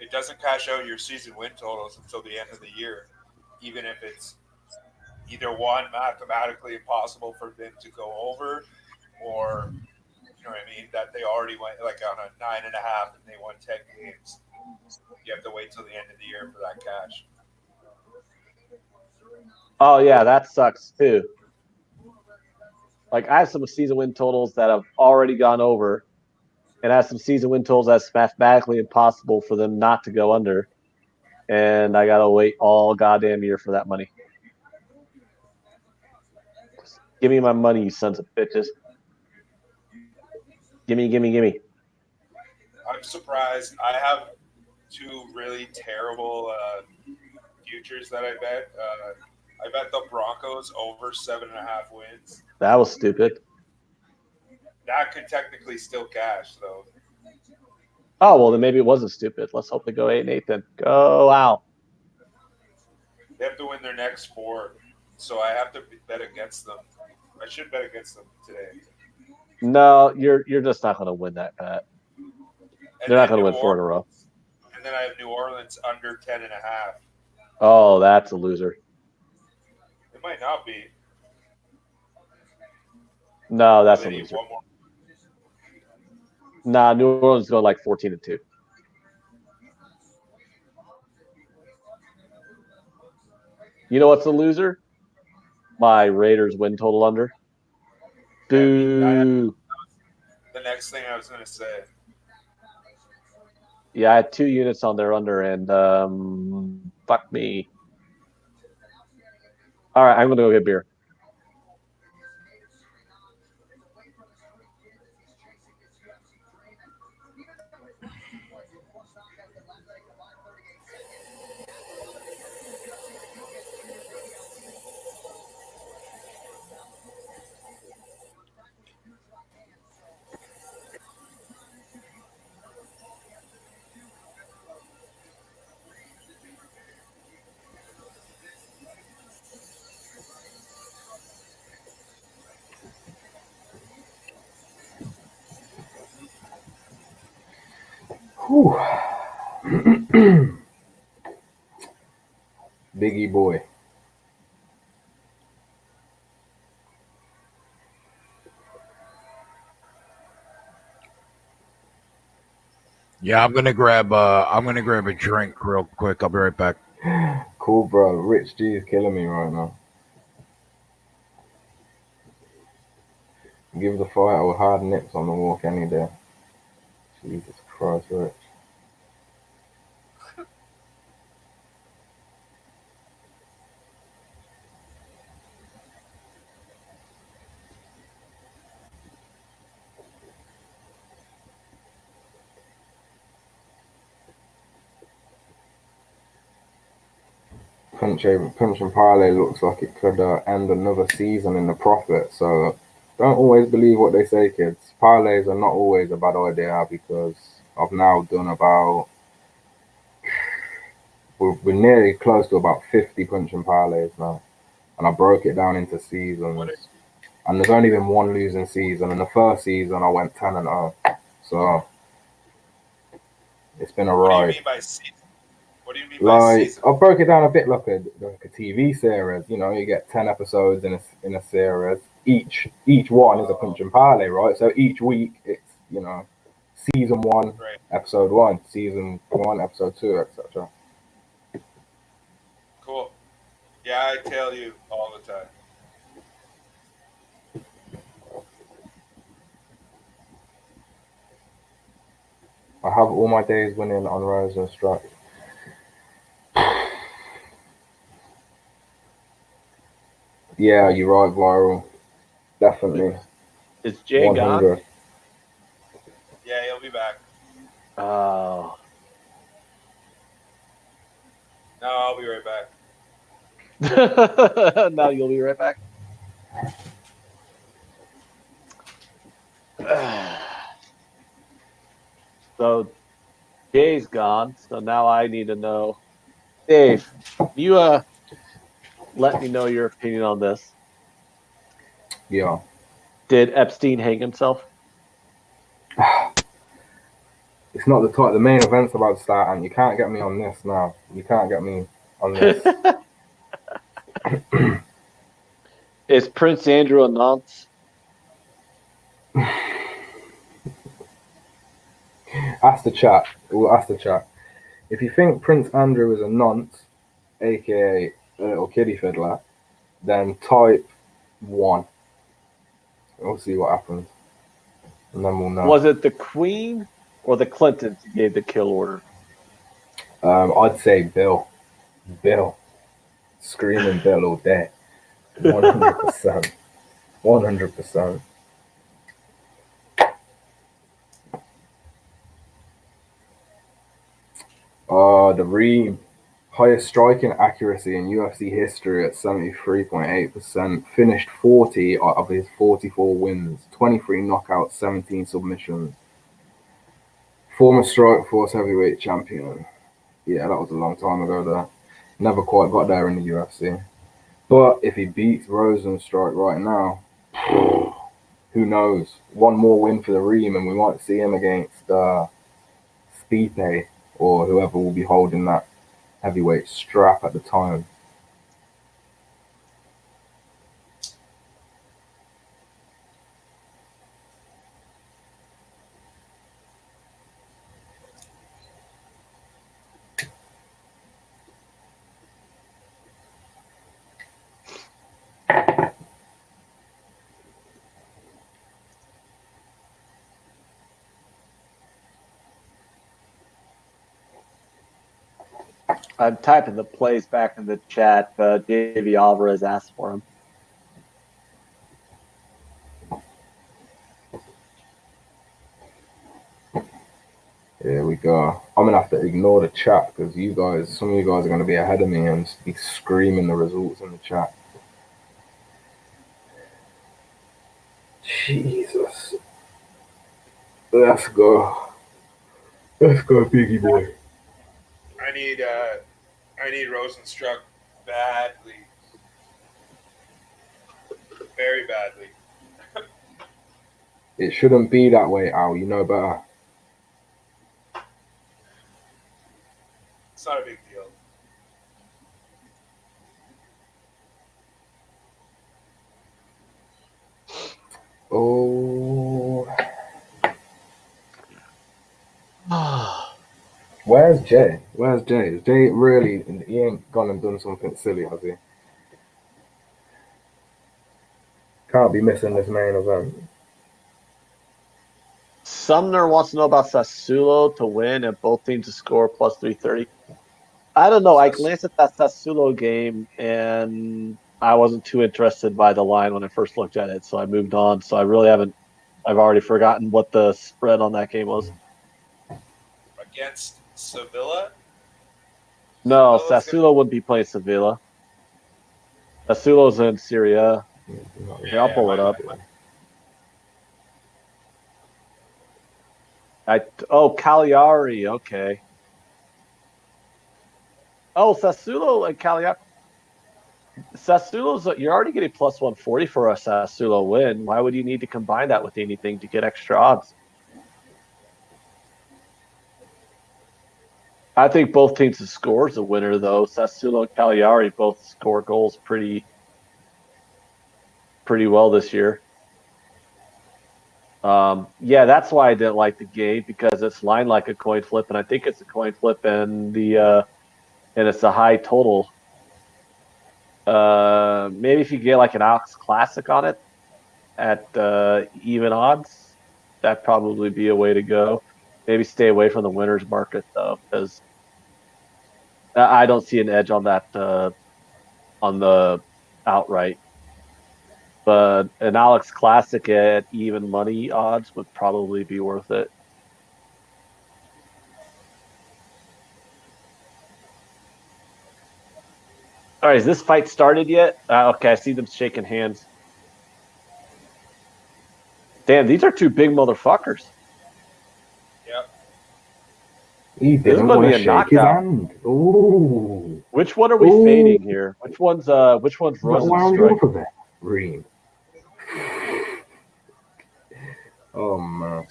it doesn't cash out your season win totals until the end of the year, even if it's either one, mathematically impossible for them to go over, or mean? That they already went like on a 9.5 and they won 10 games. You have to wait till the end of the year for that cash. Oh yeah, that sucks too. Like I have some season win totals that have already gone over, and I have some season win totals that's mathematically impossible for them not to go under, and I gotta wait all goddamn year for that money. Just give me my money, you sons of bitches. Gimme. I'm surprised. I have two really terrible futures that I bet. I bet the Broncos over 7.5 wins. That was stupid. That could technically still cash, though. Oh well, then maybe it wasn't stupid. Let's hope they go 8-8 then. Go out. They have to win their next 4, so I have to bet against them. I should bet against them today. No, you're just not gonna win that bet. And They're not then gonna New win 4 in a row. And then I have New Orleans under 10.5. Oh, that's a loser. It might not be. No, that's a They need loser. one more. Nah, New Orleans is going like 14-2. You know what's a loser? My Raiders win total under. Boo. The next thing I was going to say. Yeah, I had 2 units on their under, and fuck me. All right, I'm gonna go get beer. Whew. Biggie boy. Yeah, I'm gonna grab a drink real quick. I'll be right back. Cool, bro. Rich G is killing me right now. Give the fighter with hard nips on the walk any day. Jesus Christ, Rich. Punch and parlay looks like it could end another season in the profit. So don't always believe what they say, kids. Parlays are not always a bad idea because I've now done about we're nearly close to about 50 punch and parlays now, and I broke it down into seasons. And there's only been one losing season. In the first season, I went 10-0. So it's been a What do you ride. mean by season? What do you mean by season? I broke it down a bit like a TV series. You know, you get 10 episodes in a series. Each one is a punch and parlay, right? So each week it's season 1, Right. episode 1, season 1, episode 2, etc. Cool. Yeah, I tell you all the time. I have all my days winning on Rise and Strike. Yeah, you're right, Viral. Definitely. Is Jay 100. gone? Yeah, he'll be back. Oh. No, I'll be right back. Now you'll be right back. So Jay's gone, so now I need to know. Dave, you let me know your opinion on this. Yeah. Did Epstein hang himself? It's not the main event's about to start, and you can't get me on this now. You can't get me on this. Is Prince Andrew a nonce? Ask the chat. We'll ask the chat. If you think Prince Andrew is a nonce, aka a little kiddie fiddler, then type 1. We'll see what happens. And then we'll know. Was it the Queen or the Clintons who gave the kill order? I'd say Bill. Bill. Screaming Bill all day. 100%. 100%. The Reem. Highest striking accuracy in UFC history at 73.8%. Finished 40 out of his 44 wins. 23 knockouts, 17 submissions. Former Strikeforce heavyweight champion. Yeah, that was a long time ago there. Never quite got there in the UFC. But if he beats Rosenstrike right now, who knows? One more win for the Reem and we might see him against Stipe or whoever will be holding that heavyweight strap at the time. I'm typing the plays back in the chat. Davey Alvarez asked for him. Here we go. I'm gonna have to ignore the chat because some of you guys are gonna be ahead of me and be screaming the results in the chat. Jesus. Let's go. Let's go, Biggie boy. I need Rosenstruck badly. Very badly. It shouldn't be that way, Al. You know better. It's not a big deal. Oh. Where's Jay? Where's Jay? Is Jay really? He ain't gone and done something silly, has he? Can't be missing this main event. Sumner wants to know about Sassuolo to win and both teams to score plus 330. I don't know. I glanced at that Sassuolo game and I wasn't too interested by the line when I first looked at it, so I moved on. So I really haven't. I've already forgotten what the spread on that game was. Against Sevilla? No, Sassuolo wouldn't be playing Sevilla. Sassuolo's in Syria. Here, I'll pull it up. Cagliari. Okay. Oh, Sassuolo and Cagliari. Sassuolo's. You're already getting plus 140 for a Sassuolo win. Why would you need to combine that with anything to get extra odds? I think both teams to score is a winner, though. Sassuolo and Cagliari both score goals pretty well this year. Yeah, that's why I didn't like the game, because it's lined like a coin flip, and I think it's a coin flip, and it's a high total. Maybe if you get like an Alex Classic on it at even odds, that'd probably be a way to go. Maybe stay away from the winners market, though, because I don't see an edge on that on the outright. But an Alex Classic at even money odds would probably be worth it. All right, has this fight started yet? Okay, I see them shaking hands. Damn, these are two big motherfuckers. Yep. He didn't want to shake his hand. Ooh. Which one are we fading here? Which one's Rosenstrike? Reem. Oh man.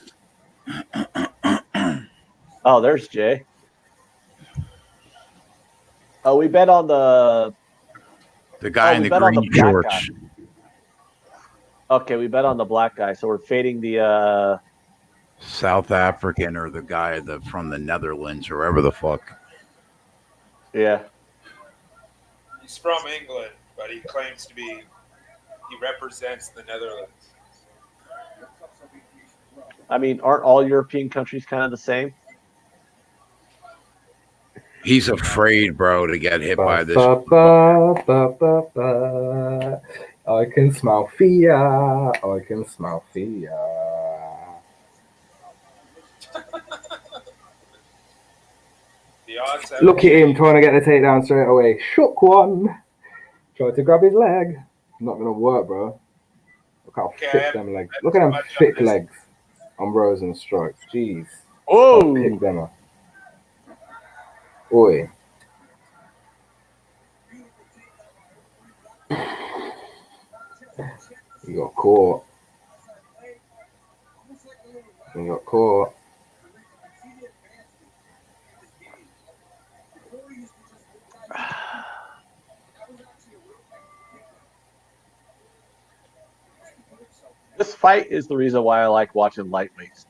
Oh, there's Jay. Oh, we bet on the guy in the green shorts. Okay, we bet on the black guy, so we're fading the South African or the guy from the Netherlands or wherever the fuck. Yeah. He's from England, but he claims to be. He represents the Netherlands. I mean, aren't all European countries kind of the same? He's afraid, bro, to get hit by this. I can smell fear. I can smell fear. The odds. Look at him trying to get the takedown straight away. Shook one. Tried to grab his leg. Not gonna work, bro. Look how thick them legs. Look at them thick legs on Rose and Strike. Jeez. Oh, Pick them up. Oi. You got caught. You got caught. this fight is the reason why I like watching lightweights.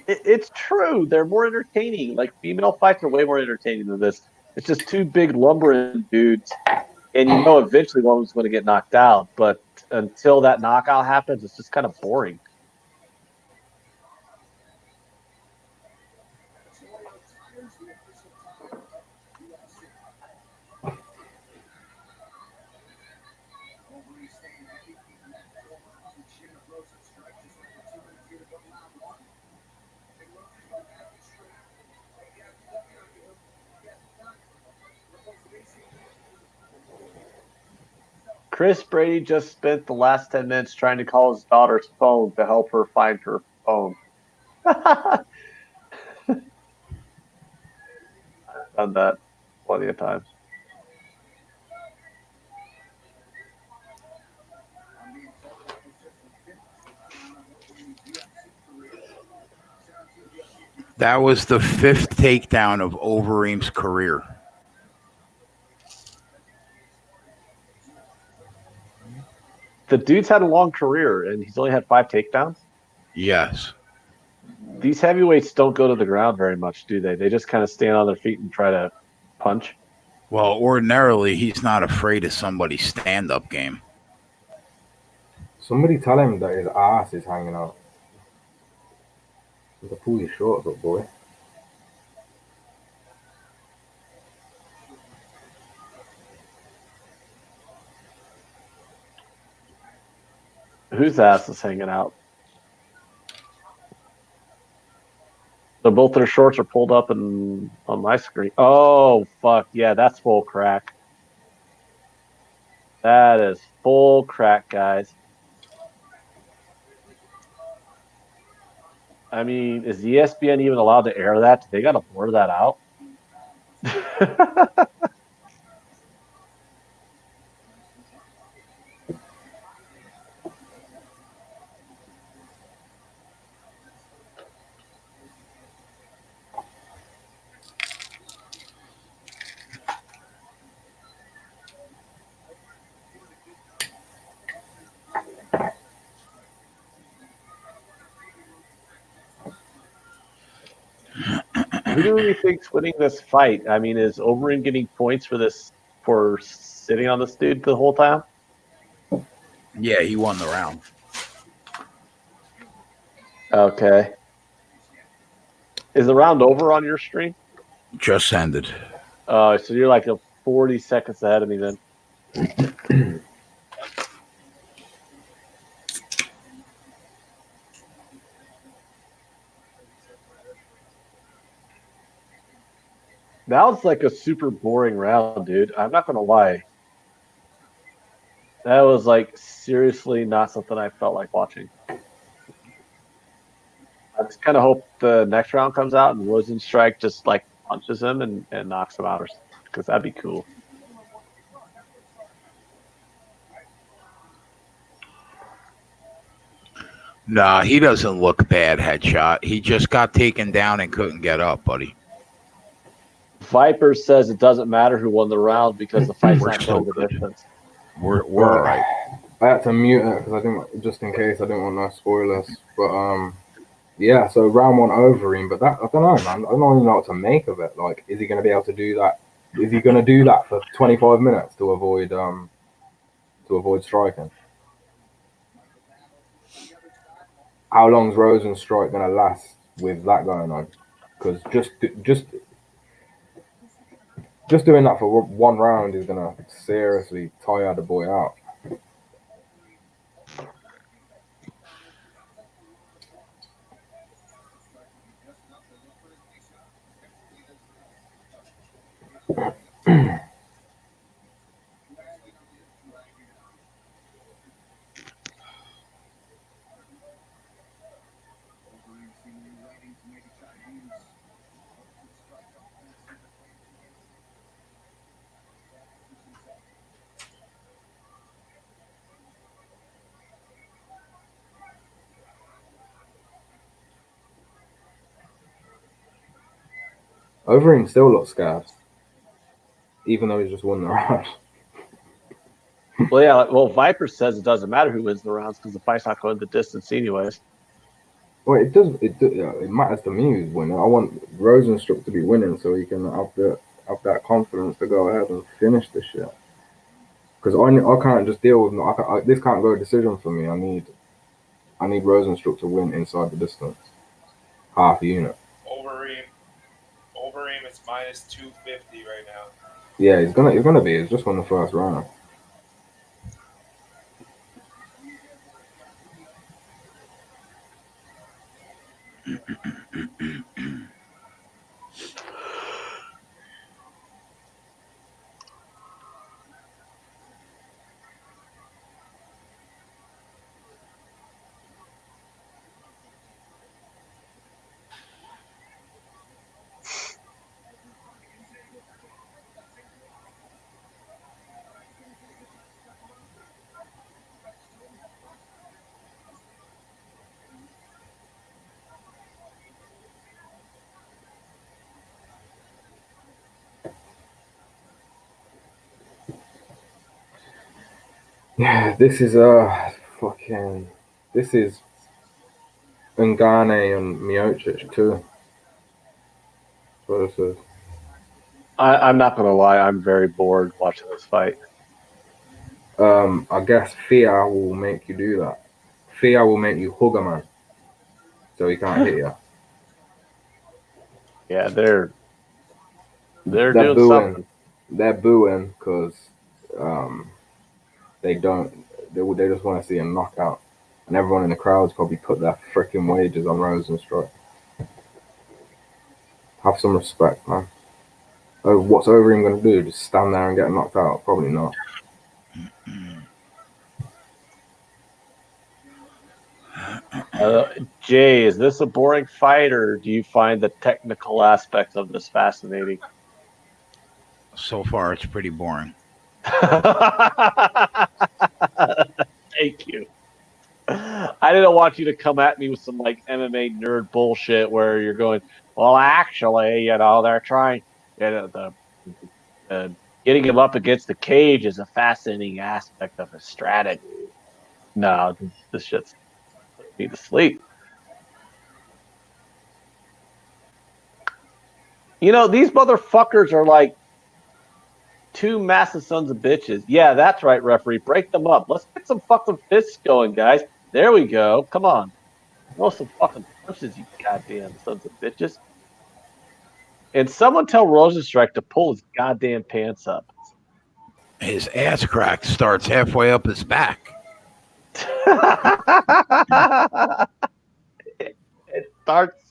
It's true. They're more entertaining. Like, female fights are way more entertaining than this. It's just two big lumbering dudes, and you know eventually one was going to get knocked out. But until that knockout happens, it's just kind of boring. Chris Brady just spent the last 10 minutes trying to call his daughter's phone to help her find her phone. I've done that plenty of times. That was the 5th takedown of Overeem's career. The dude's had a long career, and he's only had 5 takedowns. Yes. These heavyweights don't go to the ground very much, do they? They just kind of stand on their feet and try to punch. Well, ordinarily, he's not afraid of somebody's stand-up game. Somebody tell him that his ass is hanging out. You can pull your shorts up, boy. Whose ass is hanging out? So both their shorts are pulled up and on my screen. Oh, fuck. Yeah, that's full crack. That is full crack, guys. I mean, is ESPN even allowed to air that? They got to blur that out. Who do we think's winning this fight? I mean, is Overeem getting points for sitting on this dude the whole time? Yeah, he won the round. Okay. Is the round over on your stream? Just ended. So you're like 40 seconds ahead of me then. That was like a super boring round, dude. I'm not going to lie. That was like seriously not something I felt like watching. I just kind of hope the next round comes out and Rosenstrike just like punches him and knocks him out, or because that'd be cool. Nah, he doesn't look bad, headshot. He just got taken down and couldn't get up, buddy. Viper says it doesn't matter who won the round because the fight's We're not so going the good. distance. We're all right. I had to mute it because I didn't, just in case I didn't want no spoilers. But yeah. So round one Overeem, but that I don't know, man. I don't even know what to make of it. Like, is he going to be able to do that? Is he going to do that for 25 minutes to avoid striking? How long's Rosen's strike going to last with that going on? Because just doing that for one round is going to seriously tire the boy out. Overeem still looks scared, even though he's just won the round. Well, yeah. Well, Viper says it doesn't matter who wins the rounds because the fight's not going the distance anyways. Well, it does. It matters to me who's winning. I want Rosenstruck to be winning so he can have that confidence to go ahead and finish the shit. Because I can't just deal with this can't go a decision for me. I need Rosenstruck to win inside the distance, half a unit. Overeem is minus 250 right now. Yeah, he's gonna be. He's just won the first round. Yeah, this is this is Ngannou and Miocic too. That's what this is. I'm not gonna lie. I'm very bored watching this fight. I guess fear will make you do that. Fear will make you hug a man, so he can't hit you. Yeah, they're doing booing. something. They're booing because they just want to see a knockout, and everyone in the crowd's probably put their freaking wages on Rosenstruck. Have some respect, man. Oh, what's Overeem gonna do? Just stand there and get knocked out? Probably not. Jay, is this a boring fight, or do you find the technical aspects of this fascinating? So far, it's pretty boring. Thank you. I didn't want you to come at me with some like MMA nerd bullshit where you're going, well, actually, they're trying, getting him up against the cage is a fascinating aspect of his strategy. No, this shit's putting me to sleep. These motherfuckers are like two massive sons of bitches. Yeah, that's right, referee. Break them up. Let's get some fucking fists going, guys. There we go. Come on. Throw some fucking punches, you goddamn sons of bitches. And someone tell Rosenstrike to pull his goddamn pants up. His ass crack starts halfway up his back. It starts.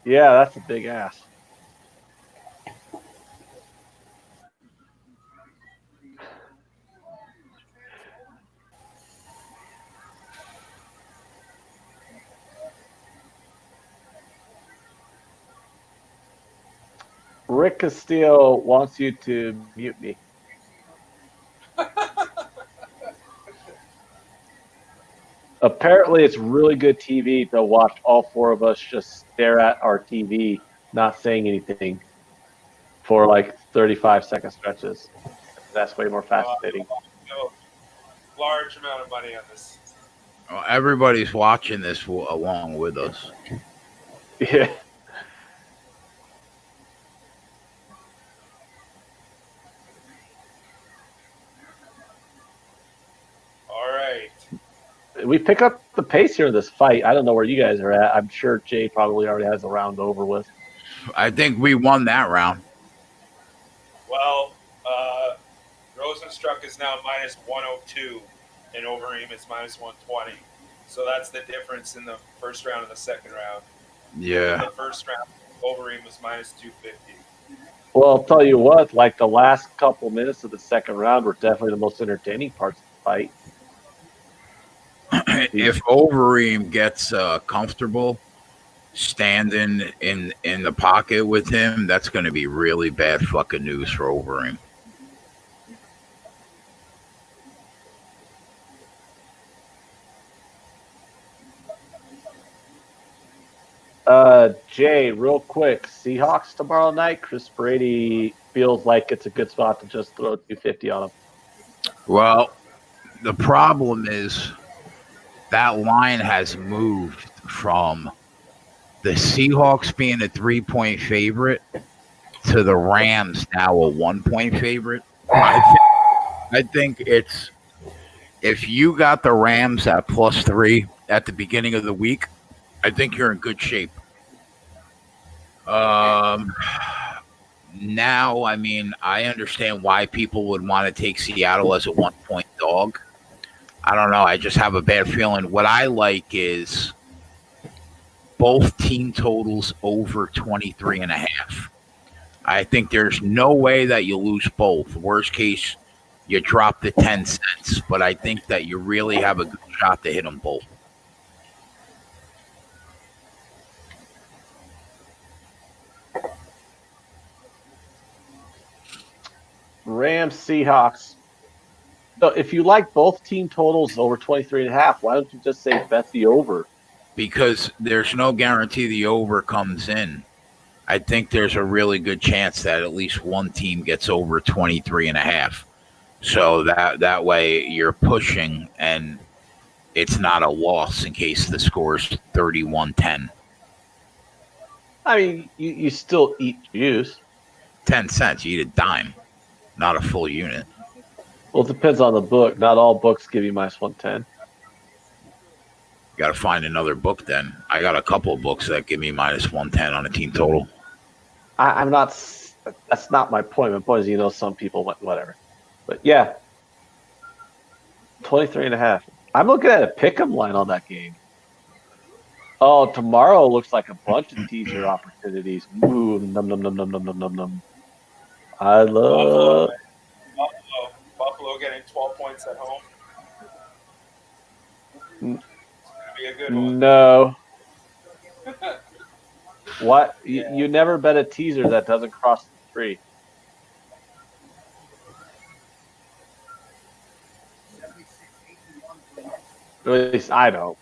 Yeah, that's a big ass. Rick Castillo wants you to mute me. Apparently, it's really good TV to watch all four of us just stare at our TV, not saying anything for like 35-second stretches. That's way more fascinating. large amount of money on this. Well, everybody's watching this along with us. Yeah. All right. We pick up the pace here in this fight. I don't know where you guys are at. I'm sure Jay probably already has the round over with. I think we won that round. Well, Rosenstruck is now minus 102, and Overeem is minus 120. So that's the difference in the first round and the second round. Yeah. In the first round, Overeem was minus 250. Well, I'll tell you what, like the last couple minutes of the second round were definitely the most entertaining parts of the fight. If Overeem gets comfortable standing in the pocket with him, that's going to be really bad fucking news for Overeem. Jay, real quick, Seahawks tomorrow night. Chris Brady feels like it's a good spot to just throw 250 on him. Well, the problem is that line has moved from the Seahawks being a 3-point favorite to the Rams now a 1-point favorite. I think it's if you got the Rams at +3 at the beginning of the week, I think you're in good shape. Now, I mean, I understand why people would want to take Seattle as a 1-point dog. I don't know. I just have a bad feeling. What I like is both team totals over 23.5. I think there's no way that you lose both. Worst case, you drop the 10 cents. But I think that you really have a good shot to hit them both. Rams, Seahawks. So if you like both team totals over 23.5, why don't you just say bet the over? Because there's no guarantee the over comes in. I think there's a really good chance that at least one team gets over 23.5. So that way you're pushing and it's not a loss in case the score's 31-10. I mean, you still eat juice. 10 cents, you eat a dime, not a full unit. Well, it depends on the book. Not all books give you minus 110. You got to find another book then. I got a couple of books that give me minus 110 on a team total. I'm not. That's not my point. My point is, some people whatever. But yeah, 23.5. I'm looking at a pick'em line on that game. Oh, tomorrow looks like a bunch of teaser opportunities. Ooh, num num num num num num num num. I love Buffalo getting 12 points at home. It's gonna be a good one. No. What? You never bet a teaser that doesn't cross the 3. At least I don't.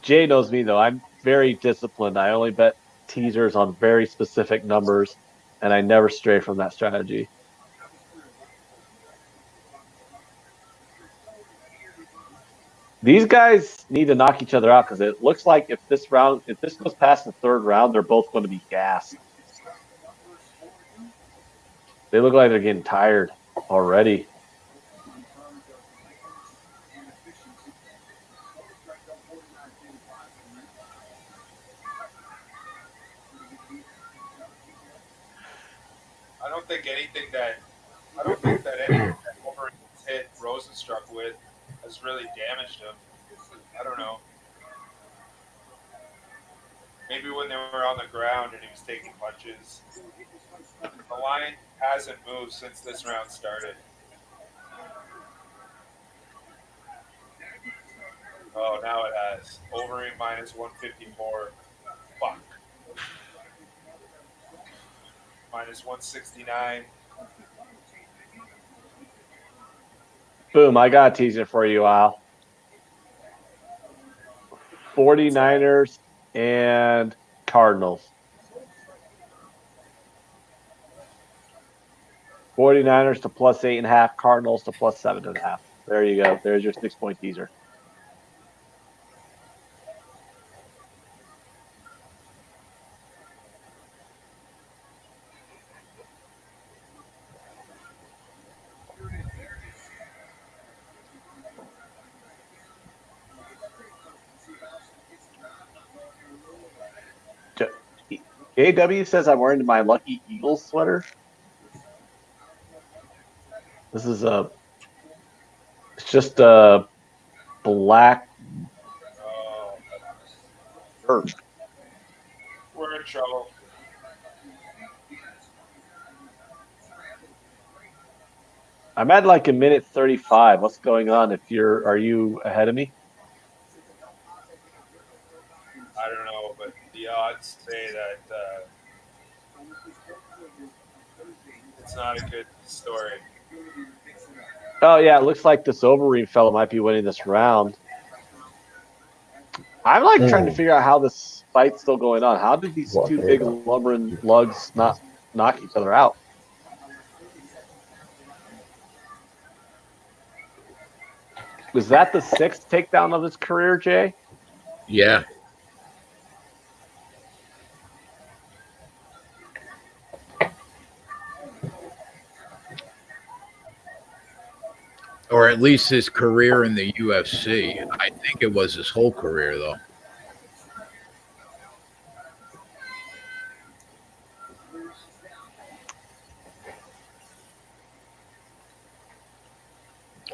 Jay knows me, though. I'm very disciplined. I only bet teasers on very specific numbers, and I never stray from that strategy. These guys need to knock each other out because it looks like if this goes past the third round, they're both going to be gassed. They look like they're getting tired already. I don't think anything that Overeem's hit Rosenstruck with has really damaged him. I don't know. Maybe when they were on the ground and he was taking punches. The line hasn't moved since this round started. Oh, now it has. Overeem minus 154. Fuck. Minus 169. Boom, I got a teaser for you, Al. 49ers and Cardinals. 49ers to +8.5, Cardinals to +7.5. There you go. There's your 6-point teaser. AW says I'm wearing my Lucky Eagles sweater. This is it's just a black Oh, shirt. we're in trouble. I'm at like a minute 35. What's going on? Are you ahead of me? I don't know, but the odds say that it's not a good story. Oh yeah, it looks like this Overeem fellow might be winning this round. I'm like trying to figure out how this fight's still going on. How did these two big lumbering lugs not knock each other out? Was that the 6th takedown of his career, Jay? Yeah. Or at least his career in the UFC. I think it was his whole career, though.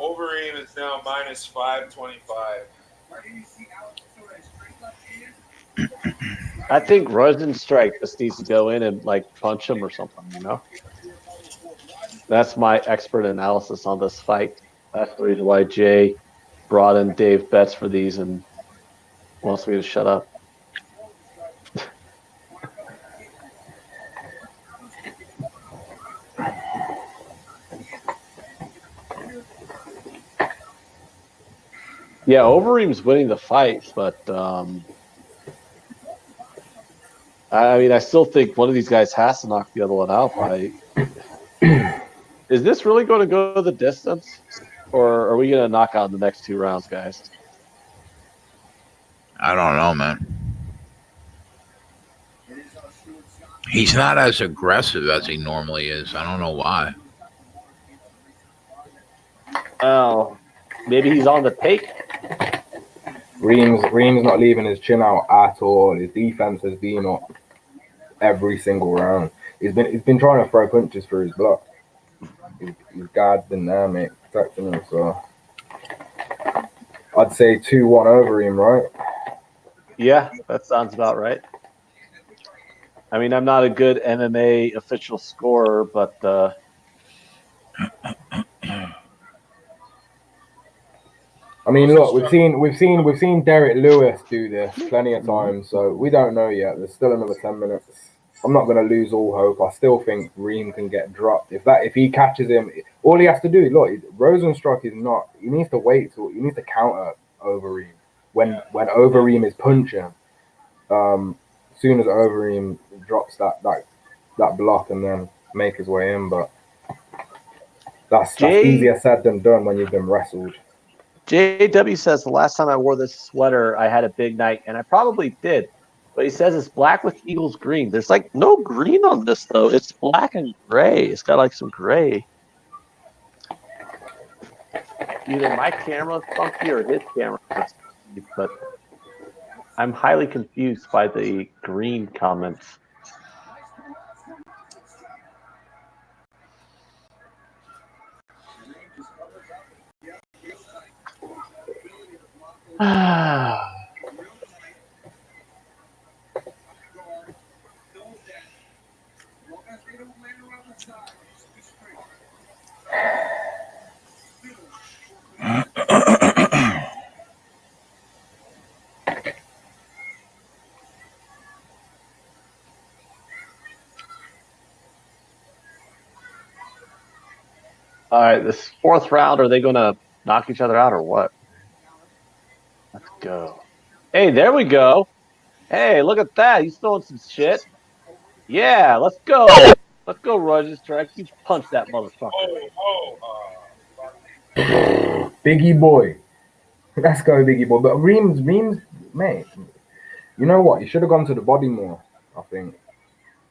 Overeem is now minus 525. I think Rosenstrike just needs to go in and like punch him or something, you know? That's my expert analysis on this fight. That's the reason why Jay brought in Dave Betts for these and wants me to shut up. Yeah, Overeem's winning the fight, but I mean, I still think one of these guys has to knock the other one out. Is this really going to go the distance, or are we going to knock out the next 2 rounds, guys? I don't know, man. He's not as aggressive as he normally is. I don't know why. Oh, maybe he's on the take. Reem's not leaving his chin out at all. His defense has been up every single round. He's been trying to throw punches for his block. His guard's been there, mate, protecting him. So I'd say 2-1 over him, right? Yeah, that sounds about right. I mean, I'm not a good MMA official scorer, but I mean, look, we've seen Derek Lewis do this plenty of times, so we don't know yet. There's still another 10 minutes. I'm not going to lose all hope. I still think Reem can get dropped. If he catches him, all he has to do, look, Rosenstruck is not. He needs to wait till he needs to counter Overeem when Overeem is punching. As soon as Overeem drops that block and then make his way in, but that's easier said than done when you've been wrestled. JW says the last time I wore this sweater, I had a big night, and I probably did. But he says it's black with Eagles green. There's like no green on this though. It's black and gray. It's got like some gray. Either my camera's funky or his camera is funky, but I'm highly confused by the green comments. All right, this 4th round, are they going to knock each other out or what? Let's go. Hey, there we go. Hey, look at that. He's throwing some shit. Yeah, let's go. Let's go, Roger Strike. You punch that motherfucker. Oh. Biggie boy. Let's go, Biggie boy. But Reams, mate. You know what? You should have gone to the body more. I think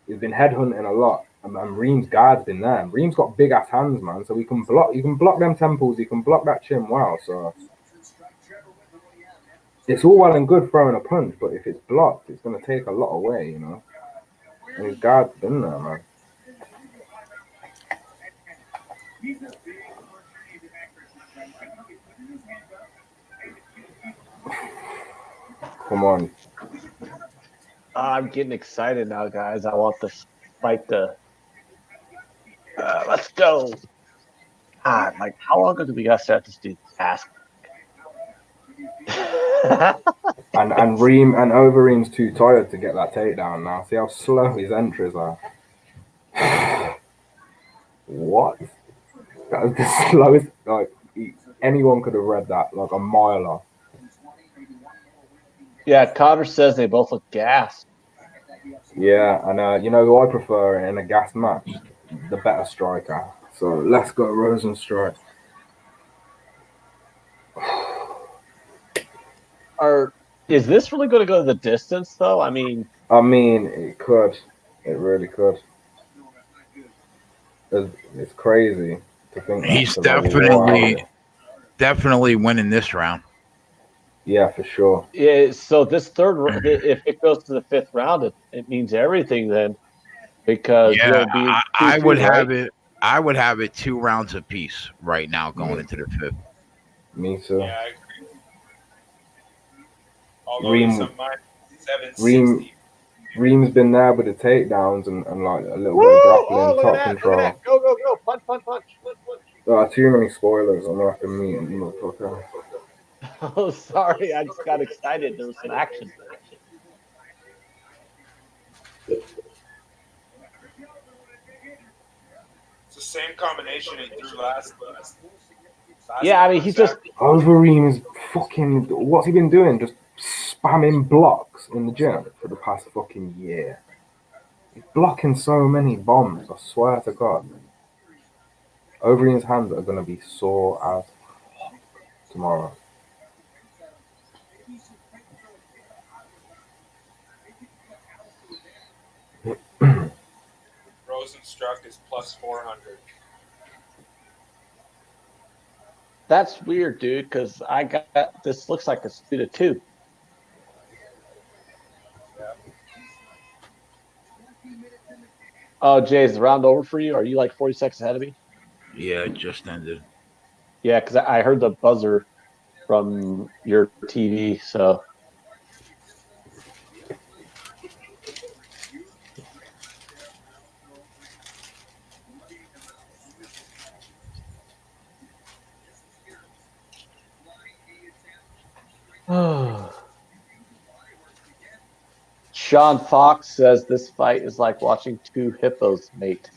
he's been headhunting a lot, and Reams' guard's been there. Reams got big ass hands, man. So he can block. You can block them temples. You can block that chin well. So it's all well and good throwing a punch, but if it's blocked, it's gonna take a lot away, you know. And his guard's been there, man. Come on. I'm getting excited now, guys. I want this fight to. Let's go. God, like, how long ago do we got to start this dude ask? and Overeem's too tired to get that takedown now. See how slow his entries are. What? That was the slowest. Like anyone could have read that like a mile off. Yeah, Connor says they both look gassed. Yeah, and you know who I prefer in a gas match? The better striker. So let's go Rosenstrike. Is this really going to go the distance, though? I mean, it could. It really could. It's crazy to think that. He's definitely winning this round. Yeah, for sure. Yeah. So this third, if it goes to the fifth round, it means everything then, because I would have it. I would have it 2 rounds apiece right now going into the fifth. Me too. Yeah, I agree. Although Reem's been there with the takedowns and like a little bit of grappling, top control. Go, punch. There are too many spoilers. I'm gonna have to mute him, motherfucker. Oh, sorry, I just got excited. There was some action. It's the same combination he threw last. Yeah, I mean, he just Overeem is fucking. What's he been doing? Just spamming blocks in the gym for the past fucking year. He's blocking so many bombs. I swear to God. Overeem's hands are gonna be sore as fuck tomorrow. Rosenstruck is plus 400. That's weird, dude, because I got this looks like it's 2-2. Yeah. Oh, Jay, is the round over for you? Are you like 40 seconds ahead of me? Yeah, it just ended. Yeah, because I heard the buzzer from your TV, so. Sean Fox says this fight is like watching 2 hippos mate.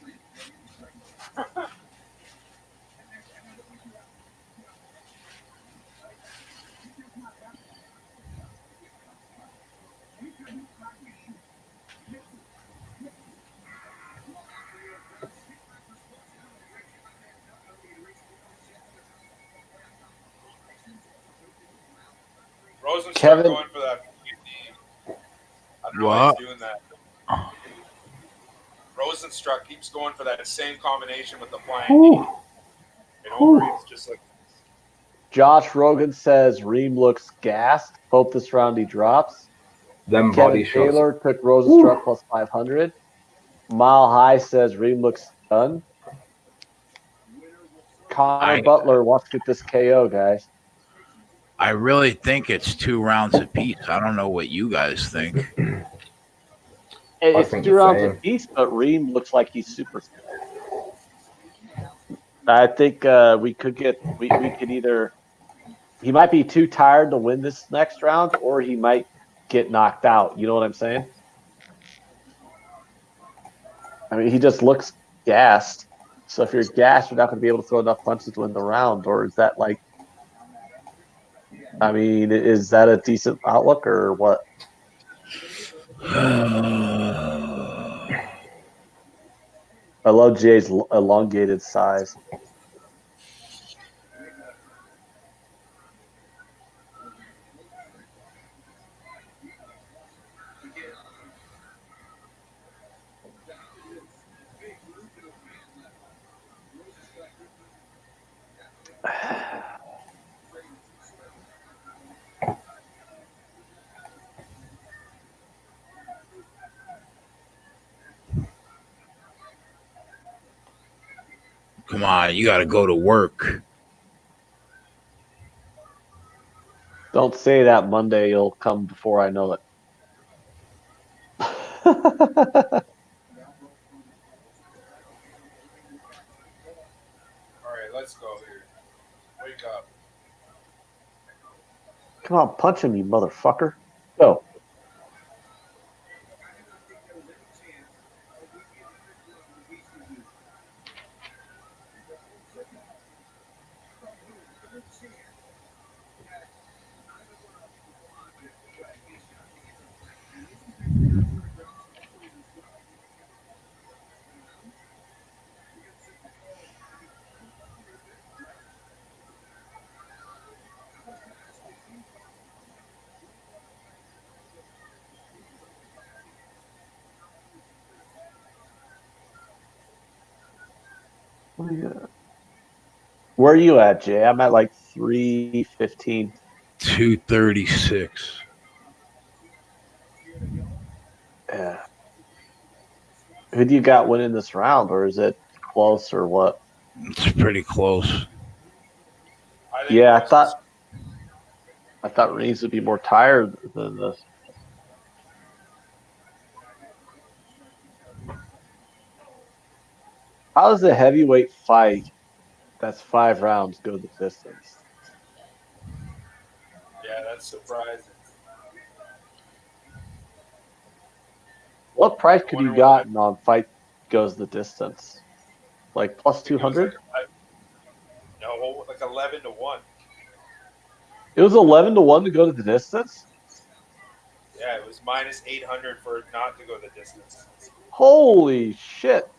Rosenstruck Kevin, going for that. I don't know why he's doing that. Rosenstruck keeps going for that same combination with the flank. And Overeem's just like. Josh Rogan says Reem looks gassed. Hope this round he drops. Them Kevin body shots. Taylor took Rosenstruck plus 500. Mile High says Reem looks done. Connor Butler wants to get this KO, guys. I really think it's 2 rounds apiece. I don't know what you guys think. It's 2 rounds apiece, but Reem looks like he's super. I think we could either. He might be too tired to win this next round, or he might get knocked out. You know what I'm saying? I mean, he just looks gassed. So if you're gassed, you're not going to be able to throw enough punches to win the round. Or is that like? I mean, is that a decent outlook or what? I love Jay's elongated size. Come on, you got to go to work. Don't say that. Monday you'll come before I know it. All right, let's go here. Wake up. Come on, punch him, you motherfucker. Go. Where are you at, Jay? I'm at like 3:15. 236. Yeah. Who do you got winning this round, or is it close, or what? It's pretty close. Yeah, I thought Ruiz would be more tired than this. How does the heavyweight fight that's 5 rounds go the distance? Yeah, that's surprising. What price could you gotten on fight goes the distance? Like plus 200? No, like 11-1. It was 11-1 to go to the distance? Yeah, it was minus 800 for it not to go the distance. Holy shit.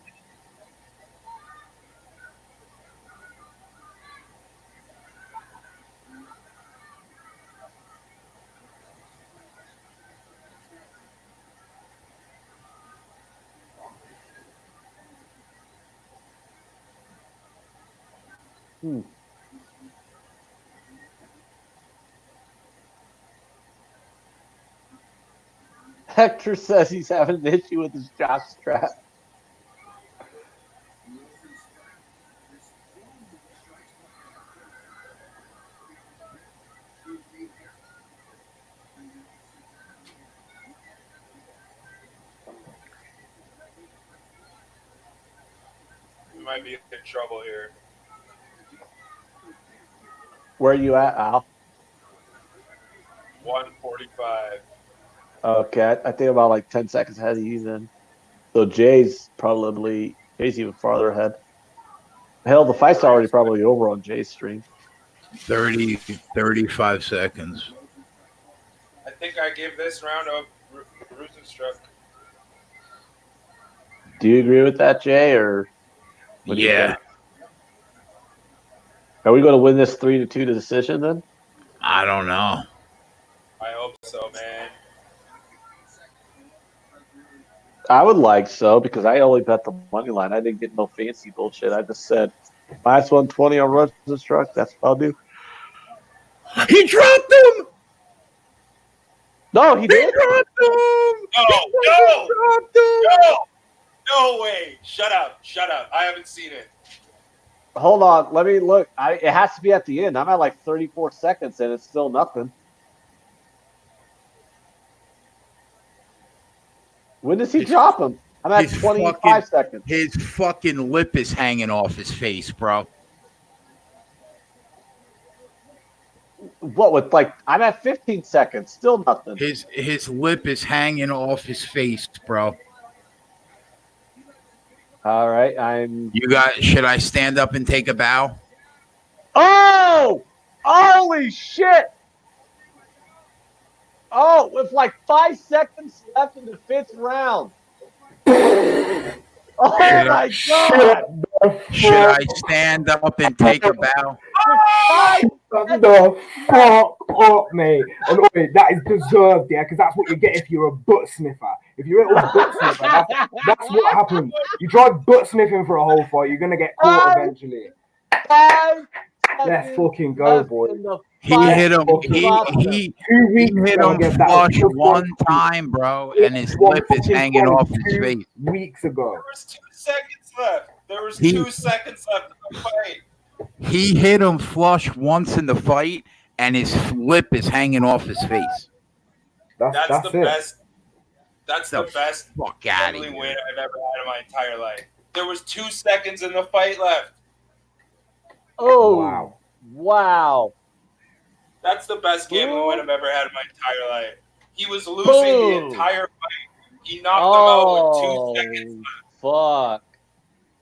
Hector says he's having an issue with his jock strap. We might be in trouble here. Where are you at, Al? 145. Okay, I think about like 10 seconds ahead of you then. So Jay's even farther ahead. Hell, the fight's already probably over on Jay's stream. 35 seconds. I think I give this round a Rosenstruck. Do you agree with that, Jay, or what do you Yeah. think? Are we going to win this 3-2 to decision then? I don't know. I hope so, man. I would like so because I only bet the money line. I didn't get no fancy bullshit. I just said minus 120 on Rosenstruck. That's what I'll do. He dropped him! No, he He did. dropped him! No! Dropped him! No! No way! Shut up! Shut up! I haven't seen it. Hold on. Let me look. It has to be at the end. I'm at like 34 seconds and it's still nothing. When does he drop him? I'm at 25 seconds. His fucking lip is hanging off his face, bro. What with like I'm at 15 seconds, still nothing. His lip is hanging off his face, bro. All right, Should I stand up and take a bow? Oh! Holy shit! Oh, with like 5 seconds left in the 5th round. Oh my God! Should I stand up and take a bow? The fuck up, mate. And wait, that is deserved, yeah, because that's what you get if you're a butt sniffer. If you're a butt sniffer, that's what happens. You try butt sniffing for a whole fight, you're gonna get caught eventually. 5 Let's fucking go, boy. He hit him. He hit him flush one time, bro, and his lip is hanging off his face. 2 weeks ago. There was 2 seconds left. There was 2 seconds left in the fight. He hit him flush once in the fight, and his lip is hanging off his face. That's the it. best. That's the best Fuck out of gambling here. win I've ever had in my entire life. There was 2 seconds in the fight left. Oh, wow. That's the best gambling win I've ever had in my entire life. He was losing the entire fight. He knocked him out with 2 seconds left. Fuck.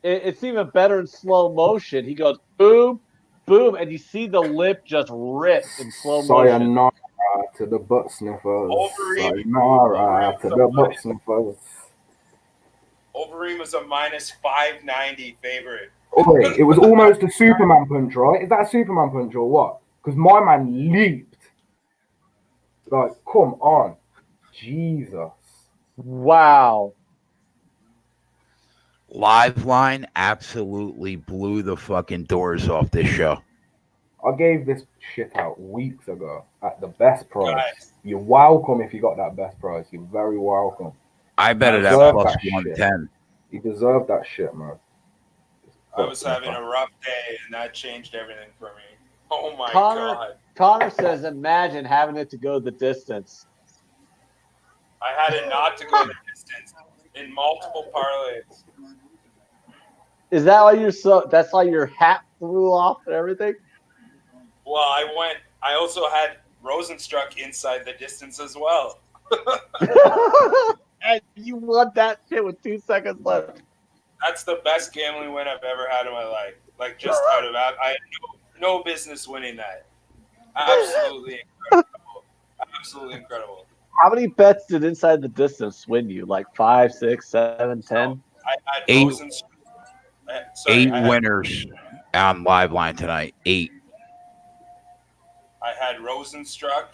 It's even better in slow motion. He goes boom, boom, and you see the lip just rip in slow motion. Sayonara to the butt sniffers. Overeem. Sayonara to the butt sniffers. Overeem was a minus 590 favorite. Oh, wait, it was almost a Superman punch, right? Is that a Superman punch or what? Because my man leaped. Like, come on. Jesus. Wow. Liveline absolutely blew the fucking doors off this show. I gave this shit out weeks ago at the best price. Guys. You're welcome if you got that best price. You're very welcome. I bet it at deserve plus that shit. 110. You deserve that shit, man. I was having a rough day, and that changed everything for me. Oh my God. Connor says, imagine having it to go the distance. I had it not to go the distance in multiple parlays. Is that why you're so? That's why your hat flew off and everything. Well, I also had Rosenstruck inside the distance as well. And you won that shit with 2 seconds left. That's the best gambling win I've ever had in my life. Like, just out of that, I had no business winning that. Absolutely incredible. Absolutely incredible. How many bets did inside the distance win you? Like 5, 6, 7, 10? I had 8. Rosenstruck. Eight winners on Liveline tonight. 8. I had Rosenstruck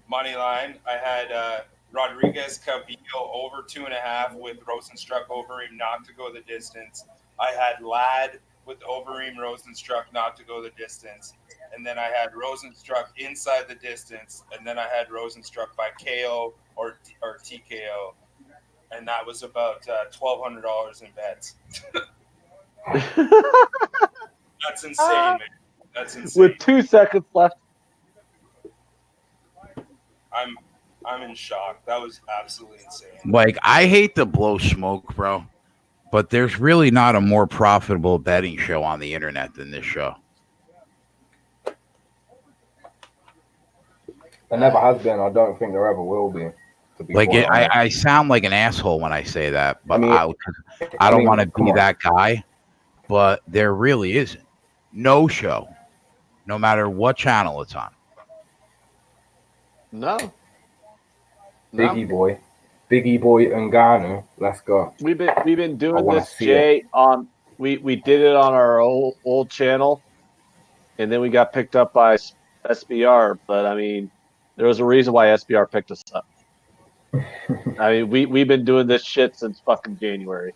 money line. I had Rodriguez Cabillo over 2.5 with Rosenstruck Overeem not to go the distance. I had Ladd with Overeem Rosenstruck not to go the distance. And then I had Rosenstruck inside the distance. And then I had Rosenstruck by KO or TKO. And that was about $1,200 in bets. That's insane, man. That's insane. With 2 seconds left. I'm in shock. That was absolutely insane. Like, I hate to blow smoke, bro, but there's really not a more profitable betting show on the internet than this show. There never has been. I don't think there ever will be. To be Like, quite honest. I sound like an asshole when I say that, but I I don't mean, want to come be on. that guy. But there really isn't. No show, no matter what channel it's on. No. Biggie boy Ngannou. Let's go. We've been doing wanna this, see Jay. On we did it on our old channel, and then we got picked up by SBR. But I mean, there was a reason why SBR picked us up. I mean, we've been doing this shit since fucking January.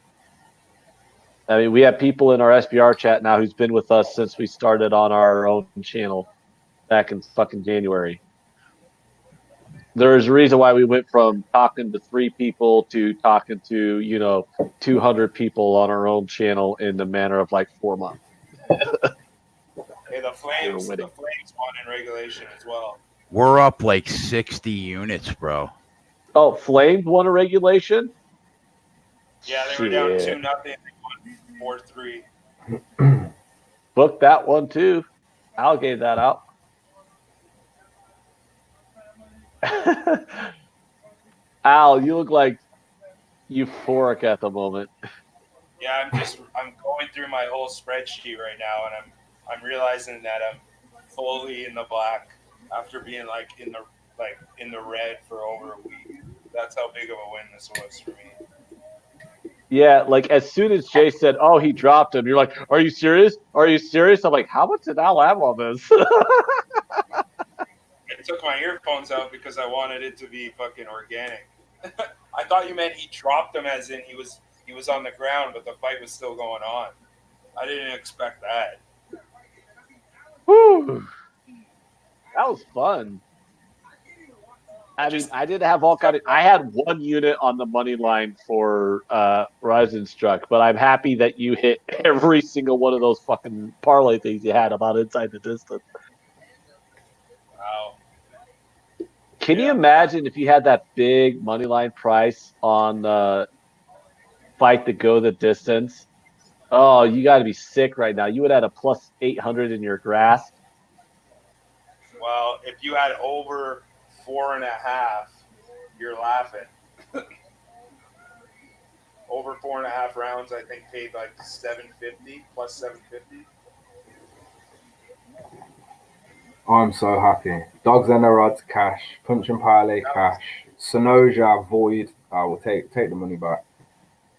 I mean, we have people in our SBR chat now who's been with us since we started on our own channel back in fucking January. There's a reason why we went from talking to 3 people to talking to, 200 people on our own channel in the manner of like 4 months. Hey, the Flames won in regulation as well. We're up like 60 units, bro. Oh, Flames won a regulation? Yeah, they were down 2-0. They won 4-3. Book that one too. Al gave that out. Al, you look like euphoric at the moment. Yeah, I'm going through my whole spreadsheet right now, and I'm realizing that I'm fully in the black after being in the red for over a week. That's how big of a win this was for me. Yeah, like as soon as Jay said, "Oh, he dropped him," you're like, "Are you serious? Are you serious?" I'm like, "How much did Al have on this?" I took my earphones out because I wanted it to be fucking organic. I thought you meant he dropped him as in he was on the ground, but the fight was still going on. I didn't expect that. Whew. That was fun. I mean, I did have all kind of. I had one unit on the money line for Rise and Struck, but I'm happy that you hit every single one of those fucking parlay things you had about inside the distance. Wow. Can you imagine if you had that big money line price on fight to go the distance? Oh, you got to be sick right now. You would have had a plus 800 in your grasp. Well, if you had over 4.5, you're laughing. Over 4.5 rounds, I think paid like 750 plus 750. I'm so happy. Dogs and the rods, cash. Punch and parlay, cash. Sonoja, void. I will take the money back.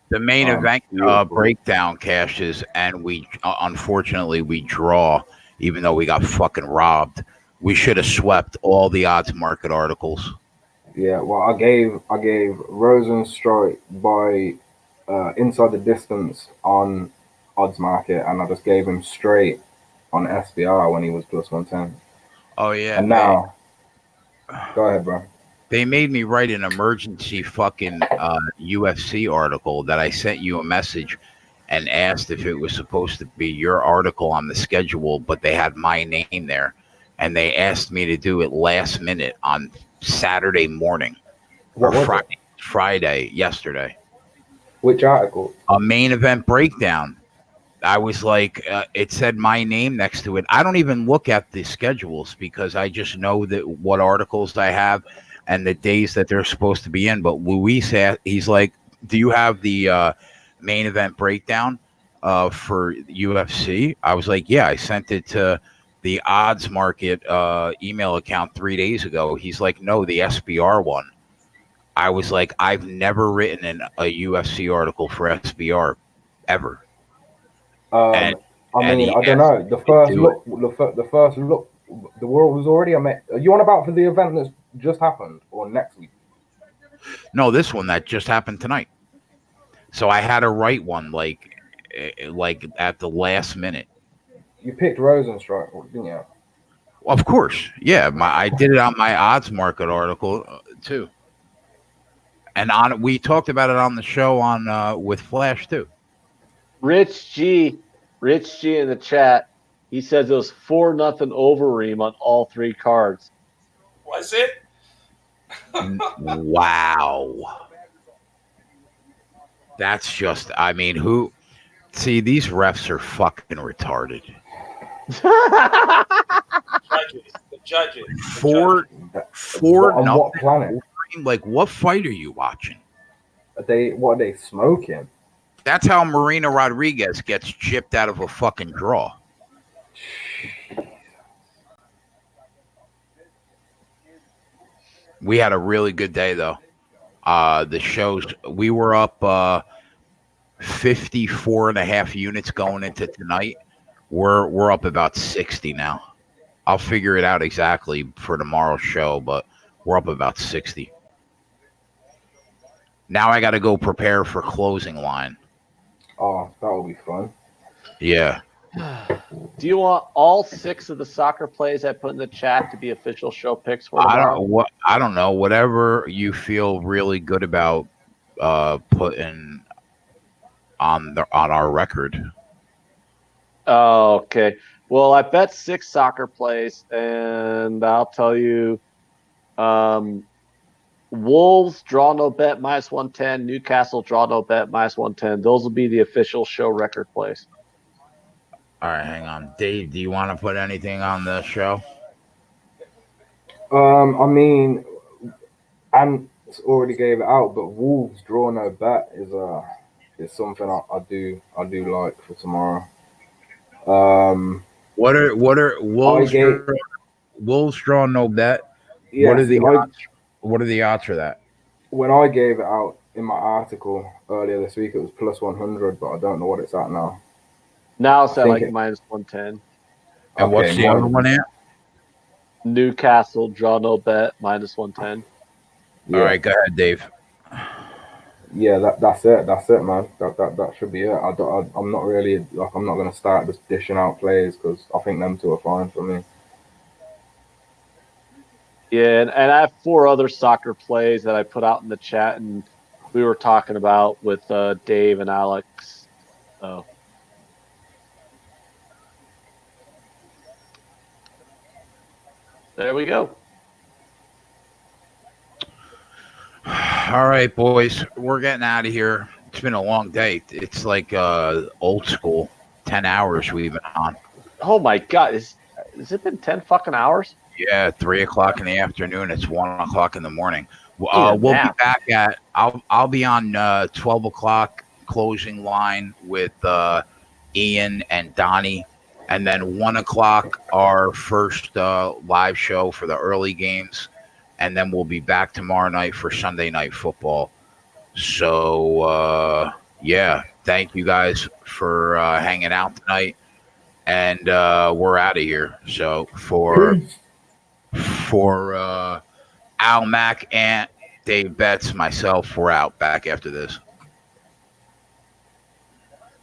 The main event beautiful. breakdown cashes, and we unfortunately we draw, even though we got fucking robbed. We should have swept all the odds market articles. Yeah, well, I gave Rosenstrike by inside the distance on odds market, and I just gave him straight on SBR when he was plus 110. Oh yeah, And now, go ahead, bro. They made me write an emergency fucking UFC article that I sent you a message and asked if it was supposed to be your article on the schedule, but they had my name there. And they asked me to do it last minute on Saturday morning or Friday, yesterday. Which article? A main event breakdown. I was like, it said my name next to it. I don't even look at the schedules because I just know that what articles I have and the days that they're supposed to be in. But Luis, he's like, do you have the main event breakdown for UFC? I was like, yeah, I sent it to the odds market email account 3 days ago. He's like, no, the SBR one. I was like, I've never written a UFC article for SBR ever. I don't know. The first look, the world was already. Are you on about for the event that's just happened or next week? No, this one that just happened tonight. So I had to write one like at the last minute. You picked Rosenstrike, didn't you? Of course, yeah. I did it on my odds market article too, and we talked about it on the show on with Flash too. Rich G in the chat. He says it was 4-0 Overeem on all three cards. Was it? Wow. That's just, I mean, these refs are fucking retarded. The judges. Four on what planet? Like, what fight are you watching? What are they smoking? That's how Marina Rodriguez gets chipped out of a fucking draw. We had a really good day, though. The shows, we were up 54.5 units going into tonight. We're up about 60 now. I'll figure it out exactly for tomorrow's show, but we're up about 60. Now I got to go prepare for closing line. Oh, that will be fun. Yeah. Do you want all 6 of the soccer plays I put in the chat to be official show picks for tomorrow? I don't know. Whatever you feel really good about putting on our record. Oh, okay. Well, I bet 6 soccer plays, and I'll tell you, Wolves draw no bet -110, Newcastle draw no bet -110. Those will be the official show record plays. All right, hang on. Dave, do you want to put anything on the show? I mean, and already gave it out, but Wolves draw no bet is something I do like for tomorrow. What are Wolves draw no bet? Yeah, what are the odds? What are the odds for that? When I gave it out in my article earlier this week, it was +100, but I don't know what it's at now. Now it's at like -110. And what's the other one at? Newcastle draw no bet -110. Yeah. All right, go ahead, Dave. Yeah, that's it. That's it, man. That should be it. I'm not really I'm not gonna start just dishing out plays because I think them two are fine for me. Yeah, and I have 4 other soccer plays that I put out in the chat, and we were talking about with Dave and Alex. So there we go. All right, boys, we're getting out of here. It's been a long day. It's like old school. 10 hours we've been on. Oh my God, has it been 10 fucking hours? Yeah, 3:00 in the afternoon. It's 1:00 in the morning. Need a We'll be nap. back at. I'll be on 12:00 closing line with Ian and Donnie, and then 1:00 our first live show for the early games, and then we'll be back tomorrow night for Sunday Night Football. So yeah, thank you guys for hanging out tonight, and we're out of here. So for Al Mack, Ant, Dave Betts, myself, we're out. Back after this.